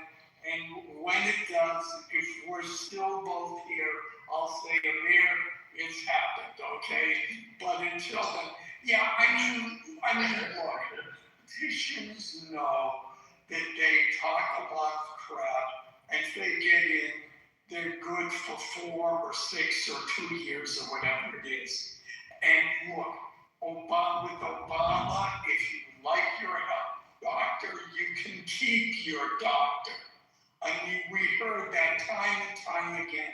and when it does, if we're still both here, I'll say, Amir, it's happened, okay? But But until then, yeah, I mean, look, politicians know that they talk a lot of crap, and if they get in, they're good for 4 or 6 or 2 years or whatever it is. And look, with Obama, if you like your doctor, you can keep your doctor. I mean, we heard that time and time again.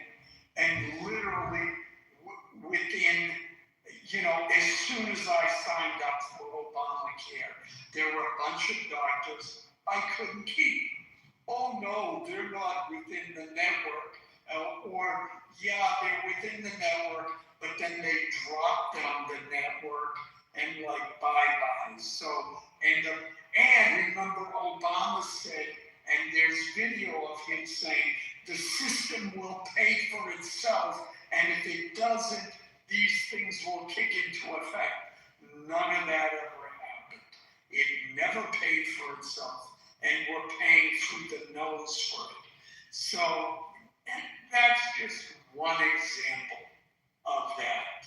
And literally, within, as soon as I signed up for Obamacare, there were a bunch of doctors I couldn't keep. Oh no, they're not within the network. Or, yeah, they're within the network, but then they dropped on the network and like bye-bye. So, and remember Obama said, and there's video of him saying, the system will pay for itself, and if it doesn't, these things will kick into effect. None of that ever happened. It never paid for itself, and we're paying through the nose for it. So, that's just one example of that,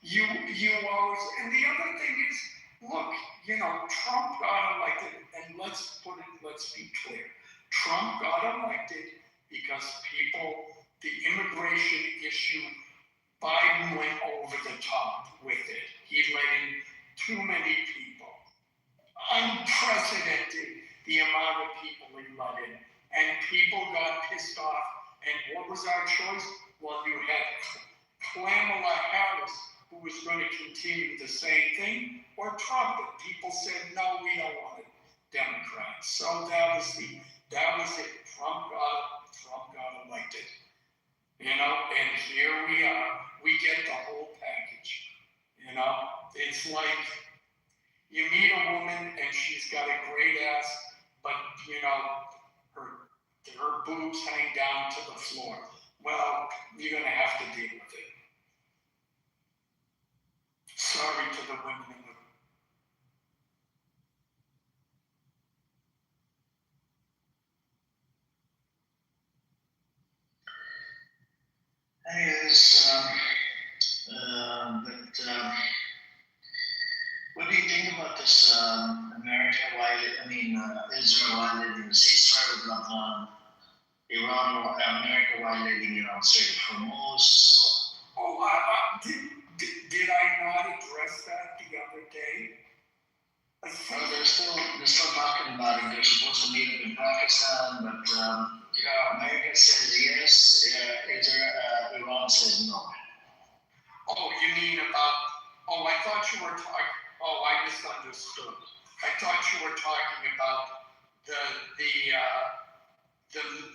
You always, and the other thing is, look, Trump got elected, and let's be clear. Trump got elected because the immigration issue, Biden went over the top with it. He let in too many people. Unprecedented the amount of people he let in. And people got pissed off. And what was our choice? Well, you had Kamala Harris, who was going to continue the same thing, or Trump. And people said, no, we don't want it. Democrats. So that was it. Trump got elected. And here we are. We get the whole package. It's like you meet a woman and she's got a great ass, but her boobs hang down to the floor. Well, you're gonna have to deal with it. Sorry to the women in the what do you think about this Israel violating the ceasefire with Lebanon, Iran or America violating, Strait of Hormuz? Oh, did I not address that the other day? Well, they're still talking about it. They're supposed to meet up in Pakistan, but America says yes, Iran says no. Oh, you mean about? Oh, I thought you were talking. Oh, I misunderstood. I thought you were talking about the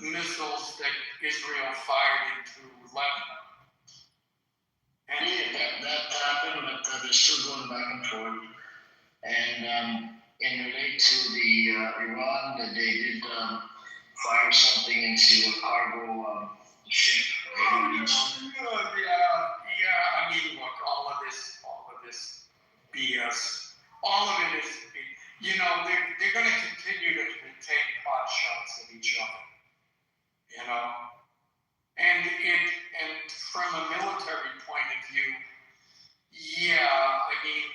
missiles that Israel fired into Lebanon. And yeah, that happened, but they're still going back and forth. And in relate to the Iran, that they did fire something into a cargo ship. Yeah. I mean, look, all of this BS, all of it is, they're going to continue to take pot shots at each other, and from a military point of view, yeah, I mean,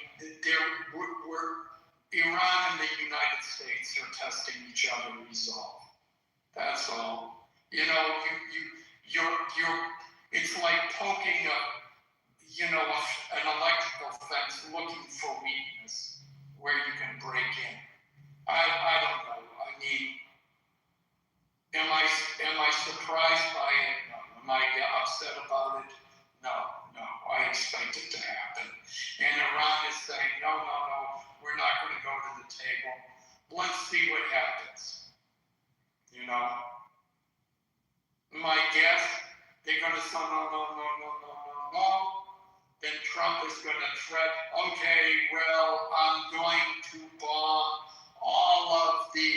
Iran and the United States are testing each other's resolve. That's all. It's like poking an electrical fence looking for weakness where you can break in. I don't know. I mean, am I surprised by it? No. Am I upset about it? No. I expect it to happen. And Iran is saying, no, we're not going to go to the table. Let's see what happens. My guess, they're going to say no. Then Trump is going to threat, okay, well, I'm going to bomb all of the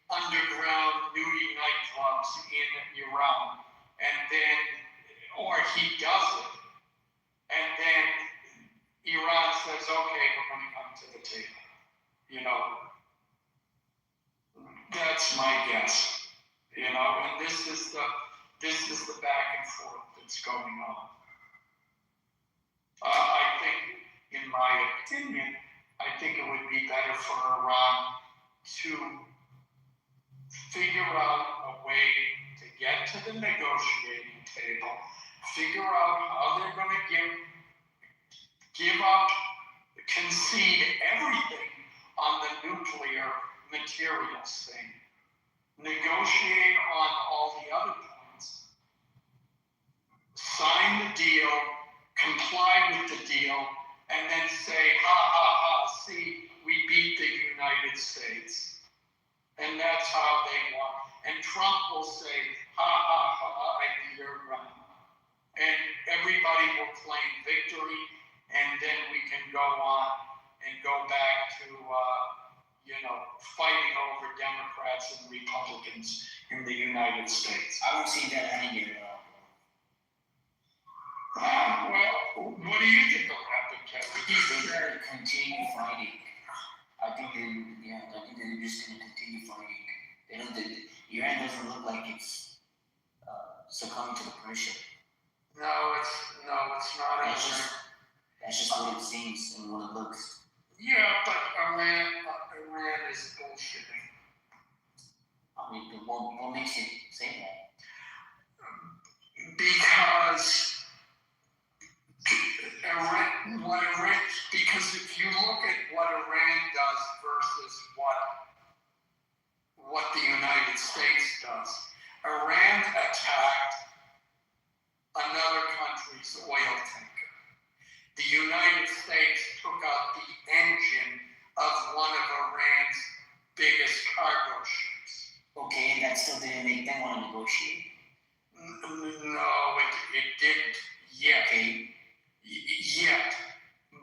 underground nudie nightclubs in Iran. And then, or he does it. And then Iran says, okay, we're going to come to the table. That's my guess. And this is the back and forth that's going on. I think my opinion, I think it would be better for Iran to figure out a way to get to the negotiating table, figure out how they're going to give up, concede everything on the nuclear materials thing, negotiate on all the other points, sign the deal, comply with the deal, and then say, ha ha ha, see, we beat the United States. And that's how they want. And Trump will say, ha ha ha, I beat Iran. And everybody will claim victory, and then we can go on and go back to, fighting over Democrats and Republicans in the United States. I don't see that happening at all. Well, what do you think will happen, Kevin? They're going to continue fighting. I think they're just going to continue fighting. Iran doesn't look like it's succumbing to the pressure. No, it's not. That's just what it seems and what it looks. Yeah, but Iran is bullshitting. I mean, what makes it say that? Because because if you look at what Iran does versus what the United States does, Iran attacked another country's oil tanker. The United States took out the engine of one of Iran's biggest cargo ships. Okay, and that still didn't make them want to negotiate? No, it didn't yet. Okay. Yet.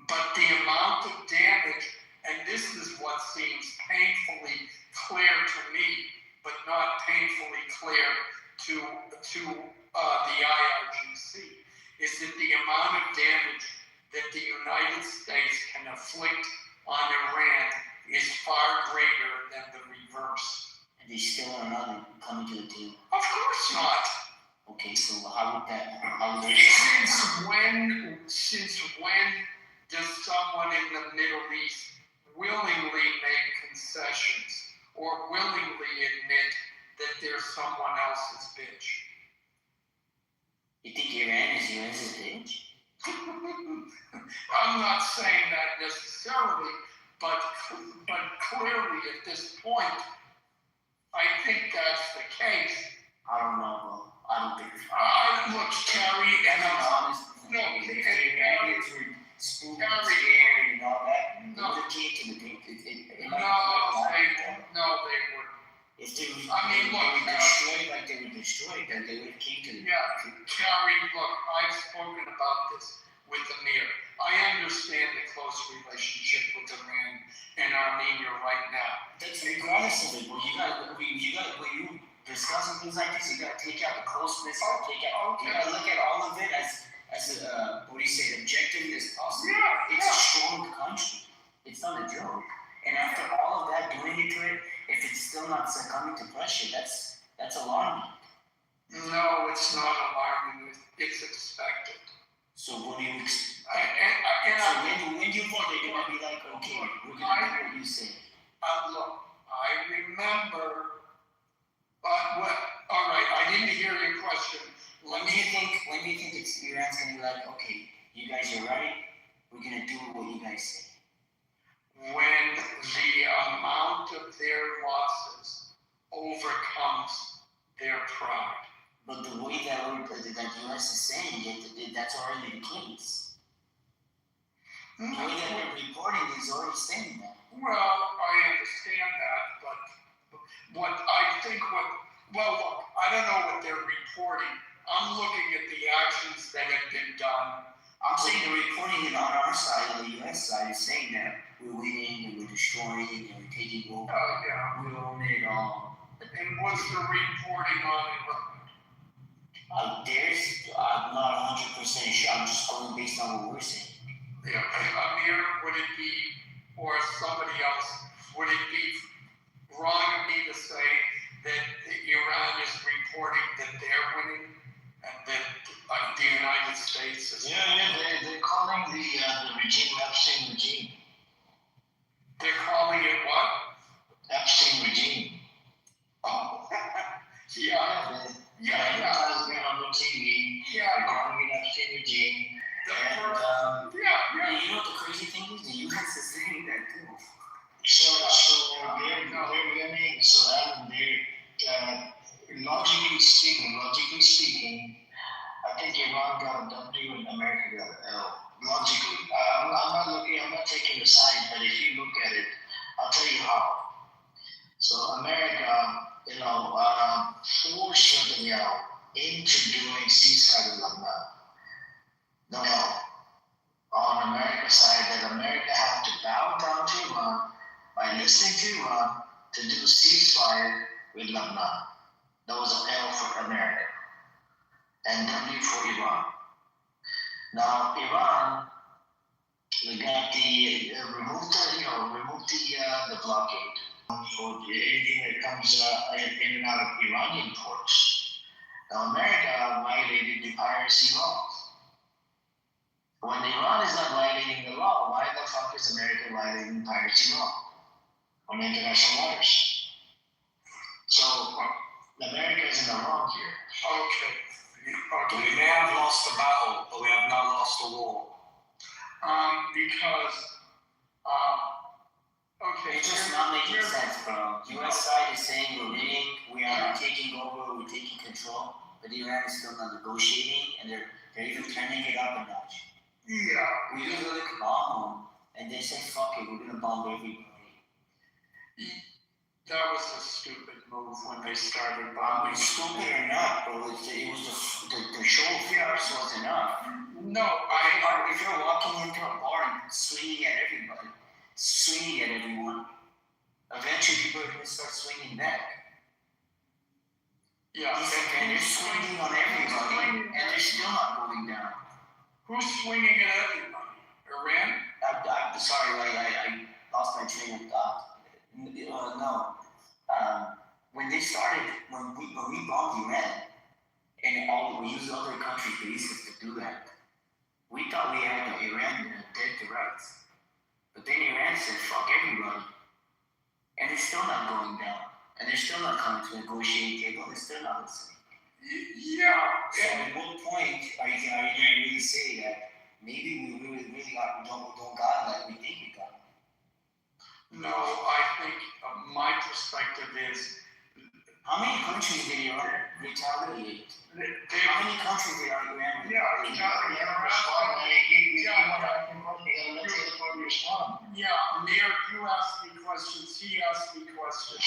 But the amount of damage, and this is what seems painfully clear to me, but not painfully clear to the IRGC, is that the amount of damage that the United States can inflict on Iran is far greater than the reverse. And they still are not coming to the deal? Of course not. Okay, so how would that? Since when does someone in the Middle East willingly make concessions or willingly admit that they're someone else's bitch? You think Iran is U.S.'s bitch? I'm not saying that necessarily, but clearly at this point, I think that's the case. I don't know, bro. I don't think it's look, Carrie, and I'm honest. No, Carrie, spooked and scared and all that. No. The key to the thing. No, they wouldn't. If they were, look, destroyed like they were destroyed, then they would have came to the Carrie, look, I've spoken about this with Amir. I understand the close relationship with Iran and Armenia right now. That's regardless of it. When you discussing things like this, you gotta take out the closeness. You gotta look at all of it as objective as possible. Yeah, it's a strong country. It's not a joke. And after all of that, doing it to it, if it's still not succumbing to pressure, that's alarming. No, it's not alarming. It's expected. So what do you expect? When do you think they're gonna be like, okay, we're gonna do what you say? Look, I remember. All right, I didn't hear your question. When do you think Iran's gonna be like, okay, you guys are right, we're gonna do what you guys say? When the amount of their losses overcomes their pride. But the way that U.S. is saying it, that's already the case. The way that we're reporting is already saying that. Well, I understand that, but look, I don't know what they're reporting. I'm looking at the actions that have been done. I'm saying the reporting on our side, on the U.S. side, is saying that we're winning and we're destroying and we're taking over. We own it all. And what's the reporting on Iran? I'm not 100% sure. I'm just going based on what we're saying. Yeah, Amir, would it be, or somebody else, would it be wrong of me to say that Iran is reporting that they're winning and that the United States is they're calling the regime Epstein tell you how. So America, forced into doing ceasefire with Lebanon. No help. On America's side, that America had to bow down to Iran by listening to Iran to do ceasefire with Lebanon. That was an L for America and W for Iran. Now Iran, we got remove the blockade for anything that comes in and out of Iranian ports. Now America violated the piracy laws. When Iran is not violating the law, why the fuck is America violating piracy law on international waters? So America is in the wrong here. Okay. We may have lost the battle, but we have not lost the war. Because okay, it's just not making sense, bro. U.S. side is saying we're winning, we are taking over, we're taking control, but Iran is still not negotiating, and they're even turning it up a notch. Yeah. We just let it bomb, and they say, "Fuck it, we're gonna bomb everybody." That was a stupid move when they started bombing. Stupid or not, bro? It was the show of force was enough. No, if you're walking into a bar and swinging at everybody, swinging at everyone, eventually people are gonna start swinging back. Yeah. And they're swinging on everybody, and they're still not going down. Who's swinging at everybody? Iran? I'm sorry, I lost my train of thought. No. When they started, when we bombed Iran, and we used other countries' bases to do that, we thought we had Iran dead to rights. But then Iran said, fuck everybody. And it's still not going down. And they're still not coming to the negotiating table, they're still not listening. Yeah. So at what point are you going to really say that maybe we really don't got it like we think we got it? No, I think my perspective is, how many countries did Iran retaliate? How many countries did Iran retaliate? Yeah, Amir, you asked me questions, he asked me questions.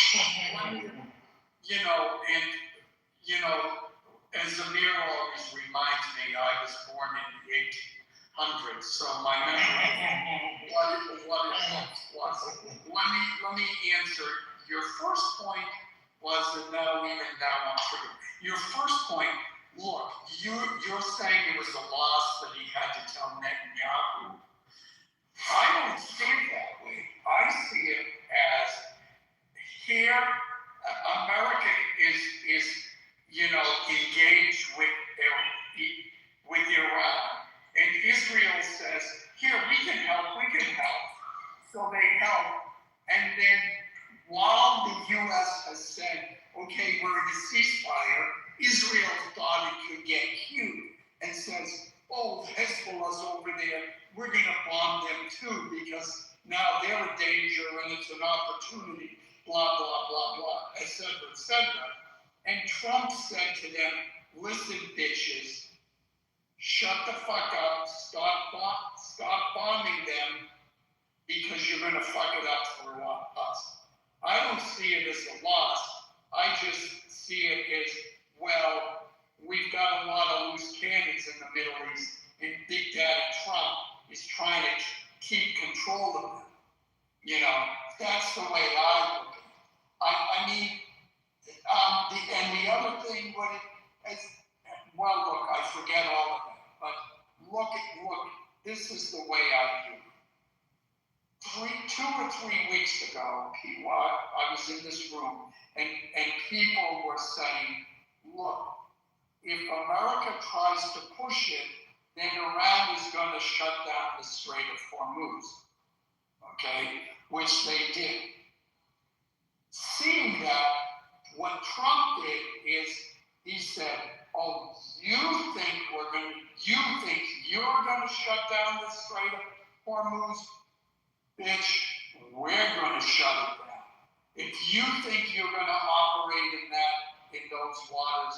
As Amir always reminds me, I was born in the 1800s, so my memory of what it was. Let me answer. Your first point was that no, even now I'm true. Your first point, look, you're saying it was a loss that he had to tell Netanyahu. I don't see it that way. I see it as here, America is engaged with Iran, and Israel says, here, we can help. So they help, and then while the U.S. has said, okay, we're in a ceasefire, Israel thought it could get cute and says, oh, Hezbollah's over there, we're going to bomb them too, because now they're a danger and it's an opportunity, blah, blah, blah, blah, et cetera, And Trump said to them, listen, bitches, shut the fuck up, stop bombing them, because you're going to fuck it up for us. I don't see it as a loss. I just see it as, well, we've got a lot of loose cannons in the Middle East, and Big Daddy Trump is trying to keep control of them. That's the way I look at it. The other thing, look, I forget all of that, but look, this is the way I view it. 2 or 3 weeks ago, I was in this room, and people were saying, look, if America tries to push it, then Iran is going to shut down the Strait of Hormuz, okay, which they did. Seeing that, what Trump did is he said, oh, you think you're going to shut down the Strait of Hormuz? Bitch, we're going to shut it down. If you think you're going to operate in those waters,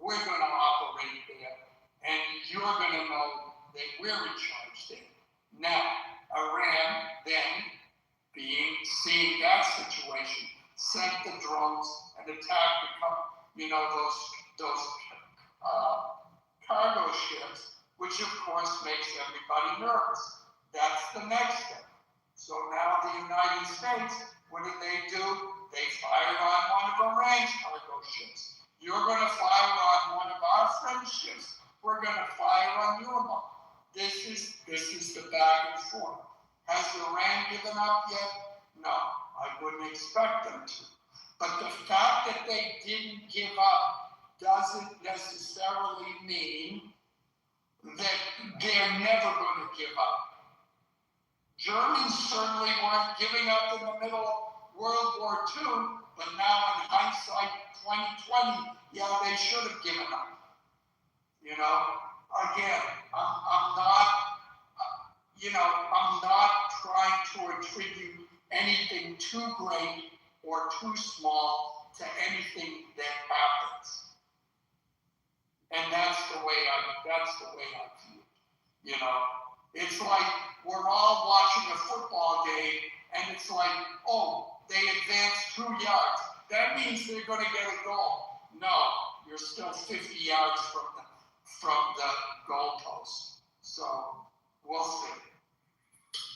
we're going to operate there, and you're going to know that we're in charge there. Now, Iran then, being seeing that situation, sent the drones and attacked those cargo ships, which of course makes everybody nervous. That's the next step. So now the United States, what did they do? They fired on one of Iran's cargo ships. You're going to fire on one of our French ships. We're going to fire on your one. This is the back and forth. Has Iran given up yet? No, I wouldn't expect them to. But the fact that they didn't give up doesn't necessarily mean that they're never going to give up. Germans certainly weren't giving up in the middle of World War II, but now in hindsight, 2020, yeah, they should have given up. Again, I'm not trying to attribute anything too great or too small to anything that happens. And that's the way I view it. It's like we're all watching a football game and it's like, oh, they advanced 2 yards. That means they're going to get a goal. No, you're still 50 yards from the goalpost. So we'll see.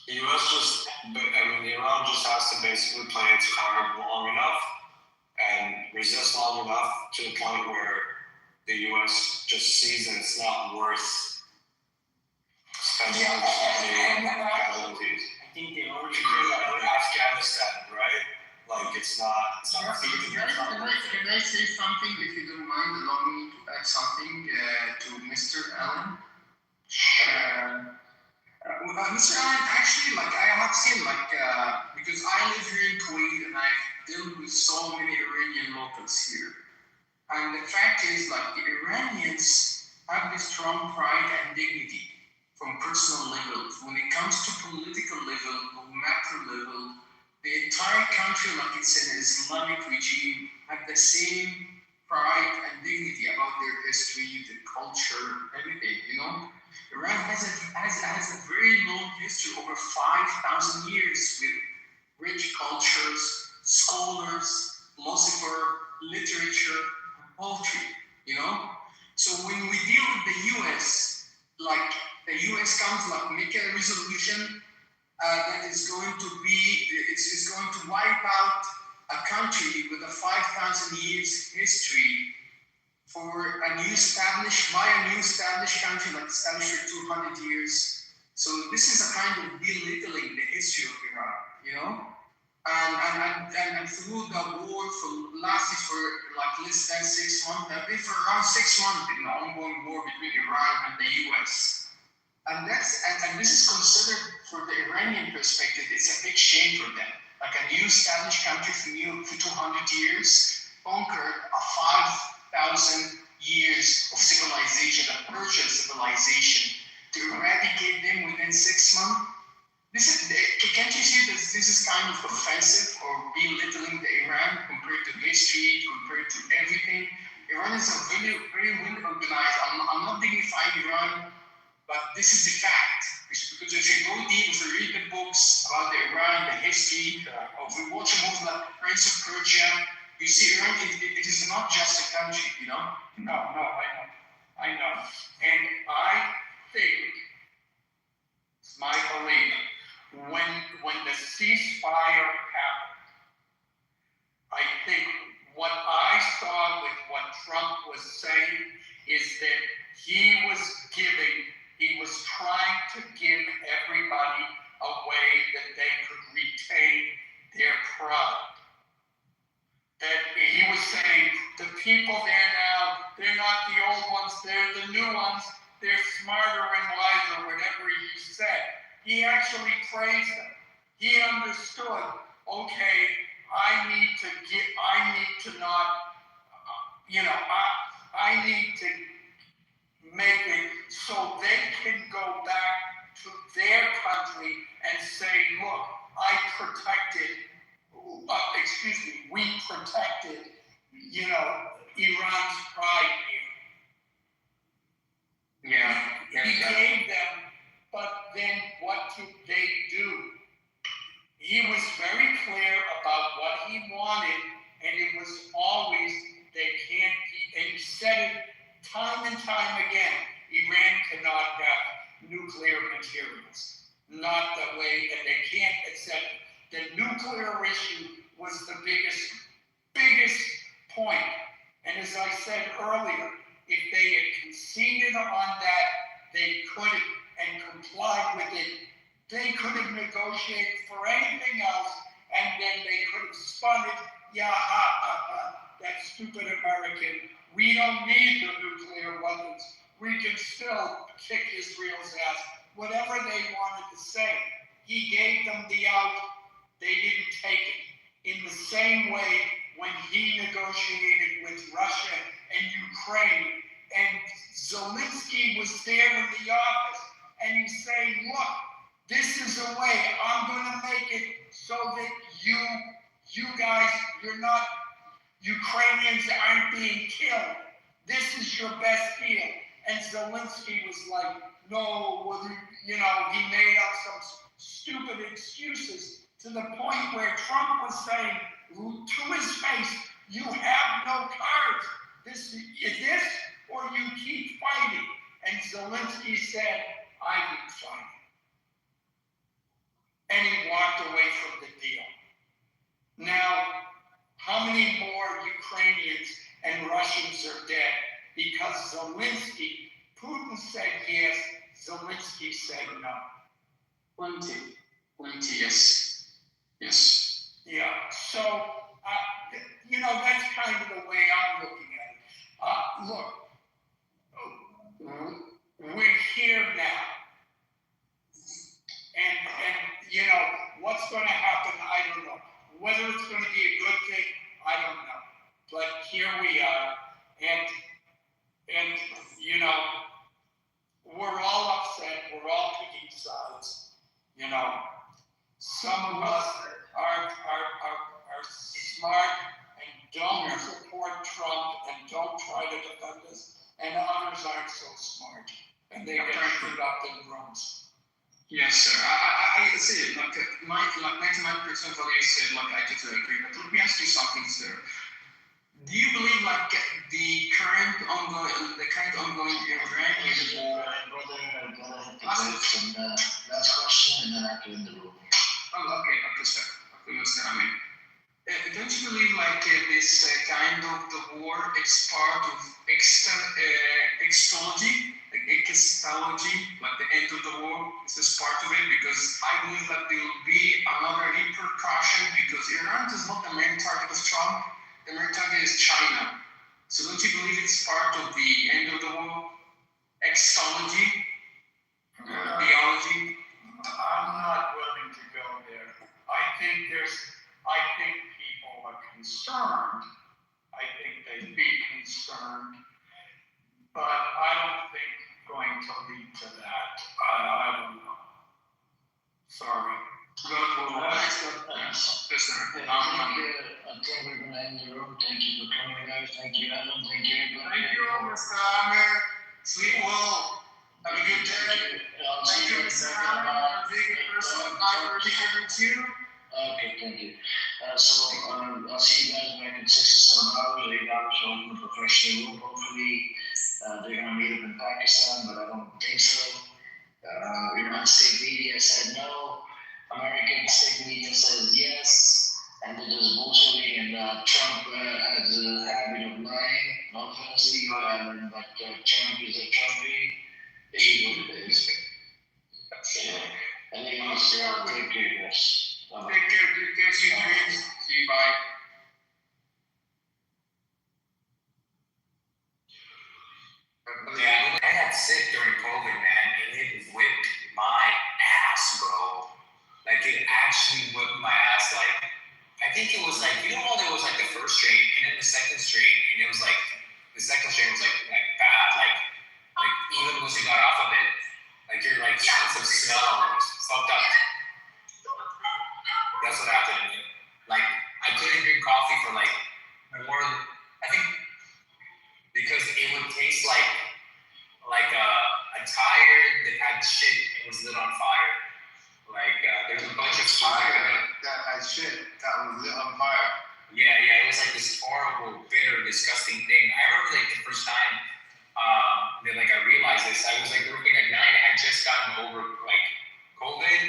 Iran just has to basically play its card long enough and resist long enough to the point where the U.S. just sees that it's not worth spending casualties. I think they already in Afghanistan, right? Like it's not Can I say something, if you don't mind? Allow me to add something to Mr. Allen. Mr. Allen, actually, I have seen, because I live here in Kuwait and I've dealt with so many Iranian locals here. And the fact is, the Iranians have this strong pride and dignity from personal levels. When it comes to political level or macro level, the entire country, like it's an Islamic regime, have the same pride and dignity about their history, their culture, everything, Iran has a very long history, over 5,000 years, with rich cultures, scholars, philosopher, literature, and poetry, So when we deal with the U.S., the U.S. comes make a resolution that is going to be, it's going to wipe out a country with a 5,000 years history for a new established country, established for 200 years. So this is a kind of belittling the history of Iran, And through the war lasted for less than 6 months, been for around 6 months in the ongoing war between Iran and the US. And this is considered, for the Iranian perspective, it's a big shame for them. A new established country for 200 years, conquered a 5,000 years of civilization, a Persian civilization, to eradicate them within 6 months. Can't you see that this is kind of offensive or belittling the Iran compared to history, compared to everything? Iran is a very, very well organized. I'm not dignifying Iran, but this is the fact. Because if you go deep, if you read the books about the Iran, the history, or if you watch a movie like Prince of Persia, you see Iran, it is not just a country, No, I know. And I think, it's my belief, when the ceasefire happened, I think what I saw with what Trump was saying is that he was trying to give everybody a way that they could retain their pride. That he was saying, the people there now, they're not the old ones, they're the new ones, they're smarter and wiser, whatever he said. He actually praised them. He understood, okay, I need to make it so they can go back to their country and say, look, we protected, Iran's pride here. He gave them, but then what did they do? He was very not the way, and they can't accept the nuclear issue was the biggest point. And as I said earlier, if they had conceded on that, they could have, and complied with it, they could have negotiated for anything else, and then they could have spun it, that stupid American, we don't need the nuclear weapons, we can still kick Israel's ass, whatever they wanted to say. He gave them the out, they didn't take it. In the same way, when he negotiated with Russia and Ukraine, and Zelensky was there in the office, and he's saying, look, this is a way, I'm gonna make it so that you guys, you're not, Ukrainians aren't being killed. This is your best deal. And Zelensky was like, no, he made up some stupid excuses to the point where Trump was saying to his face, you have no cards. This is or you keep fighting. And Zelensky said, I keep fighting. And he walked away from the deal. Now, how many more Ukrainians and Russians are dead? Because Putin said yes, Zelensky said no. Plenty, yes. Yeah, so, that's kind of the way I'm looking at it. Look, we're here now. And what's going to happen, I don't know. Whether it's going to be a good thing, I don't know. But here we are, and we're all upset, we're all picking sides, Some of us are smart and don't support Trump and don't try to defend us, and others aren't so smart, and they get screwed up in rooms. Yes, sir. I see. Mike, 99% of what you said, I totally agree. But let me ask you something, sir. Do you believe the current ongoing Iran is war? Brother, last question, and then I can end the room. Okay, sir. Don't you believe this kind of the war is part of extology, the end of the war? This is part of it because I believe that there will be another repercussion because Iran is not the main target of Trump. The main target is China. So don't you believe it's part of the end of the war? Extology? Theology? I'm not willing to go there. I think people are concerned. I think they'd be concerned. But I don't think going to lead to that. I don't know. Sorry. I think we're going to end the room. Thank you for coming, guys. Thank you, Adam. Thank you, everybody. Thank you, Mr. Amir. Sleep well. Have a good day. Thank you, Mr. Amir. I'm a big person. I will be here with you. Okay, thank you. I'll see you guys back in 6 to 7 hours. 8 hours to open a professional room. Hopefully, they're going to meet up in Pakistan, but I don't think so. Iran state media said no. American state media says yes. And they're just bullshitting. And Trump has a habit of lying. Not fancy, but Trump is a Trumpy. It is what it is. And they must take care of us. Take care, see you dreams. See you, bye. Yeah, I got sick during COVID, man, and it whipped my ass, bro. It actually whipped my ass. I think it was how there was the first strain, and then the second strain, and it was the second strain was bad. Even once you got off of it, your sense of smell was fucked up. That's what happened to me. I couldn't drink coffee for more than, I think, because it would taste like a tire that had shit and was lit on fire. There's a bunch of fire that had shit that was lit on fire. Yeah, it was this horrible, bitter, disgusting thing. I remember the first time that I realized this. I was working at night. I had just gotten over COVID.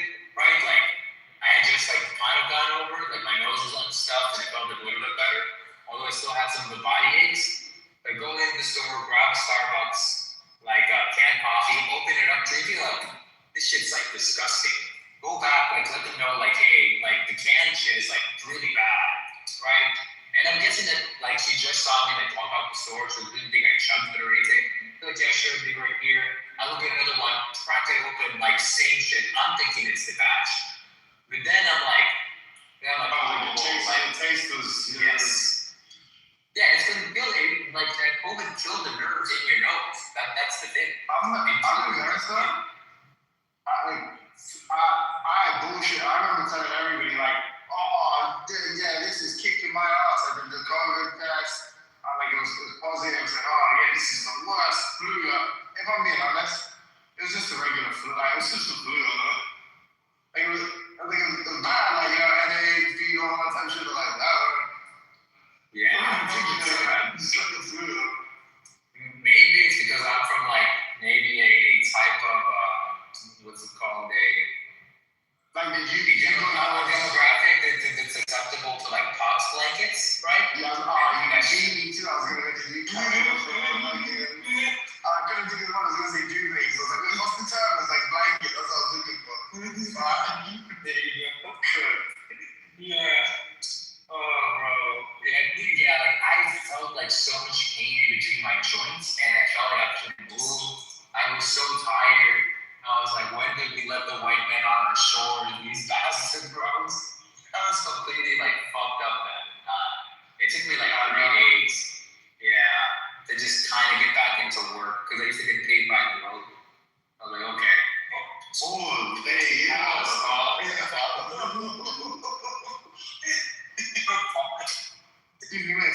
go back, like let them know, like, hey, like the can shit is like really bad, right? And I'm guessing that like she just saw me like walk out the store, so didn't think I chugged it or anything. Like, yeah, sure, it'll be right here. I look at another one, crack it open, like same shit. I'm thinking it's the batch, but then I'm like, oh, the taste was yes. Yeah, it's gonna feel it, like that COVID killed the nerves in your nose. That's the thing. I'm honest though. I bullshit. I remember telling everybody like, oh yeah, this is kicking my ass. I did the COVID test. It was positive. I was like, oh yeah, this is the worst flu. If I'm being honest, it was just a regular flu. Like, it was just a flu. It was bad. Like, you know, headache, fever, all that type of shit. Like that. Yeah. Just like the flu. Maybe it's because I'm from like maybe a type of what's it called, like the demographic that's acceptable to like pox blankets, right? Yeah, me too. I was gonna make a new kind of I couldn't think of what I was gonna say duvet. So I was like, what's the term? It's like blanket. That's what I was looking for. There you go. Yeah. Oh, bro. Yeah, like I felt like so much pain in between my joints, and I felt like I couldn't move. I was so tired. I was like, when did we let the white men on our shore? These bastards, bros. I was completely like fucked up, man. It took me like 3 days, yeah, to just kind of get back into work because I used to get paid by the load. I was like, okay. Oh, hey, yeah. Excuse me, man.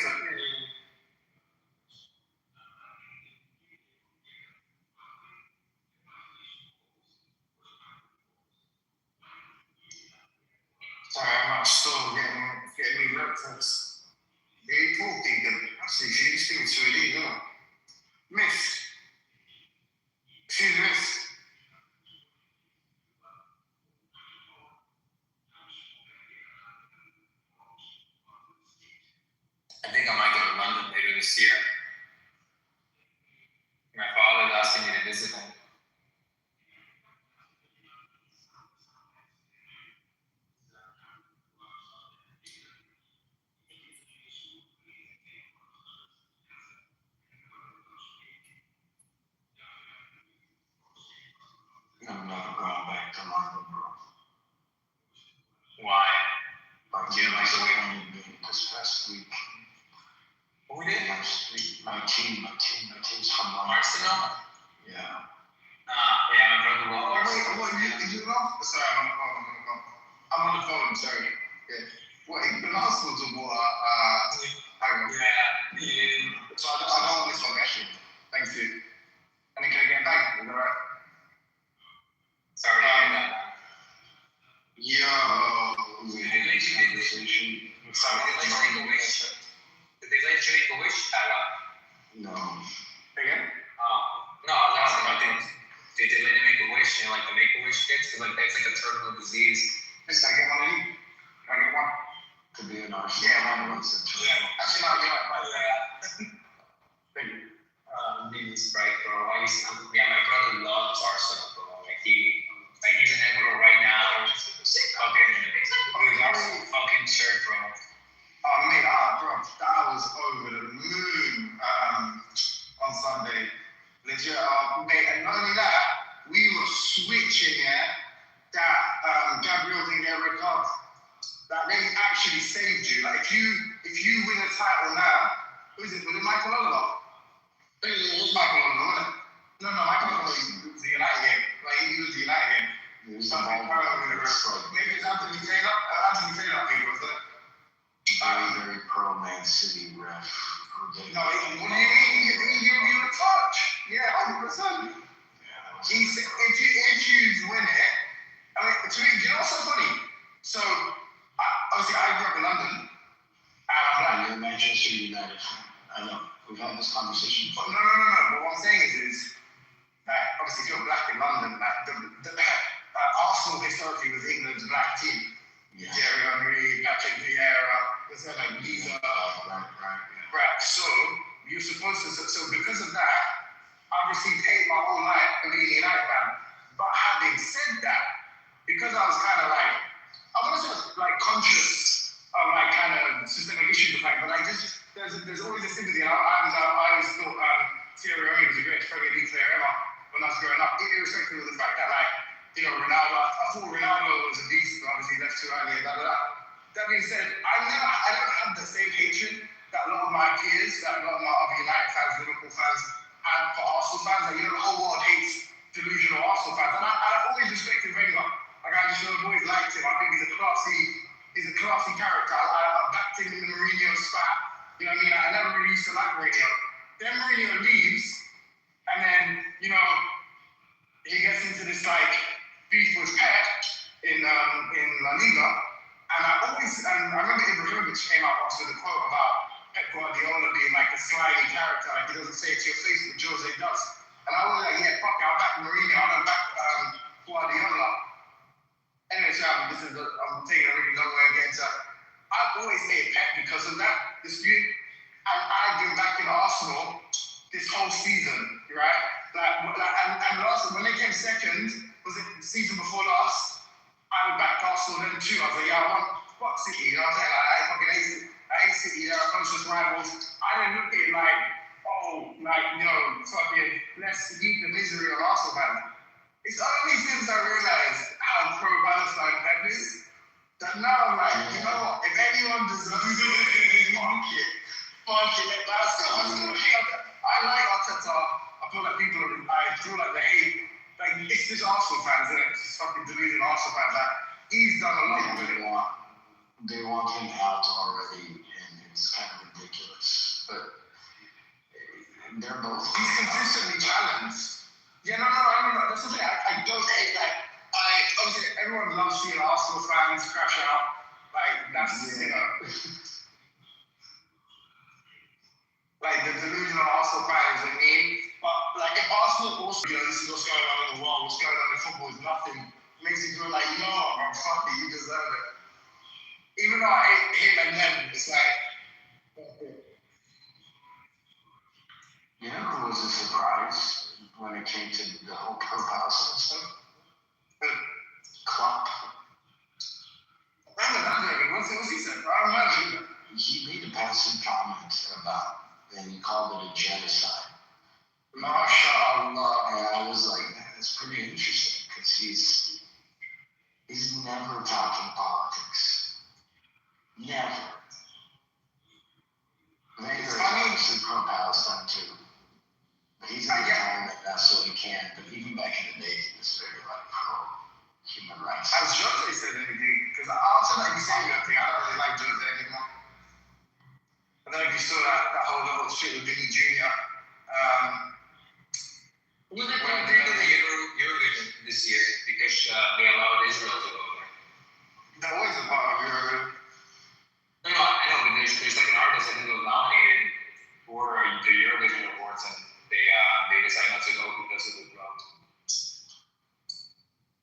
Sorry, I'm not still getting me breakfast. They talking them. Actually, she just speaking Swedish, you know. Miss. Excuse me, miss. I think I might go to London later this year. My father's asking me to visit him. I'm never going back to London, bro. Why? Like, you know, like the way this past week. Who did? My team's from London. Arsenal? Yeah. Yeah, my brother will. You know? Sorry, I'm on the phone, sorry. Yeah. What, you've been Arsenal to what? Yeah. So I don't want this one, actually. Thank you. And then can I get back? Is that right? Sorry, Yo, we had this conversation. Did they let you make a wish? No. Again? No, I was asking about did they let you make a wish, you know, like the Make-A-Wish kits? Because like that's like a terminal disease. Yes, I get one of these. Can I get one? Could be an arse. Yeah, one of those. Actually, no, you're right. Thank you. Need Sprite, bro. My brother loves Arsenal, bro. He's in Ecuador right now. Fucking shirt, bro. Oh, mate, bro, that was over the moon on Sunday. Legit, mate, and not only that, we were switching, that Gabriel didn't get a red card. That they actually saved you. Like, if you win a title now, who is it? Was it Michael Oliver? It was Michael Oliver, wasn't it? No, Michael Oliver was the United game. Like, he was the United game. Maybe it's Anthony Taylor. Anthony Taylor, I think it was it. Very pro Man City ref. No, what do you mean? He gave you a touch. Yeah, 100%. He said, if you win it, I mean, to me, do you know what's so funny? So, obviously, I grew up in London, and I'm black. You're a Manchester United fan. I know. We've had this conversation before. No. But what I'm saying is that, obviously, if you're black in London, Arsenal historically was England's black team. Yeah. Thierry Henry, Patrick Vieira, was that like Lisa? Right. So you're supposed to. So because of that, I've received hate my whole life for being a United fan. But having said that, because I was was a beast, but obviously left too early, blah, blah, blah. That being said, I don't have the same hatred that a lot of my peers, that a lot of my other United fans, Liverpool fans, and for Arsenal fans. Like, the whole world hates delusional Arsenal fans. And I always respected Wenger. Like, I just always liked him. I think he's a classy character. I backed him in the Mourinho spat. You know what I mean? I never really used to like Mourinho. Then Mourinho leaves, and then, he gets into this, beef with Pep in La Liga. And I remember Ibrahimovic came out once with a quote about Pep Guardiola being like a slimy character, like he doesn't say it to your face, but Jose does. And I was like, yeah, fuck it, I'll back Mourinho, I'll back Guardiola. Anyway, so I'm taking a really long way again. So I've always hated Pep because of that dispute. And I've been back in Arsenal this whole season, right? And last, when they came second, was it the season before last? I would back Arsenal then too. I was like, yeah, I want fuck City. You know what I'm saying? I fucking hate City. They're our closest rivals. I didn't look at it fucking let's eat the misery of Arsenal fans. It's only since I realized how pro-Palestine Pep is that now I'm like, you know what? If anyone deserves it, fuck it, let Palestine. I like Arteta. I feel like they hate. Like, it's just Arsenal fans, isn't it? It's just fucking delusional Arsenal fans. Like, he's done a lot with it. They want him out already, and it's kind of ridiculous. But they're both. He's consistently challenged. Yeah, no, I mean, that's the thing. I don't hate that. Obviously, everyone loves seeing Arsenal fans crash out. Like, that's, like the delusional Arsenal fans, I mean. But, like, if Arsenal also, this is what's going on in the world, what's going on in football is nothing, it makes you feel like, you know what, bro, fuck it, you deserve it. Even though I hate him and them, it's like, you know who was a surprise when it came to the whole pro-Palestine stuff? Klopp. What's he said? I don't know. He made a passive comment about, and he called it a genocide. MashaAllah. And I was like, that's pretty interesting, because he's never talking politics. Never. Wenger is obviously pro-Palestine too. But he's in the time that that's what he can. But even back in the day, he was very pro-human rights. Has Jose said anything? Because after that, you said nothing. I don't really like Jose anymore. I don't know if you saw that whole little shit with Vinny Jr. What are they going to do to the Eurovision this year? Because they allowed Israel to go there. That was a part of Eurovision. No, I know, but there's like an artist that was nominated for the Eurovision Awards, and they decided not to go because of the drought.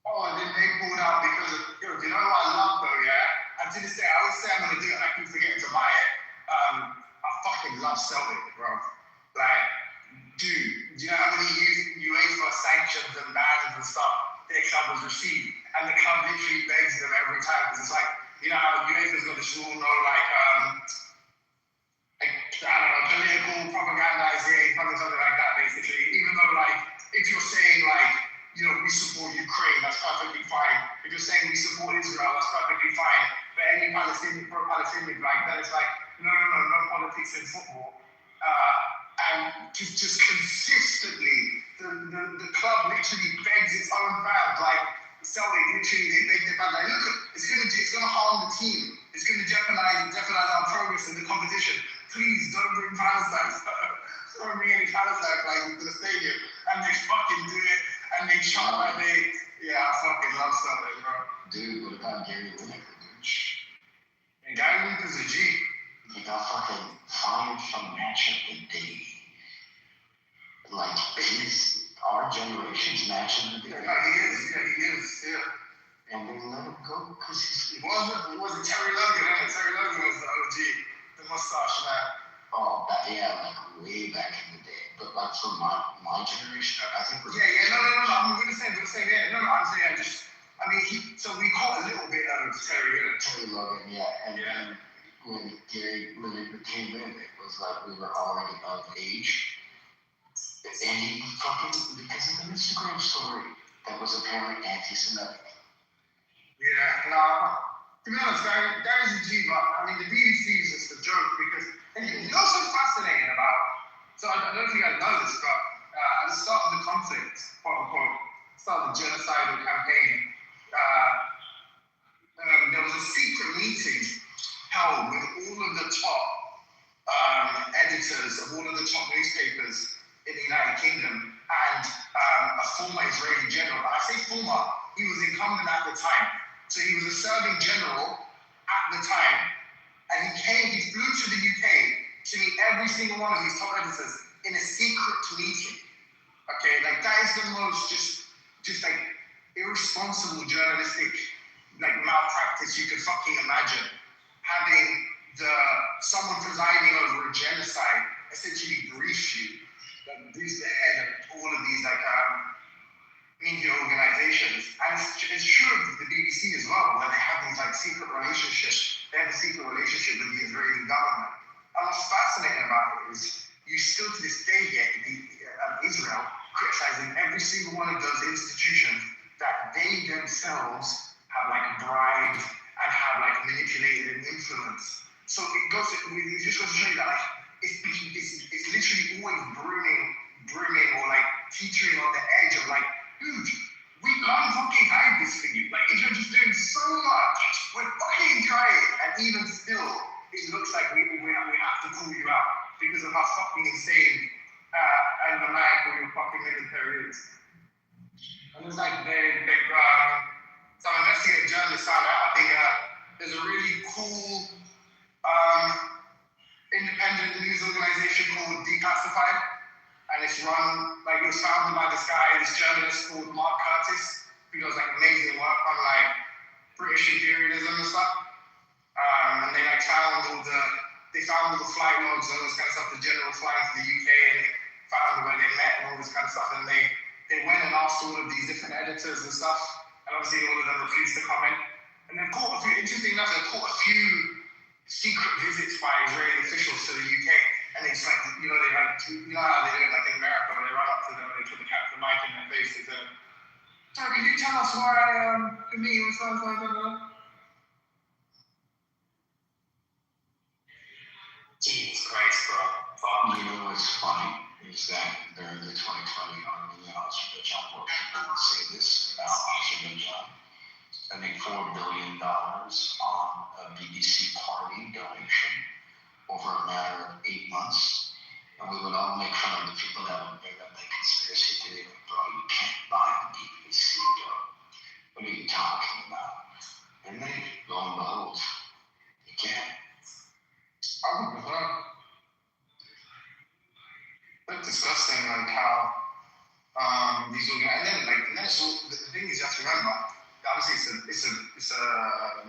Oh, and then they pulled out because of, you know what I love though, yeah? And to this day, I always say I'm going to do it, and I keep forgetting to buy it. I fucking love Celtic, bro. Like, dude, do you know how many UEFA sanctions and bans and stuff their club has received? And the club literally begs them every time, because it's like, you know how UEFA's got this rule, political propagandizing, something like that, basically. Even though, if you're saying, we support Ukraine, that's perfectly fine. If you're saying we support Israel, that's perfectly fine. But any pro-Palestinian, that is like, no politics in football. And just consistently, the club literally begs its own fans, Celtic literally, they beg their fans, look, it's gonna harm the team. It's gonna jeopardize our progress in the competition. Please don't bring Palestine. Don't bring any Palestine to the stadium. And they fucking do it, and they chant I fucking love Celtic, bro. Dude, what about Gary Lineker, dude? And Gary Lineker's a G. He got fucking fired from Match of the Day. Our generation's Match of the Day. Yeah, he is. And they let him go because it wasn't Terry Logan, Terry Logan was the OG, the mustache man. Oh, way back in the day. But for my generation, I think we're... No, I'm going to say, I'm saying so we caught a little bit out of Terry Logan, and then when Gary Lineker came in, it was like we were already of age. And he fucking, because of an Instagram story that was apparently anti-Semitic. To be honest, Gary's a G, but I mean, the BBC is just a joke because, and you know what's so fascinating about, so I don't know if you guys know this, but at the start of the conflict, quote unquote, start of the genocidal campaign, there was a secret meeting held with all of the top editors of all of the top newspapers in the United Kingdom and a former Israeli general. I say former, he was incumbent at the time. So he was a serving general at the time, and he flew to the UK to meet every single one of these top editors in a secret meeting. Okay, like that is the most just like irresponsible journalistic like malpractice you could fucking imagine. Having someone presiding over a genocide essentially brief you, briefs the head of all of these like media organizations. And it's true of the BBC as well, where they have these like secret relationships. They have a secret relationship with the Israeli government. And what's fascinating about it is you still to this day get Israel criticizing every single one of those institutions that they themselves have like bribed and have like manipulated and influenced. So it just goes to show you that like it's literally always brimming or like teetering on the edge of like, dude, we can't fucking hide this for you. Like if you're just doing so much, we're fucking trying, and even still, it looks like we have to pull you out because of how fucking insane and maniacal your fucking military is. And it's like some investigative journalists found out, I think there's a really cool independent news organization called Declassified, and it's run, like it was founded by this journalist called Mark Curtis, who does like amazing work on like British imperialism and stuff. And they like found all the flight logs and all this kind of stuff, the general flying to the UK, and they found where they met and all this kind of stuff, and they went and asked all of these different editors and stuff, and obviously all of them refused to comment. And then interesting enough, they caught a few secret visits by Israeli officials to the UK, and it's like, you know how they do it like in America, where they run up to them and they put the mic in their face and say, "Sorry, can you tell us why the meeting was so?" Jesus Christ, bro. You know what's funny is that during the 2020 Armenia-Azerbaijan war, people would say this about Azerbaijan, spending $4 billion on a BBC party donation over a matter of 8 months. And we would all make fun of the people that would bring up that conspiracy theory, like, bro, you can't buy the BBC, bro. What are you talking about? And then, lo and behold, you can. It's disgusting, like how these organizations, and then it's all, the thing is, you have to remember, obviously it's a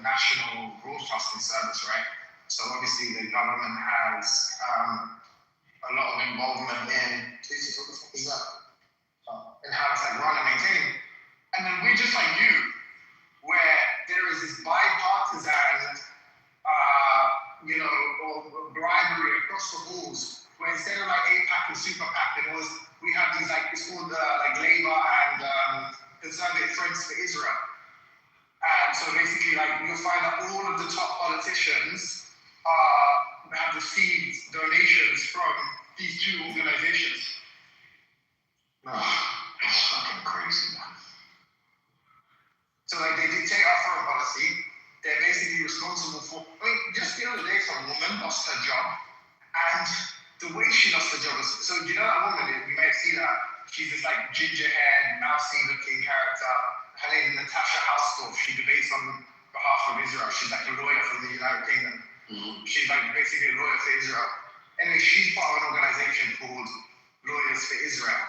national broadcasting service, right? So obviously the government has a lot of involvement in how it's like run and maintained. And then we're just like you, where there is this bipartisan, or bribery across the halls, where instead of like APAC and Super PAC, we have these like, it's called like Labour and Conservative Friends for Israel. And so basically, like, you'll find that all of the top politicians have received donations from these two organizations. It's fucking crazy, man. So like they dictate our foreign policy. They're basically responsible for. I mean, just the other day, some woman lost her job, and the way she lost her job was. So you know that woman? You may have seen her. She's this like ginger-haired, mousy-looking character. Her name is Natasha Housdorf. She debates on behalf of Israel. She's like a lawyer from the United Kingdom. Mm-hmm. She's like basically a lawyer for Israel. Anyway, she's part of an organization called Lawyers for Israel.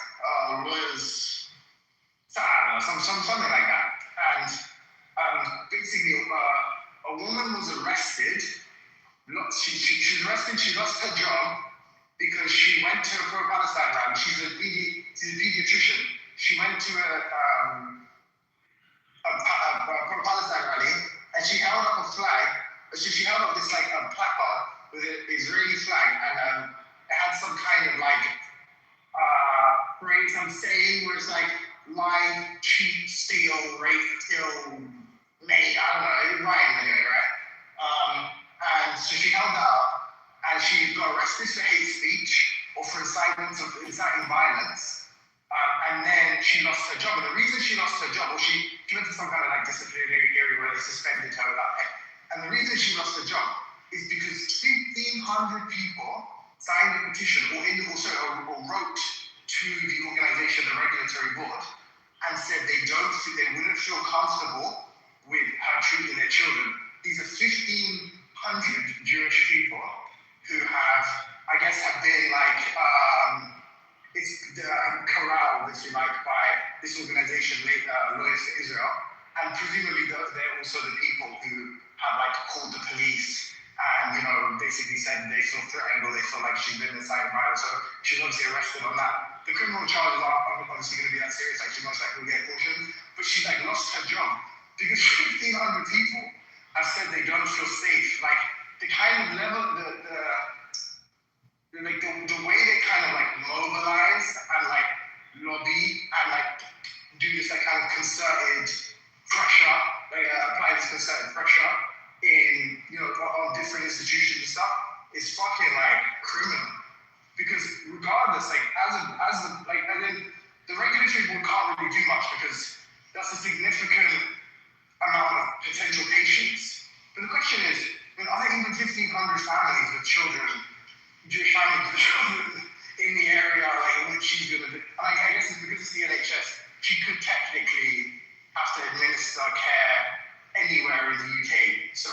Something like that. And basically, a woman was arrested. She was arrested. She lost her job because she went to a pro-Palestine rally. She's a pediatrician. She went to a pro-Palestine rally, and she held up a flag. So she held up this like a placard with an Israeli flag, and it had some kind of like phrase, some saying where it's like lie, cheat, steal, rape, kill, mate. I don't know. It rhymed anyway, right? arrested for hate speech or for inciting violence. And then she lost her job. And the reason she lost her job, or she went to some kind of like disciplinary hearing where they suspended her without pay. And the reason she lost her job is because 1,500 people signed a petition or wrote to the organization, the regulatory board, and said they wouldn't feel comfortable with her treating their children. These are 1,500 Jewish people who have been like, corralled, if you like, by this organization, Lawyers for Israel, and presumably they're also the people who have like called the police and basically said they feel threatened or they feel like she's been inciting violence. So she was obviously arrested on that. The criminal charges are obviously going to be that serious, like she most likely will get cautioned, but she like lost her job because 1,500 people have said they don't feel safe. Like the kind of level, the way they kind of like mobilize and like lobby and like do this like kind of concerted pressure, apply this concerted pressure in on different institutions and stuff is fucking like criminal. Because regardless, like the regulatory board can't really do much because that's a significant amount of potential patients. But the question is, are there even 1,500 families with children, Jewish families with children in the area like in which she's gonna do? I guess it's because it's the NHS, she could technically have to administer care anywhere in the UK. So,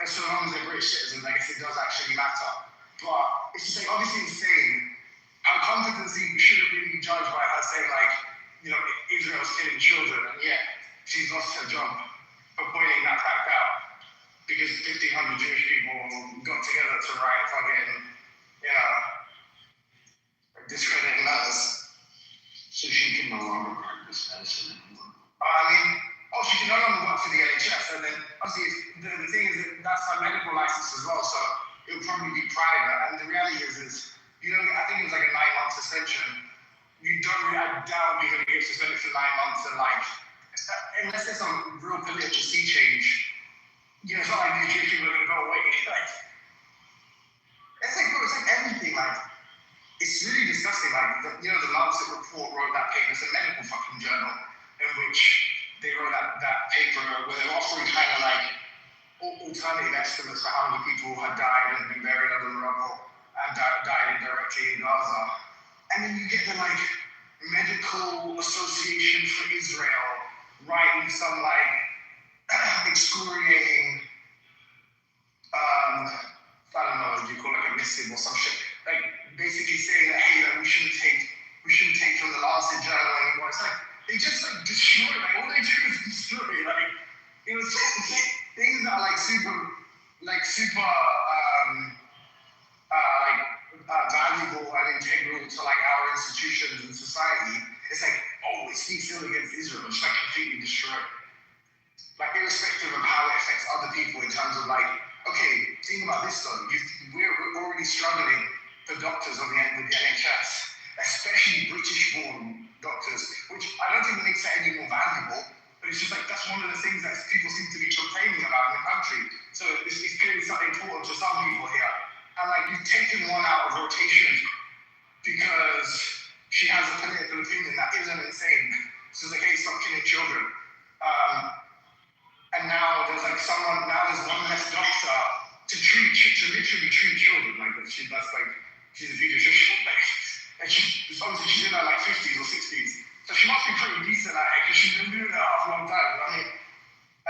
so long as they're British citizens, I guess it does actually matter. But it's just like obviously insane. Her competency shouldn't really be judged by her saying like, Israel's killing children, and yet she's lost her job for pointing that fact out because 1,500 Jewish people got together to write fucking, discrediting letters. So she can no longer practice medicine anymore. She can no longer work for the NHS, and then obviously the thing is that that's her medical license as well, so it would probably be private. And the reality is I think it was like a 9-month suspension. I doubt you're going to get suspended for 9 months and like, unless there's some real political sea change, it's not like these Jewish people are going to go away. Like, it's like everything. Like, it's really disgusting. Like, the Lancet report wrote that paper. It's a medical fucking journal in which they wrote that paper where they're offering kind of like alternative estimates for how many people had died and been buried under the rubble and died indirectly in Gaza. And then you get the like Medical Association for Israel writing some like excoriating, I don't know what you call it, like a missive or some shit. Like basically saying that we shouldn't take from the Lancet journal anymore. It's like they just like destroy, like all they do is destroy. Like it was things that are like super valuable and integral to like our institutions and society. It's like, it speaks ill against Israel. It's like completely destroyed. Like irrespective of how it affects other people in terms of like, okay, think about this though. We're already struggling for doctors with the NHS, especially British-born doctors, which I don't think makes it any more valuable. But it's just like, that's one of the things that people seem to be complaining about in the country. So it's clearly something important to some people here. And like, you've taken one out of rotation because she has a political opinion that isn't insane. So it's like, hey, stop killing children. And now there's one less doctor to literally treat children. Like, she's a pediatrician. And she's in her like 50s or 60s. So she must be pretty decent at it because she's been doing that for a long time. And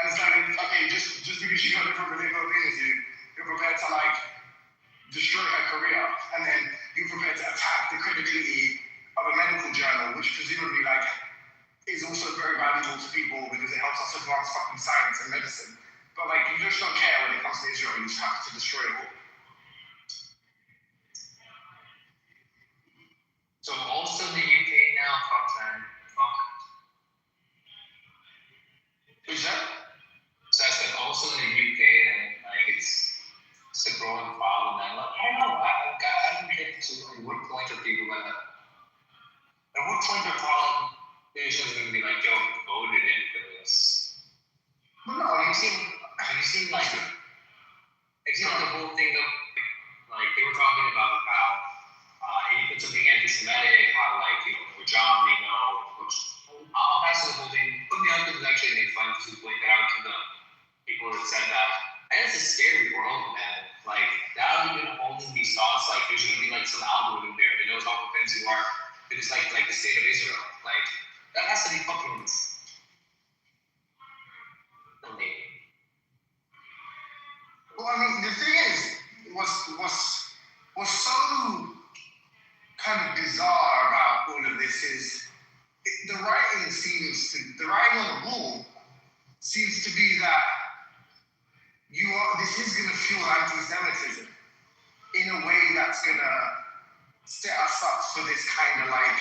it's like, okay, just because she's got different political opinions, you're prepared to like destroy her career, and then you're prepared to attack the credibility of a medical journal, which presumably like is also very valuable to people because it helps us advance fucking science and medicine. But like, you just don't care when it comes to Israel. You just have to destroy it all. So also the UK now, Who's that? So I said also in the UK, and like it's a growing problem. And like, I don't know, I don't get to what point are people gonna, at what point the problem is going to be like, yo, voted in for this? Well, no, have you seen like the whole thing of Like they were talking about how if you put something anti-Semitic, how like for John they know. Which I'll pass the whole thing. Put me up to actually make fun to point that out to the people that said that. And it's a scary world, man. Like that even holding these thoughts, like there's gonna be like some algorithm there that knows how offensive you are. But it's like the state of Israel. Like that has to be fucking Well, I mean, the thing is, what's so kind of bizarre about all of this is the writing on the wall seems to be that this is going to fuel anti-Semitism in a way that's going to set us up for this kind of like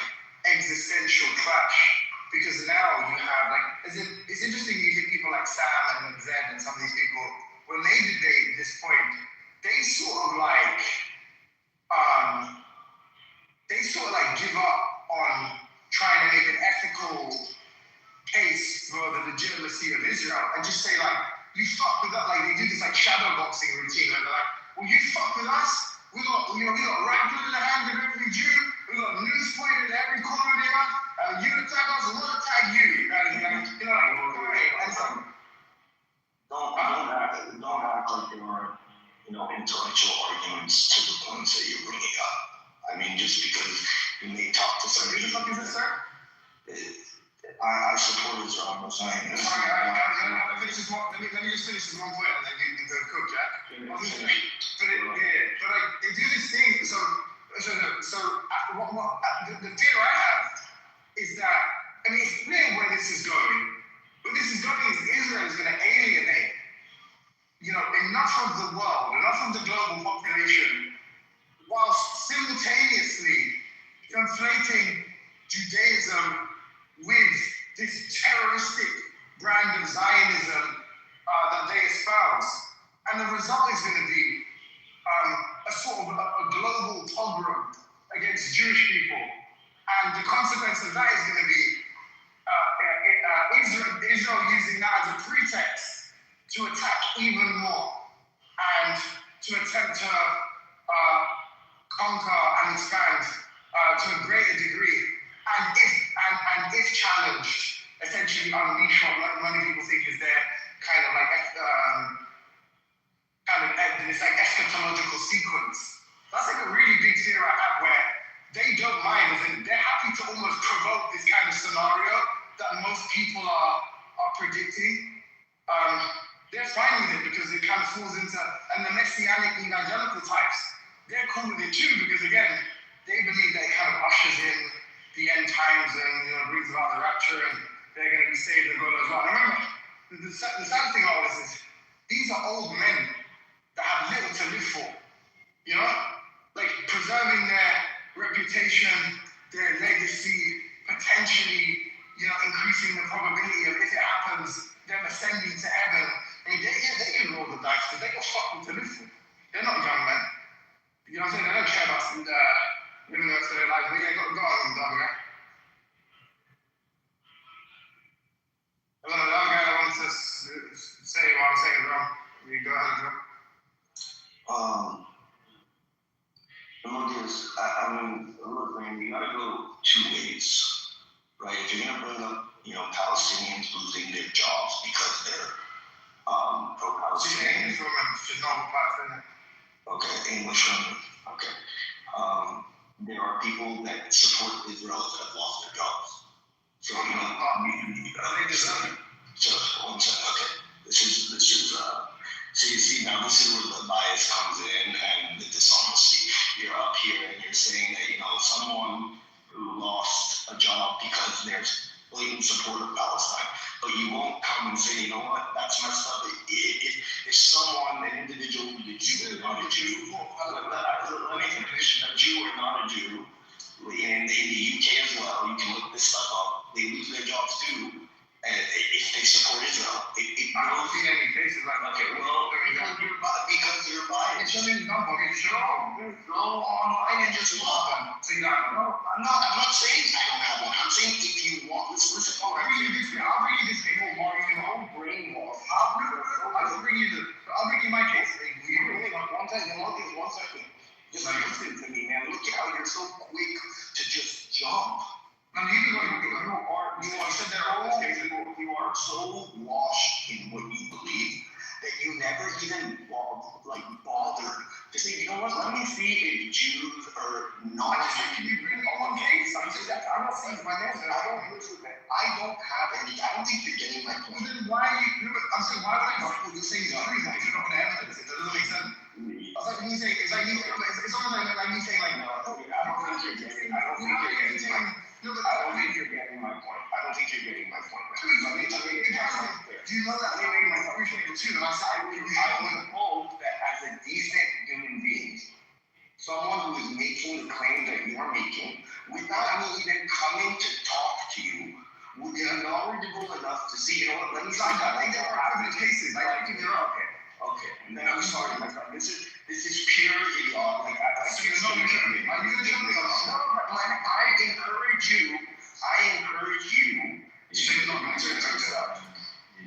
existential clash. Because now you have it's interesting you get people like Sam and Zed and some of these people, when they debate this point, they sort of give up on trying to make an ethical case for the legitimacy of Israel and just say like, you fuck with us, like they do this like shadow boxing routine where they're like, well you fuck with us, we got rifle in the hand of every Jew, we got news pointed at every corner of the earth, you attack us, we'll attack you. Don't act like there are, intellectual arguments to the points that you're bringing up. I mean, just because you may talk to somebody. Who the fuck is this, sir? I support Israel. I'm saying. Let me just finish this one point and then you can go cook, Jack. But they do this thing. So the fear I have is that, I mean, it's clear where this is going. Where this is going is Israel is going to alienate, enough of the world, enough of the global population, whilst simultaneously conflating Judaism with this terroristic brand of Zionism that they espouse. And the result is going to be a sort of a global pogrom against Jewish people. And the consequence of that is going to be Israel using that as a pretext to attack even more and to attempt to conquer and expand to a greater degree. And if challenged, essentially unleash what many people think is their kind of this like eschatological sequence. That's like a really big fear I have, where they don't mind, they're happy to almost provoke this kind of scenario that most people are predicting. They're fine with it because it kind of falls into, and the messianic evangelical types, they're cool with it too, because again, they believe that it kind of ushers in the end times and brings about the rapture, and they're going to be saved and go as well. And remember, the sad thing about this is these are old men that have little to live for, like preserving their reputation, their legacy, potentially, increasing the probability of, if it happens, them ascending to heaven. I mean, they can roll the dice because they got fucking to live for. They're not young men. You know what I'm saying? They don't care about living the rest of their lives. They got to go on, dog, right? I don't know, the other guy that wants to say what I'm saying is wrong. You go ahead, Joe. I mean, look, man, you gotta go two ways, right? If you're gonna bring up, Palestinians losing their jobs because they're pro-Palestinian. English women should not be Palestinian. Okay, English women. Okay. There are people that support Israel that have lost their jobs. So they deserve it. Just one second. Okay. This is. See, now this is where the bias comes in and the dishonesty. You're up here and you're saying that, someone who lost a job because there's blatant support of Palestine, but you won't come and say, that's messed up. If someone, an individual, a Jew or not a Jew, let me finish, a Jew or not a Jew, in the UK as well, you can look this stuff up, they lose their jobs too. If they support Israel, I don't see any cases like that. Okay, well, because you're biased. It's only number. Go online and just log them. So you don't know. I'm not saying I don't have one. I'm saying if you want, listen. I'll bring you this people more in your own brainwash. I'll bring you my case. One second. that you never even bothered to say, you know what, let me see if Jews are not. Can you bring me one case? I'm not saying my name. I don't have any. I don't think you're getting my point. Then why are you? I'm saying, why would I not? You're saying it's free if you're not going to evidence it. That doesn't make sense. It's like me saying, it's almost like me saying, like, no, I don't think you're getting my point. I don't think you're getting my point. Let me do you know that I made my appreciate it too? And I would hope that as a decent human being, someone who is making the claim that you are making, without me even coming to talk to you, would be knowledgeable enough to see, you know what, let me I think there are privileged cases. I think there are. Okay. And then I'm sorry, my friend. This is pure idiotic. So you're not making me. Are you going to tell me or not? No, I encourage you to say not my yourself.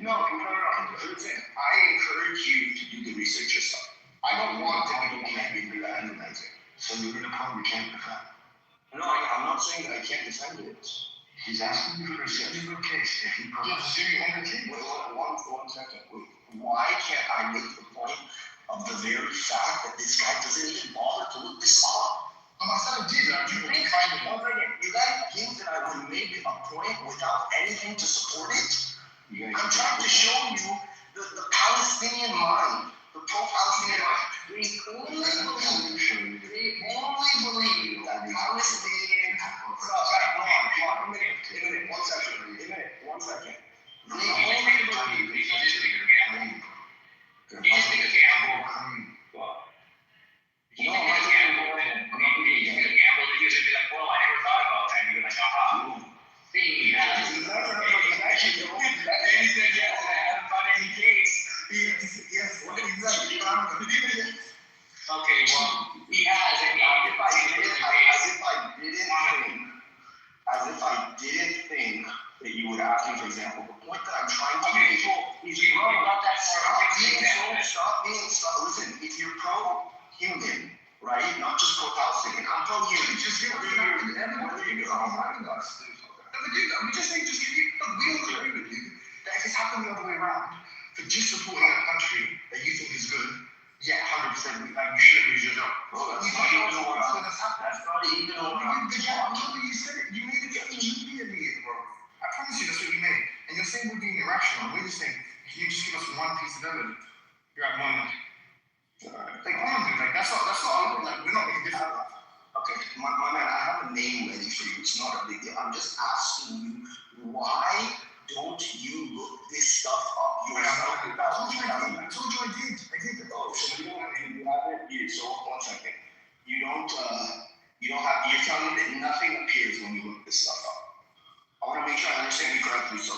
No. Listen, I encourage you to do the research yourself. I don't want to be the analyzer. So you're going to probably can't defend. No, I'm not saying that I can't defend it. He's asking you for a single case. If he Just do you want to take one second. Wait. Why can't I make the point of the very fact that this guy doesn't even bother to look this up? I said I did. You can find it. You guys think that I would make a point without anything to support it? I'm trying to show you the Palestinian mind, the pro-Palestinian mind. They only believe that Palestinian. Hold on, a minute, 1 second. They only believe. You just make a gamble. You make a gamble, and you make a gamble, and you just be like, well, I never thought about that. And you're like, aha. See, and he said, yes, I haven't found any case. Yes, what exactly? Okay, well, he has, and as if I didn't think that you would ask me, for example, the point that I'm trying to make. Okay, cool. If you got that stop being, listen, if you're pro-human, right, not just pro-Palestinian, I'm pro-human. Just give me everybody behind us. I'm just saying, just give you, we all agree with you that if it's happened the other way around, for just supporting a country that you think is good, yeah, 100%, you should lose your job. Well, that's not even what I'm you said it. You made it immediately, bro. I promise you that's what you made. And you're saying we're being irrational. We're just saying, can you just give us one piece of evidence? You're at one. Like, come on, dude. Like, that's not, like, we're not making this up. Okay, my man, I have a name ready for you. It's not a big deal. I'm just asking you, why don't you look this stuff up yourself? I told you I did. Oh, so you don't have it? So 1 second. You don't have, you're telling me that nothing appears when you look this stuff up. I want to make sure I understand you correctly. So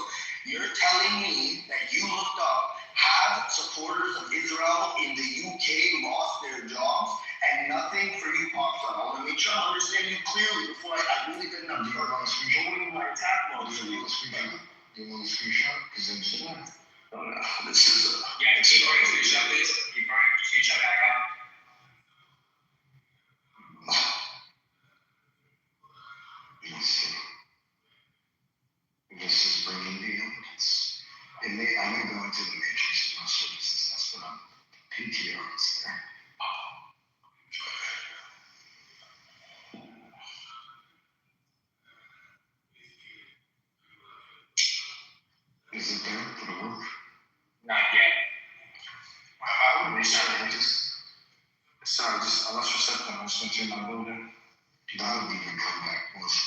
you're telling me that you looked up, have supporters of Israel in the UK lost their jobs, and nothing for you pops up. I want to make sure I understand you clearly before I really get enough. You want a screenshot? My attack mode. Do you want a screenshot? Because I'm just not. Oh no, this is yeah, keep going screenshot, please. Keep going screenshot back up. Let's see. This is bringing the evidence. I'm going to go into the matrix of my services. That's what I'm PTRs there. Is it there for the work? Not yet. I wouldn't be sorry. I lost reception. I just went to my building. I would even come back once.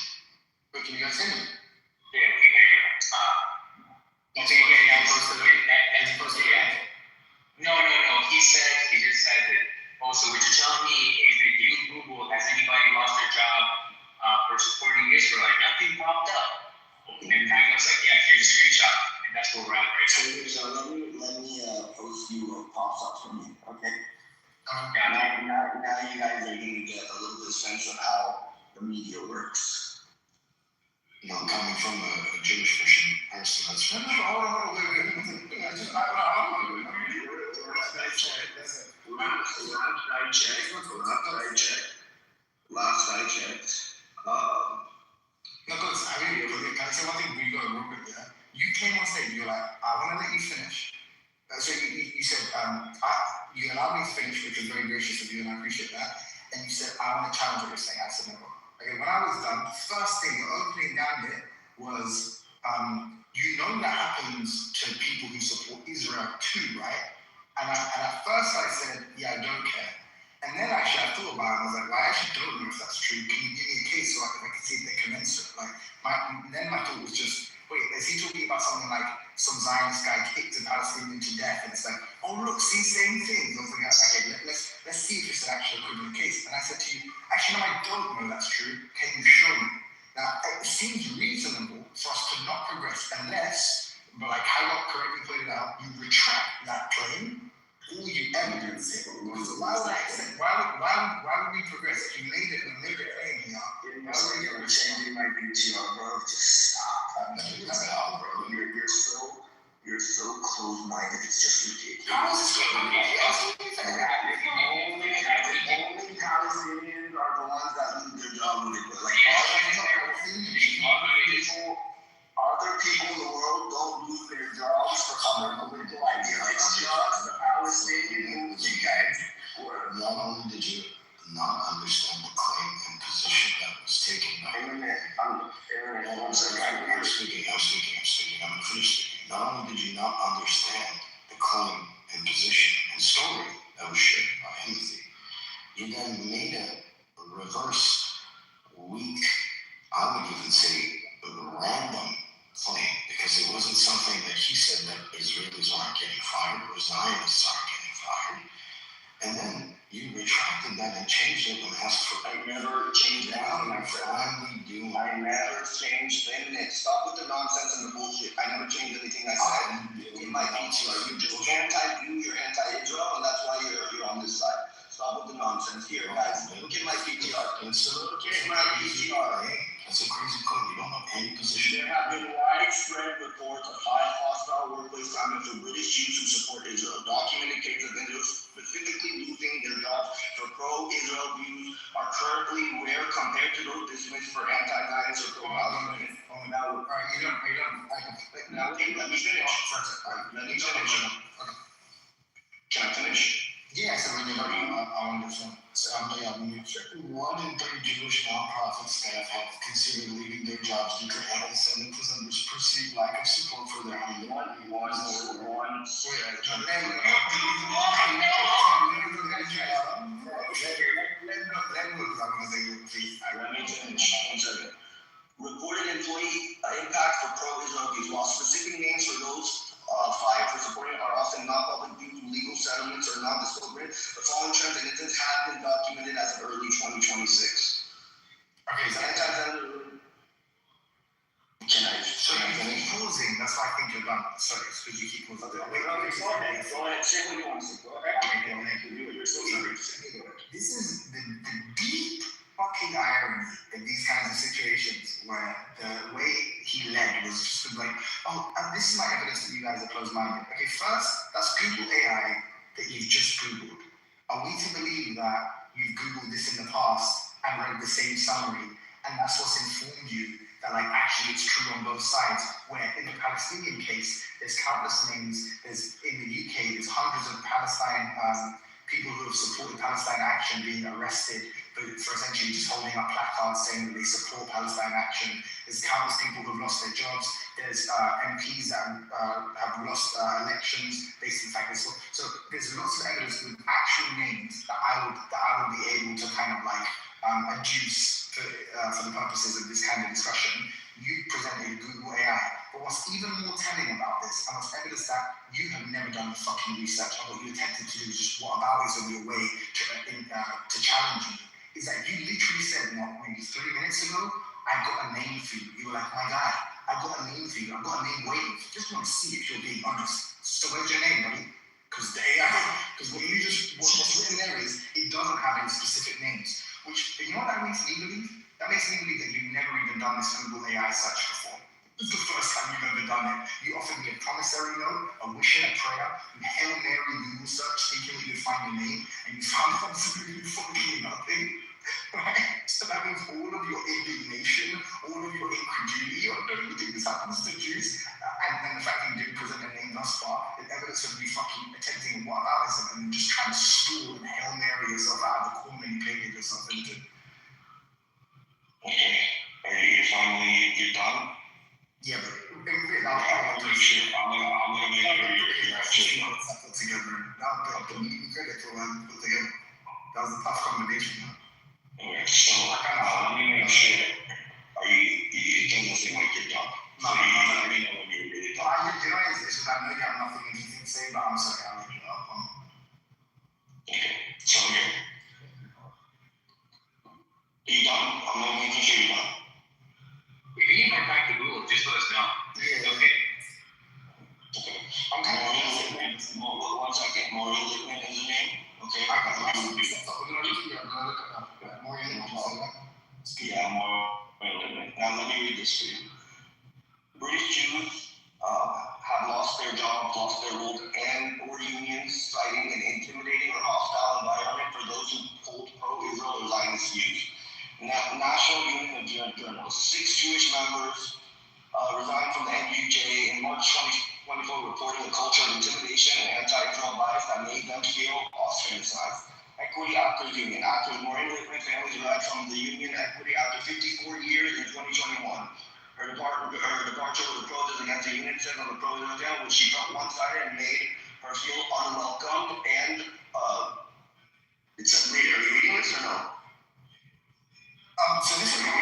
But can you guys hear me? Yeah, we can hear you. You think you're getting as opposed to yeah. No. He just said that. Also, what you're telling me is that you Google, has anybody lost their job for supporting Israel? Like, nothing popped up. And Pat looks like, yeah, here's a screenshot. And that's where we're at right now. So let me post you what pops up for me, okay? Now you guys are going to get a little bit of sense of how the media works. You know, coming from a Jewish Christian person, that's right. Hold on, wait. Last I checked. No, because can I say one thing? We got to work with that. You came on stage. You're like, I want to let you finish. So you you said, you allowed me to finish, which was very gracious of you, and I appreciate that. And you said, I want to challenge what you're saying. I said, no. Okay, when I was done, the first thing, the opening down there was, you know that happens to people who support Israel too, right? And at first I said, yeah, I don't care. And then actually I thought about it, and I was like, well, I actually don't know if that's true. Can you give me a case so I can see if they're commensurate? Like, then my thought was just, wait, is he talking about something like some Zionist guy kicked a Palestinian to death? And it's like, oh look, see, same thing. I was like, okay, let's see if it's an actual equivalent case. And I said to you, actually, no, I don't know that's true. Can you show me? Now, it seems reasonable for us to not progress unless, like Howard correctly pointed out, you retract that claim or you evidence it. Because why would we progress? You made it and made it claim here. Why would we You're changing my PTR, bro. Just stop. Bro. You're so close-minded. It's just ridiculous. How is this Only Palestinians are the ones that lose their job when they quit. Like, other people in the world don't lose their jobs for other political ideas. It's just the Palestinians. You guys, not only did you not understand the claim and position that was taken by I'm speaking. I'm going to finish speaking. Not only did you not understand the claim and position and story that was shared by Timothy, you then made a reverse, weak, I would even say random claim, because it wasn't something that he said that Israelis aren't getting fired or Zionists aren't getting fired. And then you retracted that and changed it and asked for. I never changed anything. I never changed anything. Stop with the nonsense and the bullshit. I never changed anything I said. In my PTR, you're just anti-Jew, you're anti-Israel, and that's why you're on this side. Stop with the nonsense. Here, guys, look at my PTR. Look at my PTR. That's a crazy quote. You don't have any position. There have been widespread reports of high hostile workplace climate for British Jews who support Israel. Documented cases of individuals specifically losing their jobs for pro-Israel views are currently rare compared to those dismissed for anti-Zionist or pro-Palestinian. Now, let me finish. Can I finish? Yes, I mean, I understand. One in three Jewish nonprofit staff have considered leaving their jobs due to anti-Semitism, which perceived lack of support for their own. Reported employee impact for pro-Israel views. While specific names for those fired for supporting are often not public due to legal settlements or non-disclosure, the following trends and incidents have been documented as of early 2026. Okay, so keep pausing. That's why I think you're done. Sorry, it's because you keep pausing. Go ahead, say what you want to say. Go ahead. This is the deep fucking irony in these kinds of situations where the way he led was just like, this is my evidence that you guys are closed-minded. Okay, first, that's Google AI that you've just Googled. Are we to believe that you've Googled this in the past and read the same summary, and that's what's informed you that like actually it's true on both sides, where in the Palestinian case, there's countless names, there's in the UK, there's hundreds of Palestine people who have supported Palestine Action being arrested for essentially just holding up placards saying that they support Palestine Action. There's countless people who have lost their jobs. There's MPs that have lost elections based on the fact that so there's lots of evidence with actual names that I would be able to kind of like adduce for the purposes of this kind of discussion. You presented Google AI, but what's even more telling about this, and what's evidence that you have never done the fucking research, and what you attempted to do is just what about is on your way to challenge me, is that you literally said, maybe 3 minutes ago, I've got a name for you. You were like, my guy, I've got a name for you. I've got a name waiting. Just want to see if you're being honest. So where's your name, buddy? Because what's written there is, it doesn't have any specific names. Which, you know what that makes me believe? That makes me believe that you've never even done this Google AI search before. This is the first time you've ever done it. You offered me a promissory note, a wish and a prayer, you Hail Mary Google search thinking that you'd find your name, and you found absolutely fucking nothing. right? So that means all of your indignation, all of your incredulity, or don't you think this happens to Jews? And the fact that you didn't present a name thus far is evidence of you fucking attempting whataboutism and just trying to stall and Hail Mary yourself out of the corner you painted yourself into. Okay. You're finally, you're done? Yeah, but I'm pretty sure. I'm gonna make sure you're actually done. put together. That the meeting credit for put together. That was a tough combination. Okay, so let me make sure. It doesn't seem like you're done. No, let me know when you're really done. You know, it's that maybe I'm nothing interesting to say, but I'm sorry, I'll make it up. Okay, so here. Are you done? I'm making sure you're done. If you need my back to Google, just let us know. Yeah. Okay. Okay. I'm kind of one second. Maureen Littman is the name. Okay. I got it. Maureen Littman. Yeah, Maureen Littman. Now let me read this for you. British Jews have lost their jobs, lost their roles, and or unions, citing an intimidating or hostile environment for those who hold pro-Israel or Zionist views. National Union of Journalists. 6 Jewish members resigned from the NUJ in March 2024, reporting a culture of intimidation and anti-Israel bias that made them feel ostracized. Equity Actors Union. Actors Maureen Littman family derived from the union Equity after 54 years in 2021. Her departure was a protest against the union said on the pro-Israel channel, which she felt one-sided and made her feel unwelcomed. And it said, are you reading this or no? So this is what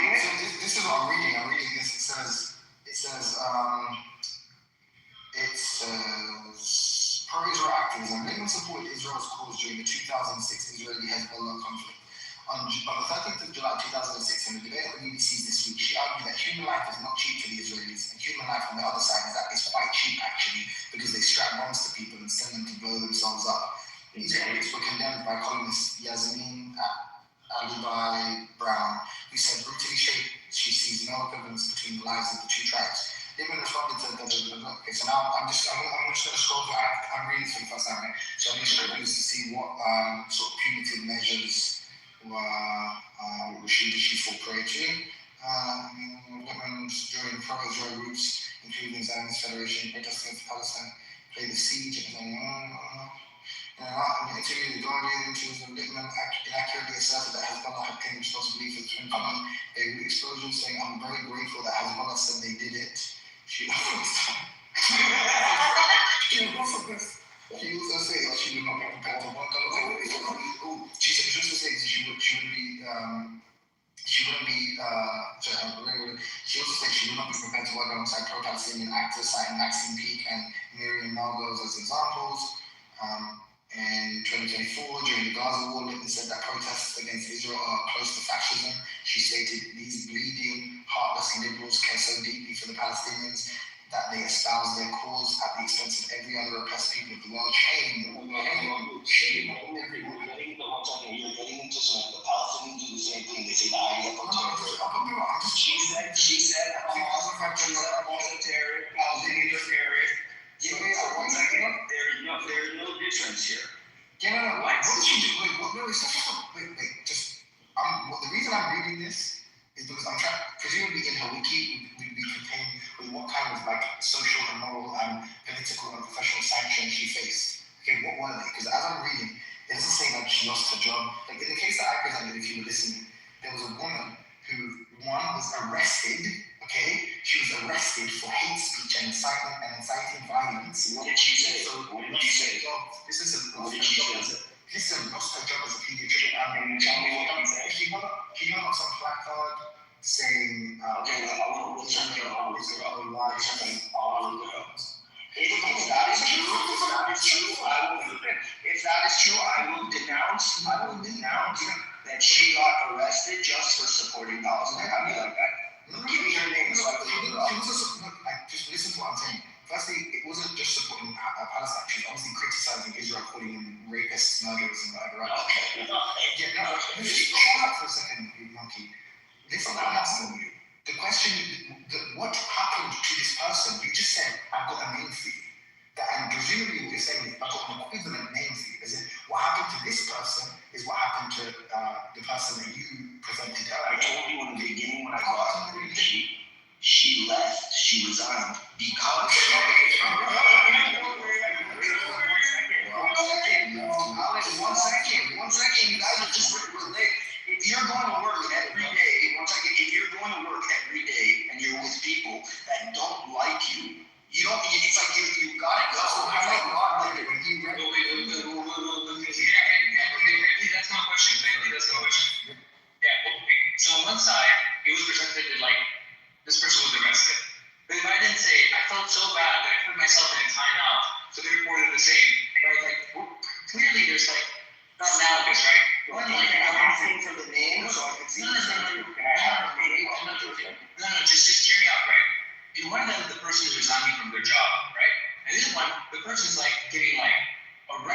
I'm reading. I'm reading this. It says pro-Israel activism. Littman supported Israel's cause during the 2006 Israeli-Hezbollah conflict. On the 13th of July 2006, in a debate on the BBC's This Week, she argued that human life is not cheap for the Israelis, and human life on the other side is quite cheap actually, because they strap bombs to people and send them to blow themselves up. These critics were condemned by columnist Yasmin Alibai Brown, who said brutally she sees no equivalence between the lives of the two tribes. Littman responded to okay, so now I'm just going to scroll through. I'm reading this for the first time, right? So I'm just going to see what sort of punitive measures she fall prey to. Littman during pro-Israel groups, including Zionist Federation, protesting for Palestine, play the siege. In an interview with The Guardian, Littman inaccurately asserted that Hezbollah had claimed responsibility for the 2020 Beirut explosion, saying, "I'm very grateful that Hezbollah said they did it." She also said she would not be prepared to work on it. She also said she wouldn't be prepared to work alongside pro-Palestinian actors, citing Maxine Peake and Miriam Malgos as examples. In 2024, during the Gaza war, Littman said that protests against Israel are close to fascism. She stated, "These bleeding, heartless liberals care so deeply for the Palestinians that they espouse their cause at the expense of every other oppressed people of the world." Shame on everyone. You're getting into some, the Palestinians do the same thing. They say the IDF are terrorists. She said, Palestinians are terrorists. So one second, there's no difference here. Yeah, what did she do? The reason I'm reading this is because I'm trying, presumably in her wiki, would be contained with what kind of social and moral and political and professional sanctions she faced. Okay, what were they? Because as I'm reading, it doesn't say she lost her job. In the case that I presented, if you were listening, there was a woman who, was arrested. Okay, she was arrested for hate speech and inciting violence. What did she say? What did she say? Listen, lost her job as a pediatrician. Tell me what you said. She held up some placard saying, okay, I want to look at your own life. If that is true, I will denounce that she got arrested just for supporting Palestine. I mean, like that. Give me her name so I can look it up. Just listen to what I'm saying. Firstly, it wasn't just supporting Palestine. She was obviously criticizing Israel, calling them rapists, murderers, and whatever. Okay. Yeah, no, shut up for a second, you monkey. Listen, I'm asking you. The question, what happened to this person? You just said, I've got a name for you. And presumably what you're saying is, I've got an equivalent name for you. As in, what happened to this person is what happened to the person that you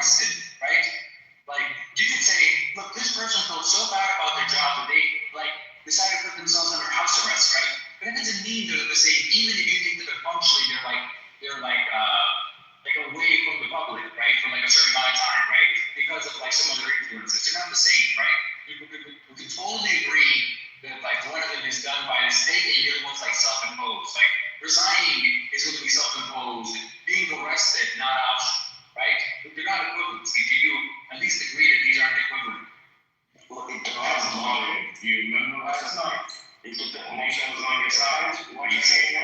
arrested, right? Like, you could say, look, this person felt so bad about their job that they, like, decided to put themselves under house arrest, right? But it doesn't mean they're the same, even if you think that they're functionally, they're away from the public, right? For like a certain amount of time, right? Because of like some other influences. They're not the same, right? We can totally agree that like one of them is done by the state and the other one's like self-imposed. Like resigning is going to be self-imposed, being arrested, not optional, right? But they're not equivalent. Can you at least agree that these aren't equivalent? Well, it depends on you remember last night. It depends. Nation was on your side. What do you say?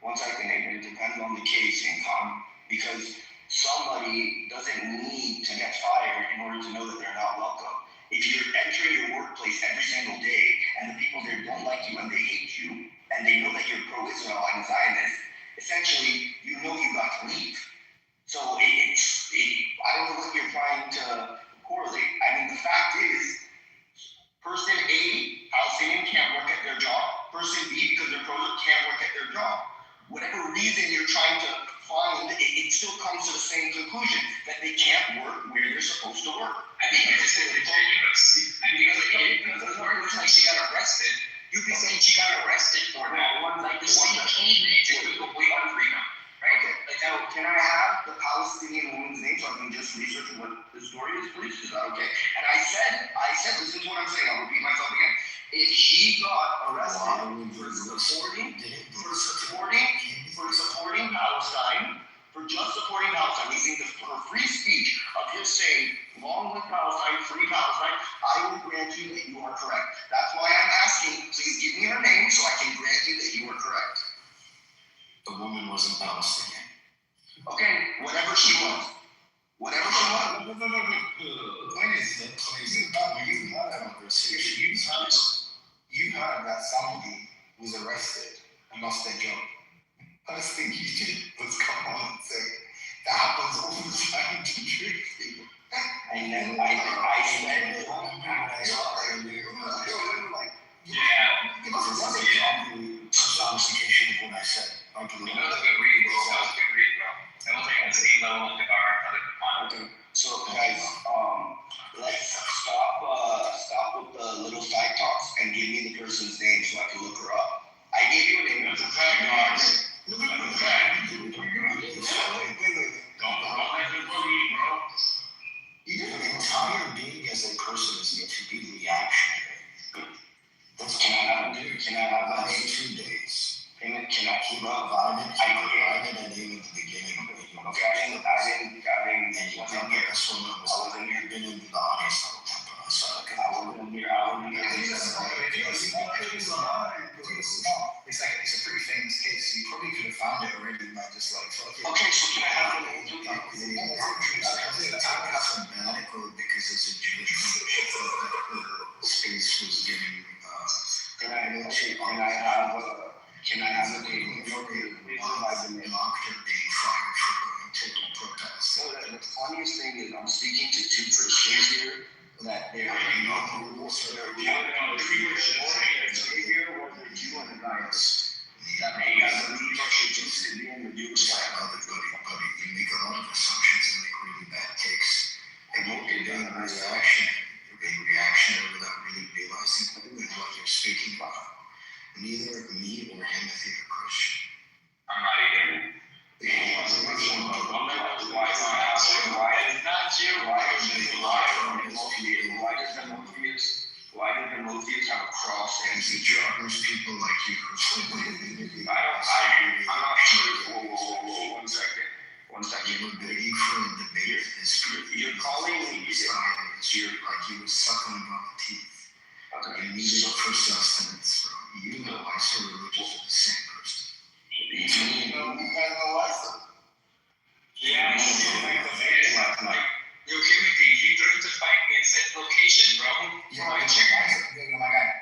One second, it depends on the case income, because somebody doesn't need to get fired in order to know that they're not welcome. If you're entering your workplace every single day and the people there don't like you and they hate you and they know that you're pro-Israel and Zionist, essentially you know you got to leave. So I don't know what you're trying to correlate. I mean, the fact is, person A, Palestinian, can't work at their job. Person B, because they're pro, can't work at their job. Whatever reason you're trying to find, it still comes to the same conclusion, that they can't work where they're supposed to work. I think it's just ridiculous. I mean, because the word was like she got arrested, you'd be saying she got arrested for that. Like the same cane to complete on freedom, right? Like now, can I have the Palestinian woman's name so I can just research what the story is, please? Is that okay? And I said, listen to what I'm saying. I'll repeat myself again. If she got arrested for supporting Palestine, for just supporting Palestine, using her free speech of his saying, long live Palestine, free Palestine, I will grant you that you are correct. That's why I'm asking, please give me her name so I can grant you that you are correct. The woman wasn't Palestinian. Okay, whatever she was. Whatever she was. The point is that you had a conversation. You heard that somebody was arrested and lost their job. First thing you did was come on and say, that happens all the time to Jewish people. And then I said, give us a personification of what I said. that was a good read, bro. That was a good read, bro. That was like on the same level of the bar. Okay. So guys, let's stop with the little side talks and give me the person's name so I can look her up. I gave you a name. That's a fact, guys. Look at the fact. Don't let them believe, bro. Even an entire being as a person is meant to be reactionary. That's can I have 2 days? Can I keep up? I did a name at the beginning. Okay, I didn't. And you think you're a swimmer. I wasn't here. Been in the audience the whole time. I wasn't here. It's a pretty famous case. You probably could have found it already by just like fucking. Okay, so can I have the name? That's a medical because it's a Jewish space was getting. Can I have the name? Doctor being fired for going to a protest. So the funniest thing is I'm speaking to 2 Christians here that they're rules. They're here, whether Jew and a Zionist. That may have the pressure just to be in the Jewish side. Buddy, you make a lot of assumptions and make really bad takes. And you're being reactionary without really realizing who and what you're speaking about. Neither me or him is a Christian. I'm not either. Why did the Mothians have a cross and the jobbers, people like you who I'm not sure. Whoa, 1 second. You were begging for a debate this group. You're calling me you're like you were sucking on the teeth. Okay. You needed it for sustenance from you know I so religious are the same person. You know why so? Yeah, last night. Yo, Timothy, he threatened to fight me and said location, bro.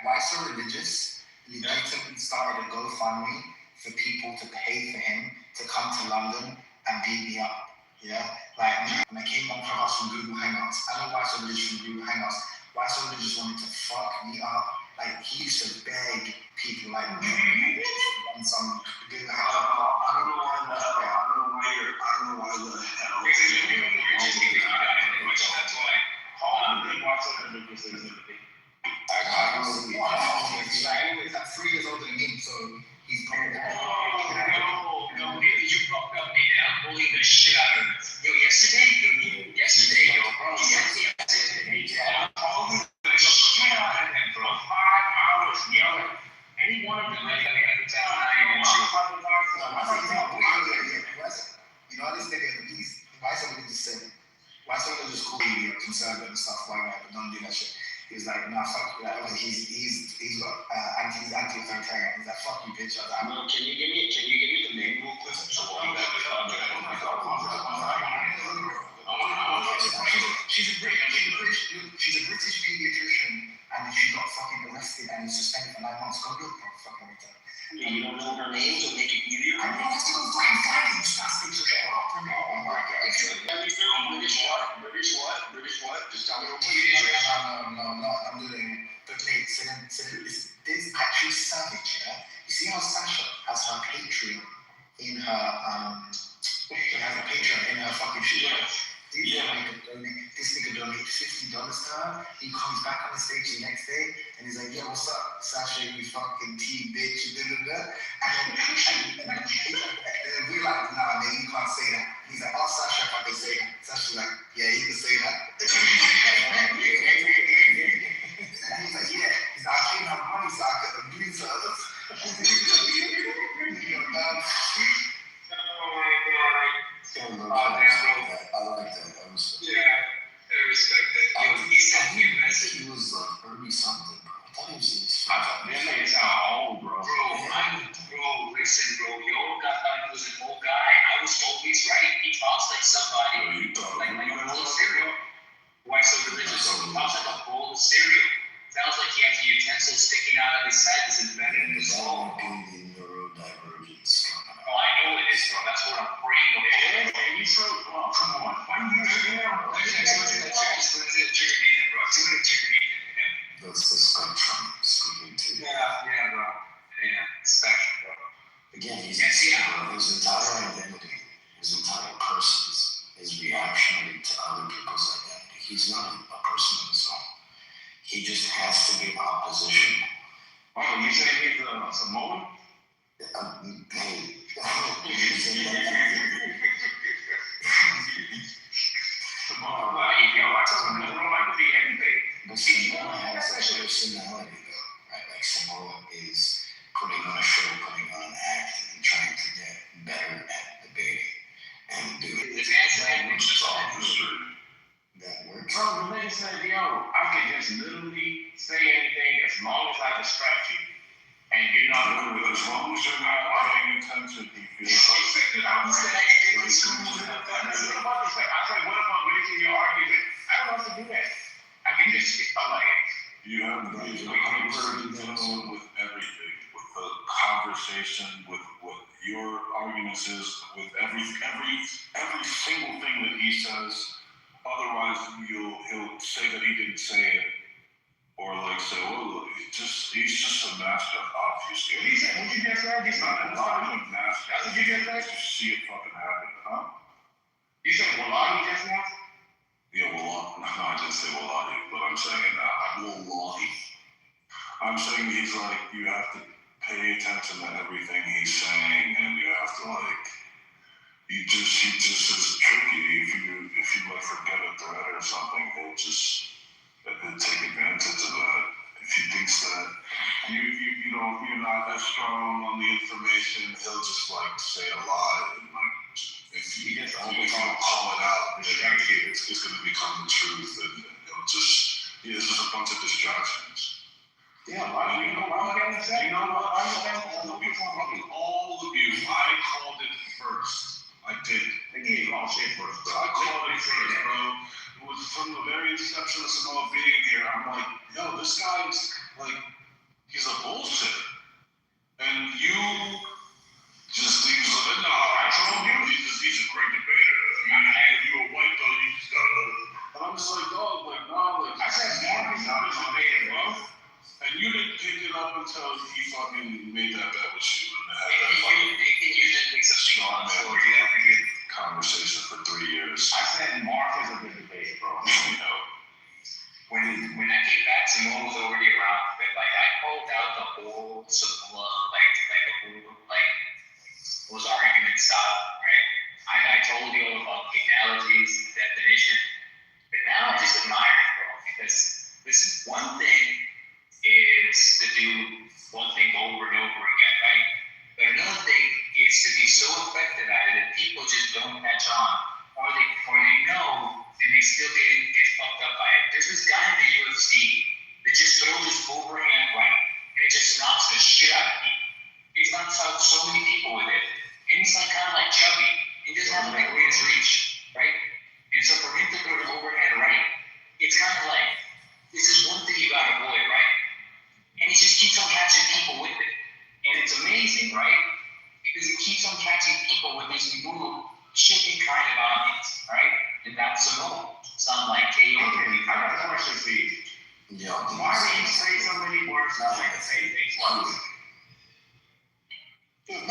Why so religious? He blatantly started a GoFundMe for people to pay for him to come to London and beat me up. Yeah? Like, when I came on Clubhouse from Google Hangouts, I know why so religious from Google Hangouts. Why so religious wanted to fuck me up. Like, he used to beg people like me on some Google Hangouts. I don't know why the hell. said, why someone just call you conservative and stuff like that, but don't do that shit. He was like, nah, fuck that. Like, he's got he's anti-authoritarian. He's like, fuck you, bitch. I was like, No, can you give me the name real quick? So she's a British pediatrician, and she got fucking arrested and suspended for 9 months. Go look, bro, fucking return. You don't know her name to make it easier? I know, let's go find them, spastic, so shut up. Oh my god. British what? Just tell me real quick. No, I'm doing it. But mate, so this actually savage, yeah? You see how Sasha has her Patreon in her, she has a Patreon in her fucking shit. This nigga donate $50 to her. He comes back on the stage the next day and he's like, yo, what's up, Sasha, you fucking tea bitch, and then we're like, nah, man, you can't say that. He's like, oh, Sasha, if I can say that. Sasha's like, yeah, you can say that. And he's like, yeah. He's like, I can't have money, so I could abuse others. Oh my god. I like that. I respect that. He sent me a message. He was like 30 something, bro. I thought he was in his I thought this nigga sound old, bro. Listen, bro. Yo, thought he was an old guy. I was told he's right. He talks like somebody. Like a bowl of cereal. Why so religious? He talks like a bowl of cereal. Sounds like he has a utensil sticking out of his side that's embedded in his soul. Neurodivergence. Oh, I know it is, bro. That's what I'm praying over. And you so, oh, come on. Why are you there, bro? That's a trigger meeting, bro. It's a trigger meeting. That's the spectrum speaking to you. Yeah, bro. Yeah, spectrum, bro. Again, his entire identity, his entire person is reactionary to other people's identity. He's not a person himself. He just has to be opposition. Oh, you saying he's a Samoan? Hey. But Samoa has that personality, though, right? Like Samoa is putting on a show, putting on an act, and trying to get better at debating and doing it. That works. Bro, the nigga said, yo, I can just literally say anything as long as I distract you. And you're not doing it as long as you're not paying attention. He feels like I was like, what about making your argument? I don't have to do that. I can just you have to be 100% with everything, with the conversation, with what your arguments is, with every single thing that he says. Otherwise, he'll say that he didn't say it, or like say, well, he's just a master of obfuscation. What you just said? He's not a master. That's what you just said? You see it fucking happen, huh? You said Wallahi just now? Yeah, Wallahi. No, I didn't say Wallahi, but I'm saying Wallahi. I'm saying he's like, you have to pay attention to everything he's saying, and you have to like. He just is tricky. If you like forget a thread or something, he'll take advantage of that. If he thinks that you're not as strong on the information, he'll just like say a lie. And like if you don't call it out, it's going to become the truth, and there's just a bunch of distractions. Yeah, you know what? All of you, I called it first. I did. He didn't call shit first, bro. I called it first, bro. It was from the very inception of Samoa being here. I'm like, yo, this guy's like, he's a bullshit. And you just, he's like, no, I told you, he's a great debater. I mean, if you're a white belt, you just gotta. And I'm just like, dog, like, no, like, I said, Marcus, I'm just debating, bro. And you didn't pick it up until he fucking made that bet with you. Conversation for 3 years. I said Mark is a good debate, bro. You know. When I came back, Simone was already around, but like I some like Kitover. I got a question for you. Yeah. Why do you say so many words that like the same thing twice? One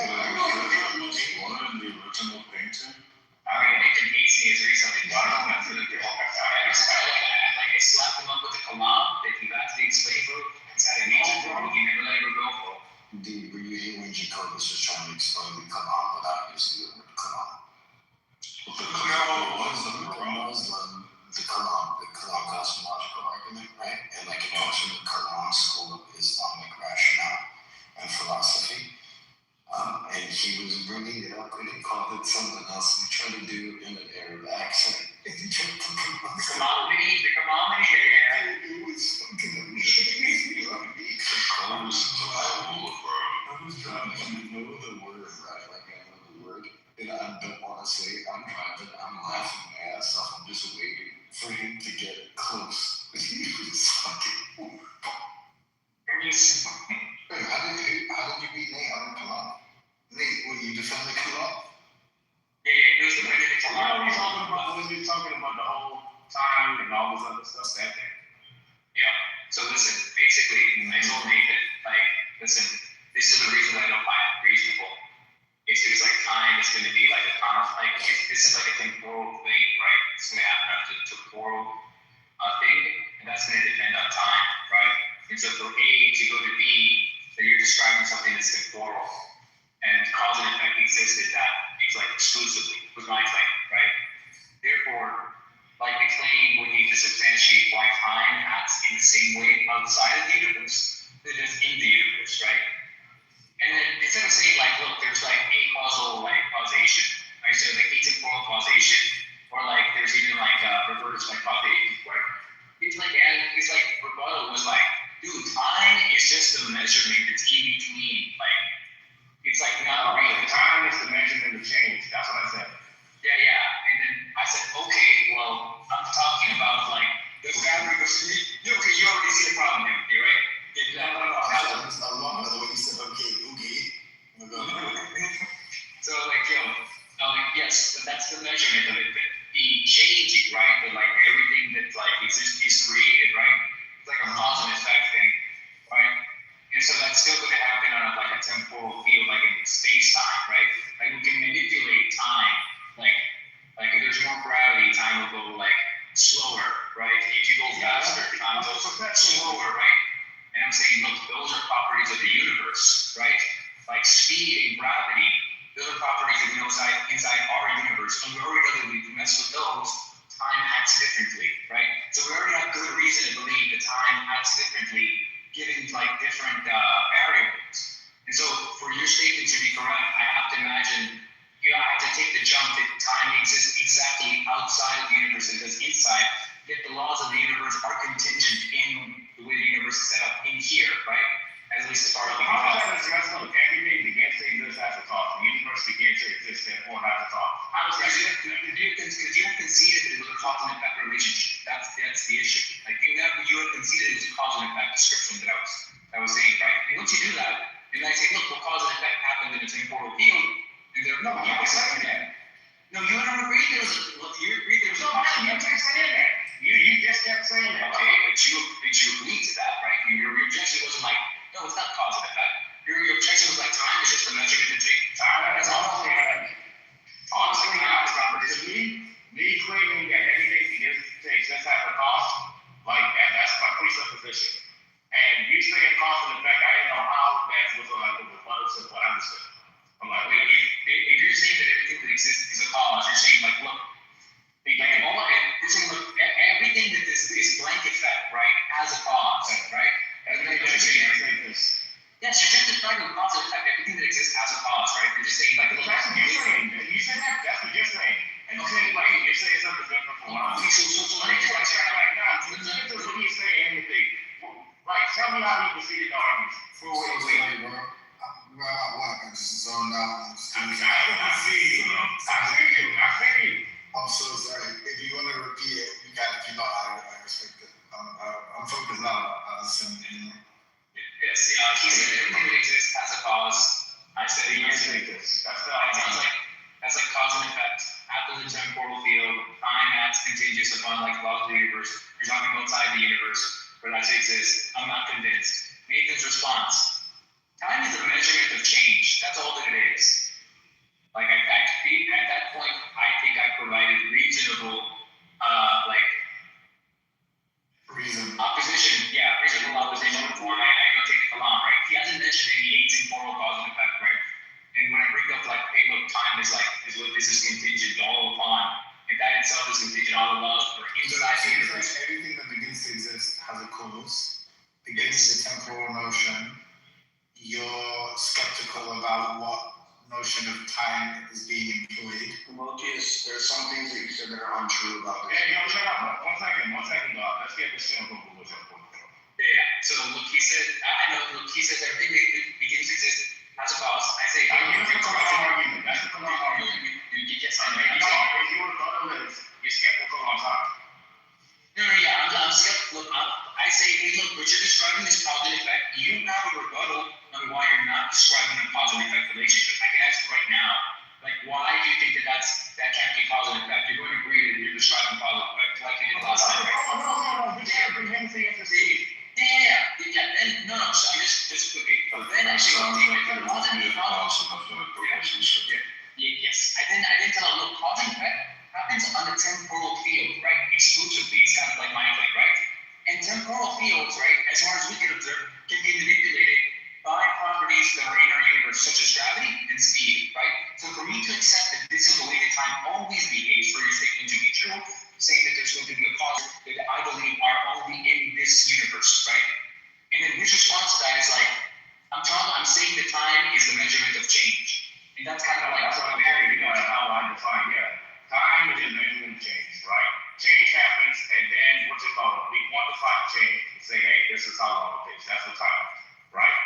of the original painting. I mean, Nathan Casey is recently brought on that to the I slapped him up with the collab that he had to explain for. He's had a major problem he never let her go for. Dude, were you here when Jacobus was trying to explain the Quran without using the word Quran? The Quran cosmological argument, right? And like it comes from the Quran school of Islamic rationale and philosophy. And he was bringing it up and he called it something else. He tried to do it in an Arab accent. And he tried to bring up the Kamamini, yeah. It was fucking amazing. I was driving. I know the word, right? Like I know the word. And I don't want to say it. I'm driving. I'm laughing my ass off. I'm just waiting for him to get close. He was fucking. Hey, how did you beat Nate on the Quran? Nate, what, you defend the Quran? Yeah, it was the way that it's When you're talking about the whole time and all this other stuff, that thing. Yeah. So listen, basically, I told Nathan, like, listen, this is the reason I don't find it reasonable. It's like time is going to be like a conflict. This is like a temporal thing, right? It's going to happen after the temporal thing, and that's going to depend on time, right? And so for A to go to B, that you're describing something that's temporal, and cause and effect existed that it's like exclusively was my claim, right? Therefore, like the claim would need to substantiate why time acts in the same way outside of the universe than it is in the universe, right? And then instead of saying like, look, there's like a causal like causation, I say like atemporal causation, or like there's even like reverse like causation, whatever. It's like rebuttal was like, dude, time is just a measurement that's in between, like it's like not real. Time is the measurement of change. That's what I said. Yeah. And then I said, okay, well, I'm talking about like the fabric of sleep. You already see the problem here, right? No. I love the way you said, okay. So like, yes, that's the measurement of it. The changing, right? But like everything that like exists is created, right? It's like a cause and effect thing, right? And so that's still going to happen on like a temporal field, like in space-time, right? Like we can manipulate time, like if there's more gravity, time will go like slower, right? If you go faster, time goes slower, right? And I'm saying, look, those are properties of the universe, right? Like speed and gravity, those are properties that we know inside our universe. And we already know that if we mess with those, time acts differently, right? So we already have good reason to believe that time acts differently, given like different variables. And so for your statement to be correct, I have to imagine you have to take the jump that time exists exactly outside of the universe and does inside, yet the laws of the universe are contingent in the way the universe is set up in here, right? At least as far as we can tell. How does that address everything begins to exist has a cause? The universe begins to exist, therefore has a cause. How does that Because you have conceded that it was a cause and effect relationship. That's the issue. Like you have conceded it was a cause and effect description that I was saying, right? And once you do that, and I say, look, what cause and effect happened in a temporal field, and no, you were saying that. No, you don't agree there was a cause and effect. on like laws of the universe. You're talking outside the universe where that exists. I'm not convinced. Nathan's response: time is a measurement of change. That's all that it is. Like at that point, I think I provided reasonable, opposition. Yeah, reasonable opposition before I go take it along, right? He hasn't mentioned any atemporal cause and effect, right? And when I bring up like, hey, look, time is what this is contingent all upon, and that itself is contingent all the laws for inside the universe. Everything that begins to exist has a cause. Begins the temporal notion. You're skeptical about what notion of time is being employed. Prometheus, there's some things that you said that are untrue about this. Hey, shut up. One second, dog. Let's get this thing over with. Yeah. So look, he said, he says everything begins to exist has a cause. I say, that's the argument. You get something. No, if you were to go to this, you're skeptical on time. No, yeah, I'm skeptical. Look, I say, hey, look, what you're describing is cause and effect. You have a rebuttal on why you're not describing a cause and effect relationship. I can ask right now, like, why do you think that can't be cause and effect? You're going to agree that you're describing cause and effect like you did last time, right? No. You can't bring anything into the Yeah. Then no. So I'm just okay. But then I say, if it wasn't the cause. Yes. I then tell them, look, cause and effect happens on the temporal field, right? Exclusively. It's kind of like my thing, right? And temporal fields, right, as far as we can observe, can be manipulated by properties that are in our universe, such as gravity and speed, right? So for me to accept that this is the way that time always behaves, for your statement to be true, saying that there's going to be a cause that I believe are only in this universe, right? And then his response to that is like, I'm saying that time is the measurement of change. And that's kind of like how I define it. Time is a measurement of change, right? Change happens, and then we quantify change and say, hey, this is how long it takes. That's what time is, right?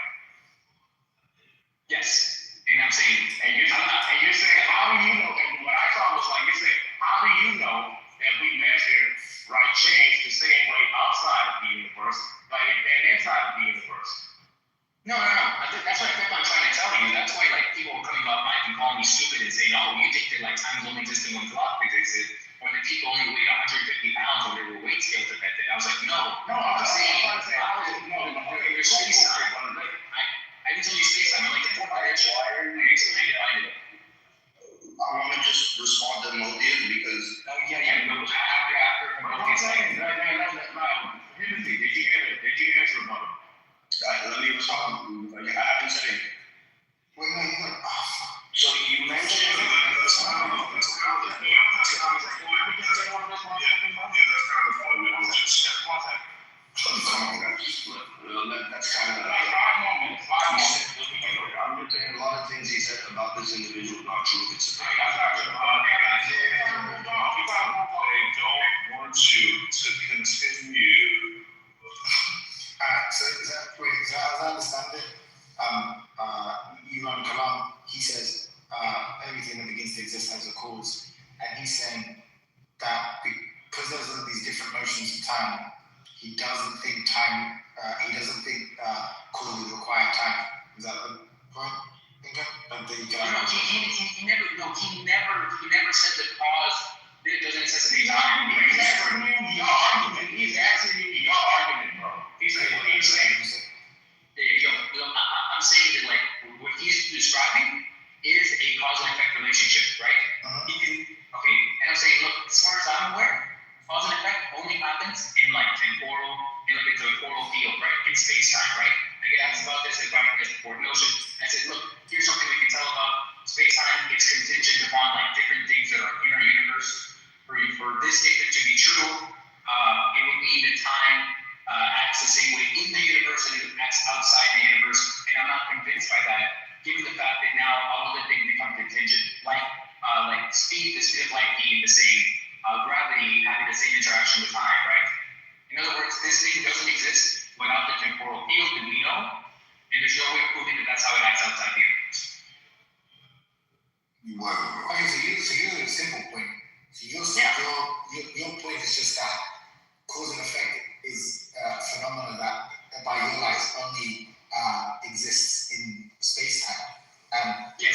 Yes. And I'm saying, and you're saying, how do you know? And what I thought was like, you said, how do you know that we measure right change the same way outside of the universe, like and inside of the universe? No. That's what I kept on trying to tell you. That's why like people were coming off mic and calling me stupid and saying, oh, you think that like time only exists in one clock existed, or that people only weighed 150 pounds when they were weight scales affected. I was like, no. I'm just saying, there's space time. I didn't tell you space time. I'm like, the four-dimensional. I want to just respond to Motius because. Yeah. No, after Motius. Did you hear his rebuttal? Let me respond. I haven't said anything. Wait. So you mentioned. That's kind of. 5 moments. I'm just saying a lot of things he said about this individual not true. It's they don't want you to continue. So as I understand it, Iran Kalam, he says everything that begins to exist has a cause, and he's saying that because there's these different notions of time, he doesn't think causes require time. Is that the point? He never said that cause doesn't necessitate time. He's asking you your argument, bro. He's saying what he's saying. There you go. I'm saying that like what he's describing is a cause and effect relationship, right? And I'm saying, look, as far as I'm aware, cause and effect only happens in like temporal, in like a temporal field, right? In space-time, right? I get asked about this, like as the notion. I said, look, here's something we can tell about space-time. It's contingent upon like different things that are in our universe. For this statement to be true, it would mean that time acts the same way in the universe and it acts outside the universe. And I'm not convinced by that, given the fact that now all of the things become contingent, like speed, the speed of light being the same, gravity having the same interaction with time, right? In other words, this thing doesn't exist without the temporal field that we know, and there's no way of proving that that's how it acts outside the universe. Okay, so here's a simple point. So your point is just that cause and effect is a phenomenon that, by your life, only exists in space-time. And to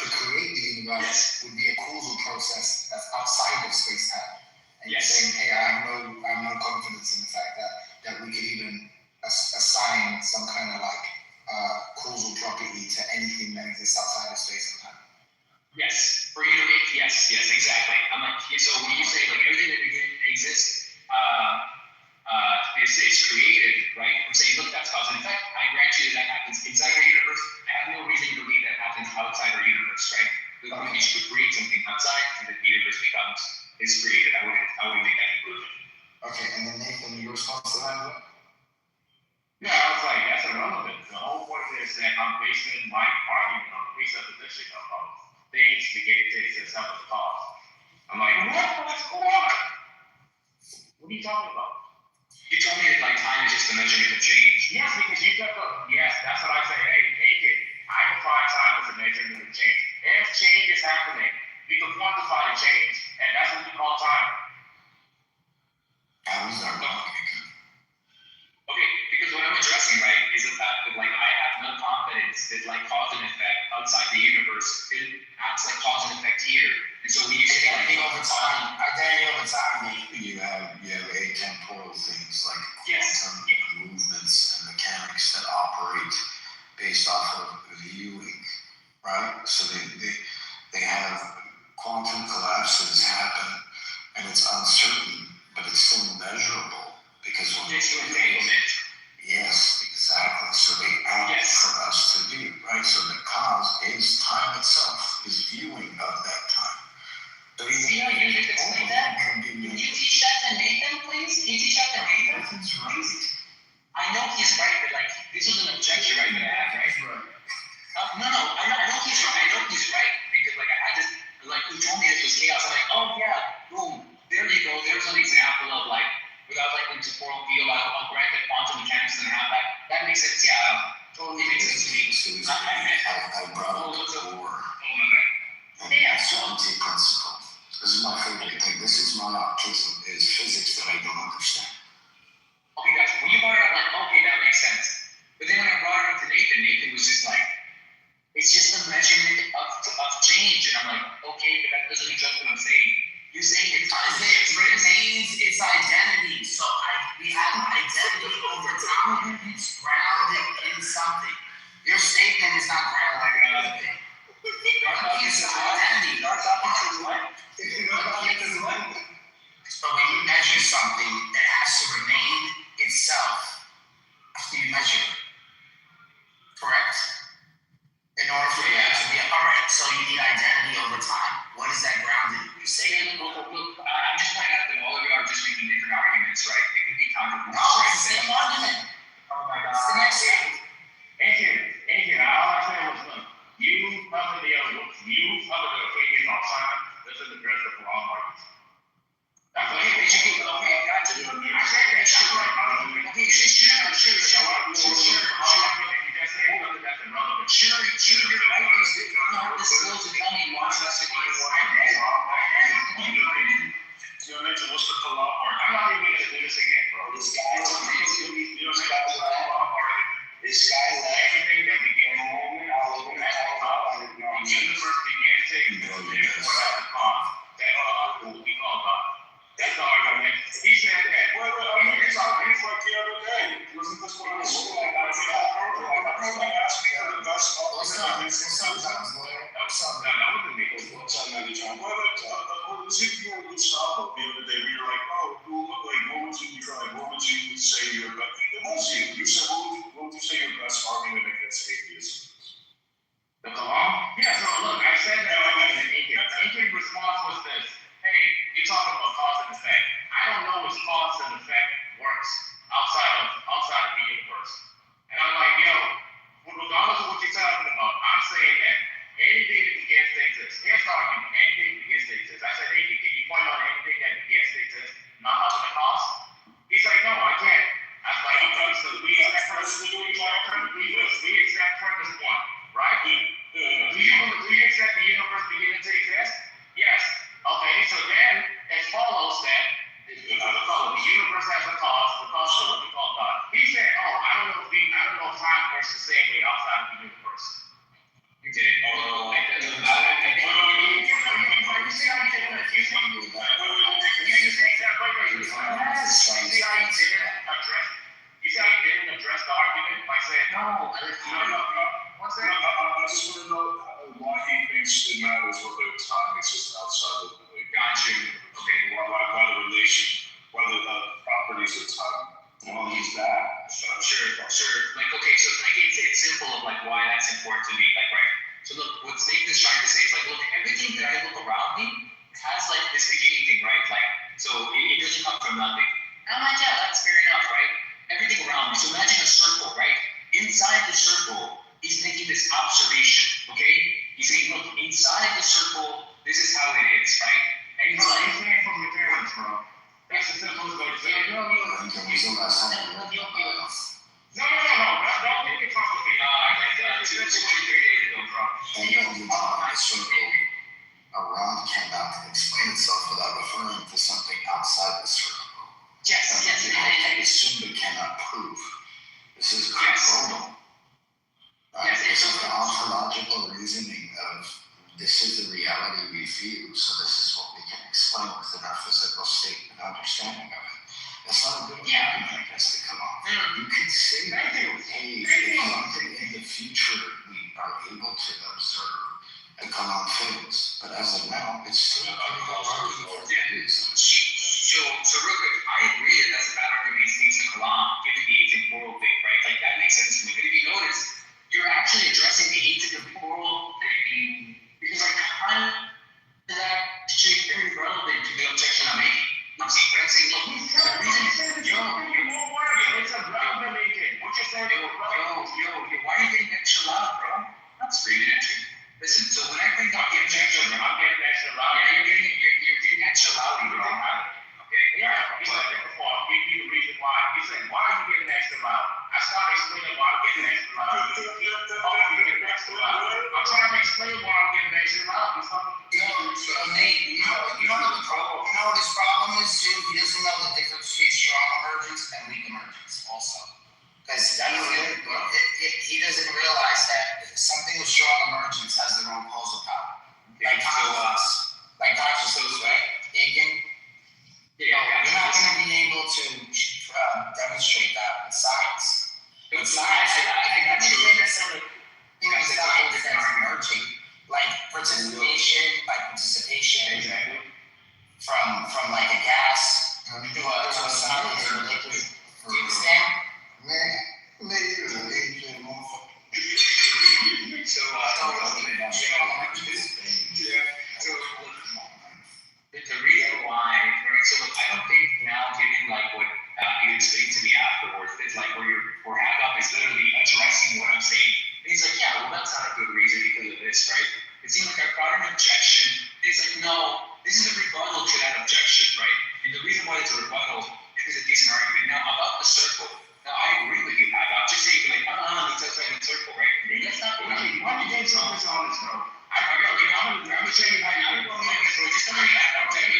create the universe would be a causal process that's outside of space-time. and saying, hey, I have no confidence in the fact that we could even assign some kind of like causal property to anything that exists outside of space and time. Yes, for you to make, yes, exactly. I'm like, so when you say like everything that exists is created, right? I'm saying, look, that's cause and effect. I grant you that happens inside our universe. I have no reason to believe that happens outside our universe, right? We should create something outside, and the universe is created. I wouldn't make that conclusion. Okay, and then Nathan, your response to that? Yeah, I was like, that's irrelevant. The whole point is that I'm basing my argument on the presupposition of things beginning to exist out of the cause. I'm like, what's going on? What are you talking about? You told me that like time is just a measurement of change. Yes, because you took yes, that's what I say. Hey, take it. I define time as a measurement of change. If change is happening, we can quantify the change, and that's what we call time. Okay, because what I'm addressing, right, is the fact that like I have no confidence that like cause and effect outside the universe it acts like cause and effect here. And so when you say identity over time, you have atemporal things like quantum movements and mechanics that operate based off of viewing, right? So they have quantum collapses happen, and it's uncertain, but it's still measurable. Because when yes, exactly. So they act for us to view, right? So the cause is time itself, is viewing of that time. But see how you just explain that? Can you teach that to Nathan, please? Can you teach that to Nathan? Nathan's right. I know he's right, but like this was an objection right there, right? No, I know he's right. I know he's right because like I just like he told me this was chaos. I'm like, oh yeah, boom, there you go. There's an example of like. Without like the temporal field, I'll grant that quantum mechanics doesn't have that. That makes sense, yeah. Totally makes sense to me. I brought up before. Certainty principle. This is my favorite thing. This is my case is physics that I don't understand. Okay, guys, when you brought it up, like, okay, that makes sense. But then when I brought it up to Nathan was just like, it's just a measurement of change. And I'm like, okay, but that doesn't address what I'm saying. You're saying it remains its identity. So we have identity over time. It's grounded in something. Your statement is not grounded in anything. It's identity. So when you measure something, it has to remain itself after you measure it. Correct? In order for it to be alright, so you need identity over time. What is that grounded? You say look, I'm just pointing out that all of you are just making different arguments, right? It could be counterproductive. No, it's the same argument. Oh my God. It's the next thing. Adrian, all I said was, look, you have the opinion on time, doesn't address the wrong arguments. That's what okay, gotcha. I said that sure. Okay, sure, you're right. You don't have to still to tell me why that's the case. You know, Mitchell, what's the law part? I'm not even going to do this again, bro. This guy left everything that began the universe began to exist without the cause. That we call God. That's the argument. He said that. Well, I mean, it's like the other day. Wasn't this what I was saying? Gustavo the other day, we were like, oh, what would you try? What would you say your best? It was you. You said, what would you say your best argument against atheism? The Quran? Yeah, so look, I said that Aiken's response was this. Hey, you're talking about cause and effect. I don't know if cause and effect works outside of the universe. And I'm like, yo, regardless of what you're talking about, I'm saying that anything that begins to exist, here's the argument, anything that begins to exist. I said, hey, can you point out anything that begins to exist, not having a cause? He's like, no, I can't. I was like, okay, so we accept premise one, right? Do you accept the universe beginning to exist? Yes. Okay, so then it follows that the universe has a cause, the cause of what we call God. He said, oh, doesn't come from nothing. And I'm like, yeah, that's fair enough, right? Everything around me. So imagine a circle, right? Inside the circle, he's making this observation, okay? He's saying, look, inside the circle, this is how it is, right? And he's like, he's saying from your parents, bro. That's the simplest way to say it. No. Don't make it complicated. I like that. 2 3 days ago, bro. Around cannot explain itself without referring to something outside the circle. Yes. You can't assume but cannot prove. This is chronal. This is the ontological reasoning of this is the reality we view, so this is what we can explain within our physical state and understanding of it. That's not a good argument, I guess, to come off. You could say that, hey, if something in the future we are able to observe and come on things, but as of now, it's still a pretty good argument for the reason. So real quick, I agree that that's a bad argument against things to Kalam, given the atemporal thing, right? Like that makes sense to me. But if you notice, you're actually addressing the atemporal thing because like that actually very relevant to the objection I'm making. I'm saying, look, the reason is it's a relevant agent. What you're saying, why are you getting extra loud, bro? Not screaming at you. Listen, so when I bring up the objection, I'm getting extra loud. Yeah, you're getting extra loud, bro. Okay. Yeah, you said that before. I'll give you the reason why. You said, why are you getting extra loud? I started explaining why I'm getting extra loud. I'm getting extra loud. I'm trying to explain why I'm getting extra loud. So Nate, you know what the problem? You know what his problem is too? He doesn't know the difference between strong emergence and weak emergence also. Because he doesn't realize that something with strong emergence has their own causal power. Like consciousness, right? Aiken. You're not going to be able to demonstrate that with science. With science, I think that's some of the things that are emerging, like participation, exactly. From like a gas to a solid or a liquid. Do you understand? The reason why, right? So look, I don't think now, given like what you explained to me afterwards, it's like where Hagop is literally addressing what I'm saying. And he's like, yeah, well, that's not a good reason because of this, right? It seemed like I brought an objection. And he's like, no, this is a rebuttal to that objection, right? And the reason why it's a rebuttal is a decent argument. Now, about the circle. Now, I agree with you, Hagop. Just saying, like, it's outside the circle, right? That's not what I'm saying. Why do you get so much on this, bro? I'm going to show you how you do it. Just tell me that. I'm telling you.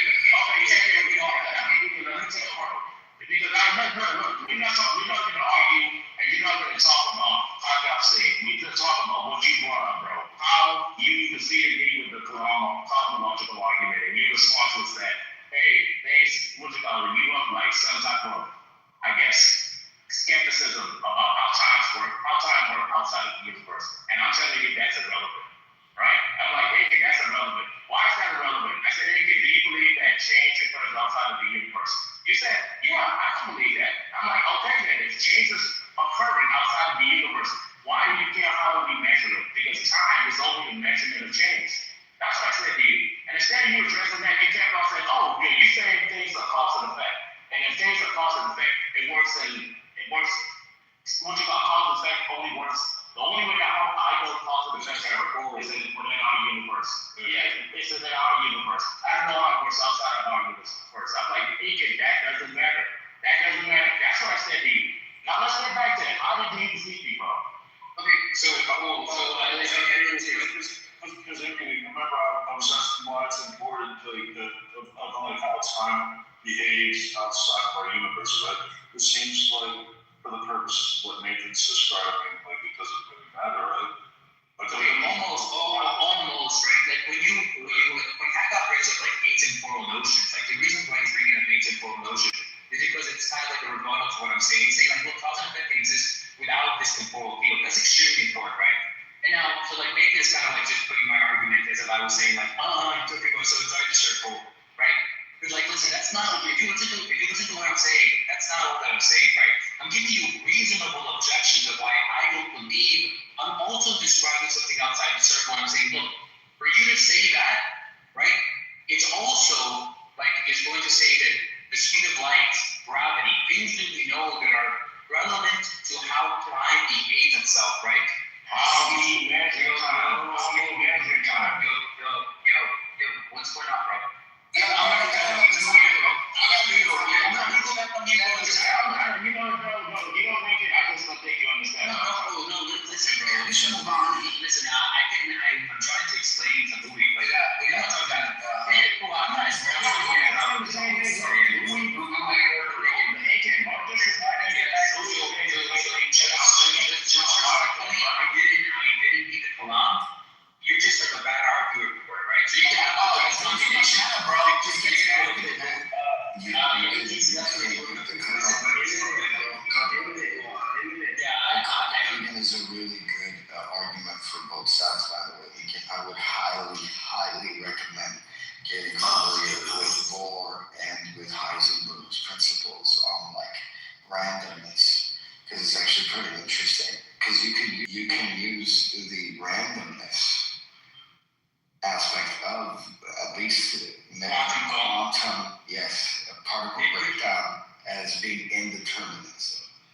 Because we're not going to argue, and you're not going to talk about how God said. We're just talking about what you brought up, bro. How you proceeded with the cosmological argument, and your response was that, hey, what's it called? You up like some type of, I guess, skepticism about how time works outside of the universe. And I'm telling you that's irrelevant. Right? I'm like, hey, that's irrelevant. Why is that irrelevant? I said, hey, do you believe that change occurs outside of the universe? You said, yeah, I can believe that. I'm like, okay, then if change is occurring outside of the universe, why do you care how we measure it? Because time is only the measurement of change. That's what I said to you. And instead of you addressing that, you kept on saying, oh, yeah, you saying things are cause and effect. And if things are cause and effect, it works. What you call cause and effect only works. The only way how I know cause and effect is within our universe. Yeah, it's within our universe. I don't know how it works outside of our universe. I'm like, EJ, that doesn't matter. That's what I said to you. Now let's get back to it. How did you defeat me, bro? Okay, so because remember I was asking why it's important of how time behaves outside of our universe, right? It seems like for the purposes of what Nathan's describing, like it doesn't really matter, right? Almost, right? Like when Hagop brings up like atemporal notions, like the reason why he's bringing up atemporal notions is because it's kind of like a rebuttal to what I'm saying. He's saying like, look, cause and effect can exist without this temporal field. That's extremely important, right? And now, so like Nathan is kind of like just putting my argument as if I was saying like, you took it so inside the circle, right? Because like, listen, that's not what if you listen to what I'm saying, that's not what I'm saying, right? I'm giving you reasonable objections of why I don't believe I'm also describing something outside the circle. I'm saying, look, for you to say that, right, it's also like it's going to say that the speed of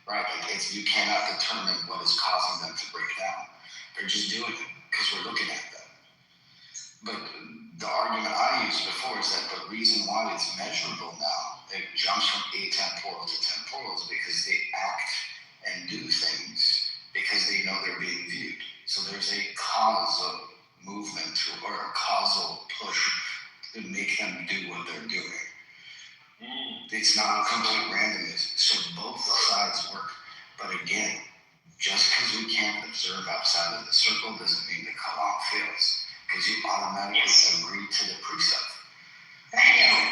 right? Like you cannot determine what is causing them to break down. They're just doing it because we're looking at them. But the argument I used before is that the reason why it's measurable now, it jumps from atemporal to temporal, is because they act and do things because they know they're being viewed. So there's a causal movement or a causal push to make them do what they're doing. It's not complete randomness. So both sides work. But again, just because we can't observe outside of the circle doesn't mean the kalam fails. Because you automatically agree to the precept. Thank you. I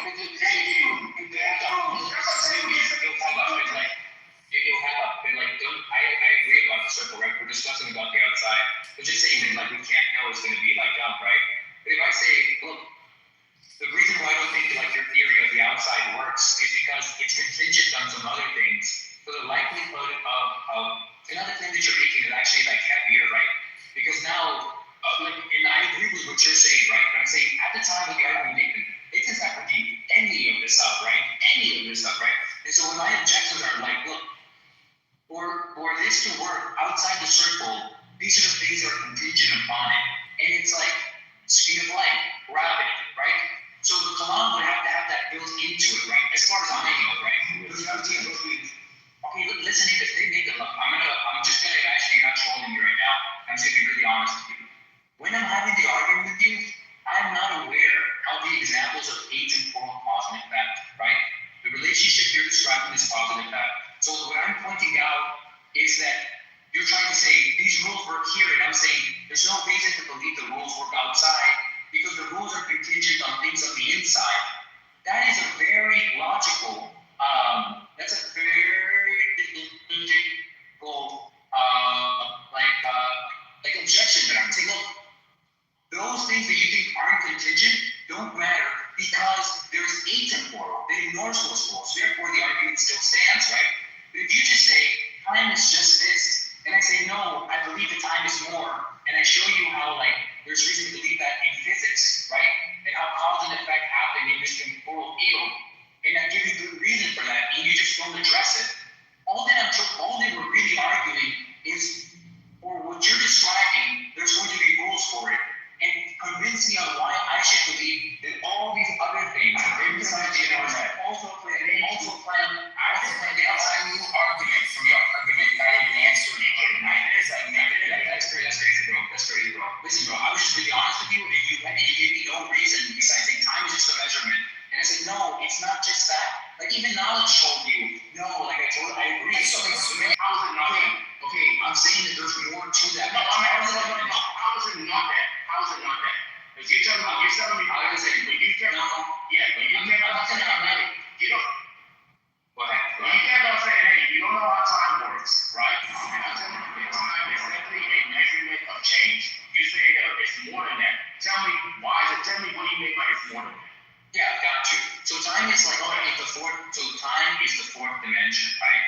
agree about the circle, right? We're discussing about the outside. We're just saying that like we can't know it's going to be like dumb, right? But if I say, look, the reason why I don't think like your theory of the outside works is because it's contingent on some other things. So the likelihood of another thing that you're making is actually like heavier, right? Because now, and I agree with what you're saying, right? But I'm saying at the time of the argument making, it doesn't have to be any of this stuff, right? Any of this stuff, right? And so when my objections are like, look, for this to work outside the circle, these are the things that are contingent upon it. And it's like speed of light, gravity, right? So the kalam would have to have that built into it, right? As far as I know, right? Okay, listen to this. They make it look. I'm just gonna actually not trolling you right now. I'm just gonna be really honest with you. When I'm having the argument with you, I'm not aware of the examples of atemporal cause and effect, right? The relationship you're describing is cause and effect. So what I'm pointing out is that you're trying to say these rules work here, and I'm saying there's no reason to believe the rules work outside because the rules are contingent on things on the inside. That is a very logical, that's a very logical, like objection that I'm saying, look, those things that you think aren't contingent don't matter because there's atemporal. They ignores those rules. Therefore, the argument still stands, right? But if you just say time is just this, and I say no, I believe the time is more, and I show you how like there's reason to believe that in physics, right? And how cause and effect happen in this temporal field, and I give you good reason for that, and you just don't address it. All that we're really arguing is, for what you're describing, there's going to be rules for it. And convince me on why I should believe that all these other things besides the outside also play the outside. New argument from your argument, not even answering it. That's crazy, bro. That's crazy, bro. Listen, bro, I was just really honest with you, and you gave me no reason besides saying time is just a measurement. And I said, no, it's not just that. Like even knowledge told you, no, like I agree. So how is it not that? Okay, I'm saying that there's more to that. No, how is it not that? How is it not that? Because you're telling me, how is it? When you kept on saying, you don't. What happened? You kept on saying, hey, you don't know how time works, right? And I'm telling you, time is simply a measurement of change. You say that it's more than that. Tell me why is it? Tell me what do you mean by it's more than that? Yeah, I got you. So time is like, time is the fourth dimension, right?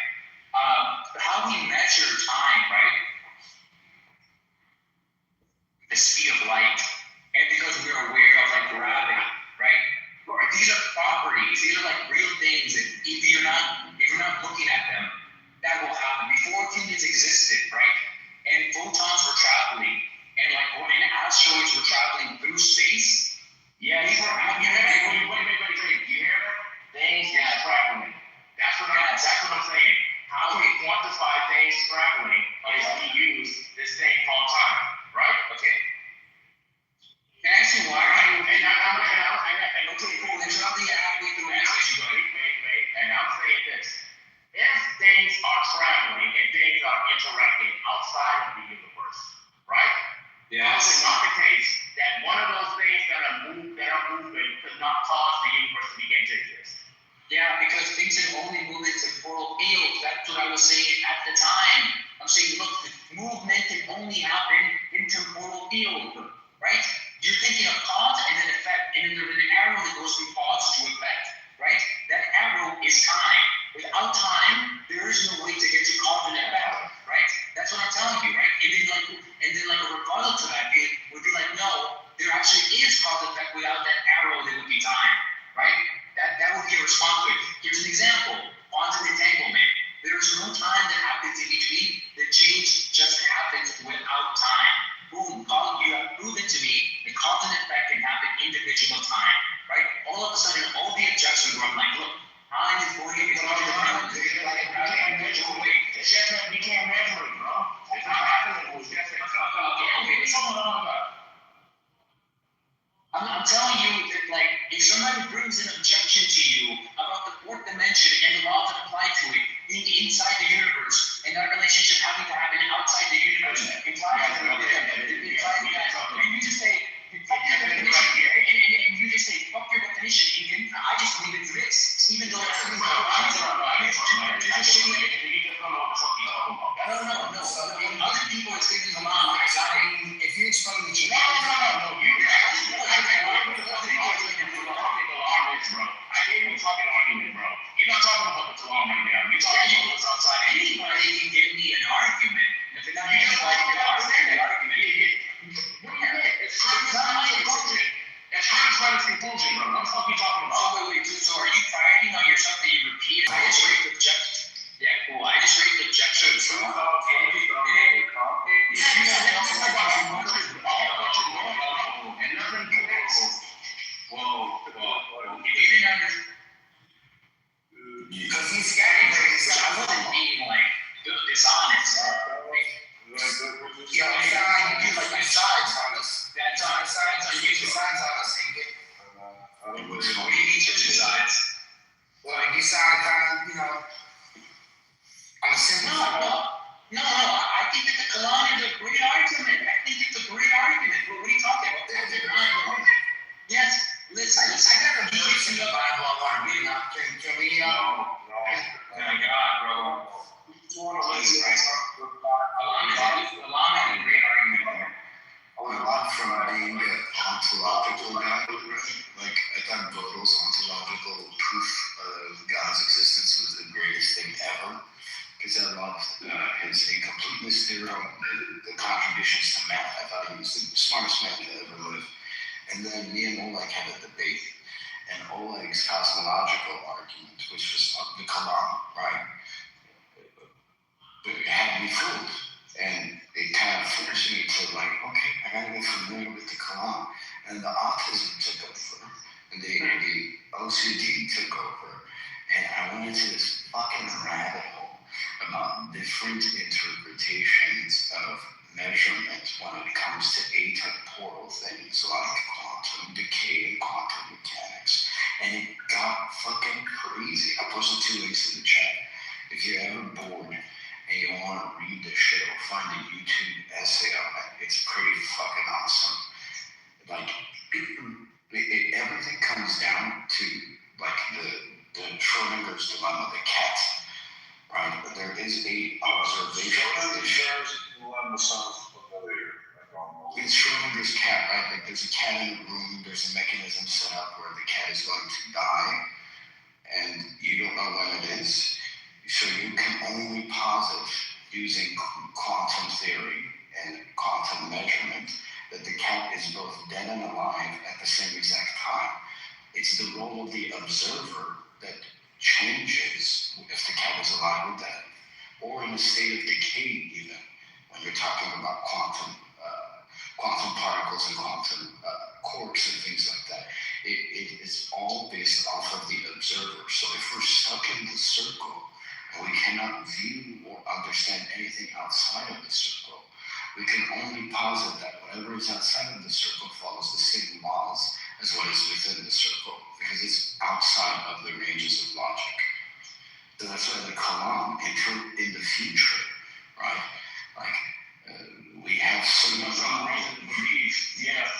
How we measure time, right? The speed of light, and because we're aware of like gravity, right? These are properties. These are like real things that if you're not looking at them, that will happen. Before humans existed, right? And photons were traveling, and like when asteroids were traveling through space. Yeah, these were. Wait. You hear that? Things are traveling. That's what I'm saying. How we quantify things traveling is we use this thing called time, right? Okay. Can I ask you why? There's nothing halfway through answers, and I'm saying this. If things are traveling and things are interacting outside of the universe, right? Yes. Is it not the case that one of those things that are moving could not cause the universe to begin to exist? Yeah, because things can only move in temporal fields. That's what I was saying at the time. I'm saying, look, the movement can only happen in temporal field, right? You're thinking of cause and then effect, and then there's an arrow that goes from cause to effect, right? That arrow is time. Without time, there is no way to get to cause and effect, right? That's what I'm telling you, right? And then like a rebuttal to that would be like, no, there actually is cause and effect. Without that arrow, there would be time, right? That would be a response to it. Here's an example: quantum entanglement. There is no time that shitty, and you just don't know what the fuck you're talking about. No. Other people are thinking along. If you explain the No. You bro. I gave you a fucking argument, bro. You're not talking about the Talam right now. You're talking about what's outside. Anybody can give me an argument. If they're not You just anybody can understand the argument. What do you mean? It's conclusion. It's conclusion, bro. What the fuck are you talking about? Wait. So are you fighting on yourself that you repeated? I just raised objections. Yeah, cool. I just raised objections. Whoa. If you didn't understand. Because he's scared. I wasn't being like dishonest. You sound like you do like your sides on us. That's on us. Use your sides on us and get. What do you mean to your sides? Well, like you sound kind of, on the same. No. I think that the Quran is a great argument. What are you talking about? Yes. Listen. I never believed in the Bible. I want to read it. Can we? Oh my God, bro. I learned a lot from being an ontological guy. Like, I thought Gödel's ontological proof of God's existence was the greatest thing ever. Because I loved his incompleteness theorem, the contributions to math. I thought he was the smartest man to ever live. And then me and Oleg had a debate. And Oleg's cosmological argument, which was the Quran, right? But it had me fooled. And it kind of forced me to like, okay, I gotta get familiar with the Quran. And the autism took over. And the OCD took over. And I went into this fucking rabbit hole about different interpretations of measurement when it comes to atemporal things like quantum decay and quantum mechanics. And it got fucking crazy. I posted 2 links in the chat. If you're ever bored and you want to read this shit or find a YouTube essay on it, it's pretty fucking awesome. Like, everything comes down to, like, the Schrodinger's dilemma, the cat, right? But there is a observation. It's Schrodinger's cat, right? Like, there's a cat in the room, there's a mechanism set up where the cat is going to die, and you don't know when it is. So you can only posit using quantum theory and quantum measurement that the cat is both dead and alive at the same exact time. It's the role of the observer that changes if the cat is alive or dead, or in a state of decay even, when you're talking about quantum particles and quantum quarks and things like that. It is all based off of the observer. So if we're stuck in the circle, and we cannot view or understand anything outside of the circle, we can only posit that whatever is outside of the circle follows the same laws as what is within the circle, because it's outside of the ranges of logic. So that's why the Quran in the future, right? Like, we have some we have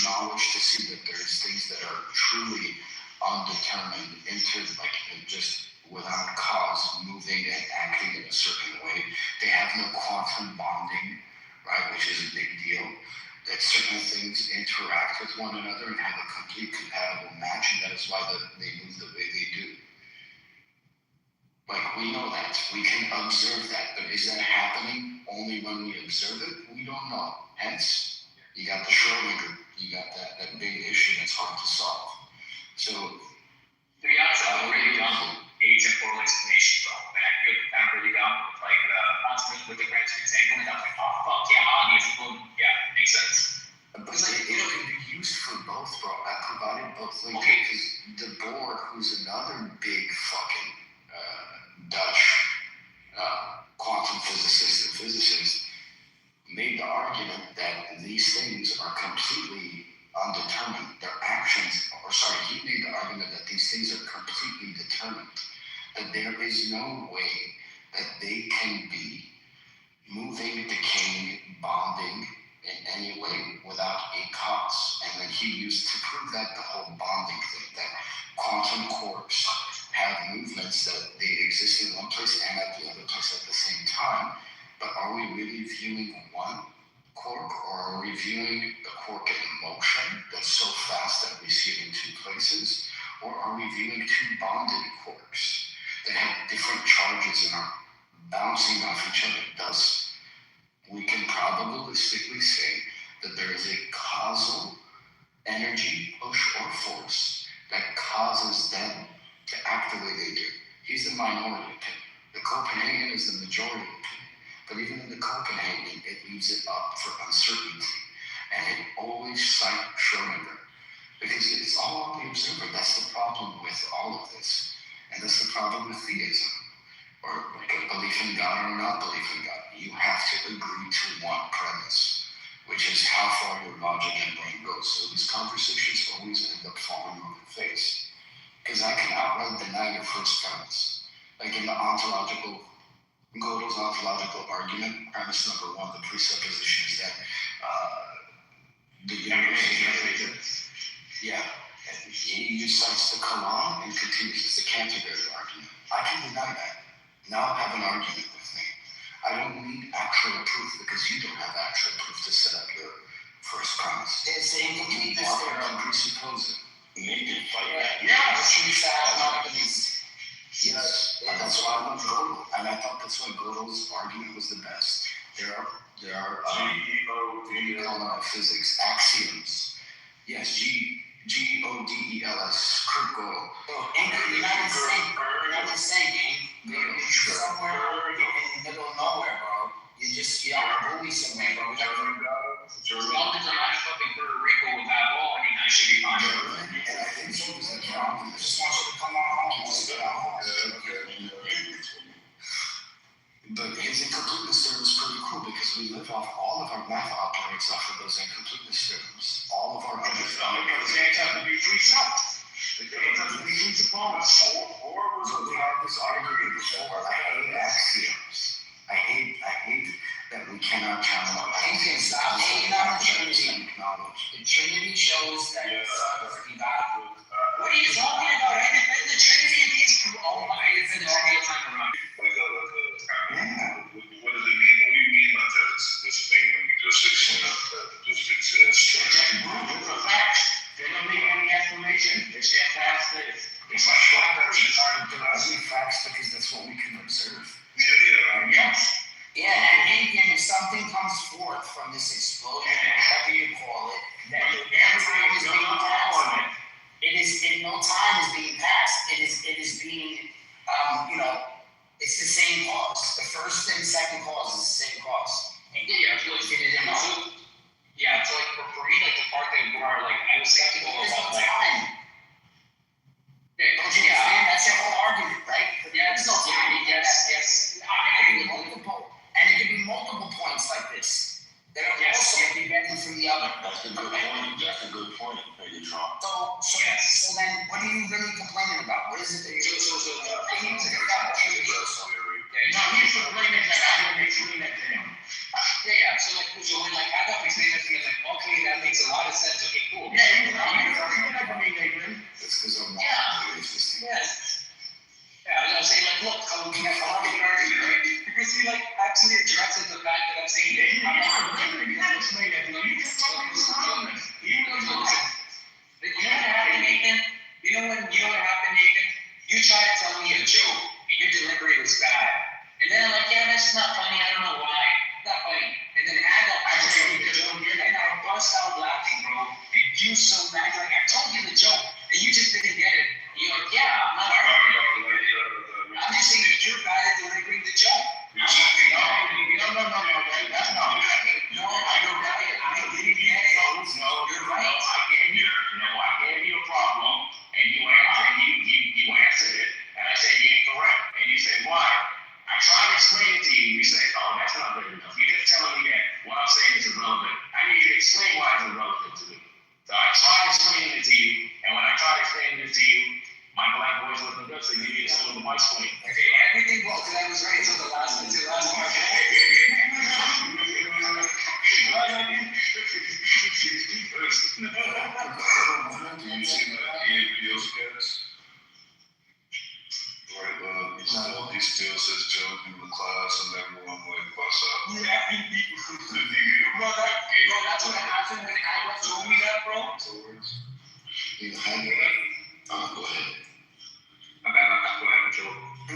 knowledge to see that there's things that are truly undetermined, just without cause, moving and acting in a certain way. They have no quantum bonding, right, which is a big deal. That certain things interact with one another and have a complete compatible match, and that is why they move the way they do. Like, we know that. We can observe that. But is that happening only when we observe it? We don't know. Hence, you got the Schrodinger. You got that big issue that's hard to solve. So, to be honest, I'm really dumb. The atemporal explanation, bro. And I feel kind of really dumb with like with the grand example. And I'm like, oh fuck yeah, obvious. Yeah, makes sense. But like, it can be used for both, bro. I provided both links because De Boer, who's another big fucking Dutch quantum physicist and physicist, made the argument that these things are completely undetermined. Their actions, he made the argument that these things are completely determined. That there is no way that they can be moving, decaying, bonding in any way without a cause. And then he used to prove that the whole bonding thing, that quantum quarks have movements that they exist in one place and at the other place at the same time. But are we really viewing one quark, or are we viewing the quark in motion that's so fast that we see it in two places? Or are we viewing two bonded quarks that have different charges and are bouncing off each other? Thus, we can probabilistically say that there is a causal energy, push, or force that causes them to act the way they do. He's the minority opinion. The Copenhagen is the majority opinion. But even in the Copenhagen, it leaves it up for uncertainty. And it always cites Schrödinger. Because it's all on the observer. That's the problem with all of this. And that's the problem with theism. Or like a belief in God or not belief in God. You have to agree to one premise, which is how far your logic and brain goes. So these conversations always end up falling on their face. Because I can outright deny your first premise. Like in the ontological, Gödel's ontological argument, premise number one, the presupposition is that the universe is yeah. And he cites the Quran and continues. It's the Canterbury argument. I can deny that. Now have an argument with me. I don't need actual proof because you don't have actual proof to set up your first premise. It's the incompleteness theorem. I'm presupposing. Naked fight that. Yeah, yes. Yes, and that's why I love Gödel. And I thought that's why Gödel's argument was the best. There are physics axioms. Yes, G-O-D-E-L-S, Kurt Gödel. You're not insane, You're somewhere in the middle of nowhere, bro. You're on a movie somewhere, bro. As long as I'm not fucking Puerto Rico with that ball, I mean, I should be fine. And I think so was the problem. I just want you to come on home and sit at home. But his incompleteness theorem is pretty cool because we live off, all of our math operates off of those incompleteness theorems. All of our understanding. It has to be presupped. It has to be presupposed. Or was we had this argument before. I hate axioms. I hate that we cannot challenge. I can stop hating on the Trinity. The Trinity shows that God. What are you talking about? I defend the Trinity against I defend the Trinity time around. What does it mean? What do you mean by this thing that we just explained that just exists? It's a fact. They don't need any explanation. It's just facts. It's like facts because that's what we can observe. Yes. Yeah, and if something comes forth from this explosion, whatever you call it, that time is being passed. It is in no time is being passed. It is being it's the same cause. The first and second cause is the same cause. And Yeah, so like for me, like the part that where like I was skeptical about like time. Don't you understand? That's your whole argument, right? There's no time. Yes. And it can be multiple points like this. They don't also be better from the other. That's a good point. That's a good point that you draw. So then, what are you really complaining about? What is it that you're No, he's complaining that I didn't explain that to him. So when like I got explained that to me, like, okay, that makes a lot of sense. Okay, cool. Yeah, you explain that to me, Nathan. It's because I'm I'm saying like, look, how we have a argument, right? Because he like actually addresses the fact that I'm saying that You can't explain that to me. You just told me this argument. You know what happened, Nathan? You know what happened, Nathan? You tried to tell me a joke. Your delivery was bad. And then I'm like, yeah, that's not funny. I don't know why. It's not funny. And then I told you the joke, and I bust out laughing, bro. And you so mad, like I told you the joke, and you just didn't get it. And you're like, yeah, I'm not arguing. I'm just saying that you're bad at delivering the joke. No, that's not what happened. No, you're right. I didn't get it. No, you're right. I gave you a problem, and you answered it, and I said you ain't correct, and you said why? I tried to explain it to you. You said, oh, that's not good enough. You're just telling me that what I'm saying is irrelevant. I need you to explain why it's irrelevant to me. So I tried explaining it to you, and when I tried explaining it to you, my black boys looking good, so you need to slow the mic split. Okay, everything was, because I was right until the last part. all these steals his joke in the class and everyone like bust up. Yeah, bro, that's what happened when Agua told me that, bro. You know, go ahead. And then I go ahead and joke. I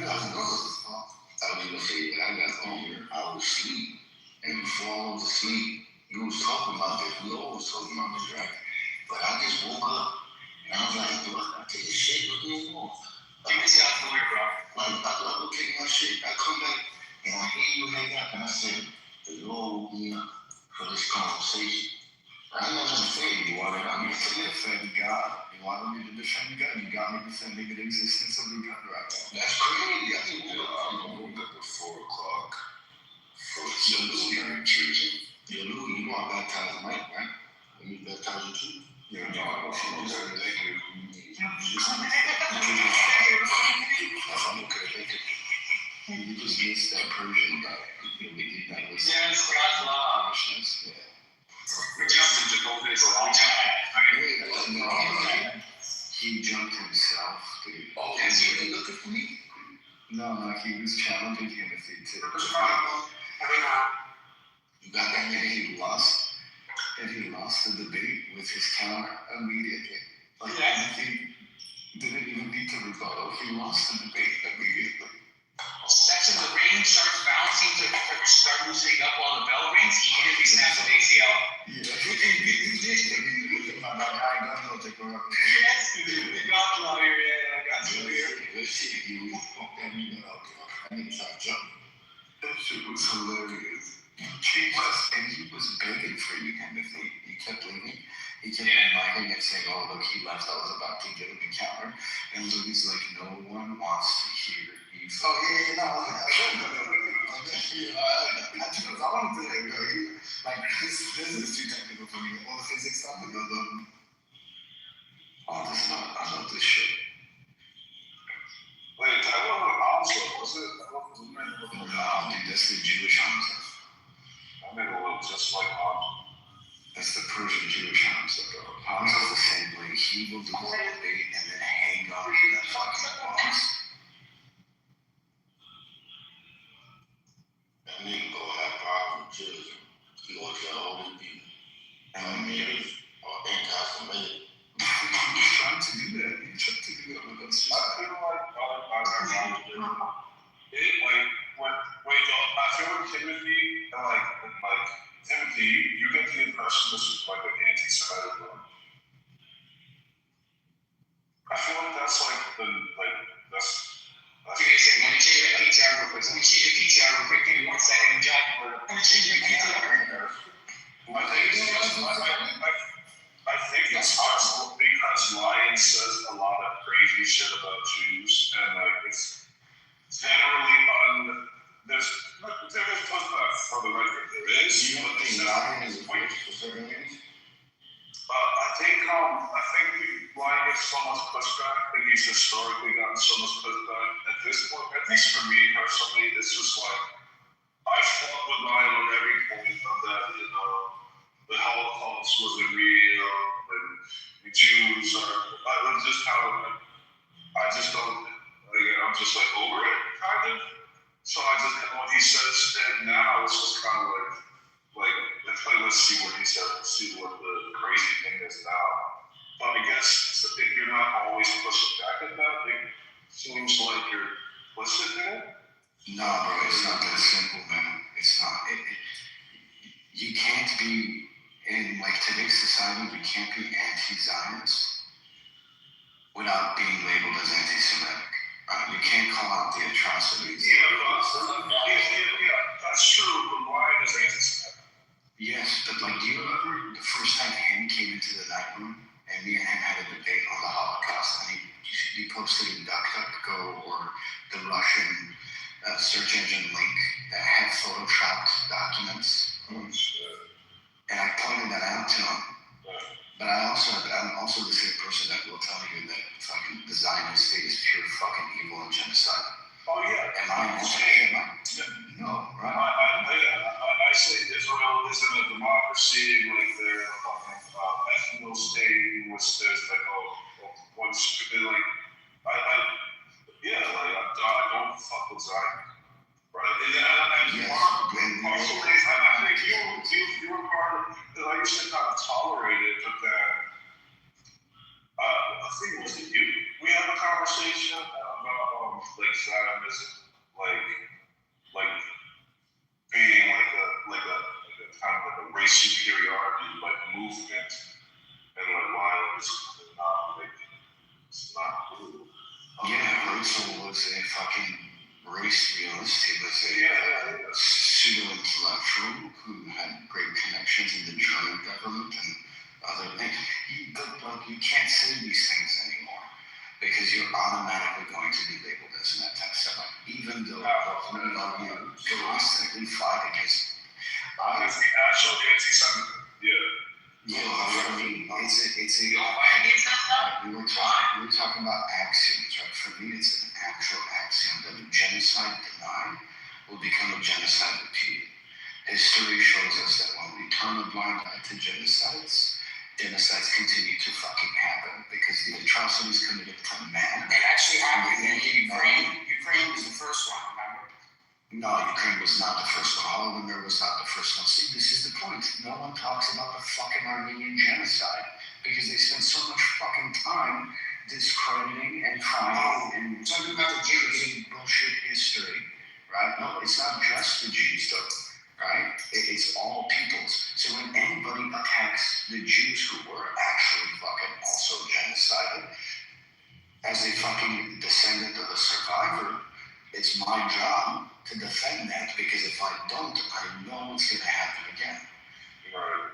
don't even say that I got home here. I was asleep. And before I was asleep, you was talking about this. We always talking about this, right? But I just woke up and I was like, do I take this shit? What's going on? Give me some clear, bro. Like, I go take my shit. I come back and I hear you hang up and I said, the Lord woke me up for this conversation. I wasn't afraid. You wanted me to defend God. You wanted me to defend God. You got me defending the existence of the God right now. That's crazy. I think I woke up at 4 o'clock for some spirit treason. You know I baptized Mike, right? Let me baptize you too. Yeah, no, I don't feel that. Thank you. I'm okay. Thank you. You just missed that Persian guy. We did that. Yes, God's law. Yeah. We jumped into COVID for a long time. He jumped himself, dude. Oh, is he really looking for me? No, he was challenging Timothy to. And he lost. And he lost the debate with his counter immediately. Like, Timothy didn't even need to rebuttal. He lost the debate immediately. Steps in the ring, starts bouncing to start loosening up while the bell rings. He immediately snaps an ACL. Yeah, he did. My guy got no take over. Yes, dude. We got you out here, yeah. I got you here. That shit, you fucked that nigga up. I need to stop jumping. That shit was hilarious. And he was begging for you, Timothy. He kept leaving. He kept reminding and saying, oh, look, he left. I was about to give him a counter. And Louis like, no one wants to hear you. Oh, yeah, no. I want to do that, like, this is too technical for me. All the physics stuff, and this is not, I love this shit. Wait, I don't know Hamza, was it? No, dude, that's the Jewish Hamza. I mean, it was just like Hamza. That's the Persian Jewish Hamza, bro. Hamza's the same way. He will do the debate and then hang on to that fucking boss. That nigga go have power with children. He wants to hold his people. And anti-Semitic. He's trying to do that. He's trying to do that with us. I feel like I feel with Timothy and like Timothy, you get the impression this was like an anti-Semitic one. I feel like that's that's. Give me a second. Let me change that PTR real quick. Let me change your PTR real quick. Give me 1 second, John. Let me change your PTR. I think it's possible because Ryan says a lot of crazy shit about Jews, and like it's generally there's pushback for the record. There is. You don't think Ryan is a point for certain things? I think Ryan gets so much pushback. I think he's historically gotten so much pushback. At this point, at least for me personally, it's just like I fought with Ryan on every point of that. The Holocaust wasn't real, and the Jews are. I just don't. I'm just like over it, kind of. So what he says now is just kind of like let's see what he says, see what the crazy thing is now. But I guess if you're not always pushing back at that, it seems like you're listening to it. No, bro, it's not that simple, man. It's not. You can't be in today's society. You can't be anti-Zionist without being labeled as anti-Semitic. You can't call out the atrocities. Yeah, that's true. But Ryan is anti-Semitic. Yes, but do you remember the first time Ham came into the night room and me and him had a debate on the Holocaust, and he posted in DuckDuckGo or the Russian search engine link that had photoshopped documents, and I pointed that out to him. But I'm also the same person that will tell you that fucking the Zionist state is pure fucking evil and genocide. Oh yeah. Am I? No, right? I say Israel isn't a democracy, like they're a fucking ethno state in which there's I don't used to kind of tolerate it, but then I think it was you. We had a conversation about like Zionism, like being like a kind of like a race superiority like movement, and like why it's not cool. Yeah, Herzl was a fucking race realist. He was a pseudo-intellectual who had great connections in the German government and other things. You can't say these things anymore because you're automatically going to be labeled as an anti-Semite, even though you constantly fight against. Actual anti-Semitism. Yeah. Yeah, I mean, it's a. We were talking about axioms, right? For me, it's an actual axiom that a genocide denied will become a genocide repeated. History shows us that when we turn a blind eye to genocides continue to fucking happen because the atrocities committed to man. It actually happened in Ukraine. Ukraine was the first one, remember? No, Ukraine was not the first one. Holodomor was not the first one. See, this is the point. No one talks about the fucking Armenian genocide because they spend so much fucking time discrediting and trying and talking about the Jews bullshit history, right? No, it's not just the Jews, though, right? It's all peoples. So when anybody attacks the Jews who were actually fucking also genocided, as a fucking descendant of a survivor, it's my job to defend that because if I don't, I know it's going to happen again.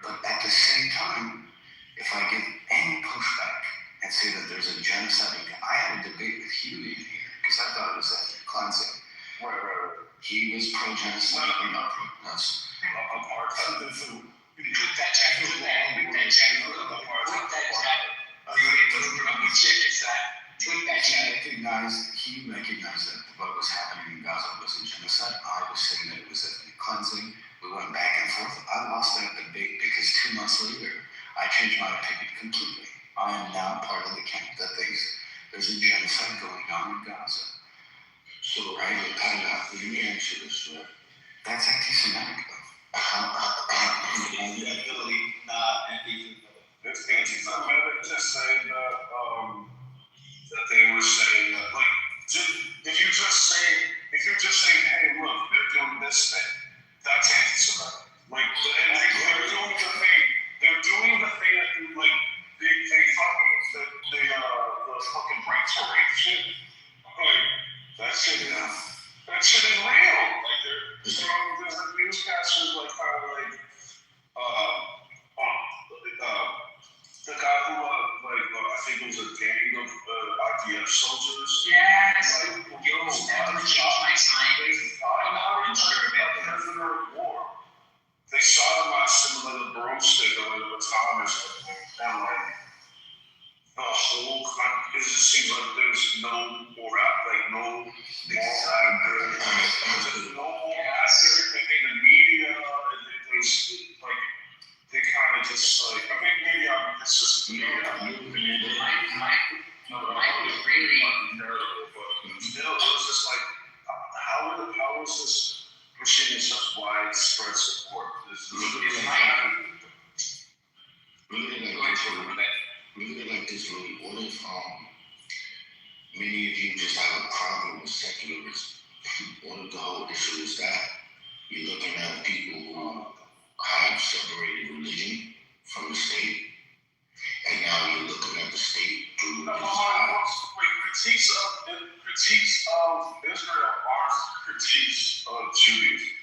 But at the same time, if I give any pushback and say that there's a genocide, I had a debate with Huey in here because I thought it was ethnic cleansing. He was pro-genocide or not pro? That's apartheid. Put that check. He recognized that what was happening in Gaza was a genocide. I was saying that it was ethnic cleansing. We went back and forth. I lost that debate because 2 months later, I changed my opinion completely. I am now part of the camp that thinks there's a genocide going on in Gaza. So, right, let me answer this, right? That's anti-Semitic, though. It's anti-Semitic to say that they were saying like if you just say hey look they're doing this thing, that's anti-Semitic. Like and they're doing the thing that like they fucking the fucking right to rape shit. Like that shit is real. Like there's newscasters like kind of like the guy who I think it was a gang of IDF soldiers. Yes. Like, never changed my sign. I'm not sure about the prisoner of war. They sodomized him with a broomstick or a baton or something, and like the whole country. It just seems like there's no moral, there's no acid in the media. They kind of just like, I mean, maybe it's just me. I was really terrible, but still, it was just like, how is this receiving such widespread support? Really like this, really. What if many of you just have a problem with secularism? What if the whole issue is that you're looking at people who have separated religion from the state, and now you're looking at the state through critiques of Israel are critiques of Judaism.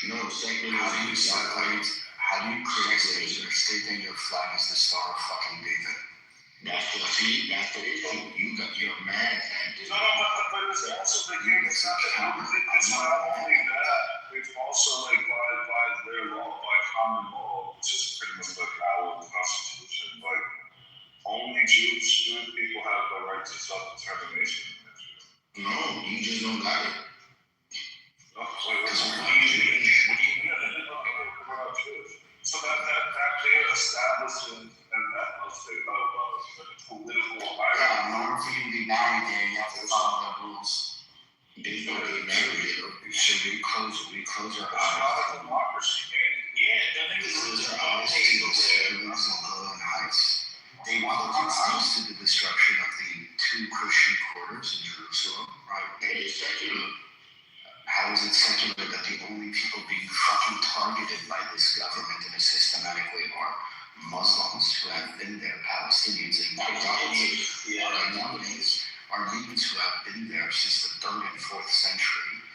No, secularism. How do you criticize your state and your flag is the Star of fucking David? That's the issue. You're mad at this. No, but it's also the game. It's not only that. It's also like by their law, by common law, which is pretty much like our constitution. Like only Jewish people have the right to self-determination. No, you just don't got it. So that they're establishing an atmosphere of political in order for you to be married there, you have to follow the rules. There's no getting married. So we close our eyes. It's not a democracy, man. Yeah, the Those are honest to the Serbians and Golan Heights. They want to honest to the destruction of the 2 Christian quarters in Jerusalem, right? It is secular. How is it secular that the only people being fucking targeted by this government in a systematic way are Muslims who have been there, Palestinians, and Armenians who have been there since the 3rd and 4th century,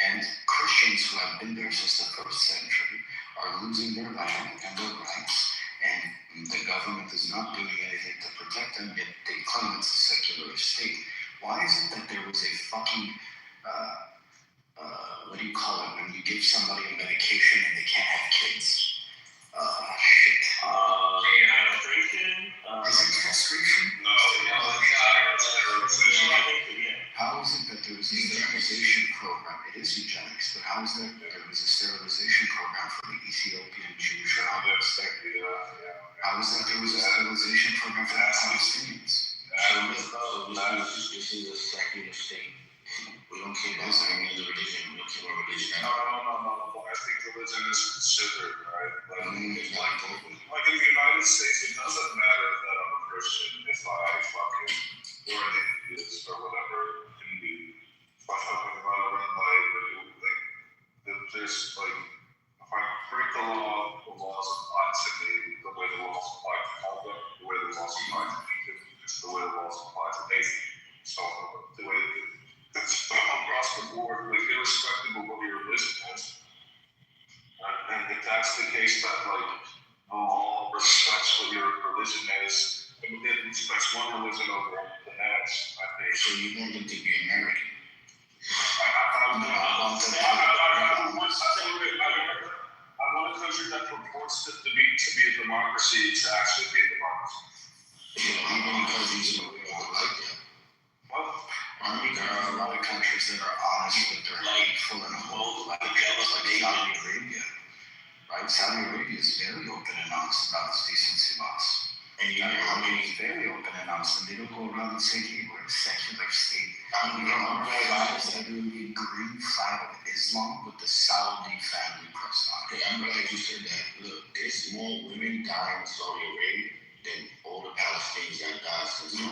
and Christians who have been there since the 1st century are losing their land and their rights, and the government is not doing anything to protect them, yet they claim it's a secular state. Why is it that there was a fucking what do you call it when you give somebody a medication and they can't have kids? Shit. Castration? Is it castration? No, How is it that there was a sterilization program? It is eugenics, but how is it that there was a sterilization program for the Ethiopian Jewish? How is that there was a sterilization program for the Palestinians? This is a secular state. We don't care about any other religion. We don't care about religion. No. I think religion is considered, right? Like in the United States, it doesn't matter that I'm a Christian if I fucking, or an atheist or whatever, Hindu. If I fucking run a red light, there's like, if I break the laws apply to me the way the laws apply to Calvin, the way the laws apply to Egypt, the way the laws apply to Nathan. So the way it's across the board, like irrespective of what your religion is. And if that's the case, that like all respects what your religion is, and it respects one religion over the next, I think. So you want them to be American? I want a country that purports to be a democracy to actually be a democracy. How many countries in the world like that? I mean, there are a lot of countries that are honest with their hateful and whole, like Saudi Arabia, right? Saudi Arabia is very open and honest about its decency laws. And you know, I mean, it's very open and honest, and they don't go around and say, hey, we're a secular state. I mean, literally green flag of Islam with the Saudi family pressed on. Okay, I'm glad you said that. Look, there's more women dying in Saudi Arabia than all the Palestinians that died since Yeah,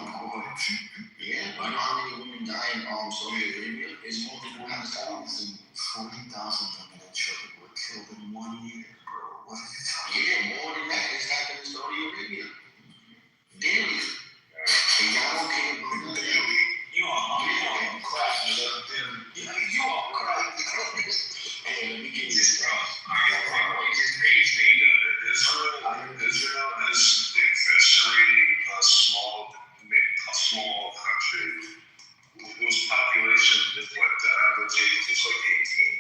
you know how many women die in Saudi Arabia? It's more than 40,000 women and children were killed in 1 year, bro. What are you talking about? Yeah, more than that is happening in Saudi Arabia. Daily. And y'all don't care about that. You are crazy. You are crazy. Hey, let me get this cross. Israel is eviscerating a small country whose population is like the average age is like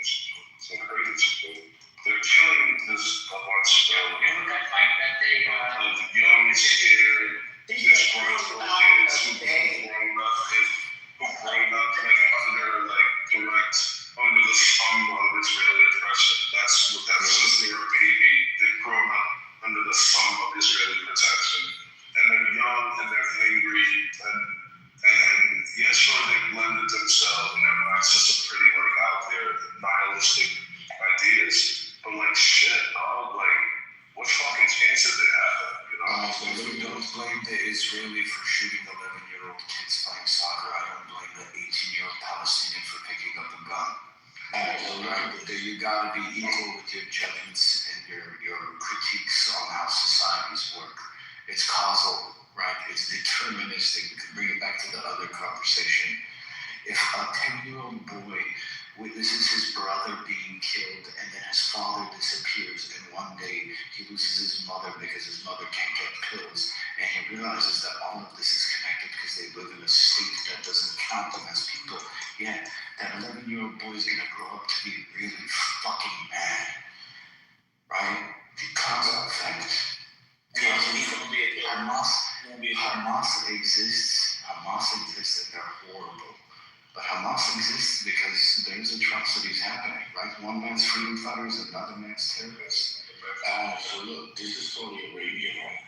18. So crazy. They're killing this a bunch of young, scared, disgruntled kids who've grown up like under the thumb of Israeli oppression. That's since they were a baby. They've grown up under the thumb of Israeli protection. And they're young and they're angry and yeah, sure they've blended themselves and their minds just pretty like out there nihilistic ideas. But like shit, dog, like what fucking chance did they have? You know? So don't blame the Israeli for shooting 11-year-old kids playing soccer. I don't blame the 18-year-old Palestinian for picking up a gun. Right? You gotta be equal with your judgments and your critiques on how societies work. It's causal, right? It's deterministic. We can bring it back to the other conversation. If a 10-year-old boy witnesses his brother being killed and then his father disappears and one day he loses his mother because his mother can't get pills and he realizes that all of this is connected because they live in a state that doesn't count them as people, yeah, that 11-year-old boy is going to grow up to be really fucking mad, right? The cause and effect. Hamas exists and they're horrible. But Hamas exists because there's atrocities happening, right? One man's freedom fighters, another man's terrorists. So look, this is Saudi Arabia, right?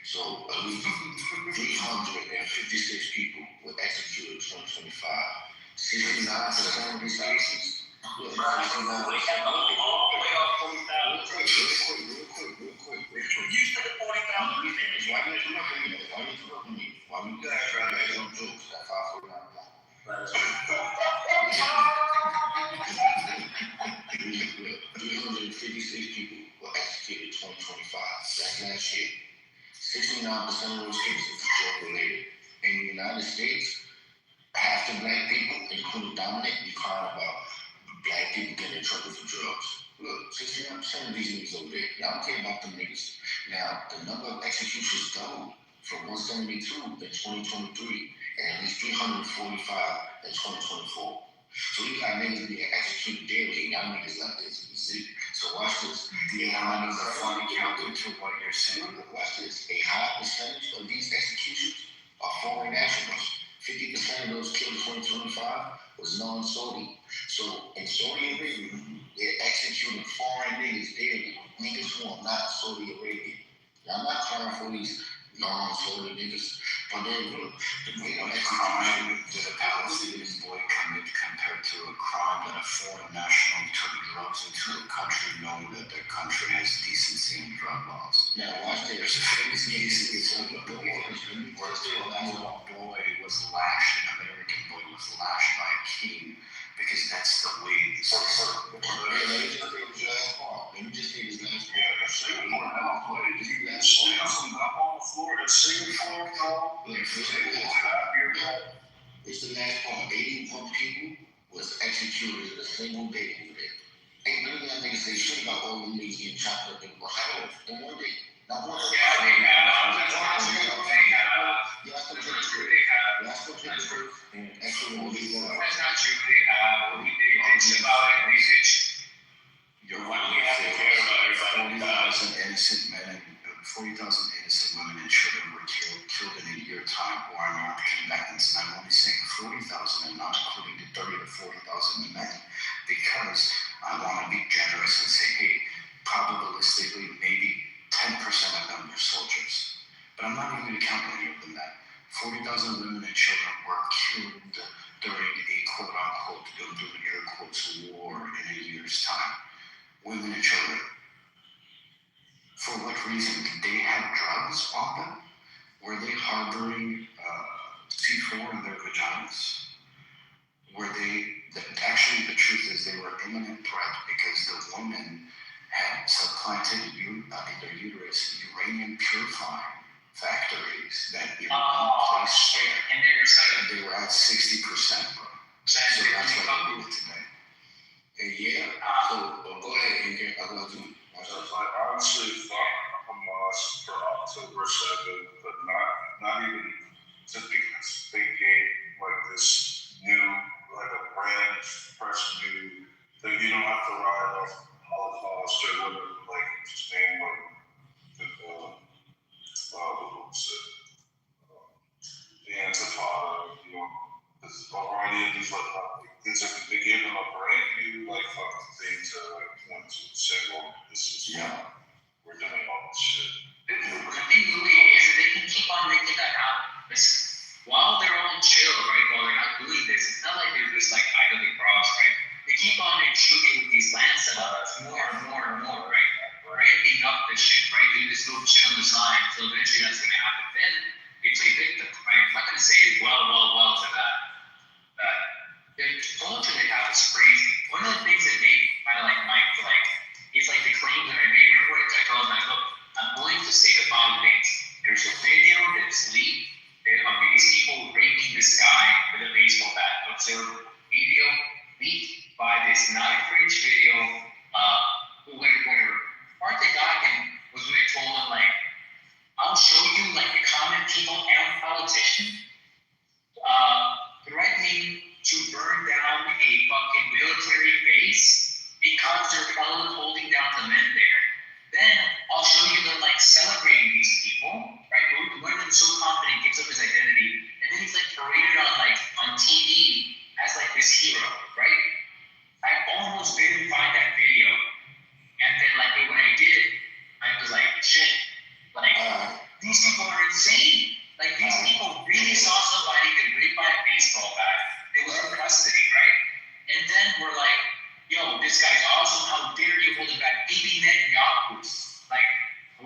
So at least 356 people were executed in 2025. 69% of these cases. Real quick. of those cases is drug-related. In the United States, half the black people, including Dominic, be crying about black people getting in trouble for drugs. Look, 69% of these niggas over there, y'all don't care about them niggas. Now, the number of executions doubled from 172 in 2023 and at least 345 in 2024. So you got niggas being executed daily, and y'all niggas like this. So watch this. The amount of the funny counter to what you're saying. Watch this. A high percentage of these executions are foreign nationals. 50% of those killed in 2025 was non-Saudi. So in Saudi Arabia, they're executing foreign niggas daily. Niggas who are not Saudi Arabia. Now, I'm not calling for these non-Saudi niggas, but they're real. What crime did a Palestinian boy commit compared to a crime that a foreign national took drugs into a country knowing that their country has decency and drug laws? Now, watch this. There's a famous case of a boy where a boy was lashed, an American boy was lashed by a king because that's the way the system works. Let me just say this last part. Yeah, Singapore, now played. Did you guys see something up on the floor in Singapore, bro? It's the last part. 81 people was executed in a single day over there. Ain't none of y'all niggas say shit about all them niggas getting chopped up in one day. Not one day. Yeah, they have. Y'all still take the first and actually what we want. That's not true. They have. It's about it. You're right. We have to care about 40,000 innocent men and 40,000 innocent women and children were killed in a year time who are not combatants. And I'm only saying 40,000 and not including the 30 to 40,000 men because I want to be generous and say, hey, probabilistically, maybe 10% of them are soldiers. But I'm not even going to count any of them that. 40,000 women and children were killed during a quote-unquote, doing air quotes, war in a year's time. Women and children. For what reason? Did they have drugs on them? Were they harboring C4 in their vaginas? Were they, actually the truth is they were imminent threat because the women had supplanted in their uterus uranium purifying factories that Iran placed there. And they were at 60%, bro. So that's what I do today. Yeah, so go ahead and get a lot of you. I honestly thought Hamas for October 7th, but not even just because they gave like this new, like a brand fresh new thing. You don't have to ride off Holocaust or whatever, like his name, like what was it? The Antifada, you know, this already these like they gave them a brand new like fucking thing to like point to and say, well, this is we're doing all this shit. The thing really is that they can keep on making that happen. While they're all chill, right? While they're not doing this, it's not like they're just like idling cross, right? They keep on intruding with these land settlements more and more and more, right? Ramping up the shit, right? Doing this little chill design until eventually that's gonna happen. Then they play victim, right? I'm not gonna say well to that. The culture they have is crazy. One of the things that made kind of like Mike like is like the claim that I made. Remember what I told him? Like, look, I'm willing to say the following things. There's a video that's leaked of these people raping this guy with a baseball bat. Let's say a video leaked by this not-fringe video. Whatever. Part that got him was when I told him, like, I'll show you, like, the common people and politician threatening to burn down a fucking military base because they're holding down the men there. Then I'll show you them, like, celebrating these people, right? One of them so confident, gives up his identity, and then he's, like, paraded on TV as, like, this hero, right? I almost didn't find that video. And then, like, when I did, I was like, shit, like, these people are insane. Like, these people really saw somebody get raped by a baseball bat. They were in custody, right? And then we're like, yo, this guy's awesome. How dare you hold him back? Bibi Netanyahu. Like,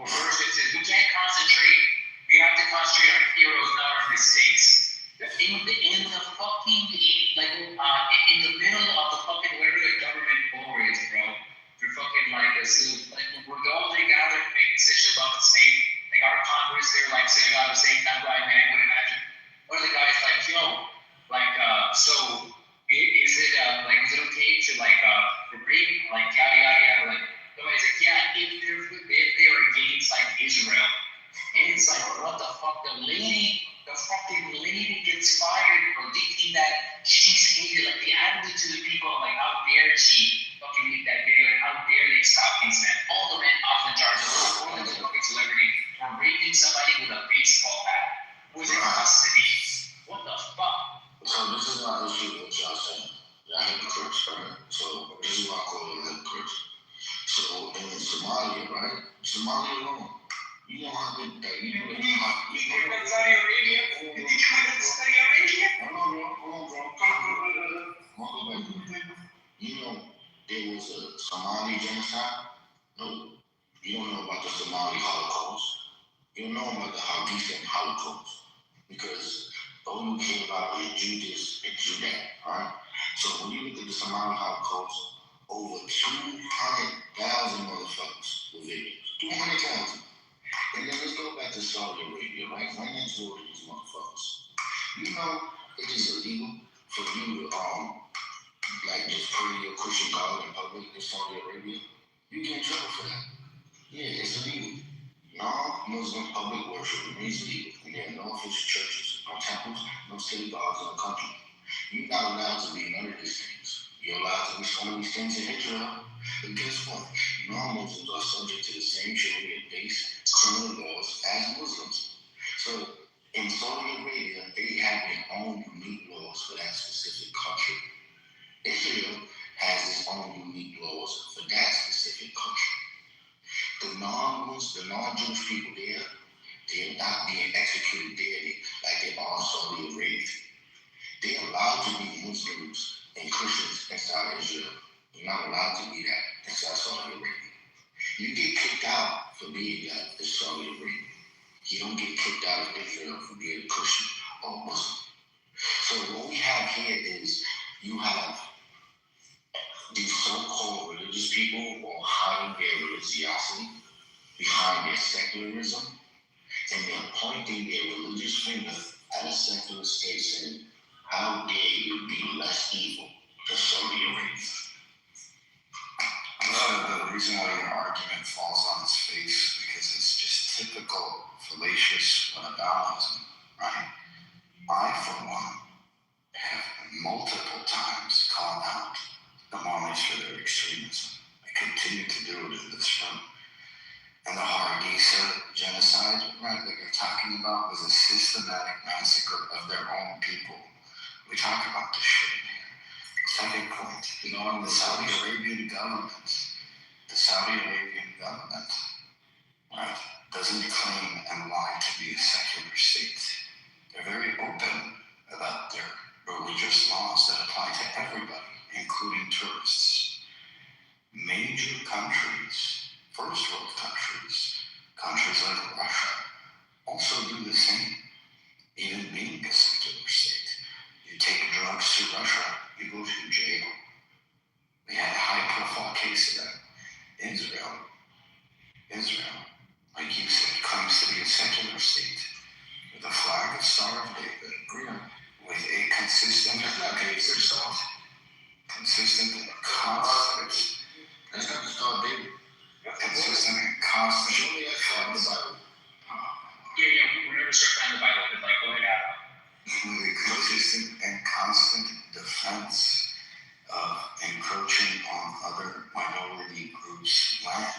first it says, we can't concentrate. We have to concentrate on heroes, not our mistakes. In the fucking, like, in the middle of the fucking, whatever the government war is, bro. They're fucking like, we're all together, make decisions about the state. Like our Congress, they're like saying, Richie fucking made that video, and how dare they stop these men? All the men off in charge of the fucking celebrity for raping somebody with a baseball bat. Was in custody. What the fuck? So this is my issue with what y'all saying. Y'all hypocrites, right? So this is why I call them hypocrites. So in Somalia, right? Somalia alone, you know how good that you know how you hear about Saudi Arabia? Did you hear about Saudi Arabia? Hold on, bro. You know there was a Somali genocide? No. You don't know about the Somali Holocaust. You don't know about the Hadithan Holocaust. Because all you care about is do this and do that, right? So when you look at the Somali Holocaust, over 200,000 motherfuckers were victims. 200,000. And then let's go back to Saudi Arabia, right? Right next door to these motherfuckers. You know, it is illegal for you to, like, just pray your Christian God in public in Saudi Arabia. You get in trouble for that. Yeah, it's illegal. Non-Muslim public worship remains legal, and there are no official churches, no temples, no city bars in the country. You're not allowed to be none of these things. You're allowed to be some of these things in Israel, but guess what? Non-Muslims are subject to the same Sharia-based criminal laws as Muslims. So in Saudi Arabia, they have their own unique laws for that specific country. Israel has its own unique laws for that specific country. The non-Jewish people there, they're not being executed there like they are in Saudi Arabia. They're allowed to be Muslims and Christians inside Israel. You're not allowed to be that inside Saudi Arabia. You get kicked out for being that in Saudi Arabia. You don't get kicked out of Israel for being a Christian or Muslim. So what we have here is you have these so-called religious people who are hiding their religiosity behind their secularism, and they're pointing their religious finger at a secular state saying, how dare you be less evil than Saudi Arabia? The reason why your argument falls on its face because it's just typical fallacious whataboutism, right? I, for one, have multiple times called out the Mormons for their extremism. I continue to do it in this room. And the Hargeisa genocide, right, that you're talking about was a systematic massacre of their own people. We talk about this shit here. Second point, the Saudi Arabian government, right, doesn't claim and lie to be a secular state. They're very open about their religious laws that apply to everybody, including tourists. Major countries, first world countries like Russia, also do the same, even being a secular state. You take drugs to Russia, you go to jail. We had a high-profile case of that. Israel, like you said, claims to be a secular state with a flag of Star of David, with a consistent and constant. Show me that flag in the Bible. Yeah, we're never certifying the Bible, but like, go ahead out. With a consistent and constant defense of encroaching on other minority groups' land,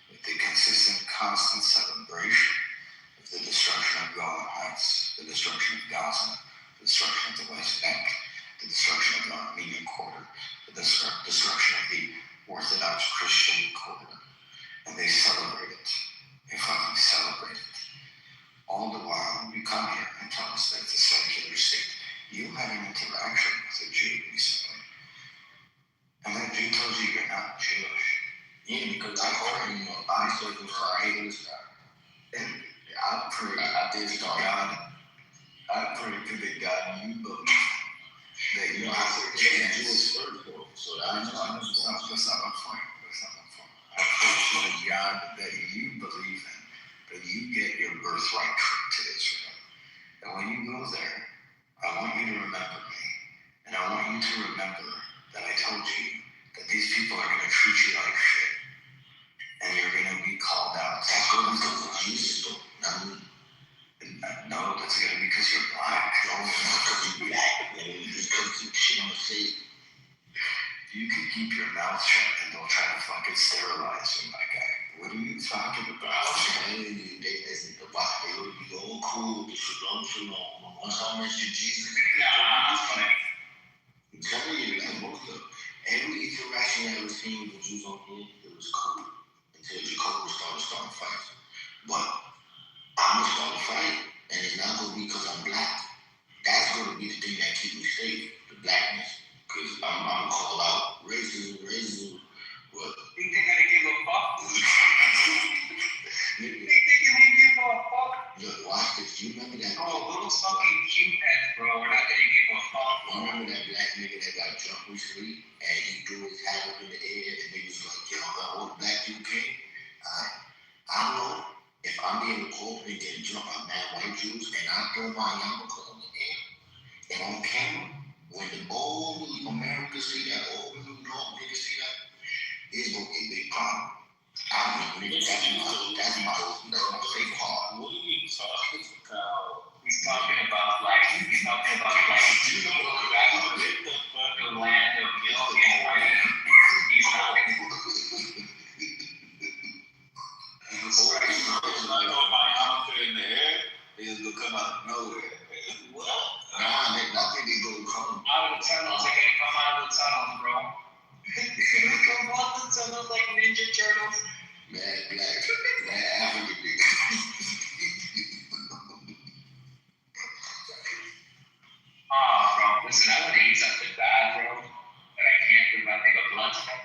with the consistent, constant celebration of the destruction of Golan Heights, the destruction of Gaza, the destruction of the West Bank, the destruction of the Armenian Quarter, the destruction of the Orthodox Christian Quarter. And they celebrate it. They fucking celebrate it. All the while, you come here and tell us that it's a secular state. You had an interaction with a Jew recently. And that Jew tells you you're not Jewish. Yeah, because I told him, I'm circumcised. And I pray to the God you believe that you have to change Jewish first, though. So that's not my point. I pray to the God that you believe in, that you get your birthright to Israel. And when you go there, I want you to remember me. And I want you to remember that I told you that these people are going to treat you like shit. And you're going to be called out. That's good because of Jesus, though, not me. No, that's going to be because you're black. No, it's not because you're black. It's because you shit on the state. You could keep keep your mouth shut and don't try to fucking sterilize you, my guy. What are you talking about? They would be all cool, shalom. Once I mention Jesus, I'm telling you, like, most of every interaction I ever seen with Jews on here, it was cool. Until Jacob started fights. But I'm gonna start a fight, and it's not gonna be because I'm black. That's gonna be the thing that keeps me safe, the blackness. Because I'm gonna call out racism. What? Think they're gonna give a fuck? Think they're gonna give a fuck? Look, watch this. You remember that? Oh, little fucking Q-heads, bro. We're not gonna give a fuck. You remember that black nigga that got jumped recently, and he threw his hat up in the air, and niggas like, yo, all the black people came? I know if I'm being recorded and getting jumped by mad white Jews, and I throw my yarmulke in the air, and on camera, when the whole America see that, all the New York niggas see that, it's gonna be a big problem. I mean, nigga, that's my safe part. What are you talking about? He's talking about like, you know what the land of milk and honey. He's talking. I throw my yarmulke in the air, it's gonna come out of nowhere. What? Nah, nigga, I think they gonna come out of the tunnels. They're gonna come out of the tunnels, bro. They're gonna come out of the tunnels like Ninja Turtles. Mad black, mad African nigga. Bro, listen, I would eat something bad, bro, but I can't because I think of blood stuff.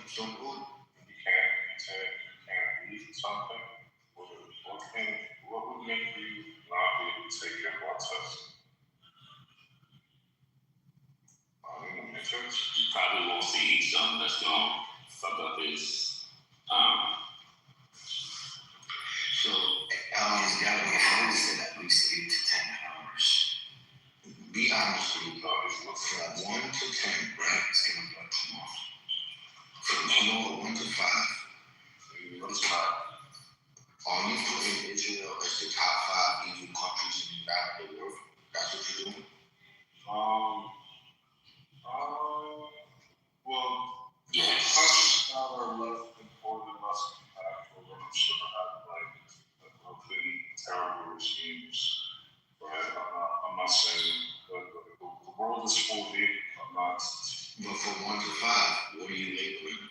Some food. You can't eat something. What would make you not be able to take your blood test? You probably won't see something that's gonna fuck up his So it's gotta be noticed at least 8 to 10 hours. Be honest with you, from 1 to 10, right? It's gonna be like tomorrow. From 1 to 5. What's 5? Are you putting Israel as the top 5 evil countries in the world? That's what you're doing? Well, yes. Countries now are less important and less impactful than I'm sure have like really terrible regimes. Right? I'm not saying the world is full of it. I'm not. But from 1 to 5, what are you labeling?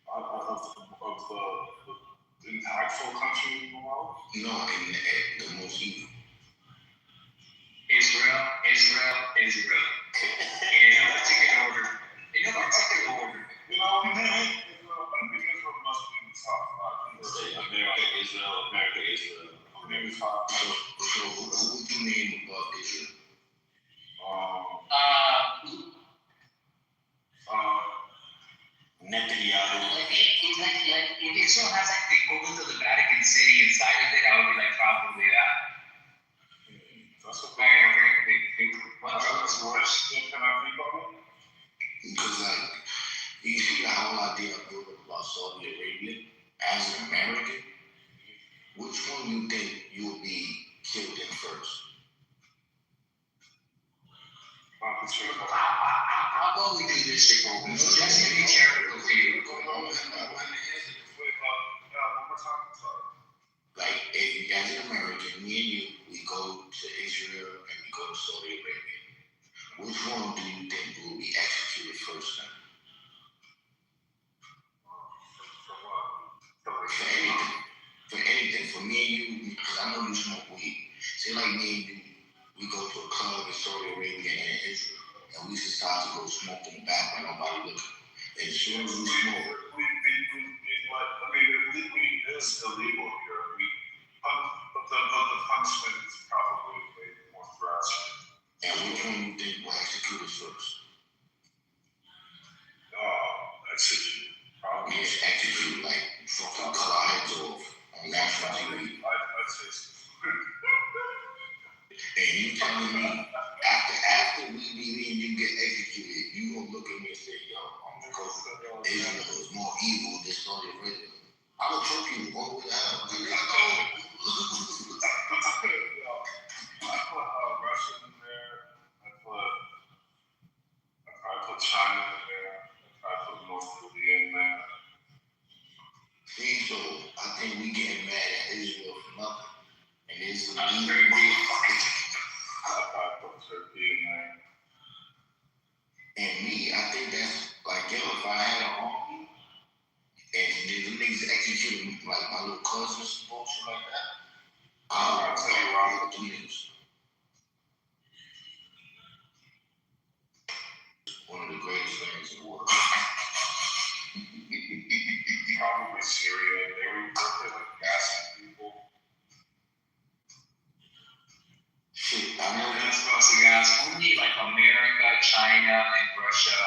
Of the impactful country in the world? No, in the most evil. Israel. In no particular order. You know, I think Israel must be in the top 5. America, Israel. Maybe top 5. So who would you name above Israel? Netanyahu. Like, if Israel has like the equivalent of the Vatican City inside of it, I would be like probably that. That's a big. What's worse than can I think of it? Because like, you see the whole idea of building about Saudi Arabia as an American, which one you think you will be killed in first? How about we do this, Jacob? Just to be charitable for you. Like, if, as an American, me and you, we go to Israel and we go to Saudi Arabia. Which one do you think will be executed first then? For anything. For me and you, because I know you smoke weed. Say like me and you, we go to a club in Saudi Arabia and in Israel, and we decide to go smoke in the back when nobody looking. And as soon as we smoke, weed is illegal here. But the punishment is probably more drastic. And which one you think will execute us first? Execute. Probably. Yes, execute, like fucking cut our heads off on national TV. I'd say so. And you telling me after we and you get executed, you gonna look at me and say, yo, because Israel is more evil than Saudi Arabia. I'm gonna choke you all the way down. I put Russia in there. I put China in there. I put North Korea in there. See, so I think we getting mad at Israel for nothing. And it's I put Turkey in there. And me, I think that's like, yo, if I had an army and the niggas executing like my little cousins and bullshit like that, I'll tell you wrong with the niggas. One of the greatest things in the world. Probably Syria. They were like gassing people. Shit, I know We're not supposed to gas only like America, China, and Russia,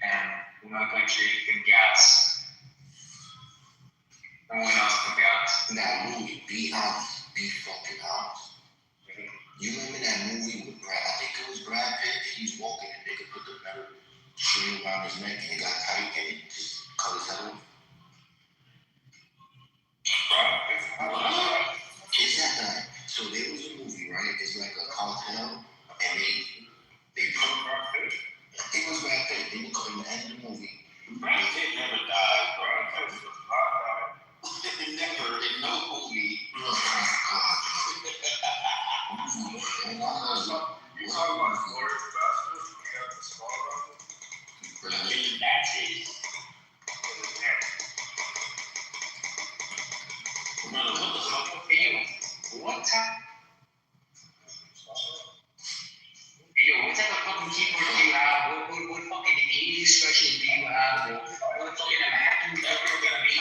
and another country can gas. No one else can gas. Now, movie, be honest. Be fucking honest. You remember that movie with Brad? I think it was Brad Pitt. He's walking and they could put the metal string around his neck and it got tight and it just cut his head off. It's that time. So there was a movie, right? It's like a cartel, and they put Brad Pitt. It was Brad Pitt. They look in the end of the movie. Brad Pitt never died. Brad Pitt was not dying. Never in no movie. Oh my God. You talking about Glorious Bastards? We got the scar on it. That's it. Brother, what the fuck? What type? Yo, what type of fucking keyboard do you have? What fucking 80s special do you have? What fucking American keyboard gonna be?